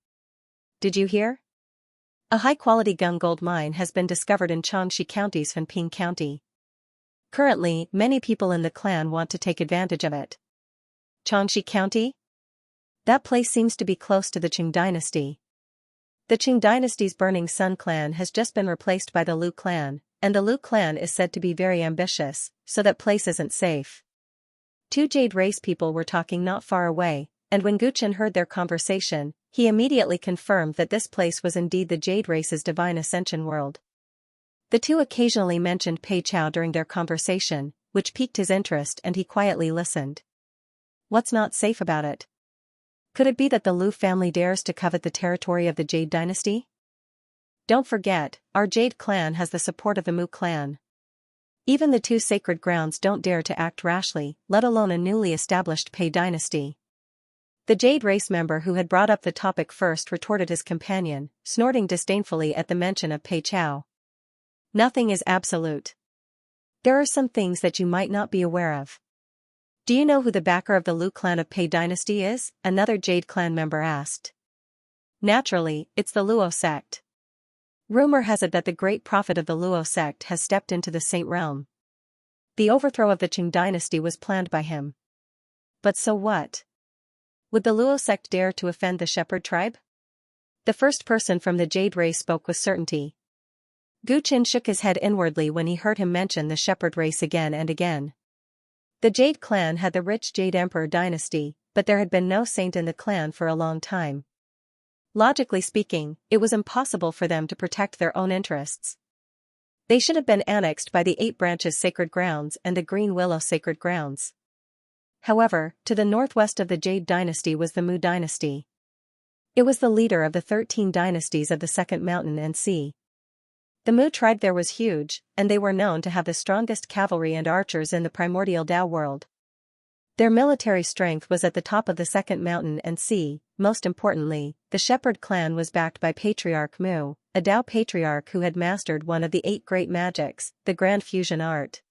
Did you hear? A high-quality gung gold mine has been discovered in Xianxia County's Fanping County. Currently, many people in the clan want to take advantage of it. Xianxia County? That place seems to be close to the Qing dynasty. The Qing dynasty's Burning Sun clan has just been replaced by the Lu clan, and the Lu clan is said to be very ambitious, so that place isn't safe. Two Jade Race people were talking not far away, and when Gu Chen heard their conversation, he immediately confirmed that this place was indeed the Jade Race's Divine Ascension world. The two occasionally mentioned Pei Chao during their conversation, which piqued his interest and he quietly listened. What's not safe about it? Could it be that the Lu family dares to covet the territory of the Jade dynasty? Don't forget, our Jade clan has the support of the Mu clan. Even the two sacred grounds don't dare to act rashly, let alone a newly established Pei dynasty. The Jade Race member who had brought up the topic first retorted his companion, snorting disdainfully at the mention of Pei Chao. Nothing is absolute. There are some things that you might not be aware of. Do you know who the backer of the Lu clan of Pei dynasty is? Another Jade clan member asked. Naturally, it's the Luo sect. Rumor has it that the great prophet of the Luo sect has stepped into the Saint realm. The overthrow of the Qing dynasty was planned by him. But so what? Would the Luo sect dare to offend the shepherd tribe? The first person from the Jade Race spoke with certainty. Gu Chen shook his head inwardly when he heard him mention the shepherd race again and again. The Jade clan had the rich Jade Emperor dynasty, but there had been no saint in the clan for a long time. Logically speaking, it was impossible for them to protect their own interests. They should have been annexed by the 8 Branches Sacred Grounds and the Green Willow Sacred Grounds. However, to the northwest of the Jade dynasty was the Mu dynasty. It was the leader of the 13 dynasties of the Second Mountain and Sea. The Mu tribe there was huge, and they were known to have the strongest cavalry and archers in the primordial Dao world. Their military strength was at the top of the second mountain and sea. Most importantly, the Shepherd clan was backed by Patriarch Mu, a Tao patriarch who had mastered one of the 8 great magics, the Grand Fusion art.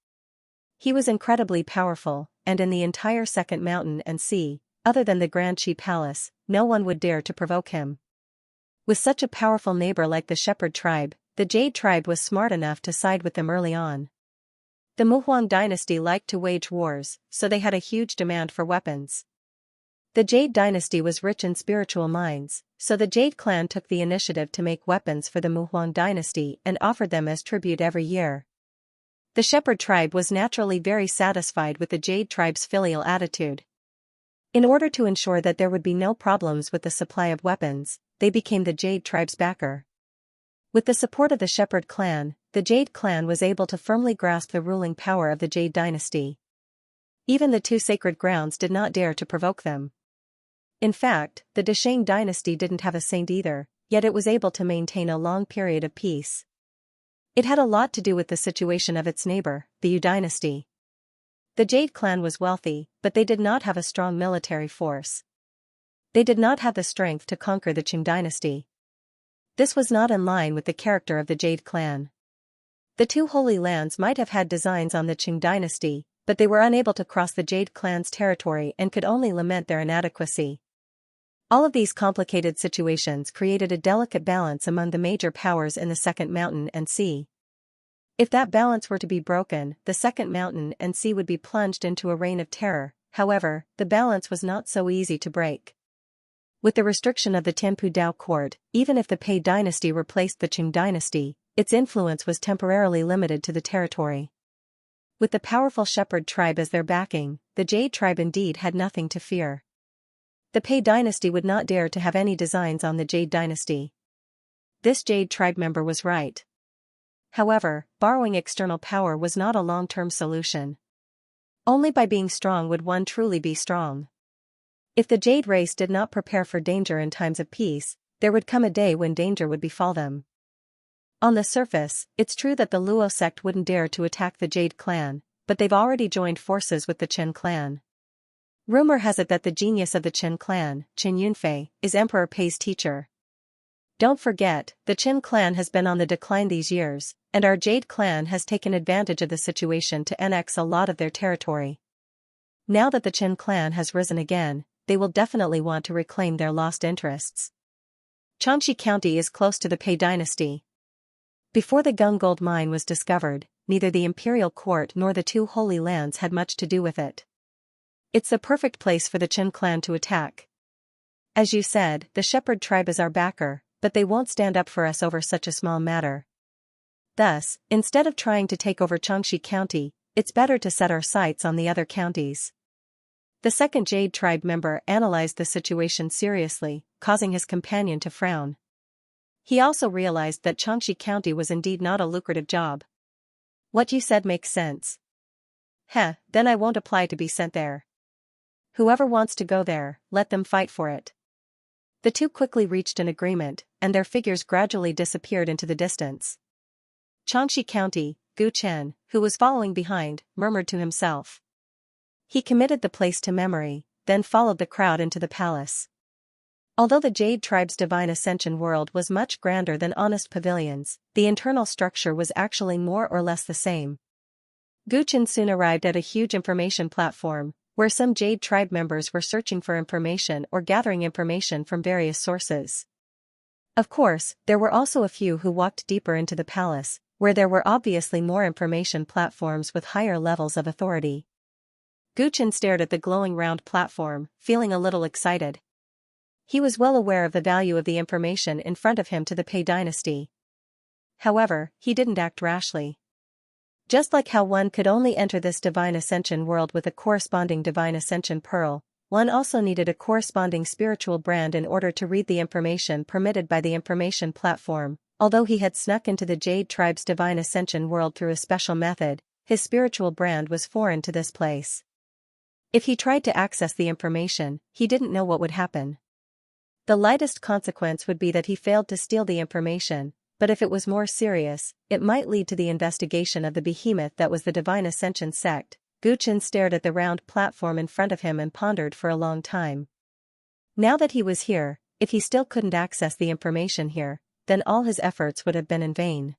He was incredibly powerful, and in the entire second mountain and sea, other than the Grand Qi Palace, no one would dare to provoke him. With such a powerful neighbor like the Shepherd tribe, the Jade tribe was smart enough to side with them early on. The Muhuang dynasty liked to wage wars, so they had a huge demand for weapons. The Jade dynasty was rich in spiritual minds, so the Jade clan took the initiative to make weapons for the Muhuang dynasty and offered them as tribute every year. The Shepherd tribe was naturally very satisfied with the Jade tribe's filial attitude. In order to ensure that there would be no problems with the supply of weapons, they became the Jade tribe's backer. With the support of the Shepherd clan, the Jade clan was able to firmly grasp the ruling power of the Jade dynasty. Even the 2 sacred grounds did not dare to provoke them. In fact, the Desheng dynasty didn't have a saint either, yet it was able to maintain a long period of peace. It had a lot to do with the situation of its neighbor, the Yu dynasty. The Jade clan was wealthy, but they did not have a strong military force. They did not have the strength to conquer the Qing dynasty. This was not in line with the character of the Jade clan. The 2 Holy Lands might have had designs on the Qing dynasty, but they were unable to cross the Jade clan's territory and could only lament their inadequacy. All of these complicated situations created a delicate balance among the major powers in the second mountain and sea. If that balance were to be broken, the second mountain and sea would be plunged into a reign of terror. However, the balance was not so easy to break. With the restriction of the Tianpu Dao court, even if the Pei dynasty replaced the Qing dynasty, its influence was temporarily limited to the territory. With the powerful Shepherd tribe as their backing, the Jade tribe indeed had nothing to fear. The Pei dynasty would not dare to have any designs on the Jade dynasty. This Jade tribe member was right. However, borrowing external power was not a long-term solution. Only by being strong would one truly be strong. If the Jade race did not prepare for danger in times of peace, there would come a day when danger would befall them. On the surface, it's true that the Luo sect wouldn't dare to attack the Jade clan, but they've already joined forces with the Chen clan. Rumor has it that the genius of the Chen clan, Qin Yunfei, is Emperor Pei's teacher. Don't forget, the Qin clan has been on the decline these years, and our Jade clan has taken advantage of the situation to annex a lot of their territory. Now that the Qin clan has risen again, they will definitely want to reclaim their lost interests. Xianxia County is close to the Pei dynasty. Before the Gung gold mine was discovered, neither the imperial court nor the 2 Holy Lands had much to do with it. It's the perfect place for the Qin clan to attack. As you said, the Shepherd tribe is our backer, but they won't stand up for us over such a small matter. Thus, instead of trying to take over Xianxia County, it's better to set our sights on the other counties. The second Jade tribe member analyzed the situation seriously, causing his companion to frown. He also realized that Xianxia County was indeed not a lucrative job. What you said makes sense. Then I won't apply to be sent there. Whoever wants to go there, let them fight for it. The 2 quickly reached an agreement, and their figures gradually disappeared into the distance. Xianxia County, Gu Chen, who was following behind, murmured to himself. He committed the place to memory, then followed the crowd into the palace. Although the Jade tribe's divine ascension world was much grander than honest pavilions, the internal structure was actually more or less the same. Gu Chen soon arrived at a huge information platform, where some Jade tribe members were searching for information or gathering information from various sources. Of course, there were also a few who walked deeper into the palace, where there were obviously more information platforms with higher levels of authority. Gu Chen stared at the glowing round platform, feeling a little excited. He was well aware of the value of the information in front of him to the Pei dynasty. However, he didn't act rashly. Just like how one could only enter this divine ascension world with a corresponding divine ascension pearl, one also needed a corresponding spiritual brand in order to read the information permitted by the information platform. Although he had snuck into the Jade tribe's divine ascension world through a special method, his spiritual brand was foreign to this place. If he tried to access the information, he didn't know what would happen. The lightest consequence would be that he failed to steal the information, but if it was more serious, it might lead to the investigation of the behemoth that was the Divine Ascension sect, Guchen stared at the round platform in front of him and pondered for a long time. Now that he was here, if he still couldn't access the information here, then all his efforts would have been in vain.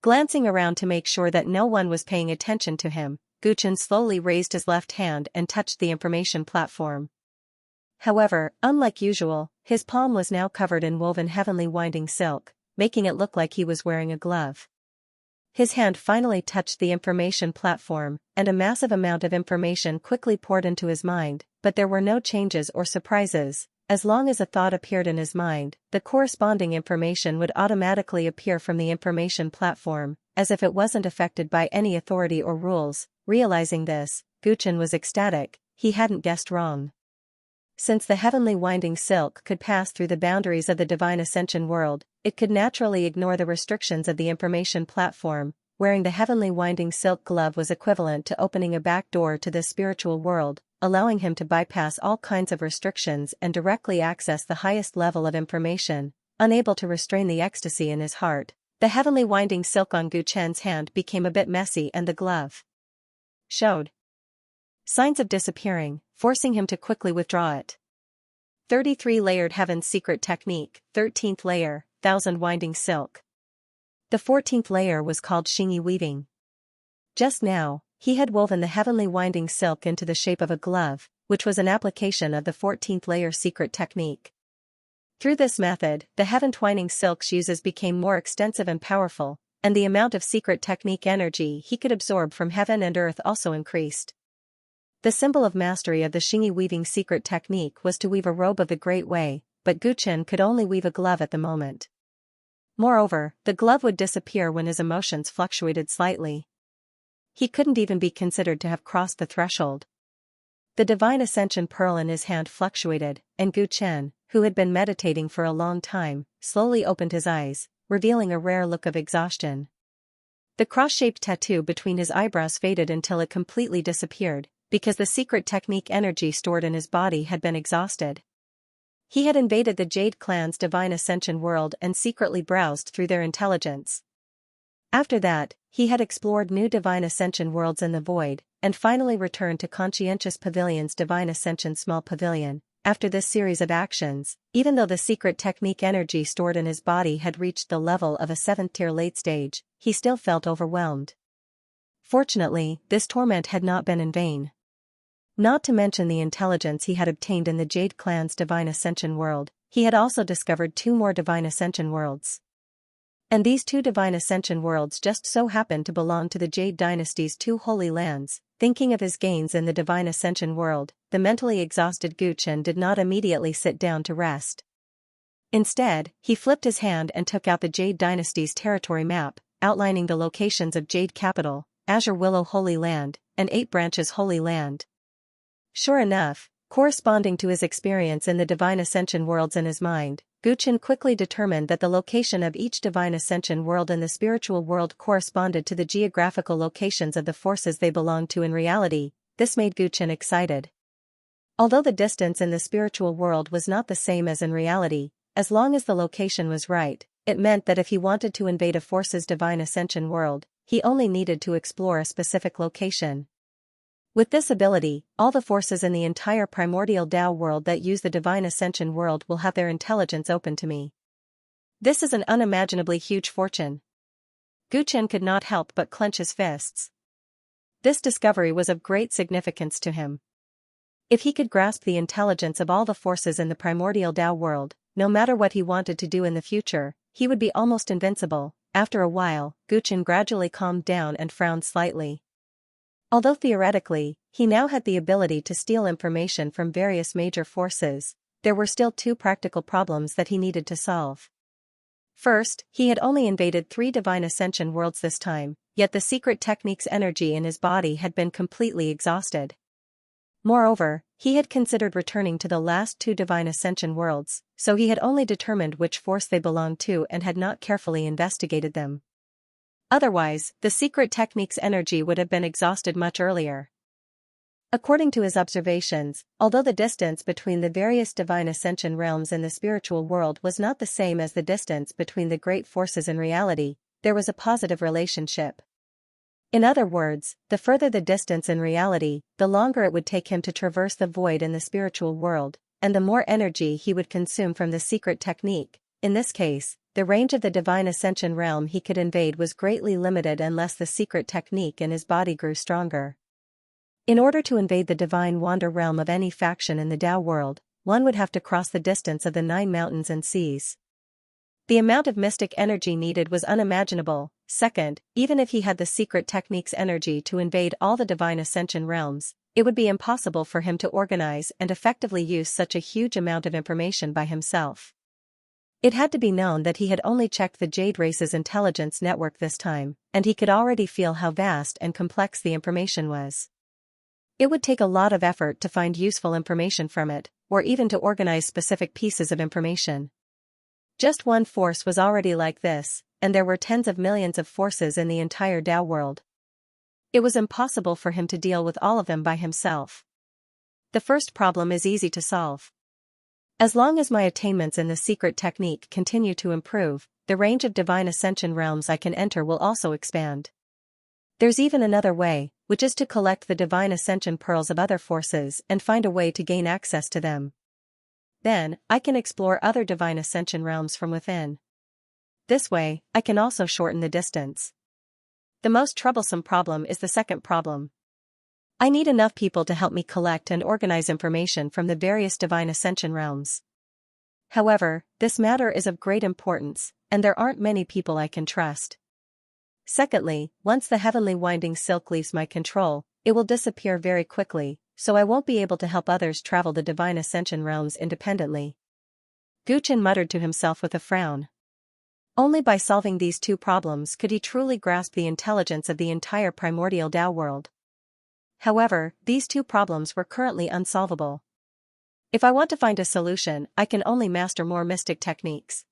Glancing around to make sure that no one was paying attention to him, Guchen slowly raised his left hand and touched the information platform. However, unlike usual, his palm was now covered in woven heavenly winding silk, making it look like he was wearing a glove. His hand finally touched the information platform, and a massive amount of information quickly poured into his mind, but there were no changes or surprises. As long as a thought appeared in his mind, the corresponding information would automatically appear from the information platform, as if it wasn't affected by any authority or rules. Realizing this, Guchen was ecstatic. He hadn't guessed wrong. Since the heavenly winding silk could pass through the boundaries of the divine ascension world, it could naturally ignore the restrictions of the information platform. Wearing the heavenly winding silk glove was equivalent to opening a back door to the spiritual world, allowing him to bypass all kinds of restrictions and directly access the highest level of information. Unable to restrain the ecstasy in his heart, the heavenly winding silk on Guchen's hand became a bit messy and the glove showed signs of disappearing, forcing him to quickly withdraw it. 33 Layered Heaven's Secret Technique, 13th Layer, Thousand Winding Silk. The 14th layer was called Xingyi weaving. Just now, he had woven the heavenly winding silk into the shape of a glove, which was an application of the 14th layer secret technique. Through this method, the heaven-twining silk's uses became more extensive and powerful, and the amount of secret technique energy he could absorb from heaven and earth also increased. The symbol of mastery of the Xingyi weaving secret technique was to weave a robe of the Great Way, but Guchen could only weave a glove at the moment. Moreover, the glove would disappear when his emotions fluctuated slightly. He couldn't even be considered to have crossed the threshold. The divine ascension pearl in his hand fluctuated, and Guchen, who had been meditating for a long time, slowly opened his eyes, revealing a rare look of exhaustion. The cross-shaped tattoo between his eyebrows faded until it completely disappeared, because the secret technique energy stored in his body had been exhausted. He had invaded the Jade clan's divine ascension world and secretly browsed through their intelligence. After that, he had explored new divine ascension worlds in the void, and finally returned to Conscientious Pavilion's divine ascension small pavilion. After this series of actions, even though the secret technique energy stored in his body had reached the level of a 7th-tier late stage, he still felt overwhelmed. Fortunately, this torment had not been in vain. Not to mention the intelligence he had obtained in the Jade clan's divine ascension world, he had also discovered 2 more divine ascension worlds. And these 2 divine ascension worlds just so happened to belong to the Jade dynasty's 2 holy lands. Thinking of his gains in the divine ascension world, the mentally exhausted Guchen did not immediately sit down to rest. Instead, he flipped his hand and took out the Jade dynasty's territory map, outlining the locations of Jade Capital, Azure Willow Holy Land, and 8 Branches Holy Land. Sure enough, corresponding to his experience in the divine ascension worlds in his mind, Guchen quickly determined that the location of each divine ascension world in the spiritual world corresponded to the geographical locations of the forces they belonged to in reality. This made Guchen excited. Although the distance in the spiritual world was not the same as in reality, as long as the location was right, it meant that if he wanted to invade a force's divine ascension world, he only needed to explore a specific location. With this ability, all the forces in the entire primordial Tao world that use the divine ascension world will have their intelligence open to me. This is an unimaginably huge fortune. Guchen could not help but clench his fists. This discovery was of great significance to him. If he could grasp the intelligence of all the forces in the primordial Tao world, no matter what he wanted to do in the future, he would be almost invincible. After a while, Guchen gradually calmed down and frowned slightly. Although theoretically, he now had the ability to steal information from various major forces, there were still 2 practical problems that he needed to solve. First, he had only invaded 3 divine ascension worlds this time, yet the secret technique's energy in his body had been completely exhausted. Moreover, he had considered returning to the last 2 divine ascension worlds, so he had only determined which force they belonged to and had not carefully investigated them. Otherwise, the secret technique's energy would have been exhausted much earlier. According to his observations, although the distance between the various divine ascension realms in the spiritual world was not the same as the distance between the great forces in reality, there was a positive relationship. In other words, the further the distance in reality, the longer it would take him to traverse the void in the spiritual world, and the more energy he would consume from the secret technique. In this case, the range of the divine ascension realm he could invade was greatly limited unless the secret technique in his body grew stronger. In order to invade the divine wander realm of any faction in the Tao world, one would have to cross the distance of the 9 mountains and seas. The amount of mystic energy needed was unimaginable. Second, even if he had the secret technique's energy to invade all the divine ascension realms, it would be impossible for him to organize and effectively use such a huge amount of information by himself. It had to be known that he had only checked the Jade Race's intelligence network this time, and he could already feel how vast and complex the information was. It would take a lot of effort to find useful information from it, or even to organize specific pieces of information. Just one force was already like this, and there were tens of millions of forces in the entire Tao world. It was impossible for him to deal with all of them by himself. The first problem is easy to solve. As long as my attainments in the secret technique continue to improve, the range of divine ascension realms I can enter will also expand. There's even another way, which is to collect the divine ascension pearls of other forces and find a way to gain access to them. Then, I can explore other divine ascension realms from within. This way, I can also shorten the distance. The most troublesome problem is the second problem. I need enough people to help me collect and organize information from the various divine ascension realms. However, this matter is of great importance, and there aren't many people I can trust. Secondly, once the heavenly winding silk leaves my control, it will disappear very quickly, so I won't be able to help others travel the divine ascension realms independently. Guchen muttered to himself with a frown. Only by solving these two problems could he truly grasp the intelligence of the entire primordial Tao world. However, these two problems were currently unsolvable. If I want to find a solution, I can only master more mystic techniques.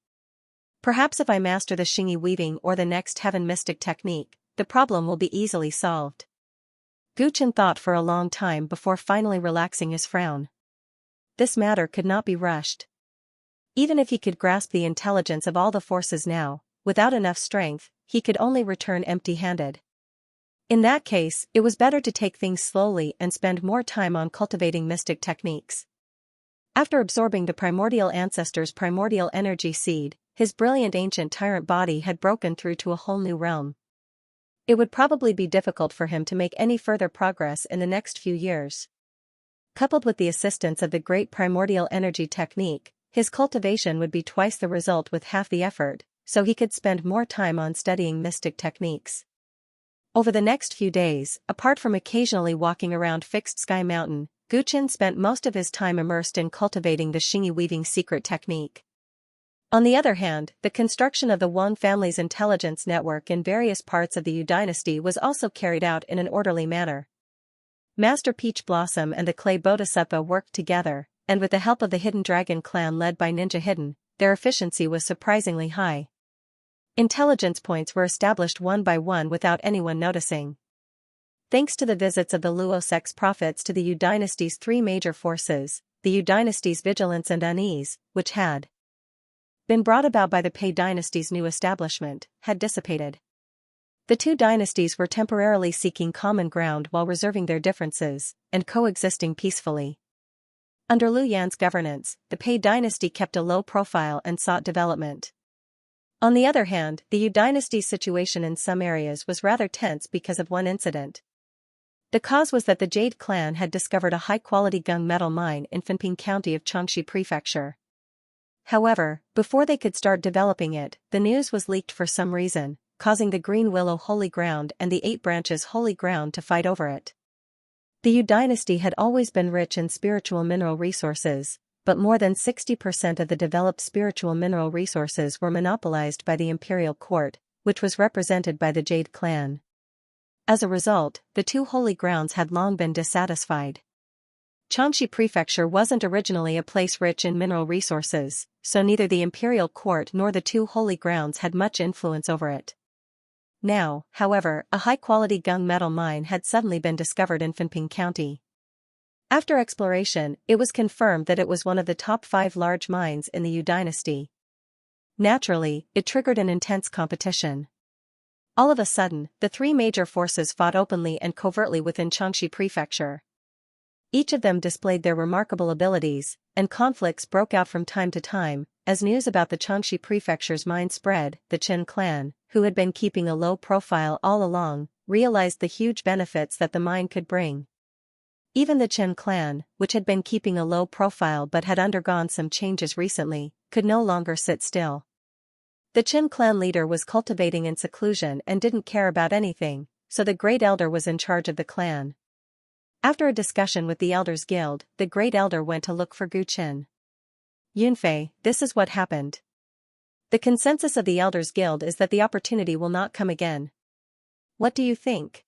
Perhaps if I master the Xingyi weaving or the next heaven mystic technique, the problem will be easily solved. Guchen thought for a long time before finally relaxing his frown. This matter could not be rushed. Even if he could grasp the intelligence of all the forces now, without enough strength, he could only return empty-handed. In that case, it was better to take things slowly and spend more time on cultivating mystic techniques. After absorbing the primordial ancestor's primordial energy seed, his brilliant ancient tyrant body had broken through to a whole new realm. It would probably be difficult for him to make any further progress in the next few years. Coupled with the assistance of the great primordial energy technique, his cultivation would be twice the result with half the effort, so he could spend more time on studying mystic techniques. Over the next few days, apart from occasionally walking around Fixed Sky Mountain, Guchen spent most of his time immersed in cultivating the Xingyi weaving secret technique. On the other hand, the construction of the Wan family's intelligence network in various parts of the Yu dynasty was also carried out in an orderly manner. Master Peach Blossom and the Clay Bodhisattva worked together, and with the help of the Hidden Dragon clan led by Ninja Hidden, their efficiency was surprisingly high. Intelligence points were established one by one without anyone noticing. Thanks to the visits of the Luos ex-prophets to the Yu dynasty's three major forces, the Yu dynasty's vigilance and unease, which had been brought about by the Pei dynasty's new establishment, had dissipated. The two dynasties were temporarily seeking common ground while reserving their differences, and coexisting peacefully. Under Liu Yan's governance, the Pei dynasty kept a low profile and sought development. On the other hand, the Yu dynasty's situation in some areas was rather tense because of one incident. The cause was that the Jade clan had discovered a high-quality gunmetal mine in Fenping County of Xianxia Prefecture. However, before they could start developing it, the news was leaked for some reason, causing the Green Willow Holy Ground and the Eight Branches Holy Ground to fight over it. The Yu dynasty had always been rich in spiritual mineral resources, but more than 60% of the developed spiritual mineral resources were monopolized by the imperial court, which was represented by the Jade clan. As a result, the two holy grounds had long been dissatisfied. Xianxia Prefecture wasn't originally a place rich in mineral resources, so neither the imperial court nor the two holy grounds had much influence over it. Now, however, a high-quality gunmetal mine had suddenly been discovered in Fenping County. After exploration, it was confirmed that it was one of the top 5 large mines in the Yu dynasty. Naturally, it triggered an intense competition. All of a sudden, the three major forces fought openly and covertly within Xianxia Prefecture. Each of them displayed their remarkable abilities, and conflicts broke out from time to time. As news about the Xianxia Prefecture's mine spread, the Qin clan, who had been keeping a low profile all along, realized the huge benefits that the mine could bring. Even the Qin clan, which had been keeping a low profile but had undergone some changes recently, could no longer sit still. The Qin clan leader was cultivating in seclusion and didn't care about anything, so the Great Elder was in charge of the clan. After a discussion with the Elders Guild, the Great Elder went to look for Gu Qin. Yunfei, this is what happened. The consensus of the Elders Guild is that the opportunity will not come again. What do you think?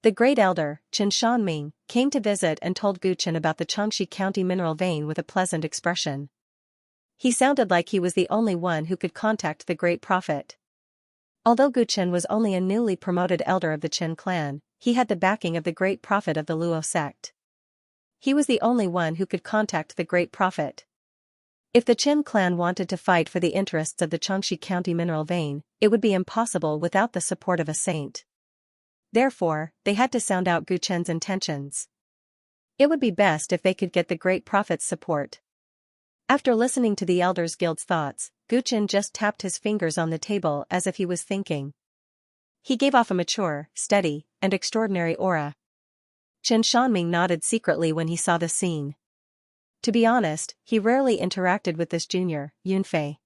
The Great Elder, Qin Shanming, came to visit and told Gu Qin about the Xianxia County mineral vein with a pleasant expression. He sounded like he was the only one who could contact the Great Prophet. Although Gu Qin was only a newly promoted elder of the Qin clan, he had the backing of the Great Prophet of the Luo sect. He was the only one who could contact the Great Prophet. If the Qin clan wanted to fight for the interests of the Xianxia County mineral vein, it would be impossible without the support of a saint. Therefore, they had to sound out Gu Qin's intentions. It would be best if they could get the Great Prophet's support. After listening to the Elders Guild's thoughts, Gu Qin just tapped his fingers on the table as if he was thinking. He gave off a mature, steady, and extraordinary aura. Qin Shanming nodded secretly when he saw the scene. To be honest, he rarely interacted with this junior, Yunfei.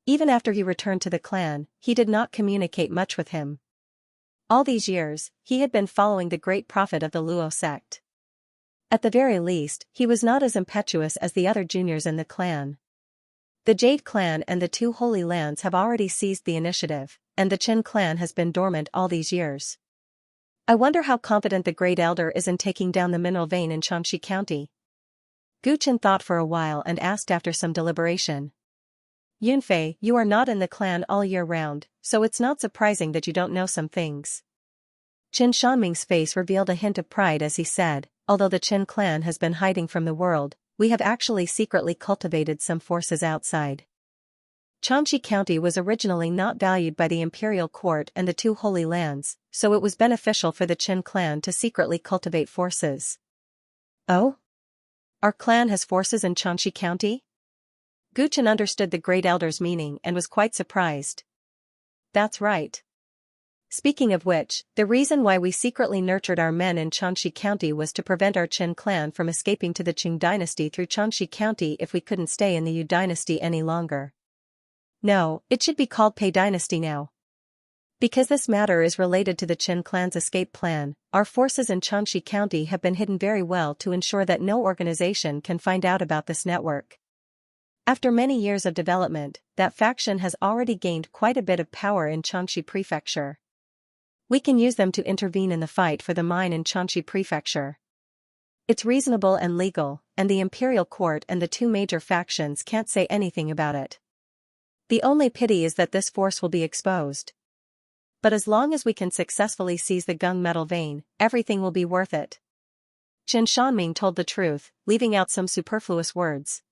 Even after he returned to the clan, he did not communicate much with him. All these years, he had been following the Great Prophet of the Luo sect. At the very least, he was not as impetuous as the other juniors in the clan. The Jade clan and the two Holy Lands have already seized the initiative, and the Qin clan has been dormant all these years. I wonder how confident the Great Elder is in taking down the mineral vein in Xianxia County. Gu Qin thought for a while and asked after some deliberation. Yunfei, you are not in the clan all year round, so it's not surprising that you don't know some things. Qin Shanming's face revealed a hint of pride as he said, although the Qin clan has been hiding from the world, we have actually secretly cultivated some forces outside. Xianxia County was originally not valued by the imperial court and the two Holy Lands, so it was beneficial for the Qin clan to secretly cultivate forces. Oh? Our clan has forces in Xianxia County? Gu Qin understood the Great Elder's meaning and was quite surprised. That's right. Speaking of which, the reason why we secretly nurtured our men in Xianxia County was to prevent our Qin clan from escaping to the Qing dynasty through Xianxia County if we couldn't stay in the Yu dynasty any longer. No, it should be called Pei dynasty now. Because this matter is related to the Qin clan's escape plan, our forces in Xianxia County have been hidden very well to ensure that no organization can find out about this network. After many years of development, that faction has already gained quite a bit of power in Xianxia Prefecture. We can use them to intervene in the fight for the mine in Xianxia Prefecture. It's reasonable and legal, and the imperial court and the two major factions can't say anything about it. The only pity is that this force will be exposed. But as long as we can successfully seize the gung metal vein, everything will be worth it. Qin Shanming told the truth, leaving out some superfluous words.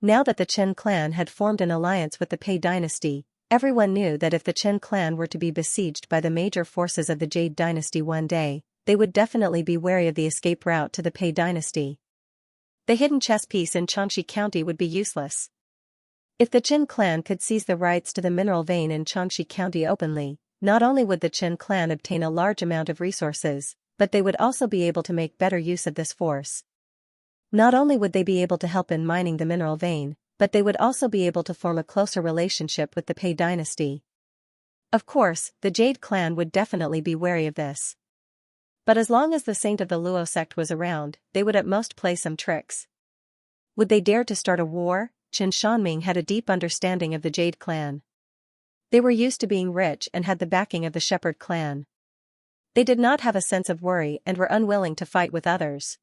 Now that the Qin clan had formed an alliance with the Pei dynasty, everyone knew that if the Qin clan were to be besieged by the major forces of the Jade dynasty one day, they would definitely be wary of the escape route to the Pei dynasty. The hidden chess piece in Xianxia County would be useless. If the Qin clan could seize the rights to the mineral vein in Xianxia County openly, not only would the Qin clan obtain a large amount of resources, but they would also be able to make better use of this force. Not only would they be able to help in mining the mineral vein, but they would also be able to form a closer relationship with the Pei dynasty. Of course, the Jade clan would definitely be wary of this. But as long as the saint of the Luo sect was around, they would at most play some tricks. Would they dare to start a war? Qin Shanming had a deep understanding of the Jade clan. They were used to being rich and had the backing of the Shepherd clan. They did not have a sense of worry and were unwilling to fight with others.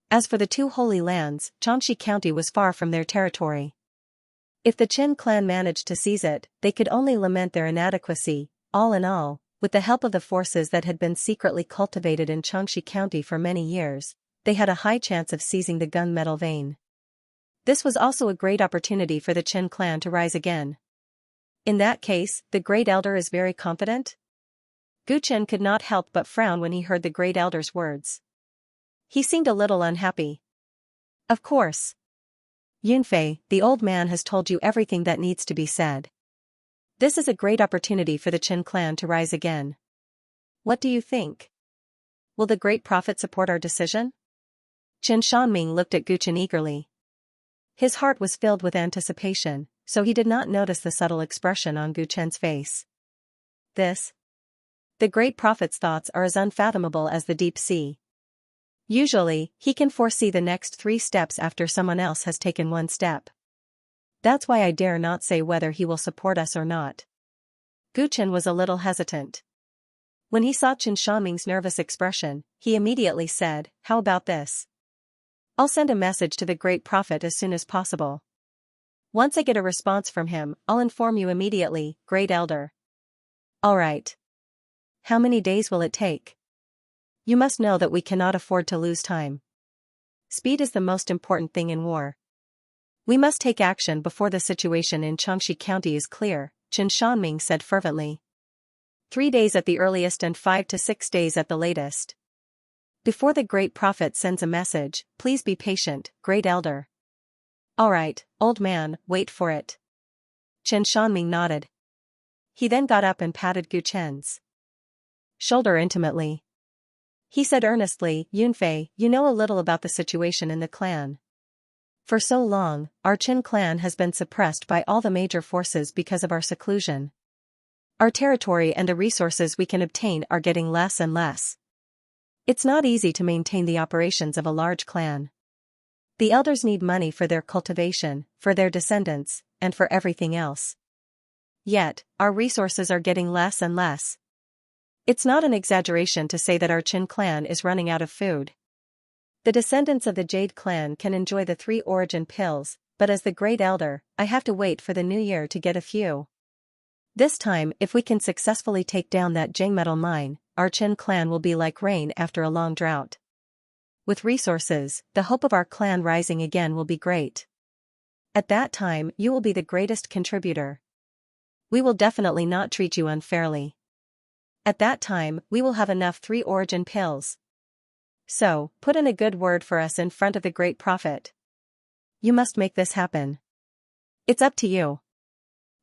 As for the two Holy Lands, Xianxia County was far from their territory. If the Qin clan managed to seize it, they could only lament their inadequacy. All in all, with the help of the forces that had been secretly cultivated in Xianxia County for many years, they had a high chance of seizing the gun metal vein. This was also a great opportunity for the Qin clan to rise again. In that case, the Great Elder is very confident? Gu Chen could not help but frown when he heard the Great Elder's words. He seemed a little unhappy. Of course. Yunfei, the old man has told you everything that needs to be said. This is a great opportunity for the Qin clan to rise again. What do you think? Will the great prophet support our decision? Qin Shanming looked at Gu Chen eagerly. His heart was filled with anticipation, so he did not notice the subtle expression on Gu Chen's face. The great prophet's thoughts are as unfathomable as the deep sea. Usually, he can foresee the next 3 steps after someone else has taken 1 step. That's why I dare not say whether he will support us or not. Gu Chen was a little hesitant. When he saw Qin Shanming's nervous expression, he immediately said, "How about this? I'll send a message to the great prophet as soon as possible. Once I get a response from him, I'll inform you immediately, Great Elder." All right. How many days will it take? You must know that we cannot afford to lose time. Speed is the most important thing in war. We must take action before the situation in Xianxia County is clear, Qin Shanming said fervently. 3 days at the earliest and 5 to 6 days at the latest. Before the great prophet sends a message, please be patient, Great Elder. All right, old man, wait for it. Qin Shanming nodded. He then got up and patted Gu Chen's shoulder intimately. He said earnestly, "Yunfei, you know a little about the situation in the clan. For so long, our Qin clan has been suppressed by all the major forces because of our seclusion. Our territory and the resources we can obtain are getting less and less. It's not easy to maintain the operations of a large clan. The elders need money for their cultivation, for their descendants, and for everything else. Yet, our resources are getting less and less. It's not an exaggeration to say that our Qin clan is running out of food. The descendants of the Jade clan can enjoy the 3 origin pills, but as the Great Elder, I have to wait for the new year to get a few. This time, if we can successfully take down that Jing metal mine, our Qin clan will be like rain after a long drought. With resources, the hope of our clan rising again will be great. At that time, you will be the greatest contributor. We will definitely not treat you unfairly. At that time, we will have enough 3 origin pills. So, put in a good word for us in front of the great prophet. You must make this happen. It's up to you."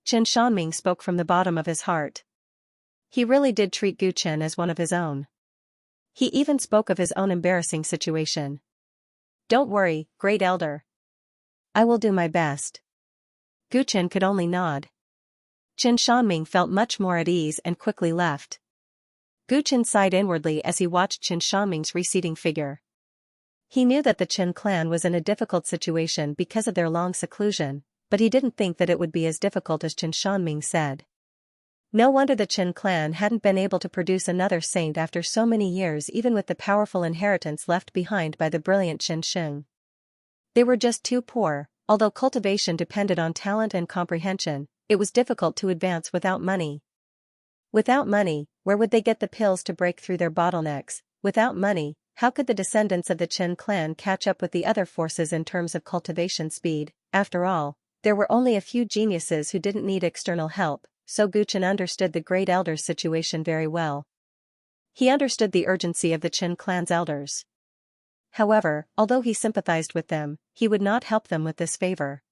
Qin Shanming spoke from the bottom of his heart. He really did treat Gu Chen as one of his own. He even spoke of his own embarrassing situation. "Don't worry, Great Elder. I will do my best." Gu Chen could only nod. Qin Shanming felt much more at ease and quickly left. Gu Chen sighed inwardly as he watched Qin Shanming's receding figure. He knew that the Qin clan was in a difficult situation because of their long seclusion, but he didn't think that it would be as difficult as Qin Shanming said. No wonder the Qin clan hadn't been able to produce another saint after so many years, even with the powerful inheritance left behind by the brilliant Qin Sheng. They were just too poor. Although cultivation depended on talent and comprehension, it was difficult to advance without money. Without money, where would they get the pills to break through their bottlenecks? Without money, how could the descendants of the Qin clan catch up with the other forces in terms of cultivation speed? After all, there were only a few geniuses who didn't need external help, so Gu Chen understood the Great Elder's situation very well. He understood the urgency of the Qin clan's elders. However, although he sympathized with them, he would not help them with this favor.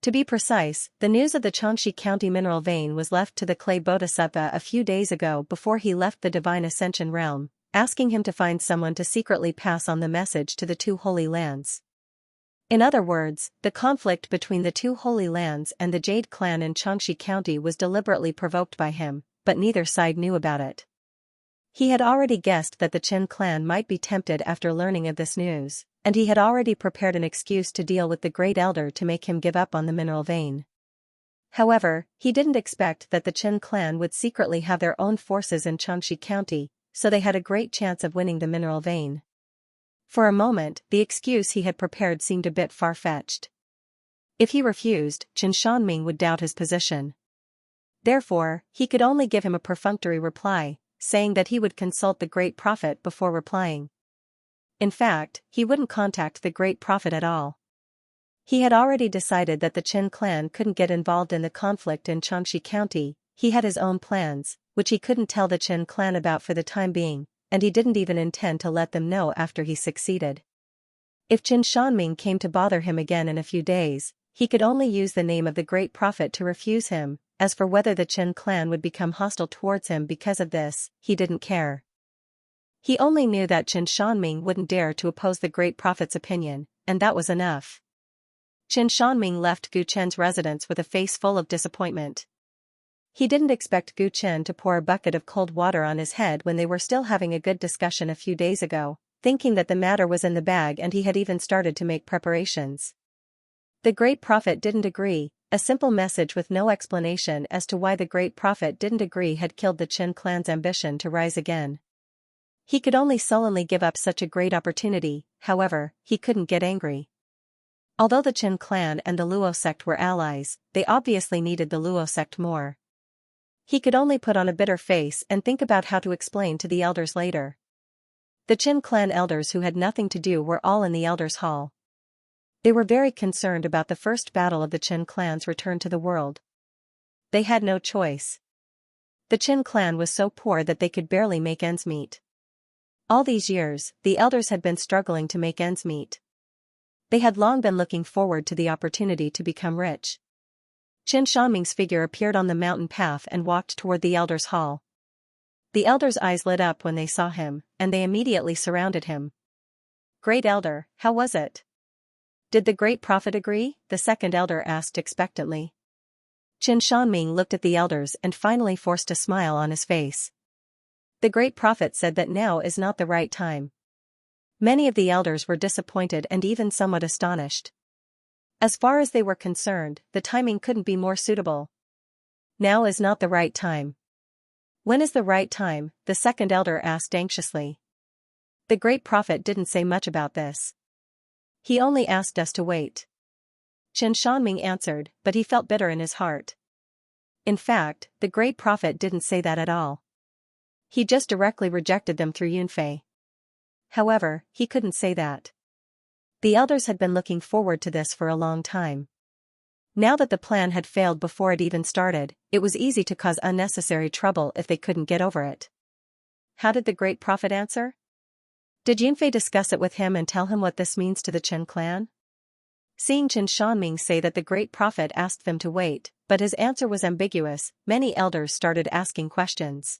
To be precise, the news of the Xianxia County mineral vein was left to the clay bodhisattva a few days ago before he left the Divine Ascension realm, asking him to find someone to secretly pass on the message to the 2 holy lands. In other words, the conflict between the 2 holy lands and the Jade clan in Xianxia County was deliberately provoked by him, but neither side knew about it. He had already guessed that the Qin clan might be tempted after learning of this news, and he had already prepared an excuse to deal with the Great Elder to make him give up on the mineral vein. However, he didn't expect that the Qin clan would secretly have their own forces in Xianxia County, so they had a great chance of winning the mineral vein. For a moment, the excuse he had prepared seemed a bit far-fetched. If he refused, Qin Shanming would doubt his position. Therefore, he could only give him a perfunctory reply, saying that he would consult the great prophet before replying. In fact, he wouldn't contact the great prophet at all. He had already decided that the Qin clan couldn't get involved in the conflict in Xianxia County. He had his own plans, which he couldn't tell the Qin clan about for the time being, and he didn't even intend to let them know after he succeeded. If Qin Shanming came to bother him again in a few days, he could only use the name of the great prophet to refuse him. As for whether the Qin clan would become hostile towards him because of this, he didn't care. He only knew that Qin Shanming wouldn't dare to oppose the great prophet's opinion, and that was enough. Qin Shanming left Gu Chen's residence with a face full of disappointment. He didn't expect Gu Chen to pour a bucket of cold water on his head when they were still having a good discussion a few days ago, thinking that the matter was in the bag, and he had even started to make preparations. The great prophet didn't agree. A simple message with no explanation as to why the great prophet didn't agree had killed the Qin clan's ambition to rise again. He could only sullenly give up such a great opportunity. However, he couldn't get angry. Although the Qin clan and the Luo sect were allies, they obviously needed the Luo sect more. He could only put on a bitter face and think about how to explain to the elders later. The Qin clan elders who had nothing to do were all in the elders' hall. They were very concerned about the first battle of the Qin clan's return to the world. They had no choice. The Qin clan was so poor that they could barely make ends meet. All these years, the elders had been struggling to make ends meet. They had long been looking forward to the opportunity to become rich. Qin Shanming's figure appeared on the mountain path and walked toward the elders' hall. The elders' eyes lit up when they saw him, and they immediately surrounded him. "Great elder, how was it? Did the great prophet agree?" the second elder asked expectantly. Qin Shanming looked at the elders and finally forced a smile on his face. "The great prophet said that now is not the right time." Many of the elders were disappointed and even somewhat astonished. As far as they were concerned, the timing couldn't be more suitable. Now is not the right time. When is the right time? The second elder asked anxiously. The great prophet didn't say much about this. He only asked us to wait. Qin Shanming answered, but he felt bitter in his heart. In fact, the great prophet didn't say that at all. He just directly rejected them through Yunfei. However, he couldn't say that. The elders had been looking forward to this for a long time. Now that the plan had failed before it even started, it was easy to cause unnecessary trouble if they couldn't get over it. How did the great prophet answer? Did Yunfei discuss it with him and tell him what this means to the Qin clan? Seeing Qin Shanming say that the great prophet asked them to wait, but his answer was ambiguous, many elders started asking questions.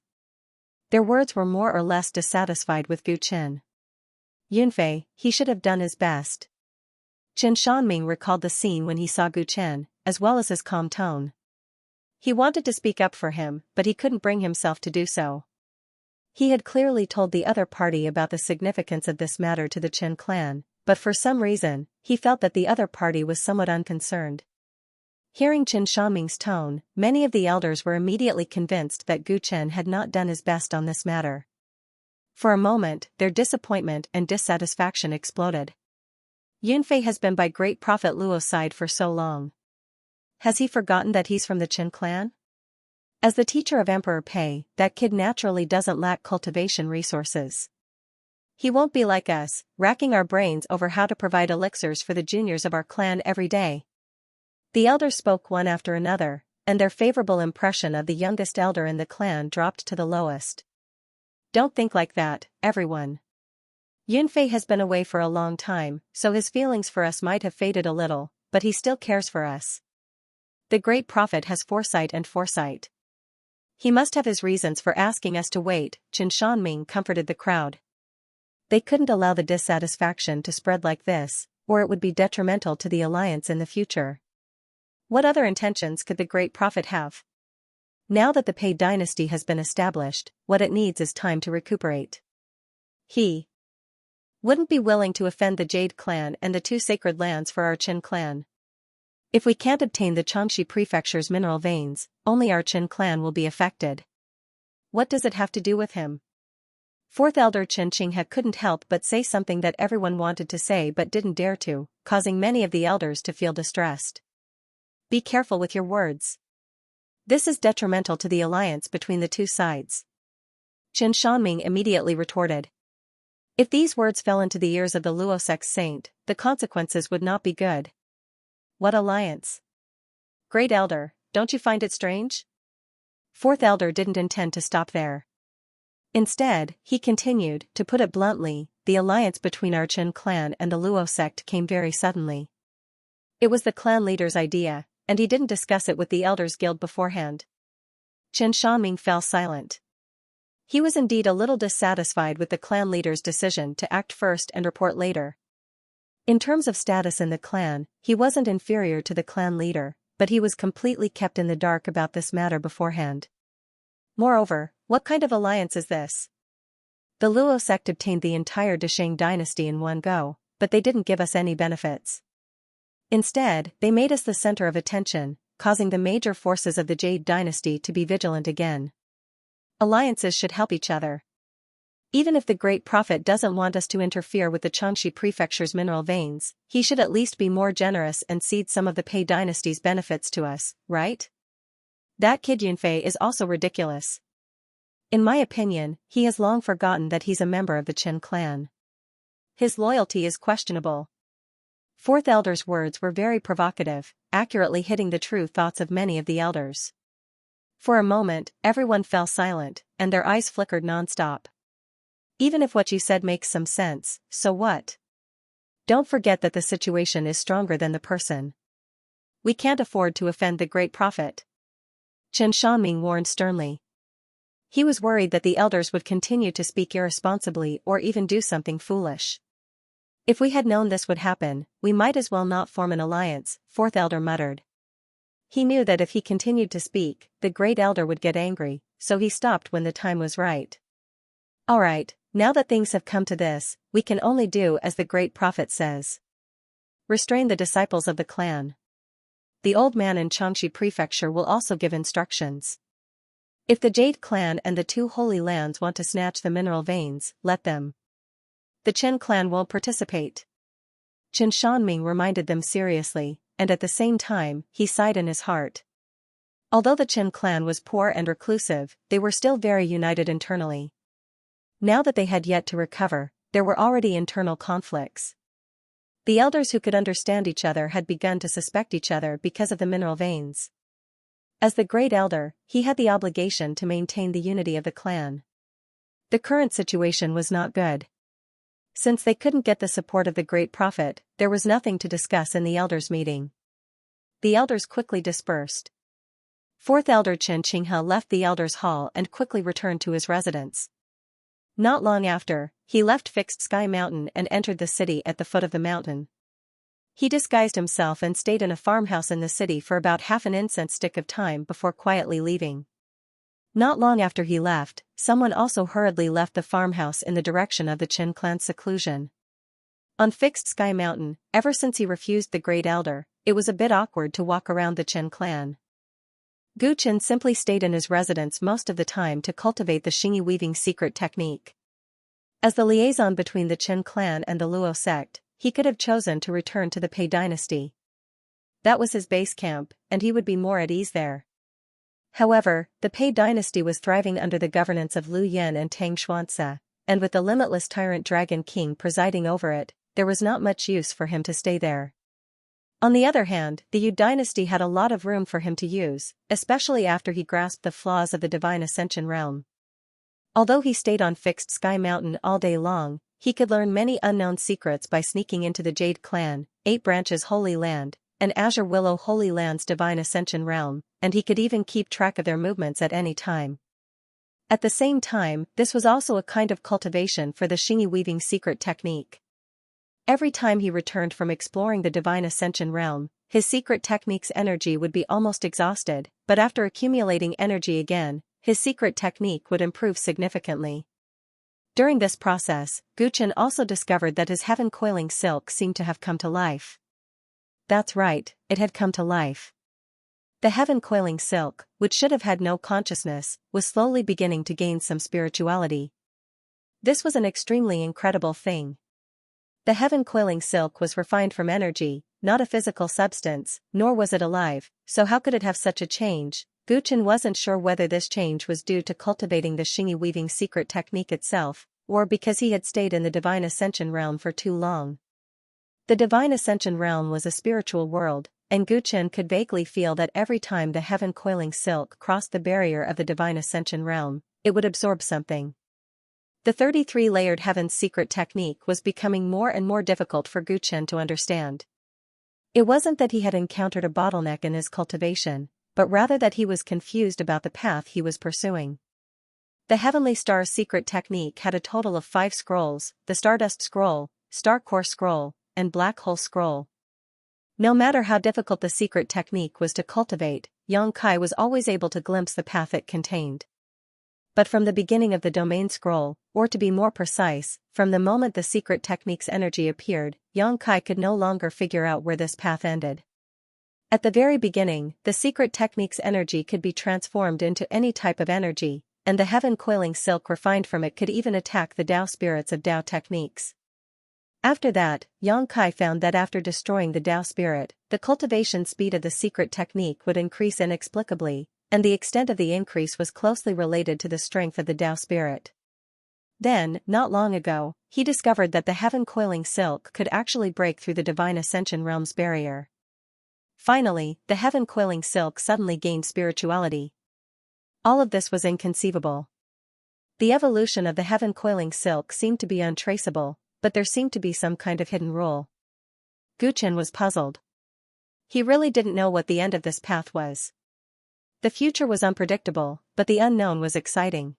Their words were more or less dissatisfied with Gu Chen. Yunfei, he should have done his best. Qin Shanming recalled the scene when he saw Gu Chen, as well as his calm tone. He wanted to speak up for him, but he couldn't bring himself to do so. He had clearly told the other party about the significance of this matter to the Qin clan, but for some reason, he felt that the other party was somewhat unconcerned. Hearing Qin Shanming's tone, many of the elders were immediately convinced that Gu Chen had not done his best on this matter. For a moment, their disappointment and dissatisfaction exploded. Yunfei has been by great prophet Luo's side for so long. Has he forgotten that he's from the Qin clan? As the teacher of Emperor Pei, that kid naturally doesn't lack cultivation resources. He won't be like us, racking our brains over how to provide elixirs for the juniors of our clan every day. The elders spoke one after another, and their favorable impression of the youngest elder in the clan dropped to the lowest. Don't think like that, everyone. Yunfei has been away for a long time, so his feelings for us might have faded a little, but he still cares for us. The great prophet has foresight and foresight. He must have his reasons for asking us to wait, Qin Shanming comforted the crowd. They couldn't allow the dissatisfaction to spread like this, or it would be detrimental to the alliance in the future. What other intentions could the great prophet have? Now that the Pei dynasty has been established, what it needs is time to recuperate. He wouldn't be willing to offend the Jade clan and the two sacred lands for our Qin clan. If we can't obtain the Xianxia prefecture's mineral veins, only our Qin clan will be affected. What does it have to do with him? Fourth elder Qin Qinghe couldn't help but say something that everyone wanted to say but didn't dare to, causing many of the elders to feel distressed. Be careful with your words. This is detrimental to the alliance between the two sides. Qin Shanming immediately retorted. If these words fell into the ears of the Luo sect's saint, the consequences would not be good. What alliance? Great Elder, don't you find it strange? Fourth Elder didn't intend to stop there. Instead, he continued, to put it bluntly, the alliance between our Qin clan and the Luo sect came very suddenly. It was the clan leader's idea, and he didn't discuss it with the Elders Guild beforehand. Chen Shanming fell silent. He was indeed a little dissatisfied with the clan leader's decision to act first and report later. In terms of status in the clan, he wasn't inferior to the clan leader, but he was completely kept in the dark about this matter beforehand. Moreover, what kind of alliance is this? The Luo sect obtained the entire Desheng dynasty in one go, but they didn't give us any benefits. Instead, they made us the center of attention, causing the major forces of the Jade dynasty to be vigilant again. Alliances should help each other. Even if the Great Prophet doesn't want us to interfere with the Xianxia prefecture's mineral veins, he should at least be more generous and cede some of the Pei dynasty's benefits to us, right? That kid Yunfei is also ridiculous. In my opinion, he has long forgotten that he's a member of the Qin clan. His loyalty is questionable. Fourth Elder's words were very provocative, accurately hitting the true thoughts of many of the elders. For a moment, everyone fell silent, and their eyes flickered non-stop. Even if what you said makes some sense, so what? Don't forget that the situation is stronger than the person. We can't afford to offend the Great Prophet. Chen Shanming warned sternly. He was worried that the elders would continue to speak irresponsibly or even do something foolish. If we had known this would happen, we might as well not form an alliance, Fourth Elder muttered. He knew that if he continued to speak, the Great Elder would get angry, so he stopped when the time was right. Alright, now that things have come to this, we can only do as the Great Prophet says. Restrain the disciples of the clan. The old man in Xianxia prefecture will also give instructions. If the Jade clan and the two Holy Lands want to snatch the mineral veins, let them. The Qin clan won't participate. Chen Shanming reminded them seriously, and at the same time, he sighed in his heart. Although the Qin clan was poor and reclusive, they were still very united internally. Now that they had yet to recover, there were already internal conflicts. The elders who could understand each other had begun to suspect each other because of the mineral veins. As the Great Elder, he had the obligation to maintain the unity of the clan. The current situation was not good. Since they couldn't get the support of the Great Prophet, there was nothing to discuss in the elders' meeting. The elders quickly dispersed. Fourth Elder Chen Qinghe left the elders' hall and quickly returned to his residence. Not long after, he left Fixed Sky Mountain and entered the city at the foot of the mountain. He disguised himself and stayed in a farmhouse in the city for about half an incense stick of time before quietly leaving. Not long after he left, someone also hurriedly left the farmhouse in the direction of the Qin clan's seclusion. On Fixed Sky Mountain, ever since he refused the Great Elder, it was a bit awkward to walk around the Qin clan. Gu Qin simply stayed in his residence most of the time to cultivate the Xingyi weaving secret technique. As the liaison between the Qin clan and the Luo sect, he could have chosen to return to the Pei dynasty. That was his base camp, and he would be more at ease there. However, the Pei dynasty was thriving under the governance of Liu Yan and Tang Xuanxia, and with the limitless Tyrant Dragon King presiding over it, there was not much use for him to stay there. On the other hand, the Yu dynasty had a lot of room for him to use, especially after he grasped the flaws of the Divine Ascension realm. Although he stayed on Fixed Sky Mountain all day long, he could learn many unknown secrets by sneaking into the Jade Clan, 8 Branches Holy Land, and Azure Willow Holy Land's Divine Ascension realm, and he could even keep track of their movements at any time. At the same time, this was also a kind of cultivation for the Xingyi weaving secret technique. Every time he returned from exploring the Divine Ascension realm, his secret technique's energy would be almost exhausted, but after accumulating energy again, his secret technique would improve significantly. During this process, Gu Qin also discovered that his heaven coiling silk seemed to have come to life. That's right, it had come to life. The heaven coiling silk, which should have had no consciousness, was slowly beginning to gain some spirituality. This was an extremely incredible thing. The heaven coiling silk was refined from energy, not a physical substance, nor was it alive, so how could it have such a change? Gu Qin wasn't sure whether this change was due to cultivating the Xingyi weaving secret technique itself, or because he had stayed in the Divine Ascension realm for too long. The Divine Ascension realm was a spiritual world, and Guchen could vaguely feel that every time the heaven-coiling silk crossed the barrier of the divine ascension realm, it would absorb something. The 33-layered heaven's secret technique was becoming more and more difficult for Guchen to understand. It wasn't that he had encountered a bottleneck in his cultivation, but rather that he was confused about the path he was pursuing. The Heavenly Star's secret technique had a total of 5 scrolls: the Stardust Scroll, Star Core Scroll, and Black Hole Scroll. No matter how difficult the secret technique was to cultivate, Xianxia was always able to glimpse the path it contained. But from the beginning of the Domain Scroll, or to be more precise, from the moment the secret technique's energy appeared, Xianxia could no longer figure out where this path ended. At the very beginning, the secret technique's energy could be transformed into any type of energy, and the heaven-coiling silk refined from it could even attack the Tao spirits of Tao techniques. After that, Xianxia found that after destroying the Tao spirit, the cultivation speed of the secret technique would increase inexplicably, and the extent of the increase was closely related to the strength of the Tao spirit. Then, not long ago, he discovered that the heaven-coiling silk could actually break through the divine ascension realm's barrier. Finally, the heaven-coiling silk suddenly gained spirituality. All of this was inconceivable. The evolution of the heaven-coiling silk seemed to be untraceable, but there seemed to be some kind of hidden rule. Guchen was puzzled. He really didn't know what the end of this path was. The future was unpredictable, but the unknown was exciting.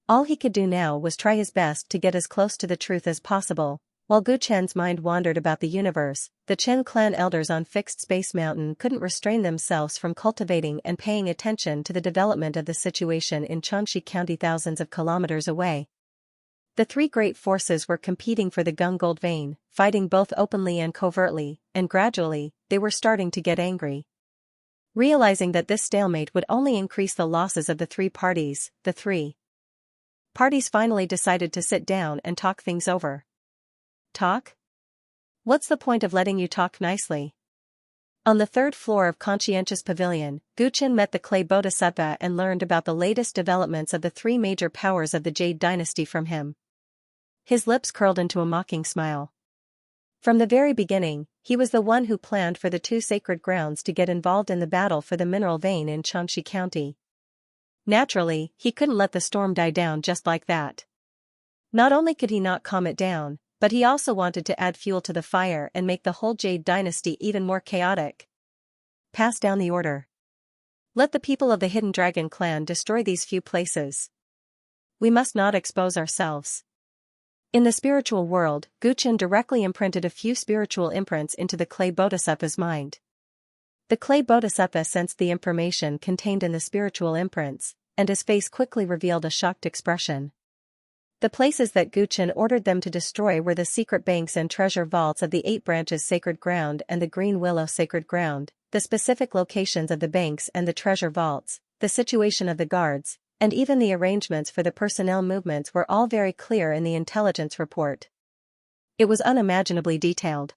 All he could do now was try his best to get as close to the truth as possible. While Guchen's mind wandered about the universe, the Chen clan elders on Fixed Space Mountain couldn't restrain themselves from cultivating and paying attention to the development of the situation in Xianxia County thousands of kilometers away. The 3 great forces were competing for the Gung Gold Vein, fighting both openly and covertly, and gradually, they were starting to get angry. Realizing that this stalemate would only increase the losses of the 3 parties, the 3 parties finally decided to sit down and talk things over. Talk? What's the point of letting you talk nicely? On the 3rd floor of Conscientious Pavilion, Guchen met the Clay Bodhisattva and learned about the latest developments of the 3 major powers of the Jade Dynasty from him. His lips curled into a mocking smile. From the very beginning, he was the one who planned for the 2 sacred grounds to get involved in the battle for the mineral vein in Xianxia County. Naturally, he couldn't let the storm die down just like that. Not only could he not calm it down, but he also wanted to add fuel to the fire and make the whole Jade Dynasty even more chaotic. Pass down the order. Let the people of the Hidden Dragon clan destroy these few places. We must not expose ourselves. In the spiritual world, Guchen directly imprinted a few spiritual imprints into the Clay Bodhisattva's mind. The Clay Bodhisattva sensed the information contained in the spiritual imprints, and his face quickly revealed a shocked expression. The places that Guchen ordered them to destroy were the secret banks and treasure vaults of the 8 Branches Sacred Ground and the Green Willow Sacred Ground, the specific locations of the banks and the treasure vaults, the situation of the guards, and even the arrangements for the personnel movements were all very clear in the intelligence report. It was unimaginably detailed.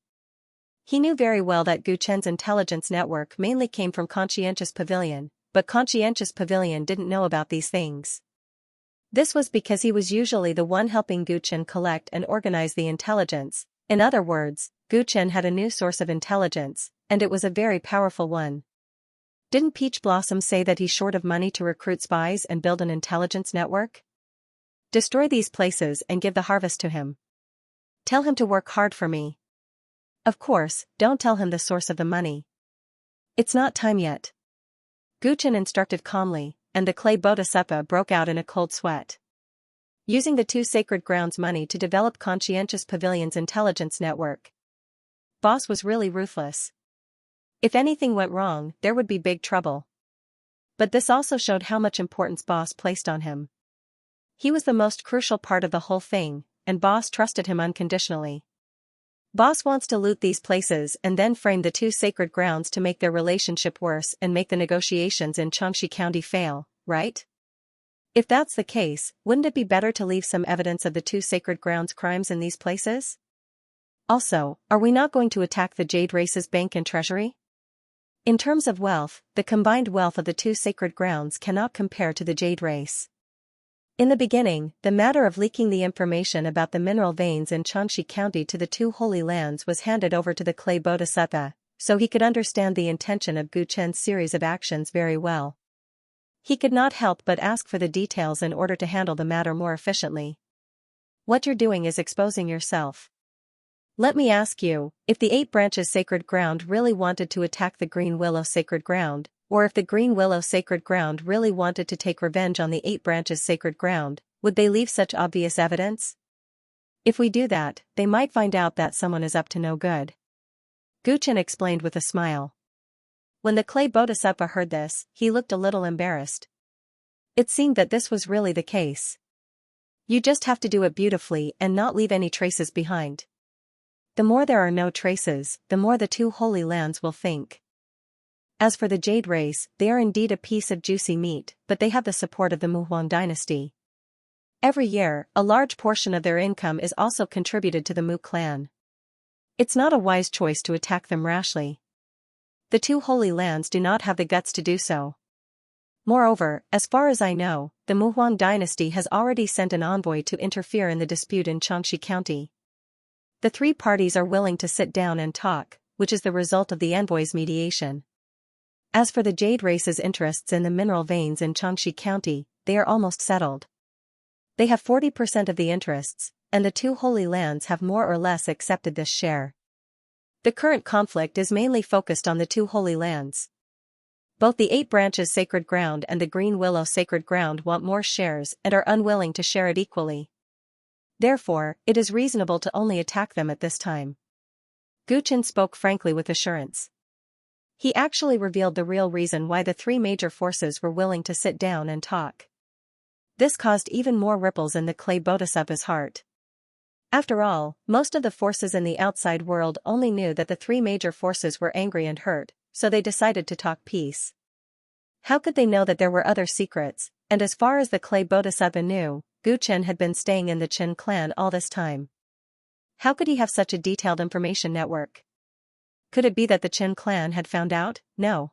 He knew very well that Guchen's intelligence network mainly came from Conscientious Pavilion, but Conscientious Pavilion didn't know about these things. This was because he was usually the one helping Guchen collect and organize the intelligence. In other words, Guchen had a new source of intelligence, and it was a very powerful one. Didn't Peach Blossom say that he's short of money to recruit spies and build an intelligence network? Destroy these places and give the harvest to him. Tell him to work hard for me. Of course, don't tell him the source of the money. It's not time yet. Guchen instructed calmly, and the Clay Bodhisattva broke out in a cold sweat. Using the 2 sacred grounds money to develop Conscientious Pavilion's intelligence network. Boss was really ruthless. If anything went wrong, there would be big trouble. But this also showed how much importance Boss placed on him. He was the most crucial part of the whole thing, and Boss trusted him unconditionally. Boss wants to loot these places and then frame the 2 sacred grounds to make their relationship worse and make the negotiations in Xianxia County fail, right? If that's the case, wouldn't it be better to leave some evidence of the 2 sacred grounds crimes in these places? Also, are we not going to attack the Jade Race's bank and treasury? In terms of wealth, the combined wealth of the 2 sacred grounds cannot compare to the Jade Race. In the beginning, the matter of leaking the information about the mineral veins in Xianxia County to the 2 Holy Lands was handed over to the Clay Bodhisattva, so he could understand the intention of Gu Chen's series of actions very well. He could not help but ask for the details in order to handle the matter more efficiently. What you're doing is exposing yourself. Let me ask you, if the 8 branches sacred ground really wanted to attack the green willow sacred ground, or if the green willow sacred ground really wanted to take revenge on the 8 branches sacred ground, would they leave such obvious evidence? If we do that, they might find out that someone is up to no good. Gu Chen explained with a smile. When the clay bodhisattva heard this, he looked a little embarrassed. It seemed that this was really the case. You just have to do it beautifully and not leave any traces behind. The more there are no traces, the more the 2 holy lands will think. As for the Jade race, they are indeed a piece of juicy meat, but they have the support of the Muhuang dynasty. Every year, a large portion of their income is also contributed to the Mu clan. It's not a wise choice to attack them rashly. The 2 holy lands do not have the guts to do so. Moreover, as far as I know, the Muhuang dynasty has already sent an envoy to interfere in the dispute in Xianxia County. The 3 parties are willing to sit down and talk, which is the result of the envoy's mediation. As for the Jade race's interests in the mineral veins in Xianxia County, they are almost settled. They have 40% of the interests, and the 2 holy lands have more or less accepted this share. The current conflict is mainly focused on the 2 holy lands. Both the 8 branches sacred ground and the green willow sacred ground want more shares and are unwilling to share it equally. Therefore, it is reasonable to only attack them at this time. Gu Chen spoke frankly with assurance. He actually revealed the real reason why the 3 major forces were willing to sit down and talk. This caused even more ripples in the clay bodhisattva's heart. After all, most of the forces in the outside world only knew that the 3 major forces were angry and hurt, so they decided to talk peace. How could they know that there were other secrets, and as far as the clay bodhisattva knew, Gu Chen had been staying in the Qin clan all this time. How could he have such a detailed information network? Could it be that the Qin clan had found out? No.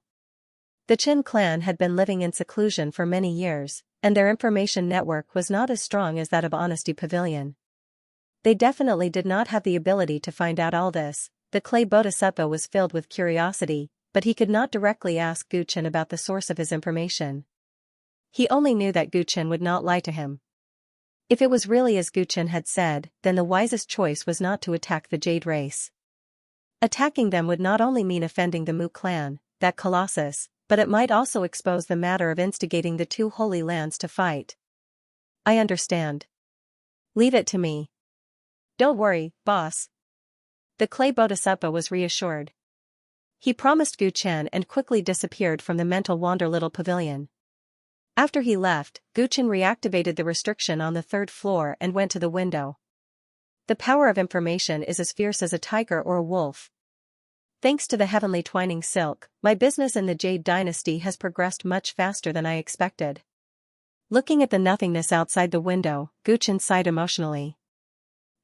The Qin clan had been living in seclusion for many years, and their information network was not as strong as that of Honesty Pavilion. They definitely did not have the ability to find out all this. The clay bodhisattva was filled with curiosity, but he could not directly ask Gu Chen about the source of his information. He only knew that Gu Chen would not lie to him. If it was really as Gu Chen had said, then the wisest choice was not to attack the Jade race. Attacking them would not only mean offending the Mu clan, that colossus, but it might also expose the matter of instigating the 2 holy lands to fight. I understand. Leave it to me. Don't worry, boss. The clay bodhisattva was reassured. He promised Gu Chen and quickly disappeared from the mental wander little pavilion. After he left, Gu Chen reactivated the restriction on the 3rd floor and went to the window. The power of information is as fierce as a tiger or a wolf. Thanks to the heavenly twining silk, my business in the Jade dynasty has progressed much faster than I expected. Looking at the nothingness outside the window, Gu Chen sighed emotionally.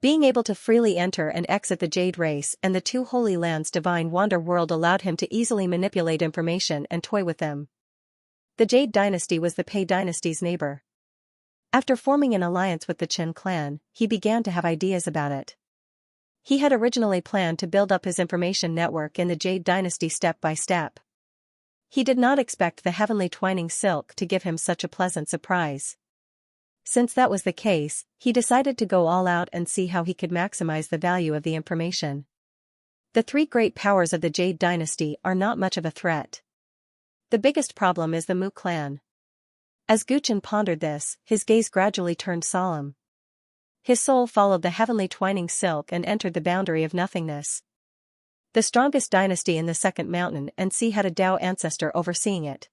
Being able to freely enter and exit the Jade race and the 2 holy lands' divine wander world allowed him to easily manipulate information and toy with them. The Jade dynasty was the Pei dynasty's neighbor. After forming an alliance with the Qin clan, he began to have ideas about it. He had originally planned to build up his information network in the Jade dynasty step by step. He did not expect the heavenly twining silk to give him such a pleasant surprise. Since that was the case, he decided to go all out and see how he could maximize the value of the information. The 3 great powers of the Jade dynasty are not much of a threat. The biggest problem is the Mu clan. As Gu Chen pondered this, his gaze gradually turned solemn. His soul followed the heavenly twining silk and entered the boundary of nothingness. The strongest dynasty in the 2nd mountain and sea had a Dao ancestor overseeing it.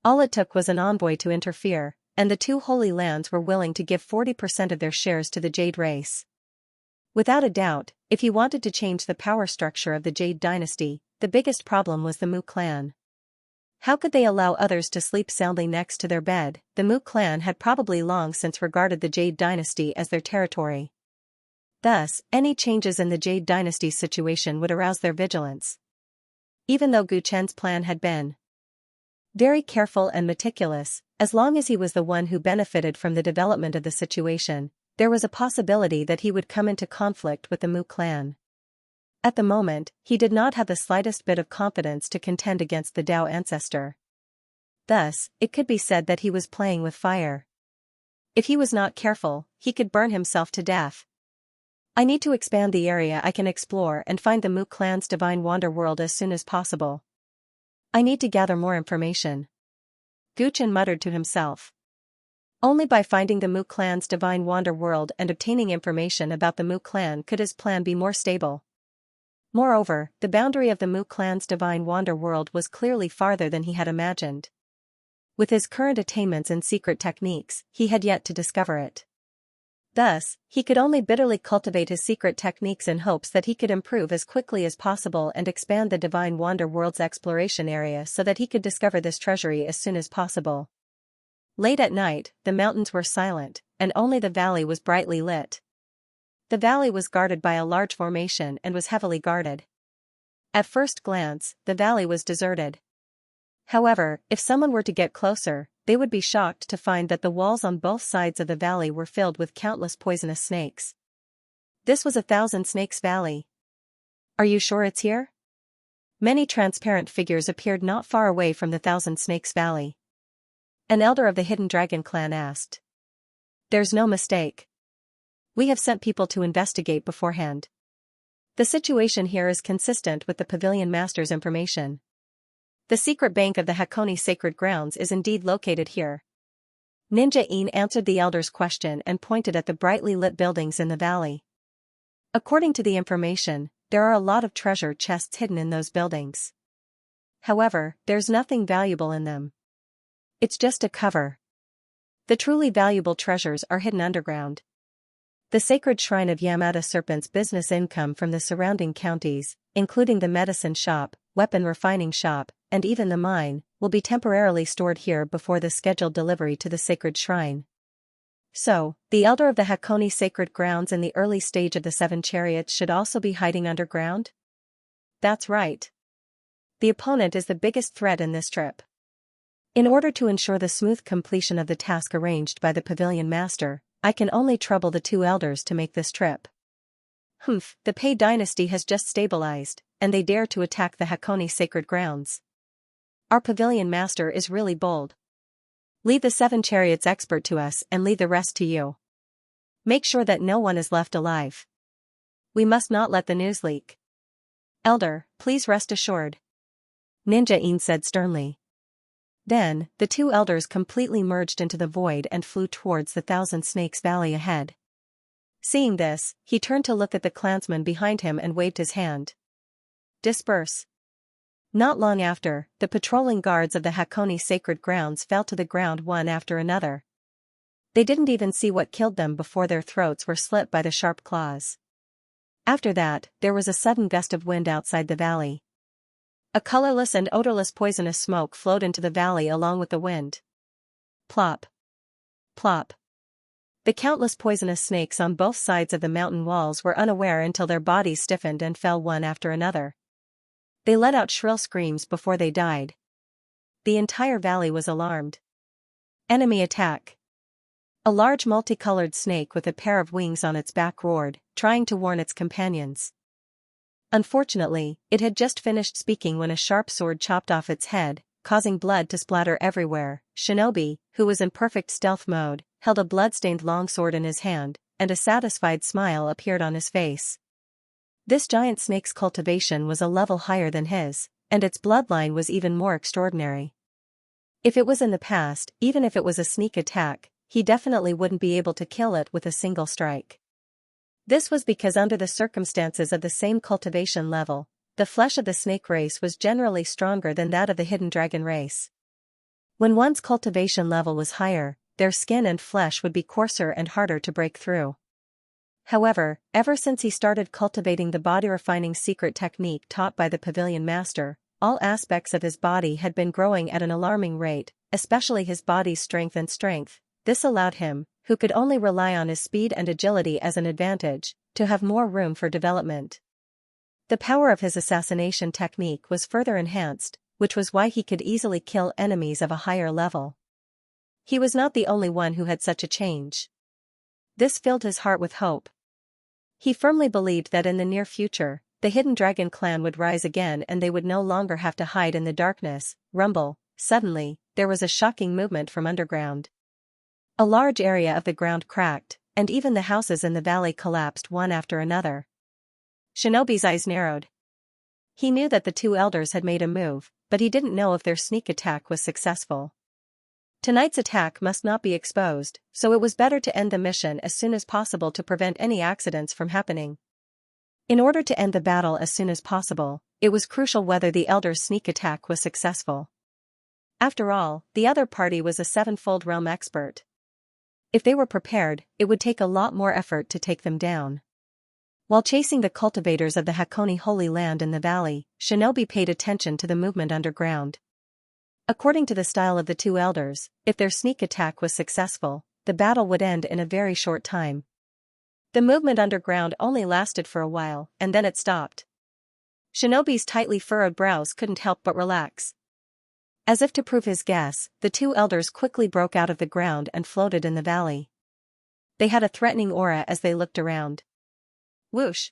All it took was an envoy to interfere, and the 2 holy lands were willing to give 40% of their shares to the Jade race. Without a doubt, if he wanted to change the power structure of the Jade dynasty, the biggest problem was the Mu clan. How could they allow others to sleep soundly next to their bed? The Mu clan had probably long since regarded the Jade dynasty as their territory. Thus, any changes in the Jade dynasty's situation would arouse their vigilance. Even though Gu Chen's plan had been very careful and meticulous, as long as he was the one who benefited from the development of the situation, there was a possibility that he would come into conflict with the Mu clan. At the moment, he did not have the slightest bit of confidence to contend against the Tao ancestor. Thus, it could be said that he was playing with fire. If he was not careful, he could burn himself to death. I need to expand the area I can explore and find the Mu clan's divine wander world as soon as possible. I need to gather more information. Guchen muttered to himself. Only by finding the Mu clan's divine wander world and obtaining information about the Mu clan could his plan be more stable. Moreover, the boundary of the Mu clan's divine wander world was clearly farther than he had imagined. With his current attainments in secret techniques, he had yet to discover it. Thus, he could only bitterly cultivate his secret techniques in hopes that he could improve as quickly as possible and expand the divine wander world's exploration area so that he could discover this treasury as soon as possible. Late at night, the mountains were silent, and only the valley was brightly lit. The valley was guarded by a large formation and was heavily guarded. At first glance, the valley was deserted. However, if someone were to get closer, they would be shocked to find that the walls on both sides of the valley were filled with countless poisonous snakes. This was 1,000 Snakes Valley. Are you sure it's here? Many transparent figures appeared not far away from the 1,000 Snakes Valley. An elder of the Hidden Dragon clan asked. There's no mistake. We have sent people to investigate beforehand. The situation here is consistent with the Pavilion Master's information. The secret bank of the Hakone Sacred Grounds is indeed located here. Ninja Een answered the elder's question and pointed at the brightly lit buildings in the valley. According to the information, there are a lot of treasure chests hidden in those buildings. However, there's nothing valuable in them. It's just a cover. The truly valuable treasures are hidden underground. The sacred shrine of Yamada Serpent's business income from the surrounding counties, including the medicine shop, weapon refining shop, and even the mine, will be temporarily stored here before the scheduled delivery to the sacred shrine. So, the elder of the Hakone Sacred Grounds in the early stage of the 7 Chariots should also be hiding underground? That's right. The opponent is the biggest threat in this trip. In order to ensure the smooth completion of the task arranged by the Pavilion Master, I can only trouble the 2 elders to make this trip. Humph, the Pei dynasty has just stabilized, and they dare to attack the Hakone Sacred Grounds. Our Pavilion Master is really bold. Leave the 7 Chariots expert to us and leave the rest to you. Make sure that no one is left alive. We must not let the news leak. Elder, please rest assured. Ninja Een said sternly. Then, the 2 elders completely merged into the void and flew towards the 1,000 Snakes Valley ahead. Seeing this, he turned to look at the clansmen behind him and waved his hand. Disperse. Not long after, the patrolling guards of the Hakone Sacred Grounds fell to the ground one after another. They didn't even see what killed them before their throats were slit by the sharp claws. After that, there was a sudden gust of wind outside the valley. A colorless and odorless poisonous smoke flowed into the valley along with the wind. Plop. Plop. The countless poisonous snakes on both sides of the mountain walls were unaware until their bodies stiffened and fell one after another. They let out shrill screams before they died. The entire valley was alarmed. Enemy attack. A large multicolored snake with a pair of wings on its back roared, trying to warn its companions. Unfortunately, it had just finished speaking when a sharp sword chopped off its head, causing blood to splatter everywhere. Shinobi, who was in perfect stealth mode, held a blood-stained longsword in his hand, and a satisfied smile appeared on his face. This giant snake's cultivation was a level higher than his, and its bloodline was even more extraordinary. If it was in the past, even if it was a sneak attack, he definitely wouldn't be able to kill it with a single strike. This was because under the circumstances of the same cultivation level, the flesh of the snake race was generally stronger than that of the hidden dragon race. When one's cultivation level was higher, their skin and flesh would be coarser and harder to break through. However, ever since he started cultivating the body-refining secret technique taught by the Pavilion Master, all aspects of his body had been growing at an alarming rate, especially his body's strength and strength. This allowed him, who could only rely on his speed and agility as an advantage, to have more room for development. The power of his assassination technique was further enhanced, which was why he could easily kill enemies of a higher level. He was not the only one who had such a change. This filled his heart with hope. He firmly believed that in the near future, the Hidden Dragon clan would rise again and they would no longer have to hide in the darkness. Rumble. Suddenly, there was a shocking movement from underground. A large area of the ground cracked, and even the houses in the valley collapsed one after another. Shinobi's eyes narrowed. He knew that the two elders had made a move, but he didn't know if their sneak attack was successful. Tonight's attack must not be exposed, so it was better to end the mission as soon as possible to prevent any accidents from happening. In order to end the battle as soon as possible, it was crucial whether the elders' sneak attack was successful. After all, the other party was a sevenfold realm expert. If they were prepared, it would take a lot more effort to take them down. While chasing the cultivators of the Hakone Holy Land in the valley, Shinobi paid attention to the movement underground. According to the style of the two elders, if their sneak attack was successful, the battle would end in a very short time. The movement underground only lasted for a while, and then it stopped. Shinobi's tightly furrowed brows couldn't help but relax. As if to prove his guess, the two elders quickly broke out of the ground and floated in the valley. They had a threatening aura as they looked around. Whoosh!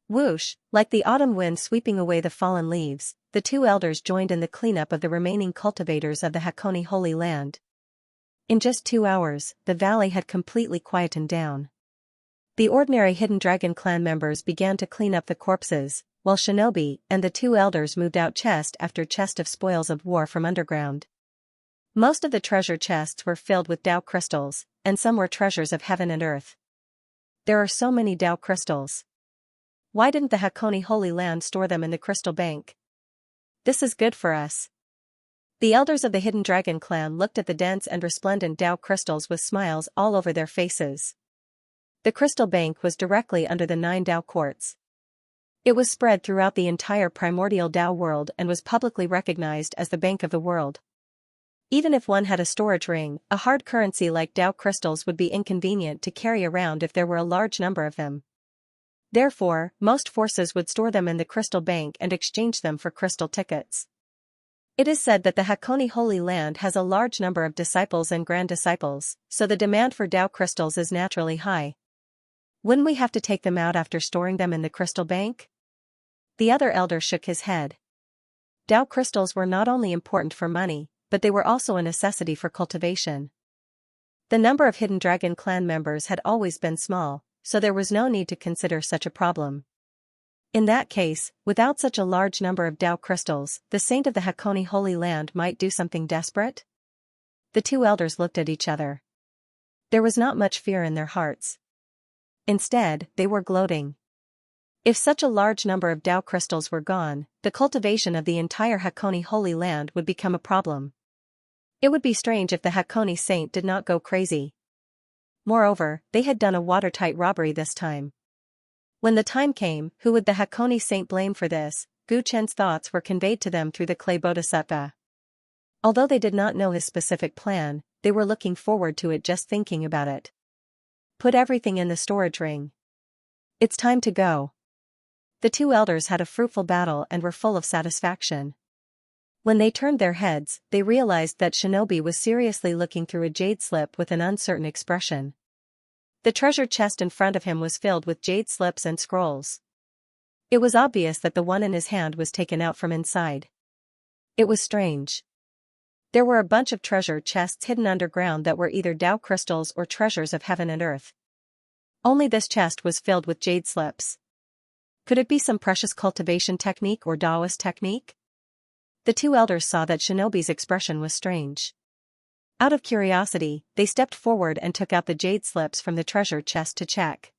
Whoosh! Like the autumn wind sweeping away the fallen leaves, the two elders joined in the cleanup of the remaining cultivators of the Hakone Holy Land. In just 2 hours, the valley had completely quietened down. The ordinary Hidden Dragon clan members began to clean up the corpses, while Shinobi and the two elders moved out chest after chest of spoils of war from underground. Most of the treasure chests were filled with Dao crystals, and some were treasures of heaven and earth. There are so many Dao crystals. Why didn't the Hakone Holy Land store them in the crystal bank? This is good for us. The elders of the Hidden Dragon clan looked at the dense and resplendent Dao crystals with smiles all over their faces. The crystal bank was directly under the 9 Dao quartz. It was spread throughout the entire primordial Dao world and was publicly recognized as the Bank of the World. Even if one had a storage ring, a hard currency like Dao crystals would be inconvenient to carry around if there were a large number of them. Therefore, most forces would store them in the crystal bank and exchange them for crystal tickets. It is said that the Hakone Holy Land has a large number of disciples and grand disciples, so the demand for Dao crystals is naturally high. Wouldn't we have to take them out after storing them in the crystal bank? The other elder shook his head. Dao crystals were not only important for money, but they were also a necessity for cultivation. The number of Hidden Dragon clan members had always been small, so there was no need to consider such a problem. In that case, without such a large number of Dao crystals, the saint of the Hakone Holy Land might do something desperate? The two elders looked at each other. There was not much fear in their hearts. Instead, they were gloating. If such a large number of Dao crystals were gone, the cultivation of the entire Hakone Holy Land would become a problem. It would be strange if the Hakone saint did not go crazy. Moreover, they had done a watertight robbery this time. When the time came, who would the Hakone saint blame for this? Gu Chen's thoughts were conveyed to them through the clay bodhisattva. Although they did not know his specific plan, they were looking forward to it just thinking about it. Put everything in the storage ring. It's time to go. The two elders had a fruitful battle and were full of satisfaction. When they turned their heads, they realized that Shinobi was seriously looking through a jade slip with an uncertain expression. The treasure chest in front of him was filled with jade slips and scrolls. It was obvious that the one in his hand was taken out from inside. It was strange. There were a bunch of treasure chests hidden underground that were either Dao crystals or treasures of heaven and earth. Only this chest was filled with jade slips. Could it be some precious cultivation technique or Taoist technique? The two elders saw that Shinobi's expression was strange. Out of curiosity, they stepped forward and took out the jade slips from the treasure chest to check.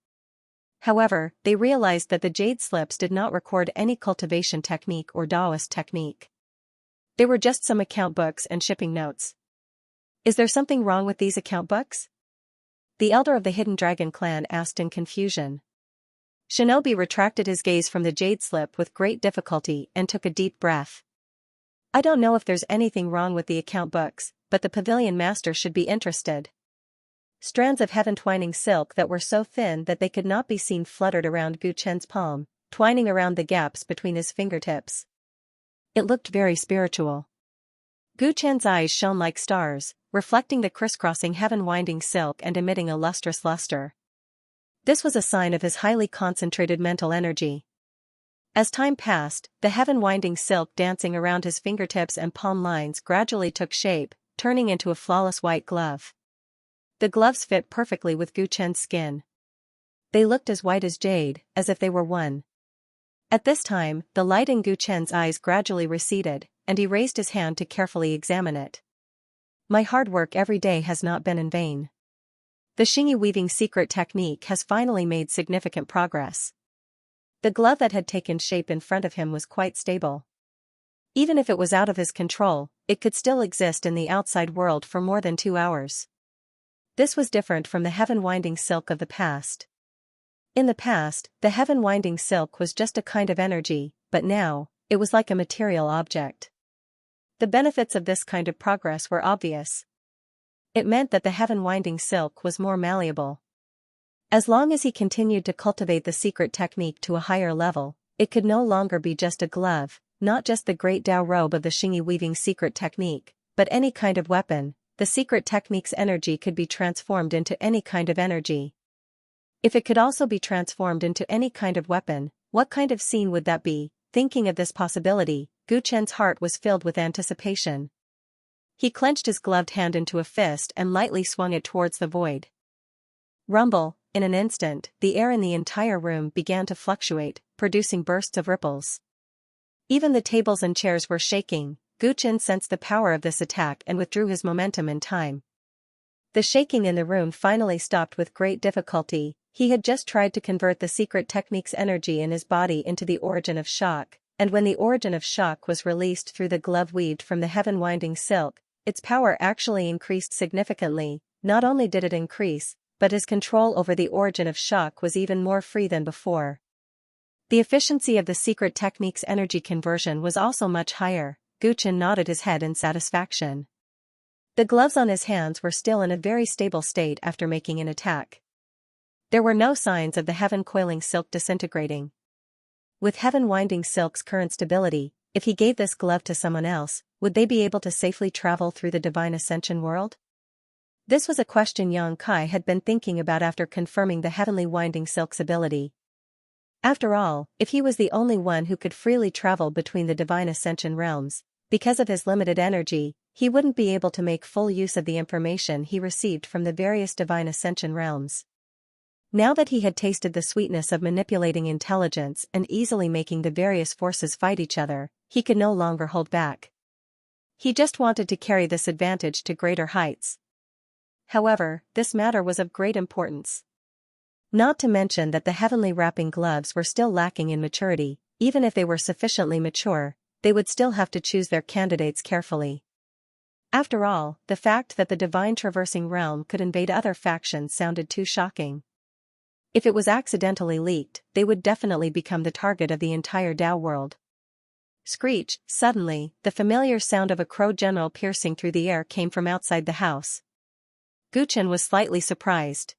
However, they realized that the jade slips did not record any cultivation technique or Taoist technique. They were just some account books and shipping notes. Is there something wrong with these account books? The elder of the Hidden Dragon clan asked in confusion. Shinobi retracted his gaze from the jade slip with great difficulty and took a deep breath. I don't know if there's anything wrong with the account books, but the pavilion master should be interested. Strands of heaven-twining silk that were so thin that they could not be seen fluttered around Gu Chen's palm, twining around the gaps between his fingertips. It looked very spiritual. Gu Chen's eyes shone like stars, reflecting the crisscrossing heaven-winding silk and emitting a lustrous luster. This was a sign of his highly concentrated mental energy. As time passed, the heaven-winding silk dancing around his fingertips and palm lines gradually took shape, turning into a flawless white glove. The gloves fit perfectly with Gu Chen's skin. They looked as white as jade, as if they were one. At this time, the light in Gu Chen's eyes gradually receded, and he raised his hand to carefully examine it. My hard work every day has not been in vain. The Xianxia weaving secret technique has finally made significant progress. The glove that had taken shape in front of him was quite stable. Even if it was out of his control, it could still exist in the outside world for more than 2 hours. This was different from the heaven-winding silk of the past. In the past, the heaven-winding silk was just a kind of energy, but now, it was like a material object. The benefits of this kind of progress were obvious. It meant that the heaven-winding silk was more malleable. As long as he continued to cultivate the secret technique to a higher level, it could no longer be just a glove, not just the great Dao robe of the Xianxia weaving secret technique, but any kind of weapon. The secret technique's energy could be transformed into any kind of energy. If it could also be transformed into any kind of weapon, what kind of scene would that be? Thinking of this possibility, Gu Chen's heart was filled with anticipation. He clenched his gloved hand into a fist and lightly swung it towards the void. Rumble, in an instant, the air in the entire room began to fluctuate, producing bursts of ripples. Even the tables and chairs were shaking. Gu Chen sensed the power of this attack and withdrew his momentum in time. The shaking in the room finally stopped with great difficulty. He had just tried to convert the secret technique's energy in his body into the origin of shock, and when the origin of shock was released through the glove weaved from the heaven-winding silk, its power actually increased significantly. Not only did it increase, but his control over the origin of shock was even more free than before. The efficiency of the secret technique's energy conversion was also much higher. Gu Chen nodded his head in satisfaction. The gloves on his hands were still in a very stable state after making an attack. There were no signs of the heaven-coiling silk disintegrating. With heaven-winding silk's current stability, if he gave this glove to someone else, would they be able to safely travel through the divine ascension world? This was a question Yang Kai had been thinking about after confirming the heavenly winding silk's ability. After all, if he was the only one who could freely travel between the divine ascension realms, because of his limited energy, he wouldn't be able to make full use of the information he received from the various divine ascension realms. Now that he had tasted the sweetness of manipulating intelligence and easily making the various forces fight each other, he could no longer hold back. He just wanted to carry this advantage to greater heights. However, this matter was of great importance. Not to mention that the heavenly wrapping gloves were still lacking in maturity. Even if they were sufficiently mature, they would still have to choose their candidates carefully. After all, the fact that the divine traversing realm could invade other factions sounded too shocking. If it was accidentally leaked, they would definitely become the target of the entire Dao world. Screech! Suddenly, the familiar sound of a crow general piercing through the air came from outside the house. Gu Chen was slightly surprised.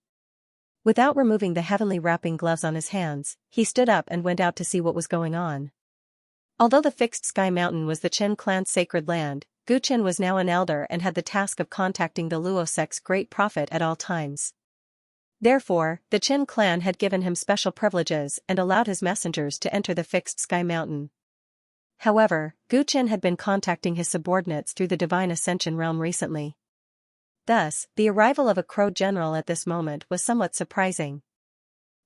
Without removing the heavenly wrapping gloves on his hands, he stood up and went out to see what was going on. Although the Fixed Sky Mountain was the Chen clan's sacred land, Gu Chen was now an elder and had the task of contacting the Luo sect's great prophet at all times. Therefore, the Chen clan had given him special privileges and allowed his messengers to enter the Fixed Sky Mountain. However, Gu Chen had been contacting his subordinates through the Divine Ascension realm recently. Thus, the arrival of a crow general at this moment was somewhat surprising.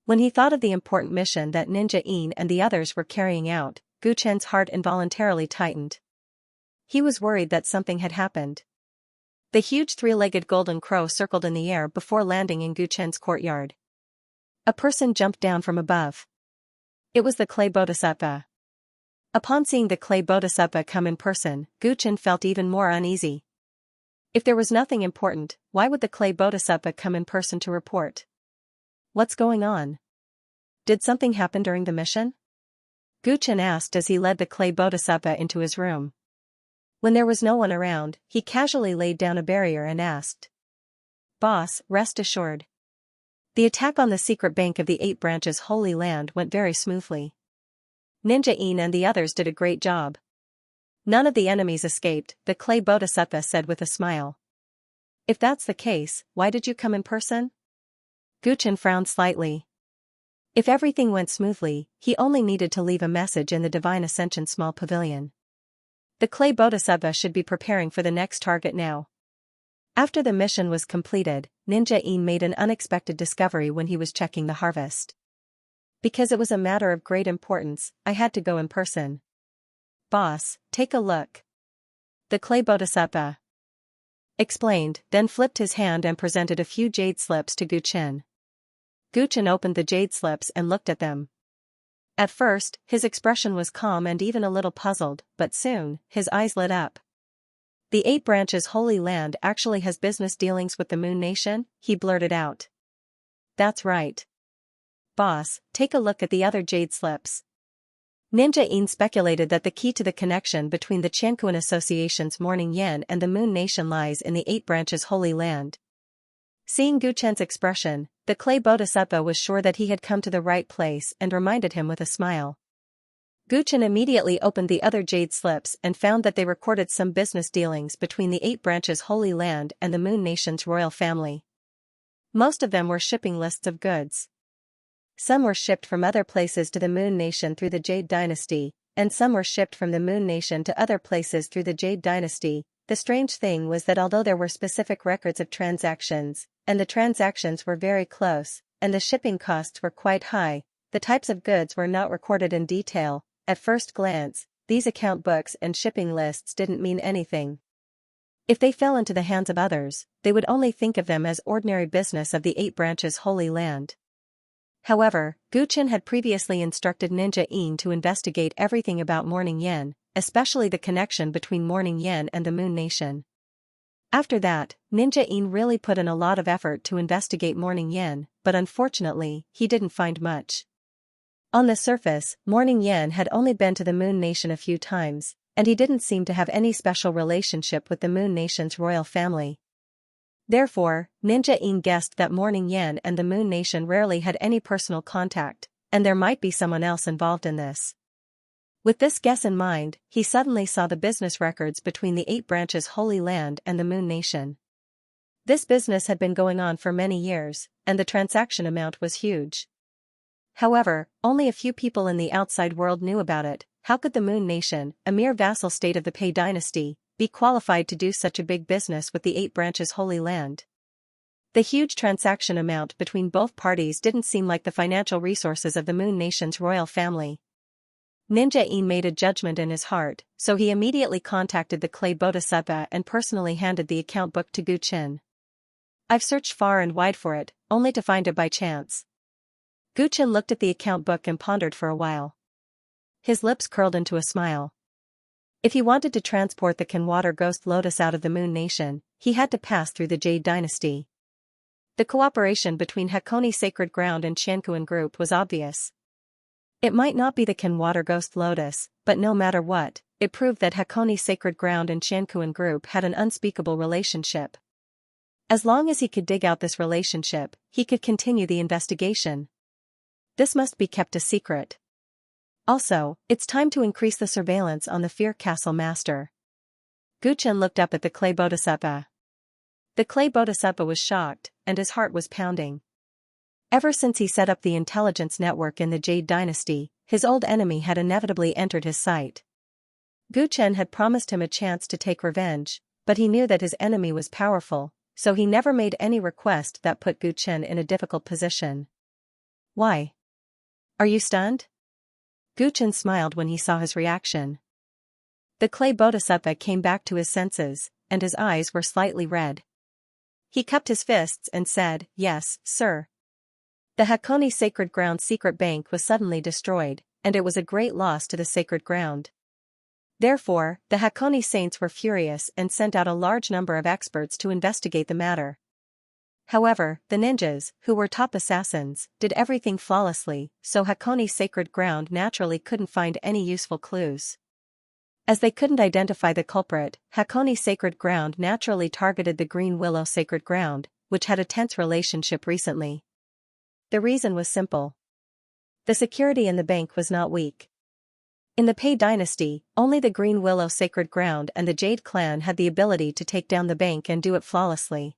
When he thought of the important mission that Ninja Yin and the others were carrying out, Gu Chen's heart involuntarily tightened. He was worried that something had happened. The huge three-legged golden crow circled in the air before landing in Gu Chen's courtyard. A person jumped down from above. It was the clay bodhisattva. Upon seeing the clay bodhisattva come in person, Gu Chen felt even more uneasy. If there was nothing important, why would the clay bodhisattva come in person to report? What's going on? Did something happen during the mission? Gu Chen asked as he led the clay bodhisattva into his room. When there was no one around, he casually laid down a barrier and asked. Boss, rest assured. The attack on the secret bank of the 8 branches Holy Land went very smoothly. Ninja Yin and the others did a great job. None of the enemies escaped, the clay bodhisattva said with a smile. If that's the case, why did you come in person? Gu Chen frowned slightly. If everything went smoothly, he only needed to leave a message in the Divine Ascension small pavilion. The clay bodhisattva should be preparing for the next target now. After the mission was completed, Ninja Yin made an unexpected discovery when he was checking the harvest. Because it was a matter of great importance, I had to go in person. Boss, take a look. The clay bodhisattva explained, then flipped his hand and presented a few jade slips to Gu Chen. Gu Chen opened the jade slips and looked at them. At first, his expression was calm and even a little puzzled, but soon, his eyes lit up. The 8 Branches Holy Land actually has business dealings with the Moon Nation, he blurted out. That's right. Boss, take a look at the other jade slips. Ninja Yin speculated that the key to the connection between the Qianquan Association's Morning Yen and the Moon Nation lies in the 8 Branches Holy Land. Seeing Gu Chen's expression, the clay bodhisattva was sure that he had come to the right place and reminded him with a smile. Gu Chen immediately opened the other jade slips and found that they recorded some business dealings between the 8 Branches Holy Land and the Moon Nation's royal family. Most of them were shipping lists of goods. Some were shipped from other places to the Moon Nation through the Jade Dynasty, and some were shipped from the Moon Nation to other places through the Jade Dynasty. The strange thing was that although there were specific records of transactions, and the transactions were very close, and the shipping costs were quite high, the types of goods were not recorded in detail. At first glance, these account books and shipping lists didn't mean anything. If they fell into the hands of others, they would only think of them as ordinary business of the 8 Branches Holy Land. However, Gu Chen had previously instructed Ninja Yin to investigate everything about Morning Yen, especially the connection between Morning Yen and the Moon Nation. After that, Ninja Yin really put in a lot of effort to investigate Morning Yen, but unfortunately, he didn't find much. On the surface, Morning Yen had only been to the Moon Nation a few times, and he didn't seem to have any special relationship with the Moon Nation's royal family. Therefore, Ninja Yin guessed that Morning Yen and the Moon Nation rarely had any personal contact, and there might be someone else involved in this. With this guess in mind, he suddenly saw the business records between the 8 Branches Holy Land and the Moon Nation. This business had been going on for many years, and the transaction amount was huge. However, only a few people in the outside world knew about it. How could the Moon Nation, a mere vassal state of the Pei Dynasty, be qualified to do such a big business with the 8 Branches Holy Land? The huge transaction amount between both parties didn't seem like the financial resources of the Moon Nation's royal family. Ninja Yin made a judgment in his heart, so he immediately contacted the clay bodhisattva and personally handed the account book to Gu Chen. I've searched far and wide for it, only to find it by chance. Gu Chen looked at the account book and pondered for a while. His lips curled into a smile. If he wanted to transport the Can-Water Ghost Lotus out of the Moon Nation, he had to pass through the Jade Dynasty. The cooperation between Hakone Sacred Ground and Qianquan Group was obvious. It might not be the Can-Water Ghost Lotus, but no matter what, it proved that Hakone Sacred Ground and Qianquan Group had an unspeakable relationship. As long as he could dig out this relationship, he could continue the investigation. This must be kept a secret. Also, it's time to increase the surveillance on the Fear Castle Master. Gu Chen looked up at the clay bodhisattva. The clay bodhisattva was shocked, and his heart was pounding. Ever since he set up the intelligence network in the Jade Dynasty, his old enemy had inevitably entered his sight. Gu Chen had promised him a chance to take revenge, but he knew that his enemy was powerful, so he never made any request that put Gu Chen in a difficult position. Why? Are you stunned? Gu Chen smiled when he saw his reaction. The clay bodhisattva came back to his senses, and his eyes were slightly red. He cupped his fists and said, "Yes, sir." The Hakone Sacred Ground secret bank was suddenly destroyed, and it was a great loss to the sacred ground. Therefore, the Hakone saints were furious and sent out a large number of experts to investigate the matter. However, the ninjas, who were top assassins, did everything flawlessly, so Hakone Sacred Ground naturally couldn't find any useful clues. As they couldn't identify the culprit, Hakone Sacred Ground naturally targeted the Green Willow Sacred Ground, which had a tense relationship recently. The reason was simple. The security in the bank was not weak. In the Pei Dynasty, only the Green Willow Sacred Ground and the Jade Clan had the ability to take down the bank and do it flawlessly.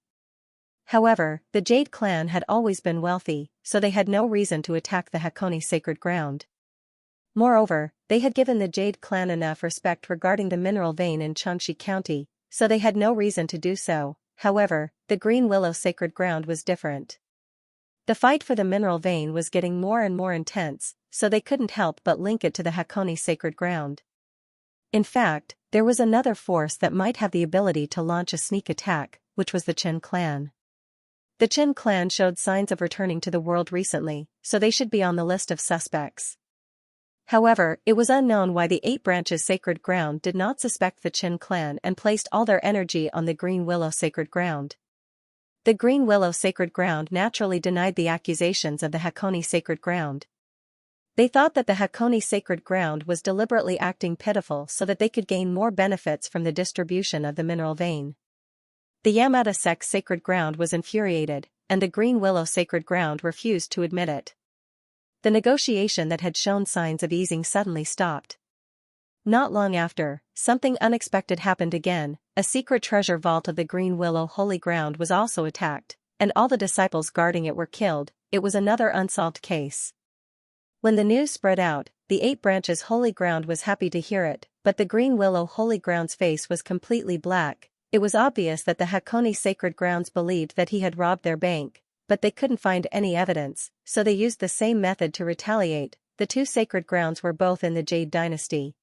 However, the Jade clan had always been wealthy, so they had no reason to attack the Hakone sacred ground. Moreover, they had given the Jade clan enough respect regarding the mineral vein in Xianxia County, so they had no reason to do so. However, the Green Willow sacred ground was different. The fight for the mineral vein was getting more and more intense, so they couldn't help but link it to the Hakone sacred ground. In fact, there was another force that might have the ability to launch a sneak attack, which was the Qin clan. The Qin clan showed signs of returning to the world recently, so they should be on the list of suspects. However, it was unknown why the 8 branches sacred ground did not suspect the Qin clan and placed all their energy on the Green Willow sacred ground. The Green Willow sacred ground naturally denied the accusations of the Hakone sacred ground. They thought that the Hakone sacred ground was deliberately acting pitiful so that they could gain more benefits from the distribution of the mineral vein. The Yamada sect sacred ground was infuriated, and the Green Willow sacred ground refused to admit it. The negotiation that had shown signs of easing suddenly stopped. Not long after, something unexpected happened again. A secret treasure vault of the Green Willow holy ground was also attacked, and all the disciples guarding it were killed. It was another unsolved case. When the news spread out, the 8 branches holy ground was happy to hear it, but the Green Willow holy ground's face was completely black. It was obvious that the Hakone sacred grounds believed that he had robbed their bank, but they couldn't find any evidence, so they used the same method to retaliate. The 2 sacred grounds were both in the Jade dynasty.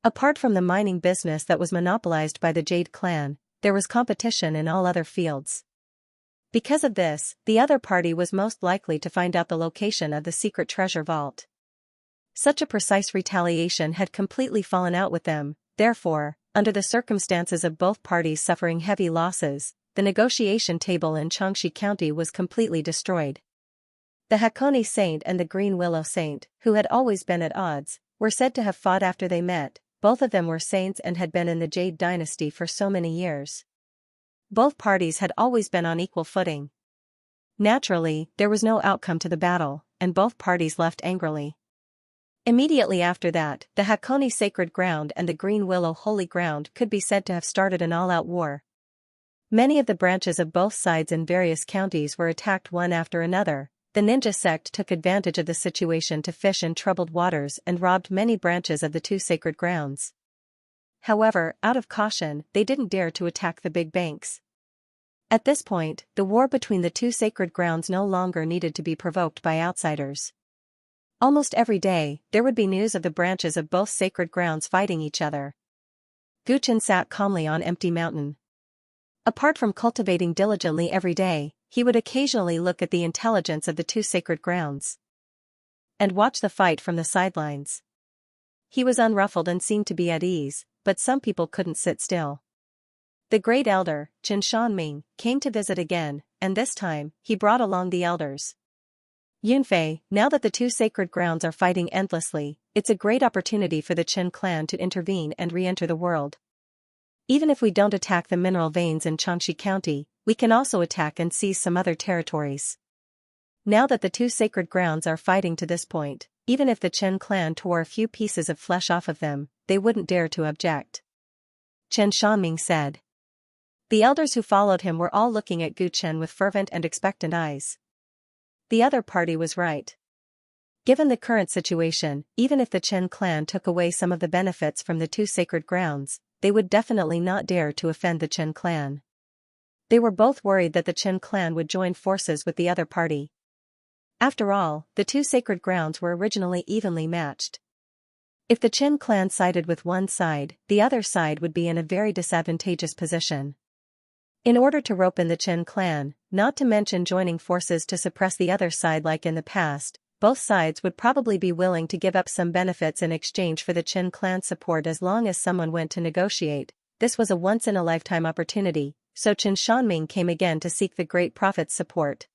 Apart from the mining business that was monopolized by the Jade clan, there was competition in all other fields. Because of this, the other party was most likely to find out the location of the secret treasure vault. Such a precise retaliation had completely fallen out with them. Therefore, under the circumstances of both parties suffering heavy losses, the negotiation table in Xianxia County was completely destroyed. The Hakone Saint and the Green Willow Saint, who had always been at odds, were said to have fought after they met. Both of them were saints and had been in the Jade dynasty for so many years. Both parties had always been on equal footing. Naturally, there was no outcome to the battle, and both parties left angrily. Immediately after that, the Hakone sacred ground and the Green Willow holy ground could be said to have started an all-out war. Many of the branches of both sides in various counties were attacked one after another. The ninja sect took advantage of the situation to fish in troubled waters and robbed many branches of the 2 sacred grounds. However, out of caution, they didn't dare to attack the big banks. At this point, the war between the 2 sacred grounds no longer needed to be provoked by outsiders. Almost every day, there would be news of the branches of both sacred grounds fighting each other. Gu Chen sat calmly on Empty Mountain. Apart from cultivating diligently every day, he would occasionally look at the intelligence of the 2 sacred grounds and watch the fight from the sidelines. He was unruffled and seemed to be at ease, but some people couldn't sit still. The great elder, Qin Shanming, came to visit again, and this time, he brought along the elders. Yunfei, now that the 2 sacred grounds are fighting endlessly, it's a great opportunity for the Qin clan to intervene and re-enter the world. Even if we don't attack the mineral veins in Xianxia County, we can also attack and seize some other territories. Now that the 2 sacred grounds are fighting to this point, even if the Qin clan tore a few pieces of flesh off of them, they wouldn't dare to object. Qin Shanming said. The elders who followed him were all looking at Gu Chen with fervent and expectant eyes. The other party was right. Given the current situation, even if the Qin clan took away some of the benefits from the 2 sacred grounds, they would definitely not dare to offend the Qin clan. They were both worried that the Qin clan would join forces with the other party. After all, the 2 sacred grounds were originally evenly matched. If the Qin clan sided with one side, the other side would be in a very disadvantageous position. In order to rope in the Qin clan, not to mention joining forces to suppress the other side like in the past, both sides would probably be willing to give up some benefits in exchange for the Qin clan support as long as someone went to negotiate. This was a once-in-a-lifetime opportunity, so Qin Shanming came again to seek the great prophet's support.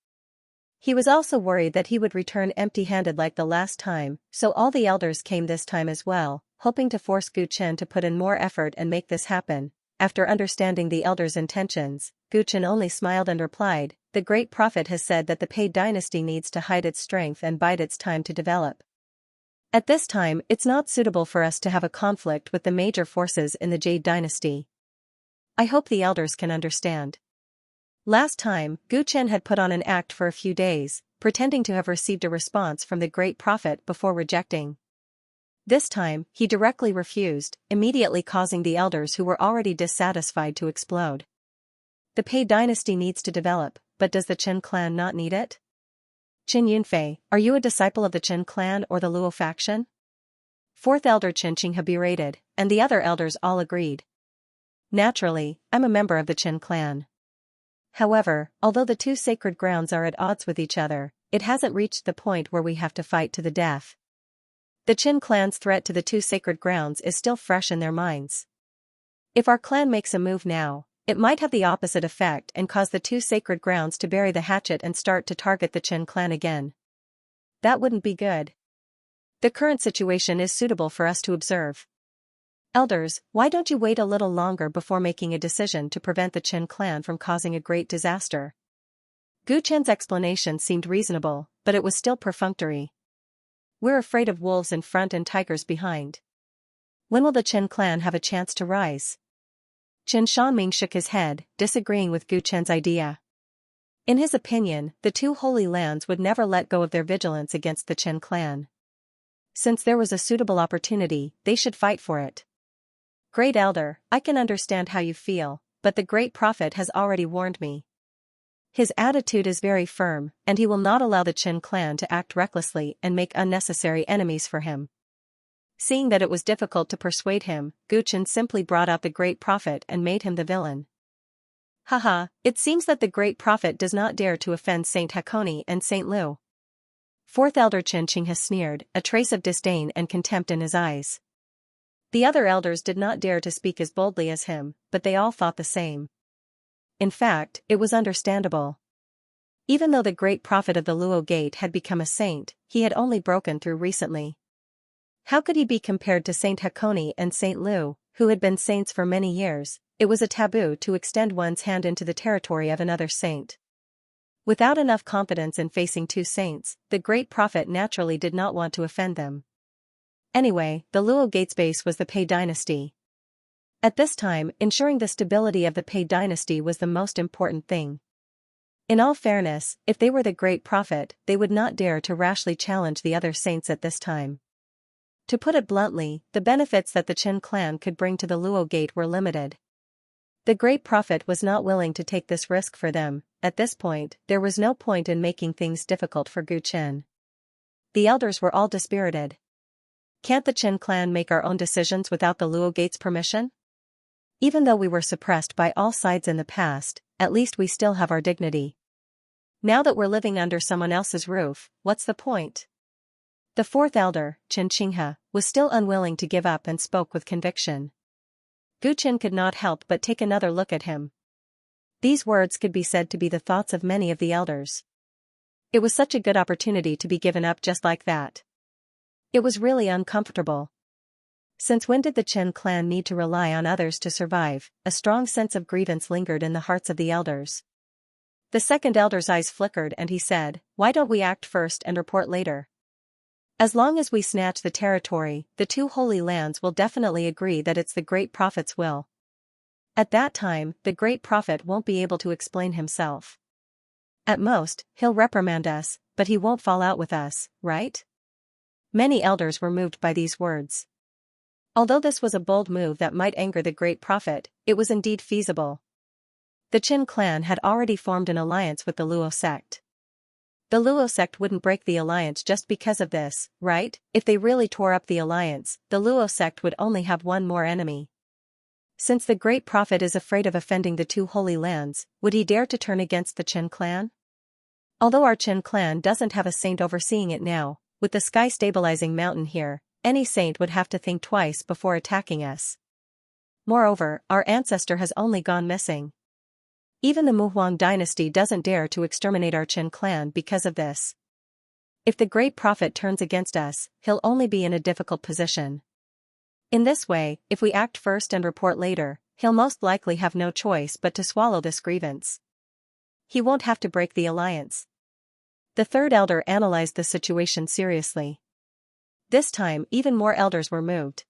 He was also worried that he would return empty-handed like the last time, so all the elders came this time as well, hoping to force Gu Chen to put in more effort and make this happen. After understanding the elders' intentions, Gu Chen only smiled and replied, "The great prophet has said that the Pei dynasty needs to hide its strength and bide its time to develop. At this time, it's not suitable for us to have a conflict with the major forces in the Jade dynasty. I hope the elders can understand." Last time, Gu Chen had put on an act for a few days, pretending to have received a response from the great prophet before rejecting. This time, he directly refused, immediately causing the elders who were already dissatisfied to explode. The Pei dynasty needs to develop, but does the Chen clan not need it? Qin Yunfei, are you a disciple of the Chen clan or the Luo faction? Fourth elder Qin Qinghe berated, and the other elders all agreed. Naturally, I'm a member of the Chen clan. However, although the two sacred grounds are at odds with each other, it hasn't reached the point where we have to fight to the death. The Qin clan's threat to the two sacred grounds is still fresh in their minds. If our clan makes a move now, it might have the opposite effect and cause the two sacred grounds to bury the hatchet and start to target the Qin clan again. That wouldn't be good. The current situation is suitable for us to observe. Elders, why don't you wait a little longer before making a decision to prevent the Qin clan from causing a great disaster? Gu Chen's explanation seemed reasonable, but it was still perfunctory. We're afraid of wolves in front and tigers behind. When will the Qin clan have a chance to rise? Qin Shanming shook his head, disagreeing with Gu Chen's idea. In his opinion, the two holy lands would never let go of their vigilance against the Qin clan. Since there was a suitable opportunity, they should fight for it. Great Elder, I can understand how you feel, but the great prophet has already warned me. His attitude is very firm, and he will not allow the Qin clan to act recklessly and make unnecessary enemies for him. Seeing that it was difficult to persuade him, Gu Chen simply brought out the great prophet and made him the villain. Haha, it seems that the great prophet does not dare to offend Saint Hakoni and Saint Lu. Fourth elder Qin Qinghe sneered, a trace of disdain and contempt in his eyes. The other elders did not dare to speak as boldly as him, but they all thought the same. In fact, it was understandable. Even though the great prophet of the Luo Gate had become a saint, he had only broken through recently. How could he be compared to Saint Hakoni and Saint Lu, who had been saints for many years? It was a taboo to extend one's hand into the territory of another saint. Without enough confidence in facing two saints, the great prophet naturally did not want to offend them. Anyway, the Luo Gate's base was the Pei dynasty. At this time, ensuring the stability of the Pei dynasty was the most important thing. In all fairness, if they were the great prophet, they would not dare to rashly challenge the other saints at this time. To put it bluntly, the benefits that the Qin clan could bring to the Luo Gate were limited. The great prophet was not willing to take this risk for them. At this point, there was no point in making things difficult for Gu Chen. The elders were all dispirited. Can't the Qin clan make our own decisions without the Luo Gate's permission? Even though we were suppressed by all sides in the past, at least we still have our dignity. Now that we're living under someone else's roof, what's the point? The fourth elder, Qin Qinghe, was still unwilling to give up and spoke with conviction. Gu Chen could not help but take another look at him. These words could be said to be the thoughts of many of the elders. It was such a good opportunity to be given up just like that. It was really uncomfortable. Since when did the Qin clan need to rely on others to survive? A strong sense of grievance lingered in the hearts of the elders. The second elder's eyes flickered and he said, "Why don't we act first and report later? As long as we snatch the territory, the two holy lands will definitely agree that it's the great prophet's will. At that time, the great prophet won't be able to explain himself. At most, he'll reprimand us, but he won't fall out with us, right?" Many elders were moved by these words. Although this was a bold move that might anger the great prophet, it was indeed feasible. The Qin clan had already formed an alliance with the Luo sect. The Luo sect wouldn't break the alliance just because of this, right? If they really tore up the alliance, the Luo sect would only have one more enemy. Since the great prophet is afraid of offending the two holy lands, would he dare to turn against the Qin clan? Although our Qin clan doesn't have a saint overseeing it now, with the sky stabilizing mountain here, any saint would have to think twice before attacking us. Moreover, our ancestor has only gone missing. Even the Muhuang dynasty doesn't dare to exterminate our Qin clan because of this. If the great prophet turns against us, he'll only be in a difficult position. In this way, if we act first and report later, he'll most likely have no choice but to swallow this grievance. He won't have to break the alliance. The third elder analyzed the situation seriously. This time, even more elders were moved.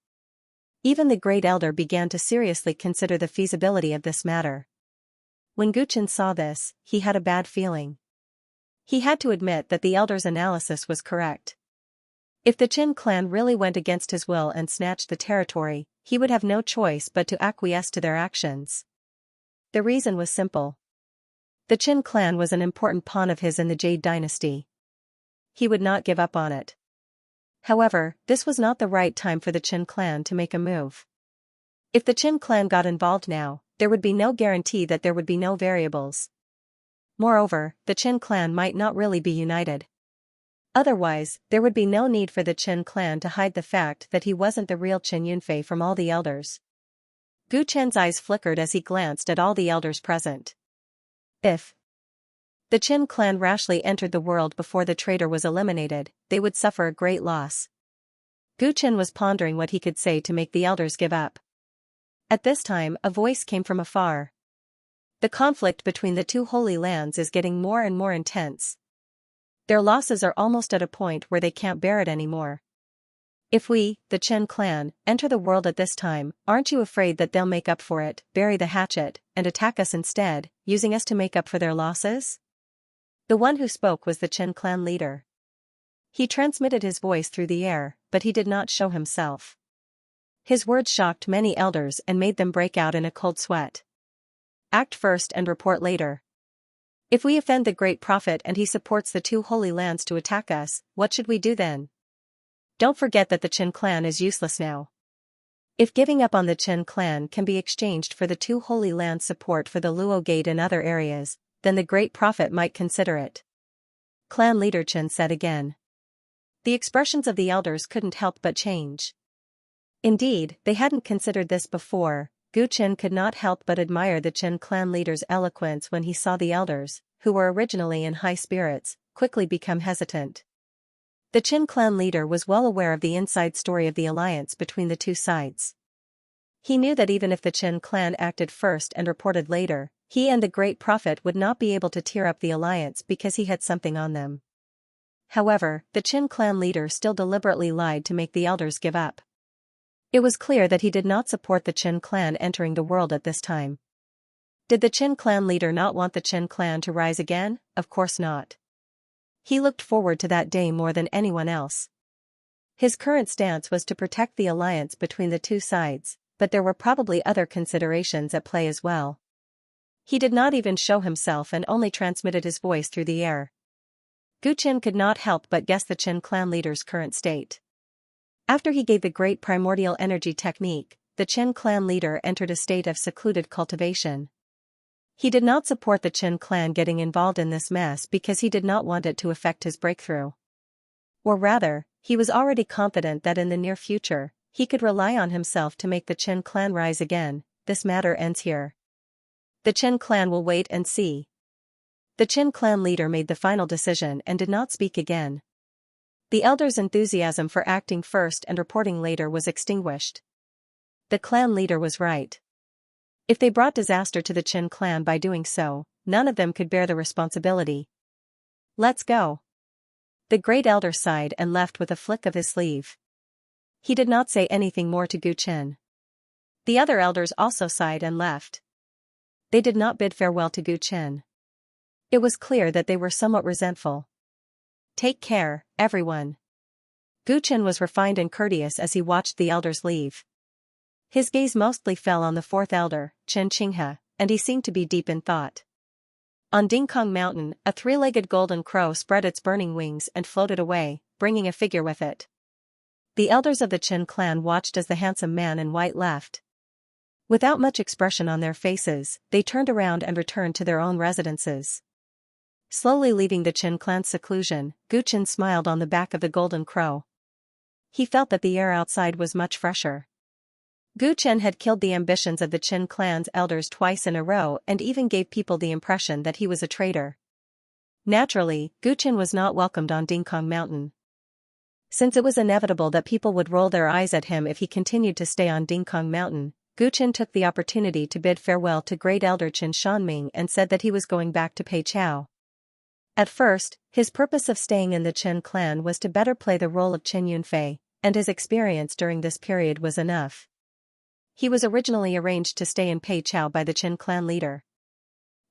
Even the great elder began to seriously consider the feasibility of this matter. When Gu Chen saw this, he had a bad feeling. He had to admit that the elder's analysis was correct. If the Qin clan really went against his will and snatched the territory, he would have no choice but to acquiesce to their actions. The reason was simple. The Qin clan was an important pawn of his in the Jade dynasty. He would not give up on it. However, this was not the right time for the Qin clan to make a move. If the Qin clan got involved now, there would be no guarantee that there would be no variables. Moreover, the Qin clan might not really be united. Otherwise, there would be no need for the Qin clan to hide the fact that he wasn't the real Qin Yunfei from all the elders. Gu Chen's eyes flickered as he glanced at all the elders present. If the Qin clan rashly entered the world before the traitor was eliminated, they would suffer a great loss. Gu Chen was pondering what he could say to make the elders give up. At this time, a voice came from afar. The conflict between the two holy lands is getting more and more intense. Their losses are almost at a point where they can't bear it anymore. If we, the Chen clan, enter the world at this time, aren't you afraid that they'll make up for it, bury the hatchet, and attack us instead, using us to make up for their losses? The one who spoke was the Chen clan leader. He transmitted his voice through the air, but he did not show himself. His words shocked many elders and made them break out in a cold sweat. Act first and report later. If we offend the great prophet and he supports the two holy lands to attack us, what should we do then? Don't forget that the Qin clan is useless now. If giving up on the Qin clan can be exchanged for the two holy lands' support for the Luo Gate and other areas, then the great prophet might consider it. Clan leader Qin said again. The expressions of the elders couldn't help but change. Indeed, they hadn't considered this before. Gu Chen could not help but admire the Qin clan leader's eloquence when he saw the elders, who were originally in high spirits, quickly become hesitant. The Qin clan leader was well aware of the inside story of the alliance between the two sides. He knew that even if the Qin clan acted first and reported later, he and the great prophet would not be able to tear up the alliance because he had something on them. However, the Qin clan leader still deliberately lied to make the elders give up. It was clear that he did not support the Qin clan entering the world at this time. Did the Qin clan leader not want the Qin clan to rise again? Of course not. He looked forward to that day more than anyone else. His current stance was to protect the alliance between the two sides, but there were probably other considerations at play as well. He did not even show himself and only transmitted his voice through the air. Gu Chen could not help but guess the Qin clan leader's current state. After he gave the great primordial energy technique, the Qin clan leader entered a state of secluded cultivation. He did not support the Qin clan getting involved in this mess because he did not want it to affect his breakthrough. Or rather, he was already confident that in the near future, he could rely on himself to make the Qin clan rise again. This matter ends here. The Qin clan will wait and see. The Qin clan leader made the final decision and did not speak again. The elders' enthusiasm for acting first and reporting later was extinguished. The clan leader was right. If they brought disaster to the Qin clan by doing so, none of them could bear the responsibility. Let's go. The great elder sighed and left with a flick of his sleeve. He did not say anything more to Gu Chen. The other elders also sighed and left. They did not bid farewell to Gu Chen. It was clear that they were somewhat resentful. Take care, everyone. Gu Chen was refined and courteous as he watched the elders leave. His gaze mostly fell on the fourth elder, Xianxia, and he seemed to be deep in thought. On Dingkong Mountain, a three-legged golden crow spread its burning wings and floated away, bringing a figure with it. The elders of the Qin clan watched as the handsome man in white left. Without much expression on their faces, they turned around and returned to their own residences. Slowly leaving the Qin clan's seclusion, Gu Chen smiled on the back of the golden crow. He felt that the air outside was much fresher. Gu Chen had killed the ambitions of the Qin clan's elders twice in a row and even gave people the impression that he was a traitor. Naturally, Gu Chen was not welcomed on Dingkong Mountain. Since it was inevitable that people would roll their eyes at him if he continued to stay on Dingkong Mountain, Gu Chen took the opportunity to bid farewell to Great Elder Qin Shanming and said that he was going back to Peiqiao. At first, his purpose of staying in the Qin clan was to better play the role of Qin Yunfei, and his experience during this period was enough. He was originally arranged to stay in Peiqiao by the Qin clan leader.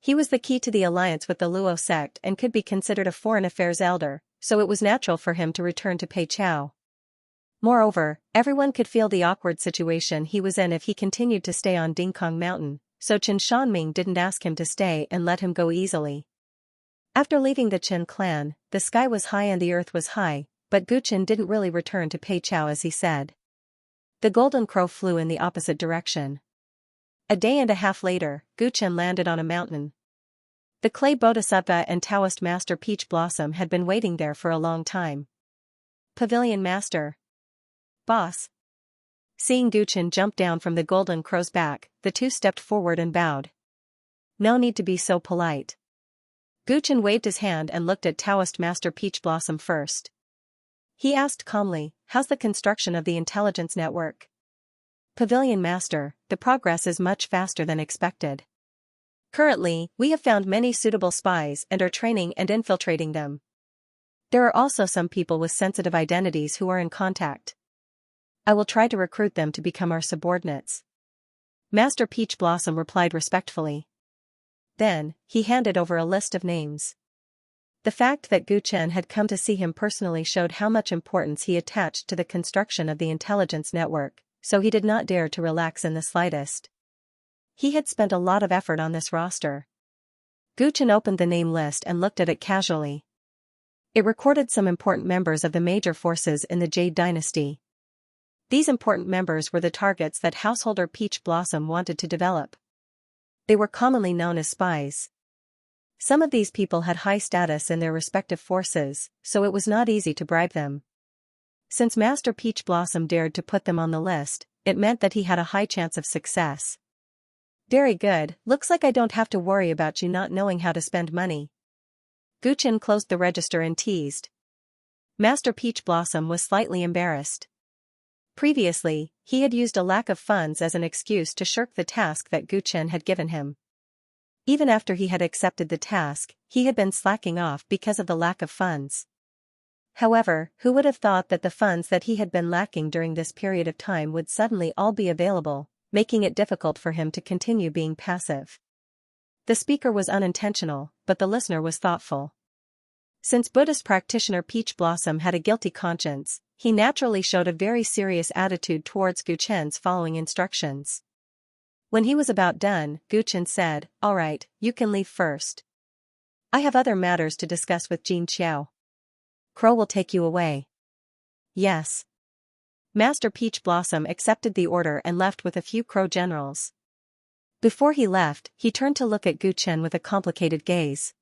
He was the key to the alliance with the Luo sect and could be considered a foreign affairs elder, so it was natural for him to return to Peiqiao. Moreover, everyone could feel the awkward situation he was in if he continued to stay on Dingkong Mountain, so Chen Shanming didn't ask him to stay and let him go easily. After leaving the Chen clan, the sky was high and the earth was high, but Gu Chen didn't really return to Peiqiao as he said. The golden crow flew in the opposite direction. A day and a half later, Gu Chen landed on a mountain. The clay bodhisattva and Taoist master Peach Blossom had been waiting there for a long time. Pavilion master. Boss. Seeing Gu Chen jump down from the golden crow's back, the two stepped forward and bowed. No need to be so polite. Gu Chen waved his hand and looked at Taoist master Peach Blossom first. He asked calmly, "How's the construction of the intelligence network?" Pavilion master, the progress is much faster than expected. Currently, we have found many suitable spies and are training and infiltrating them. There are also some people with sensitive identities who are in contact. I will try to recruit them to become our subordinates. Master Peach Blossom replied respectfully. Then, he handed over a list of names. The fact that Gu Chen had come to see him personally showed how much importance he attached to the construction of the intelligence network, so he did not dare to relax in the slightest. He had spent a lot of effort on this roster. Gu Chen opened the name list and looked at it casually. It recorded some important members of the major forces in the Jade Dynasty. These important members were the targets that householder Peach Blossom wanted to develop. They were commonly known as spies. Some of these people had high status in their respective forces, so it was not easy to bribe them. Since Master Peach Blossom dared to put them on the list, it meant that he had a high chance of success. Very good, looks like I don't have to worry about you not knowing how to spend money. Gu Chen closed the register and teased. Master Peach Blossom was slightly embarrassed. Previously, he had used a lack of funds as an excuse to shirk the task that Gu Chen had given him. Even after he had accepted the task, he had been slacking off because of the lack of funds. However, who would have thought that the funds that he had been lacking during this period of time would suddenly all be available, making it difficult for him to continue being passive. The speaker was unintentional, but the listener was thoughtful. Since Buddhist practitioner Peach Blossom had a guilty conscience, he naturally showed a very serious attitude towards Gu Chen's following instructions. When he was about done, Gu Chen said, "All right, you can leave first. I have other matters to discuss with Xianxia. Crow will take you away." Yes. Master Peach Blossom accepted the order and left with a few crow generals. Before he left, he turned to look at Gu Chen with a complicated gaze.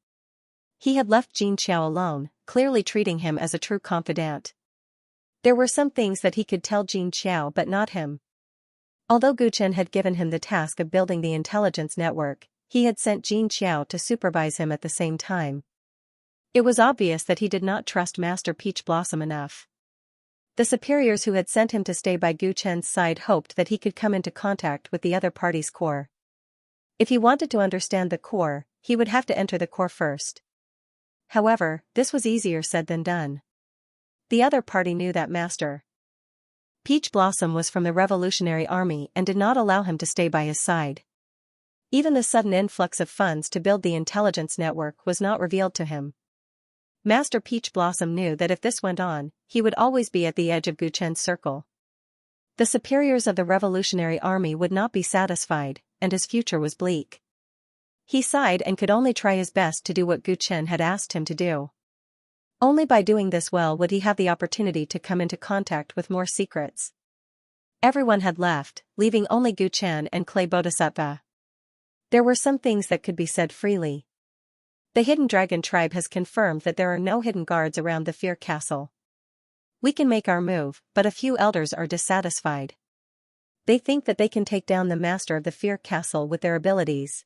He had left Xianxia alone, clearly treating him as a true confidant. There were some things that he could tell Xianxia but not him. Although Gu Chen had given him the task of building the intelligence network, he had sent Xianxia to supervise him at the same time. It was obvious that he did not trust Master Peach Blossom enough. The superiors who had sent him to stay by Gu Chen's side hoped that he could come into contact with the other party's core. If he wanted to understand the core, he would have to enter the core first. However, this was easier said than done. The other party knew that Master Peach Blossom was from the Revolutionary Army and did not allow him to stay by his side. Even the sudden influx of funds to build the intelligence network was not revealed to him. Master Peach Blossom knew that if this went on, he would always be at the edge of Gu Chen's circle. The superiors of the Revolutionary Army would not be satisfied, and his future was bleak. He sighed and could only try his best to do what Gu Chen had asked him to do. Only by doing this well would he have the opportunity to come into contact with more secrets. Everyone had left, leaving only Gu Chen and Clay Bodhisattva. There were some things that could be said freely. The Hidden Dragon tribe has confirmed that there are no hidden guards around the Fear Castle. We can make our move, but a few elders are dissatisfied. They think that they can take down the master of the Fear Castle with their abilities.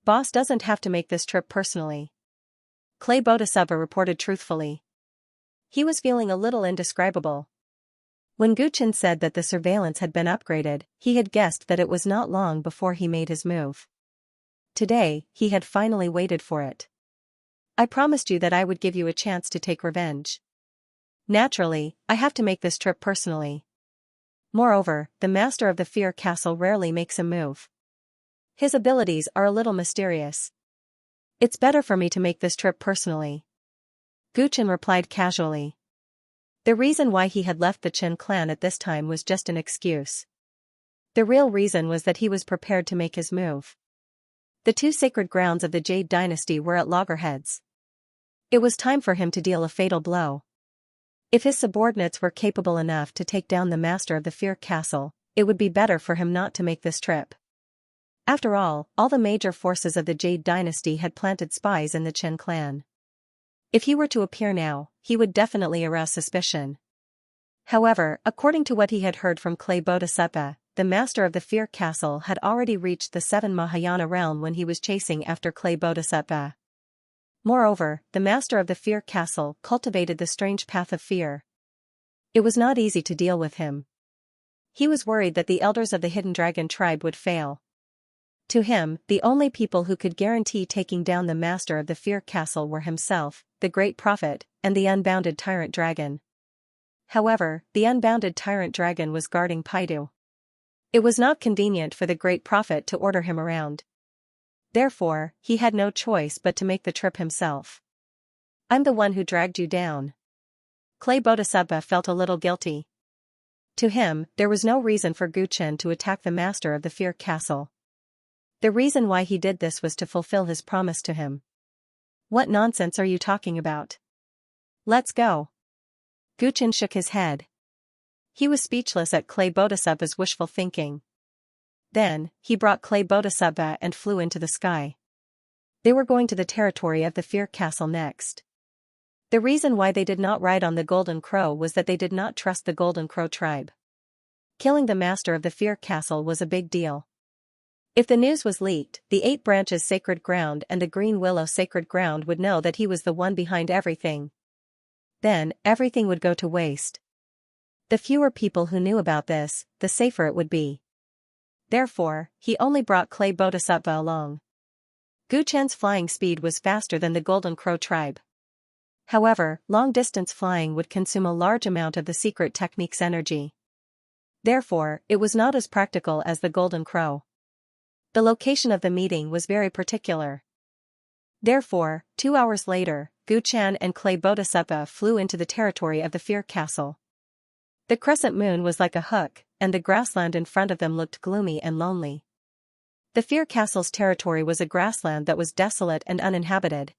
Boss doesn't have to make this trip personally. Clay Bodhisattva reported truthfully. He was feeling a little indescribable. When Gu Chen said that the surveillance had been upgraded, he had guessed that it was not long before he made his move. Today, he had finally waited for it. I promised you that I would give you a chance to take revenge. Naturally, I have to make this trip personally. Moreover, the master of the Fear Castle rarely makes a move. His abilities are a little mysterious, It's better for me to make this trip personally. Guchen replied casually. The reason why he had left the Qin clan at this time was just an excuse. The real reason was that he was prepared to make his move. The two sacred grounds of the Jade dynasty were at loggerheads. It was time for him to deal a fatal blow. If his subordinates were capable enough to take down the master of the Fear Castle, it would be better for him not to make this trip. After all the major forces of the Jade dynasty had planted spies in the Qin clan. If he were to appear now, he would definitely arouse suspicion. However, according to what he had heard from Clay Bodhisattva, the master of the Fear Castle had already reached the 7 Mahayana realm when he was chasing after Clay Bodhisattva. Moreover, the master of the Fear Castle cultivated the strange path of fear. It was not easy to deal with him. He was worried that the elders of the Hidden Dragon tribe would fail. To him, the only people who could guarantee taking down the master of the Fear Castle were himself, the Great Prophet, and the unbounded Tyrant Dragon. However, the unbounded Tyrant Dragon was guarding Paidu. It was not convenient for the Great Prophet to order him around. Therefore, he had no choice but to make the trip himself. I'm the one who dragged you down. Clay Bodhisattva felt a little guilty. To him, there was no reason for Guchen to attack the master of the Fear Castle. The reason why he did this was to fulfill his promise to him. What nonsense are you talking about? Let's go. Guchen shook his head. He was speechless at Clay Bodhisattva's wishful thinking. Then, he brought Clay Bodhisattva and flew into the sky. They were going to the territory of the Fear Castle next. The reason why they did not ride on the Golden Crow was that they did not trust the Golden Crow tribe. Killing the master of the Fear Castle was a big deal. If the news was leaked, the 8 Branches Sacred Ground and the Green Willow Sacred Ground would know that he was the one behind everything. Then, everything would go to waste. The fewer people who knew about this, the safer it would be. Therefore, he only brought Clay Bodhisattva along. Guchen's flying speed was faster than the Golden Crow tribe. However, long-distance flying would consume a large amount of the secret technique's energy. Therefore, it was not as practical as the Golden Crow. The location of the meeting was very particular. Therefore, 2 hours later, Guchen and Clay Bodhisattva flew into the territory of the Fear Castle. The crescent moon was like a hook, and the grassland in front of them looked gloomy and lonely. The Fear Castle's territory was a grassland that was desolate and uninhabited.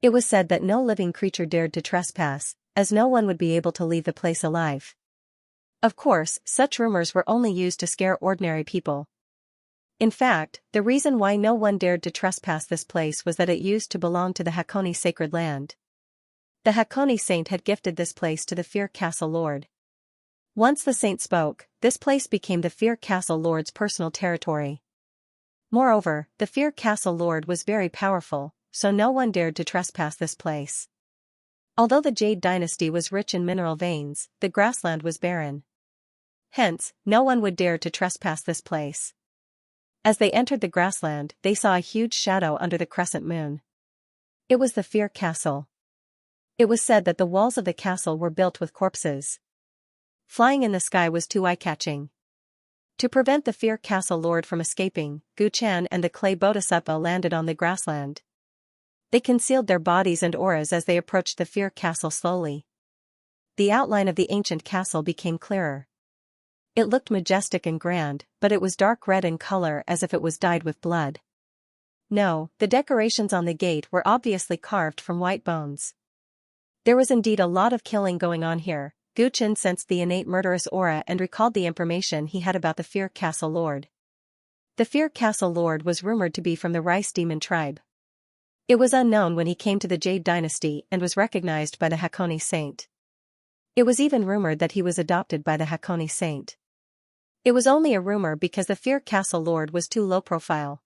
It was said that no living creature dared to trespass, as no one would be able to leave the place alive. Of course, such rumors were only used to scare ordinary people. In fact, the reason why no one dared to trespass this place was that it used to belong to the Hakone sacred land. The Hakone saint had gifted this place to the Fear Castle Lord. Once the saint spoke, this place became the Fear Castle Lord's personal territory. Moreover, the Fear Castle Lord was very powerful, so no one dared to trespass this place. Although the Jade dynasty was rich in mineral veins, the grassland was barren. Hence, no one would dare to trespass this place. As they entered the grassland, they saw a huge shadow under the crescent moon. It was the Fear Castle. It was said that the walls of the castle were built with corpses. Flying in the sky was too eye-catching. To prevent the Fear Castle Lord from escaping, Guchen and the Clay Bodhisattva landed on the grassland. They concealed their bodies and auras as they approached the Fear Castle slowly. The outline of the ancient castle became clearer. It looked majestic and grand, but it was dark red in color as if it was dyed with blood. No, the decorations on the gate were obviously carved from white bones. There was indeed a lot of killing going on here. Guchen sensed the innate murderous aura and recalled the information he had about the Fear Castle Lord. The Fear Castle Lord was rumored to be from the Rice Demon tribe. It was unknown when he came to the Jade dynasty and was recognized by the Hakone saint. It was even rumored that he was adopted by the Hakone saint. It was only a rumor because the Fear Castle Lord was too low profile.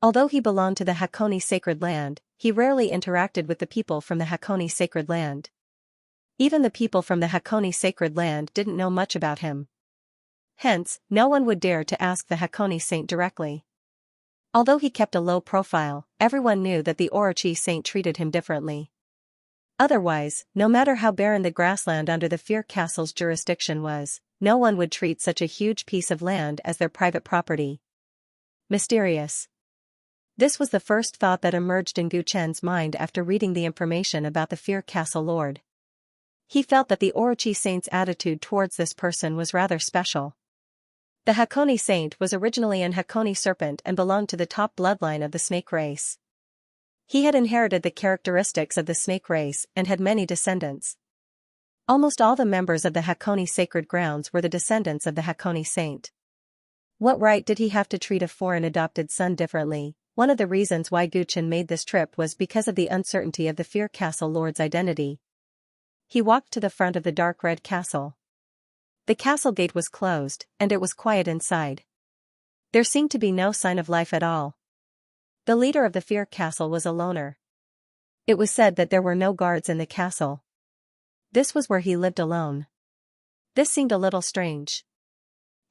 Although he belonged to the Hakone sacred land, he rarely interacted with the people from the Hakone sacred land. Even the people from the Hakone sacred land didn't know much about him. Hence, no one would dare to ask the Hakone saint directly. Although he kept a low profile, everyone knew that the Orochi saint treated him differently. Otherwise, no matter how barren the grassland under the Fear Castle's jurisdiction was, no one would treat such a huge piece of land as their private property. Mysterious. This was the first thought that emerged in Gu Chen's mind after reading the information about the Fear Castle Lord. He felt that the Orochi Saint's attitude towards this person was rather special. The Hakone Saint was originally an Hakone serpent and belonged to the top bloodline of the snake race. He had inherited the characteristics of the snake race and had many descendants. Almost all the members of the Hakone sacred grounds were the descendants of the Hakone Saint. What right did he have to treat a foreign adopted son differently? One of the reasons why Gu Chen made this trip was because of the uncertainty of the Fear Castle Lord's identity. He walked to the front of the dark red castle. The castle gate was closed, and it was quiet inside. There seemed to be no sign of life at all. The leader of the Fear Castle was a loner. It was said that there were no guards in the castle. This was where he lived alone. This seemed a little strange.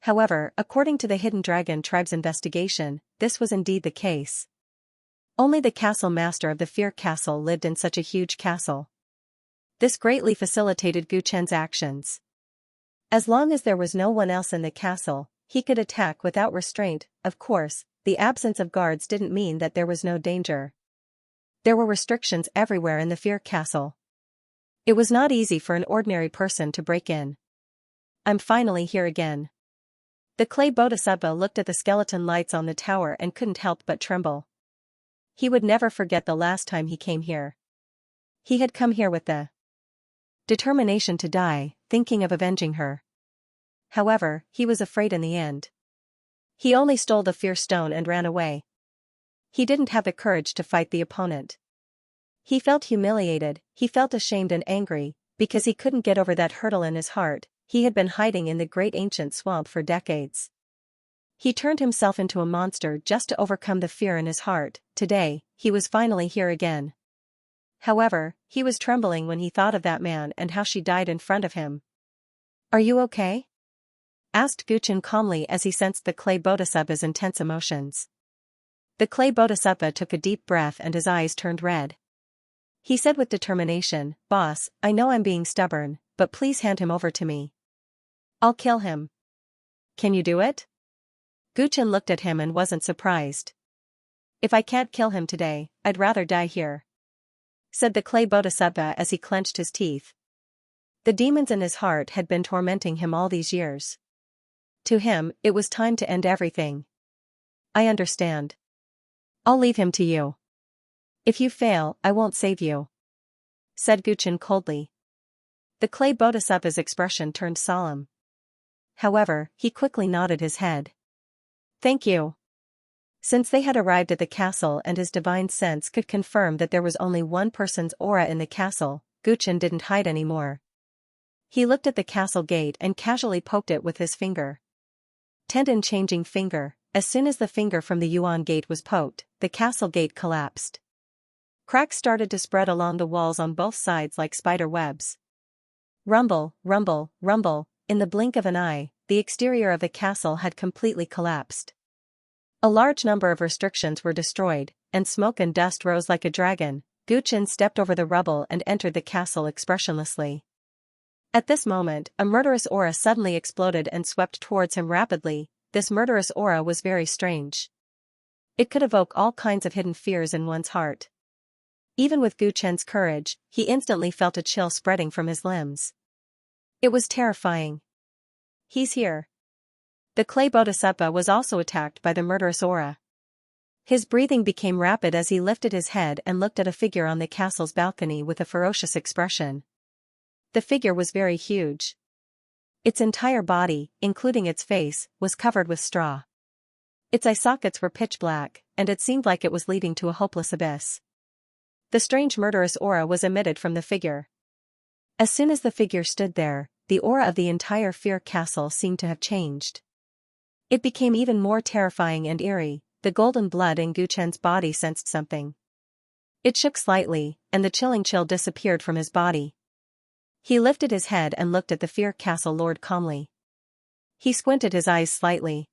However, according to the Hidden Dragon Tribe's investigation, this was indeed the case. Only the castle master of the Fear Castle lived in such a huge castle. This greatly facilitated Gu Chen's actions. As long as there was no one else in the castle, he could attack without restraint. Of course, the absence of guards didn't mean that there was no danger. There were restrictions everywhere in the Fear Castle. It was not easy for an ordinary person to break in. I'm finally here again. The clay bodhisattva looked at the skeleton lights on the tower and couldn't help but tremble. He would never forget the last time he came here. He had come here with the determination to die, thinking of avenging her. However, he was afraid in the end. He only stole the fear stone and ran away. He didn't have the courage to fight the opponent. He felt humiliated, he felt ashamed and angry, because he couldn't get over that hurdle in his heart. He had been hiding in the great ancient swamp for decades. He turned himself into a monster just to overcome the fear in his heart. Today, he was finally here again. However, he was trembling when he thought of that man and how she died in front of him. Are you okay? Asked Gu Chen calmly as he sensed the clay bodhisattva's intense emotions. The clay bodhisattva took a deep breath and his eyes turned red. He said with determination, "Boss, I know I'm being stubborn, but please hand him over to me. I'll kill him." Can you do it? Gu Chen looked at him and wasn't surprised. If I can't kill him today, I'd rather die here, said the clay bodhisattva as he clenched his teeth. The demons in his heart had been tormenting him all these years. To him, it was time to end everything. I understand. I'll leave him to you. If you fail, I won't save you, said Gu Chen coldly. The clay bodhisattva's expression turned solemn. However, he quickly nodded his head. Thank you. Since they had arrived at the castle and his divine sense could confirm that there was only one person's aura in the castle, Gu Chen didn't hide anymore. He looked at the castle gate and casually poked it with his finger. Tendon changing finger. As soon as the finger from the Yuan gate was poked, the castle gate collapsed. Cracks started to spread along the walls on both sides like spider webs. Rumble, rumble, rumble, in the blink of an eye, the exterior of the castle had completely collapsed. A large number of restrictions were destroyed, and smoke and dust rose like a dragon. Gu Chen stepped over the rubble and entered the castle expressionlessly. At this moment, a murderous aura suddenly exploded and swept towards him rapidly. This murderous aura was very strange. It could evoke all kinds of hidden fears in one's heart. Even with Gu Chen's courage, he instantly felt a chill spreading from his limbs. It was terrifying. He's here. The clay bodhisattva was also attacked by the murderous aura. His breathing became rapid as he lifted his head and looked at a figure on the castle's balcony with a ferocious expression. The figure was very huge. Its entire body, including its face, was covered with straw. Its eye sockets were pitch black, and it seemed like it was leading to a hopeless abyss. The strange murderous aura was emitted from the figure. As soon as the figure stood there, the aura of the entire Fear Castle seemed to have changed. It became even more terrifying and eerie. The golden blood in Gu Chen's body sensed something. It shook slightly, and the chilling chill disappeared from his body. He lifted his head and looked at the Fear Castle Lord calmly. He squinted his eyes slightly.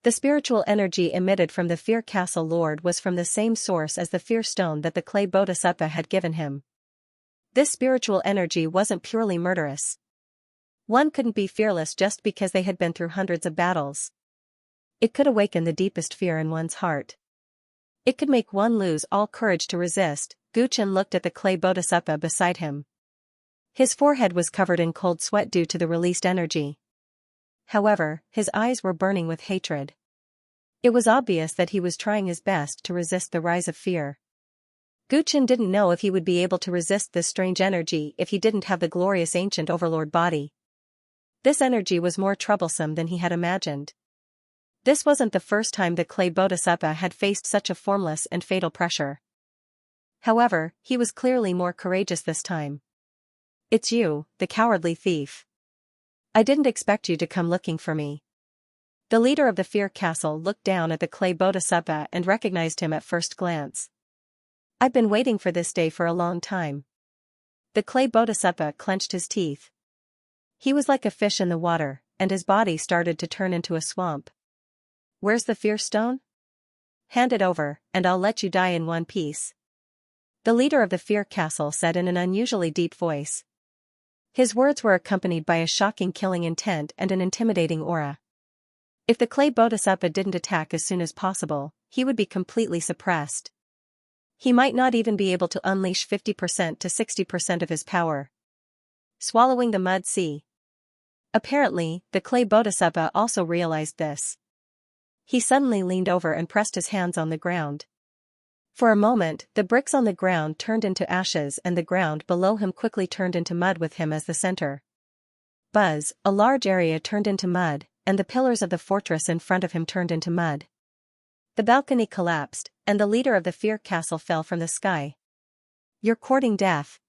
The spiritual energy emitted from the Fear Castle Lord was from the same source as the Fear Stone that the clay bodhisattva had given him. This spiritual energy wasn't purely murderous. One couldn't be fearless just because they had been through hundreds of battles. It could awaken the deepest fear in one's heart. It could make one lose all courage to resist. Guchen looked at the clay bodhisattva beside him. His forehead was covered in cold sweat due to the released energy. However, his eyes were burning with hatred. It was obvious that he was trying his best to resist the rise of fear. Guchen didn't know if he would be able to resist this strange energy if he didn't have the glorious ancient overlord body. This energy was more troublesome than he had imagined. This wasn't the first time the clay bodhisattva had faced such a formless and fatal pressure. However, he was clearly more courageous this time. It's you, the cowardly thief. I didn't expect you to come looking for me. The leader of the Fear Castle looked down at the clay bodhisattva and recognized him at first glance. I've been waiting for this day for a long time. The clay bodhisattva clenched his teeth. He was like a fish in the water, and his body started to turn into a swamp. Where's the fear stone? Hand it over, and I'll let you die in one piece. The leader of the Fear Castle said in an unusually deep voice. His words were accompanied by a shocking killing intent and an intimidating aura. If the clay bodhisattva didn't attack as soon as possible, he would be completely suppressed. He might not even be able to unleash 50% to 60% of his power. Swallowing the mud sea. Apparently, the clay bodhisattva also realized this. He suddenly leaned over and pressed his hands on the ground. For a moment, the bricks on the ground turned into ashes and the ground below him quickly turned into mud with him as the center. Buzz, a large area turned into mud, and the pillars of the fortress in front of him turned into mud. The balcony collapsed, and the leader of the Fear Castle fell from the sky. You're courting death.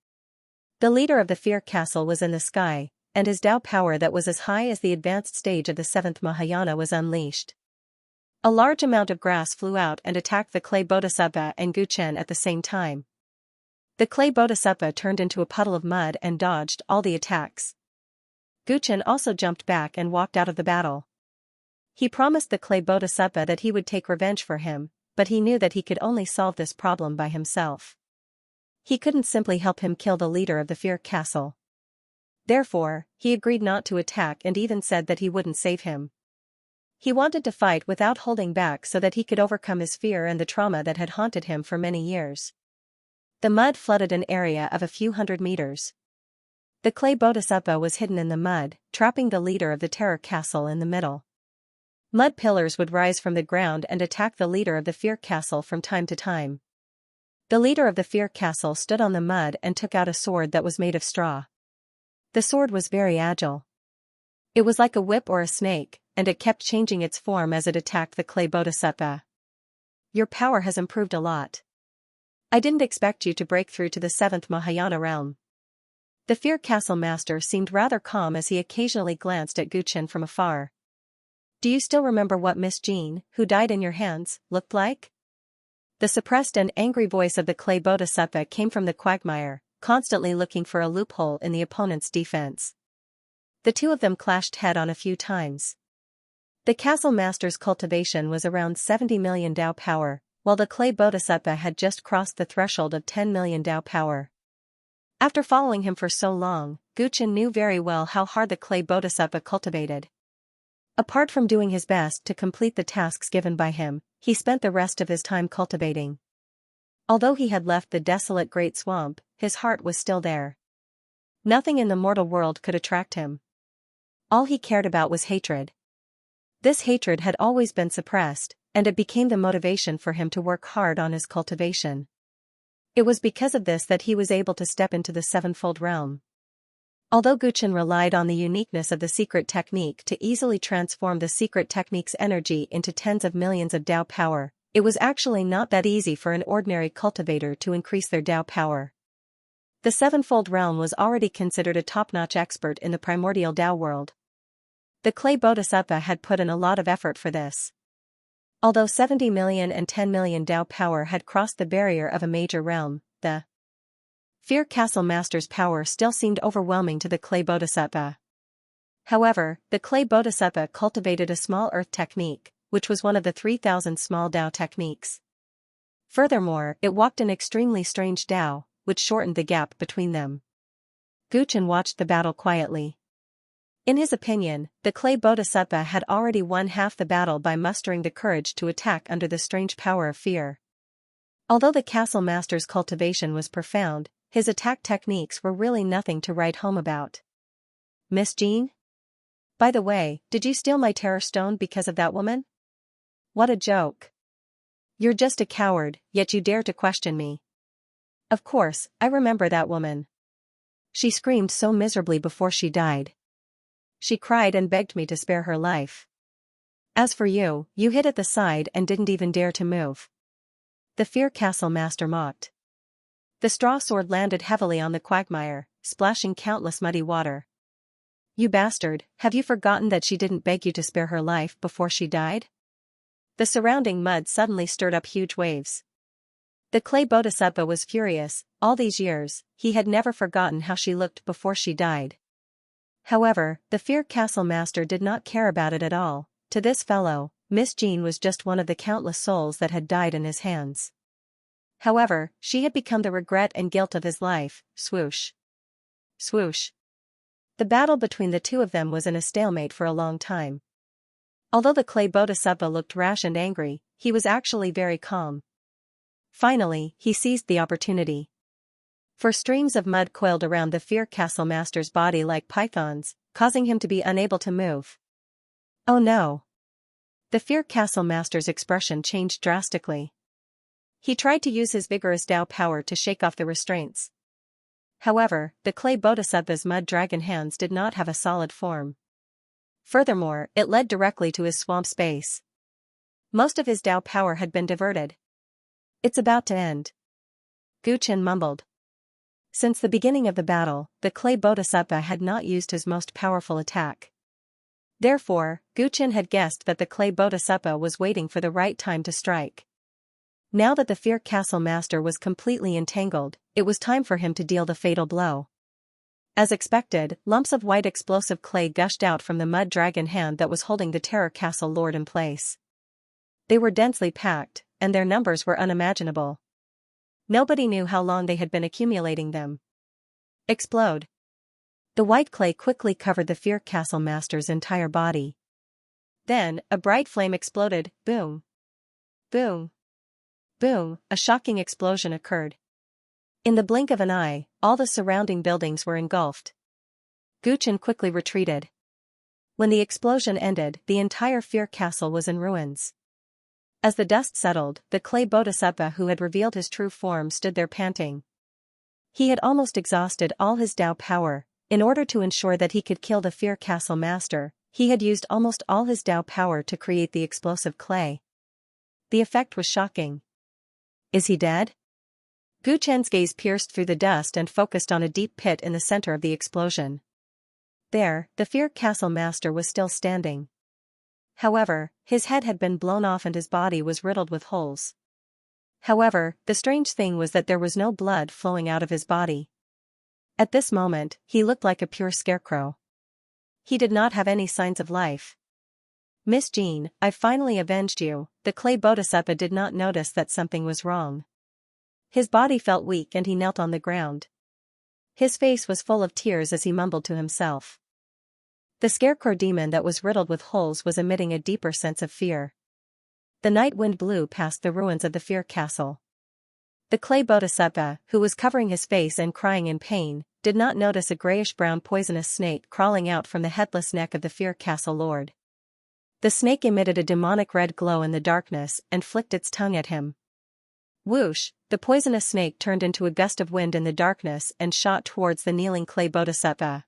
The leader of the Fear Castle was in the sky, and his Tao power that was as high as the advanced stage of the 7th Mahayana was unleashed. A large amount of grass flew out and attacked the clay bodhisattva and Guchen at the same time. The clay bodhisattva turned into a puddle of mud and dodged all the attacks. Guchen also jumped back and walked out of the battle. He promised the clay bodhisattva that he would take revenge for him, but he knew that he could only solve this problem by himself. He couldn't simply help him kill the leader of the Fear Castle. Therefore, he agreed not to attack and even said that he wouldn't save him. He wanted to fight without holding back so that he could overcome his fear and the trauma that had haunted him for many years. The mud flooded an area of a few hundred meters. The clay bodhisattva was hidden in the mud, trapping the leader of the Terror Castle in the middle. Mud pillars would rise from the ground and attack the leader of the Fear Castle from time to time. The leader of the Fear Castle stood on the mud and took out a sword that was made of straw. The sword was very agile. It was like a whip or a snake, and it kept changing its form as it attacked the clay bodhisattva. Your power has improved a lot. I didn't expect you to break through to the 7th Mahayana realm. The Fear Castle master seemed rather calm as he occasionally glanced at Guchen from afar. Do you still remember what Miss Jean, who died in your hands, looked like? The suppressed and angry voice of the clay bodhisattva came from the quagmire, constantly looking for a loophole in the opponent's defense. The two of them clashed head-on a few times. The castle master's cultivation was around 70 million Tao power, while the clay bodhisattva had just crossed the threshold of 10 million Tao power. After following him for so long, Guchen knew very well how hard the clay bodhisattva cultivated. Apart from doing his best to complete the tasks given by him, he spent the rest of his time cultivating. Although he had left the desolate Great Swamp, his heart was still there. Nothing in the mortal world could attract him. All he cared about was hatred. This hatred had always been suppressed, and it became the motivation for him to work hard on his cultivation. It was because of this that he was able to step into the sevenfold realm. Although Guchen relied on the uniqueness of the secret technique to easily transform the secret technique's energy into tens of millions of Tao power, it was actually not that easy for an ordinary cultivator to increase their Tao power. The sevenfold realm was already considered a top-notch expert in the primordial Tao world. The clay bodhisattva had put in a lot of effort for this. Although 70 million and 10 million Tao power had crossed the barrier of a major realm, the Fear Castle Master's power still seemed overwhelming to the clay bodhisattva. However, the clay bodhisattva cultivated a small earth technique, which was one of the 3,000 small Tao techniques. Furthermore, it walked an extremely strange Tao, which shortened the gap between them. Guchen watched the battle quietly. In his opinion, the clay bodhisattva had already won half the battle by mustering the courage to attack under the strange power of fear. Although the castle master's cultivation was profound, his attack techniques were really nothing to write home about. Miss Jean? By the way, did you steal my terror stone because of that woman? What a joke. You're just a coward, yet you dare to question me. Of course, I remember that woman. She screamed so miserably before she died. She cried and begged me to spare her life. As for you, you hid at the side and didn't even dare to move. The Fear Castle master mocked. The straw sword landed heavily on the quagmire, splashing countless muddy water. You bastard, have you forgotten that she didn't beg you to spare her life before she died? The surrounding mud suddenly stirred up huge waves. The clay bodhisattva was furious. All these years, he had never forgotten how she looked before she died. However, the Fear Castle master did not care about it at all. To this fellow, Miss Jean was just one of the countless souls that had died in his hands. However, she had become the regret and guilt of his life. Swoosh. Swoosh. The battle between the two of them was in a stalemate for a long time. Although the clay bodhisattva looked rash and angry, he was actually very calm. Finally, he seized the opportunity. For streams of mud coiled around the Fear Castle master's body like pythons, causing him to be unable to move. Oh no! The Fear Castle master's expression changed drastically. He tried to use his vigorous Tao power to shake off the restraints. However, the clay bodhisattva's mud dragon hands did not have a solid form. Furthermore, it led directly to his swamp space. Most of his Tao power had been diverted. It's about to end. Gu Chen mumbled. Since the beginning of the battle, the clay bodhisattva had not used his most powerful attack. Therefore, Gu Chen had guessed that the clay bodhisattva was waiting for the right time to strike. Now that the Fear Castle master was completely entangled, it was time for him to deal the fatal blow. As expected, lumps of white explosive clay gushed out from the mud dragon hand that was holding the Terror Castle Lord in place. They were densely packed, and their numbers were unimaginable. Nobody knew how long they had been accumulating them. Explode. The white clay quickly covered the Fear Castle master's entire body. Then, a bright flame exploded. Boom. Boom. Boom, a shocking explosion occurred. In the blink of an eye, all the surrounding buildings were engulfed. Gu Chen quickly retreated. When the explosion ended, the entire Fear Castle was in ruins. As the dust settled, the clay bodhisattva who had revealed his true form stood there panting. He had almost exhausted all his Tao power. In order to ensure that he could kill the Fear Castle master, he had used almost all his Tao power to create the explosive clay. The effect was shocking. Is he dead? Gu Chen's gaze pierced through the dust and focused on a deep pit in the center of the explosion. There, the Fear Castle master was still standing. However, his head had been blown off and his body was riddled with holes. However, the strange thing was that there was no blood flowing out of his body. At this moment, he looked like a pure scarecrow. He did not have any signs of life. Miss Jean, I finally avenged you. The clay bodhisattva did not notice that something was wrong. His body felt weak and he knelt on the ground. His face was full of tears as he mumbled to himself. The scarecrow demon that was riddled with holes was emitting a deeper sense of fear. The night wind blew past the ruins of the Fear Castle. The clay bodhisattva, who was covering his face and crying in pain, did not notice a grayish-brown poisonous snake crawling out from the headless neck of the Fear Castle Lord. The snake emitted a demonic red glow in the darkness and flicked its tongue at him. Whoosh, the poisonous snake turned into a gust of wind in the darkness and shot towards the kneeling clay bodhisattva.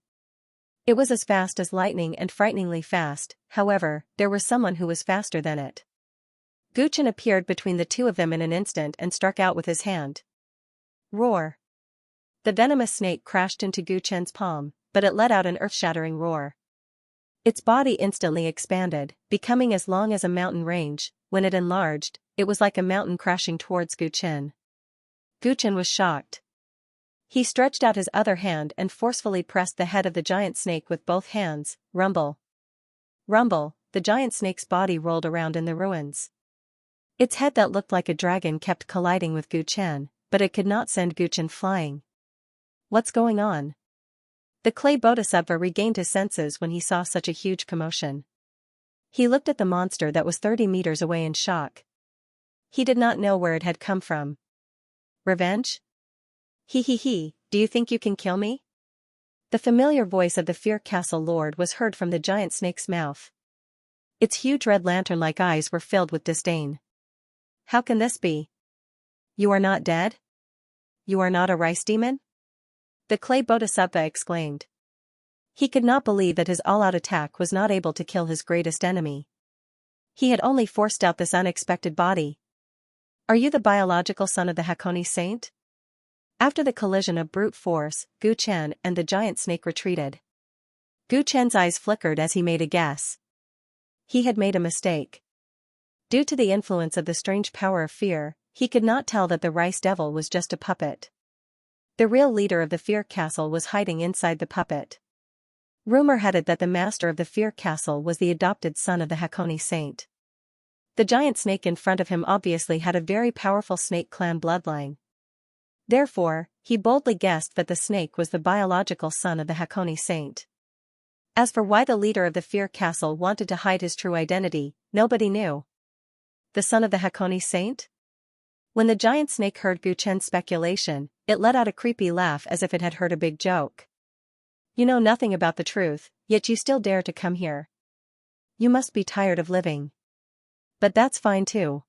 It was as fast as lightning and frighteningly fast. However, there was someone who was faster than it. Gu Chen appeared between the two of them in an instant and struck out with his hand. Roar. The venomous snake crashed into Gu Chen's palm, but it let out an earth-shattering roar. Its body instantly expanded, becoming as long as a mountain range. When it enlarged, it was like a mountain crashing towards Gu Chen. Gu Chen was shocked. He stretched out his other hand and forcefully pressed the head of the giant snake with both hands. Rumble. Rumble, the giant snake's body rolled around in the ruins. Its head that looked like a dragon kept colliding with Gu Chen, but it could not send Gu Chen flying. What's going on? The clay bodhisattva regained his senses when he saw such a huge commotion. He looked at the monster that was 30 meters away in shock. He did not know where it had come from. Revenge? He, do you think you can kill me? The familiar voice of the Fear Castle Lord was heard from the giant snake's mouth. Its huge red lantern-like eyes were filled with disdain. How can this be? You are not dead? You are not a rice demon? The clay bodhisattva exclaimed. He could not believe that his all-out attack was not able to kill his greatest enemy. He had only forced out this unexpected body. Are you the biological son of the Hakone Saint? After the collision of brute force, Gu Chen and the giant snake retreated. Gu Chen's eyes flickered as he made a guess. He had made a mistake. Due to the influence of the strange power of fear, he could not tell that the rice devil was just a puppet. The real leader of the Fear Castle was hiding inside the puppet. Rumor had it that the master of the Fear Castle was the adopted son of the Hakone Saint. The giant snake in front of him obviously had a very powerful snake clan bloodline. Therefore, he boldly guessed that the snake was the biological son of the Hakone Saint. As for why the leader of the Fear Castle wanted to hide his true identity, nobody knew. The son of the Hakone Saint? When the giant snake heard Gu Chen's speculation, it let out a creepy laugh as if it had heard a big joke. You know nothing about the truth, yet you still dare to come here. You must be tired of living. But that's fine too.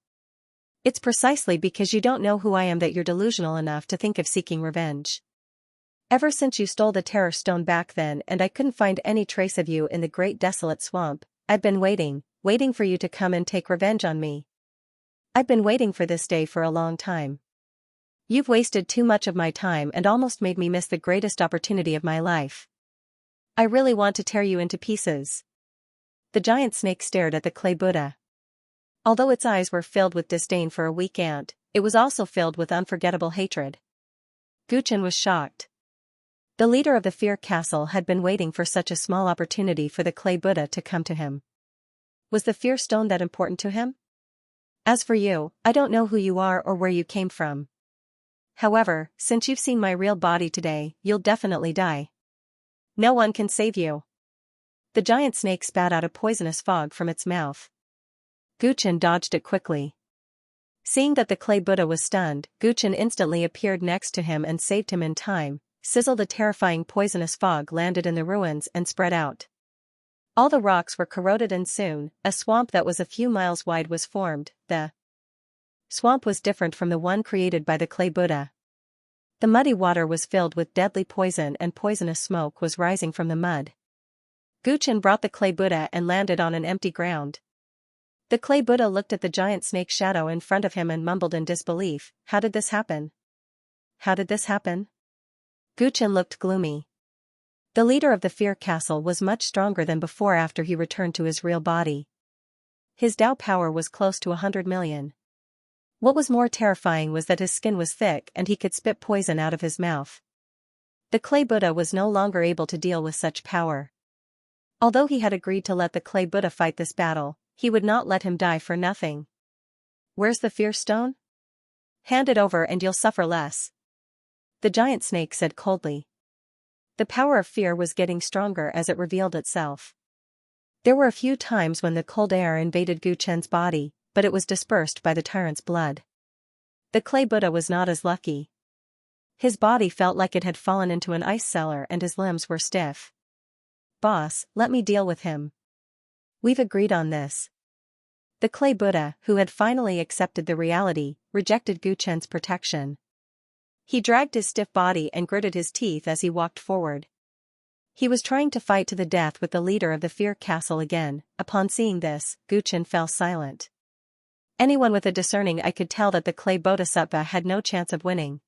It's precisely because you don't know who I am that you're delusional enough to think of seeking revenge. Ever since you stole the Terror Stone back then and I couldn't find any trace of you in the great desolate swamp, I've been waiting for you to come and take revenge on me. I've been waiting for this day for a long time. You've wasted too much of my time and almost made me miss the greatest opportunity of my life. I really want to tear you into pieces. The giant snake stared at the clay Buddha. Although its eyes were filled with disdain for a weak ant, it was also filled with unforgettable hatred. Gu Chen was shocked. The leader of the Fear Castle had been waiting for such a small opportunity for the clay Buddha to come to him. Was the Fear Stone that important to him? As for you, I don't know who you are or where you came from. However, since you've seen my real body today, you'll definitely die. No one can save you. The giant snake spat out a poisonous fog from its mouth. Gu Chen dodged it quickly. Seeing that the clay Buddha was stunned, Gu Chen instantly appeared next to him and saved him in time. Sizzled, a terrifying poisonous fog landed in the ruins and spread out. All the rocks were corroded and soon, a swamp that was a few miles wide was formed. The swamp was different from the one created by the clay Buddha. The muddy water was filled with deadly poison and poisonous smoke was rising from the mud. Gu Chen brought the clay Buddha and landed on an empty ground. The clay Buddha looked at the giant snake shadow in front of him and mumbled in disbelief, "How did this happen? How did this happen?" Gu Chen looked gloomy. The leader of the Fear Castle was much stronger than before after he returned to his real body. His Dao power was close to 100 million. What was more terrifying was that his skin was thick and he could spit poison out of his mouth. The clay Buddha was no longer able to deal with such power. Although he had agreed to let the clay Buddha fight this battle, he would not let him die for nothing. "Where's the Fear Stone? Hand it over and you'll suffer less," the giant snake said coldly. The power of fear was getting stronger as it revealed itself. There were a few times when the cold air invaded Gu Chen's body, but it was dispersed by the tyrant's blood. The clay Buddha was not as lucky. His body felt like it had fallen into an ice cellar and his limbs were stiff. "Boss, let me deal with him. We've agreed on this." The clay Buddha, who had finally accepted the reality, rejected Gu Chen's protection. He dragged his stiff body and gritted his teeth as he walked forward. He was trying to fight to the death with the leader of the Fear Castle again. Upon seeing this, Gu Chen fell silent. Anyone with a discerning eye could tell that the clay bodhisattva had no chance of winning.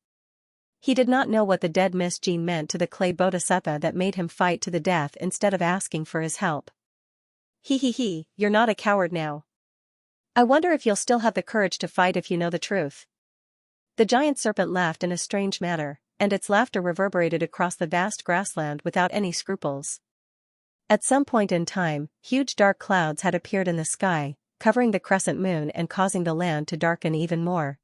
He did not know what the dead Miss Jean meant to the clay bodhisattva that made him fight to the death instead of asking for his help. You're not a coward now. I wonder if you'll still have the courage to fight if you know the truth." The giant serpent laughed in a strange manner, and its laughter reverberated across the vast grassland without any scruples. At some point in time, huge dark clouds had appeared in the sky, covering the crescent moon and causing the land to darken even more.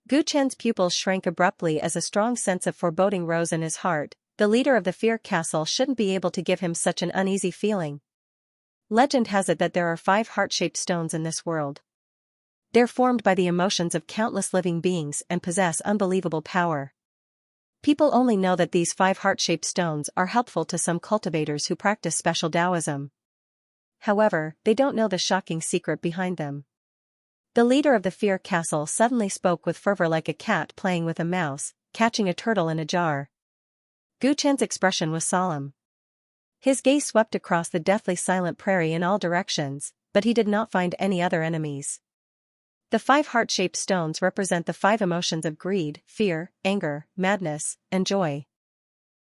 Gu Chen's pupils shrank abruptly as a strong sense of foreboding rose in his heart. The leader of the Fear Castle shouldn't be able to give him such an uneasy feeling. Legend has it that there are 5 heart-shaped stones in this world. They're formed by the emotions of countless living beings and possess unbelievable power. People only know that these 5 heart-shaped stones are helpful to some cultivators who practice special Taoism. However, they don't know the shocking secret behind them. The leader of the Fear Castle suddenly spoke with fervor like a cat playing with a mouse, catching a turtle in a jar. Gu Chen's expression was solemn. His gaze swept across the deathly silent prairie in all directions, but he did not find any other enemies. The 5 heart-shaped stones represent the 5 emotions of greed, fear, anger, madness, and joy.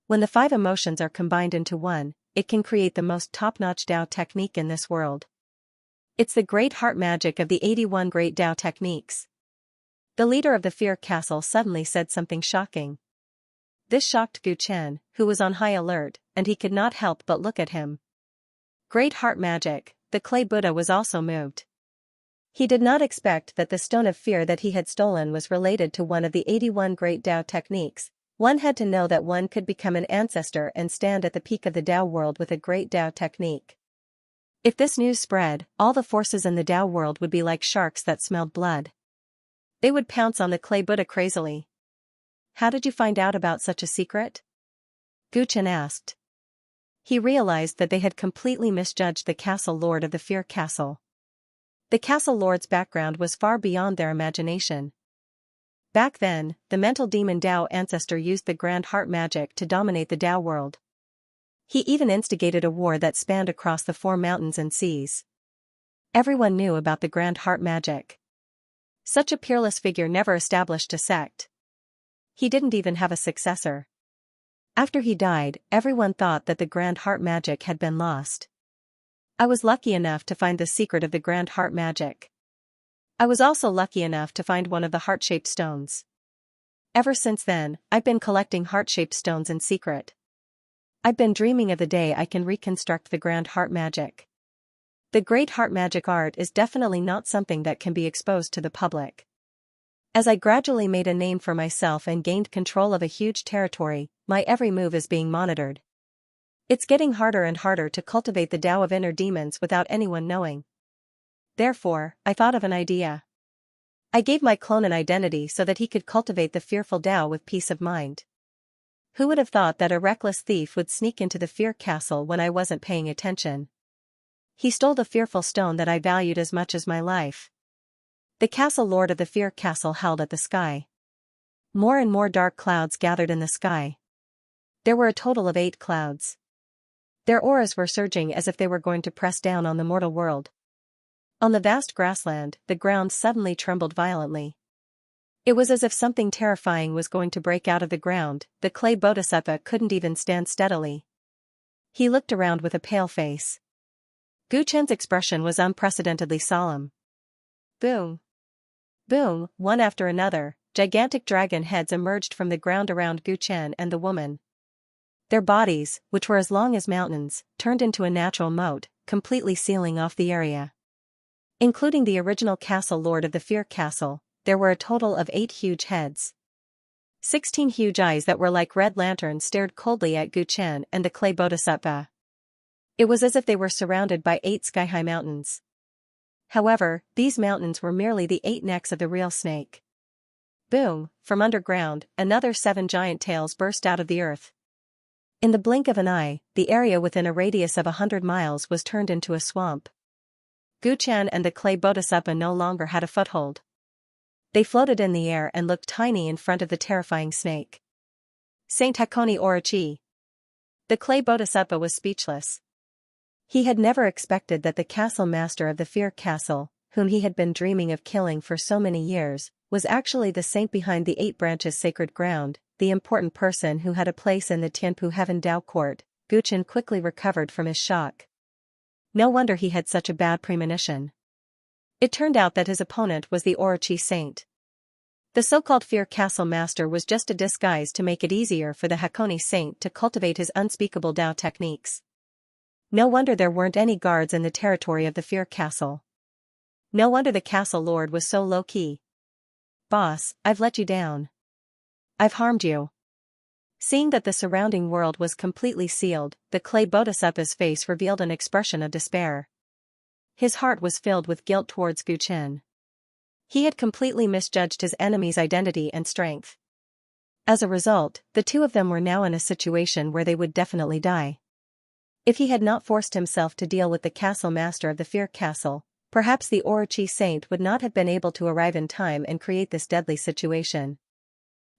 When the 5 emotions are combined into one, it can create the most top-notch Tao technique in this world. It's the great heart magic of the 81 great Tao techniques. The leader of the Fear Castle suddenly said something shocking. This shocked Gu Chen, who was on high alert, and he could not help but look at him. Great heart magic, the clay Buddha was also moved. He did not expect that the stone of fear that he had stolen was related to one of the 81 great Tao techniques. One had to know that one could become an ancestor and stand at the peak of the Tao world with a great Tao technique. If this news spread, all the forces in the Tao world would be like sharks that smelled blood. They would pounce on the clay Buddha crazily. How did you find out about such a secret? Gu Chen asked. He realized that they had completely misjudged the castle lord of the Fear Castle. The castle lord's background was far beyond their imagination. Back then, the mental demon Tao ancestor used the grand heart magic to dominate the Tao world. He even instigated a war that spanned across the 4 mountains and seas. Everyone knew about the grand heart magic. Such a peerless figure never established a sect. He didn't even have a successor. After he died, everyone thought that the grand heart magic had been lost. I was lucky enough to find the secret of the grand heart magic. I was also lucky enough to find one of the heart-shaped stones. Ever since then, I've been collecting heart-shaped stones in secret. I've been dreaming of the day I can reconstruct the grand heart magic. The great heart magic art is definitely not something that can be exposed to the public. As I gradually made a name for myself and gained control of a huge territory, my every move is being monitored. It's getting harder and harder to cultivate the Tao of inner demons without anyone knowing. Therefore, I thought of an idea. I gave my clone an identity so that he could cultivate the fearful Tao with peace of mind. Who would have thought that a reckless thief would sneak into the Fear Castle when I wasn't paying attention? He stole the fearful stone that I valued as much as my life. The castle lord of the Fear Castle held at the sky. More and more dark clouds gathered in the sky. There were a total of 8 clouds. Their auras were surging as if they were going to press down on the mortal world. On the vast grassland, the ground suddenly trembled violently. It was as if something terrifying was going to break out of the ground. The clay bodhisattva couldn't even stand steadily. He looked around with a pale face. Gu Chen's expression was unprecedentedly solemn. Boom! Boom! One after another, gigantic dragon heads emerged from the ground around Gu Chen and the woman. Their bodies, which were as long as mountains, turned into a natural moat, completely sealing off the area. Including the original castle lord of the Fear Castle, there were a total of 8 huge heads. 16 huge eyes that were like red lanterns stared coldly at Gu Chen and the clay bodhisattva. It was as if they were surrounded by 8 sky-high mountains. However, these mountains were merely the 8 necks of the real snake. Boom! From underground, another 7 giant tails burst out of the earth. In the blink of an eye, the area within a radius of 100 miles was turned into a swamp. Gu Chen and the clay bodhisattva no longer had a foothold. They floated in the air and looked tiny in front of the terrifying snake. Saint Hakone Orochi. The clay bodhisattva was speechless. He had never expected that the castle master of the Fear Castle, whom he had been dreaming of killing for so many years, was actually the saint behind the 8 branches sacred ground, the important person who had a place in the Tianpu Heaven Tao court. Gu Chen quickly recovered from his shock. No wonder he had such a bad premonition. It turned out that his opponent was the Orochi saint. The so-called Fear Castle master was just a disguise to make it easier for the Hakone saint to cultivate his unspeakable Tao techniques. No wonder there weren't any guards in the territory of the Fear Castle. No wonder the castle lord was so low-key. Boss, I've let you down. I've harmed you. Seeing that the surrounding world was completely sealed, the clay bodhisattva's face revealed an expression of despair. His heart was filled with guilt towards Gu Chen. He had completely misjudged his enemy's identity and strength. As a result, the two of them were now in a situation where they would definitely die. If he had not forced himself to deal with the castle master of the Fear Castle, perhaps the Orochi Saint would not have been able to arrive in time and create this deadly situation.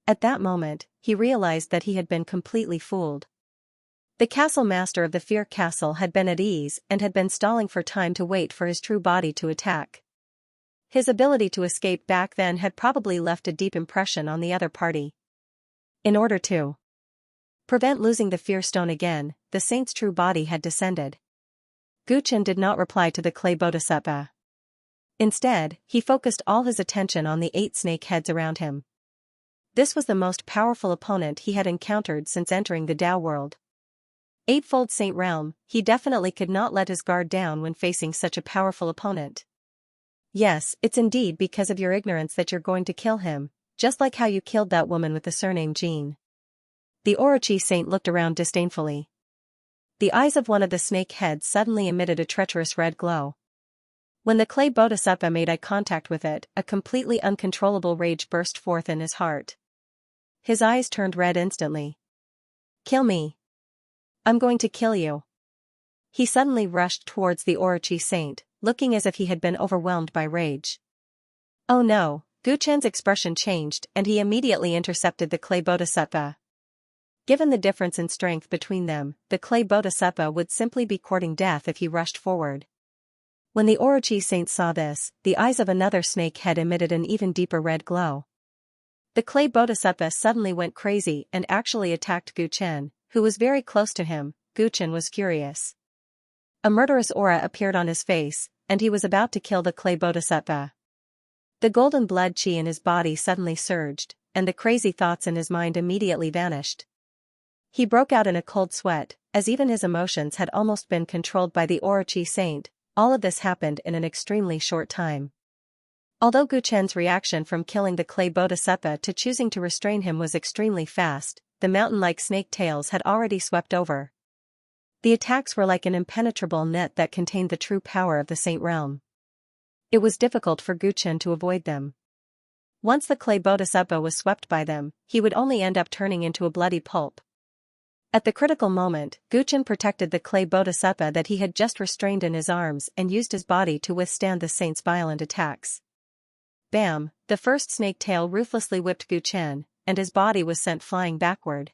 At that moment, he realized that he had been completely fooled. The castle master of the Fear Castle had been at ease and had been stalling for time to wait for his true body to attack. His ability to escape back then had probably left a deep impression on the other party. In order to prevent losing the Fear Stone again, the saint's true body had descended. Guchen did not reply to the clay bodhisattva. Instead, he focused all his attention on the 8 snake heads around him. This was the most powerful opponent he had encountered since entering the Tao world. Eightfold Saint Realm, he definitely could not let his guard down when facing such a powerful opponent. Yes, it's indeed because of your ignorance that you're going to kill him, just like how you killed that woman with the surname Jean. The Orochi Saint looked around disdainfully. The eyes of one of the snake heads suddenly emitted a treacherous red glow. When the clay bodhisattva made eye contact with it, a completely uncontrollable rage burst forth in his heart. His eyes turned red instantly. Kill me. I'm going to kill you. He suddenly rushed towards the Orochi Saint, looking as if he had been overwhelmed by rage. Oh no, Guchen's expression changed and he immediately intercepted the clay bodhisattva. Given the difference in strength between them, the clay bodhisattva would simply be courting death if he rushed forward. When the Orochi Saint saw this, the eyes of another snake head emitted an even deeper red glow. The clay bodhisattva suddenly went crazy and actually attacked Guchen, who was very close to him. Guchen was furious. A murderous aura appeared on his face, and he was about to kill the clay bodhisattva. The golden blood chi in his body suddenly surged, and the crazy thoughts in his mind immediately vanished. He broke out in a cold sweat, as even his emotions had almost been controlled by the Orochi Saint. All of this happened in an extremely short time. Although Guchen's reaction from killing the clay bodhisattva to choosing to restrain him was extremely fast, the mountain-like snake tails had already swept over. The attacks were like an impenetrable net that contained the true power of the Saint Realm. It was difficult for Guchen to avoid them. Once the clay bodhisattva was swept by them, he would only end up turning into a bloody pulp. At the critical moment, Guchen protected the clay bodhisattva that he had just restrained in his arms and used his body to withstand the saint's violent attacks. Bam! The first snake tail ruthlessly whipped Guchen, and his body was sent flying backward.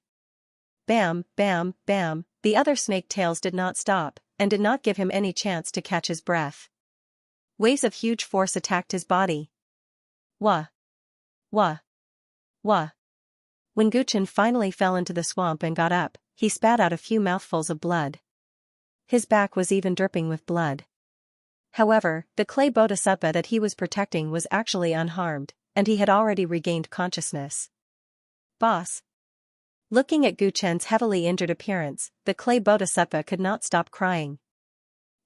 Bam, bam, bam, the other snake tails did not stop, and did not give him any chance to catch his breath. Waves of huge force attacked his body. Wah! Wah! Wah! When Guchen finally fell into the swamp and got up, he spat out a few mouthfuls of blood. His back was even dripping with blood. However, the clay bodhisattva that he was protecting was actually unharmed, and he had already regained consciousness. Boss! Looking at Guchen's heavily injured appearance, the clay bodhisattva could not stop crying.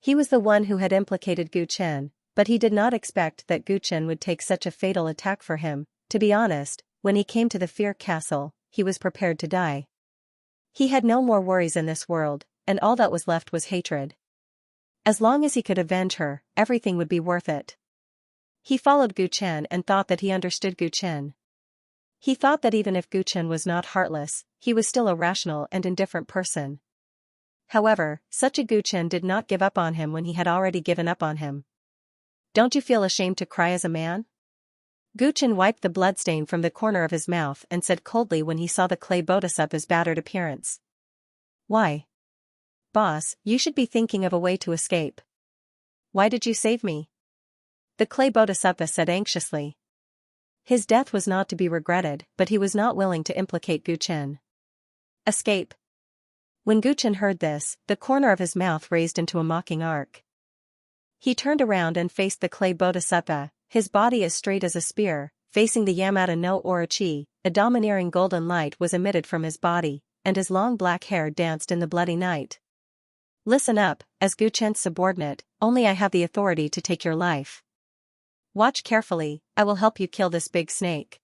He was the one who had implicated Guchen, but he did not expect that Guchen would take such a fatal attack for him. To be honest, when he came to the Fear Castle, he was prepared to die. He had no more worries in this world, and all that was left was hatred. As long as he could avenge her, everything would be worth it. He followed Guchen and thought that he understood Guchen. He thought that even if Guchen was not heartless, he was still a rational and indifferent person. However, such a Guchen did not give up on him when he had already given up on him. Don't you feel ashamed to cry as a man? Guchen wiped the bloodstain from the corner of his mouth and said coldly when he saw the clay bodhisattva's battered appearance. Why? Boss, you should be thinking of a way to escape. Why did you save me? The clay bodhisattva said anxiously. His death was not to be regretted, but he was not willing to implicate Guchen. Escape. When Guchen heard this, the corner of his mouth raised into a mocking arc. He turned around and faced the clay bodhisattva, his body as straight as a spear, facing the Yamata no Orochi. A domineering golden light was emitted from his body, and his long black hair danced in the bloody night. Listen up, as Guchen's subordinate, only I have the authority to take your life. Watch carefully, I will help you kill this big snake.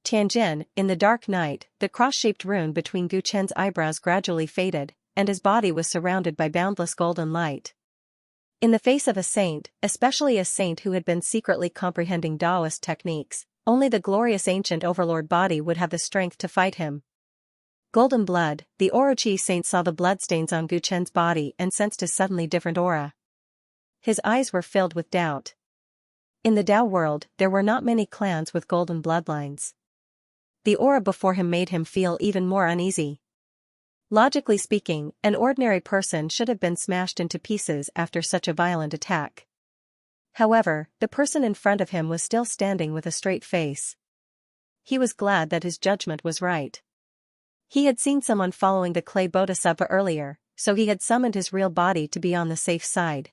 Tianjin, in the dark night, the cross-shaped rune between Guchen's eyebrows gradually faded, and his body was surrounded by boundless golden light. In the face of a saint, especially a saint who had been secretly comprehending Taoist techniques, only the glorious ancient overlord body would have the strength to fight him. Golden blood, the Orochi saint saw the bloodstains on Gu Chen's body and sensed his suddenly different aura. His eyes were filled with doubt. In the Tao world, there were not many clans with golden bloodlines. The aura before him made him feel even more uneasy. Logically speaking, an ordinary person should have been smashed into pieces after such a violent attack. However, the person in front of him was still standing with a straight face. He was glad that his judgment was right. He had seen someone following the clay bodhisattva earlier, so he had summoned his real body to be on the safe side.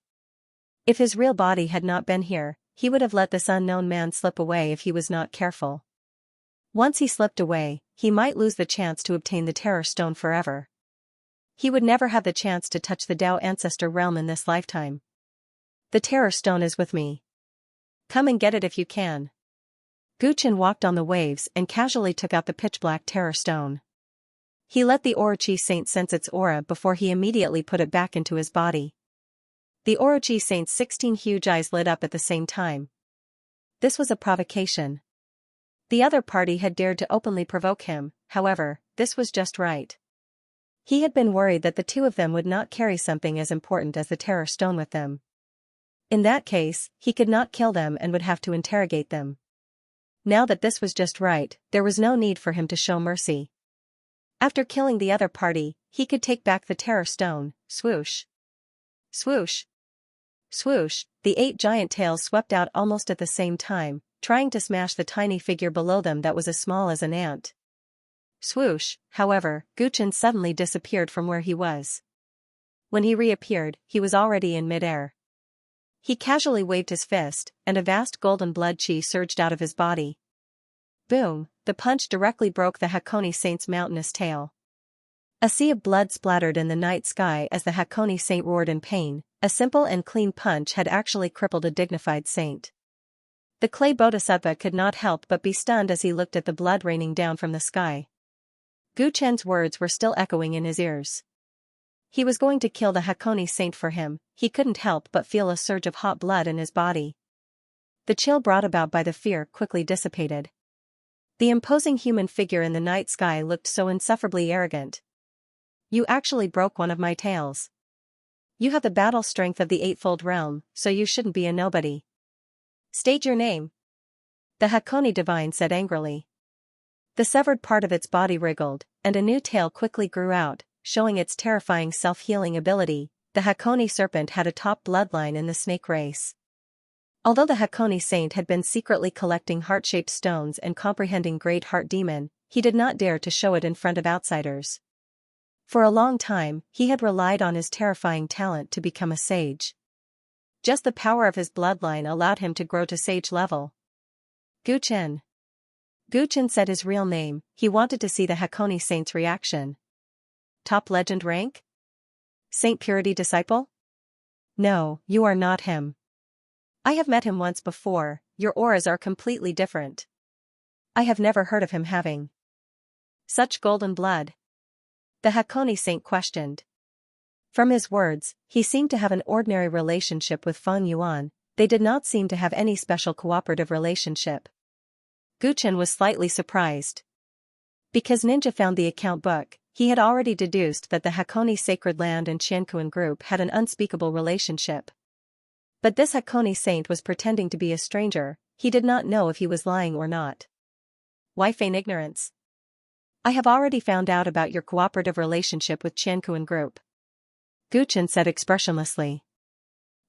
If his real body had not been here, he would have let this unknown man slip away if he was not careful. Once he slipped away, he might lose the chance to obtain the Terror Stone forever. He would never have the chance to touch the Tao Ancestor realm in this lifetime. The Terror Stone is with me. Come and get it if you can. Gu Chen walked on the waves and casually took out the pitch-black Terror Stone. He let the Orochi saint sense its aura before he immediately put it back into his body. The Orochi saint's 16 huge eyes lit up at the same time. This was a provocation. The other party had dared to openly provoke him, however, this was just right. He had been worried that the two of them would not carry something as important as the Terror Stone with them. In that case, he could not kill them and would have to interrogate them. Now that this was just right, there was no need for him to show mercy. After killing the other party, he could take back the Terror Stone. Swoosh. Swoosh. Swoosh, the 8 giant tails swept out almost at the same time, trying to smash the tiny figure below them that was as small as an ant. Swoosh, however, Gu Chen suddenly disappeared from where he was. When he reappeared, he was already in midair. He casually waved his fist, and a vast golden blood chi surged out of his body. Boom, the punch directly broke the Hakone saint's mountainous tail. A sea of blood splattered in the night sky as the Hakone saint roared in pain. A simple and clean punch had actually crippled a dignified saint. The clay bodhisattva could not help but be stunned as he looked at the blood raining down from the sky. Gu Chen's words were still echoing in his ears. He was going to kill the Hakone saint for him, he couldn't help but feel a surge of hot blood in his body. The chill brought about by the fear quickly dissipated. The imposing human figure in the night sky looked so insufferably arrogant. You actually broke one of my tails. You have the battle strength of the Eightfold Realm, so you shouldn't be a nobody. State your name. The Hakone divine said angrily. The severed part of its body wriggled, and a new tail quickly grew out, showing its terrifying self-healing ability. The Hakone serpent had a top bloodline in the snake race. Although the Hakone saint had been secretly collecting heart-shaped stones and comprehending great heart demon, he did not dare to show it in front of outsiders. For a long time, he had relied on his terrifying talent to become a sage. Just the power of his bloodline allowed him to grow to sage level. Gu Chen. Gu Chen said his real name. He wanted to see the Hakone saint's reaction. Top legend rank? Saint Purity disciple? No, you are not him. I have met him once before, your auras are completely different. I have never heard of him having such golden blood. The Hakone saint questioned. From his words, he seemed to have an ordinary relationship with Feng Yuan. They did not seem to have any special cooperative relationship. Gu Chen was slightly surprised. Because Ninja found the account book, he had already deduced that the Hakone Sacred Land and Xianxia group had an unspeakable relationship. But this Hakone saint was pretending to be a stranger. He did not know if he was lying or not. Why feign ignorance? I have already found out about your cooperative relationship with Xianxia group. Gu Chen said expressionlessly.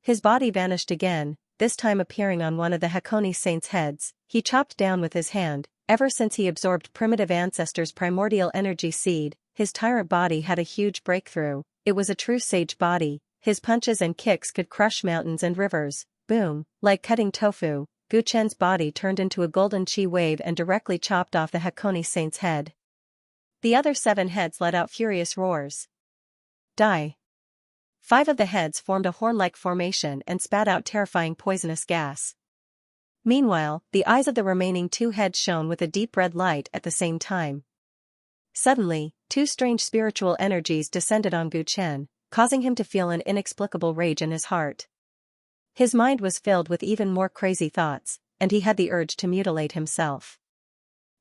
His body vanished again, this time appearing on one of the Hakone saint's heads. He chopped down with his hand. Ever since he absorbed primitive ancestors' primordial energy seed, his tyrant body had a huge breakthrough. It was a true sage body. His punches and kicks could crush mountains and rivers. Boom, like cutting tofu, Gu Chen's body turned into a golden chi wave and directly chopped off the Hakone saint's head. The other 7 heads let out furious roars. Die. 5 of the heads formed a horn-like formation and spat out terrifying poisonous gas. Meanwhile, the eyes of the remaining 2 heads shone with a deep red light at the same time. Suddenly, 2 strange spiritual energies descended on Gu Chen, causing him to feel an inexplicable rage in his heart. His mind was filled with even more crazy thoughts, and he had the urge to mutilate himself.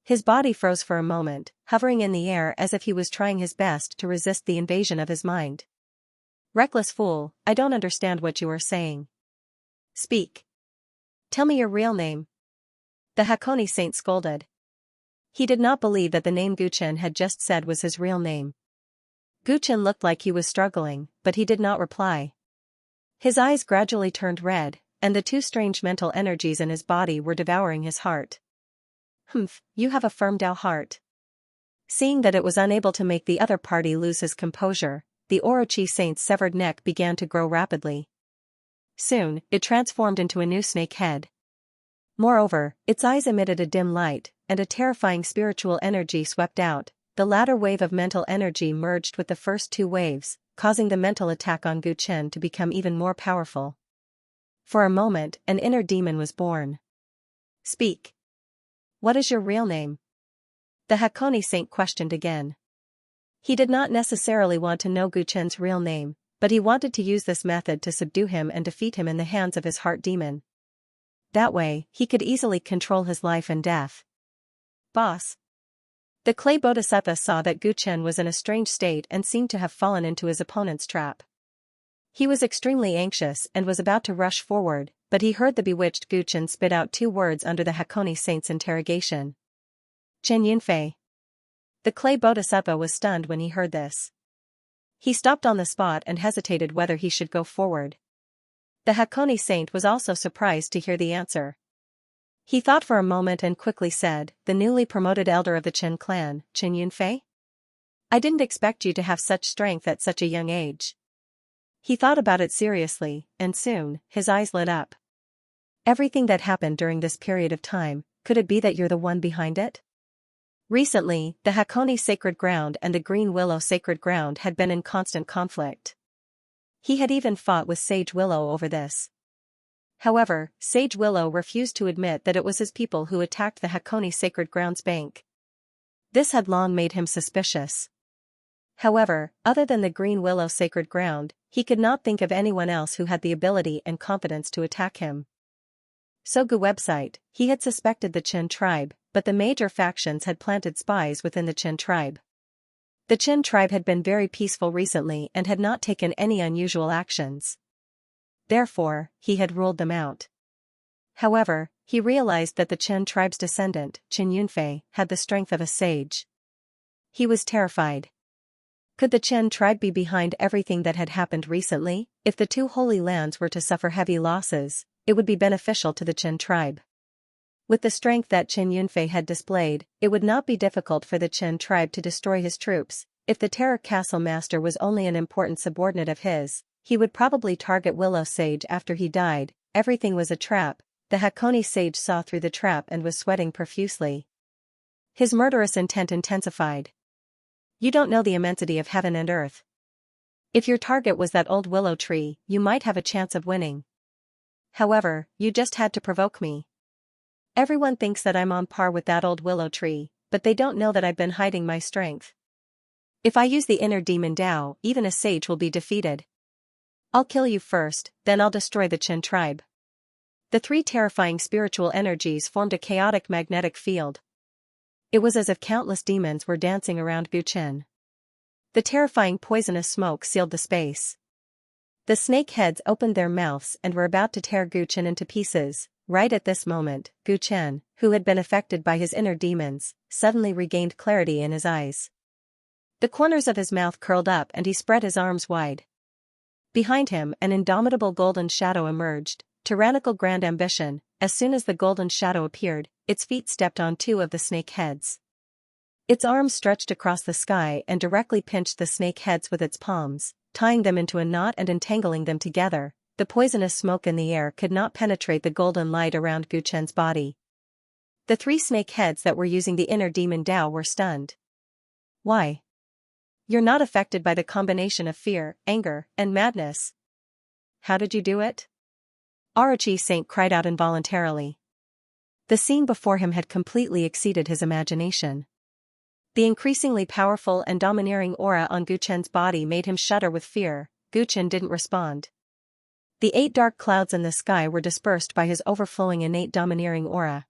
His body froze for a moment, hovering in the air as if he was trying his best to resist the invasion of his mind. Reckless fool, I don't understand what you are saying. Speak. Tell me your real name. The Hakone saint scolded. He did not believe that the name Guchen had just said was his real name. Guchen looked like he was struggling, but he did not reply. His eyes gradually turned red, and the two strange mental energies in his body were devouring his heart. Humph, you have a firm Dao heart. Seeing that it was unable to make the other party lose his composure, the Orochi saint's severed neck began to grow rapidly. Soon, it transformed into a new snake head. Moreover, its eyes emitted a dim light, and a terrifying spiritual energy swept out. The latter wave of mental energy merged with the first two waves, causing the mental attack on Guchen to become even more powerful. For a moment, an inner demon was born. Speak. What is your real name? The Hakone saint questioned again. He did not necessarily want to know Guchen's real name, but he wanted to use this method to subdue him and defeat him in the hands of his heart demon. That way, he could easily control his life and death. Boss. The clay bodhisattva saw that Guchen was in a strange state and seemed to have fallen into his opponent's trap. He was extremely anxious and was about to rush forward, but he heard the bewitched Guchen spit out two words under the Hakone saint's interrogation. Chen Yunfei. The clay bodhisattva was stunned when he heard this. He stopped on the spot and hesitated whether he should go forward. The Hakone saint was also surprised to hear the answer. He thought for a moment and quickly said, the newly promoted elder of the Chen clan, Chen Yunfei? I didn't expect you to have such strength at such a young age. He thought about it seriously, and soon, his eyes lit up. Everything that happened during this period of time, could it be that you're the one behind it? Recently, the Hakone sacred ground and the Green Willow sacred ground had been in constant conflict. He had even fought with Sage Willow over this. However, Sage Willow refused to admit that it was his people who attacked the Hakone sacred ground's bank. This had long made him suspicious. However, other than the Green Willow sacred ground, he could not think of anyone else who had the ability and confidence to attack him. Sogu website, he had suspected the Chen tribe, but the major factions had planted spies within the Chen tribe. The Chen tribe had been very peaceful recently and had not taken any unusual actions. Therefore, he had ruled them out. However, he realized that the Chen tribe's descendant, Chen Yunfei, had the strength of a sage. He was terrified. Could the Chen tribe be behind everything that had happened recently? If the two holy lands were to suffer heavy losses, it would be beneficial to the Chen tribe. With the strength that Chen Yunfei had displayed, it would not be difficult for the Chen tribe to destroy his troops. If the Terror Castle Master was only an important subordinate of his, he would probably target Willow Sage after he died. Everything was a trap. The Hakone sage saw through the trap and was sweating profusely. His murderous intent intensified. You don't know the immensity of heaven and earth. If your target was that old willow tree, you might have a chance of winning. However, you just had to provoke me. Everyone thinks that I'm on par with that old willow tree, but they don't know that I've been hiding my strength. If I use the inner demon Dao, even a sage will be defeated. I'll kill you first, then I'll destroy the Chen tribe. The three terrifying spiritual energies formed a chaotic magnetic field. It was as if countless demons were dancing around Guchen. The terrifying poisonous smoke sealed the space. The snake heads opened their mouths and were about to tear Guchen into pieces. Right at this moment, Guchen, who had been affected by his inner demons, suddenly regained clarity in his eyes. The corners of his mouth curled up and he spread his arms wide. Behind him, an indomitable golden shadow emerged, tyrannical grand ambition. As soon as the golden shadow appeared, its feet stepped on two of the snake heads. Its arms stretched across the sky and directly pinched the snake heads with its palms, tying them into a knot and entangling them together. The poisonous smoke in the air could not penetrate the golden light around Guchen's body. The three snake heads that were using the inner demon Dao were stunned. Why? You're not affected by the combination of fear, anger, and madness. How did you do it? Orochi Saint cried out involuntarily. The scene before him had completely exceeded his imagination. The increasingly powerful and domineering aura on Guchen's body made him shudder with fear. Guchen didn't respond. The 8 dark clouds in the sky were dispersed by his overflowing innate domineering aura.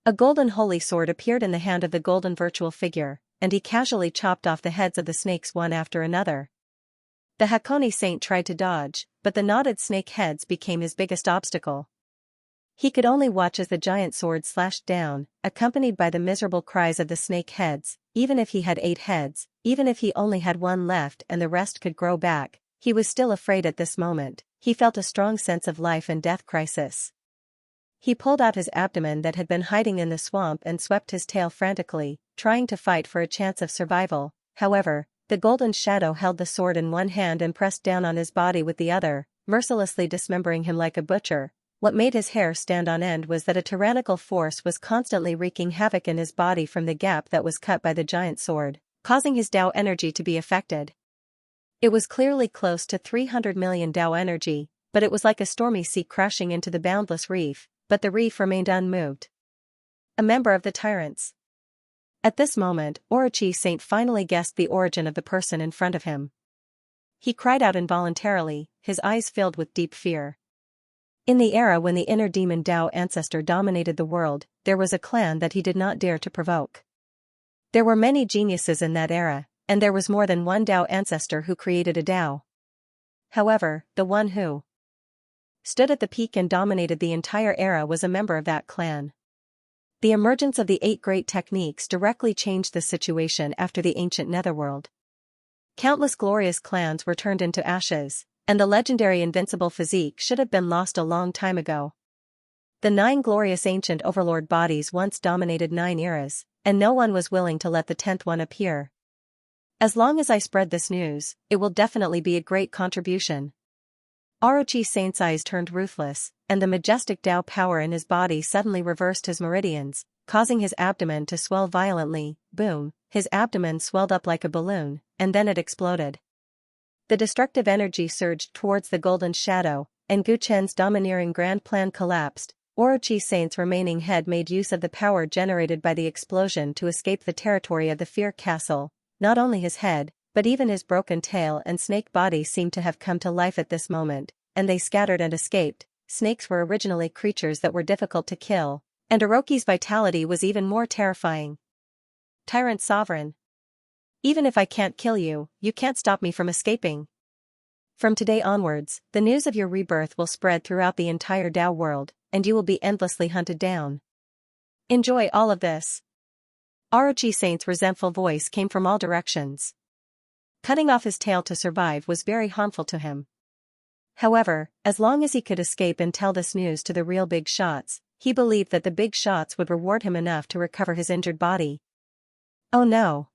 A golden holy sword appeared in the hand of the golden virtual figure, and he casually chopped off the heads of the snakes one after another. The Hakone saint tried to dodge, but the knotted snake heads became his biggest obstacle. He could only watch as the giant sword slashed down, accompanied by the miserable cries of the snake heads. Even if he had 8 heads, even if he only had one left and the rest could grow back, he was still afraid at this moment. He felt a strong sense of life and death crisis. He pulled out his abdomen that had been hiding in the swamp and swept his tail frantically, trying to fight for a chance of survival. However, the golden shadow held the sword in one hand and pressed down on his body with the other, mercilessly dismembering him like a butcher. What made his hair stand on end was that a tyrannical force was constantly wreaking havoc in his body from the gap that was cut by the giant sword, causing his Tao energy to be affected. It was clearly close to 300 million Tao energy, but it was like a stormy sea crashing into the boundless reef, but the reef remained unmoved. A member of the Tyrants. At this moment, Orochi Saint finally guessed the origin of the person in front of him. He cried out involuntarily, his eyes filled with deep fear. In the era when the inner demon Tao ancestor dominated the world, there was a clan that he did not dare to provoke. There were many geniuses in that era, and there was more than one Tao ancestor who created a Tao. However, the one who stood at the peak and dominated the entire era was a member of that clan. The emergence of the 8 great techniques directly changed the situation after the ancient netherworld. Countless glorious clans were turned into ashes, and the legendary invincible physique should have been lost a long time ago. The 9 glorious ancient overlord bodies once dominated 9 eras, and no one was willing to let the 10th one appear. As long as I spread this news, it will definitely be a great contribution. Orochi Saint's eyes turned ruthless, and the majestic Tao power in his body suddenly reversed his meridians, causing his abdomen to swell violently. Boom, his abdomen swelled up like a balloon, and then it exploded. The destructive energy surged towards the golden shadow, and Guchen's domineering grand plan collapsed. Orochi Saint's remaining head made use of the power generated by the explosion to escape the territory of the Fear Castle. Not only his head, but even his broken tail and snake body seemed to have come to life at this moment, and they scattered and escaped. Snakes were originally creatures that were difficult to kill, and Orochi's vitality was even more terrifying. Tyrant Sovereign. Even if I can't kill you, you can't stop me from escaping. From today onwards, the news of your rebirth will spread throughout the entire Tao world, and you will be endlessly hunted down. Enjoy all of this. Orochi Saint's resentful voice came from all directions. Cutting off his tail to survive was very harmful to him. However, as long as he could escape and tell this news to the real big shots, he believed that the big shots would reward him enough to recover his injured body. Oh no!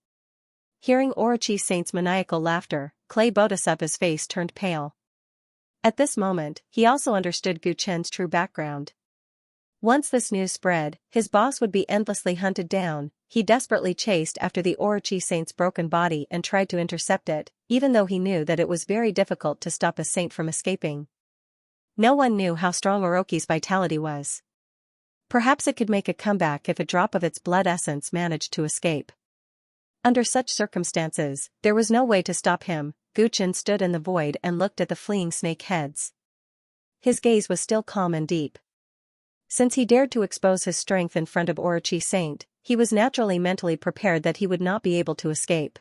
Hearing Orochi Saint's maniacal laughter, Clay Bodhisattva's face turned pale. At this moment, he also understood Guchen's true background. Once this news spread, his boss would be endlessly hunted down. He desperately chased after the Orochi Saint's broken body and tried to intercept it, even though he knew that it was very difficult to stop a saint from escaping. No one knew how strong Orochi's vitality was. Perhaps it could make a comeback if a drop of its blood essence managed to escape. Under such circumstances, there was no way to stop him. Guchen stood in the void and looked at the fleeing snake heads. His gaze was still calm and deep. Since he dared to expose his strength in front of Orochi Saint, he was naturally mentally prepared that he would not be able to escape.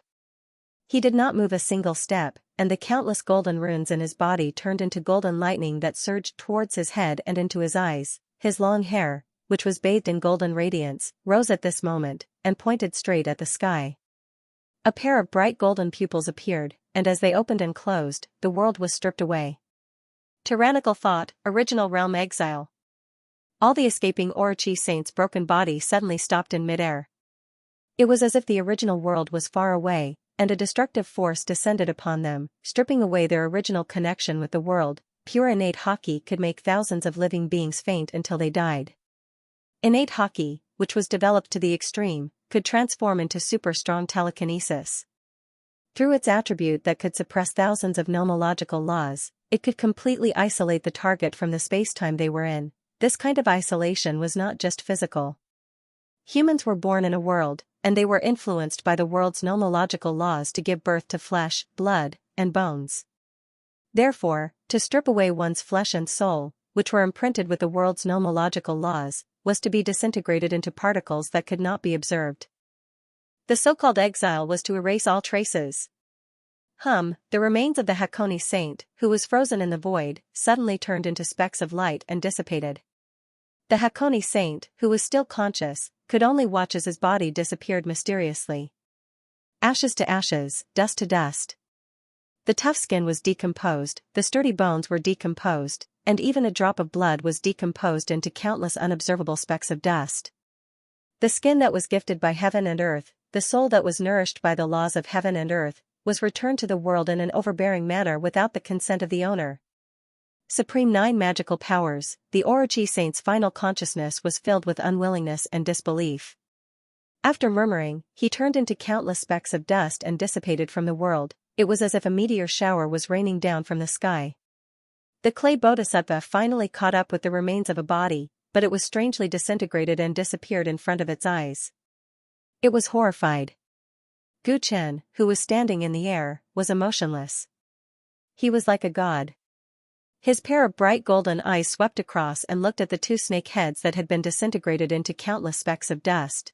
He did not move a single step, and the countless golden runes in his body turned into golden lightning that surged towards his head and into his eyes. His long hair, which was bathed in golden radiance, rose at this moment, and pointed straight at the sky. A pair of bright golden pupils appeared, and as they opened and closed, the world was stripped away. Tyrannical thought, original realm exile. All the escaping Orochi Saint's broken body suddenly stopped in midair. It was as if the original world was far away, and a destructive force descended upon them, stripping away their original connection with the world. Pure innate haki could make thousands of living beings faint until they died. Innate haki, which was developed to the extreme, could transform into super-strong telekinesis. Through its attribute that could suppress thousands of nomological laws, it could completely isolate the target from the space-time they were in. This kind of isolation was not just physical. Humans were born in a world, and they were influenced by the world's nomological laws to give birth to flesh, blood, and bones. Therefore, to strip away one's flesh and soul, which were imprinted with the world's nomological laws, was to be disintegrated into particles that could not be observed. The so-called exile was to erase all traces. The remains of the Hakone saint, who was frozen in the void, suddenly turned into specks of light and dissipated. The Hakone saint, who was still conscious, could only watch as his body disappeared mysteriously. Ashes to ashes, dust to dust. The tough skin was decomposed, the sturdy bones were decomposed, and even a drop of blood was decomposed into countless unobservable specks of dust. The skin that was gifted by heaven and earth, the soul that was nourished by the laws of heaven and earth, was returned to the world in an overbearing manner without the consent of the owner. Supreme 9 magical powers, the Orochi saint's final consciousness was filled with unwillingness and disbelief. After murmuring, he turned into countless specks of dust and dissipated from the world. It was as if a meteor shower was raining down from the sky. The clay bodhisattva finally caught up with the remains of a body, but it was strangely disintegrated and disappeared in front of its eyes. It was horrified. Gu Chen, who was standing in the air, was emotionless. He was like a god. His pair of bright golden eyes swept across and looked at the 2 snake heads that had been disintegrated into countless specks of dust.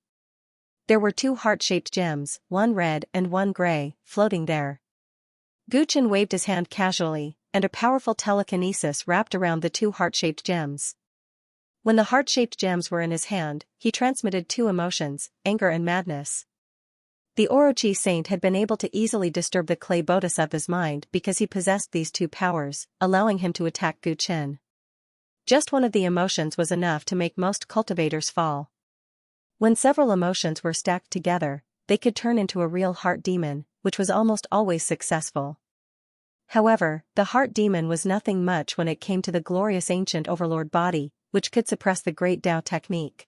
There were 2 heart-shaped gems, one red and one gray, floating there. Gu Chen waved his hand casually, and a powerful telekinesis wrapped around the 2 heart-shaped gems. When the heart-shaped gems were in his hand, he transmitted 2 emotions, anger and madness. The Orochi saint had been able to easily disturb the clay bodhisattva's mind because he possessed these 2 powers, allowing him to attack Gu Chen. Just one of the emotions was enough to make most cultivators fall. When several emotions were stacked together, they could turn into a real heart demon, which was almost always successful. However, the heart demon was nothing much when it came to the glorious ancient overlord body, which could suppress the great Tao technique.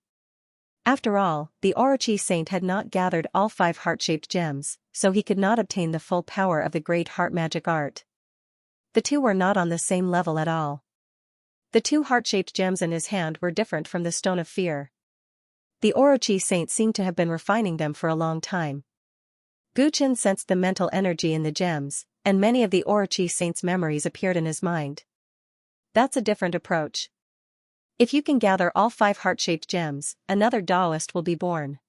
After all, the Orochi saint had not gathered all 5 heart-shaped gems, so he could not obtain the full power of the great heart magic art. The 2 were not on the same level at all. The 2 heart-shaped gems in his hand were different from the stone of fear. The Orochi saint seemed to have been refining them for a long time. Gu Chen sensed the mental energy in the gems, and many of the Orochi saint's memories appeared in his mind. That's a different approach. If you can gather all 5 heart-shaped gems, another Taoist will be born.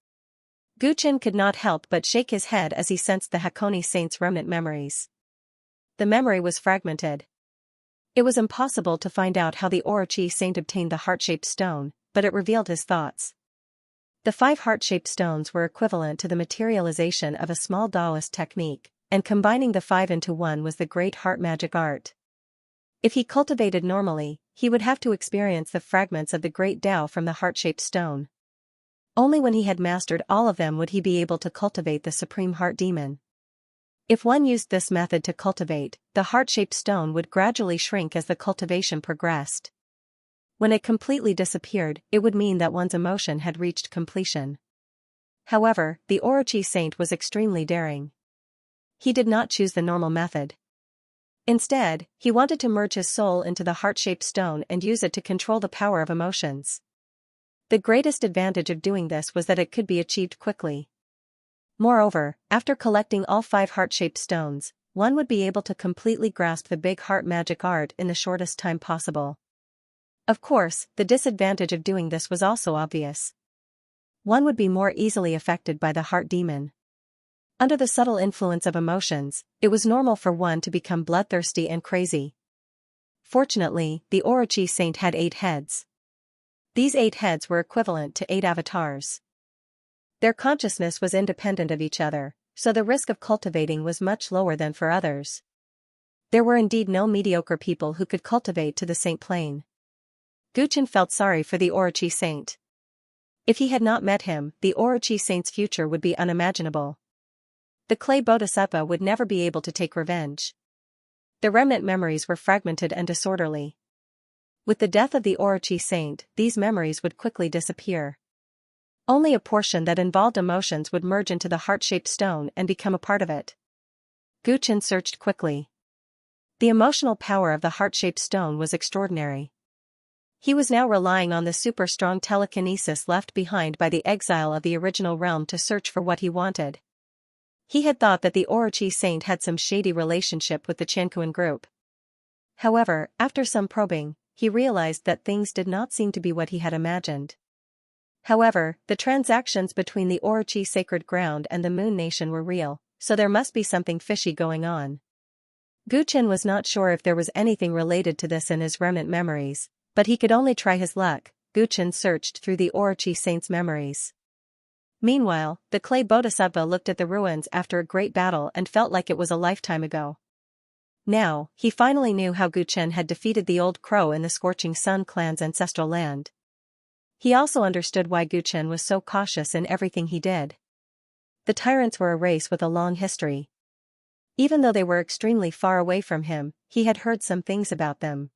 Gu Chen could not help but shake his head as he sensed the Hakone saint's remnant memories. The memory was fragmented. It was impossible to find out how the Orochi saint obtained the heart-shaped stone, but it revealed his thoughts. The 5 heart-shaped stones were equivalent to the materialization of a small Taoist technique, and combining the 5 into one was the great heart magic art. If he cultivated normally, he would have to experience the fragments of the great Tao from the heart-shaped stone. Only when he had mastered all of them would he be able to cultivate the supreme heart demon. If one used this method to cultivate, the heart-shaped stone would gradually shrink as the cultivation progressed. When it completely disappeared, it would mean that one's emotion had reached completion. However, the Orochi saint was extremely daring. He did not choose the normal method. Instead, he wanted to merge his soul into the heart-shaped stone and use it to control the power of emotions. The greatest advantage of doing this was that it could be achieved quickly. Moreover, after collecting all 5 heart-shaped stones, one would be able to completely grasp the big heart magic art in the shortest time possible. Of course, the disadvantage of doing this was also obvious. One would be more easily affected by the heart demon. Under the subtle influence of emotions, it was normal for one to become bloodthirsty and crazy. Fortunately, the Orochi saint had 8 heads. These 8 heads were equivalent to 8 avatars. Their consciousness was independent of each other, so the risk of cultivating was much lower than for others. There were indeed no mediocre people who could cultivate to the saint plane. Gu Chen felt sorry for the Orochi saint. If he had not met him, the Orochi saint's future would be unimaginable. The clay bodhisattva would never be able to take revenge. The remnant memories were fragmented and disorderly. With the death of the Orochi saint, these memories would quickly disappear. Only a portion that involved emotions would merge into the heart-shaped stone and become a part of it. Gu Chen searched quickly. The emotional power of the heart-shaped stone was extraordinary. He was now relying on the super-strong telekinesis left behind by the exile of the original realm to search for what he wanted. He had thought that the Orochi saint had some shady relationship with the Qianquan group. However, after some probing, he realized that things did not seem to be what he had imagined. However, the transactions between the Orochi sacred ground and the Moon Nation were real, so there must be something fishy going on. Guchen was not sure if there was anything related to this in his remnant memories, but he could only try his luck. Guchen searched through the Orochi saints' memories. Meanwhile, the clay bodhisattva looked at the ruins after a great battle and felt like it was a lifetime ago. Now, he finally knew how Guchen had defeated the Old Crow in the Scorching Sun clan's ancestral land. He also understood why Guchen was so cautious in everything he did. The Tyrants were a race with a long history. Even though they were extremely far away from him, he had heard some things about them.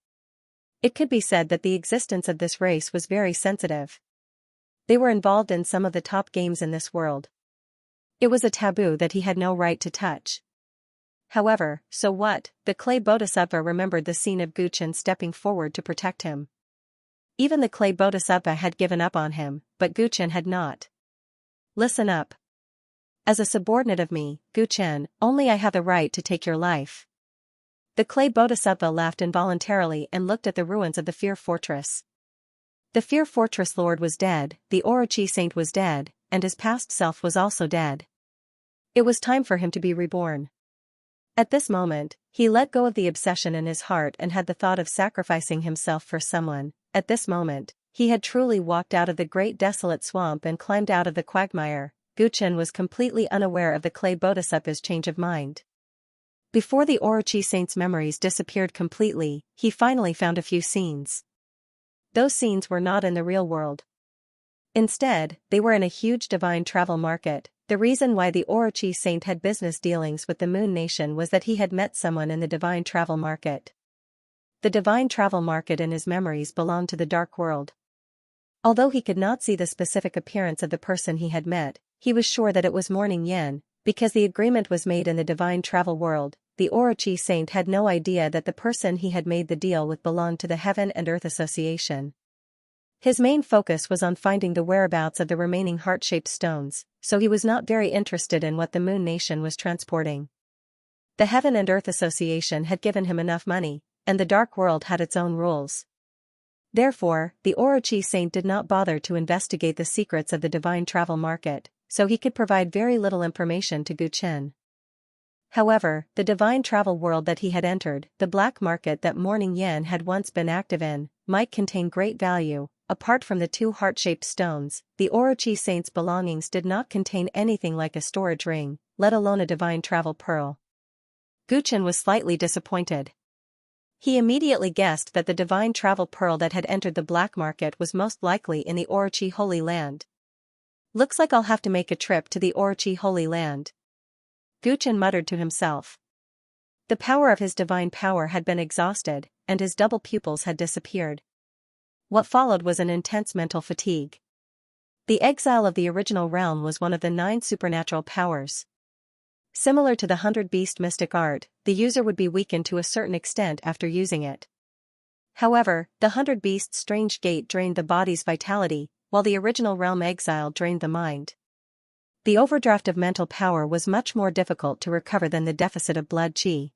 It could be said that the existence of this race was very sensitive. They were involved in some of the top games in this world. It was a taboo that he had no right to touch. However, so what? The clay bodhisattva remembered the scene of Guchen stepping forward to protect him. Even the clay bodhisattva had given up on him, but Guchen had not. Listen up. As a subordinate of me, Guchen, only I have the right to take your life. The clay bodhisattva laughed involuntarily and looked at the ruins of the Fear Fortress. The Fear Fortress Lord was dead, the Orochi Saint was dead, and his past self was also dead. It was time for him to be reborn. At this moment, he let go of the obsession in his heart and had the thought of sacrificing himself for someone. At this moment, he had truly walked out of the great desolate swamp and climbed out of the quagmire. Guchen was completely unaware of the clay bodhisattva's change of mind. Before the Orochi Saint's memories disappeared completely, he finally found a few scenes. Those scenes were not in the real world. Instead, they were in a huge divine travel market. The reason why the Orochi Saint had business dealings with the Moon Nation was that he had met someone in the divine travel market. The divine travel market in his memories belonged to the dark world. Although he could not see the specific appearance of the person he had met, he was sure that it was Morning Yen, because the agreement was made in the divine travel world. The Orochi Saint had no idea that the person he had made the deal with belonged to the Heaven and Earth Association. His main focus was on finding the whereabouts of the remaining heart-shaped stones, so he was not very interested in what the Moon Nation was transporting. The Heaven and Earth Association had given him enough money, and the Dark World had its own rules. Therefore, the Orochi Saint did not bother to investigate the secrets of the divine travel market, so he could provide very little information to Guchen. However, the divine travel world that he had entered, the black market that Morning Yen had once been active in, might contain great value. Apart from the two heart-shaped stones, the Orochi Saint's belongings did not contain anything like a storage ring, let alone a divine travel pearl. Guchen was slightly disappointed. He immediately guessed that the divine travel pearl that had entered the black market was most likely in the Orochi Holy Land. Looks like I'll have to make a trip to the Orochi Holy Land. Guchen muttered to himself. The power of his divine power had been exhausted, and his double pupils had disappeared. What followed was an intense mental fatigue. The exile of the original realm was one of the 9 supernatural powers. Similar to the 100 Beast mystic art, the user would be weakened to a certain extent after using it. However, the 100 Beast's strange gate drained the body's vitality, while the original realm exile drained the mind. The overdraft of mental power was much more difficult to recover than the deficit of blood qi.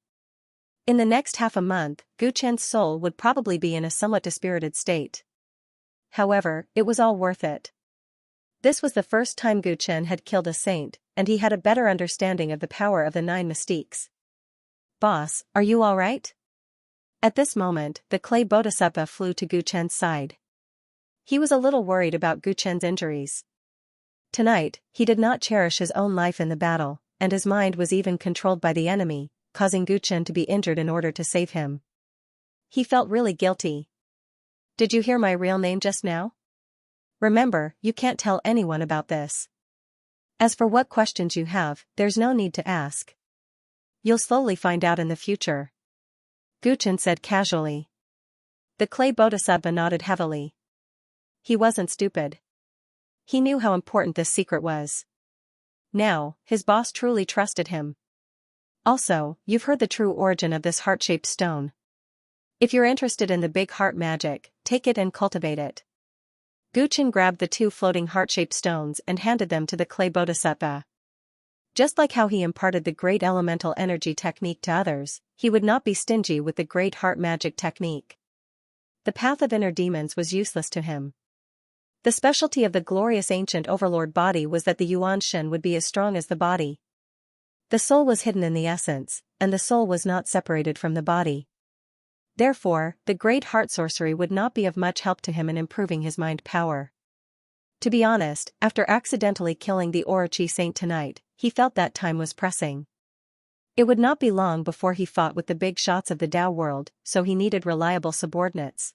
In the next half a month, Guchen's soul would probably be in a somewhat dispirited state. However, it was all worth it. This was the first time Guchen had killed a saint, and he had a better understanding of the power of the 9 mystiques. "Boss, are you all right?" At this moment, the clay bodhisattva flew to Guchen's side. He was a little worried about Guchen's injuries. Tonight, he did not cherish his own life in the battle, and his mind was even controlled by the enemy, causing Guchen to be injured in order to save him. He felt really guilty. "Did you hear my real name just now? Remember, you can't tell anyone about this. As for what questions you have, there's no need to ask. You'll slowly find out in the future," Guchen said casually. The clay bodhisattva nodded heavily. He wasn't stupid. He knew how important this secret was. Now, his boss truly trusted him. "Also, you've heard the true origin of this heart-shaped stone. If you're interested in the big heart magic, take it and cultivate it." Guchen grabbed the 2 floating heart-shaped stones and handed them to the clay bodhisattva. Just like how he imparted the great elemental energy technique to others, he would not be stingy with the great heart magic technique. The path of inner demons was useless to him. The specialty of the glorious ancient overlord body was that the Yuan Shen would be as strong as the body. The soul was hidden in the essence, and the soul was not separated from the body. Therefore, the great heart sorcery would not be of much help to him in improving his mind power. To be honest, after accidentally killing the Orochi saint tonight, he felt that time was pressing. It would not be long before he fought with the big shots of the Tao world, so he needed reliable subordinates.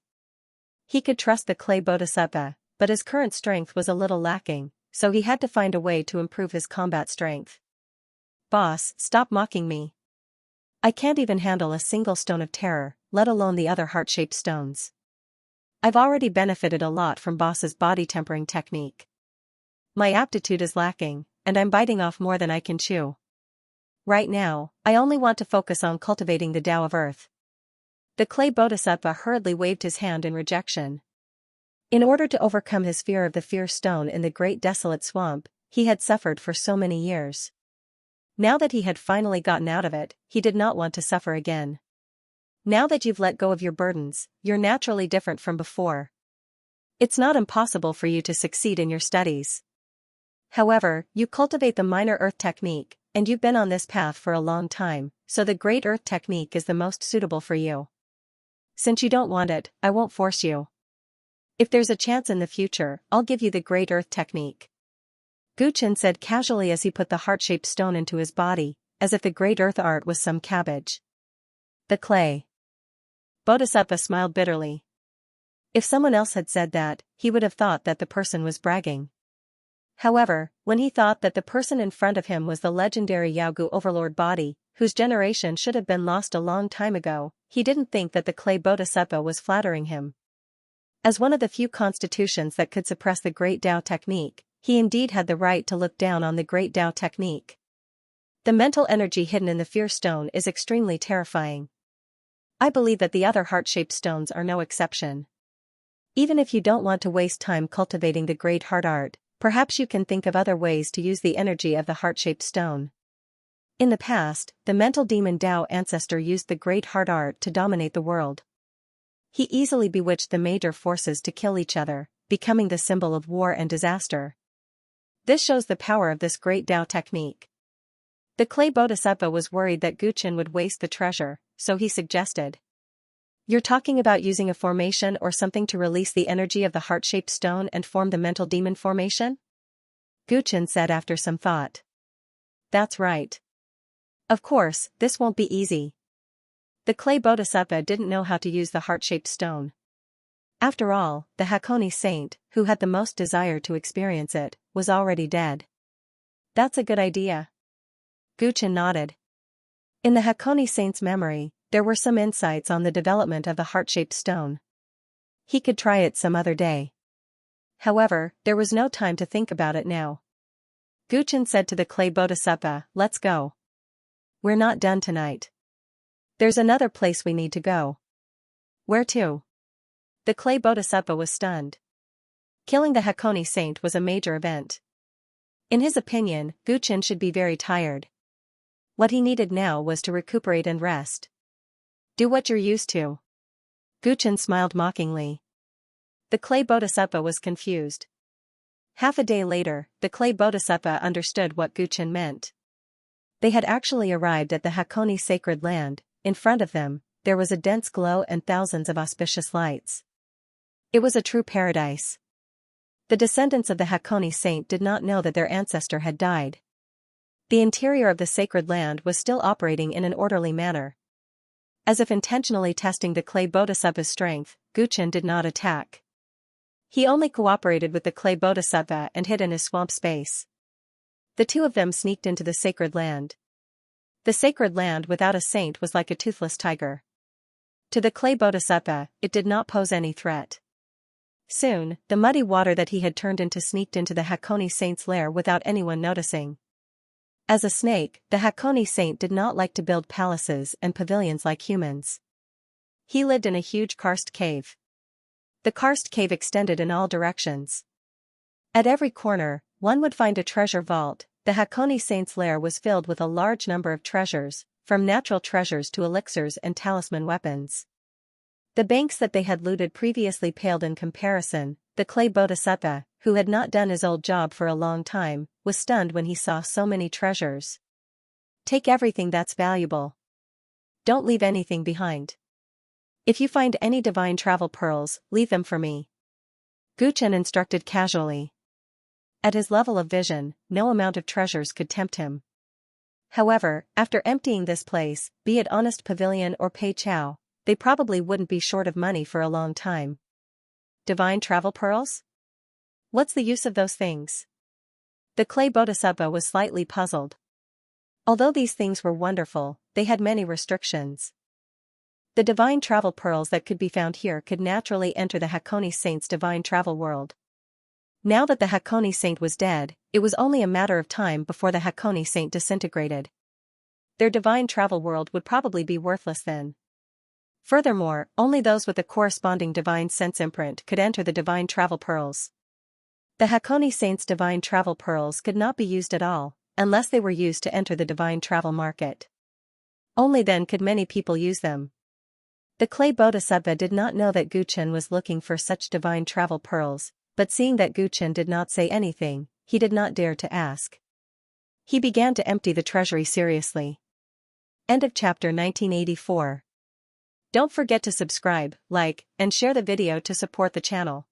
He could trust the clay bodhisattva, but his current strength was a little lacking, so he had to find a way to improve his combat strength. Boss, stop mocking me. I can't even handle a single stone of terror, let alone the other heart-shaped stones. I've already benefited a lot from Boss's body tempering technique. My aptitude is lacking, and I'm biting off more than I can chew. Right now, I only want to focus on cultivating the Tao of Earth. The clay bodhisattva hurriedly waved his hand in rejection. In order to overcome his fear of the fierce stone in the great desolate swamp, he had suffered for so many years. Now that he had finally gotten out of it, he did not want to suffer again. Now that you've let go of your burdens, you're naturally different from before. It's not impossible for you to succeed in your studies. However, you cultivate the minor earth technique, and you've been on this path for a long time, so the great earth technique is the most suitable for you. Since you don't want it, I won't force you. If there's a chance in the future, I'll give you the great earth technique. Guchen said casually as he put the heart-shaped stone into his body, as if the great earth art was some cabbage. The clay bodhisattva smiled bitterly. If someone else had said that, he would have thought that the person was bragging. However, when he thought that the person in front of him was the legendary Yaogu overlord body, whose generation should have been lost a long time ago, he didn't think that the clay bodhisattva was flattering him. As one of the few constitutions that could suppress the great Tao technique, he indeed had the right to look down on the great Tao technique. The mental energy hidden in the fierce stone is extremely terrifying. I believe that the other heart-shaped stones are no exception. Even if you don't want to waste time cultivating the great heart art, perhaps you can think of other ways to use the energy of the heart-shaped stone. In the past, the mental demon Tao ancestor used the great heart art to dominate the world. He easily bewitched the major forces to kill each other, becoming the symbol of war and disaster. This shows the power of this great Tao technique. The clay bodhisattva was worried that Guchen would waste the treasure, so he suggested. You're talking about using a formation or something to release the energy of the heart-shaped stone and form the mental demon formation? Guchen said after some thought. That's right. Of course, this won't be easy. The clay bodhisattva didn't know how to use the heart-shaped stone. After all, the Hakone saint, who had the most desire to experience it, was already dead. That's a good idea. Guchen nodded. In the Hakone saint's memory, there were some insights on the development of the heart-shaped stone. He could try it some other day. However, there was no time to think about it now. Guchen said to the clay bodhisattva, "Let's go. We're not done tonight. There's another place we need to go." Where to? The clay bodhisattva was stunned. Killing the Hakone saint was a major event. In his opinion, Guchen should be very tired. What he needed now was to recuperate and rest. Do what you're used to. Guchen smiled mockingly. The clay bodhisattva was confused. Half a day later, the clay bodhisattva understood what Guchen meant. They had actually arrived at the Hakone sacred land. In front of them, there was a dense glow and thousands of auspicious lights. It was a true paradise. The descendants of the Hakone saint did not know that their ancestor had died. The interior of the sacred land was still operating in an orderly manner. As if intentionally testing the clay bodhisattva's strength, Guchen did not attack. He only cooperated with the clay bodhisattva and hid in his swamp space. The two of them sneaked into the sacred land. The sacred land without a saint was like a toothless tiger. To the clay bodhisattva, it did not pose any threat. Soon, the muddy water that he had turned into sneaked into the Hakone saint's lair without anyone noticing. As a snake, the Hakone saint did not like to build palaces and pavilions like humans. He lived in a huge karst cave. The karst cave extended in all directions. At every corner, one would find a treasure vault The Hakone Saint's lair was filled with a large number of treasures, from natural treasures to elixirs and talisman weapons. The banks that they had looted previously paled in comparison. The clay bodhisattva, who had not done his old job for a long time, was stunned when he saw so many treasures. Take everything that's valuable. Don't leave anything behind. If you find any divine travel pearls, leave them for me. Guchen instructed casually. At his level of vision, no amount of treasures could tempt him. However, after emptying this place, be it Honest Pavilion or Pei Chao, they probably wouldn't be short of money for a long time. Divine travel pearls? What's the use of those things? The clay bodhisattva was slightly puzzled. Although these things were wonderful, they had many restrictions. The divine travel pearls that could be found here could naturally enter the Hakone Saint's divine travel world. Now that the Hakone Saint was dead, it was only a matter of time before the Hakone Saint disintegrated. Their divine travel world would probably be worthless then. Furthermore, only those with a corresponding divine sense imprint could enter the divine travel pearls. The Hakone Saint's divine travel pearls could not be used at all, unless they were used to enter the divine travel market. Only then could many people use them. The clay bodhisattva did not know that Guchen was looking for such divine travel pearls, but seeing that Guchen did not say anything, he did not dare to ask. He began to empty the treasury seriously. End of chapter 1984. Don't forget to subscribe, like, and share the video to support the channel.